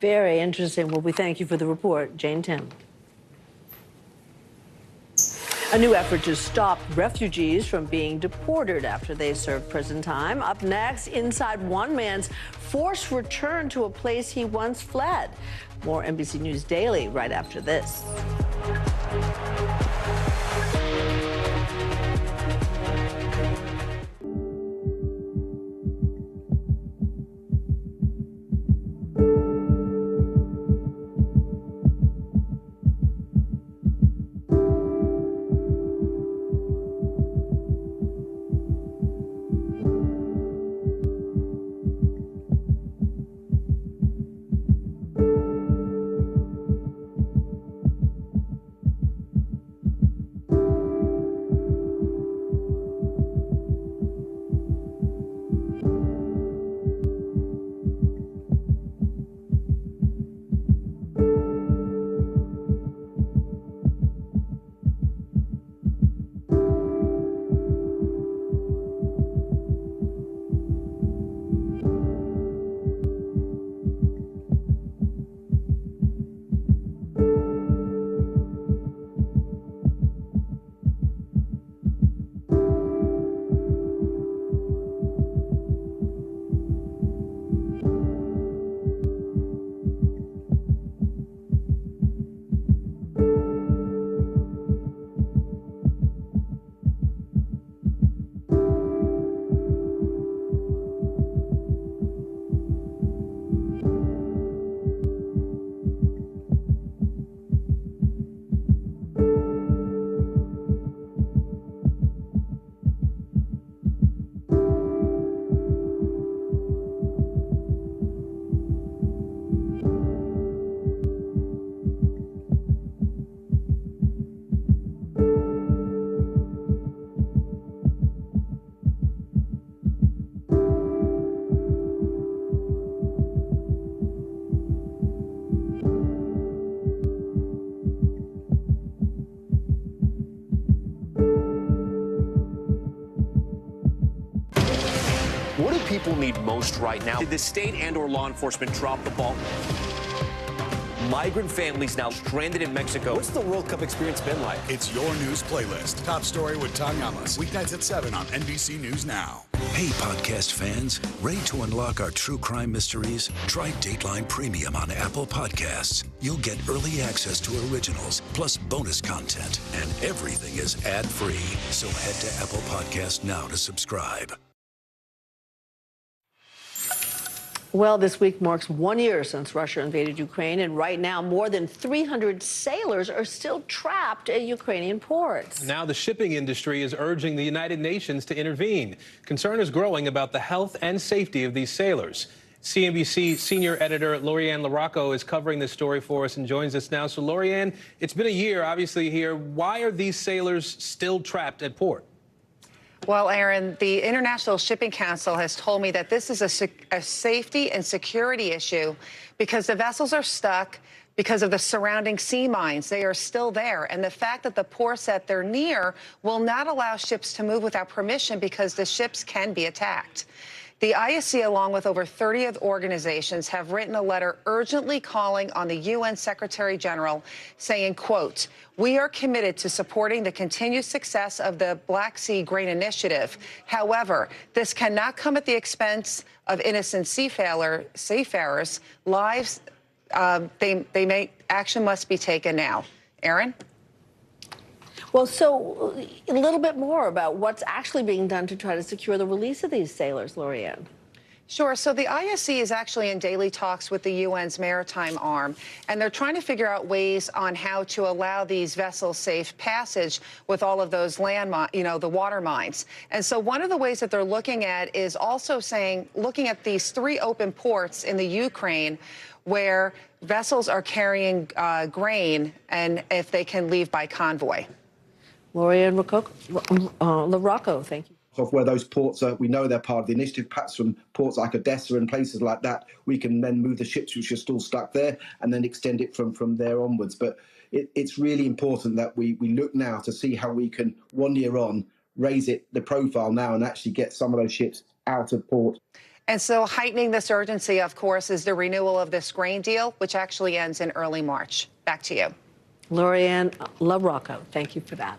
Very interesting. Well, we thank you for the report, Jane Tim. A new effort to stop refugees from being deported after they served prison time. Up next, inside one man's forced return to a place he once fled. More NBC News Daily right after this. What do people need most right now? Did the state and/or law enforcement drop the ball? Migrant families now stranded in Mexico. What's the World Cup experience been like? It's your news playlist. Top Story with Tom Yamas. Weeknights at 7 on NBC News Now. Hey, podcast fans, ready to unlock our true crime mysteries? Try Dateline Premium on Apple Podcasts. You'll get early access to originals, plus bonus content, and everything is ad-free. So head to Apple Podcasts now to subscribe. Well, this week marks 1 year since Russia invaded Ukraine, and right now more than 300 sailors are still trapped at Ukrainian ports. Now the shipping industry is urging the United Nations to intervene. Concern is growing about the health and safety of these sailors. CNBC senior editor Lorianne LaRocco is covering this story for us and joins us now. So, Lorianne, it's been a year, obviously, here. Why are these sailors still trapped at port? Well, Aaron, the International Shipping Council has told me that this is a safety and security issue because the vessels are stuck because of the surrounding sea mines. They are still there. And the fact that the ports that they're near will not allow ships to move without permission because the ships can be attacked. The ISC, along with over 30 other organizations, have written a letter urgently calling on the UN Secretary General saying, quote, "We are committed to supporting the continued success of the Black Sea Grain Initiative. However, this cannot come at the expense of innocent seafarers' lives. Action must be taken now." Aaron? Well, so a little bit more about what's actually being done to try to secure the release of these sailors, Lorianne. Sure. So the ISC is actually in daily talks with the UN's maritime arm, and they're trying to figure out ways on how to allow these vessels safe passage with all of those the water mines. And so one of the ways that they're looking at is also looking at these 3 open ports in the Ukraine where vessels are carrying grain and if they can leave by convoy. Lorianne LaRocco, thank you. Of where those ports are, we know they're part of the initiative. Perhaps from ports like Odessa and places like that, we can then move the ships which are still stuck there and then extend it from there onwards. But it's really important that we look now to see how we can, 1 year on, raise the profile now and actually get some of those ships out of port. And so heightening this urgency, of course, is the renewal of this grain deal, which actually ends in early March. Back to you. Lorianne LaRocco, thank you for that.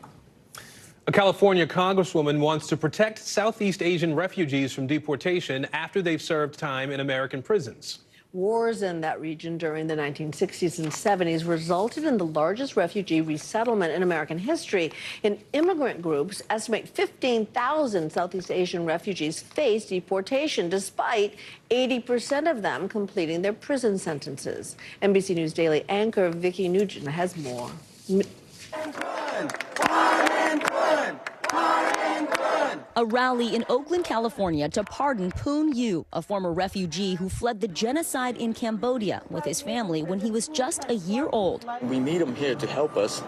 A California congresswoman wants to protect Southeast Asian refugees from deportation after they've served time in American prisons. Wars in that region during the 1960s and 70s resulted in the largest refugee resettlement in American history. And immigrant groups estimate 15,000 Southeast Asian refugees face deportation, despite 80% of them completing their prison sentences. NBC News Daily anchor Vicki Nugent has more. A rally in Oakland, California to pardon Poon Yu, a former refugee who fled the genocide in Cambodia with his family when he was just a year old. We need him here to help us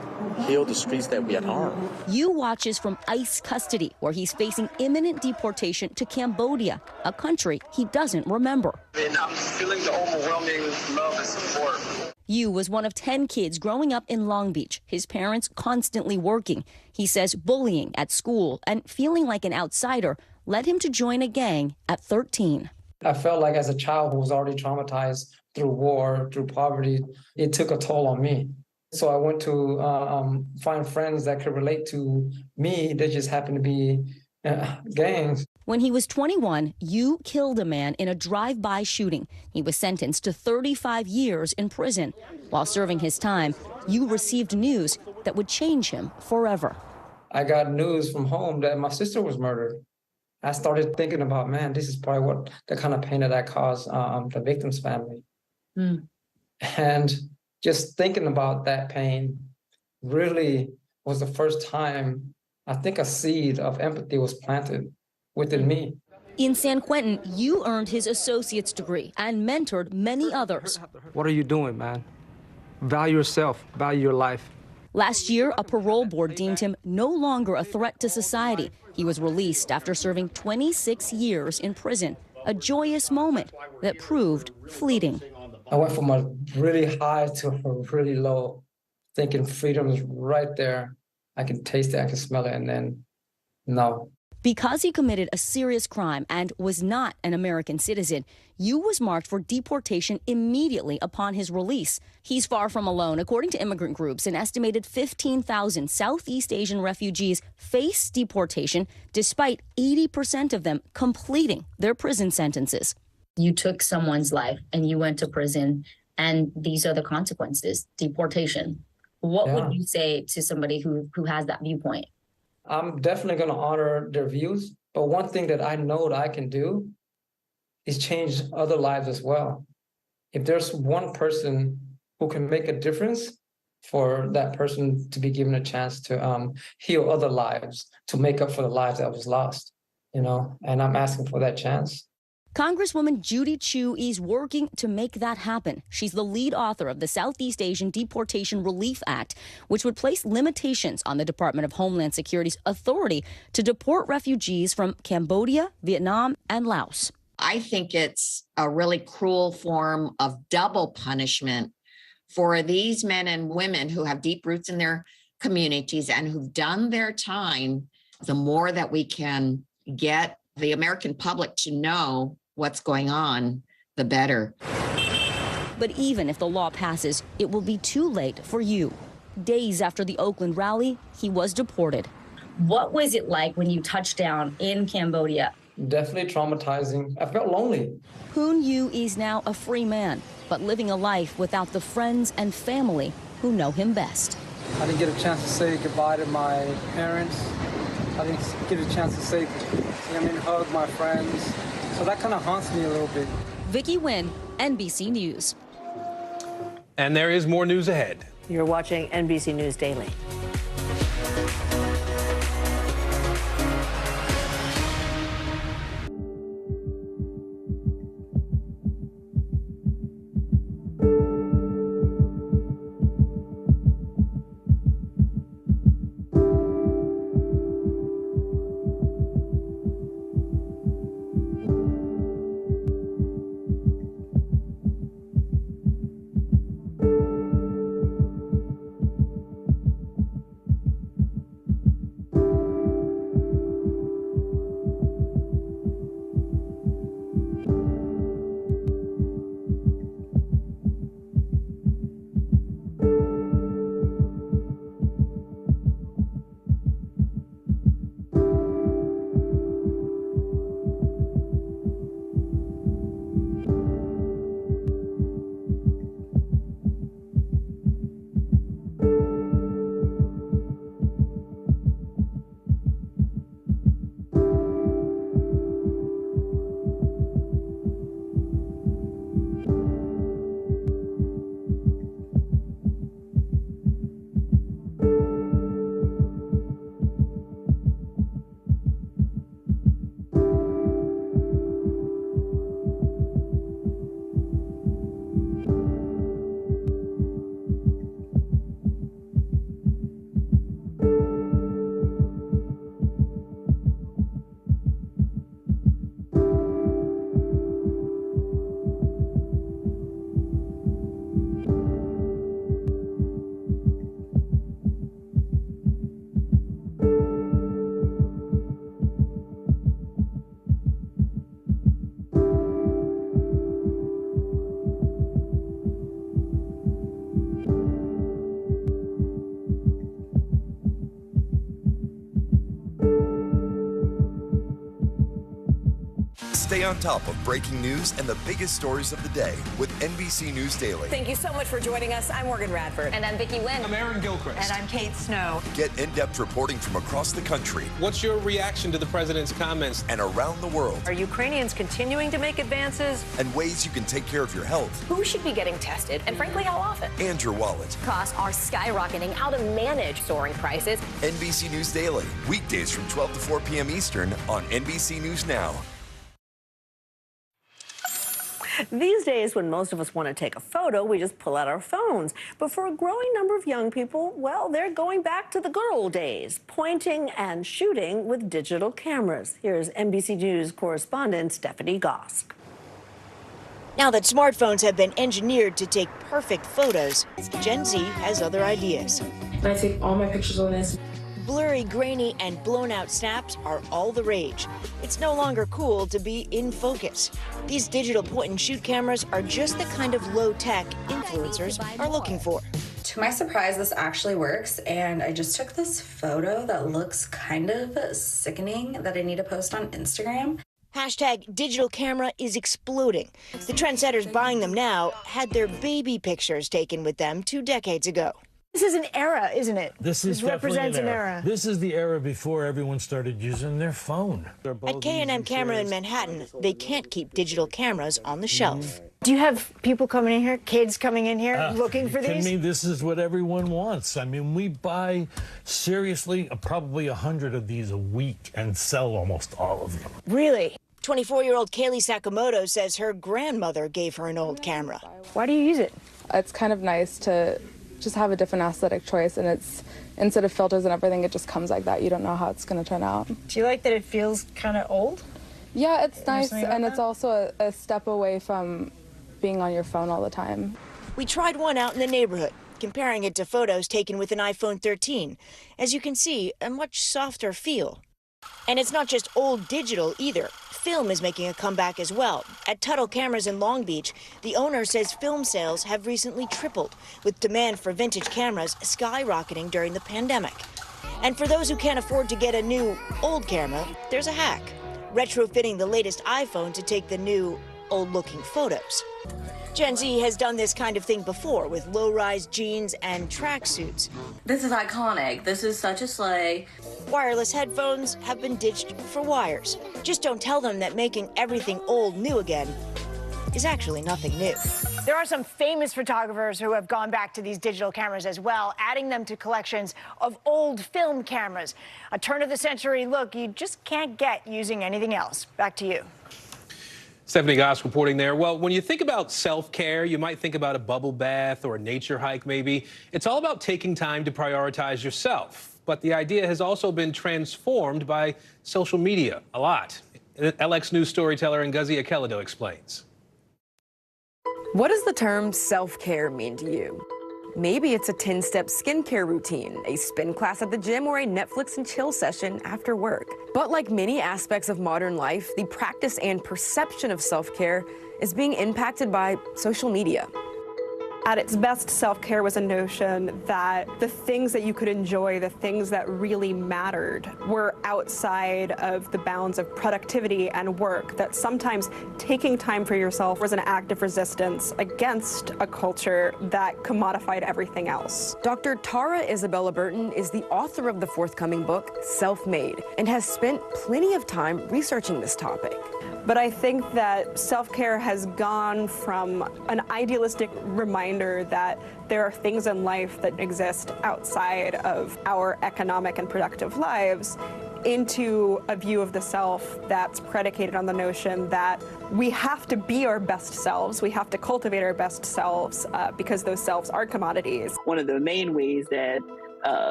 heal the streets that we had harmed. Yu watches from ICE custody, where he's facing imminent deportation to Cambodia, a country he doesn't remember. And I'm feeling the overwhelming love and support. Yu was one of 10 kids growing up in Long Beach, his parents constantly working. He says bullying at school and feeling like an outsider led him to join a gang at 13. I felt like as a child who was already traumatized through war, through poverty, it took a toll on me. So I went to find friends that could relate to me. They just happened to be gangs. When he was 21, Yu killed a man in a drive-by shooting. He was sentenced to 35 years in prison. While serving his time, Yu received news that would change him forever. I got news from home that my sister was murdered. I started thinking about, man, this is probably what the kind of pain that I caused the victim's family. And just thinking about that pain really was the first time I think a seed of empathy was planted within me. In San Quentin, Yu earned his associate's degree and mentored many others. What are you doing, man? Value yourself, value your life. Last year, a parole board deemed him no longer a threat to society. He was released after serving 26 years in prison, a joyous moment that proved fleeting. I went from a really high to a really low, thinking freedom is right there. I can taste it, I can smell it, and then no. Because he committed a serious crime and was not an American citizen, Yu was marked for deportation immediately upon his release. He's far from alone. According to immigrant groups, an estimated 15,000 Southeast Asian refugees face deportation, despite 80% of them completing their prison sentences. You took someone's life and you went to prison, and these are the consequences, deportation. What would you say to somebody who has that viewpoint? I'm definitely going to honor their views, but one thing that I know that I can do is change other lives as well. If there's one person who can make a difference, for that person to be given a chance to heal other lives, to make up for the lives that was lost, and I'm asking for that chance. Congresswoman Judy Chu is working to make that happen. She's the lead author of the Southeast Asian Deportation Relief Act, which would place limitations on the Department of Homeland Security's authority to deport refugees from Cambodia, Vietnam, and Laos. I think it's a really cruel form of double punishment for these men and women who have deep roots in their communities and who've done their time. The more that we can get the American public to know what's going on, the better. But even if the law passes, it will be too late for Yu. Days after the Oakland rally, he was deported. What was it like when you touched down in Cambodia? Definitely traumatizing. I felt lonely. Hoon Yu is now a free man, but living a life without the friends and family who know him best. I didn't get a chance to say goodbye to my parents. I didn't get a chance to say, hug my friends. So that kind of haunts me a little bit. Vicky Nguyen, NBC News. And there is more news ahead. You're watching NBC News Daily. Stay on top of breaking news and the biggest stories of the day with NBC News Daily. Thank you so much for joining us. I'm Morgan Radford. And I'm Vicky Nguyen. I'm Aaron Gilchrist. And I'm Kate Snow. Get in-depth reporting from across the country. What's your reaction to the president's comments? And around the world. Are Ukrainians continuing to make advances? And ways you can take care of your health. Who should be getting tested? And frankly, how often? And your wallet. Costs are skyrocketing. How to manage soaring prices. NBC News Daily. Weekdays from 12 to 4 p.m. Eastern on NBC News Now. These days, when most of us want to take a photo, we just pull out our phones. But for a growing number of young people, well, they're going back to the good old days, pointing and shooting with digital cameras. Here's NBC News correspondent Stephanie Gosk. Now that smartphones have been engineered to take perfect photos, Gen Z has other ideas. I take all my pictures on this. Blurry, grainy, and blown-out snaps are all the rage. It's no longer cool to be in focus. These digital point-and-shoot cameras are just the kind of low-tech influencers are looking for. To my surprise, this actually works, and I just took this photo that looks kind of sickening that I need to post on Instagram. Hashtag digital camera is exploding. The trendsetters buying them now had their baby pictures taken with them 2 decades ago. This is an era, isn't it? This represents an era. This is the era before everyone started using their phone. At K&M Camera in Manhattan, they can't keep digital cameras on the shelf. Do you have people coming in here, kids coming in here looking for these? I mean, this is what everyone wants. I mean, we buy, seriously, probably 100 of these a week and sell almost all of them. Really? 24-year-old Kaylee Sakamoto says her grandmother gave her an old camera. Why do you use it? It's kind of nice to just have a different aesthetic choice, and it's, instead of filters and everything, it just comes like that. You don't know how it's going to turn out. Do you like that it feels kind of old? Yeah, it's nice, and it's also a step away from being on your phone all the time. We tried one out in the neighborhood, comparing it to photos taken with an iPhone 13. As you can see, a much softer feel. And it's not just old digital either. Film is making a comeback as well. At Tuttle Cameras in Long Beach, the owner says film sales have recently tripled, with demand for vintage cameras skyrocketing during the pandemic. And for those who can't afford to get a new old camera, there's a hack: retrofitting the latest iPhone to take the new old-looking photos. Gen Z has done this kind of thing before with low-rise jeans and tracksuits. This is iconic. This is such a slay. Wireless headphones have been ditched for wires. Just don't tell them that making everything old new again is actually nothing new. There are some famous photographers who have gone back to these digital cameras as well, adding them to collections of old film cameras. A turn-of-the-century look you just can't get using anything else. Back to you. Stephanie Goss reporting there. Well, when you think about self-care, you might think about a bubble bath or a nature hike maybe. It's all about taking time to prioritize yourself. But the idea has also been transformed by social media a lot. LX News storyteller Ngozi Akeledo explains. What does the term self-care mean to you? Maybe it's a 10-step skincare routine, a spin class at the gym, or a Netflix and chill session after work. But like many aspects of modern life, the practice and perception of self-care is being impacted by social media. At its best, self-care was a notion that the things that you could enjoy, the things that really mattered, were outside of the bounds of productivity and work, that sometimes taking time for yourself was an act of resistance against a culture that commodified everything else. Dr. Tara Isabella Burton is the author of the forthcoming book, Self-Made, and has spent plenty of time researching this topic. But I think that self-care has gone from an idealistic reminder that there are things in life that exist outside of our economic and productive lives into a view of the self that's predicated on the notion that we have to be our best selves, we have to cultivate our best selves because those selves are commodities. One of the main ways that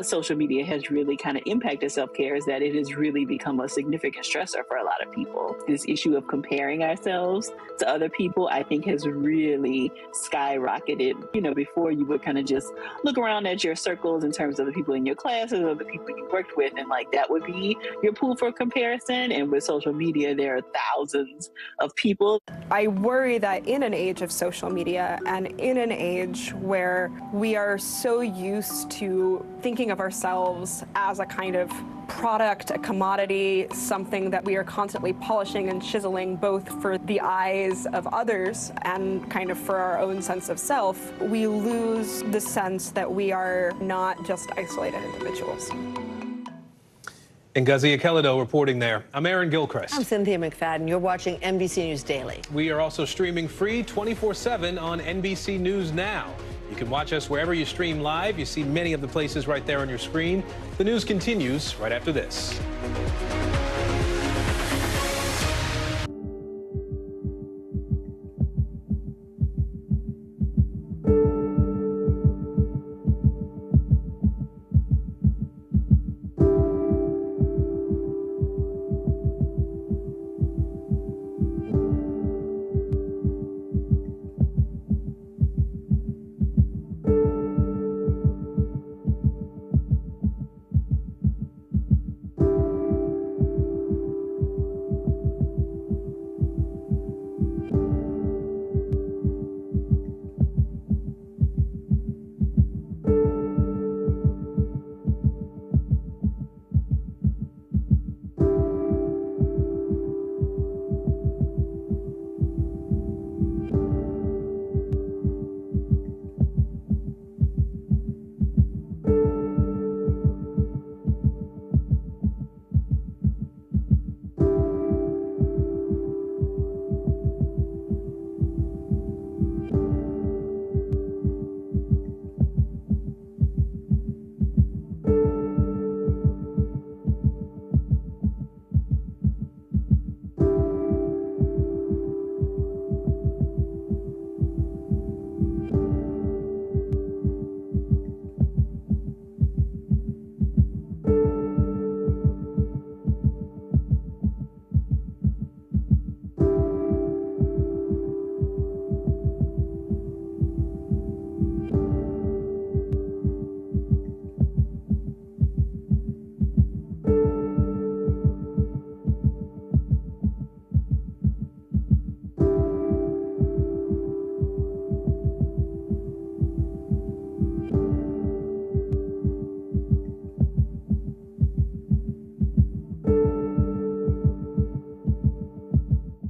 social media has really kind of impacted self-care is that it has really become a significant stressor for a lot of people. This issue of comparing ourselves to other people, I think, has really skyrocketed. You know, before you would kind of just look around at your circles in terms of the people in your classes or the people you worked with, and like that would be your pool for comparison. And with social media, there are thousands of people. I worry that in an age of social media and in an age where we are so used to thinking of ourselves as a kind of product, a commodity, something that we are constantly polishing and chiseling both for the eyes of others and kind of for our own sense of self, we lose the sense that we are not just isolated individuals. Ngozi Akeledo reporting there. I'm Aaron Gilchrist. I'm Cynthia McFadden. You're watching NBC News Daily. We are also streaming free 24/7 on NBC News Now. You can watch us wherever you stream live. You see many of the places right there on your screen. The news continues right after this.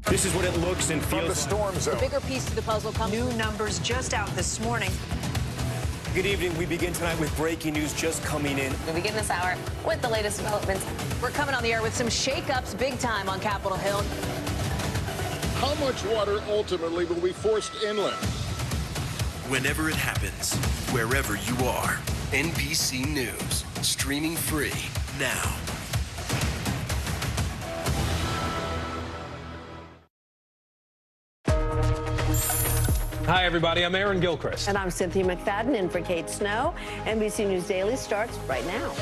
This is what it looks and feels. From the storm zone. The bigger piece to the puzzle comes. New numbers just out this morning. Good evening. We begin tonight with breaking news just coming in. We begin this hour with the latest developments. We're coming on the air with some shakeups big time on Capitol Hill. How much water ultimately will be forced inland? Whenever it happens, wherever you are, NBC News, streaming free now. Hi, everybody. I'm Aaron Gilchrist. And I'm Cynthia McFadden in for Kate Snow. NBC News Daily starts right now.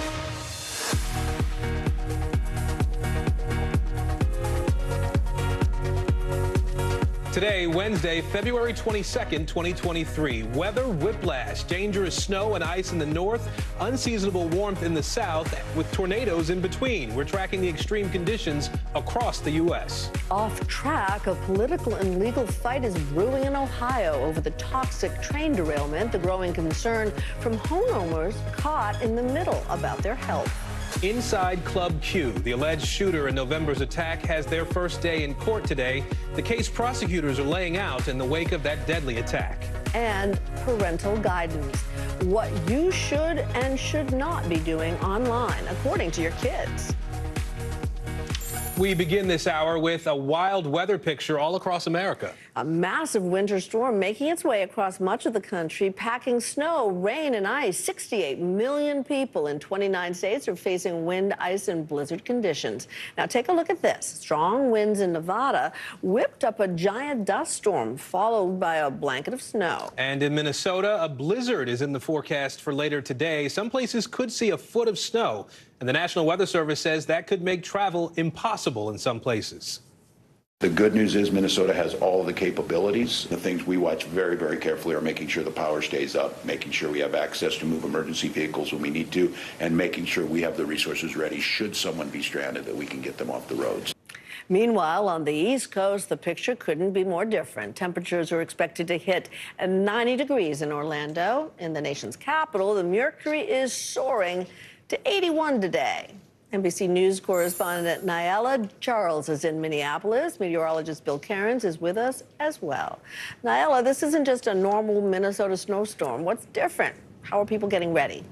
Today, Wednesday, February 22nd, 2023. Weather whiplash, dangerous snow and ice in the north, unseasonable warmth in the south, with tornadoes in between. We're tracking the extreme conditions across the U.S. Off track, a political and legal fight is brewing in Ohio over the toxic train derailment, the growing concern from homeowners caught in the middle about their health. Inside Club Q, the alleged shooter in November's attack, has their first day in court today. The case prosecutors are laying out in the wake of that deadly attack. And parental guidance, what you should and should not be doing online, according to your kids. We begin this hour with a wild weather picture all across America. A massive winter storm making its way across much of the country, packing snow, rain, and ice. 68 million people in 29 states are facing wind, ice, and blizzard conditions. Now take a look at this. Strong winds in Nevada whipped up a giant dust storm, followed by a blanket of snow. And in Minnesota, a blizzard is in the forecast for later today. Some places could see a foot of snow. And the National Weather Service says that could make travel impossible in some places. The good news is Minnesota has all of the capabilities. The things we watch very, very carefully are making sure the power stays up, making sure we have access to move emergency vehicles when we need to, and making sure we have the resources ready should someone be stranded that we can get them off the roads. Meanwhile, on the East Coast, the picture couldn't be more different. Temperatures are expected to hit 90 degrees in Orlando. In the nation's capital, the mercury is soaring to 81 today. NBC News correspondent Nyala Charles is in Minneapolis. Meteorologist Bill Cairns is with us as well. Nyala, this isn't just a normal Minnesota snowstorm. What's different? How are people getting ready?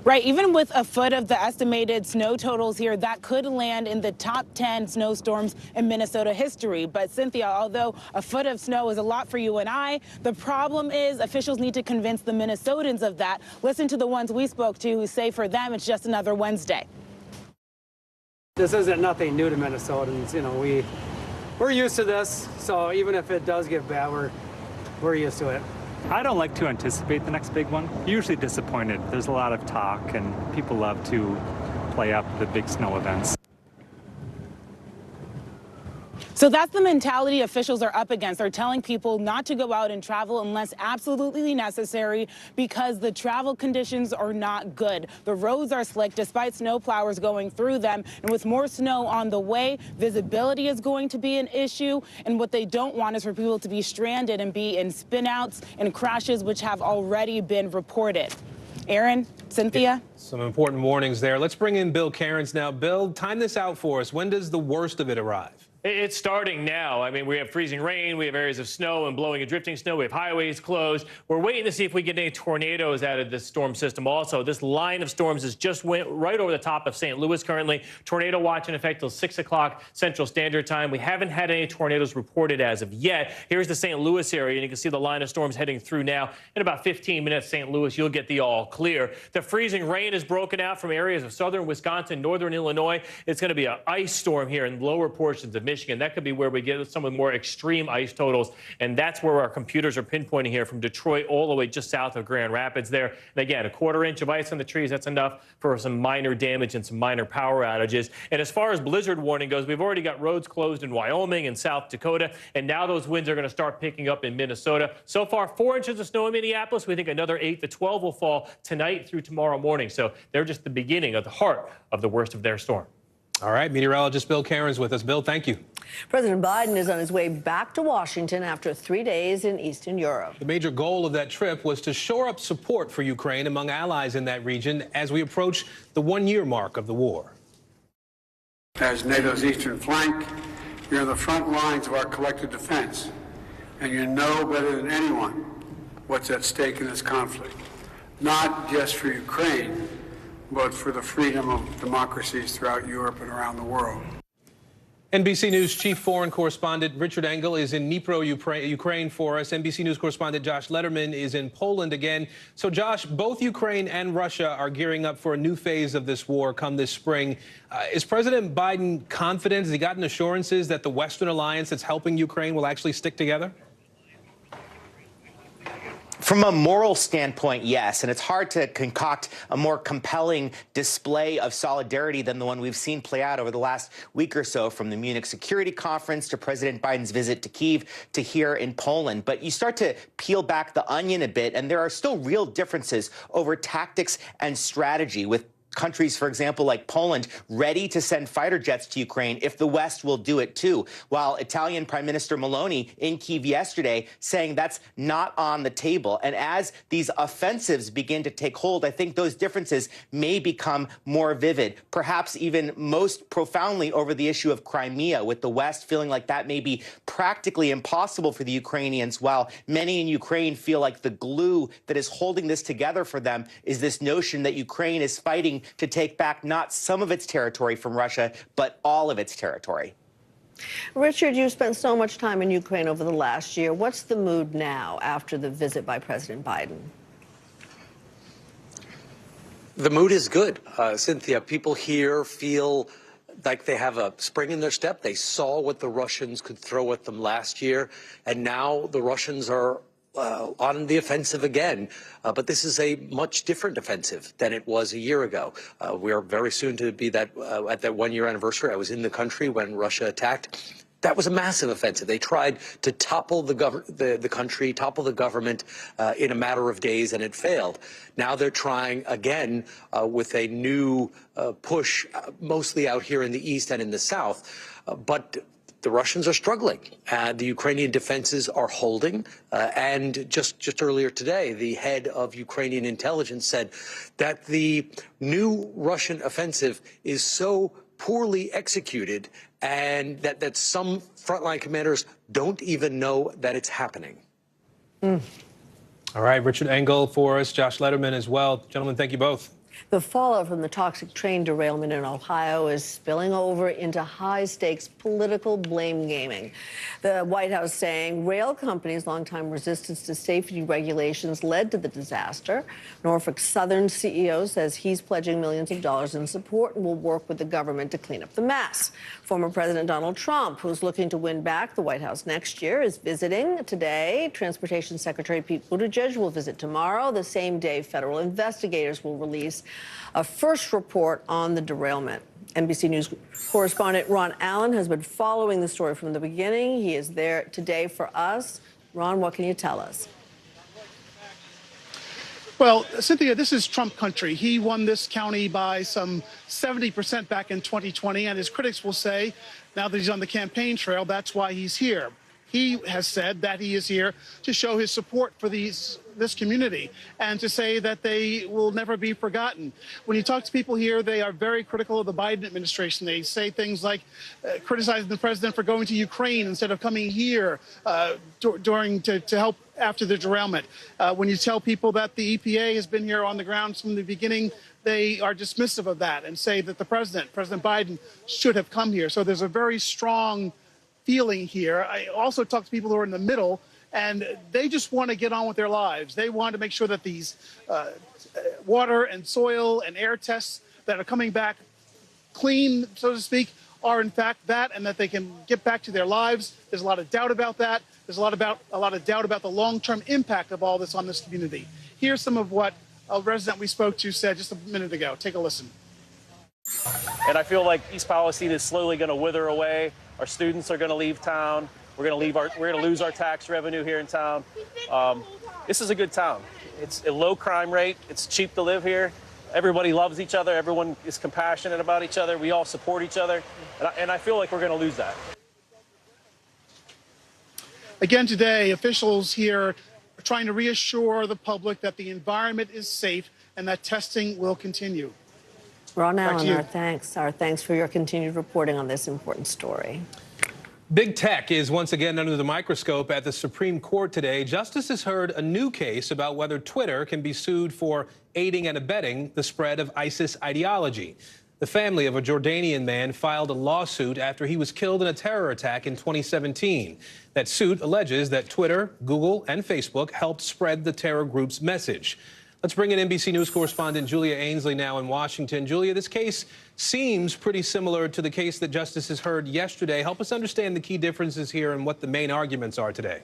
Right, even with a foot of the estimated snow totals here, that could land in the top 10 snowstorms in Minnesota history. But Cynthia, although a foot of snow is a lot for you and I, the problem is officials need to convince the Minnesotans of that. Listen to the ones we spoke to who say for them it's just another Wednesday. This isn't nothing new to Minnesotans. You know, we're used to this, so even if it does get bad, we're used to it. I don't like to anticipate the next big one. Usually disappointed. There's a lot of talk and people love to play up the big snow events. So that's the mentality officials are up against. They're telling people not to go out and travel unless absolutely necessary because the travel conditions are not good. The roads are slick despite snow plowers going through them. And with more snow on the way, visibility is going to be an issue. And what they don't want is for people to be stranded and be in spinouts and crashes, which have already been reported. Aaron, Cynthia? Some important warnings there. Let's bring in Bill Cairns now. Bill, time this out for us. When does the worst of it arrive? It's starting now. I mean, we have freezing rain, we have areas of snow and blowing and drifting snow, we have highways closed. We're waiting to see if we get any tornadoes out of this storm system also. This line of storms has just went right over the top of St. Louis currently. Tornado watch in effect till 6 o'clock Central Standard Time. We haven't had any tornadoes reported as of yet. Here's the St. Louis area, and you can see the line of storms heading through now. In about 15 minutes, St. Louis, you'll get the all clear. The freezing rain is broken out from areas of southern Wisconsin, northern Illinois. It's going to be an ice storm here in lower portions of Michigan. That could be where we get some of the more extreme ice totals, and that's where our computers are pinpointing here from Detroit all the way just south of Grand Rapids there. And again, a quarter-inch of ice on the trees, that's enough for some minor damage and some minor power outages. And as far as blizzard warning goes, we've already got roads closed in Wyoming and South Dakota, and now those winds are going to start picking up in Minnesota. So far, 4 inches of snow in Minneapolis. We think another 8 to 12 will fall tonight through tomorrow morning. So they're just the beginning of the heart of the worst of their storm. All right, meteorologist Bill Cairns with us. Bill, thank you. President Biden is on his way back to Washington after 3 days in Eastern Europe. The major goal of that trip was to shore up support for Ukraine among allies in that region as we approach the 1-year mark of the war. As NATO's eastern flank You're on the front lines of our collective defense, and you know better than anyone what's at stake in this conflict, not just for Ukraine, but for the freedom of democracies throughout Europe and around the world. NBC News chief foreign correspondent Richard Engel is in Dnipro, Ukraine for us. NBC News correspondent Josh Letterman is in Poland again. So, Josh, both Ukraine and Russia are gearing up for a new phase of this war come this spring. Is President Biden confident? Has he gotten assurances that the Western alliance that's helping Ukraine will actually stick together? From a moral standpoint, yes, and it's hard to concoct a more compelling display of solidarity than the one we've seen play out over the last week or so, from the Munich Security Conference to President Biden's visit to Kyiv to here in Poland. But you start to peel back the onion a bit, and there are still real differences over tactics and strategy, with countries, for example, like Poland, ready to send fighter jets to Ukraine if the West will do it too, while Italian Prime Minister Meloni in Kyiv yesterday saying that's not on the table. And as these offensives begin to take hold, I think those differences may become more vivid, perhaps even most profoundly over the issue of Crimea, with the West feeling like that may be practically impossible for the Ukrainians, while many in Ukraine feel like the glue that is holding this together for them is this notion that Ukraine is fighting to take back not some of its territory from Russia, but all of its territory. Richard, you spent so much time in Ukraine over the last year. What's the mood now after the visit by President Biden? The mood is good, Cynthia. People here feel like they have a spring in their step. They saw what the Russians could throw at them last year, and now the Russians are on the offensive again. But this is a much different offensive than it was a year ago. We are very soon to be at that one-year anniversary. I was in the country when Russia attacked. That was a massive offensive. They tried to topple the country, topple the government in a matter of days, and it failed. Now they're trying again with a new push, mostly out here in the east and in the south. But the Russians are struggling. The Ukrainian defenses are holding. And just earlier today, the head of Ukrainian intelligence said that the new Russian offensive is so poorly executed and that some frontline commanders don't even know that it's happening. All right, Richard Engel for us, Josh Letterman as well. Gentlemen, thank you both. The fallout from the toxic train derailment in Ohio is spilling over into high-stakes political blame gaming. The White House saying rail companies' longtime resistance to safety regulations led to the disaster. Norfolk Southern CEO says he's pledging millions of dollars in support and will work with the government to clean up the mess. Former President Donald Trump, who's looking to win back the White House next year, is visiting today. Transportation Secretary Pete Buttigieg will visit tomorrow. The same day, federal investigators will release a first report on the derailment. NBC News correspondent Ron Allen has been following the story from the beginning. He is there today for us. Ron, what can you tell us? Well, Cynthia, this is Trump country. He won this county by some 70% back in 2020, and his critics will say, now that he's on the campaign trail, that's why he's here. He has said that he is here to show his support for this community and to say that they will never be forgotten. When you talk to people here, they are very critical of the Biden administration. They say things like criticizing the president for going to Ukraine instead of coming here to help after the derailment. When you tell people that the EPA has been here on the ground from the beginning, they are dismissive of that and say that President Biden, should have come here. So there's a very strong feeling here. I also talk to people who are in the middle, and they just want to get on with their lives. They want to make sure that these water and soil and air tests that are coming back clean, so to speak, are in fact that, and that they can get back to their lives. There's a lot of doubt about that. There's a lot of doubt about the long-term impact of all this on this community. Here's some of what a resident we spoke to said just a minute ago. Take a listen. And I feel like East Palestine is slowly going to wither away. Our students are going to leave town. We're going to lose our tax revenue here in town. This is a good town. It's a low crime rate. It's cheap to live here. Everybody loves each other. Everyone is compassionate about each other. We all support each other. And I feel like we're going to lose that. Again today, officials here are trying to reassure the public that the environment is safe and that testing will continue. Ron Allen, our thanks for your continued reporting on this important story. Big tech is once again under the microscope at the Supreme Court today. Justices heard a new case about whether Twitter can be sued for aiding and abetting the spread of ISIS ideology. The family of a Jordanian man filed a lawsuit after he was killed in a terror attack in 2017. That suit alleges that Twitter, Google, and Facebook helped spread the terror group's message. Let's bring in NBC News correspondent Julia Ainsley now in Washington. Julia, this case seems pretty similar to the case that justices heard yesterday. Help us understand the key differences here and what the main arguments are today.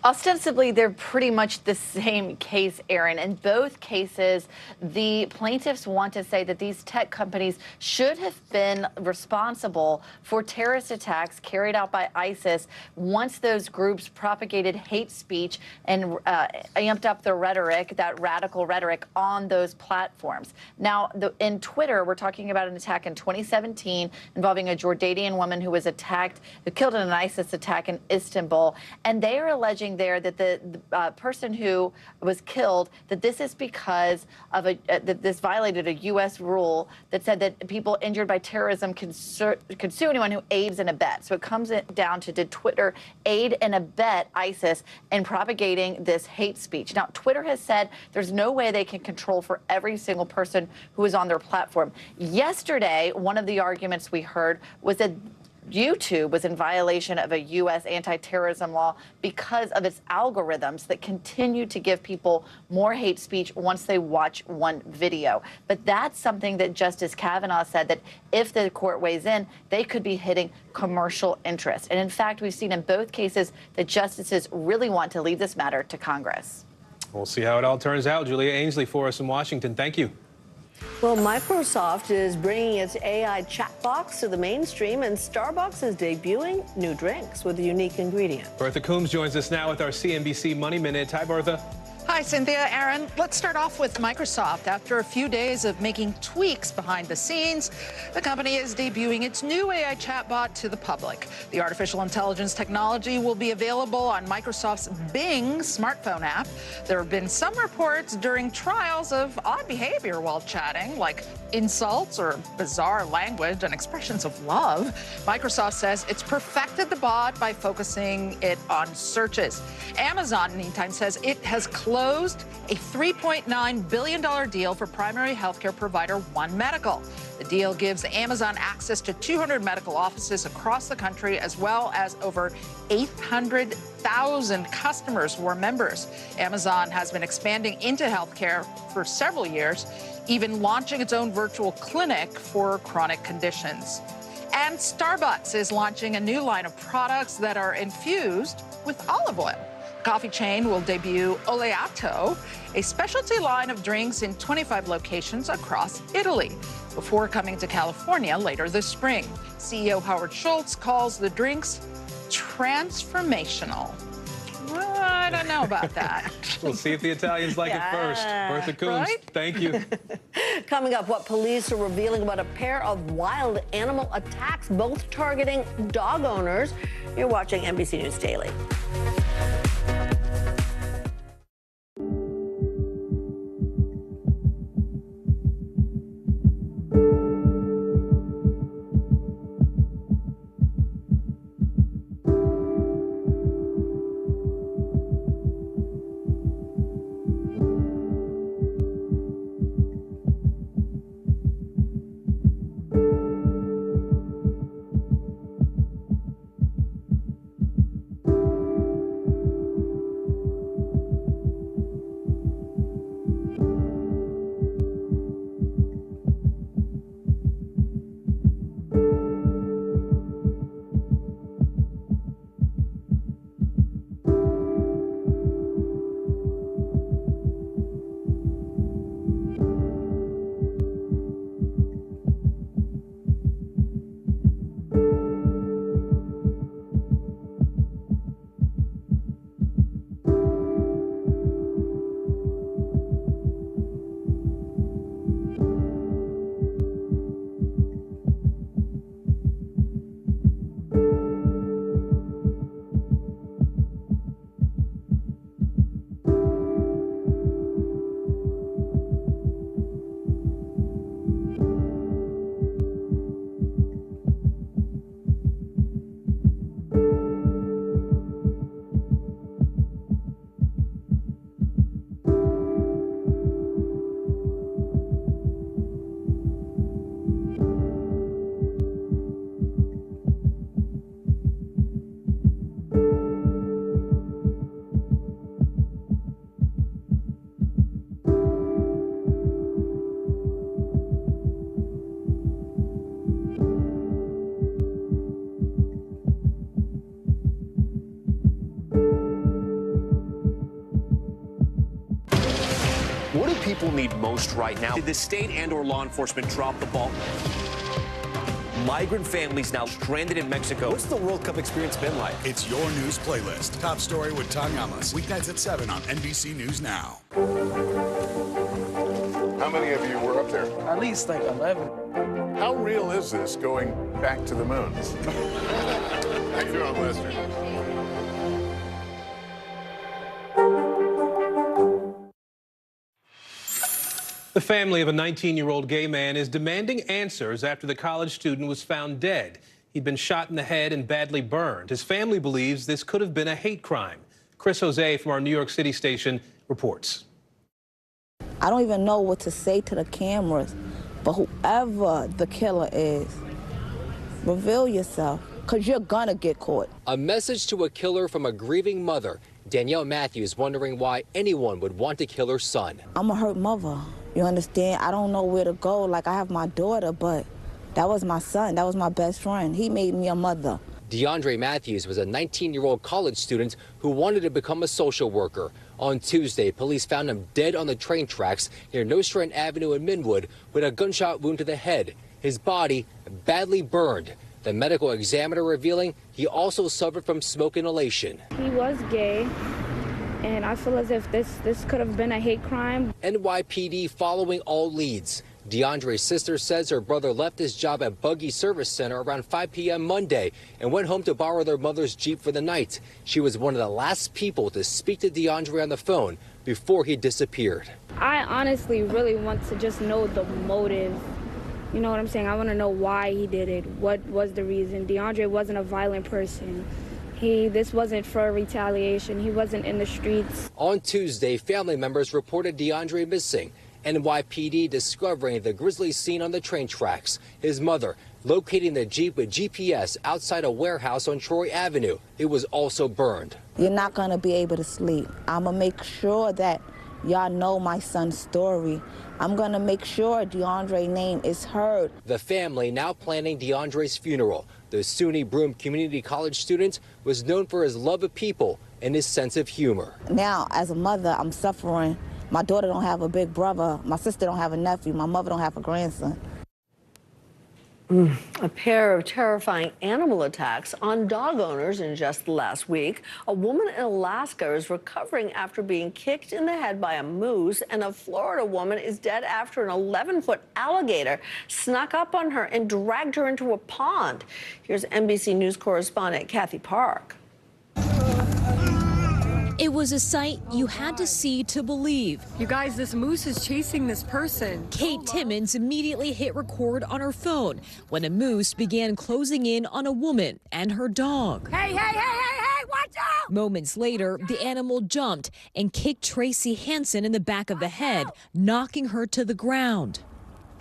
Ostensibly, they're pretty much the same case, Aaron. In both cases, the plaintiffs want to say that these tech companies should have been responsible for terrorist attacks carried out by ISIS once those groups propagated hate speech and amped up the rhetoric, that radical rhetoric, on those platforms. Now, in Twitter, we're talking about an attack in 2017 involving a Jordanian woman who was killed in an ISIS attack in Istanbul, and they are alleging there that the person who was killed, that this is because of that this violated a U.S. rule that said that people injured by terrorism can sue anyone who aids and abets. So it comes down to, did Twitter aid and abet ISIS in propagating this hate speech? Now, Twitter has said there's no way they can control for every single person who is on their platform. Yesterday, one of the arguments we heard was that YouTube was in violation of a U.S. anti-terrorism law because of its algorithms that continue to give people more hate speech once they watch one video. But that's something that Justice Kavanaugh said that if the court weighs in, they could be hitting commercial interest. And in fact, we've seen in both cases that justices really want to leave this matter to Congress. We'll see how it all turns out. Julia Ainsley for us in Washington. Thank you. Well, Microsoft is bringing its AI chat box to the mainstream, and Starbucks is debuting new drinks with a unique ingredient. Bertha Coombs joins us now with our CNBC Money Minute. Hi, Bertha. Hi, Cynthia, Aaron. Let's start off with Microsoft. After a few days of making tweaks behind the scenes, the company is debuting its new AI chatbot to the public. The artificial intelligence technology will be available on Microsoft's Bing smartphone app. There have been some reports during trials of odd behavior while chatting, like insults or bizarre language and expressions of love. Microsoft says it's perfected the bot by focusing it on searches. Amazon, meantime, says it has closed a $3.9 billion deal for primary healthcare provider One Medical. The deal gives Amazon access to 200 medical offices across the country, as well as over 800,000 customers who are members. Amazon has been expanding into healthcare for several years, even launching its own virtual clinic for chronic conditions. And Starbucks is launching a new line of products that are infused with olive oil. The coffee chain will debut Oleato, a specialty line of drinks in 25 locations across Italy, before coming to California later this spring. CEO Howard Schultz calls the drinks transformational. Well, I don't know about that. We'll see if the Italians like it first. Bertha Coombs, right? thank you. Coming up, what police are revealing about a pair of wild animal attacks, both targeting dog owners. You're watching NBC News Daily. need most right now. Did the state and/or law enforcement drop the ball? Migrant families now stranded in Mexico. What's the World Cup experience been like? It's your news playlist. Top story with Tom Yamas. Weeknights at 7 on NBC News Now. How many of you were up there? At least like 11. How real is this going back to the moon? How you doing, Lester? The family of a 19-year-old gay man is demanding answers after the college student was found dead. He'd been shot in the head and badly burned. His family believes this could have been a hate crime. Chris Jose from our New York City station reports. I don't even know what to say to the cameras, but whoever the killer is, reveal yourself, because you're gonna get caught. A message to a killer from a grieving mother. Danielle Matthews wondering why anyone would want to kill her son. I'm a hurt mother. You understand? I don't know where to go. Like, I have my daughter, but that was my son. That was my best friend. He made me a mother. DeAndre Matthews was a 19-year-old college student who wanted to become a social worker. On Tuesday, police found him dead on the train tracks near Nostrand Avenue in Minwood with a gunshot wound to the head. His body badly burned. The medical examiner revealing he also suffered from smoke inhalation. He was gay, and I feel as if this could have been a hate crime. NYPD following all leads. DeAndre's sister says her brother left his job at Buggy Service Center around 5 p.m. Monday and went home to borrow their mother's Jeep for the night. She was one of the last people to speak to DeAndre on the phone before he disappeared. I honestly really want to just know the motive. You know what I'm saying? I want to know why he did it. What was the reason? DeAndre wasn't a violent person. This wasn't for retaliation. He wasn't in the streets. On Tuesday, family members reported DeAndre missing. NYPD discovering the grisly scene on the train tracks. His mother locating the Jeep with GPS outside a warehouse on Troy Avenue. It was also burned. You're not going to be able to sleep. I'm going to make sure that y'all know my son's story. I'm going to make sure DeAndre's name is heard. The family now planning DeAndre's funeral. The SUNY Broome Community College student was known for his love of people and his sense of humor. Now, as a mother, I'm suffering. My daughter don't have a big brother. My sister don't have a nephew. My mother don't have a grandson. A pair of terrifying animal attacks on dog owners in just the last week. A woman in Alaska is recovering after being kicked in the head by a moose, and a Florida woman is dead after an 11-foot alligator snuck up on her and dragged her into a pond. Here's NBC News correspondent Kathy Park. It was a sight you had to see to believe. You guys, this moose is chasing this person. Kate Timmons immediately hit record on her phone when a moose began closing in on a woman and her dog. Hey, watch out! Moments later, the animal jumped and kicked Tracy Hansen in the back of the head, knocking her to the ground.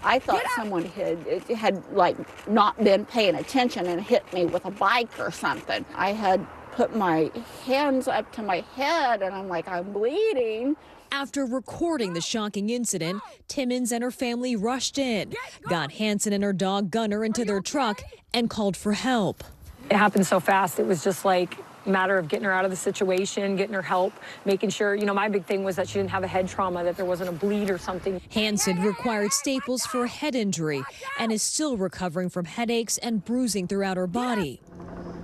I thought someone had like not been paying attention and hit me with a bike or something. I had put my hands up to my head and I'm like, I'm bleeding. After recording the shocking incident, Timmons and her family rushed in, got Hansen and her dog Gunner into their truck and called for help. It happened so fast. It was just like a matter of getting her out of the situation, getting her help, making sure, my big thing was that she didn't have a head trauma, that there wasn't a bleed or something. Hansen required staples for a head injury and is still recovering from headaches and bruising throughout her body.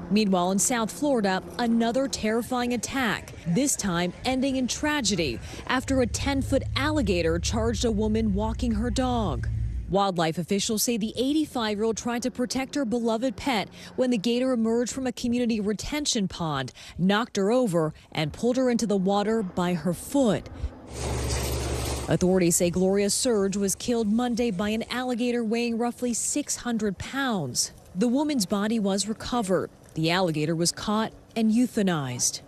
Meanwhile, in South Florida, another terrifying attack, this time ending in tragedy after a 10-foot alligator charged a woman walking her dog. Wildlife officials say the 85-year-old tried to protect her beloved pet when the gator emerged from a community retention pond, knocked her over, and pulled her into the water by her foot. Authorities say Gloria Surge was killed Monday by an alligator weighing roughly 600 pounds. The woman's body was recovered. The alligator was caught and euthanized.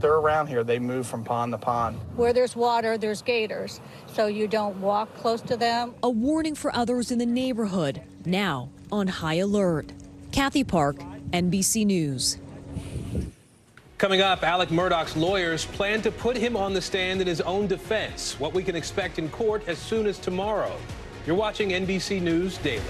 They're around here. They move from pond to pond. Where there's water, there's gators, so you don't walk close to them. A warning for others in the neighborhood, now on high alert. Kathy Park, NBC News. Coming up, Alec Murdaugh's lawyers plan to put him on the stand in his own defense. What we can expect in court as soon as tomorrow. You're watching NBC News Daily.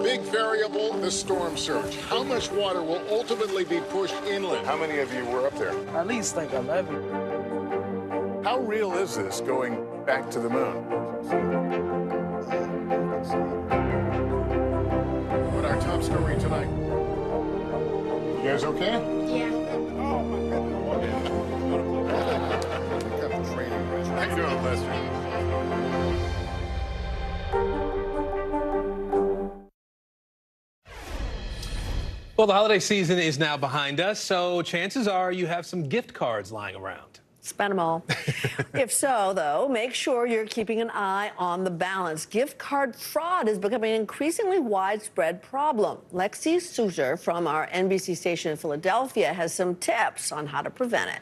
big variable, the storm surge. How much water will ultimately be pushed inland? How many of you were up there? At least like 11. How real is this going back to the moon? What our top story tonight? You guys okay? Yeah. Oh, my God. What kind of training? How you doing, Lester? Well, the holiday season is now behind us, so chances are you have some gift cards lying around. Spend them all. If so, though, make sure you're keeping an eye on the balance. Gift card fraud is becoming an increasingly widespread problem. Lexi Suter from our NBC station in Philadelphia has some tips on how to prevent it.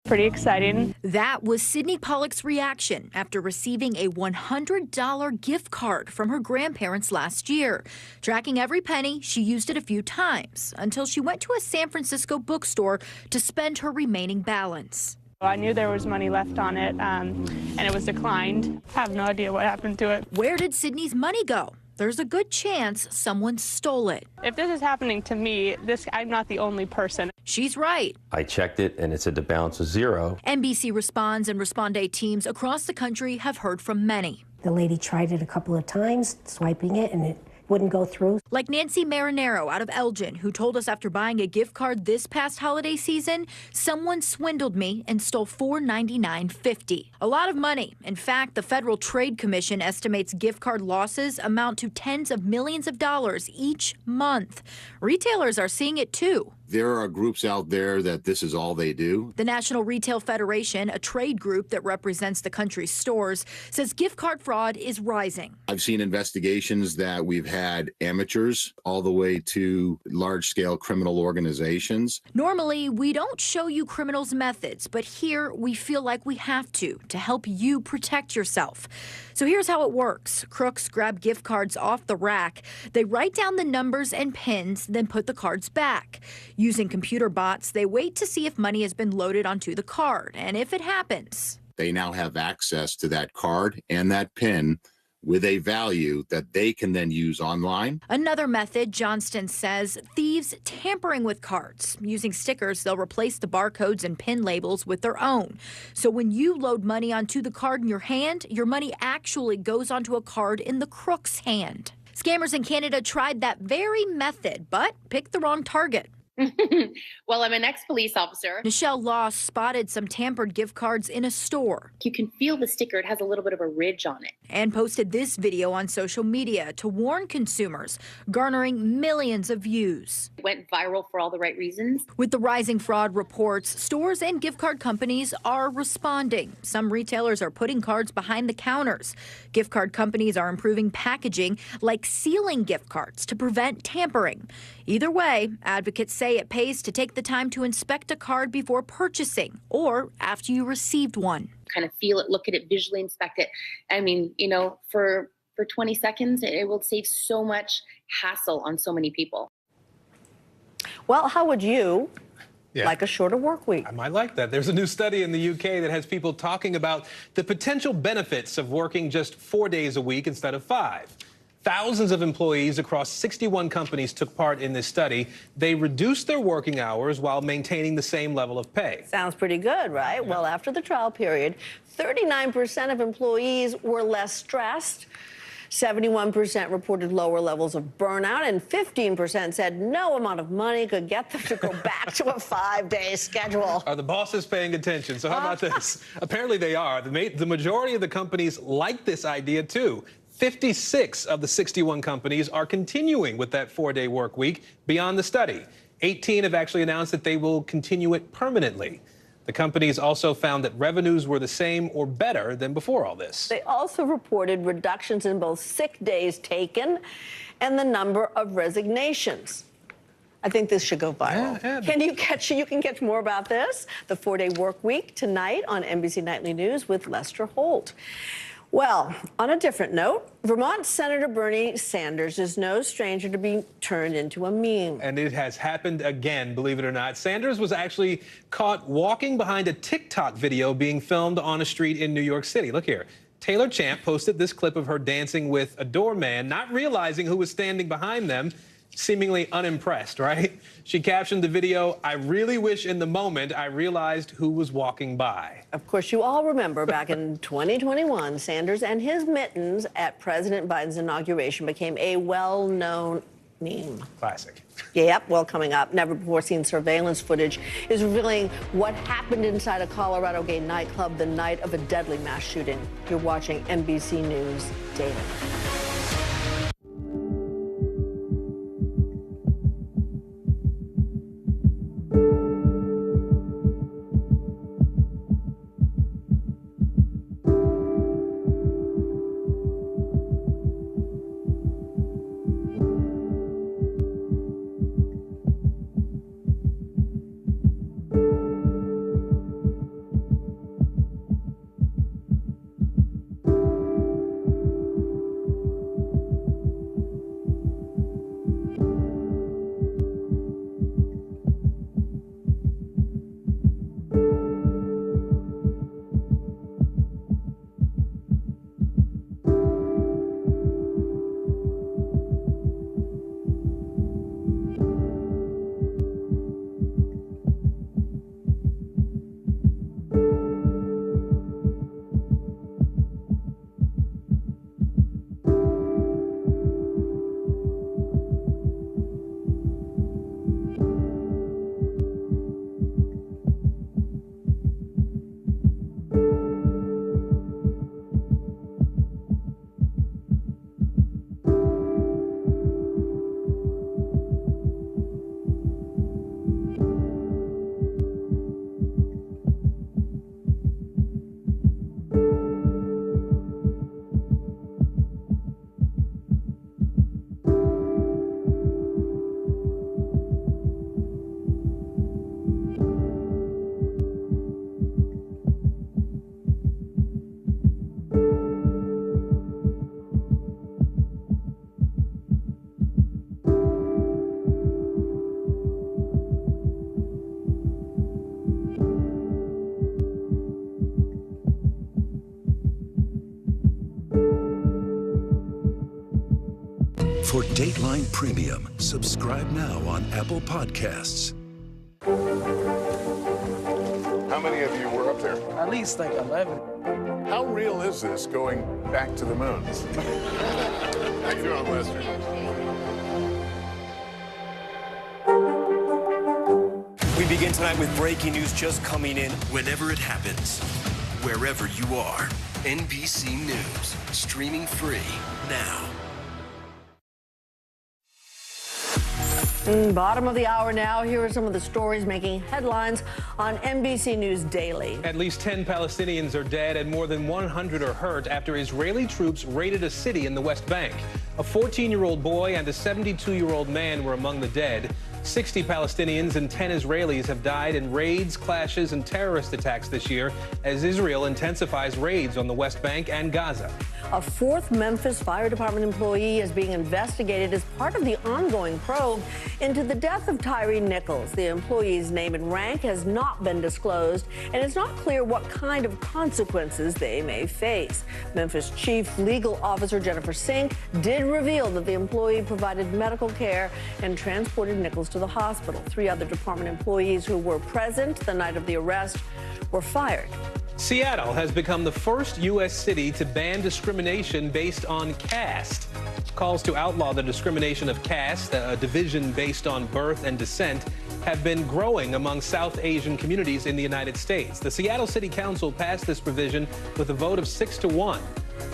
Pretty exciting. That was Sydney Pollock's reaction after receiving a $100 gift card from her grandparents last year. Tracking every penny, she used it a few times until she went to a San Francisco bookstore to spend her remaining balance. I knew there was money left on it, and it was declined. I have no idea what happened to it. Where did Sydney's money go? There's a good chance someone stole it. If this is happening to me, I'm not the only person. She's right. I checked it and it said the balance was zero. NBC Responds and Responde teams across the country have heard from many. The lady tried it a couple of times, swiping it, and it wouldn't go through. Like Nancy Marinero out of Elgin, who told us after buying a gift card this past holiday season, someone swindled me and stole $499.50. A lot of money. In fact, the Federal Trade Commission estimates gift card losses amount to tens of millions of dollars each month. Retailers are seeing it too. There are groups out there that this is all they do. The National Retail Federation, a trade group that represents the country's stores, says gift card fraud is rising. I've seen investigations that we've had amateurs all the way to large-scale criminal organizations. Normally, we don't show you criminals' methods, but here we feel like we have to help you protect yourself. So here's how it works. Crooks grab gift cards off the rack. They write down the numbers and pins, then put the cards back. Using computer bots, they wait to see if money has been loaded onto the card. And if it happens, they now have access to that card and that pin with a value that they can then use online. Another method, Johnston says, thieves tampering with cards. Using stickers, they'll replace the barcodes and pin labels with their own. So when you load money onto the card in your hand, your money actually goes onto a card in the crook's hand. Scammers in Canada tried that very method, but picked the wrong target. Well, I'm an ex-police officer. Michelle Law spotted some tampered gift cards in a store. You can feel the sticker. It has a little bit of a ridge on it. And posted this video on social media to warn consumers, garnering millions of views. It went viral for all the right reasons. With the rising fraud reports, stores and gift card companies are responding. Some retailers are putting cards behind the counters. Gift card companies are improving packaging, like sealing gift cards to prevent tampering. Either way, advocates say it pays to take the time to inspect a card before purchasing or after you received one. Kind of feel it, look at it, visually inspect it. I mean, you know, for 20 seconds, it will save so much hassle on so many people. Well, how would you like a shorter work week? I might like that. There's a new study in the UK that has people talking about the potential benefits of working just 4 days a week instead of 5. Thousands of employees across 61 companies took part in this study. They reduced their working hours while maintaining the same level of pay. Sounds pretty good, right? Yeah. Well, after the trial period, 39% of employees were less stressed. 71% reported lower levels of burnout, and 15% said no amount of money could get them to go back to a 5-day schedule. Are the bosses paying attention? So how about this? Apparently they are. The majority of the companies like this idea, too. 56 of the 61 companies are continuing with that 4-day work week beyond the study. 18 have actually announced that they will continue it permanently. The companies also found that revenues were the same or better than before all this. They also reported reductions in both sick days taken and the number of resignations. I think this should go viral. You can catch more about this, the 4-day work week, tonight on NBC Nightly News with Lester Holt. Well, on a different note, Vermont Senator Bernie Sanders is no stranger to being turned into a meme. And it has happened again, believe it or not. Sanders was actually caught walking behind a TikTok video being filmed on a street in New York City. Look here. Taylor Champ posted this clip of her dancing with a doorman, not realizing who was standing behind them, seemingly unimpressed, right? She captioned the video, "I really wish in the moment I realized who was walking by." Of course, you all remember back in 2021, Sanders and his mittens at President Biden's inauguration became a well-known meme. Classic. Yep, well, coming up, never-before-seen surveillance footage is revealing what happened inside a Colorado gay nightclub the night of a deadly mass shooting. You're watching NBC News Daily. For Dateline Premium, subscribe now on Apple Podcasts. How many of you were up there? At least like 11. How real is this going back to the moons? How you doing, Lester? We begin tonight with breaking news just coming in. Whenever it happens, wherever you are, NBC News, streaming free now. Bottom of the hour now. Here are some of the stories making headlines on NBC News Daily. At least 10 Palestinians are dead and more than 100 are hurt after Israeli troops raided a city in the West Bank. A 14-year-old boy and a 72-year-old man were among the dead. 60 Palestinians and 10 Israelis have died in raids, clashes, and terrorist attacks this year as Israel intensifies raids on the West Bank and Gaza. A fourth Memphis Fire Department employee is being investigated as part of the ongoing probe into the death of Tyree Nichols. The employee's name and rank has not been disclosed, and it's not clear what kind of consequences they may face. Memphis Chief Legal Officer Jennifer Sink did reveal that the employee provided medical care and transported Nichols to the hospital. 3 other department employees who were present the night of the arrest were fired. Seattle has become the first U.S. city to ban discrimination based on caste. Calls to outlaw the discrimination of caste, a division based on birth and descent, have been growing among South Asian communities in the United States. The Seattle City Council passed this provision with a vote of 6-1.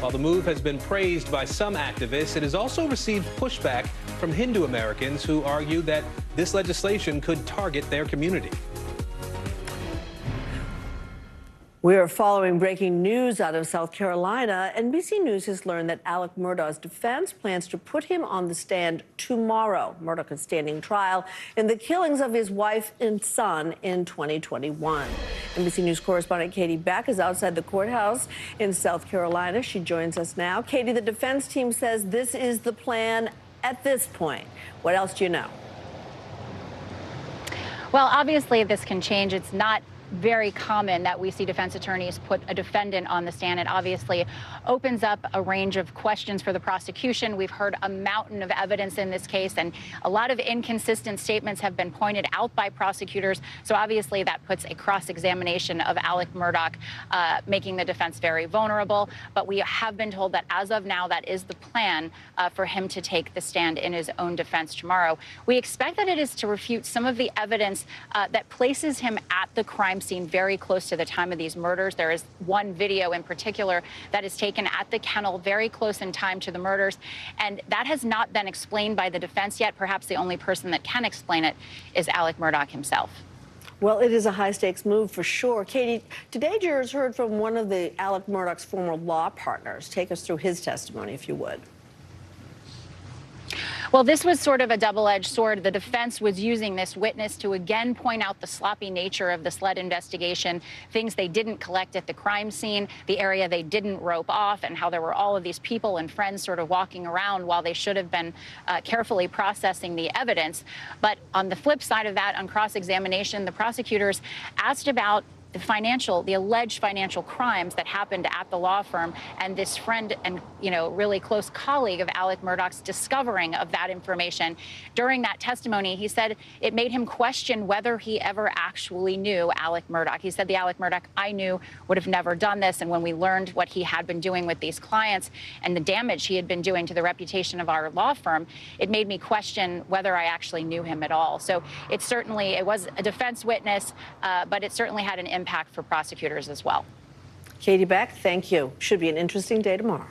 While the move has been praised by some activists, it has also received pushback from Hindu Americans who argue that this legislation could target their community. We are following breaking news out of South Carolina. NBC News has learned that Alec Murdaugh's defense plans to put him on the stand tomorrow. Murdaugh is standing trial in the killings of his wife and son in 2021. NBC News correspondent Katie Beck is outside the courthouse in South Carolina. She joins us now. Katie, the defense team says this is the plan at this point. What else do you know? Well, obviously this can change. It's not very common that we see defense attorneys put a defendant on the stand. It obviously opens up a range of questions for the prosecution. We've heard a mountain of evidence in this case, and a lot of inconsistent statements have been pointed out by prosecutors. So obviously that puts a cross-examination of Alec Murdaugh, making the defense very vulnerable. But we have been told that as of now, that is the plan for him to take the stand in his own defense tomorrow. We expect that it is to refute some of the evidence that places him at the crime scene very close to the time of these murders. There is one video in particular that is taken at the kennel very close in time to the murders, and that has not been explained by the defense yet. Perhaps the only person that can explain it is Alec Murdaugh himself. Well, it is a high-stakes move for sure. Katie, today jurors heard from one of the Alec Murdaugh's former law partners. Take us through his testimony, if you would. Well, this was sort of a double-edged sword. The defense was using this witness to again point out the sloppy nature of the SLED investigation, things they didn't collect at the crime scene, the area they didn't rope off, and how there were all of these people and friends sort of walking around while they should have been carefully processing the evidence. But on the flip side of that, on cross-examination, the prosecutors asked about the alleged financial crimes that happened at the law firm, and this friend and, really close colleague of Alec Murdaugh's discovering of that information. During that testimony, he said it made him question whether he ever actually knew Alec Murdaugh. He said the Alec Murdaugh I knew would have never done this, and when we learned what he had been doing with these clients and the damage he had been doing to the reputation of our law firm, it made me question whether I actually knew him at all. So it was a defense witness, but it certainly had an impact for prosecutors as well. Katie Beck, thank you. Should be an interesting day tomorrow.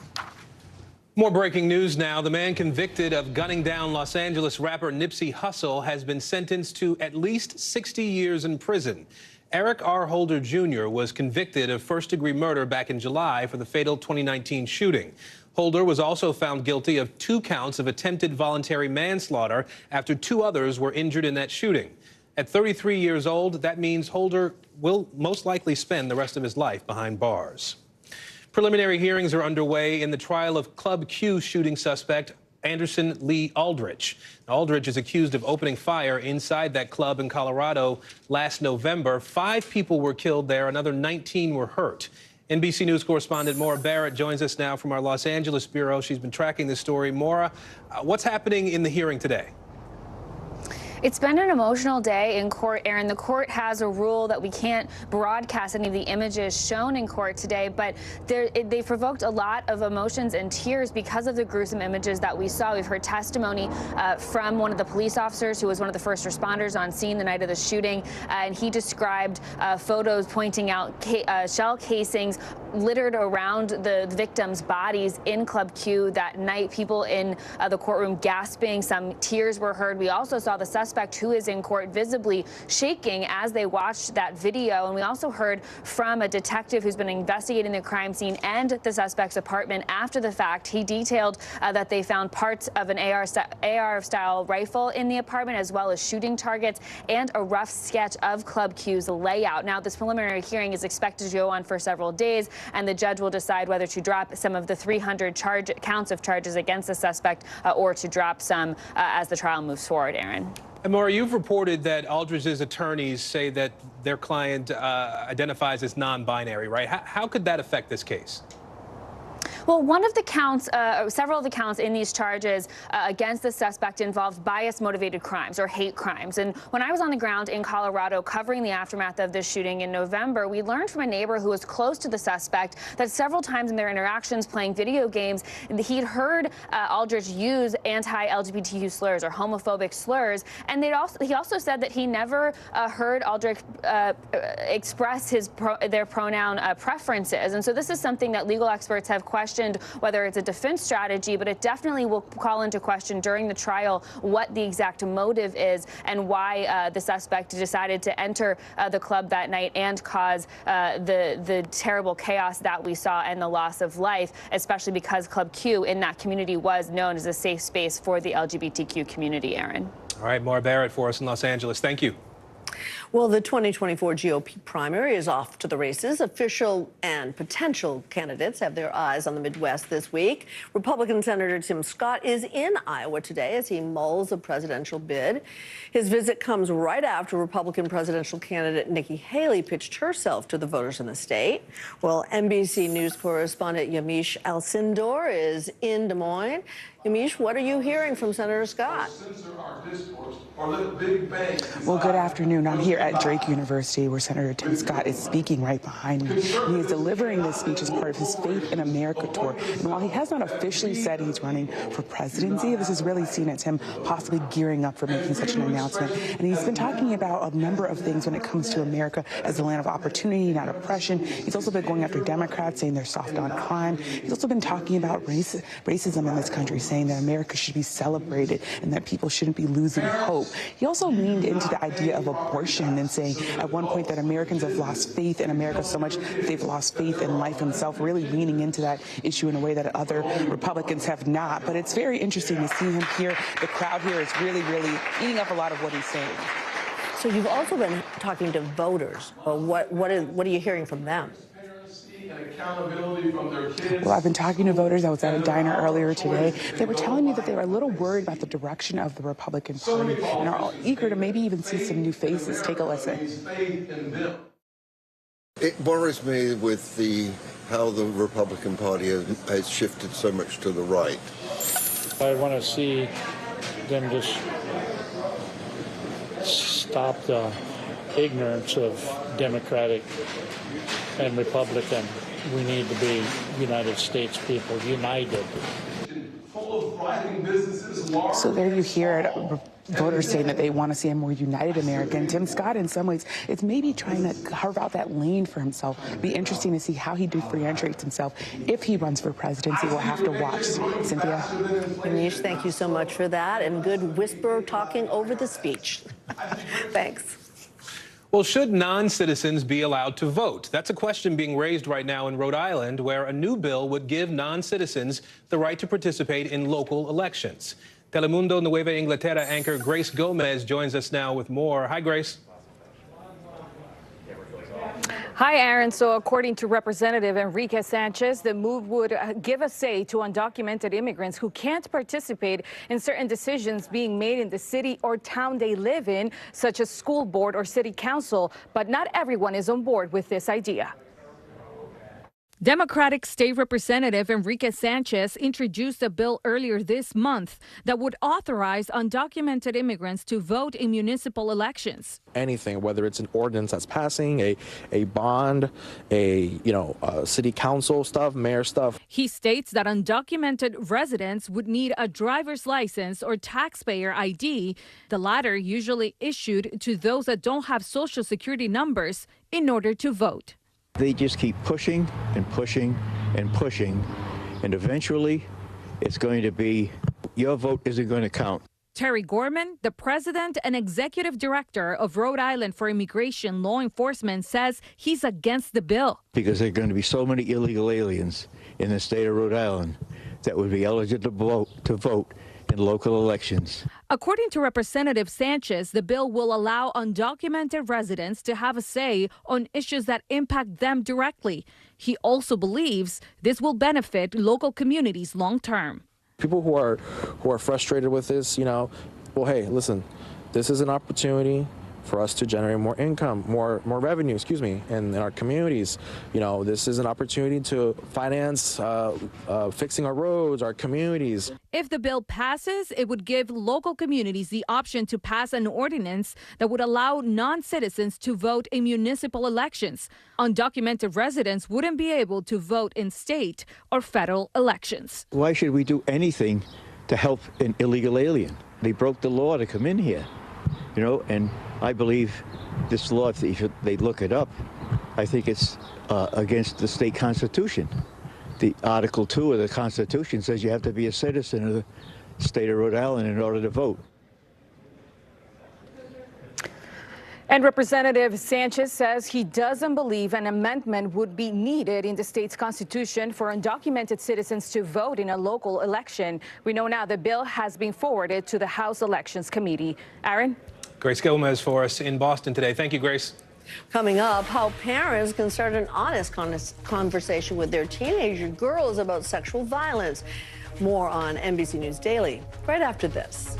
More breaking news now. The man convicted of gunning down Los Angeles rapper Nipsey Hussle has been sentenced to at least 60 years in prison. Eric R. Holder Jr. was convicted of first-degree murder back in July for the fatal 2019 shooting. Holder was also found guilty of 2 counts of attempted voluntary manslaughter after 2 others were injured in that shooting. At 33 years old, that means Holder will most likely spend the rest of his life behind bars. Preliminary hearings are underway in the trial of Club Q shooting suspect Anderson Lee Aldrich. Aldrich is accused of opening fire inside that club in Colorado last November. 5 people were killed there, another 19 were hurt. NBC News correspondent Maura Barrett joins us now from our Los Angeles bureau. She's been tracking this story. Maura, what's happening in the hearing today? It's been an emotional day in court, Aaron. The court has a rule that we can't broadcast any of the images shown in court today, but they provoked a lot of emotions and tears because of the gruesome images that we saw. We've heard testimony from one of the police officers who was one of the first responders on scene the night of the shooting, and he described photos pointing out shell casings littered around the victims' bodies in Club Q that night. People in the courtroom gasping, some tears were heard. We also saw the suspect who is in court visibly shaking as they watched that video. And we also heard from a detective who's been investigating the crime scene and the suspect's apartment after the fact. He detailed that they found parts of an AR-style rifle in the apartment, as well as shooting targets and a rough sketch of Club Q's layout. Now, this preliminary hearing is expected to go on for several days, and the judge will decide whether to drop some of the 300 counts of charges against the suspect or to drop some as the trial moves forward, Aaron. And Maura, you've reported that Aldrich's attorneys say that their client identifies as non-binary, right? How could that affect this case? Well, one of the counts, several of the counts in these charges against the suspect involved bias-motivated crimes or hate crimes. And when I was on the ground in Colorado covering the aftermath of this shooting in November, we learned from a neighbor who was close to the suspect that several times in their interactions playing video games, he'd heard Aldrich use anti-LGBTQ slurs or homophobic slurs. And he also said that he never heard Aldrich express their pronoun preferences. And so this is something that legal experts have questioned whether it's a defense strategy, but it definitely will call into question during the trial what the exact motive is and why the suspect decided to enter the club that night and cause the terrible chaos that we saw and the loss of life, especially because Club Q in that community was known as a safe space for the LGBTQ community, Aaron. All right, Maura Barrett for us in Los Angeles. Thank you. Well, the 2024 GOP primary is off to the races. Official and potential candidates have their eyes on the Midwest this week. Republican Senator Tim Scott is in Iowa today as he mulls a presidential bid. His visit comes right after Republican presidential candidate Nikki Haley pitched herself to the voters in the state. Well, NBC News correspondent Yamiche Alcindor is in Des Moines. Yamiche, what are you hearing from Senator Scott? Well, good afternoon. I'm here at Drake University where Senator Tim Scott is speaking right behind me. He is delivering this speech as part of his Faith in America tour. And while he has not officially said he's running for presidency, this is really seen as him possibly gearing up for making such an announcement. And he's been talking about a number of things when it comes to America as a land of opportunity, not oppression. He's also been going after Democrats, saying they're soft on crime. He's also been talking about racism in this country, saying that America should be celebrated and that people shouldn't be losing hope. He also leaned into the idea of abortion and saying at one point that Americans have lost faith in America so much that they've lost faith in life himself, really leaning into that issue in a way that other Republicans have not. But it's very interesting to see him here. The crowd here is really eating up a lot of what he's saying. So you've also been talking to voters. What are you hearing from them? Well, I've been talking to voters. I was at a diner earlier today. They were telling me that they were a little worried about the direction of the Republican Party and are eager to maybe even see some new faces. Take a listen. It worries me with how the Republican Party has shifted so much to the right. I want to see them just stop the ignorance of Democratic and Republican. We need to be United States people, united. So there you hear it. Voters saying that they want to see a more united America. And Tim Scott, in some ways, is maybe trying to carve out that lane for himself. It'll be interesting to see how he differentiates himself if he runs for presidency. We'll have to watch. Cynthia. Yamiche, thank you so much for that. And good whisper talking over the speech. Thanks. Well, should non-citizens be allowed to vote? That's a question being raised right now in Rhode Island, where a new bill would give non-citizens the right to participate in local elections. Telemundo Nueva Inglaterra anchor Grace Gomez joins us now with more. Hi, Grace. Hi, Aaron. So according to Representative Enrique Sanchez, the move would give a say to undocumented immigrants who can't participate in certain decisions being made in the city or town they live in, such as school board or city council. But not everyone is on board with this idea. Democratic State Representative Enrique Sanchez introduced a bill earlier this month that would authorize undocumented immigrants to vote in municipal elections. Anything, whether it's an ordinance that's passing, a bond, a city council stuff, mayor stuff. He states that undocumented residents would need a driver's license or taxpayer ID, the latter usually issued to those that don't have social security numbers, in order to vote. They just keep pushing and pushing and pushing, and eventually it's going to be your vote isn't going to count. Terry Gorman, the president and executive director of Rhode Island for Immigration Law Enforcement, says he's against the bill. Because there are going to be so many illegal aliens in the state of Rhode Island that would be eligible to vote in local elections. According to Representative Sanchez, the bill will allow undocumented residents to have a say on issues that impact them directly. He also believes this will benefit local communities long term. People who are frustrated with this, well, hey, listen, this is an opportunity for us to generate more income, more revenue, in our communities. This is an opportunity to finance fixing our roads, our communities. If the bill passes, it would give local communities the option to pass an ordinance that would allow non-citizens to vote in municipal elections. Undocumented residents wouldn't be able to vote in state or federal elections. Why should we do anything to help an illegal alien? They broke the law to come in here, and I believe this law, if they look it up, I think it's against the state constitution. The Article 2 of the Constitution says you have to be a citizen of the state of Rhode Island in order to vote. And Representative Sanchez says he doesn't believe an amendment would be needed in the state's constitution for undocumented citizens to vote in a local election. We know now the bill has been forwarded to the House Elections Committee. Aaron? Grace Gomez for us in Boston today. Thank you, Grace. Coming up, how parents can start an honest conversation with their teenager girls about sexual violence. More on NBC News Daily right after this.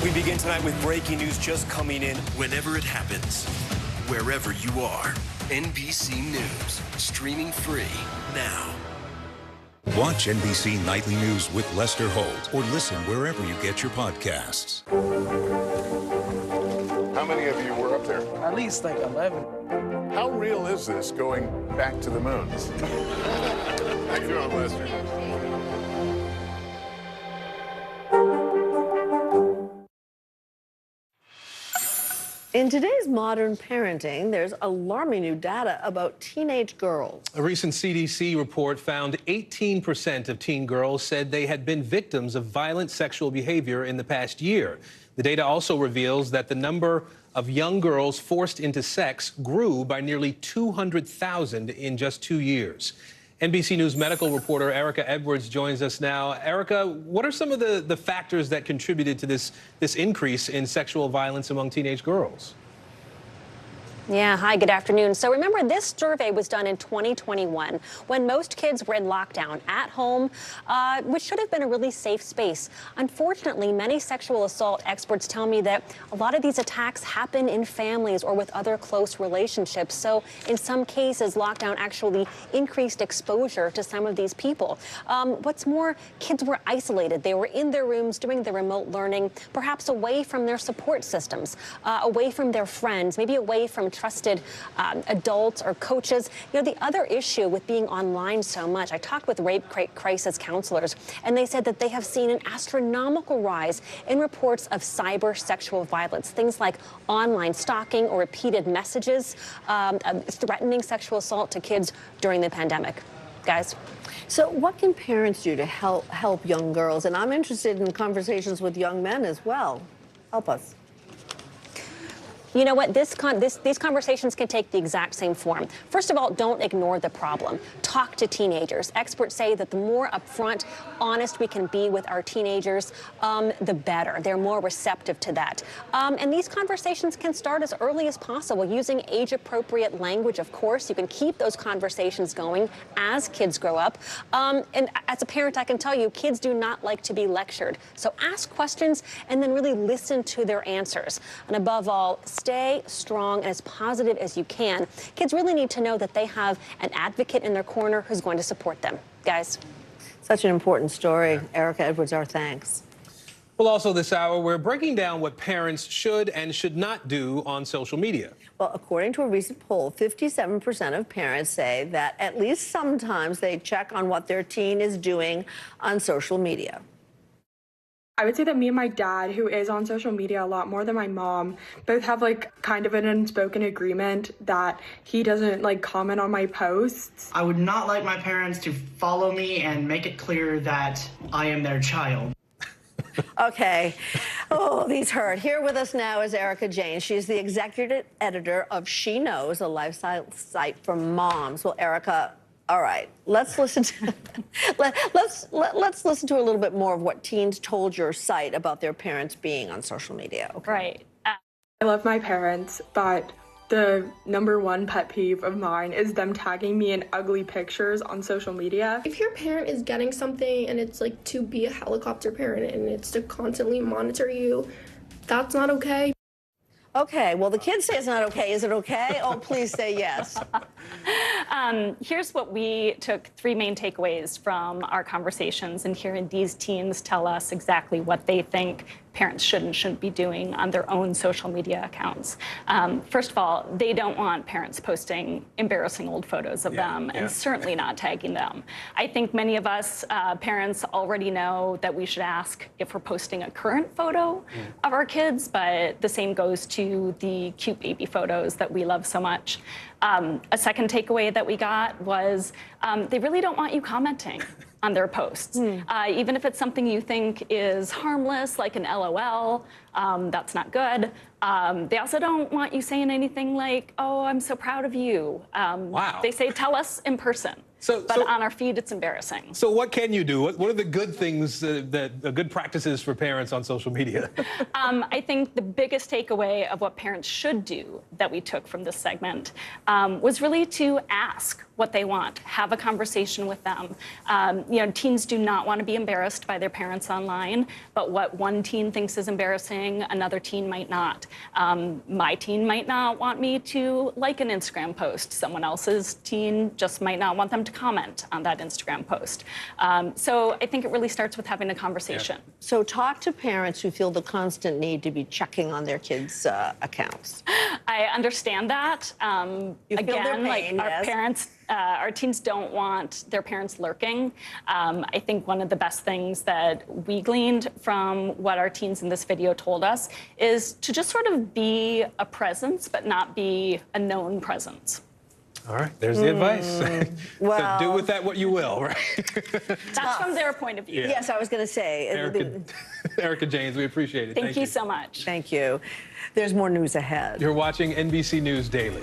We begin tonight with breaking news just coming in. Whenever it happens, wherever you are, NBC News, streaming free now. Watch NBC Nightly News with Lester Holt or listen wherever you get your podcasts. How many of you were up there? At least like 11. How real is this going back to the moons? How you doing, Lester? In today's modern parenting, there's alarming new data about teenage girls. A recent CDC report found 18% of teen girls said they had been victims of violent sexual behavior in the past year. The data also reveals that the number of young girls forced into sex grew by nearly 200,000 in just 2 years. NBC News medical reporter Erica Edwards joins us now. Erica, what are some of the factors that contributed to this increase in sexual violence among teenage girls? Yeah, hi, good afternoon. So remember, this survey was done in 2021 when most kids were in lockdown at home, which should have been a really safe space. Unfortunately, many sexual assault experts tell me that a lot of these attacks happen in families or with other close relationships. So in some cases, lockdown actually increased exposure to some of these people. What's more, kids were isolated. They were in their rooms doing the remote learning, perhaps away from their support systems, away from their friends, maybe away from trusted adults or coaches. You know, the other issue with being online so much, I talked with rape crisis counselors, and they said that they have seen an astronomical rise in reports of cyber sexual violence, things like online stalking or repeated messages threatening sexual assault to kids during the pandemic. Guys? So what can parents do to help young girls? And I'm interested in conversations with young men as well. Help us. You know what? These conversations can take the exact same form. First of all, don't ignore the problem. Talk to teenagers. Experts say that the more upfront, honest we can be with our teenagers, the better. They're more receptive to that. And these conversations can start as early as possible using age-appropriate language, of course. You can keep those conversations going as kids grow up. And as a parent, I can tell you, kids do not like to be lectured. So ask questions and then really listen to their answers. And above all, stay strong and as positive as you can. Kids really need to know that they have an advocate in their corner who's going to support them. Guys? Such an important story. Erica Edwards, our thanks. Well, also this hour, we're breaking down what parents should and should not do on social media. Well, according to a recent poll, 57% of parents say that at least sometimes they check on what their teen is doing on social media. I would say that me and my dad, who is on social media a lot more than my mom, both have like kind of an unspoken agreement that he doesn't like comment on my posts. I would not like my parents to follow me and make it clear that I am their child. Okay. Oh, these hurt. Here with us now is Erica Jane. She's the executive editor of She Knows, a lifestyle site for moms. Well, Erica, all right, let's listen to let's listen to a little bit more of what teens told your site about their parents being on social media. Okay. Right. I love my parents, but the #1 pet peeve of mine is them tagging me in ugly pictures on social media. If your parent is getting something and it's like to be a helicopter parent and it's to constantly monitor you, that's not okay. Okay, well, the kids say it's not okay. Is it okay? Oh, please say yes. Here's what we took 3 main takeaways from our conversations, and hearing these teens tell us exactly what they think parents should and shouldn't be doing on their own social media accounts. First of all, they don't want parents posting embarrassing old photos of them, and certainly not tagging them. I think many of us parents already know that we should ask if we're posting a current photo of our kids, but the same goes to the cute baby photos that we love so much. A second takeaway that we got was they really don't want you commenting on their posts. Even if it's something you think is harmless, like an LOL, that's not good. They also don't want you saying anything like, oh, I'm so proud of you. Wow. They say, tell us in person. But on our feed, it's embarrassing. So what can you do? What are the good things, good practices for parents on social media? I think the biggest takeaway of what parents should do that we took from this segment was really to ask what they want, have a conversation with them. Teens do not want to be embarrassed by their parents online, but what one teen thinks is embarrassing, another teen might not. My teen might not want me to like an Instagram post. Someone else's teen just might not want them to comment on that Instagram post. So I think it really starts with having a conversation. Yeah. So talk to parents who feel the constant need to be checking on their kids' accounts. I understand that. You feel their pain, our yes. parents, our teens don't want their parents lurking. I think one of the best things that we gleaned from what our teens in this video told us is to just sort of be a presence, but not be a known presence. All right, there's the advice. Well, so do with that what you will, right? That's from their point of view. Yeah. Yes, I was going to say. Erica Janes, we appreciate it. Thank you so much. Thank you. There's more news ahead. You're watching NBC News Daily.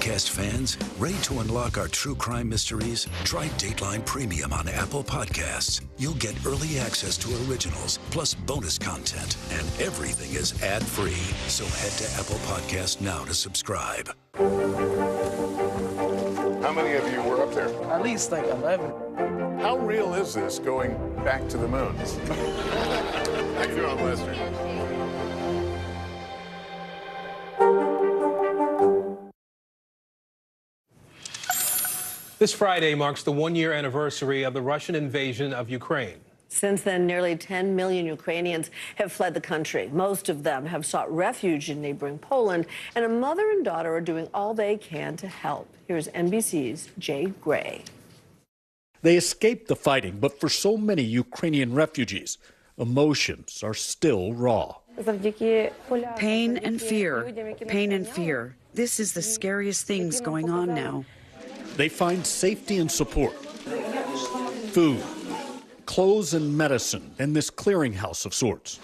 podcast fans, ready to unlock our true crime mysteries? Try Dateline Premium on Apple Podcasts. You'll get early access to originals, plus bonus content, and everything is ad-free. So head to Apple Podcasts now to subscribe. How many of you were up there? At least like 11. How real is this going back to the moon? How you doing, Lester? This Friday marks the one-year anniversary of the Russian invasion of Ukraine. Since then, nearly 10 million Ukrainians have fled the country. Most of them have sought refuge in neighboring Poland, and a mother and daughter are doing all they can to help. Here's NBC's Jay Gray. They escaped the fighting, but for so many Ukrainian refugees, emotions are still raw. Pain and fear. Pain and fear. This is the scariest things going on now. They find safety and support, food, clothes and medicine in this clearinghouse of sorts.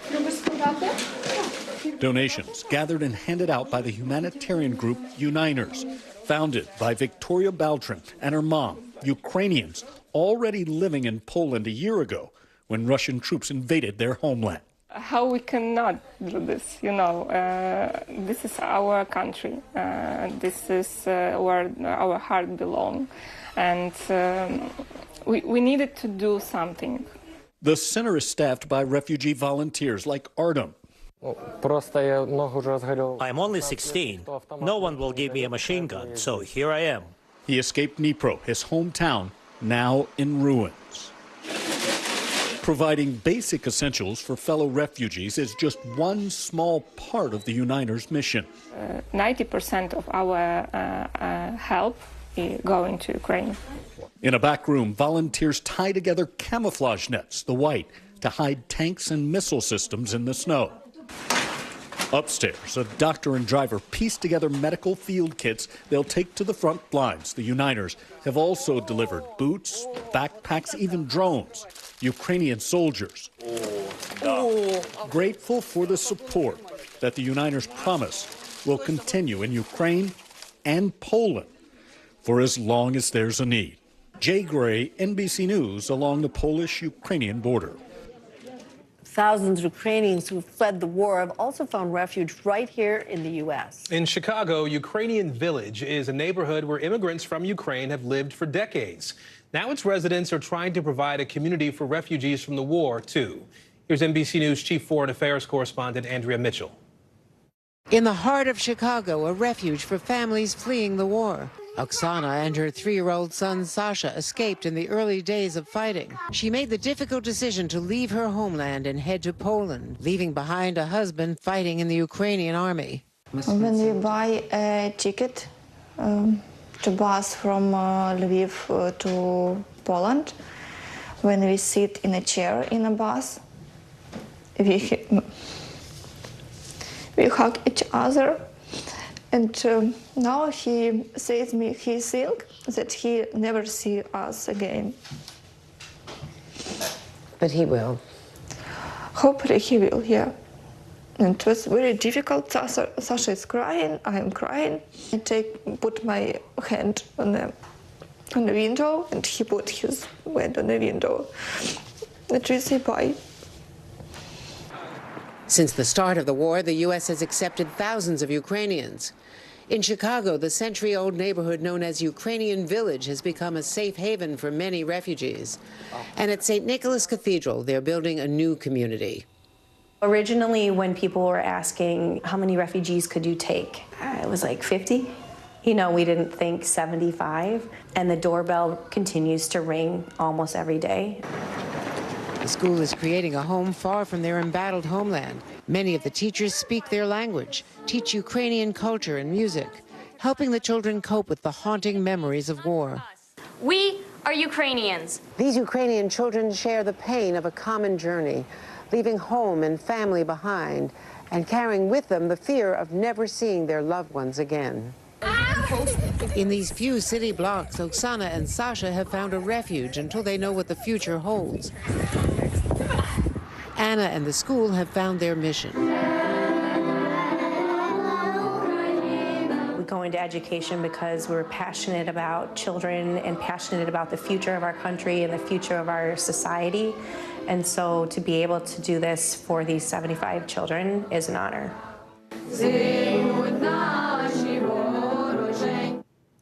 Donations gathered and handed out by the humanitarian group Uniners, founded by Victoria Baltrin and her mom, Ukrainians already living in Poland a year ago when Russian troops invaded their homeland. How we cannot do this, this is our country. This is where our heart belongs. And we needed to do something. The center is staffed by refugee volunteers like Artem. I'm only 16. No one will give me a machine gun, so here I am. He escaped Dnipro, his hometown, now in ruins. Providing basic essentials for fellow refugees is just one small part of the Uniners' mission. 90% of our help is going to Ukraine. In a back room, volunteers tie together camouflage nets, the white, to hide tanks and missile systems in the snow. Upstairs, a doctor and driver piece together medical field kits they'll take to the front lines. The Uniners have also delivered boots, backpacks, even drones. Ukrainian soldiers grateful for the support that the Uniners promise will continue in Ukraine and Poland for as long as there's a need. Jay Gray, NBC News, along the Polish-Ukrainian border. Thousands of Ukrainians who fled the war have also found refuge right here in the U.S. In Chicago, Ukrainian Village is a neighborhood where immigrants from Ukraine have lived for decades. Now its residents are trying to provide a community for refugees from the war, too. Here's NBC News Chief Foreign Affairs correspondent Andrea Mitchell. In the heart of Chicago, a refuge for families fleeing the war. Oksana and her 3-year-old son Sasha escaped in the early days of fighting. She made the difficult decision to leave her homeland and head to Poland, leaving behind a husband fighting in the Ukrainian army. When we buy a ticket to bus from Lviv to Poland, when we sit in a chair in a bus, we hug each other. And now he says me he thinks that he never see us again. But he will. Hopefully he will, yeah. And it was very difficult. Sasha is crying, I am crying. I put my hand on the window, and he put his hand on the window. And we say bye. Since the start of the war, the U.S. has accepted thousands of Ukrainians. In Chicago, the century-old neighborhood known as Ukrainian Village has become a safe haven for many refugees. And at St. Nicholas Cathedral, they're building a new community. Originally, when people were asking how many refugees could you take, it was like 50. We didn't think 75. And the doorbell continues to ring almost every day. The school is creating a home far from their embattled homeland. Many of the teachers speak their language, teach Ukrainian culture and music, helping the children cope with the haunting memories of war. We are Ukrainians. These Ukrainian children share the pain of a common journey, leaving home and family behind, and carrying with them the fear of never seeing their loved ones again. In these few city blocks, Oksana and Sasha have found a refuge until they know what the future holds. Anna and the school have found their mission. go into education because we're passionate about children and passionate about the future of our country and the future of our society. And so to be able to do this for these 75 children is an honor.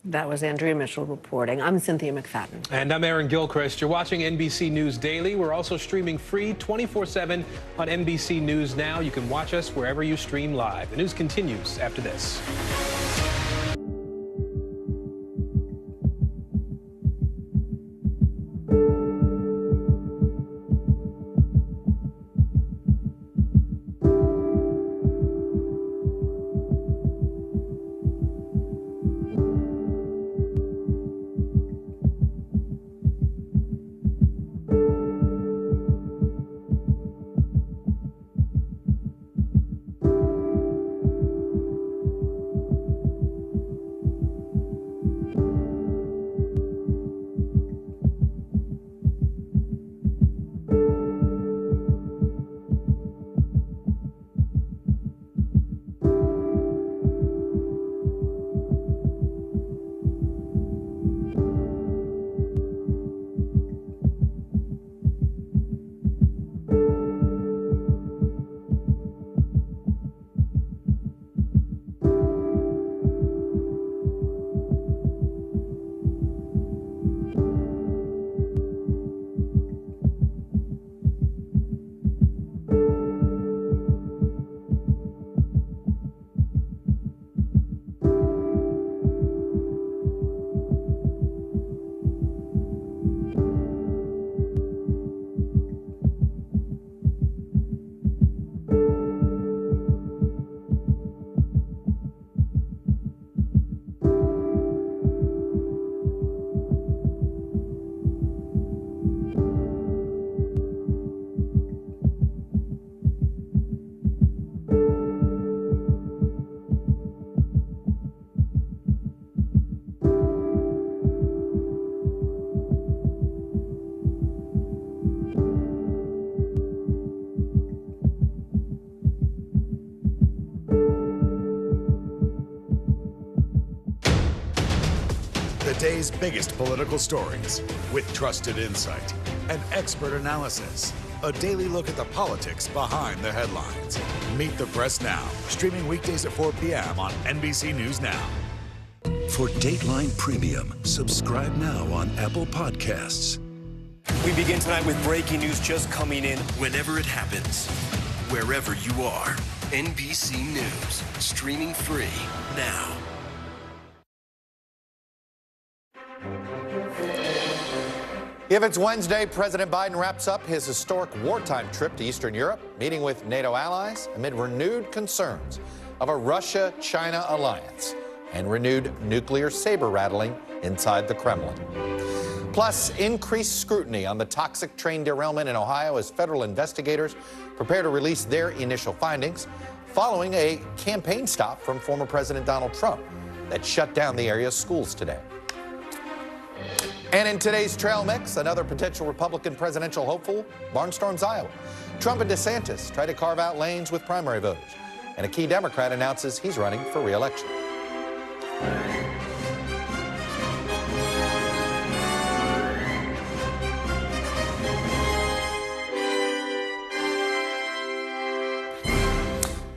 That was Andrea Mitchell reporting. I'm Cynthia McFadden. And I'm Aaron Gilchrist. You're watching NBC News Daily. We're also streaming free 24/7 on NBC News Now. You can watch us wherever you stream live. The news continues after this. The day's biggest political stories with trusted insight and expert analysis. A daily look at the politics behind the headlines. Meet the Press Now, streaming weekdays at 4 p.m. on NBC News Now. For Dateline Premium, subscribe now on Apple Podcasts. We begin tonight with breaking news just coming in whenever it happens, wherever you are. NBC News, streaming free now. If it's Wednesday, President Biden wraps up his historic wartime trip to Eastern Europe, meeting with NATO allies amid renewed concerns of a Russia-China alliance and renewed nuclear saber-rattling inside the Kremlin. Plus, increased scrutiny on the toxic train derailment in Ohio as federal investigators prepare to release their initial findings following a campaign stop from former President Donald Trump that shut down the area's schools today. And in today's trail mix, another potential Republican presidential hopeful barnstorms Iowa. Trump and DeSantis try to carve out lanes with primary voters. And a key Democrat announces he's running for re-election.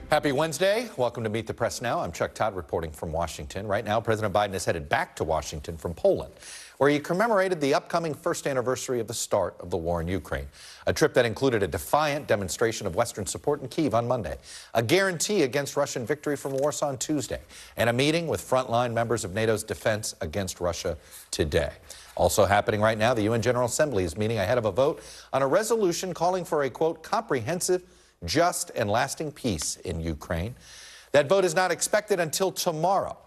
Happy Wednesday. Welcome to Meet the Press Now. I'm Chuck Todd reporting from Washington. Right now, President Biden is headed back to Washington from Poland, where he commemorated the upcoming first anniversary of the start of the war in Ukraine. A trip that included a defiant demonstration of Western support in Kyiv on Monday, a guarantee against Russian victory from Warsaw on Tuesday, and a meeting with frontline members of NATO's defense against Russia today. Also happening right now, the UN General Assembly is meeting ahead of a vote on a resolution calling for a, quote, comprehensive, just and lasting peace in Ukraine. That vote is not expected until tomorrow.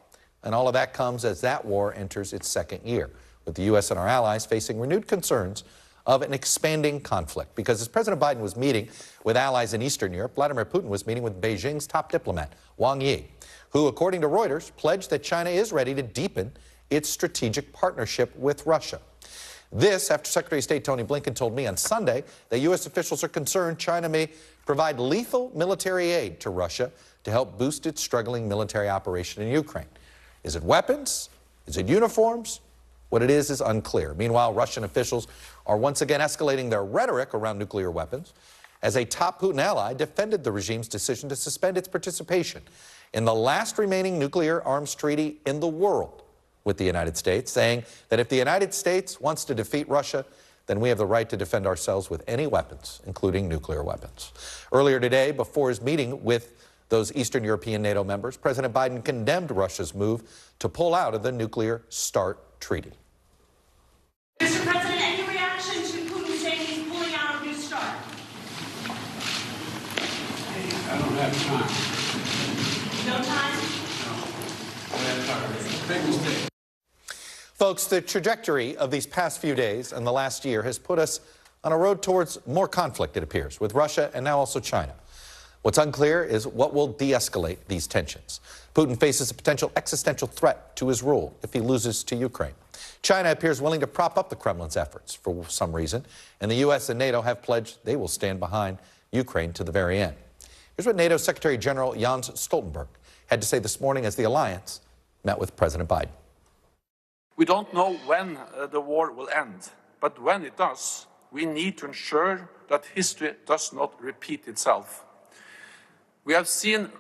And all of that comes as that war enters its second year, with the U.S. and our allies facing renewed concerns of an expanding conflict. Because as President Biden was meeting with allies in Eastern Europe, Vladimir Putin was meeting with Beijing's top diplomat, Wang Yi, who, according to Reuters, pledged that China is ready to deepen its strategic partnership with Russia. This after Secretary of State Tony Blinken told me on Sunday that U.S. officials are concerned China may provide lethal military aid to Russia to help boost its struggling military operation in Ukraine. Is it weapons? Is it uniforms? What it is unclear. Meanwhile, Russian officials are once again escalating their rhetoric around nuclear weapons as a top Putin ally defended the regime's decision to suspend its participation in the last remaining nuclear arms treaty in the world with the United States, saying that if the United States wants to defeat Russia, then we have the right to defend ourselves with any weapons, including nuclear weapons. Earlier today, before his meeting with those Eastern European NATO members, President Biden condemned Russia's move to pull out of the Nuclear START treaty. Mr. President, any reaction to Putin saying he's pulling out of New START? I don't have time. No time? No. Big mistake. Folks, the trajectory of these past few days and the last year has put us on a road towards more conflict, it appears, with Russia and now also China. What's unclear is what will de-escalate these tensions. Putin faces a potential existential threat to his rule if he loses to Ukraine. China appears willing to prop up the Kremlin's efforts for some reason, and the U.S. and NATO have pledged they will stand behind Ukraine to the very end. Here's what NATO Secretary General Jens Stoltenberg had to say this morning as the alliance met with President Biden. We don't know when the war will end, but when it does, we need to ensure that history does not repeat itself. We have seen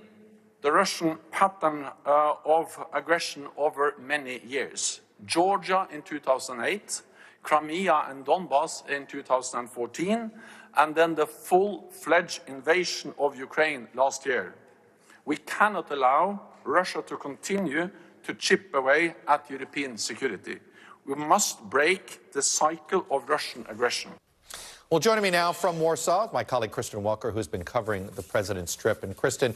the Russian pattern of aggression over many years. Georgia in 2008, Crimea and Donbass in 2014, and then the full-fledged invasion of Ukraine last year. We cannot allow Russia to continue to chip away at European security. We must break the cycle of Russian aggression. Well, joining me now from Warsaw, my colleague Kristen Walker, who's been covering the president's trip. And Kristen,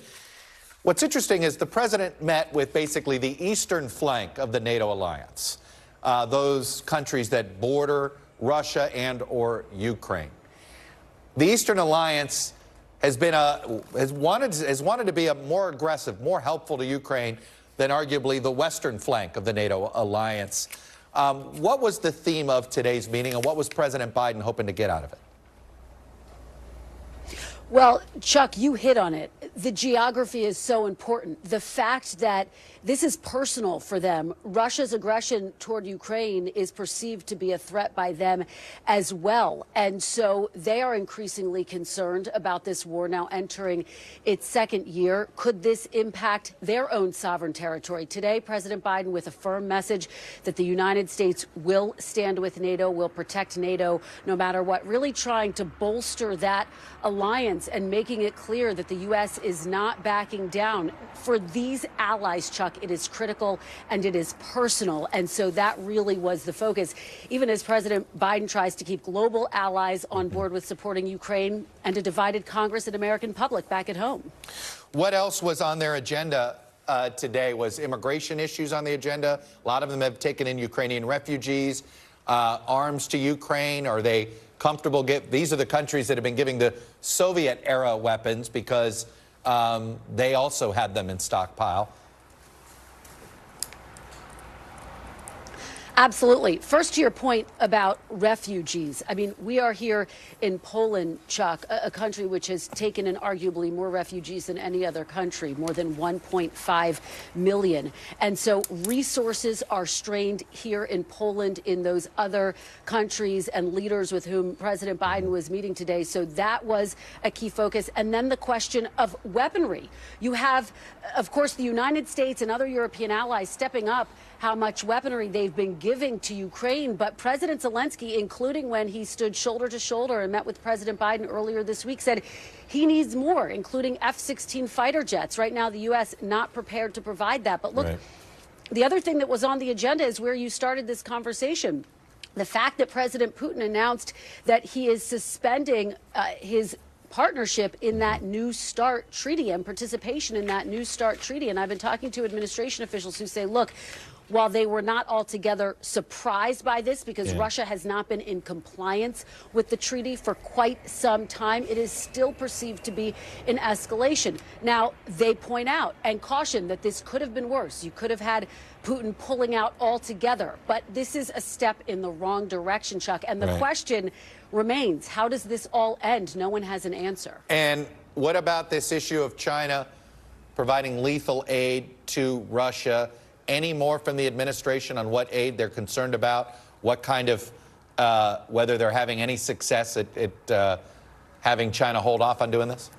what's interesting is the president met with basically the eastern flank of the NATO alliance, those countries that border Russia and or Ukraine. The Eastern Alliance has been has wanted to be a more aggressive, more helpful to Ukraine than arguably the western flank of the NATO alliance. What was the theme of today's meeting, and what was President Biden hoping to get out of it? Well, Chuck, you hit on it. The geography is so important. The fact that this is personal for them. Russia's aggression toward Ukraine is perceived to be a threat by them as well. And so they are increasingly concerned about this war now entering its second year. Could this impact their own sovereign territory? Today, President Biden with a firm message that the United States will stand with NATO, will protect NATO no matter what, really trying to bolster that alliance and making it clear that the U.S. is not backing down. For these allies, Chuck, it is critical and it is personal. And so that really was the focus, even as President Biden tries to keep global allies on board with supporting Ukraine and a divided Congress and American public back at home. What else was on their agenda today? Was immigration issues on the agenda? A lot of them have taken in Ukrainian refugees, arms to Ukraine. Are they comfortable? These are the countries that have been giving the Soviet-era weapons because they also had them in stockpile. Absolutely. First, to your point about refugees. I mean, we are here in Poland, Chuck, a country which has taken in arguably more refugees than any other country, more than 1.5 million. And so resources are strained here in Poland, in those other countries and leaders with whom President Biden was meeting today. So that was a key focus. And then the question of weaponry. You have, of course, the United States and other European allies stepping up how much weaponry they've been giving to Ukraine. But President Zelensky, including when he stood shoulder to shoulder and met with President Biden earlier this week, said he needs more, including F-16 fighter jets. Right now, the U.S. not prepared to provide that. But look, the other thing that was on the agenda is where you started this conversation. The fact that President Putin announced that he is suspending his partnership in that New START treaty and participation in that New START treaty. And I've been talking to administration officials who say, look, while they were not altogether surprised by this because Russia has not been in compliance with the treaty for quite some time, it is still perceived to be an escalation. Now, they point out and caution that this could have been worse. You could have had Putin pulling out altogether. But this is a step in the wrong direction, Chuck. And the question remains, how does this all end? No one has an answer. And what about this issue of China providing lethal aid to Russia? any more from the administration on what aid they're concerned about? What kind of, whether they're having any success at having China hold off on doing this?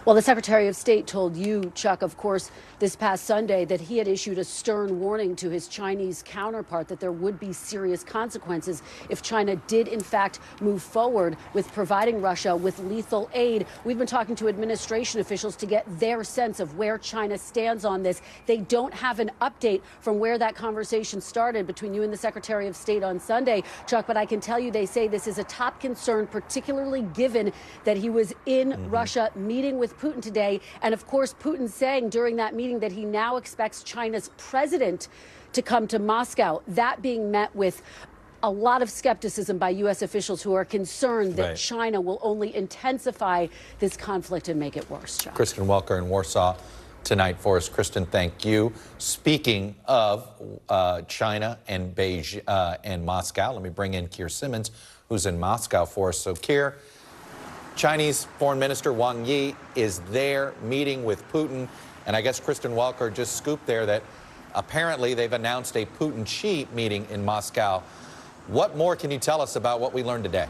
Well, the Secretary of State told you, Chuck, of course, this past Sunday that he had issued a stern warning to his Chinese counterpart that there would be serious consequences if China did, in fact, move forward with providing Russia with lethal aid. We've been talking to administration officials to get their sense of where China stands on this. They don't have an update from where that conversation started between you and the Secretary of State on Sunday, Chuck, but I can tell you they say this is a top concern, particularly given that he was in Russia meeting with Putin today. And of course, Putin saying during that meeting that he now expects China's president to come to Moscow. That being met with a lot of skepticism by U.S. officials who are concerned that China will only intensify this conflict and make it worse. Chuck. Kristen Welker in Warsaw tonight for us. Kristen, thank you. Speaking of China and Beijing and Moscow, let me bring in Keir Simmons, who's in Moscow for us. So, Keir, Chinese Foreign Minister Wang Yi is there meeting with Putin. And I guess Kristen Welker just scooped there that apparently they've announced a Putin-Xi meeting in Moscow. What more can you tell us about what we learned today?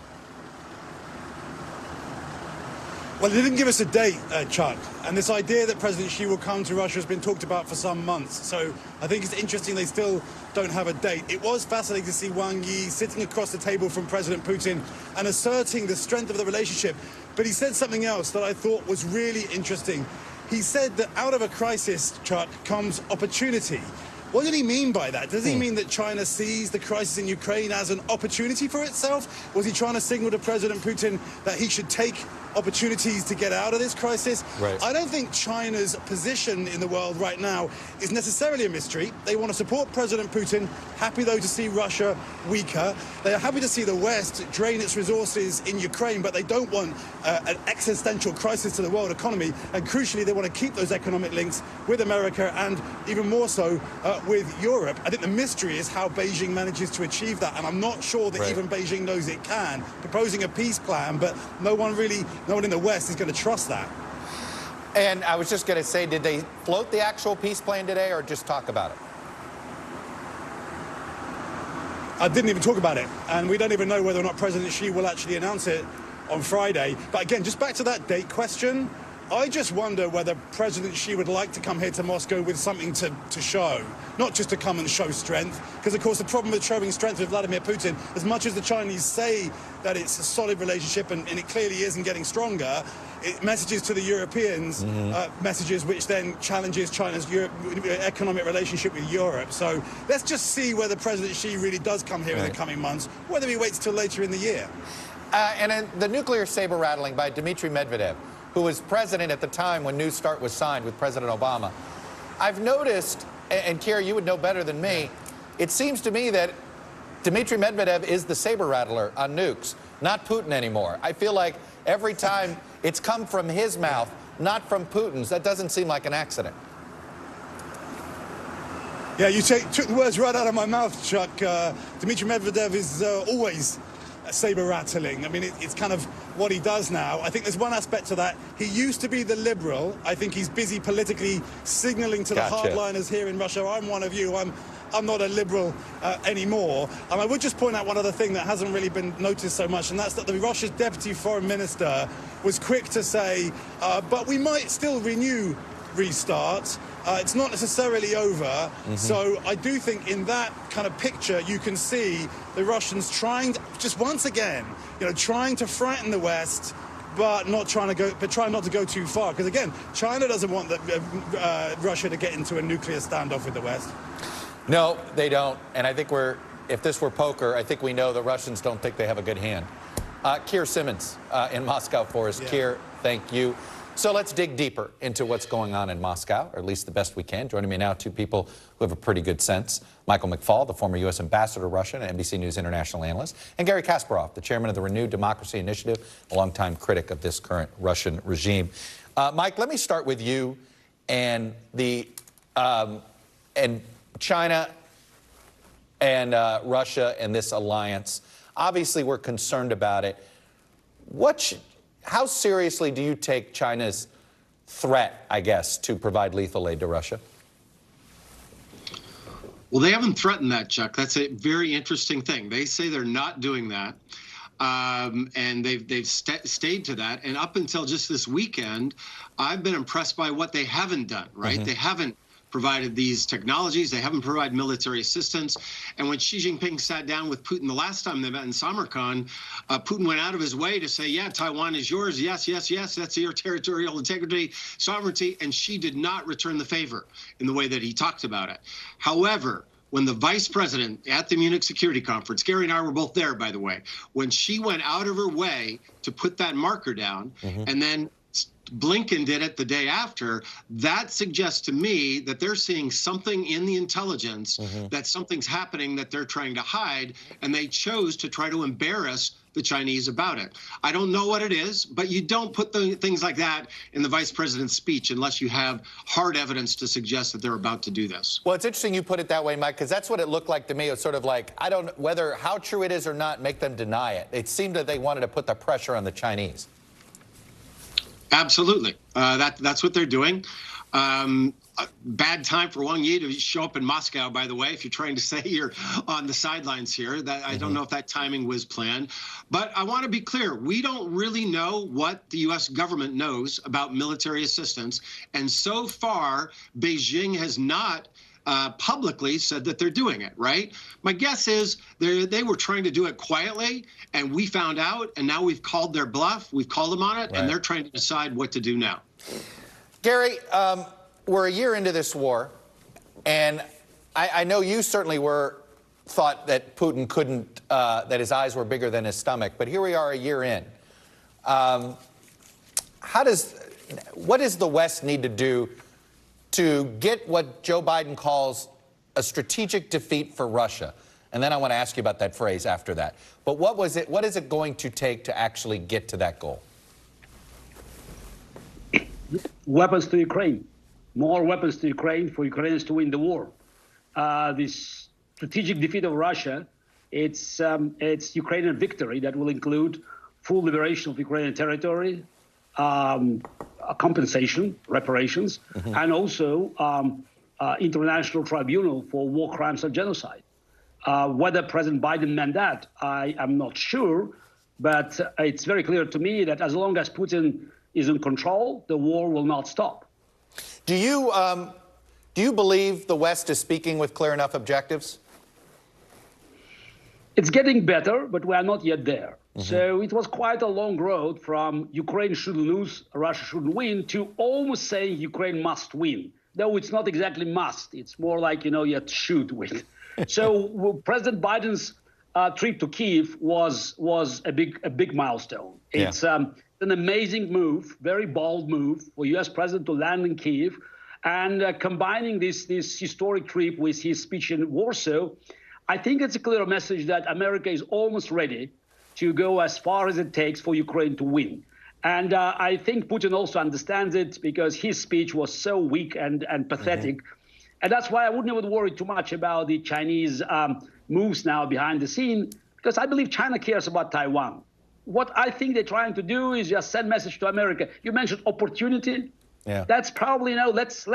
Well, they didn't give us a date, Chuck. And this idea that President Xi will come to Russia has been talked about for some months. So I think it's interesting they still don't have a date. It was fascinating to see Wang Yi sitting across the table from President Putin and asserting the strength of the relationship. But he said something else that I thought was really interesting. He said that out of a crisis, Chuck, comes opportunity. What did he mean by that? Does he mean that China sees the crisis in Ukraine as an opportunity for itself? Was he trying to signal to President Putin that he should take opportunities to get out of this crisis? I don't think China's position in the world right now is necessarily a mystery. They want to support President Putin, happy though to see Russia weaker. They are happy to see the West drain its resources in Ukraine, but they don't want an existential crisis to the world economy. And crucially, they want to keep those economic links with America and even more so with Europe. I think the mystery is how Beijing manages to achieve that. And I'm not sure that even Beijing knows it can. Proposing a peace plan, but no one in the West is going to trust that. And I was just going to say, did they float the actual peace plan today or just talk about it? I didn't even talk about it. And we don't even know whether or not President Xi will actually announce it on Friday. But again, just back to that date question, I just wonder whether President Xi would like to come here to Moscow with something to show, not just to come and show strength. Because, of course, the problem with showing strength with Vladimir Putin, as much as the Chinese say that it's a solid relationship and it clearly isn't getting stronger, it messages to the Europeans, messages which then challenges China's economic relationship with Europe. So let's just see whether President Xi really does come here in the coming months, whether he waits till later in the year. And then the nuclear saber rattling by Dmitry Medvedev, who was president at the time when New START was signed with President Obama. I've noticed, and Keir, you would know better than me, it seems to me that Dmitry Medvedev is the saber rattler on nukes, not Putin anymore. I feel like every time it's come from his mouth, not from Putin's. That doesn't seem like an accident. Yeah, you took the words right out of my mouth, Chuck. Dmitry Medvedev is always saber rattling. I mean, it's kind of what he does now. I think there's one aspect to that. He used to be the liberal. I think he's busy politically signaling to the hardliners here in Russia, I'm one of you, I'm not a liberal anymore. And I would just point out one other thing that hasn't really been noticed so much, and that's that the Russia's deputy foreign minister was quick to say, but we might still renew restart. It's not necessarily over. So I do think in that kind of picture, you can see the Russians trying, just once again, trying to frighten the West, but trying not to go too far. Because again, China doesn't want Russia to get into a nuclear standoff with the West. No, they don't. And I think if this were poker, I think we know the Russians don't think they have a good hand. Keir Simmons in Moscow for us. Keir, thank you. So let's dig deeper into what's going on in Moscow, or at least the best we can. Joining me now, two people who have a pretty good sense. Michael McFaul, the former U.S. ambassador to Russia and NBC News international analyst, and Gary Kasparov, the chairman of the Renewed Democracy Initiative, a longtime critic of this current Russian regime. Mike, let me start with you and and China and Russia and this alliance. Obviously, we're concerned about it. How seriously do you take China's threat, I guess, to provide lethal aid to Russia? Well, they haven't threatened that, Chuck. That's a very interesting thing. They say they're not doing that, and they've stayed to that. And up until just this weekend, I've been impressed by what they haven't done, right? Mm-hmm. They haven't provided these technologies. They haven't provided military assistance. And when Xi Jinping sat down with Putin the last time they met in Samarkand, Putin went out of his way to say, yeah, Taiwan is yours. Yes, yes, yes, that's your territorial integrity, sovereignty. And Xi did not return the favor in the way that he talked about it. However, when the vice president at the Munich Security Conference, Gary and I were both there, by the way, when she went out of her way to put that marker down, and then Blinken did it the day after, that suggests to me that they're seeing something in the intelligence, that something's happening that they're trying to hide, and they chose to try to embarrass the Chinese about it. I don't know what it is, but you don't put things like that in the vice president's speech unless you have hard evidence to suggest that they're about to do this. Well, it's interesting you put it that way, Mike, because that's what it looked like to me. It was sort of like, I don't know whether how true it is or not, make them deny it. It seemed that they wanted to put the pressure on the Chinese. Absolutely. That's what they're doing. Bad time for Wang Yi to show up in Moscow, by the way, if you're trying to say you're on the sidelines here. I don't know if that timing was planned. But I want to be clear. We don't really know what the U.S. government knows about military assistance. And so far, Beijing has not publicly said that they're doing it, right? My guess is they were trying to do it quietly, and we found out, and now we've called their bluff. We've called them on it, and they're trying to decide what to do now. Gary, we're a year into this war, and I know you certainly thought that Putin couldn't, that his eyes were bigger than his stomach, but here we are a year in. What does the West need to do to get what Joe Biden calls a strategic defeat for Russia? And then I want to ask you about that phrase after that. But what is it going to take to actually get to that goal? Weapons to Ukraine. More weapons to Ukraine for Ukrainians to win the war. This strategic defeat of Russia, it's Ukrainian victory that will include full liberation of Ukrainian territory, compensation, reparations, and also international tribunal for war crimes and genocide. Whether President Biden meant that, I am not sure, but it's very clear to me that as long as Putin is in control, the war will not stop. Do you believe the West is speaking with clear enough objectives? It's getting better, but we are not yet there. So it was quite a long road from Ukraine shouldn't lose, Russia shouldn't win, to almost saying Ukraine must win. Though it's not exactly must. It's more like, you should win. So President Biden's trip to Kyiv was a big milestone. Yeah. It's an amazing move, very bold move for U.S. President to land in Kyiv, and combining this historic trip with his speech in Warsaw, I think it's a clear message that America is almost ready to go as far as it takes for Ukraine to win. And I think Putin also understands it because his speech was so weak and pathetic. And that's why I wouldn't even worry too much about the Chinese moves now behind the scene, because I believe China cares about Taiwan. What I think they're trying to do is just send message to America. You mentioned opportunity. Yeah. That's probably, let's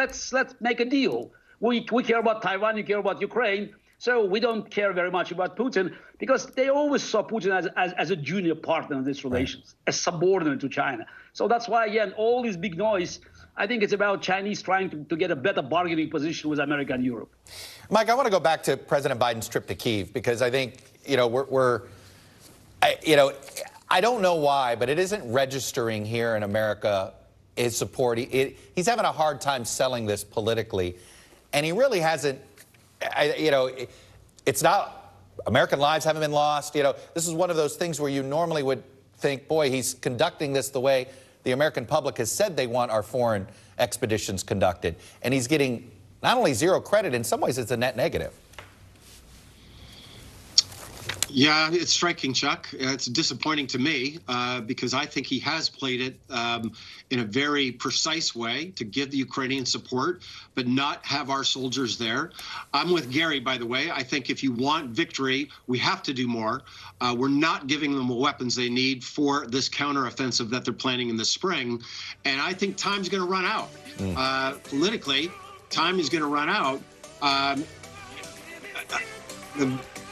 make a deal. We care about Taiwan, you care about Ukraine. So we don't care very much about Putin because they always saw Putin as a junior partner in these relations, a subordinate to China. So that's why, again, all this big noise, I think it's about Chinese trying to get a better bargaining position with America and Europe. Mike, I want to go back to President Biden's trip to Kyiv because I think, I don't know why, but it isn't registering here in America his support. He's having a hard time selling this politically, and he really hasn't. It's not, American lives haven't been lost. This is one of those things where you normally would think, boy, he's conducting this the way the American public has said they want our foreign expeditions conducted. And he's getting not only zero credit, in some ways it's a net negative. Yeah, it's striking, Chuck. It's disappointing to me because I think he has played it in a very precise way to give the Ukrainians support, but not have our soldiers there. I'm with Gary, by the way. I think if you want victory, we have to do more. We're not giving them the weapons they need for this counteroffensive that they're planning in the spring. And I think time's going to run out. Politically, time is going to run out.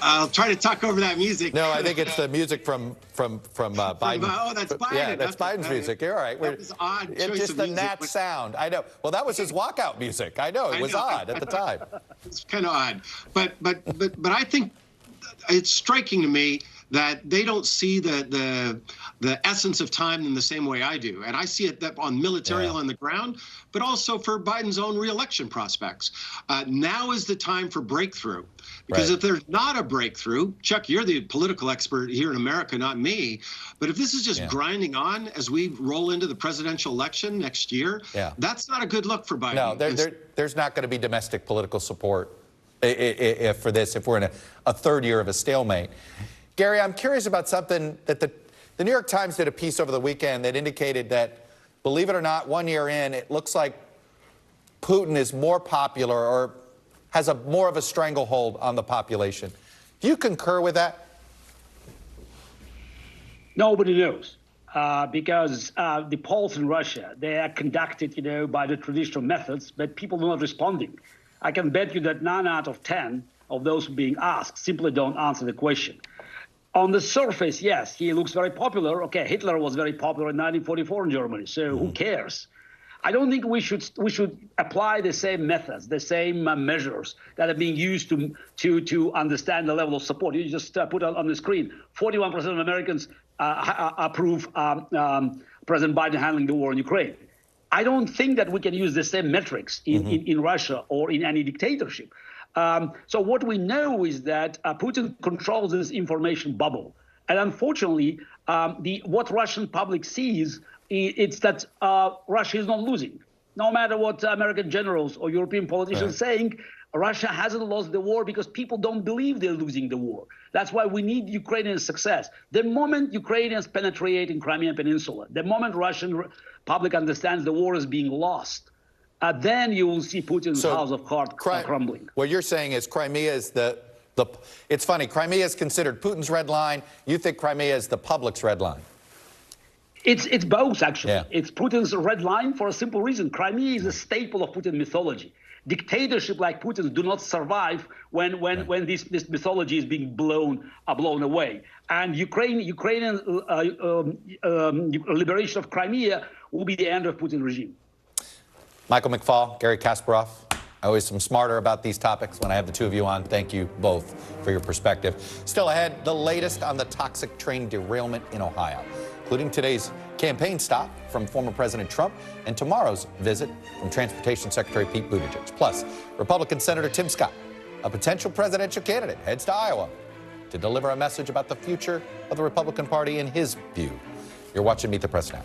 I'll try to talk over that music. No, I think it's the music from Biden. Oh, that's Biden. Yeah, that's Biden's music. You're all right. That was odd. It's just the Nat sound. I know. Well, that was his walkout music. I know. It was odd at the time. It's kind of odd. But I think it's striking to me that they don't see the essence of time in the same way I do. And I see it on military on the ground, but also for Biden's own reelection prospects. Now is the time for breakthrough. Because if there's not a breakthrough, Chuck, you're the political expert here in America, not me. But if this is just grinding on as we roll into the presidential election next year, that's not a good look for Biden. No, there's not going to be domestic political support for this if we're in a third year of a stalemate. Gary, I'm curious about something that the New York Times did a piece over the weekend that indicated that, believe it or not, 1 year in, it looks like Putin is more popular or has more of a stranglehold on the population. Do you concur with that? Nobody knows because the polls in Russia, they are conducted, by the traditional methods, but people are not responding. I can bet you that 9 out of 10 of those being asked simply don't answer the question. On the surface, yes, he looks very popular. Okay, Hitler was very popular in 1944 in Germany, so who cares? I don't think we should apply the same methods, the same measures that are being used to understand the level of support. You just put on the screen, 41% of Americans approve President Biden handling the war in Ukraine. I don't think that we can use the same metrics in Russia or in any dictatorship. So what we know is that Putin controls this information bubble. And unfortunately, what Russian public sees, it's that Russia is not losing. No matter what American generals or European politicians are saying, Russia hasn't lost the war because people don't believe they're losing the war. That's why we need Ukrainian success. The moment Ukrainians penetrate in Crimean Peninsula, the moment Russian public understands the war is being lost, then you will see Putin's house of cards crumbling. What you're saying is Crimea is it's funny, Crimea is considered Putin's red line. You think Crimea is the public's red line? It's both, actually. Yeah. It's Putin's red line for a simple reason. Crimea is a staple of Putin mythology. Dictatorship like Putin's do not survive when this mythology is being blown away. And Ukrainian liberation of Crimea will be the end of Putin's regime. Michael McFaul, Gary Kasparov. I always am smarter about these topics when I have the two of you on. Thank you both for your perspective. Still ahead, the latest on the toxic train derailment in Ohio, including today's campaign stop from former President Trump and tomorrow's visit from Transportation Secretary Pete Buttigieg. Plus, Republican Senator Tim Scott, a potential presidential candidate, heads to Iowa to deliver a message about the future of the Republican Party in his view. You're watching Meet the Press Now.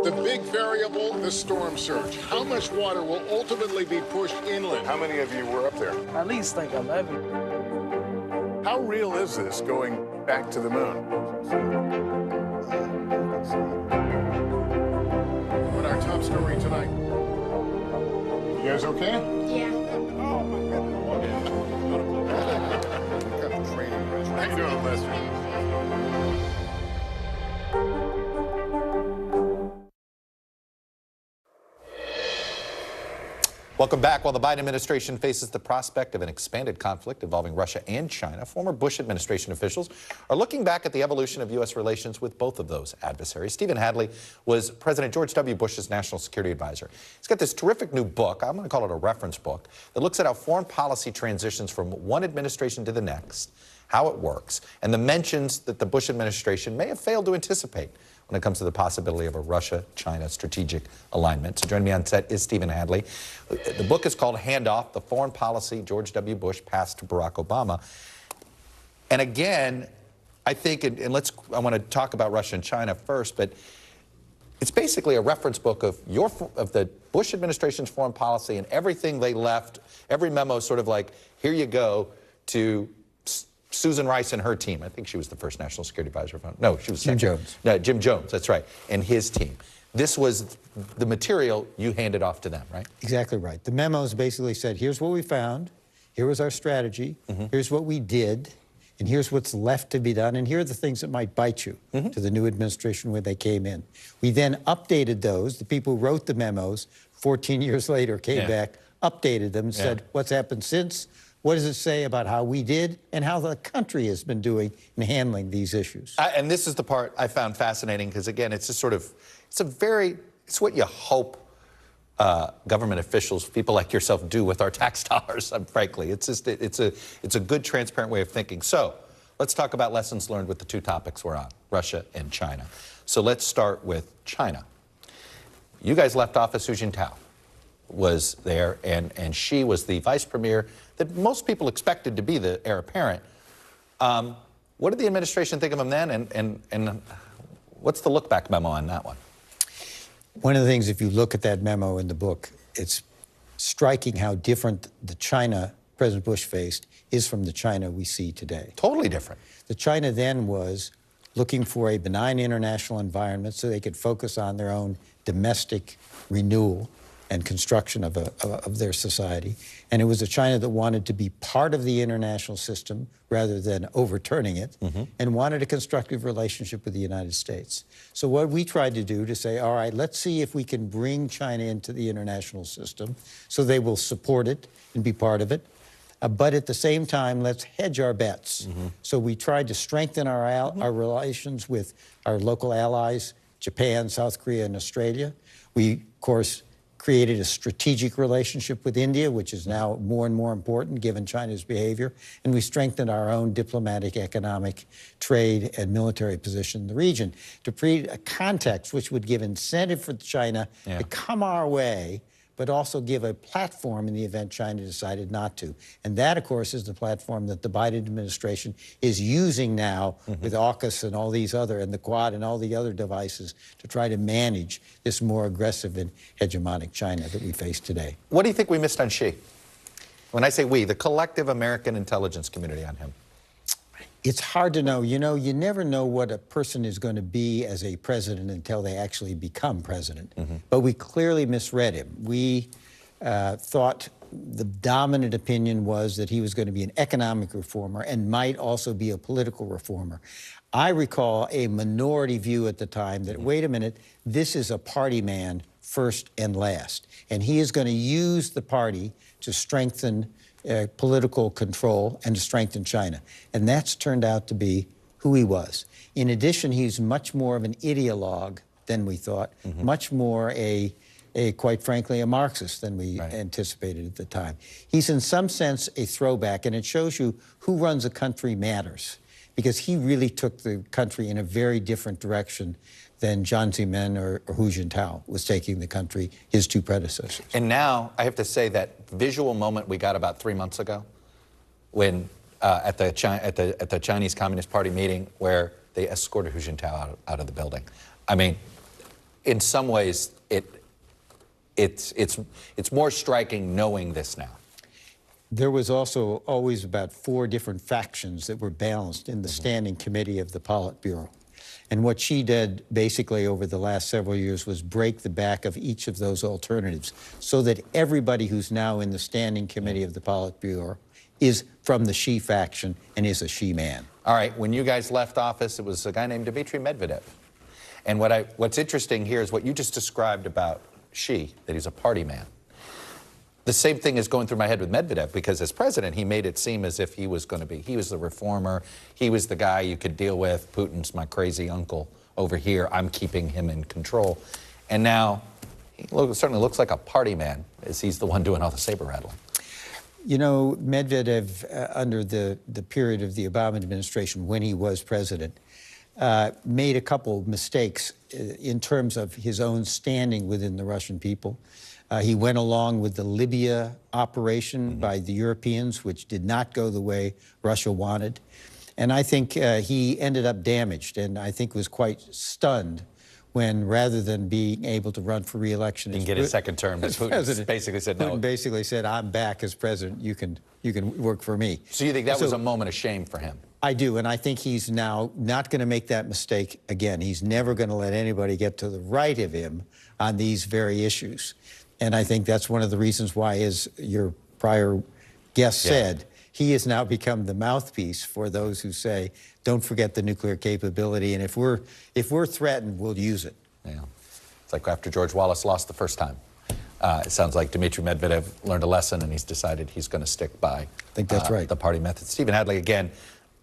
The big variable, the storm surge. How much water will ultimately be pushed inland? How many of you were up there? At least like 11. How real is this going back to the moon? What our top story tonight? You guys okay? Yeah. Oh my goodness. What kind of training? How you doing, Lester? Welcome back. While the Biden administration faces the prospect of an expanded conflict involving Russia and China, former Bush administration officials are looking back at the evolution of U.S. relations with both of those adversaries. Stephen Hadley was President George W. Bush's national security advisor. He's got this terrific new book, I'm going to call it a reference book, that looks at how foreign policy transitions from one administration to the next, how it works, and the mentions that the Bush administration may have failed to anticipate when it comes to the possibility of a Russia-China strategic alignment. So joining me on set is Stephen Hadley. The book is called Handoff, The Foreign Policy George W. Bush Passed to Barack Obama. And again, I think, I want to talk about Russia and China first, but it's basically a reference book of the Bush administration's foreign policy and everything they left, every memo sort of like, here you go, to Susan Rice and her team. I think she was the first national security advisor. No, she was Jim Jones. No, Jim Jones, that's right, and his team. This was the material you handed off to them, right? Exactly right. The memos basically said, here's what we found, here was our strategy, here's what we did, and here's what's left to be done, and here are the things that might bite you to the new administration when they came in. We then updated those. The people who wrote the memos 14 years later came back, updated them, and said, what's happened since? What does it say about how we did and how the country has been doing in handling these issues? And this is the part I found fascinating because, again, it's just sort of, it's what you hope government officials, people like yourself, do with our tax dollars, frankly. It's just, it's a good, transparent way of thinking. So let's talk about lessons learned with the two topics we're on, Russia and China. So let's start with China. You guys left office, Hu Jintao was there, and she was the vice premier that most people expected to be the heir apparent. What did the administration think of him then, and what's the look-back memo on that one? One of the things, if you look at that memo in the book, it's striking how different the China President Bush faced is from the China we see today. Totally different. The China then was looking for a benign international environment so they could focus on their own domestic renewal and construction of their society. And it was a China that wanted to be part of the international system rather than overturning it, and wanted a constructive relationship with the United States. So what we tried to do to say, all right, let's see if we can bring China into the international system so they will support it and be part of it. But at the same time, let's hedge our bets. So we tried to strengthen our relations with our local allies, Japan, South Korea, and Australia. We, of course, created a strategic relationship with India, which is now more and more important given China's behavior, and we strengthened our own diplomatic, economic, trade, and military position in the region to create a context which would give incentive for China to come our way, but also give a platform in the event China decided not to. And that, of course, is the platform that the Biden administration is using now with AUKUS and all these other, and the Quad and all the other devices to try to manage this more aggressive and hegemonic China that we face today. What do you think we missed on Xi? When I say we, the collective American intelligence community on him. It's hard to know. You know, you never know what a person is going to be as a president until they actually become president. But we clearly misread him. We thought the dominant opinion was that he was going to be an economic reformer and might also be a political reformer. I recall a minority view at the time that, wait a minute, this is a party man first and last. And he is going to use the party to strengthen political control and to strengthen China. And that's turned out to be who he was. In addition, he's much more of an ideologue than we thought, much more quite frankly, a Marxist than we anticipated at the time. He's in some sense a throwback, and it shows you who runs a country matters, because he really took the country in a very different direction than Jiang Zemin or Hu Jintao was taking the country, his two predecessors. And now, I have to say that visual moment we got about 3 months ago, when at the Chinese Communist Party meeting, where they escorted Hu Jintao out of the building. I mean, in some ways, it's more striking knowing this now. There was also always about 4 different factions that were balanced in the Standing Committee of the Politburo. And what she did basically over the last several years was break the back of each of those alternatives so that everybody who's now in the Standing Committee of the Politburo is from the she faction and is a she man. All right, when you guys left office, it was a guy named Dmitry Medvedev. And what's interesting here is what you just described about Xi, that he's a party man. The same thing is going through my head with Medvedev, because as president, he made it seem as if he was the reformer, he was the guy you could deal with. Putin's my crazy uncle over here, I'm keeping him in control. And now, he certainly looks like a party man, as he's the one doing all the saber rattling. You know, Medvedev, under the period of the Obama administration, when he was president, made a couple mistakes in terms of his own standing within the Russian people. He went along with the Libya operation by the Europeans, which did not go the way Russia wanted. And I think he ended up damaged, and I think was quite stunned when, rather than being able to run for re-election, he can get his second term, but Putin basically said no. Putin basically said, "I'm back as president. You can work for me." So you think that was a moment of shame for him? I do, and I think he's now not going to make that mistake again. He's never going to let anybody get to the right of him on these very issues. And I think that's one of the reasons why, as your prior guest said, he has now become the mouthpiece for those who say, don't forget the nuclear capability, and if we're threatened, we'll use it. Yeah. It's like after George Wallace lost the first time. It sounds like Dmitry Medvedev learned a lesson, and he's decided he's going to stick by the party method. Stephen Hadley, again,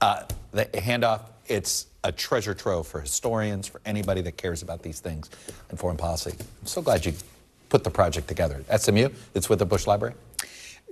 the handoff, it's a treasure trove for historians, for anybody that cares about these things in foreign policy. I'm so glad you put the project together. SMU, it's with the Bush Library?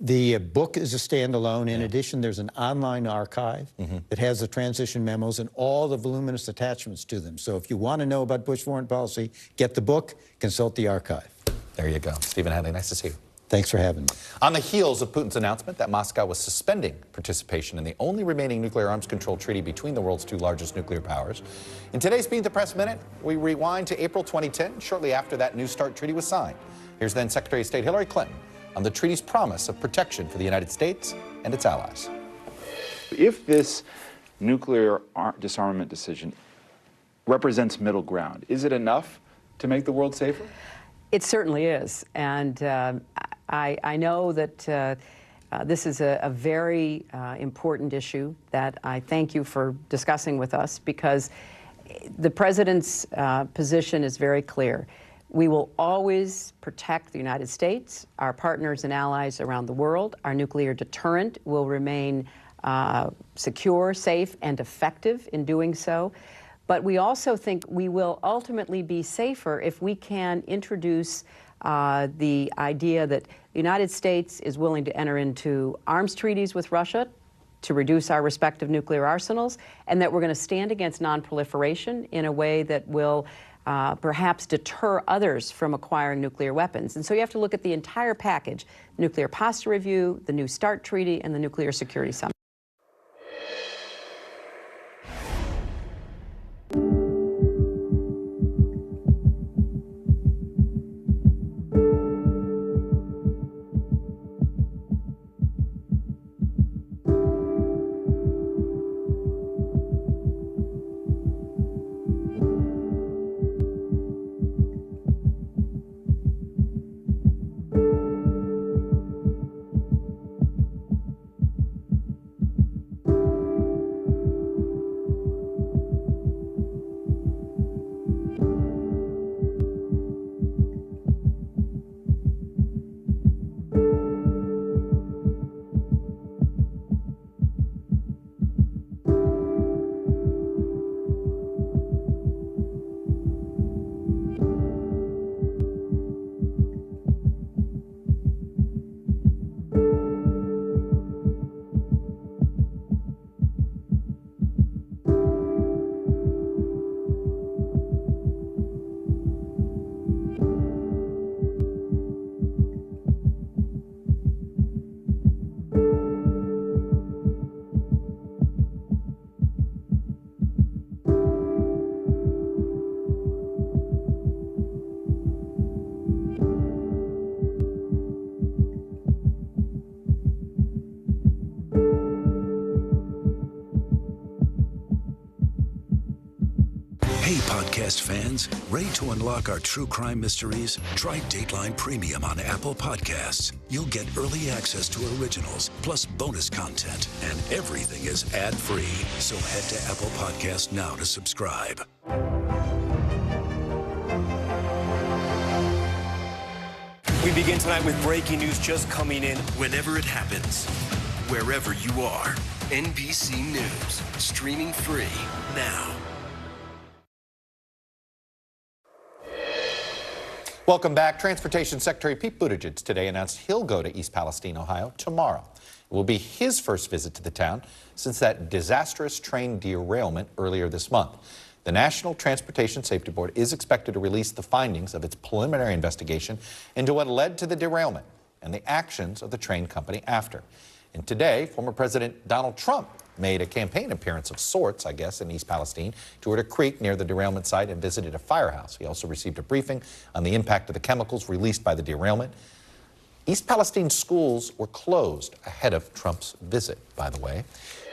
The book is a standalone. In addition, there's an online archive that has the transition memos and all the voluminous attachments to them. So if you want to know about Bush foreign policy, get the book, consult the archive. There you go. Stephen Hadley, nice to see you. Thanks for having me. On the heels of Putin's announcement that Moscow was suspending participation in the only remaining nuclear arms control treaty between the world's 2 largest nuclear powers, in today's Beat the Press Minute, we rewind to April 2010, shortly after that New START treaty was signed. Here's then Secretary of State Hillary Clinton on the treaty's promise of protection for the United States and its allies. If this nuclear disarmament decision represents middle ground, is it enough to make the world safer? It certainly is, and I know that this is a very important issue that I thank you for discussing with us, because the President's position is very clear. We will always protect the United States, our partners and allies around the world. Our nuclear deterrent will remain secure, safe, and effective in doing so. But we also think we will ultimately be safer if we can introduce the idea that the United States is willing to enter into arms treaties with Russia to reduce our respective nuclear arsenals, and that we're going to stand against nonproliferation in a way that will perhaps deter others from acquiring nuclear weapons. And so you have to look at the entire package: nuclear posture review, the New START treaty, and the Nuclear Security Summit. Hey, podcast fans, ready to unlock our true crime mysteries? Try Dateline Premium on Apple Podcasts. You'll get early access to originals, plus bonus content, and everything is ad-free. So head to Apple Podcasts now to subscribe. We begin tonight with breaking news just coming in whenever it happens, wherever you are. NBC News, streaming free now. Welcome back. Transportation Secretary Pete Buttigieg today announced he'll go to East Palestine, Ohio tomorrow. It will be his first visit to the town since that disastrous train derailment earlier this month. The National Transportation Safety Board is expected to release the findings of its preliminary investigation into what led to the derailment and the actions of the train company after. And today, former President Donald Trump made a campaign appearance of sorts, I guess, in East Palestine, toured a creek near the derailment site and visited a firehouse. He also received a briefing on the impact of the chemicals released by the derailment. East Palestine schools were closed ahead of Trump's visit, by the way.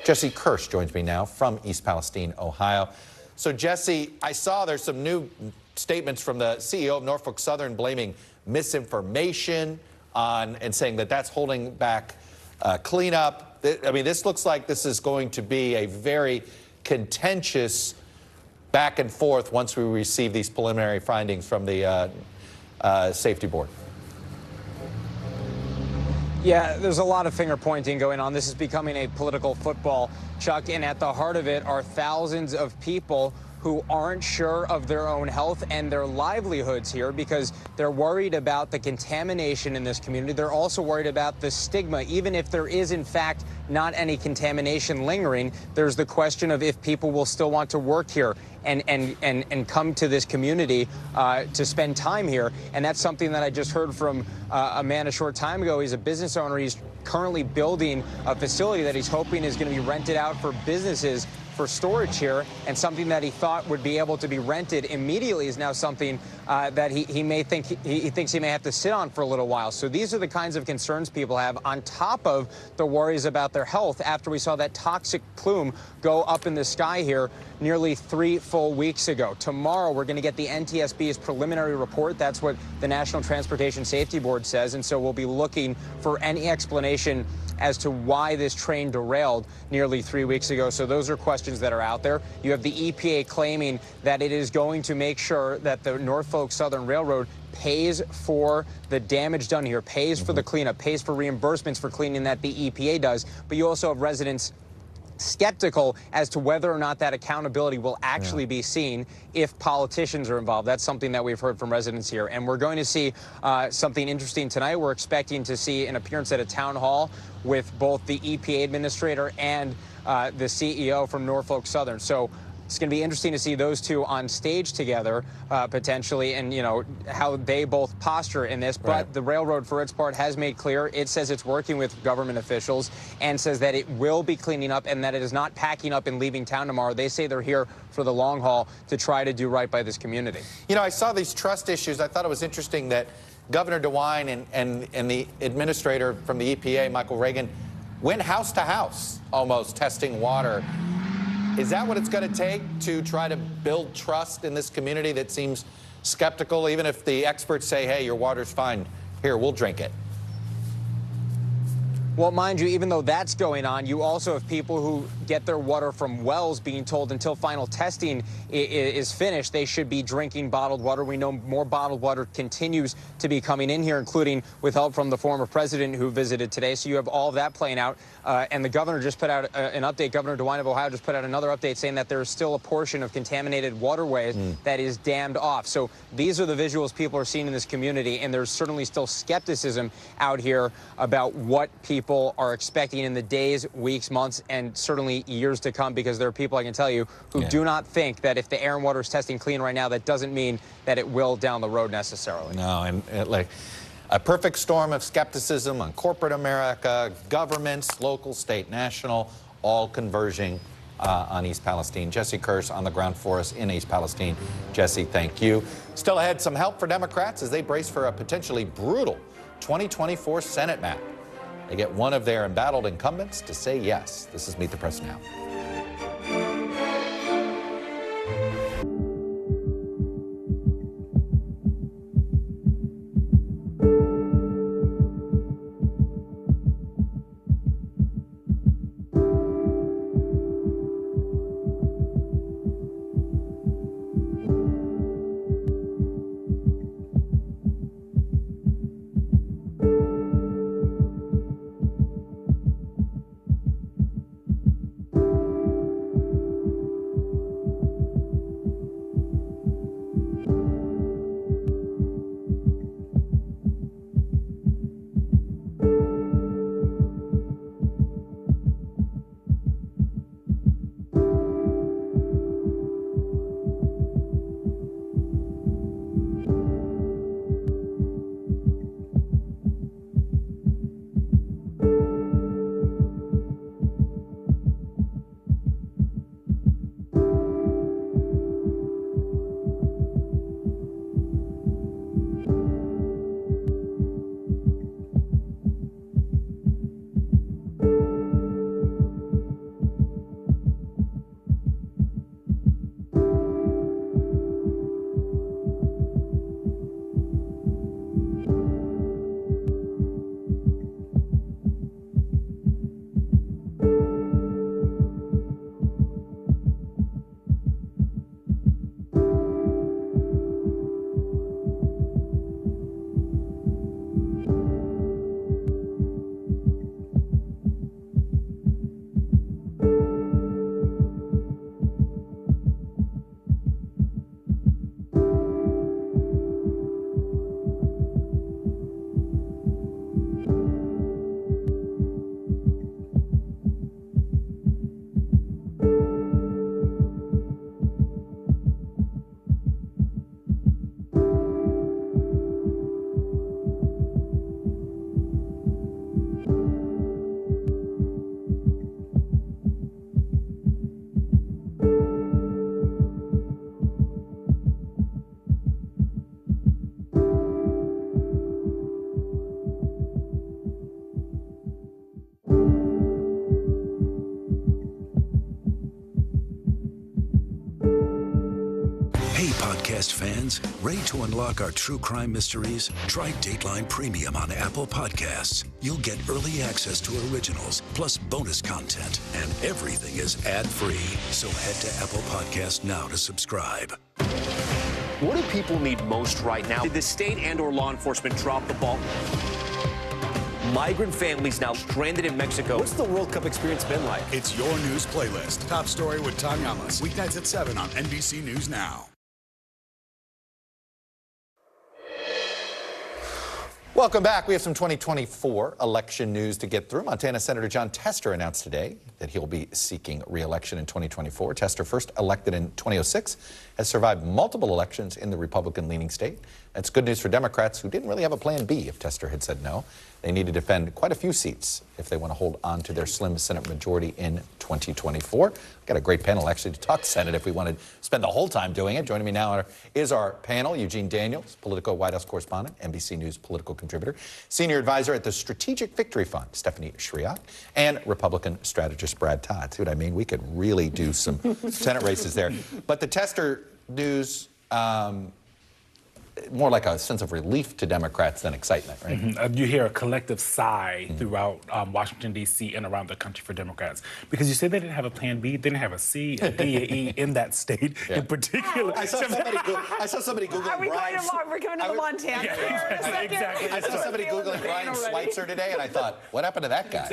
Jesse Kirsch joins me now from East Palestine, Ohio. So, Jesse, I saw there's some new statements from the CEO of Norfolk Southern blaming misinformation on and saying that that's holding back cleanup. I mean, this looks like this is going to be a very contentious back and forth once we receive these preliminary findings from the safety board. Yeah, there's a lot of finger pointing going on. This is becoming a political football, Chuck, and at the heart of it are thousands of people who aren't sure of their own health and their livelihoods here because they're worried about the contamination in this community. They're also worried about the stigma. Even if there is, in fact, not any contamination lingering, there's the question of if people will still want to work here and come to this community to spend time here. And that's something that I just heard from a man a short time ago. He's a business owner. He's currently building a facility that he's hoping is going to be rented out for businesses for storage here, and something that he thought would be able to be rented immediately is now something that he thinks he may have to sit on for a little while. So these are the kinds of concerns people have on top of the worries about their health after we saw that toxic plume go up in the sky here nearly 3 full weeks ago. Tomorrow we're going to get the NTSB's preliminary report. That's what the National Transportation Safety Board says, and so we'll be looking for any explanation as to why this train derailed nearly 3 weeks ago. So those are questions that are out there. You have the EPA claiming that it is going to make sure that the Norfolk Southern Railroad pays for the damage done here, pays for the cleanup, pays for reimbursements for cleaning that the EPA does. But you also have residents skeptical as to whether or not that accountability will actually be seen if politicians are involved. That's something that we've heard from residents here. And we're going to see something interesting tonight. We're expecting to see an appearance at a town hall with both the EPA administrator and the CEO from Norfolk Southern. So it's going to be interesting to see those two on stage together, potentially, and, you know, how they both posture in this. But the railroad, for its part, has made clear it says it's working with government officials and says that it will be cleaning up and that it is not packing up and leaving town tomorrow. They say they're here for the long haul to try to do right by this community. You know, I saw these trust issues. I thought it was interesting that Governor DeWine and the administrator from the EPA, Michael Reagan, went house to house almost testing water. Is that what it's going to take to try to build trust in this community that seems skeptical, even if the experts say, hey, your water's fine, here, we'll drink it? Well, mind you, even though that's going on, you also have people who get their water from wells being told until final testing is finished, they should be drinking bottled water. We know more bottled water continues to be coming in here, including with help from the former president who visited today. So you have all of that playing out. And the governor just put out an update. Governor DeWine of Ohio just put out another update saying that there is still a portion of contaminated waterways that is dammed off. So these are the visuals people are seeing in this community, and there's certainly still skepticism out here about what people are expecting in the days, weeks, months, and certainly years to come, because there are people, I can tell you, who do not think that if the air and water is testing clean right now, that doesn't mean that it will down the road necessarily. No, and like a perfect storm of skepticism on corporate America, governments, local, state, national, all converging on East Palestine. Jesse Kirsch on the ground for us in East Palestine. Jesse, thank you. Still ahead, some help for Democrats as they brace for a potentially brutal 2024 Senate map. They get one of their embattled incumbents to say yes. This is Meet the Press Now. Podcast fans, ready to unlock our true crime mysteries? Try Dateline Premium on Apple Podcasts. You'll get early access to originals, plus bonus content, and everything is ad-free. So head to Apple Podcasts now to subscribe. What do people need most right now? Did the state and/or law enforcement drop the ball? Migrant families now stranded in Mexico. What's the World Cup experience been like? It's your news playlist. Top story with Tom Yamas. Weeknights at 7 on NBC News Now. Welcome back. We have some 2024 election news to get through. Montana Senator Jon Tester announced today that he'll be seeking re-election in 2024. Tester, first elected in 2006, has survived multiple elections in the Republican-leaning state. That's good news for Democrats who didn't really have a plan B if Tester had said no. They need to defend quite a few seats if they want to hold on to their slim Senate majority in 2024. We've got a great panel actually to talk Senate if we want to spend the whole time doing it. Joining me now is our panel, Eugene Daniels, Politico White House correspondent, NBC News political contributor, senior advisor at the Strategic Victory Fund, Stephanie Shriak, and Republican strategist Brad Todd. See what I mean? We could really do some Senate races there. But the Tester news, more like a sense of relief to Democrats than excitement, right? Mm-hmm. You hear a collective sigh throughout Washington, D.C. and around the country for Democrats. Because you said they didn't have a plan B, they didn't have a C, a D, a E in that state in particular. I saw somebody Googling Are we going to Montana here in a second? Exactly. I saw somebody Googling Brian Schweitzer today, and I thought, what happened to that guy?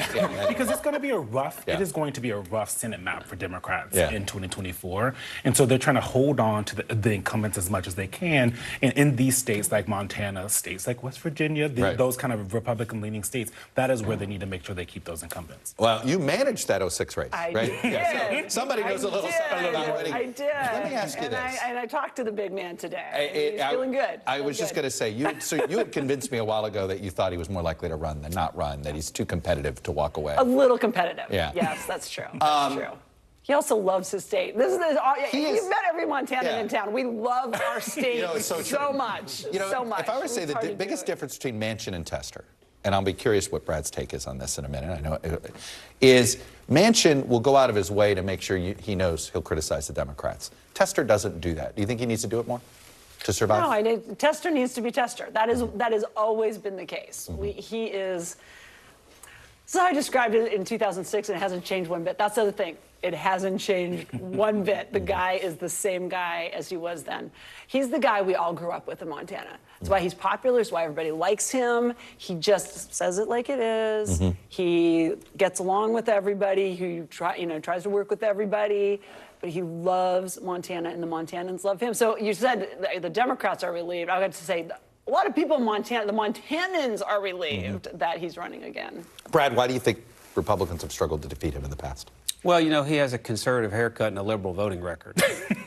Because it's going to be it is going to be a rough Senate map for Democrats in 2024. And so they're trying to hold on to the incumbents as much as they can. And in these states like Montana, states like West Virginia, those kind of Republican-leaning states, that is where they need to make sure they keep those incumbents. Well, you managed that 06 race, right? Did. Yeah, so somebody knows a little something about winning. I did. Let me ask you this. And I talked to the big man today. He's feeling good. I was just going to say, you had convinced me a while ago that you thought he was more likely to run than not run, that he's too competitive to walk away. A little competitive. Yeah. Yes, that's true. That's true. He also loves his state. You've met every Montanan in town. We love our state so much. So much. If I were to say the biggest difference between Manchin and Tester, and I'll be curious what Brad's take is on this in a minute, I know, is Manchin will go out of his way to make sure he knows he'll criticize the Democrats. Tester doesn't do that. Do you think he needs to do it more to survive? No, Tester needs to be Tester. That has always been the case. He is. So I described it in 2006, and it hasn't changed one bit. That's the other thing. It hasn't changed one bit. The guy is the same guy as he was then. He's the guy we all grew up with in Montana. That's why he's popular. It's why everybody likes him. He just says it like it is. He gets along with everybody. He tries to work with everybody. But he loves Montana, and the Montanans love him. So you said the Democrats are relieved. I got to say, a lot of people in Montana, the Montanans are relieved that he's running again. Brad, why do you think Republicans have struggled to defeat him in the past? Well, he has a conservative haircut and a liberal voting record.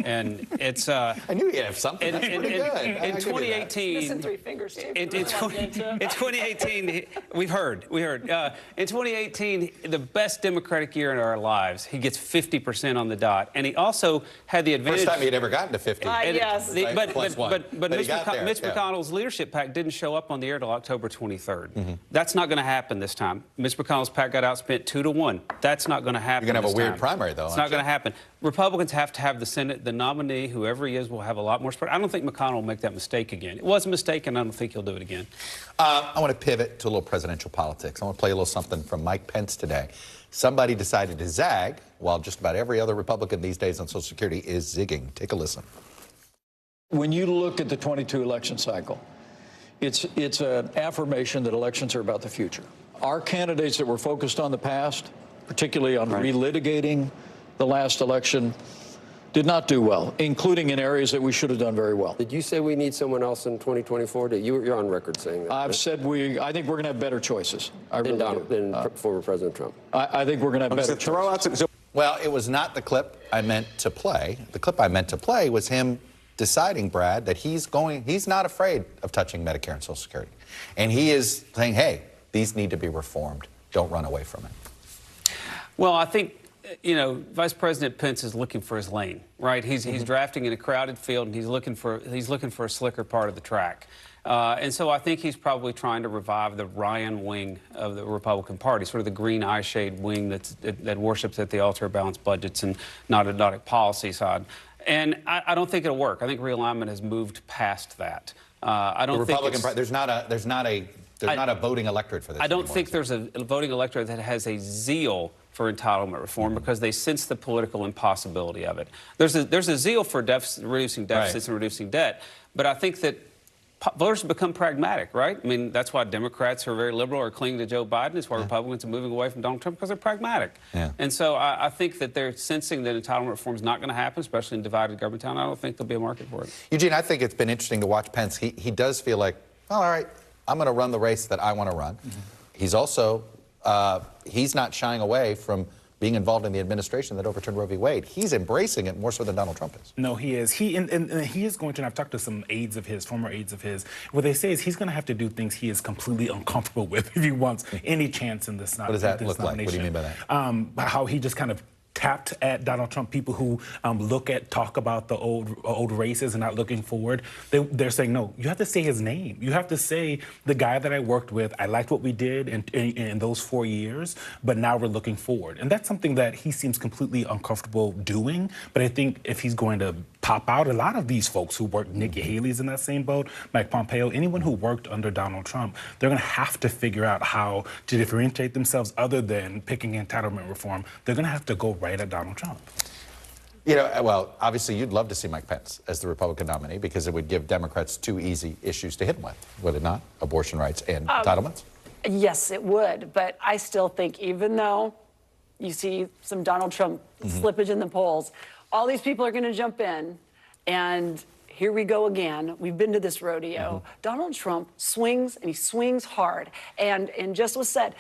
And it's... I knew he'd have something. That's pretty good. In 2018... Missing three fingers, Steve. In 2018, we heard. In 2018, the best Democratic year in our lives, he gets 50% on the dot. And he also had the advantage... First time he'd ever gotten to 50. Yes. But Mitch McConnell's leadership PAC didn't show up on the air until October 23rd. That's not going to happen this time. Mitch McConnell's PAC got outspent 2-1. That's not going to happen. You're going to have a weird primary, though. It's not going to happen. Republicans have to have the Senate. The nominee, whoever he is, will have a lot more support. I don't think McConnell will make that mistake again. It was a mistake, and I don't think he'll do it again. I want to pivot to a little presidential politics. I want to play a little something from Mike Pence today. Somebody decided to zag, while just about every other Republican these days on Social Security is zigging. Take a listen. When you look at the 22 election cycle, it's an affirmation that elections are about the future. Our candidates that were focused on the past, particularly on relitigating the last election, did not do well, including in areas that we should have done very well. Did you say we need someone else in 2024? You're on record saying that. I've said I think we're going to have better choices. I really do. Than former President Trump. I think we're going to have better choices. Well, it was not the clip I meant to play. The clip I meant to play was him deciding, Brad, that he's not afraid of touching Medicare and Social Security. And he is saying, hey, these need to be reformed. Don't run away from it. Well, I think, Vice President Pence is looking for his lane, right? He's drafting in a crowded field, and he's looking for a slicker part of the track. And so I think he's probably trying to revive the Ryan wing of the Republican Party, sort of the green eye-shade wing that worships at the altar of balanced budgets and not a policy side. And I don't think it'll work. I think realignment has moved past that. I don't think there's not a voting electorate for this. I don't think there's a voting electorate that has a zeal for entitlement reform because they sense the political impossibility of it. There's a zeal for reducing deficits and reducing debt, but I think that voters have become pragmatic, right? I mean, that's why Democrats who are very liberal are clinging to Joe Biden. It's why Republicans are moving away from Donald Trump because they're pragmatic. Yeah. And so I think that they're sensing that entitlement reform is not going to happen, especially in divided government town. I don't think there'll be a market for it. Eugene, I think it's been interesting to watch Pence. He does feel like, well, all right, I'm going to run the race that I want to run. He's also, he's not shying away from being involved in the administration that overturned Roe v. Wade. He's embracing it more so than Donald Trump is. No, he is. And he is going to, and I've talked to some aides of his, former aides of his, what they say is he's going to have to do things he is completely uncomfortable with if he wants any chance in this nomination. What does that look like? What do you mean by that? How he just kind of tapped at Donald Trump, people who talk about the old races and not looking forward. They're saying, no, you have to say his name. You have to say the guy that I worked with, I liked what we did in those 4 years, but now we're looking forward. And that's something that he seems completely uncomfortable doing. But I think if he's going to pop out, a lot of these folks who worked, Nikki Haley's in that same boat, Mike Pompeo, anyone who worked under Donald Trump, they're going to have to figure out how to differentiate themselves other than picking entitlement reform. They're going to have to go right at Donald Trump. You know, well, obviously you'd love to see Mike Pence as the Republican nominee because it would give Democrats two easy issues to hit him with, would it not? Abortion rights and entitlements? Yes, it would. But I still think even though you see some Donald Trump slippage in the polls, all these people are going to jump in, and here we go again. We've been to this rodeo. Donald Trump swings, and he swings hard. And just was said,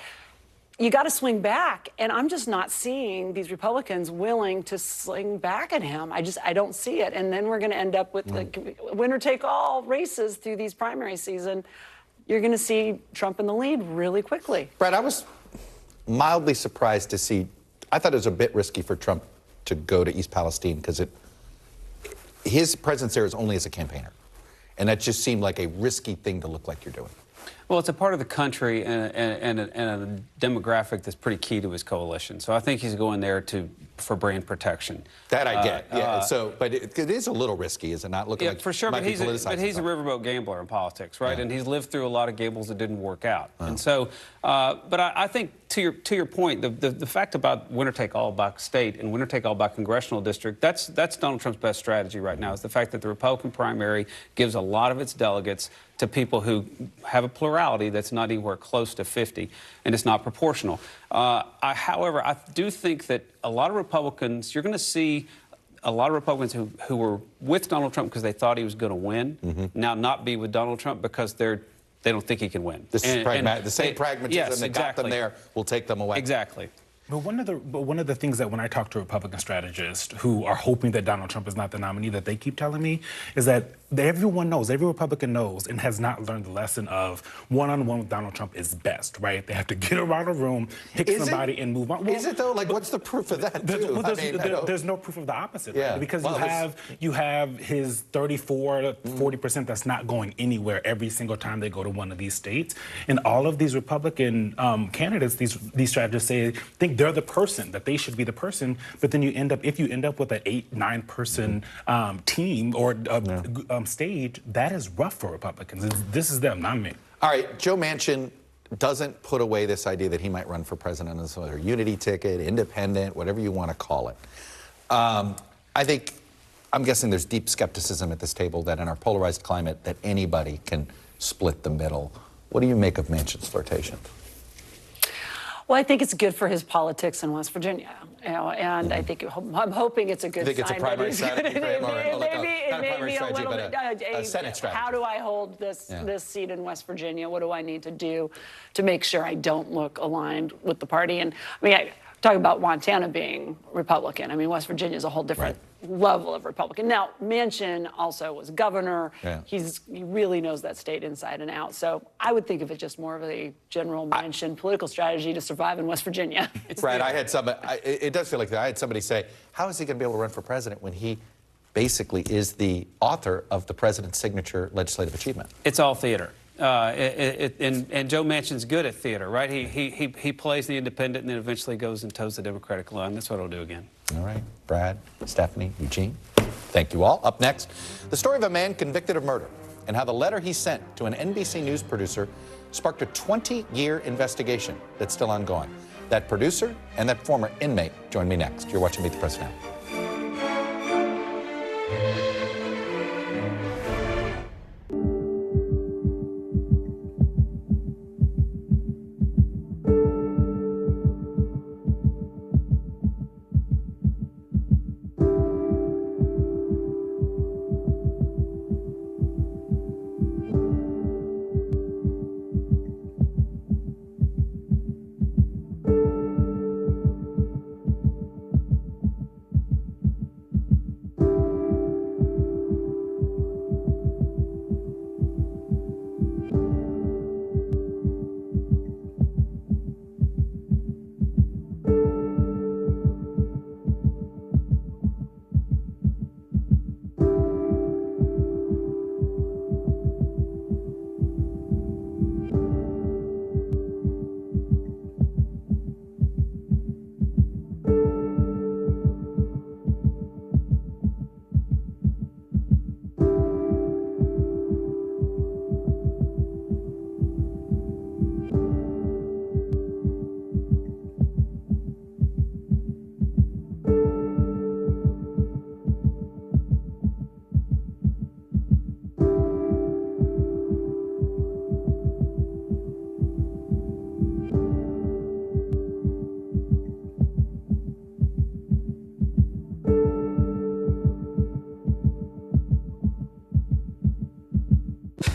you got to swing back, and I'm just not seeing these Republicans willing to swing back at him. I don't see it, and then we're going to end up with the winner-take-all races through these primary season. You're going to see Trump in the lead really quickly. Brad, I was mildly surprised to see. I thought it was a bit risky for Trump to go to East Palestine because his presence there is only as a campaigner, and that just seemed like a risky thing to look like you're doing. Well, it's a part of the country and a demographic that's pretty key to his coalition. So I think he's going there for brand protection. That I get, yeah. But it is a little risky, is it not? Looking like for sure, but he's a riverboat gambler in politics, right? Yeah. And he's lived through a lot of gambles that didn't work out. And so, but I think to your point, the fact about winner-take-all by state and winner-take-all by congressional district, that's Donald Trump's best strategy right now, is the fact that the Republican primary gives a lot of its delegates to people who have a plurality that's not anywhere close to 50, and it's not proportional. However, I do think that a lot of Republicans, you're going to see a lot of Republicans who were with Donald Trump because they thought he was going to win, now not be with Donald Trump because they don't think he can win. The same pragmatism that got them there will take them away. Exactly. But one of the things that when I talk to Republican strategists who are hoping that Donald Trump is not the nominee, that they keep telling me is that everyone knows, every Republican knows, and has not learned the lesson of one-on-one with Donald Trump is best, right? They have to get around a room, pick somebody, and move on. Well, is it though? Like, what's the proof of that? There's no proof of the opposite, right? Because you have his 34 to 40% that's not going anywhere every single time they go to one of these states, and all of these Republican candidates, these strategists think they're the person, that they should be the person, but then if you end up with an 8-9 person team or stage, that is rough for Republicans. This is them, not me. All right, Joe Manchin doesn't put away this idea that he might run for president on some other unity ticket, independent, whatever you want to call it. I'm guessing there's deep skepticism at this table that in our polarized climate that anybody can split the middle. What do you make of Manchin's flirtation? Well, I think it's good for his politics in West Virginia, and I think I'm hoping it's a good sign. You think it's a primary strategy for him, or not a primary strategy, but a Senate strategy? How do I hold this seat in West Virginia? What do I need to do to make sure I don't look aligned with the party? And I mean, talk about Montana being Republican. I mean, West Virginia is a whole different level of Republican. Now, Manchin also was governor. Yeah. He really knows that state inside and out. So I would think of it just more of a general Manchin political strategy to survive in West Virginia. Brad, it does feel like that. I had somebody say, how is he going to be able to run for president when he basically is the author of the president's signature legislative achievement? It's all theater. And Joe Manchin's good at theater, right? He plays the independent and then eventually goes and toes the Democratic line. That's what he'll do again. All right. Brad, Stephanie, Eugene. Thank you all. Up next, the story of a man convicted of murder and how the letter he sent to an NBC News producer sparked a 20-year investigation that's still ongoing. That producer and that former inmate join me next. You're watching Meet the Press Now.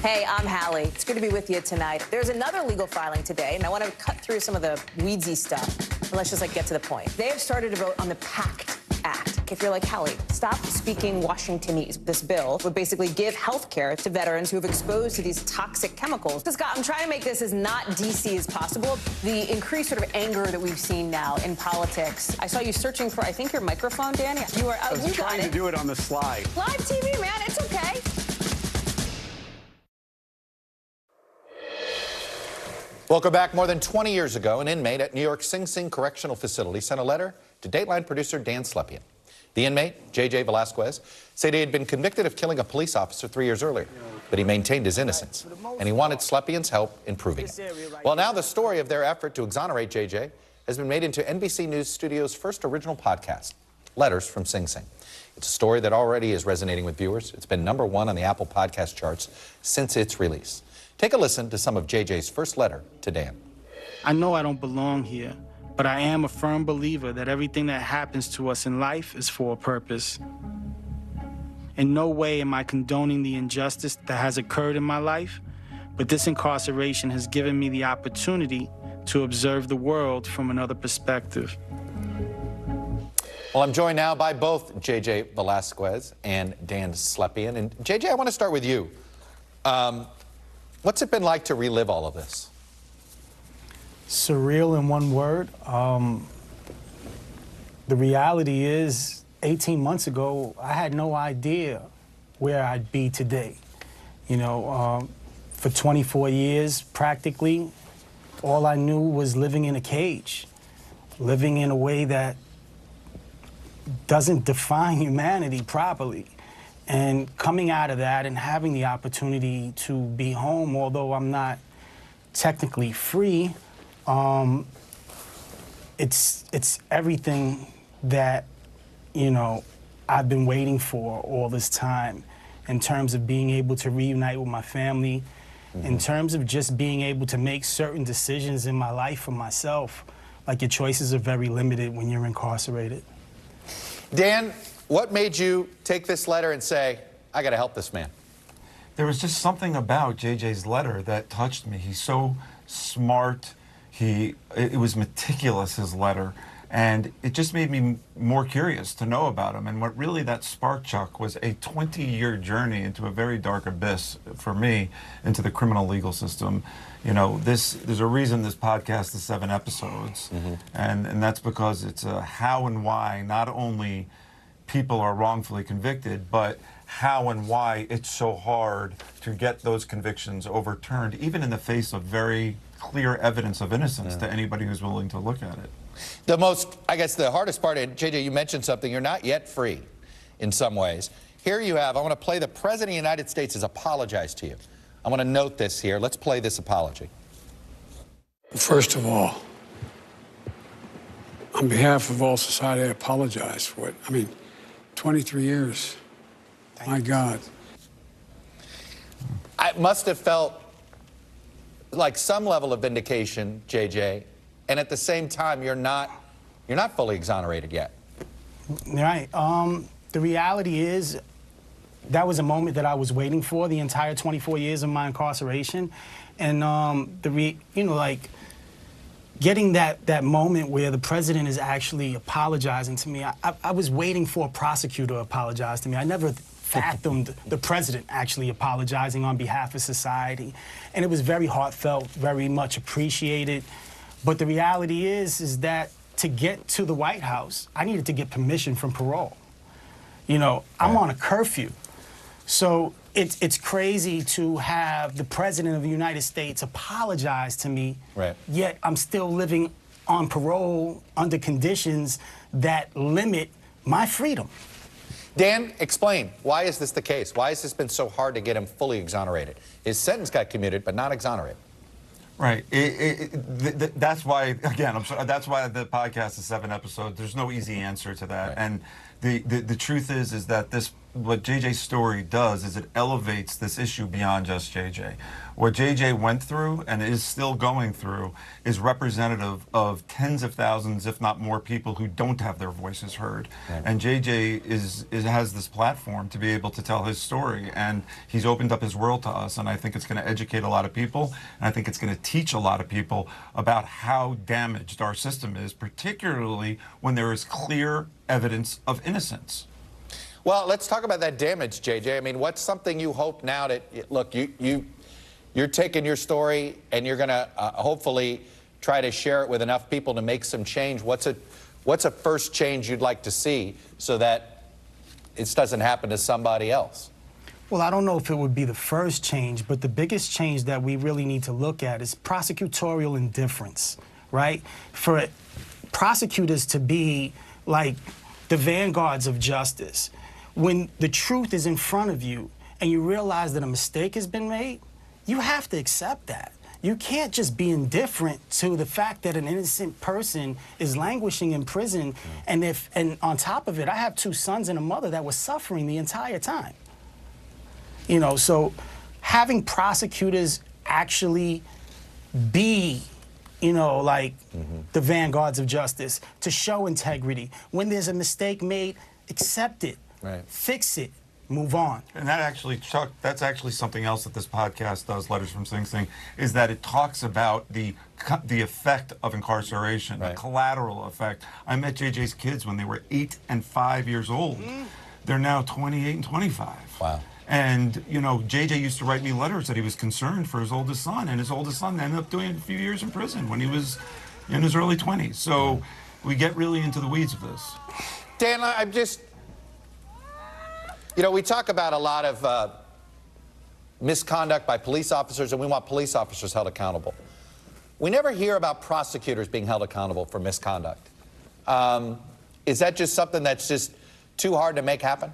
Hey, I'm Hallie. It's good to be with you tonight. There's another legal filing today, and I want to cut through some of the weedsy stuff. But let's just get to the point. They have started to vote on the PACT Act. If you're like, Hallie, stop speaking Washingtonese. This bill would basically give health care to veterans who have exposed to these toxic chemicals. So, Scott, I'm trying to make this as not DC as possible. The increased sort of anger that we've seen now in politics. I saw you searching for, I think, your microphone, Dan. You were. I was trying to do it on the slide. Live TV, man. It's okay. Welcome back. More than 20 years ago, an inmate at New York's Sing Sing Correctional Facility sent a letter to Dateline producer Dan Slepian. The inmate, J.J. Velasquez, said he had been convicted of killing a police officer 3 years earlier, but he maintained his innocence, and he wanted Slepian's help in proving it. Well, now the story of their effort to exonerate J.J. has been made into NBC News Studio's first original podcast, Letters from Sing Sing. It's a story that already is resonating with viewers. It's been #1 on the Apple podcast charts since its release. Take a listen to some of JJ's first letter to Dan. I know I don't belong here, but I am a firm believer that everything that happens to us in life is for a purpose. In no way am I condoning the injustice that has occurred in my life, but this incarceration has given me the opportunity to observe the world from another perspective. Well, I'm joined now by both J.J. Velasquez and Dan Slepian. And J.J., I want to start with you. What's it been like to relive all of this? Surreal in one word. The reality is, 18 months ago, I had no idea where I'd be today. You know, for 24 years, practically, all I knew was living in a cage, living in a way that doesn't define humanity properly. And coming out of that and having the opportunity to be home, although I'm not technically free, it's everything that, you know, I've been waiting for all this time in terms of being able to reunite with my family, in terms of just being able to make certain decisions in my life for myself. Like, your choices are very limited when you're incarcerated. Dan, what made you take this letter and say, I got to help this man? There was just something about JJ's letter that touched me. He's so smart. It was meticulous, his letter. And it just made me more curious to know about him. And what really that sparked, Chuck, was a 20-year journey into a very dark abyss for me, into the criminal legal system. You know, there's a reason this podcast is 7 episodes. And that's because it's a how and why not only people are wrongfully convicted, but how and why it's so hard to get those convictions overturned, even in the face of very clear evidence of innocence to anybody who's willing to look at it. The hardest part, and JJ, you mentioned something, you're not yet free. in some ways. Here you have, I want to play the President of the United States has apologized to you. I want to note this here. Let's play this apology. First of all, on behalf of all society, I apologize for it. I mean, 23 years. My God. I must have felt like some level of vindication, JJ, and at the same time, you're not fully exonerated yet. Right. The reality is, that was a moment that I was waiting for the entire 24 years of my incarceration, and getting that moment where the president is actually apologizing to me. I was waiting for a prosecutor to apologize to me. I never fathomed the president actually apologizing on behalf of society, and it was very heartfelt, very much appreciated. But the reality is that to get to the White House, I needed to get permission from parole. You know, I'm on a curfew. So it's crazy to have the President of the United States apologize to me, yet I'm still living on parole under conditions that limit my freedom. Dan, explain. Why is this the case? Why has this been so hard to get him fully exonerated? His sentence got commuted, but not exonerated. Right. That's why, again, that's why the podcast is 7 episodes. There's no easy answer to that. And the truth is that what JJ's story does is it elevates this issue beyond just JJ. What JJ went through and is still going through is representative of tens of thousands, if not more, people who don't have their voices heard. And JJ has this platform to be able to tell his story, and he's opened up his world to us, and I think it's going to educate a lot of people, and I think it's going to teach a lot of people about how damaged our system is, particularly when there is clear evidence of innocence. Well, let's talk about that damage, JJ. I mean, what's something you hope now that, look, you're taking your story and you're going to hopefully try to share it with enough people to make some change. What's a first change you'd like to see so that it doesn't happen to somebody else? Well, I don't know if it would be the first change, but the biggest change that we really need to look at is prosecutorial indifference, right? For prosecutors to be like the vanguards of justice. When the truth is in front of you and you realize that a mistake has been made, you have to accept that. You can't just be indifferent to the fact that an innocent person is languishing in prison, and on top of it, I have 2 sons and a mother that was suffering the entire time. You know, so having prosecutors actually be, you know, like the vanguards of justice, to show integrity. When there's a mistake made, accept it. Fix it, move on. And that actually, Chuck, that's actually something else that this podcast does, Letters from Sing Sing, is that it talks about the effect of incarceration, the collateral effect. I met JJ's kids when they were 8 and 5 years old. They're now 28 and 25. Wow. And, you know, JJ used to write me letters that he was concerned for his oldest son, and his oldest son ended up doing a few years in prison when he was in his early 20s. So we get really into the weeds of this. Dan, I'm just... You know, we talk about a lot of misconduct by police officers, and we want police officers held accountable. We never hear about prosecutors being held accountable for misconduct. Is that just something that's just too hard to make happen?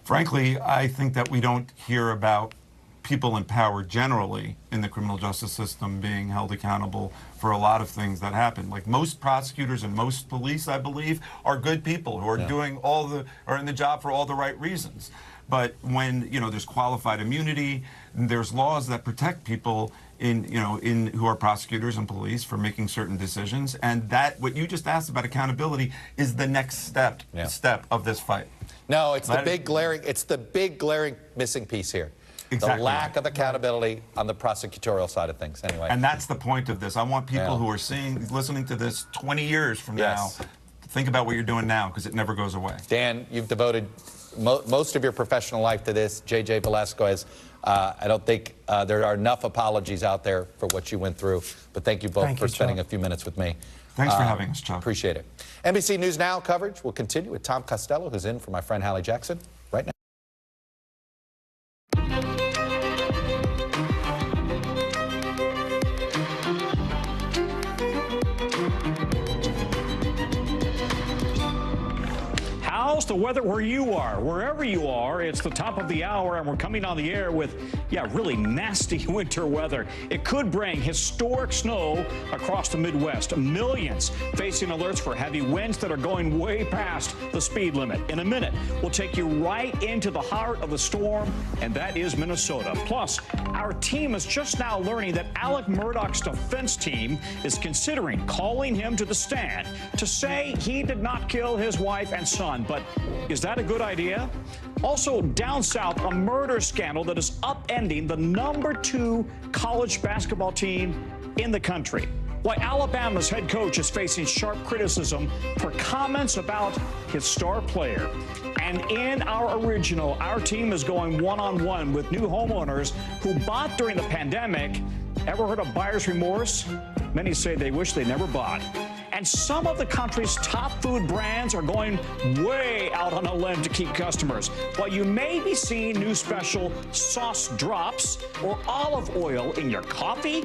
Frankly, I think that we don't hear about people in power generally in the criminal justice system being held accountable for a lot of things that happen. Like, most prosecutors and most police, I believe, are good people who are doing are in the job for all the right reasons. But when, you know, there's qualified immunity, there's laws that protect people who are prosecutors and police for making certain decisions, and that what you just asked about accountability is the next step of this fight. No, it's the big glaring missing piece here. Exactly. The lack of accountability on the prosecutorial side of things, anyway. And that's the point of this. I want people who are listening to this 20 years from now, to think about what you're doing now, because it never goes away. Dan, you've devoted most of your professional life to this. JJ Velasquez, I don't think there are enough apologies out there for what you went through, but thank you both for spending a few minutes with me. Thanks for having us, Chuck. Appreciate it. NBC News Now coverage will continue with Tom Costello, who's in for my friend Hallie Jackson right now. us the weather where you are. Wherever you are, it's the top of the hour, and we're coming on the air with, really nasty winter weather. It could bring historic snow across the Midwest. Millions facing alerts for heavy winds that are going way past the speed limit. In a minute, we'll take you right into the heart of the storm, and that is Minnesota. Plus, our team is just now learning that Alec Murdaugh's defense team is considering calling him to the stand to say he did not kill his wife and son. But is that a good idea? Also, down south, a murder scandal that is upending the #2 college basketball team in the country. Why Alabama's head coach is facing sharp criticism for comments about his star player. And in our original, our team is going one-on-one with new homeowners who bought during the pandemic. Ever heard of buyer's remorse? Many say they wish they never bought. And some of the country's top food brands are going way out on a limb to keep customers. While you may be seeing new special sauce drops or olive oil in your coffee,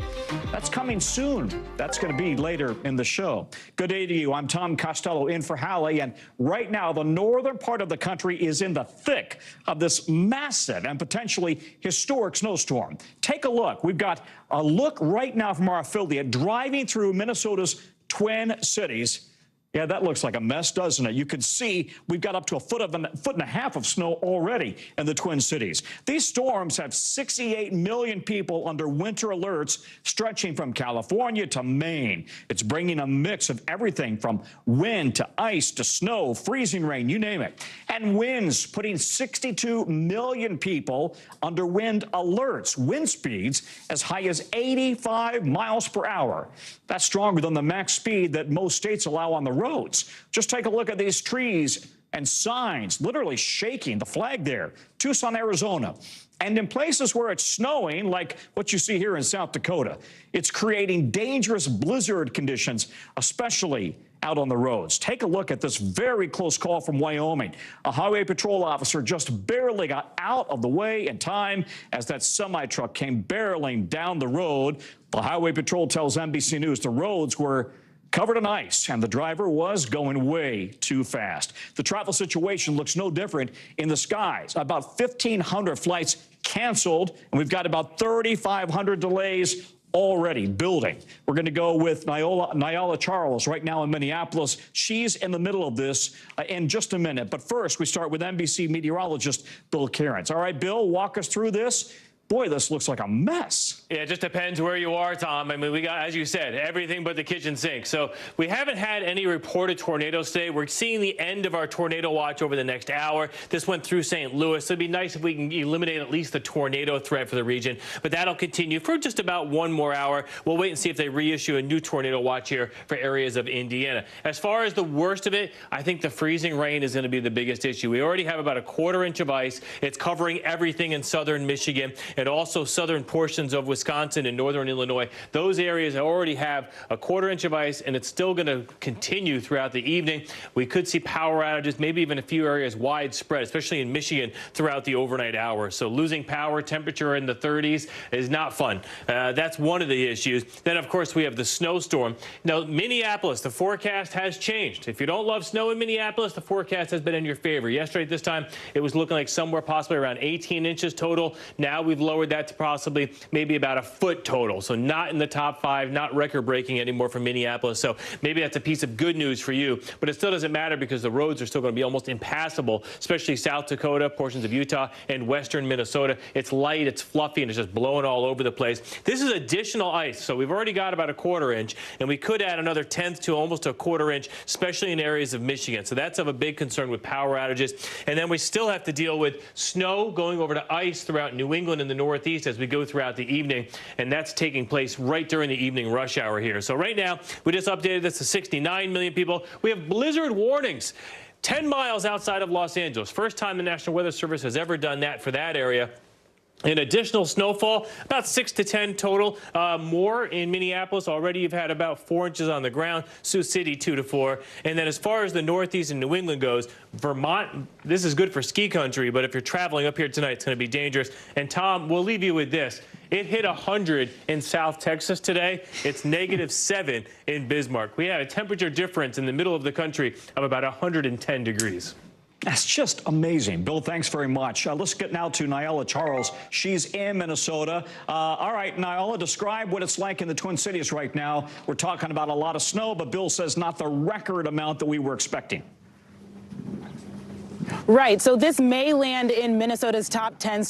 that's coming soon. That's going to be later in the show. Good day to you. I'm Tom Costello in for Hallie. And right now, the northern part of the country is in the thick of this massive and potentially historic snowstorm. Take a look. We've got a look right now from our affiliate driving through Minnesota's Twin Cities. Yeah, that looks like a mess, doesn't it? You can see we've got up to a foot and a half of snow already in the Twin Cities. These storms have 68 million people under winter alerts stretching from California to Maine. It's bringing a mix of everything from wind to ice to snow, freezing rain, you name it. And winds putting 62 million people under wind alerts, wind speeds as high as 85 miles per hour. That's stronger than the max speed that most states allow on the roads. Just take a look at these trees and signs literally shaking the flag there. Tucson, Arizona. And in places where it's snowing, like what you see here in South Dakota, it's creating dangerous blizzard conditions, especially out on the roads. Take a look at this very close call from Wyoming. A highway patrol officer just barely got out of the way in time as that semi-truck came barreling down the road. The highway patrol tells NBC News the roads were covered in ice, and the driver was going way too fast. The travel situation looks no different in the skies. About 1,500 flights canceled, and we've got about 3,500 delays already building. We're going to go with Nyala Charles right now in Minneapolis. She's in the middle of this in just a minute. But first, we start with NBC meteorologist Bill Cairns. All right, Bill, walk us through this. Boy, this looks like a mess. Yeah, it just depends where you are, Tom. I mean, we got, as you said, everything but the kitchen sink. So we haven't had any reported tornadoes today. We're seeing the end of our tornado watch over the next hour. This went through St. Louis. So it'd be nice if we can eliminate at least the tornado threat for the region. But that'll continue for just about one more hour. We'll wait and see if they reissue a new tornado watch here for areas of Indiana. As far as the worst of it, I think the freezing rain is going to be the biggest issue. We already have about a 1/4 inch of ice. It's covering everything in southern Michigan and also southern portions of Wisconsin and northern Illinois. Those areas already have a 1/4 inch of ice, and it's still going to continue throughout the evening. We could see power outages, maybe even a few areas widespread, especially in Michigan throughout the overnight hours. So losing power, temperature in the 30s is not fun. That's one of the issues. Then, of course, we have the snowstorm. Now, Minneapolis, the forecast has changed. If you don't love snow in Minneapolis, the forecast has been in your favor. Yesterday at this time, it was looking like somewhere possibly around 18 inches total. Now we've lowered that to possibly maybe about a foot total. So not in the top 5, not record-breaking anymore for Minneapolis. So maybe that's a piece of good news for you. But it still doesn't matter because the roads are still going to be almost impassable, especially South Dakota, portions of Utah, and western Minnesota. It's light, it's fluffy, and it's just blowing all over the place. This is additional ice. So we've already got about a 1/4 inch, and we could add another 1/10 to almost a 1/4 inch, especially in areas of Michigan. So that's of a big concern with power outages. And then we still have to deal with snow going over to ice throughout New England and the Northeast as we go throughout the evening, and that's taking place right during the evening rush hour here. So right now, we just updated this to 69 million people. We have blizzard warnings 10 miles outside of Los Angeles. First time the National Weather Service has ever done that for that area. In additional snowfall, about 6 to 10 total. More in Minneapolis. Already you've had about 4 inches on the ground. Sioux City, 2 to 4. And then as far as the Northeast and New England goes, Vermont, this is good for ski country, but if you're traveling up here tonight, it's going to be dangerous. And Tom, we'll leave you with this. It hit 100 in South Texas today. It's -7 in Bismarck. We had a temperature difference in the middle of the country of about 110 degrees. That's just amazing. Bill, thanks very much. Let's get now to Nyala Charles. She's in Minnesota. All right, Nyala, describe what it's like in the Twin Cities right now. We're talking about a lot of snow, but Bill says not the record amount that we were expecting. Right. So this may land in Minnesota's top 10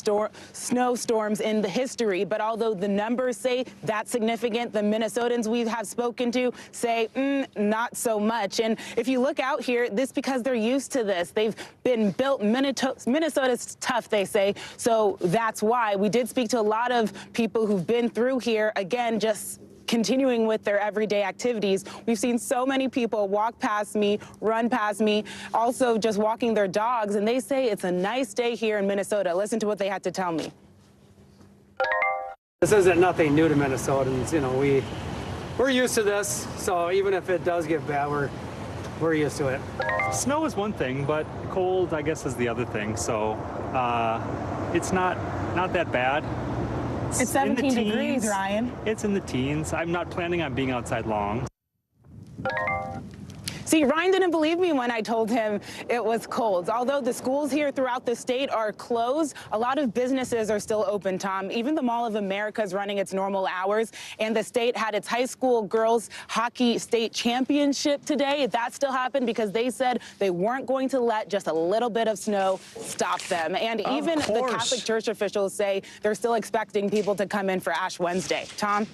snowstorms in the history. But although the numbers say that's significant, the Minnesotans we have spoken to say not so much. And if you look out here, this because they're used to this. They've been built. Minnesota's tough, they say. So that's why we did speak to a lot of people who've been through here. Again, just continuing with their everyday activities. We've seen so many people walk past me, run past me, also just walking their dogs, and they say it's a nice day here in Minnesota. Listen to what they had to tell me. This isn't nothing new to Minnesotans. You know, we're used to this, so even if it does get bad, we're used to it. Snow is one thing, but cold, I guess, is the other thing. So it's not that bad. It's 17 degrees, Ryan. It's in the teens. I'm not planning on being outside long. See, Ryan didn't believe me when I told him it was cold. Although the schools here throughout the state are closed, a lot of businesses are still open, Tom. Even the Mall of America is running its normal hours, and the state had its high school girls hockey state championship today. That still happened because they said they weren't going to let just a little bit of snow stop them. And even the Catholic Church officials say they're still expecting people to come in for Ash Wednesday. Tom?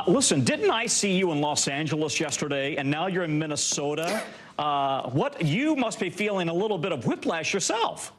Listen, didn't I see you in Los Angeles yesterday, and now you're in Minnesota? You must be feeling a little bit of whiplash yourself.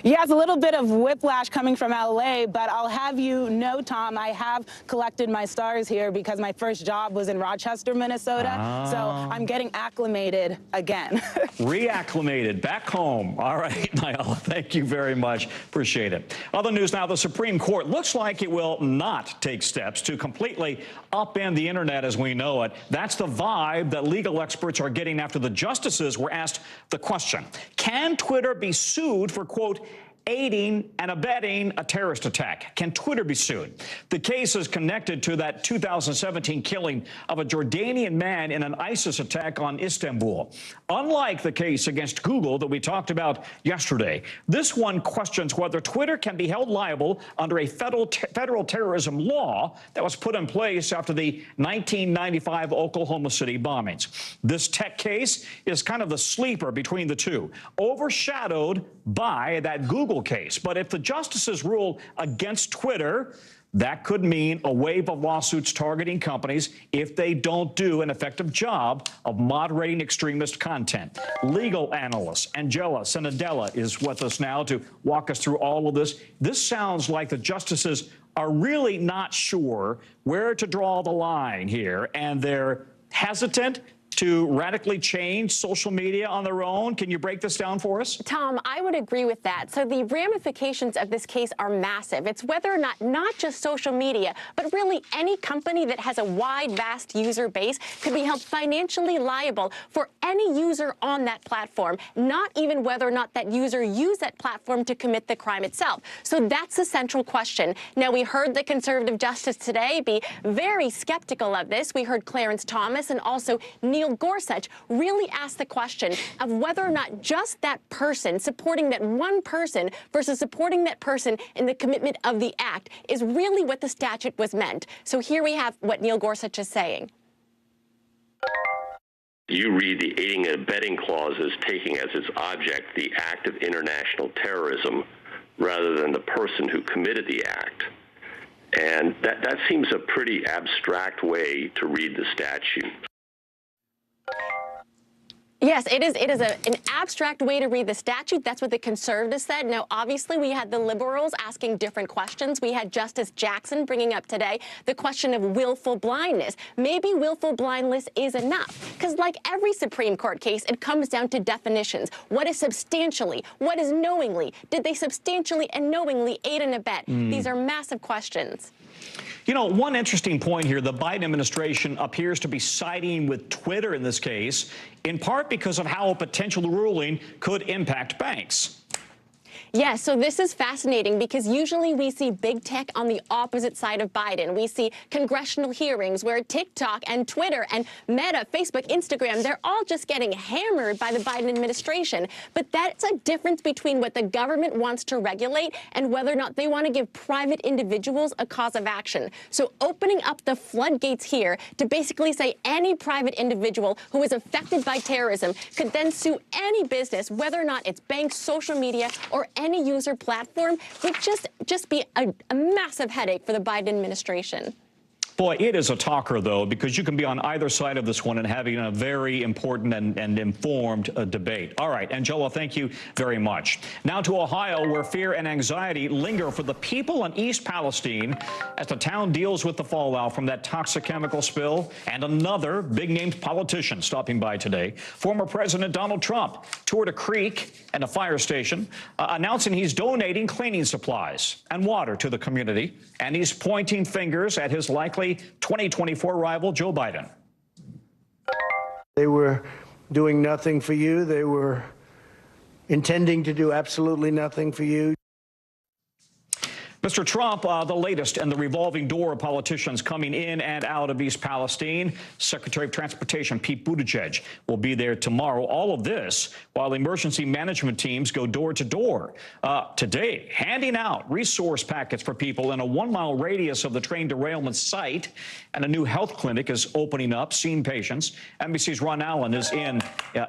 Yeah, it's a little bit of whiplash coming from LA, but I'll have you know, Tom, I have collected my stars here because my first job was in Rochester, Minnesota. So I'm getting acclimated again. Reacclimated, back home. All right, Nyala, thank you very much. Appreciate it. Other news now, the Supreme Court looks like it will not take steps to completely upend the internet as we know it. That's the vibe that legal experts are getting after the justices were asked the question, can Twitter be sued for, quote, aiding and abetting a terrorist attack? Can Twitter be sued? The case is connected to that 2017 killing of a Jordanian man in an ISIS attack on Istanbul. Unlike the case against Google that we talked about yesterday, this one questions whether Twitter can be held liable under a federal terrorism law that was put in place after the 1995 Oklahoma City bombings. This tech case is kind of the sleeper between the two, overshadowed by that Google case. But if the justices rule against Twitter, that could mean a wave of lawsuits targeting companies if they don't do an effective job of moderating extremist content. Legal analyst Angela Senadella is with us now to walk us through all of this. This sounds like the justices are really not sure where to draw the line here, and they're hesitant to radically change social media on their own. Can you break this down for us? Tom, I would agree with that. So the ramifications of this case are massive. It's whether or not just social media, but really any company that has a wide, vast user base could be held financially liable for any user on that platform, not even whether or not that user used that platform to commit the crime itself. So that's the central question. Now, we heard the conservative justice today be very skeptical of this. We heard Clarence Thomas and also Neil Gorsuch really asked the question of whether or not just that person, supporting that one person versus supporting that person in the commitment of the act is really what the statute was meant. So here we have what Neil Gorsuch is saying. You read the aiding and abetting clause as taking as its object the act of international terrorism rather than the person who committed the act. And that seems a pretty abstract way to read the statute. Yes, it is an abstract way to read the statute. That's what the conservatives said. Now, obviously, we had the liberals asking different questions. We had Justice Jackson bringing up today the question of willful blindness. Maybe willful blindness is enough, because like every Supreme Court case, it comes down to definitions. What is substantially? What is knowingly? Did they substantially and knowingly aid and abet? These are massive questions. You know, one interesting point here, the Biden administration appears to be siding with Twitter in this case, in part because of how a potential ruling could impact banks. Yeah, so this is fascinating because usually we see big tech on the opposite side of Biden. We see congressional hearings where TikTok and Twitter and Meta, Facebook, Instagram, they're all just getting hammered by the Biden administration. But that's a difference between what the government wants to regulate and whether or not they want to give private individuals a cause of action. So opening up the floodgates here to basically say any private individual who is affected by terrorism could then sue any business, whether or not it's banks, social media, or any user platform, would just be a massive headache for the Biden administration. Boy, it is a talker, though, because you can be on either side of this one and having a very important and informed debate. All right, Angela, thank you very much. Now to Ohio, where fear and anxiety linger for the people in East Palestine as the town deals with the fallout from that toxic chemical spill. And another big-named politician stopping by today. Former President Donald Trump toured a creek and a fire station, announcing he's donating cleaning supplies and water to the community. And he's pointing fingers at his likely 2024 rival, Joe Biden. They were doing nothing for you. They were intending to do absolutely nothing for you. Mr. Trump, the latest in the revolving door of politicians coming in and out of East Palestine. Secretary of Transportation Pete Buttigieg will be there tomorrow. All of this while emergency management teams go door to door today, handing out resource packets for people in a 1-mile radius of the train derailment site. And a new health clinic is opening up, seeing patients. NBC's Ron Allen is in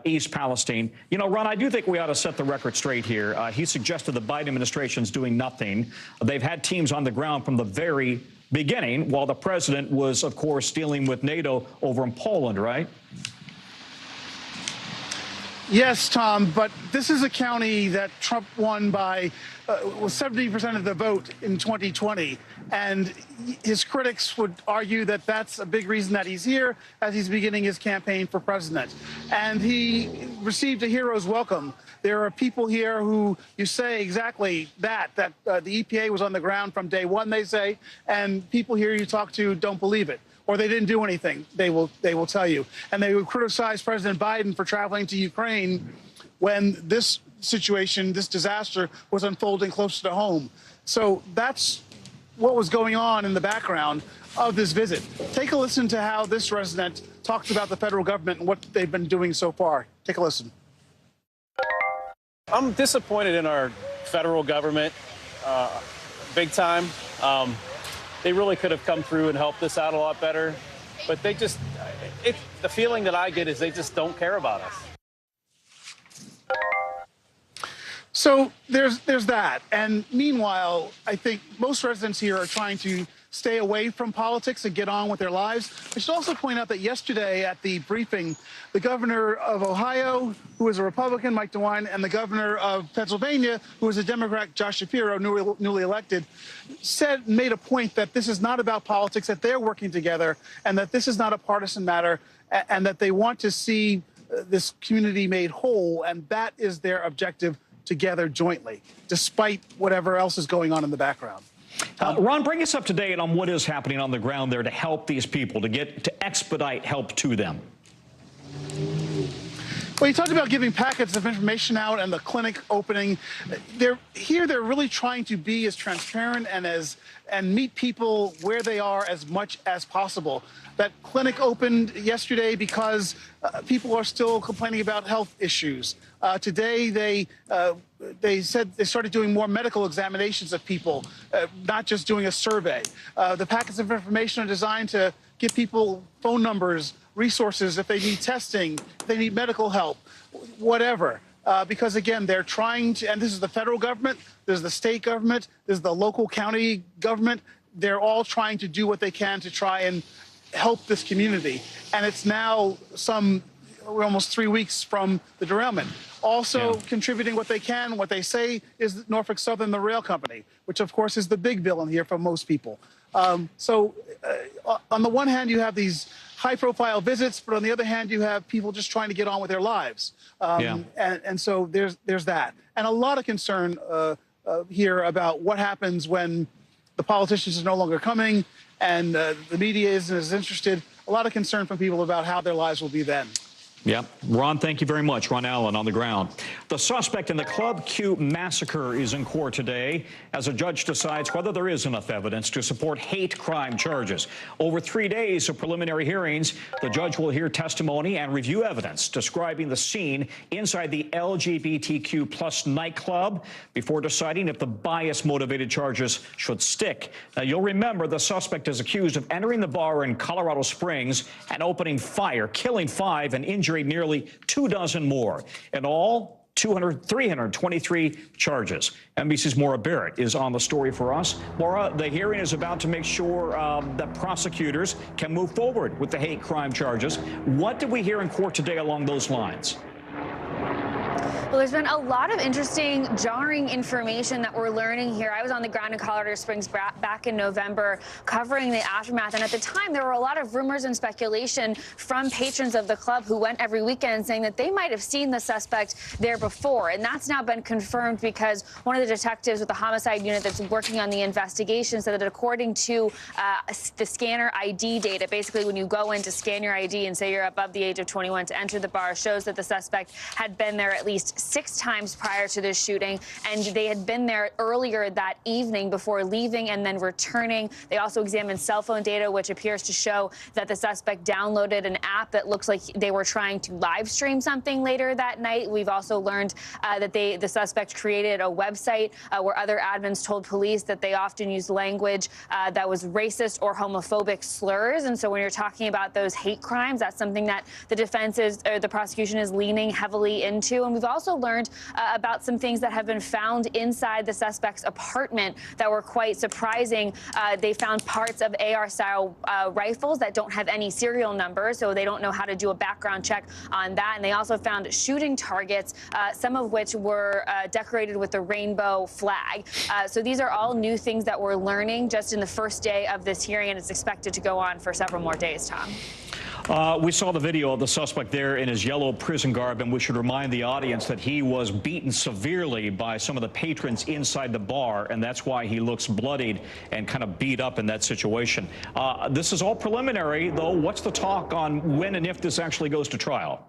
East Palestine. You know, Ron, I do think we ought to set the record straight here. He suggested the Biden administration's doing nothing. They've had teams on the ground from the very beginning, while the president was, of course, dealing with NATO over in Poland, right? Yes, Tom, but this is a county that Trump won by 70% of the vote in 2020. And his critics would argue that that's a big reason that he's here as he's beginning his campaign for president. And he received a hero's welcome. There are people here who you say exactly that the EPA was on the ground from day one, they say, and people here you talk to don't believe it. Or they didn't do anything, they will tell you. And they would criticize President Biden for traveling to Ukraine when this situation, this disaster, was unfolding closer to home. So that's what was going on in the background of this visit. Take a listen to how this resident talks about the federal government and what they've been doing so far. Take a listen. I'm disappointed in our federal government, big time. They really could have come through and helped us out a lot better, but they just, the feeling that I get is they just don't care about us. So there's that. And meanwhile, I think most residents here are trying to stay away from politics and get on with their lives. I should also point out that yesterday at the briefing, the governor of Ohio, who is a Republican, Mike DeWine, and the governor of Pennsylvania, who is a Democrat, Josh Shapiro, newly elected, made a point that this is not about politics, that they're working together, and that this is not a partisan matter, and that they want to see this community made whole, and that is their objective together jointly, despite whatever else is going on in the background. Ron, bring us up to date on what is happening on the ground there to help these people, to expedite help to them. Well, you talked about giving packets of information out and the clinic opening. They're really trying to be as transparent and meet people where they are as much as possible. That clinic opened yesterday because people are still complaining about health issues. Today, they said they started doing more medical examinations of people, not just doing a survey. The packets of information are designed to give people phone numbers, resources if they need testing, if they need medical help, whatever. Because, again, they're trying to, and this is the federal government, there's the state government, there's the local county government. They're all trying to do what they can to try and help this community. And it's now we're almost 3 weeks from the derailment. Also contributing what they can, what they say is Norfolk Southern, the rail company, which of course is the big villain here for most people. So on the one hand, you have these high-profile visits, but on the other hand, you have people just trying to get on with their lives. And so there's that. And a lot of concern here about what happens when the politicians are no longer coming and the media isn't as interested. A lot of concern from people about how their lives will be then. Yep. Ron, thank you very much. Ron Allen on the ground. The suspect in the Club Q massacre is in court today as a judge decides whether there is enough evidence to support hate crime charges. Over 3 days of preliminary hearings, the judge will hear testimony and review evidence describing the scene inside the LGBTQ plus nightclub before deciding if the bias-motivated charges should stick. Now, you'll remember the suspect is accused of entering the bar in Colorado Springs and opening fire, killing 5 and injuring nearly 24 more. In all, 323 charges. NBC's Maura Barrett is on the story for us. Maura, the hearing is about to make sure that prosecutors can move forward with the hate crime charges. What did we hear in court today along those lines? Well, there's been a lot of interesting, jarring information that we're learning here. I was on the ground in Colorado Springs back in November covering the aftermath. And at the time, there were a lot of rumors and speculation from patrons of the club who went every weekend saying that they might have seen the suspect there before. And that's now been confirmed because one of the detectives with the homicide unit that's working on the investigation said that according to the scanner ID data, basically when you go in to scan your ID and say you're above the age of 21 to enter the bar, shows that the suspect had been there at least 6 times prior to this shooting, and they had been there earlier that evening before leaving and then returning. They also examined cell phone data, which appears to show that the suspect downloaded an app that looks like they were trying to live stream something later that night. We've also learned that the suspect created a website where other admins told police that they often used language that was racist or homophobic slurs. And so when you're talking about those hate crimes, that's something that the defense or the prosecution is leaning heavily into. And we've also learned about some things that have been found inside the suspect's apartment that were quite surprising. They found parts of AR-style rifles that don't have any serial numbers, so they don't know how to do a background check on that. And they also found shooting targets, some of which were decorated with the rainbow flag. So these are all new things that we're learning just in the first day of this hearing, and it's expected to go on for several more days, Tom. We saw the video of the suspect there in his yellow prison garb, and we should remind the audience that he was beaten severely by some of the patrons inside the bar, and that's why he looks bloodied and kind of beat up in that situation. This is all preliminary, though. What's the talk on when and if this actually goes to trial?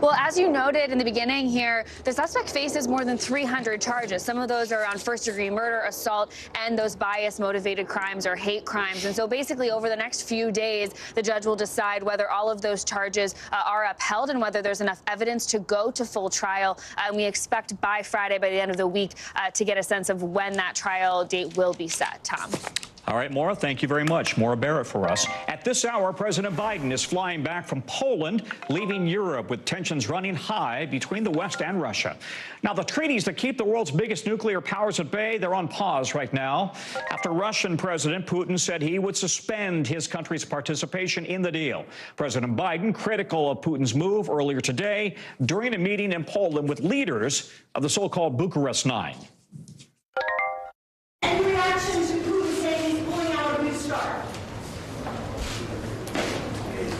Well, as you noted in the beginning here, the suspect faces more than 300 charges. Some of those are around first-degree murder, assault, and those bias-motivated crimes or hate crimes. And so basically over the next few days, the judge will decide whether all of those charges are upheld and whether there's enough evidence to go to full trial. And we expect by Friday, by the end of the week, to get a sense of when that trial date will be set. Tom. All right, Maura, thank you very much. Maura Barrett for us. At this hour, President Biden is flying back from Poland, leaving Europe with tensions running high between the West and Russia. Now, the treaties that keep the world's biggest nuclear powers at bay, they're on pause right now after Russian President Putin said he would suspend his country's participation in the deal. President Biden critical of Putin's move earlier today during a meeting in Poland with leaders of the so-called Bucharest Nine. Any reaction to Putin saying he's pulling out of New START?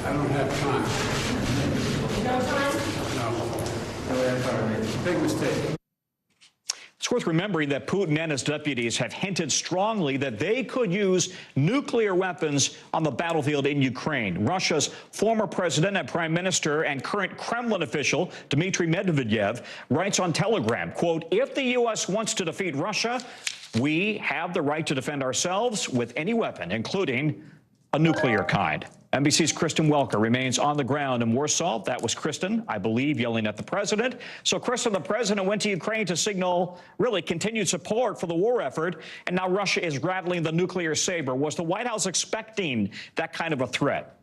I don't have time. No time? No. Big mistake. It's worth remembering that Putin and his deputies have hinted strongly that they could use nuclear weapons on the battlefield in Ukraine. Russia's former president and prime minister and current Kremlin official, Dmitry Medvedev, writes on Telegram, quote, "If the U.S. wants to defeat Russia, we have the right to defend ourselves with any weapon, including a nuclear kind." NBC's Kristen Welker remains on the ground in Warsaw. That was Kristen, I believe, yelling at the president. So, Kristen, the president went to Ukraine to signal really continued support for the war effort, and now Russia is rattling the nuclear saber. Was the White House expecting that kind of a threat?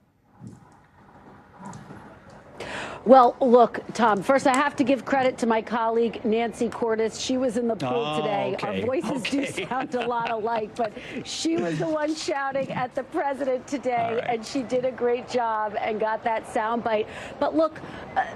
Well, look, Tom, first I have to give credit to my colleague, Nancy Cordes. She was in the pool today. Okay. Our voices do sound a lot alike, but she was the one shouting at the president today, and she did a great job and got that soundbite. But look,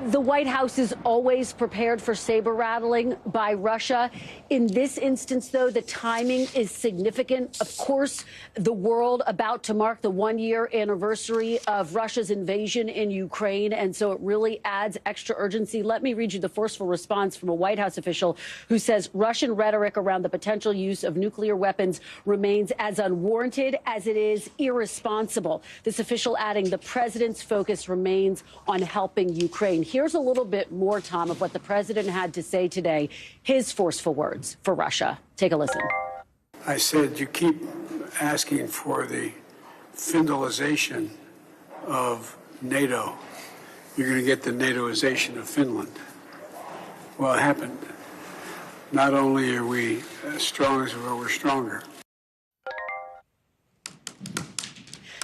the White House is always prepared for saber rattling by Russia. In this instance, though, the timing is significant. Of course, the world about to mark the one-year anniversary of Russia's invasion in Ukraine, and so it really adds extra urgency. Let me read you the forceful response from a White House official who says Russian rhetoric around the potential use of nuclear weapons remains as unwarranted as it is irresponsible. This official adding the president's focus remains on helping Ukraine. Here's a little bit more, Tom, of what the president had to say today, his forceful words for Russia. Take a listen. I said, you keep asking for the Finlandization of NATO. You're going to get the NATOization of Finland. Well, it happened. Not only are we as strong as we're stronger.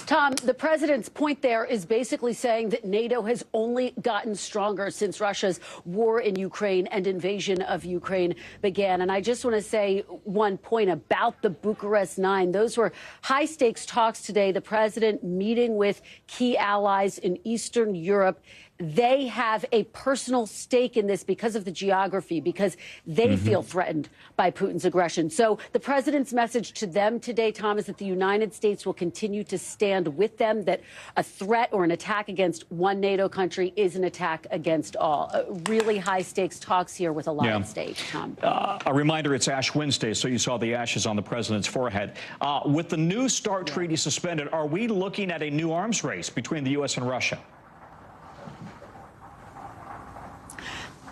Tom, the president's point there is basically saying that NATO has only gotten stronger since Russia's war in Ukraine and invasion of Ukraine began. And I just want to say one point about the Bucharest Nine. Those were high stakes talks today. The president meeting with key allies in Eastern Europe. They have a personal stake in this because of the geography, because they feel threatened by Putin's aggression. So the president's message to them today, Tom, is that the United States will continue to stand with them, that a threat or an attack against one NATO country is an attack against all. Really high stakes talks here with a lot at stake, Tom. A reminder, it's Ash Wednesday, so you saw the ashes on the president's forehead. With the New START treaty suspended, are we looking at a new arms race between the U.S. and Russia?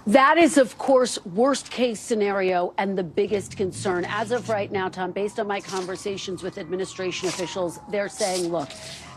That is, of course, worst case scenario and the biggest concern. As of right now, Tom, based on my conversations with administration officials, they're saying, look,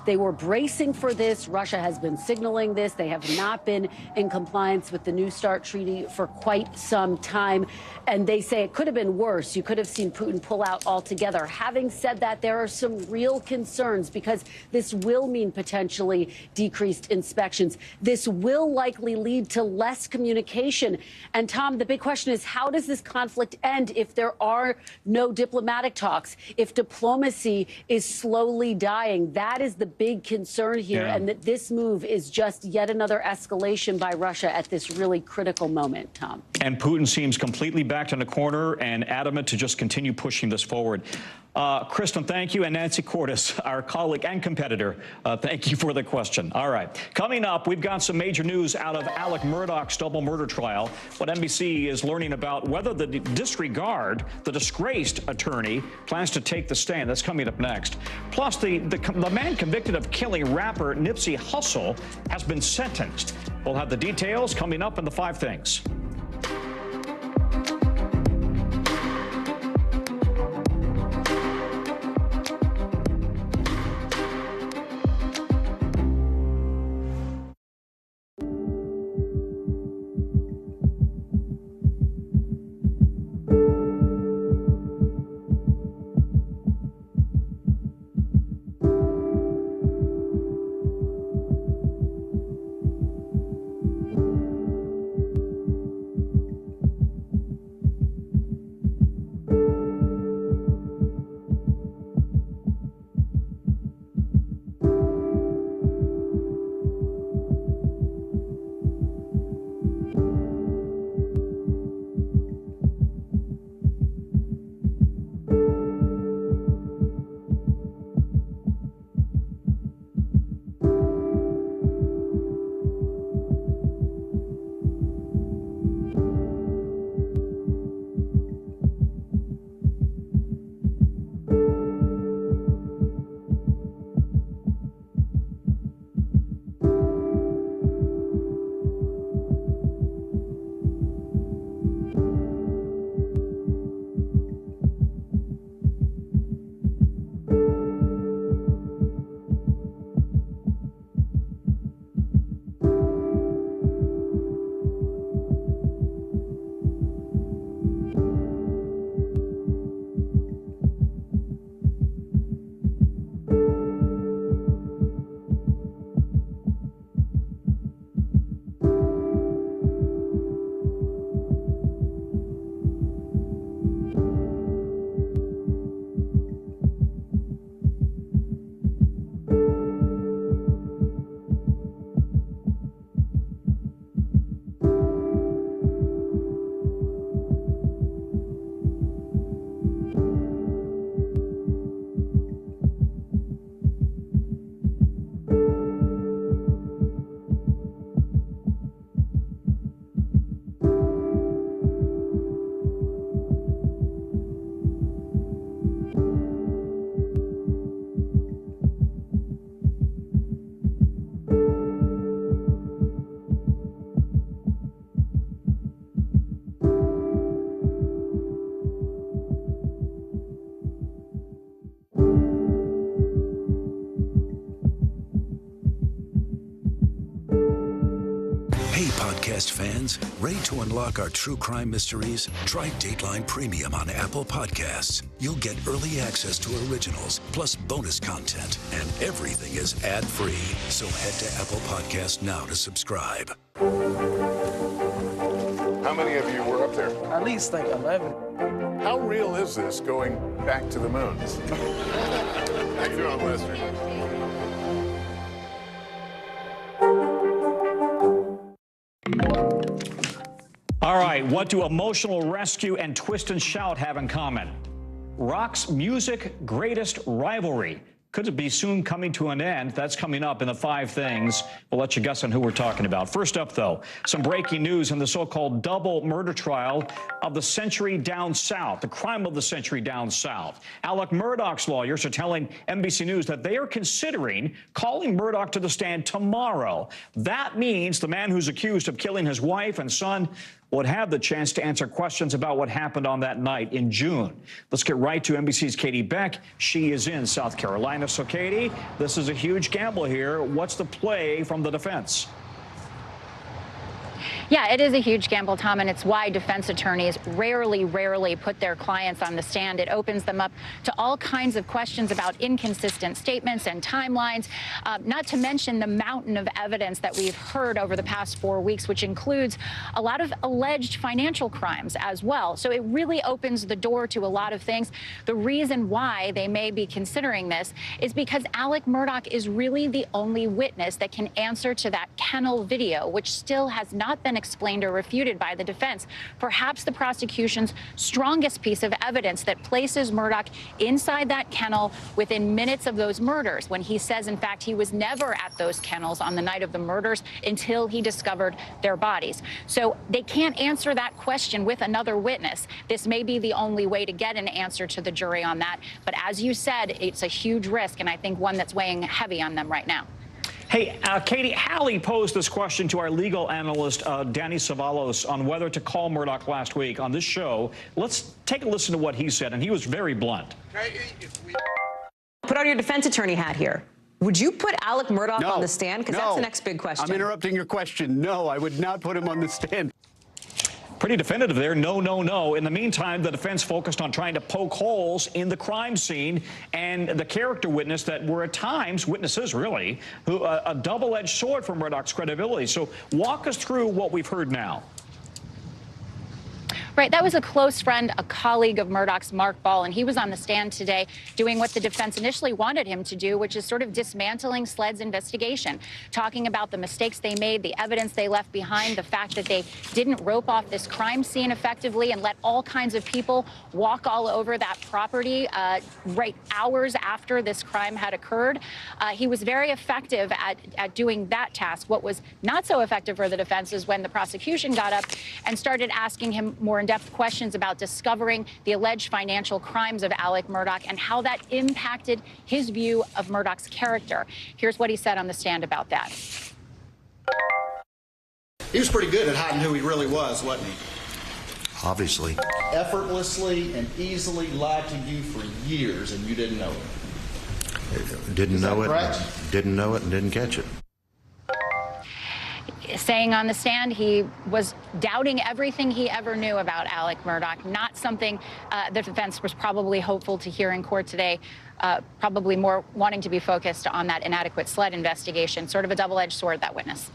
they were bracing for this. Russia has been signaling this. They have not been in compliance with the New START treaty for quite some time. And they say it could have been worse. You could have seen Putin pull out altogether. Having said that, there are some real concerns because this will mean potentially decreased inspections. This will likely lead to less communication. And Tom, the big question is, how does this conflict end if there are no diplomatic talks, if diplomacy is slowly dying? That is the big concern here, and that this move is just yet another escalation by Russia at this really critical moment, Tom. And Putin seems completely backed in a corner and adamant to just continue pushing this forward. Kristen, thank you. And Nancy Cordes, our colleague and competitor, thank you for the question. All right. Coming up, we've got some major news out of Alec Murdaugh's double murder trial. What NBC is learning about whether the disregard, the disgraced attorney, plans to take the stand. That's coming up next. Plus, the man convicted of killing rapper Nipsey Hussle has been sentenced. We'll have the details coming up in the 5 Things. podcast fans, ready to unlock our true crime mysteries? Try Dateline Premium on Apple Podcasts. You'll get early access to originals, plus bonus content, and everything is ad-free. So head to Apple Podcasts now to subscribe. How many of you were up there? At least like 11. How real is this going back to the moon? How you doing, Lester? All right, what do Emotional Rescue and Twist and Shout have in common? Rock's music greatest rivalry. Could it be soon coming to an end? That's coming up in the 5 things. We'll let you guess on who we're talking about. First up, though, some breaking news in the so-called double murder trial of the century down south, the crime of the century down south. Alec Murdaugh's lawyers are telling NBC News that they are considering calling Murdaugh to the stand tomorrow. That means the man who's accused of killing his wife and son would have the chance to answer questions about what happened on that night in June. Let's get right to NBC's Katie Beck. She is in South Carolina. So, Katie, this is a huge gamble here. What's the play from the defense? Yeah, it is a huge gamble, Tom, and it's why defense attorneys rarely put their clients on the stand. It opens them up to all kinds of questions about inconsistent statements and timelines, not to mention the mountain of evidence that we've heard over the past 4 weeks, which includes a lot of alleged financial crimes as well. So it really opens the door to a lot of things. The reason why they may be considering this is because Alec Murdaugh is really the only witness that can answer to that kennel video, which still has not been explained or refuted by the defense. Perhaps the prosecution's strongest piece of evidence that places Murdaugh inside that kennel within minutes of those murders, when he says, in fact, he was never at those kennels on the night of the murders until he discovered their bodies. So they can't answer that question with another witness. This may be the only way to get an answer to the jury on that. But as you said, it's a huge risk, and I think one that's weighing heavy on them right now. Hey, Katie, Hallie posed this question to our legal analyst, Danny Savalos, on whether to call Murdaugh last week on this show. Let's take a listen to what he said, and he was very blunt. Put on your defense attorney hat here. Would you put Alec Murdaugh on the stand? Because that's the next big question. I'm interrupting your question. No, I would not put him on the stand. Pretty definitive there. No, no, no. In the meantime, the defense focused on trying to poke holes in the crime scene and the character witness that were at times, witnesses really, who a double-edged sword for Murdaugh's credibility. So walk us through what we've heard now. Right, that was a close friend, a colleague of Murdaugh's, Mark Ball, and he was on the stand today doing what the defense initially wanted him to do, which is sort of dismantling SLED's investigation, talking about the mistakes they made, the evidence they left behind, the fact that they didn't rope off this crime scene effectively and let all kinds of people walk all over that property right hours after this crime had occurred. He was very effective at doing that task. What was not so effective for the defense is when the prosecution got up and started asking him more in-depth questions about discovering the alleged financial crimes of Alec Murdaugh and how that impacted his view of Murdaugh's character. Here's what he said on the stand about that. He was pretty good at hiding who he really was, wasn't he? Obviously. Effortlessly and easily lied to you for years, and you didn't know it. Didn't know it. Correct? Didn't know it and didn't catch it. Saying on the stand he was doubting everything he ever knew about Alec Murdaugh, not something the defense was probably hopeful to hear in court today, probably more wanting to be focused on that inadequate SLED investigation, sort of a double-edged sword, that witness.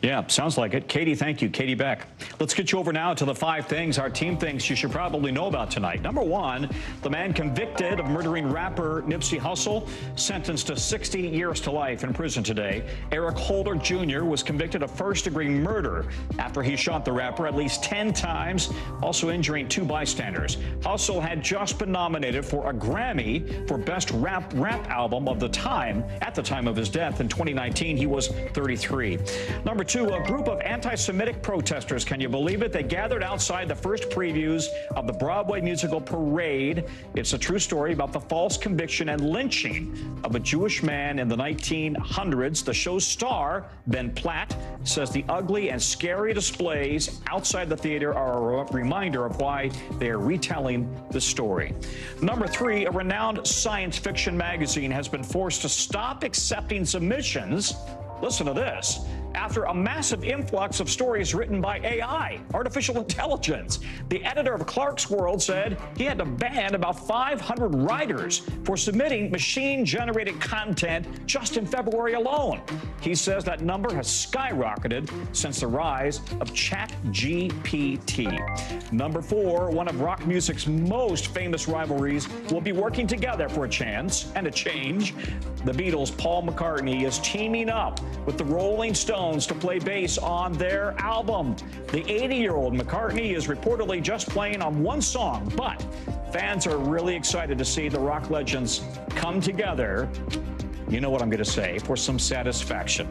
Yeah, sounds like it. Katie, thank you. Katie Beck. Let's get you over now to the 5 things our team thinks you should probably know about tonight. Number 1, the man convicted of murdering rapper Nipsey Hussle, sentenced to 60 years to life in prison today. Eric Holder Jr. was convicted of first-degree murder after he shot the rapper at least 10 times, also injuring 2 bystanders. Hussle had just been nominated for a Grammy for Best Rap Album of the time. At the time of his death in 2019, he was 33. Number 2, a group of anti-Semitic protesters, can you believe it? They gathered outside the first previews of the Broadway musical Parade. It's a true story about the false conviction and lynching of a Jewish man in the 1900s. The show's star, Ben Platt, says the ugly and scary displays outside the theater are a reminder of why they are retelling the story. Number 3, a renowned science fiction magazine has been forced to stop accepting submissions, listen to this, after a massive influx of stories written by AI, artificial intelligence. The editor of Clark's World said he had to ban about 500 writers for submitting machine-generated content just in February alone. He says that number has skyrocketed since the rise of ChatGPT. Number 4, one of rock music's most famous rivalries will be working together for a chance and a change. The Beatles' Paul McCartney is teaming up with the Rolling Stones to play bass on their album. The 80-year-old McCartney is reportedly just playing on one song, but fans are really excited to see the rock legends come together. You know what I'm going to say, for some satisfaction.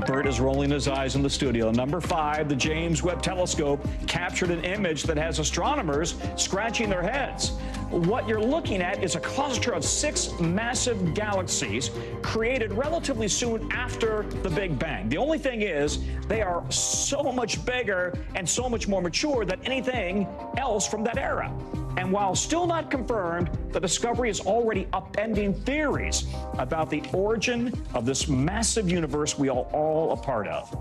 Bert is rolling his eyes in the studio. Number 5, the James Webb Telescope captured an image that has astronomers scratching their heads. What you're looking at is a cluster of 6 massive galaxies created relatively soon after the Big Bang. The only thing is they are so much bigger and so much more mature than anything else from that era. And while still not confirmed, the discovery is already upending theories about the origin of this massive universe we are all a part of.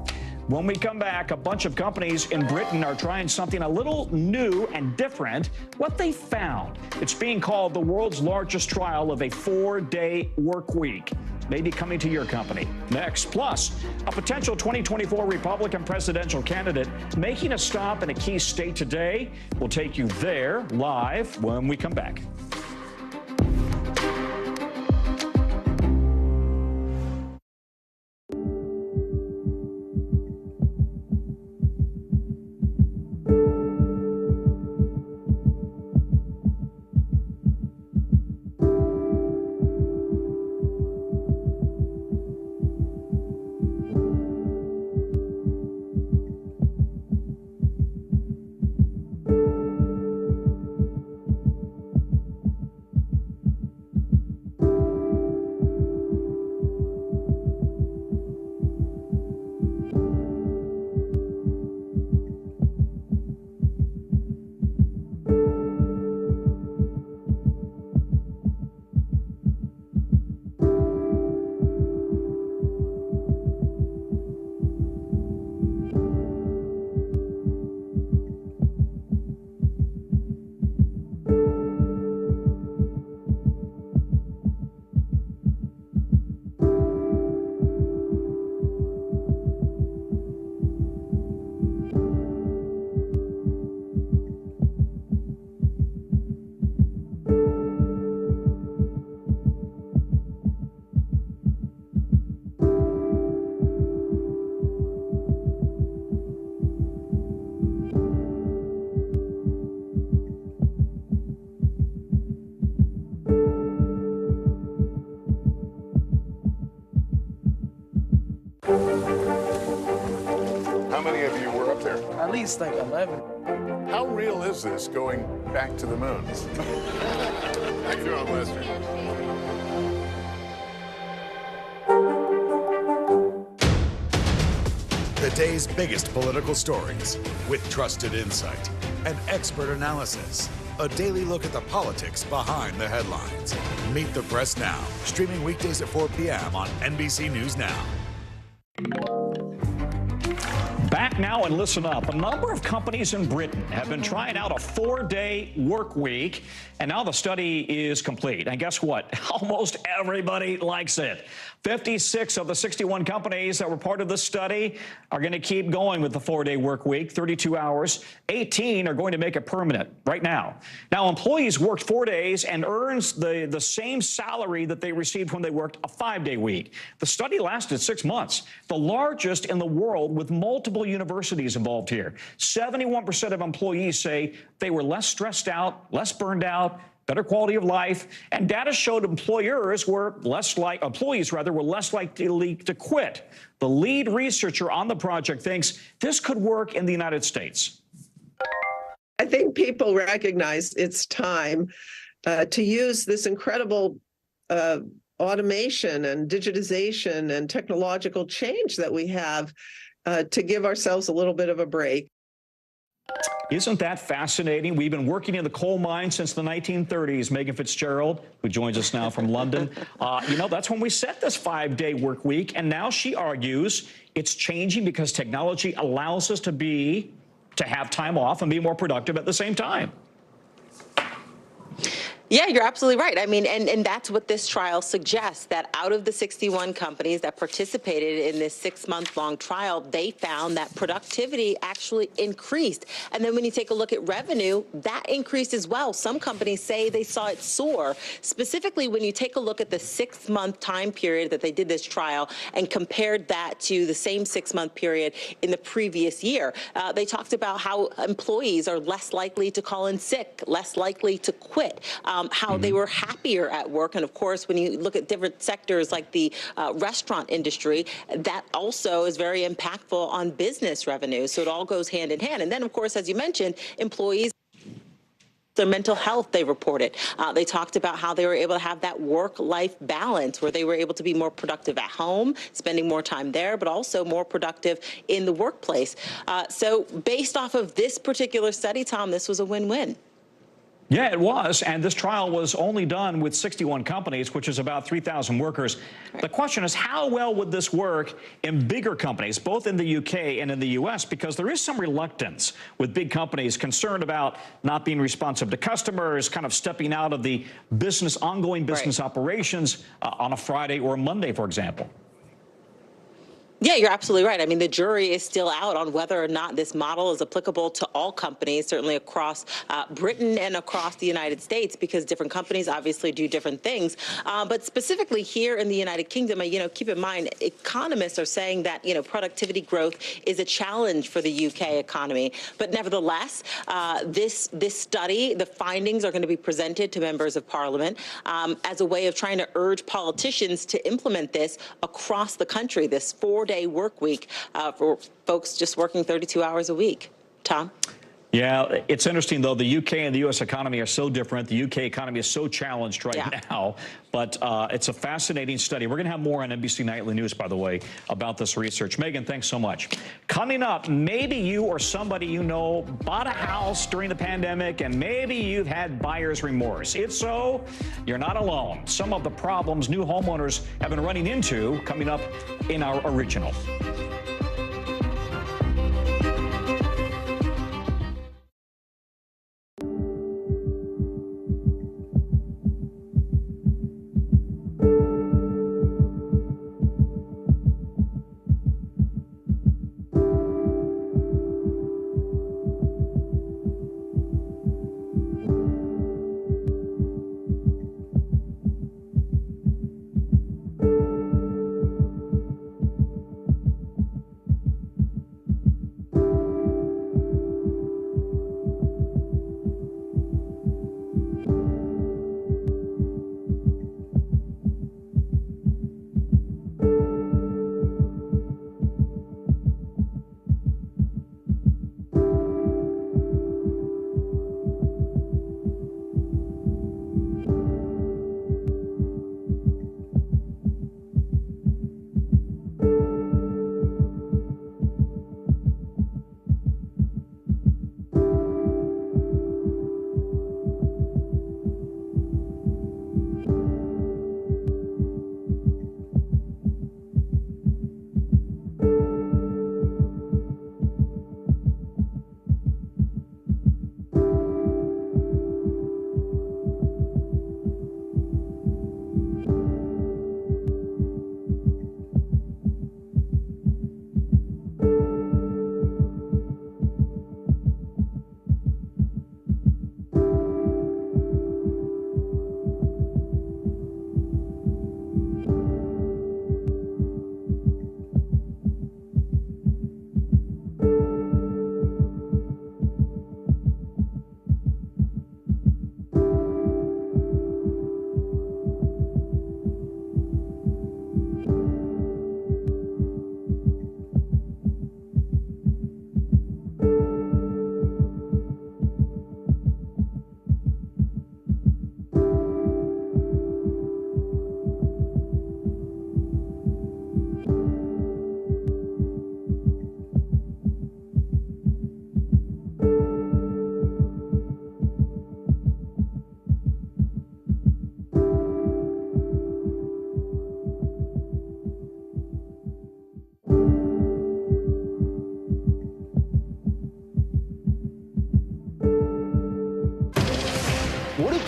When we come back, a bunch of companies in Britain are trying something a little new and different. What they found, it's being called the world's largest trial of a 4-day work week. Maybe coming to your company. Next, plus a potential 2024 Republican presidential candidate making a stop in a key state today. We'll take you there live when we come back. At least like 11. How real is this going back to the moon? How you doing, Lester? The day's biggest political stories with trusted insight and expert analysis. A daily look at the politics behind the headlines. Meet the Press Now, streaming weekdays at 4 p.m. on NBC News Now. Back now and listen up. A number of companies in Britain have been trying out a 4-day work week, and now the study is complete. And guess what? Almost everybody likes it. 56 of the 61 companies that were part of this study are going to keep going with the 4-day work week, 32 hours. 18 are going to make it permanent right now. Now, employees worked 4 days and earns the same salary that they received when they worked a 5-day week. The study lasted 6 months, the largest in the world, with multiple universities involved here. 71% of employees say they were less stressed out, less burned out, better quality of life, and data showed employees were less likely to quit. The lead researcher on the project thinks this could work in the United States. I think people recognize it's time to use this incredible automation and digitization and technological change that we have to give ourselves a little bit of a break. Isn't that fascinating? We've been working in the coal mine since the 1930s. Megan Fitzgerald, who joins us now from London, that's when we set this 5-day work week. And now she argues it's changing because technology allows us to have time off and be more productive at the same time. Yeah, you're absolutely right. I mean, and that's what this trial suggests, that out of the 61 companies that participated in this 6-month-long trial, they found that productivity actually increased. And then when you take a look at revenue, that increased as well. Some companies say they saw it soar. Specifically, when you take a look at the 6-month time period that they did this trial and compared that to the same 6-month period in the previous year, they talked about how employees are less likely to call in sick, less likely to quit, how they were happier at work. And of course, when you look at different sectors like the restaurant industry, that also is very impactful on business revenue. So it all goes hand in hand. And then, of course, as you mentioned, employees, their mental health, they reported. They talked about how they were able to have that work-life balance where they were able to be more productive at home, spending more time there, but also more productive in the workplace. So based off of this particular study, Tom, this was a win-win. Yeah, it was. And this trial was only done with 61 companies, which is about 3,000 workers. The question is, how well would this work in bigger companies, both in the UK and in the US? Because there is some reluctance with big companies concerned about not being responsive to customers, kind of stepping out of the business, ongoing business operations on a Friday or a Monday, for example. Yeah, you're absolutely right. I mean, the jury is still out on whether or not this model is applicable to all companies, certainly across Britain and across the United States, because different companies obviously do different things. But specifically here in the United Kingdom, keep in mind, economists are saying that, productivity growth is a challenge for the UK economy. But nevertheless, this study, the findings are going to be presented to members of Parliament as a way of trying to urge politicians to implement this across the country, this 4-day work week for folks just working 32 hours a week. Tom? Yeah, it's interesting, though. The UK and the U.S. economy are so different. The UK economy is so challenged right now. But it's a fascinating study. We're going to have more on NBC Nightly News, by the way, about this research. Megan, thanks so much. Coming up, maybe you or somebody you know bought a house during the pandemic, and maybe you've had buyer's remorse. If so, you're not alone. Some of the problems new homeowners have been running into coming up in our original.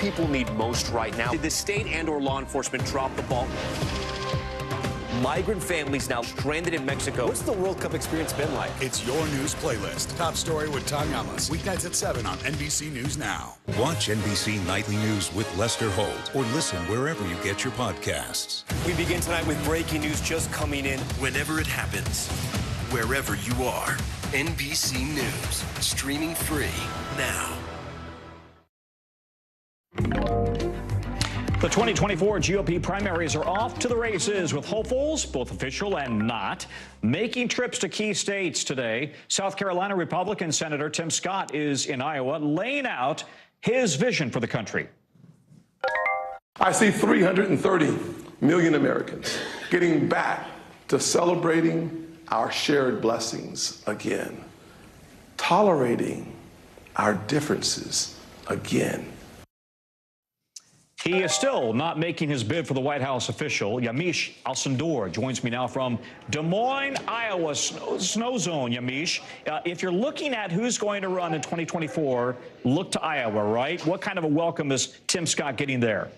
people need most right now. Did the state and/or law enforcement drop the ball? Migrant families now stranded in Mexico. What's the World Cup experience been like? It's your news playlist. Top Story with Tom Yamas. Weeknights at 7 on NBC News Now. Watch NBC Nightly News with Lester Holt or listen wherever you get your podcasts. We begin tonight with breaking news just coming in. Whenever it happens, wherever you are, NBC News, streaming free now. The 2024 GOP primaries are off to the races with hopefuls, both official and not, making trips to key states today. South Carolina Republican Senator Tim Scott is in Iowa laying out his vision for the country. I see 330 million Americans getting back to celebrating our shared blessings again, tolerating our differences again. He is still not making his bid for the White House official. Yamiche Alcindor joins me now from Des Moines, Iowa, snow zone. Yamiche, if you're looking at who's going to run in 2024, look to Iowa, right? What kind of a welcome is Tim Scott getting there?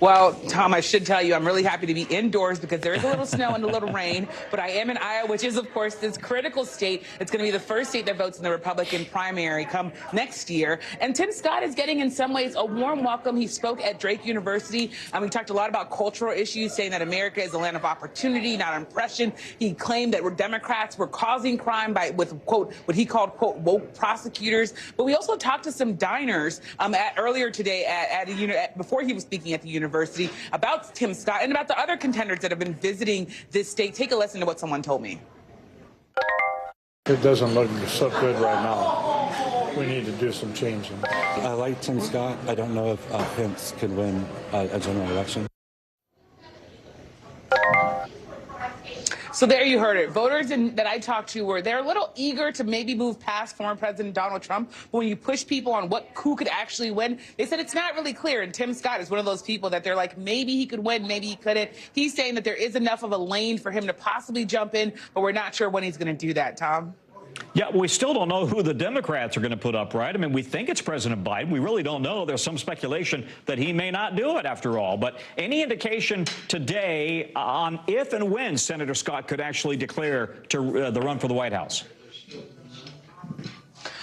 Well, Tom, I should tell you, I'm really happy to be indoors because there is a little snow and a little rain, but I am in Iowa, which is, of course, this critical state. It's going to be the first state that votes in the Republican primary come next year. And Tim Scott is getting, in some ways, a warm welcome. He spoke at Drake University. We talked a lot about cultural issues, saying that America is a land of opportunity, not oppression. He claimed that Democrats were causing crime with, quote, what he called, quote, woke prosecutors. But we also talked to some diners earlier today before he was speaking at the university about Tim Scott and about the other contenders that have been visiting this state. Take a listen to what someone told me. It doesn't look so good right now. We need to do some changing. I like Tim Scott. I don't know if Pence could win a general election. So there you heard it. Voters that I talked to they're a little eager to maybe move past former President Donald Trump. But when you push people on who could actually win, they said it's not really clear. And Tim Scott is one of those people that they're like, maybe he could win, maybe he couldn't. He's saying that there is enough of a lane for him to possibly jump in, but we're not sure when he's going to do that, Tom. Yeah, we still don't know who the Democrats are going to put up, right? I mean, we think it's President Biden. We really don't know. There's some speculation that he may not do it after all. But any indication today on if and when Senator Scott could actually declare to the run for the White House?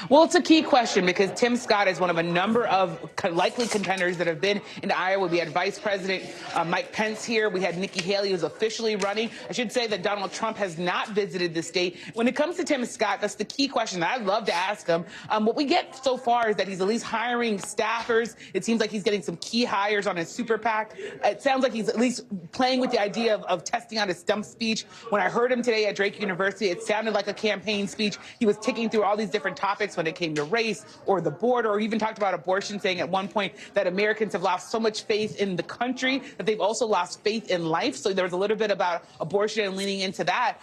Well, it's a key question because Tim Scott is one of a number of likely contenders that have been in Iowa. We had Vice President Mike Pence here. We had Nikki Haley, who's officially running. I should say that Donald Trump has not visited the state. When it comes to Tim Scott, that's the key question that I'd love to ask him. What we get so far is that he's at least hiring staffers. It seems like he's getting some key hires on his super PAC. It sounds like he's at least playing with the idea of testing out his stump speech. When I heard him today at Drake University, it sounded like a campaign speech. He was ticking through all these different topics when it came to race or the border, or even talked about abortion, saying at one point that Americans have lost so much faith in the country that they've also lost faith in life. So there was a little bit about abortion and leaning into that.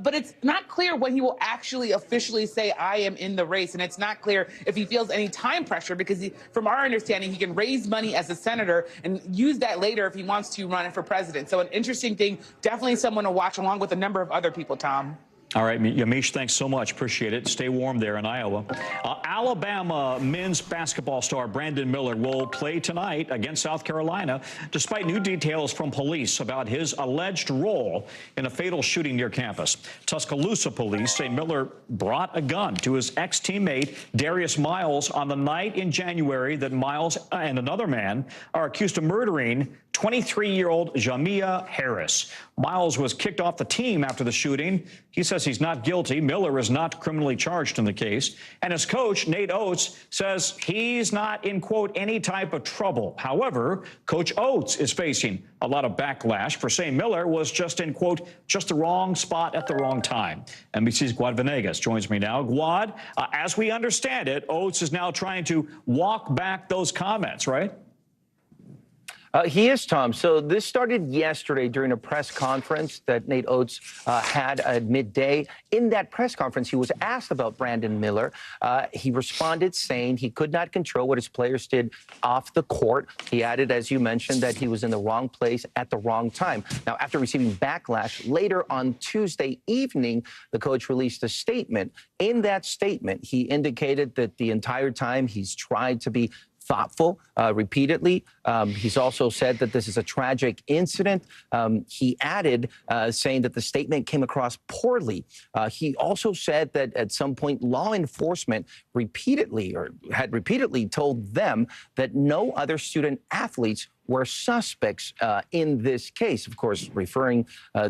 But it's not clear when he will actually officially say, I am in the race. And it's not clear if he feels any time pressure because from our understanding, he can raise money as a senator and use that later if he wants to run for president. So an interesting thing, definitely someone to watch along with a number of other people, Tom. All right, Yamiche, thanks so much. Appreciate it. Stay warm there in Iowa. Alabama men's basketball star Brandon Miller will play tonight against South Carolina, despite new details from police about his alleged role in a fatal shooting near campus. Tuscaloosa police say Miller brought a gun to his ex-teammate Darius Miles on the night in January that Miles and another man are accused of murdering 23-year-old Jamia Harris. Miles was kicked off the team after the shooting. He says he's not guilty. Miller is not criminally charged in the case. And his coach, Nate Oates, says he's not in, quote, any type of trouble. However, Coach Oates is facing a lot of backlash for saying Miller was just in, quote, just the wrong spot at the wrong time. NBC's Guad Venegas joins me now. Guad, as we understand it, Oates is now trying to walk back those comments, right? He is, Tom. So this started yesterday during a press conference that Nate Oates had at midday. In that press conference, he was asked about Brandon Miller. He responded saying he could not control what his players did off the court. He added, as you mentioned, that he was in the wrong place at the wrong time. Now, after receiving backlash later on Tuesday evening, the coach released a statement. In that statement, he indicated that the entire time he's tried to be thoughtful repeatedly. He's also said that this is a tragic incident. He added, saying that the statement came across poorly. He also said that at some point law enforcement had repeatedly told them that no other student athletes were suspects in this case, of course, referring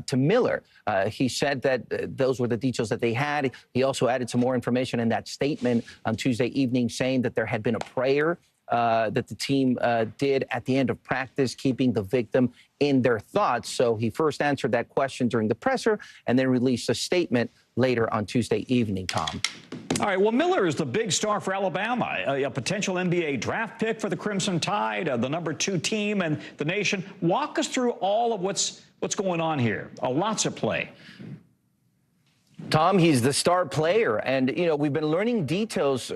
to Miller. He said that those were the details that they had. He also added some more information in that statement on Tuesday evening, saying that there had been a prayer that the team did at the end of practice, keeping the victim in their thoughts. So he first answered that question during the presser and then released a statement later on Tuesday evening, Tom. All right, well, Miller is the big star for Alabama, a potential NBA draft pick for the Crimson Tide, the #2 team in the nation. Walk us through all of what's going on here. Lots of play. Tom, he's the star player. And, we've been learning details,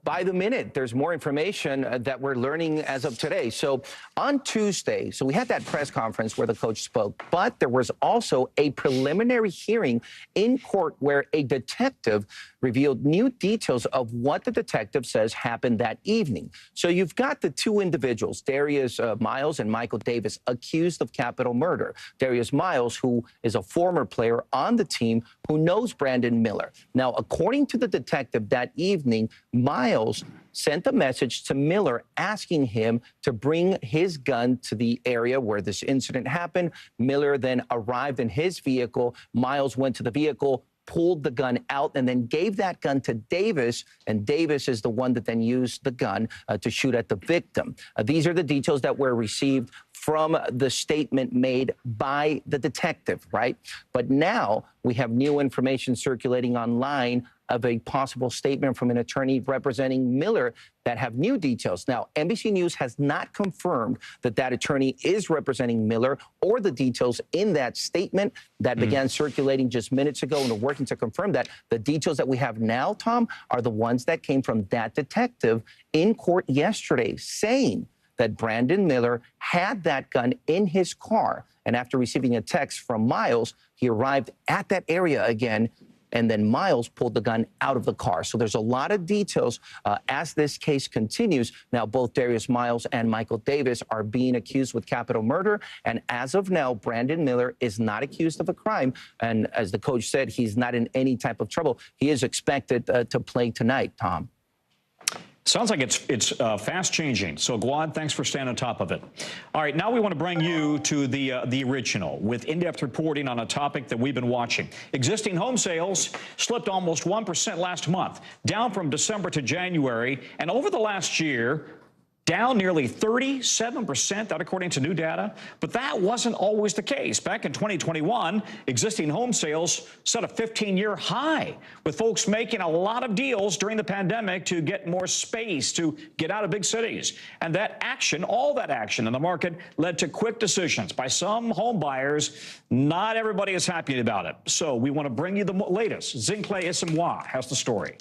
by the minute. There's more information that we're learning as of today. So on Tuesday, we had that press conference where the coach spoke, but there was also a preliminary hearing in court where a detective revealed new details of what the detective says happened that evening. So you've got the two individuals, Darius Miles and Michael Davis, accused of capital murder. Darius Miles, who is a former player on the team who knows Brandon Miller. Now, according to the detective that evening, Miles sent a message to Miller asking him to bring his gun to the area where this incident happened. Miller then arrived in his vehicle. Miles went to the vehicle, pulled the gun out, and then gave that gun to Davis, and Davis is the one that then used the gun to shoot at the victim. These are the details that were received from the statement made by the detective, right? But now we have new information circulating online of a possible statement from an attorney representing Miller that have new details. Now, NBC News has not confirmed that that attorney is representing Miller or the details in that statement that began circulating just minutes ago, and we're working to confirm that. The details that we have now, Tom, are the ones that came from that detective in court yesterday, saying that Brandon Miller had that gun in his car. And after receiving a text from Miles, he arrived at that area again, and then Miles pulled the gun out of the car. So there's a lot of details as this case continues. Now, both Darius Miles and Michael Davis are being accused with capital murder. And as of now, Brandon Miller is not accused of a crime. And as the coach said, he's not in any type of trouble. He is expected to play tonight, Tom. Sounds like it's fast changing. So, Gawad, thanks for staying on top of it. All right, now we want to bring you to the original with in-depth reporting on a topic that we've been watching. Existing home sales slipped almost 1% last month, down from December to January, and over the last year, down nearly 37%, that according to new data. But that wasn't always the case. Back in 2021, existing home sales set a 15-year high, with folks making a lot of deals during the pandemic to get more space, to get out of big cities. And that action, all that action in the market, led to quick decisions by some home buyers. Not everybody is happy about it. So we want to bring you the latest. Zincle Isimwa has the story.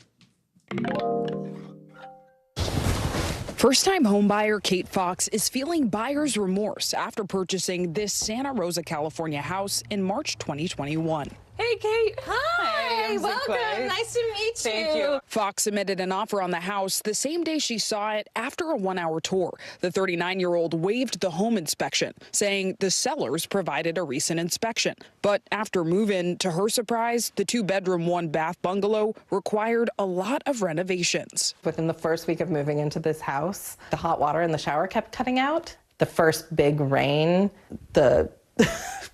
First-time homebuyer Kate Fox is feeling buyer's remorse after purchasing this Santa Rosa, California house in March 2021. Hey, Kate. Hi. Welcome. Nice to meet you. Thank you. Fox submitted an offer on the house the same day she saw it after a one-hour tour. The 39-year-old waived the home inspection, saying the sellers provided a recent inspection. But after move-in, to her surprise, the two-bedroom, one-bath bungalow required a lot of renovations. Within the first week of moving into this house, the hot water in the shower kept cutting out. The first big rain, the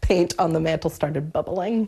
paint on the mantle started bubbling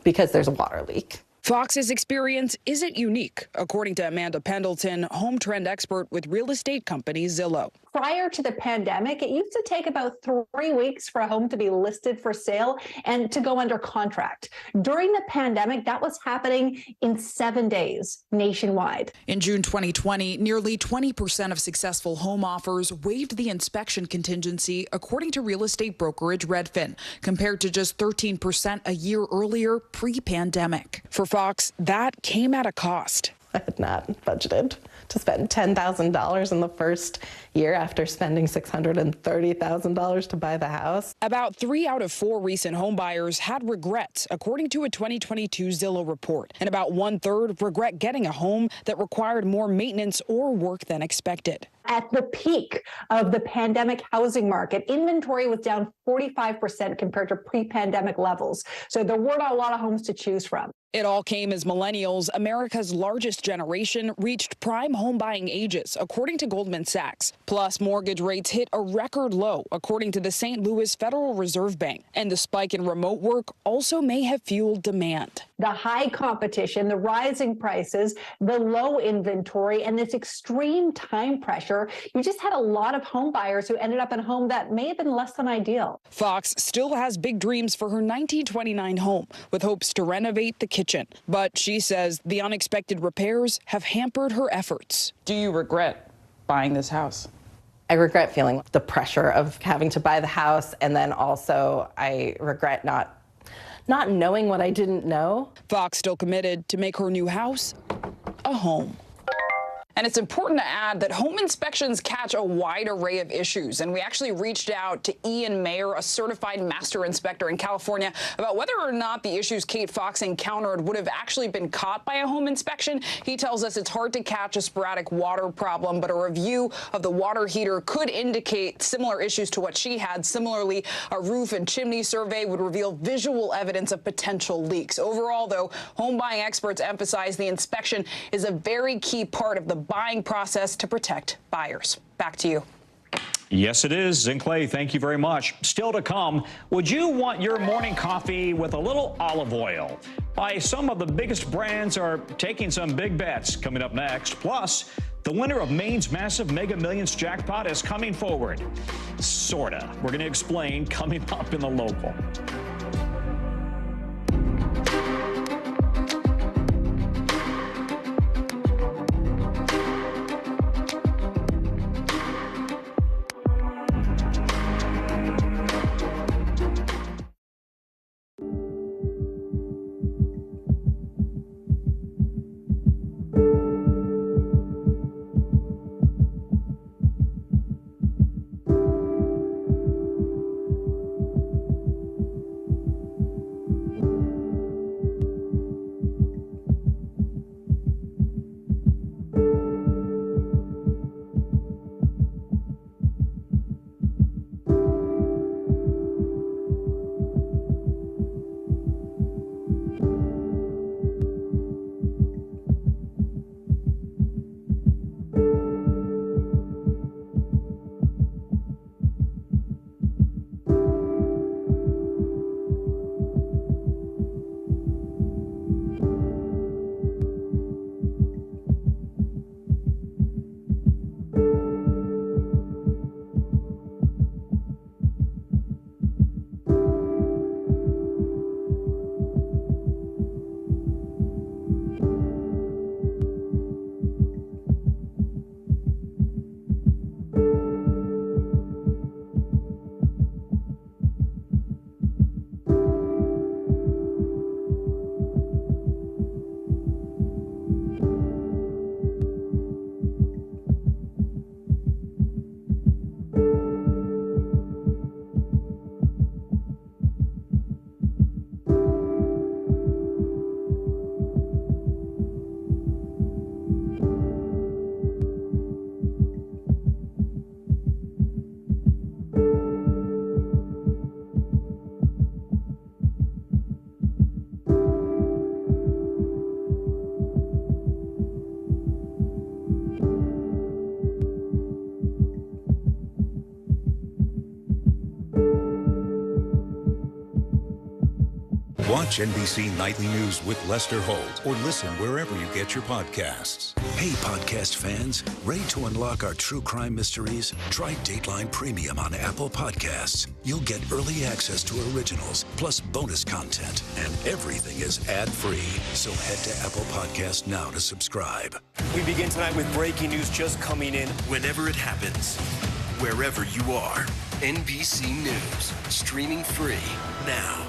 because there's a water leak. Fox's experience isn't unique, according to Amanda Pendleton, home trend expert with real estate company Zillow. Prior to the pandemic, it used to take about 3 weeks for a home to be listed for sale and to go under contract. During the pandemic, that was happening in 7 days nationwide. In June 2020, nearly 20% of successful home offers waived the inspection contingency, according to real estate brokerage Redfin, compared to just 13% a year earlier, pre-pandemic. For Fox, that came at a cost. I had not budgeted to spend $10,000 in the first year after spending $630,000 to buy the house. About 3 out of 4 recent home buyers had regrets, according to a 2022 Zillow report, and about 1/3 regret getting a home that required more maintenance or work than expected. At the peak of the pandemic housing market, inventory was down 45% compared to pre-pandemic levels. So there weren't a lot of homes to choose from. It all came as millennials, America's largest generation, reached prime home buying ages, according to Goldman Sachs. Plus, mortgage rates hit a record low, according to the St. Louis Federal Reserve Bank. And the spike in remote work also may have fueled demand. The high competition, the rising prices, the low inventory, and this extreme time pressure, you just had a lot of home buyers who ended up in a home that may have been less than ideal. Fox still has big dreams for her 1929 home, with hopes to renovate the kitchen. But she says the unexpected repairs have hampered her efforts. Do you regret buying this house? I regret feeling the pressure of having to buy the house, and then also I regret not knowing what I didn't know. Fox still committed to make her new house a home. And it's important to add that home inspections catch a wide array of issues. And we actually reached out to Ian Mayer, a certified master inspector in California, about whether or not the issues Kate Fox encountered would have actually been caught by a home inspection. He tells us it's hard to catch a sporadic water problem, but a review of the water heater could indicate similar issues to what she had. Similarly, a roof and chimney survey would reveal visual evidence of potential leaks. Overall, though, home buying experts emphasize the inspection is a very key part of the buying process to protect buyers. Back to you. Yes, it is. Zinkley, thank you very much. Still to come, would you want your morning coffee with a little olive oil? Why some of the biggest brands are taking some big bets. Coming up next. Plus, the winner of Maine's massive Mega Millions jackpot is coming forward. Sorta. We're going to explain coming up in the local. Watch NBC Nightly News with Lester Holt or listen wherever you get your podcasts. Hey, podcast fans, ready to unlock our true crime mysteries? Try Dateline Premium on Apple Podcasts. You'll get early access to originals, plus bonus content, and everything is ad-free. So head to Apple Podcasts now to subscribe. We begin tonight with breaking news just coming in. Whenever it happens, wherever you are, NBC News, streaming free now.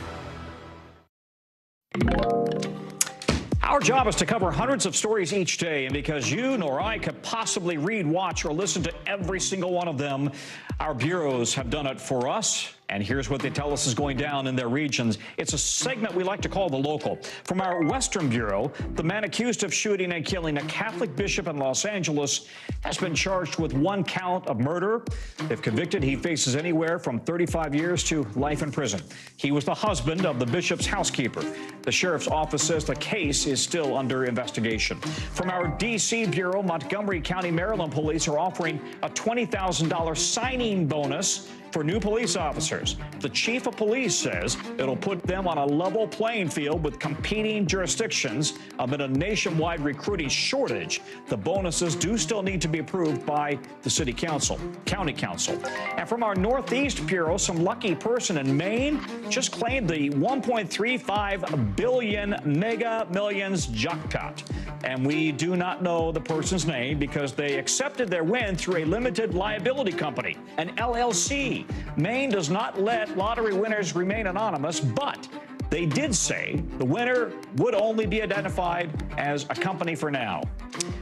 Our job is to cover hundreds of stories each day, and because you nor I could possibly read, watch, or listen to every single one of them, our bureaus have done it for us. And here's what they tell us is going down in their regions. It's a segment we like to call The Local. From our Western Bureau, the man accused of shooting and killing a Catholic bishop in Los Angeles has been charged with 1 count of murder. If convicted, he faces anywhere from 35 years to life in prison. He was the husband of the bishop's housekeeper. The sheriff's office says the case is still under investigation. From our D.C. Bureau, Montgomery County, Maryland police are offering a $20,000 signing bonus for new police officers. The chief of police says it'll put them on a level playing field with competing jurisdictions amid a nationwide recruiting shortage. The bonuses do still need to be approved by the city council, county council. And from our Northeast Bureau, some lucky person in Maine just claimed the $1.35 billion Mega Millions jackpot. And we do not know the person's name because they accepted their win through a limited liability company, an LLC. Maine does not let lottery winners remain anonymous, but they did say the winner would only be identified as a company for now.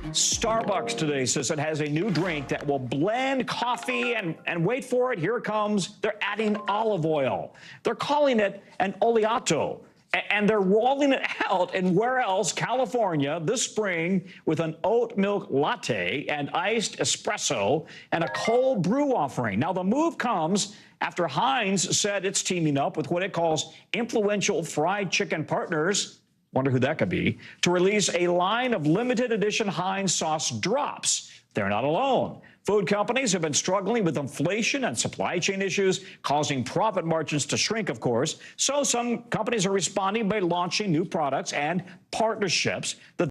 Starbucks today says it has a new drink that will blend coffee and wait for it, here it comes, they're adding olive oil. They're calling it an oleato. And they're rolling it out in where else? California this spring with an oat milk latte and iced espresso and a cold brew offering. Now, the move comes after Heinz said it's teaming up with what it calls influential fried chicken partners, wonder who that could be, to release a line of limited edition Heinz sauce drops. They're not alone. Food companies have been struggling with inflation and supply chain issues, causing profit margins to shrink, of course. So some companies are responding by launching new products and partnerships that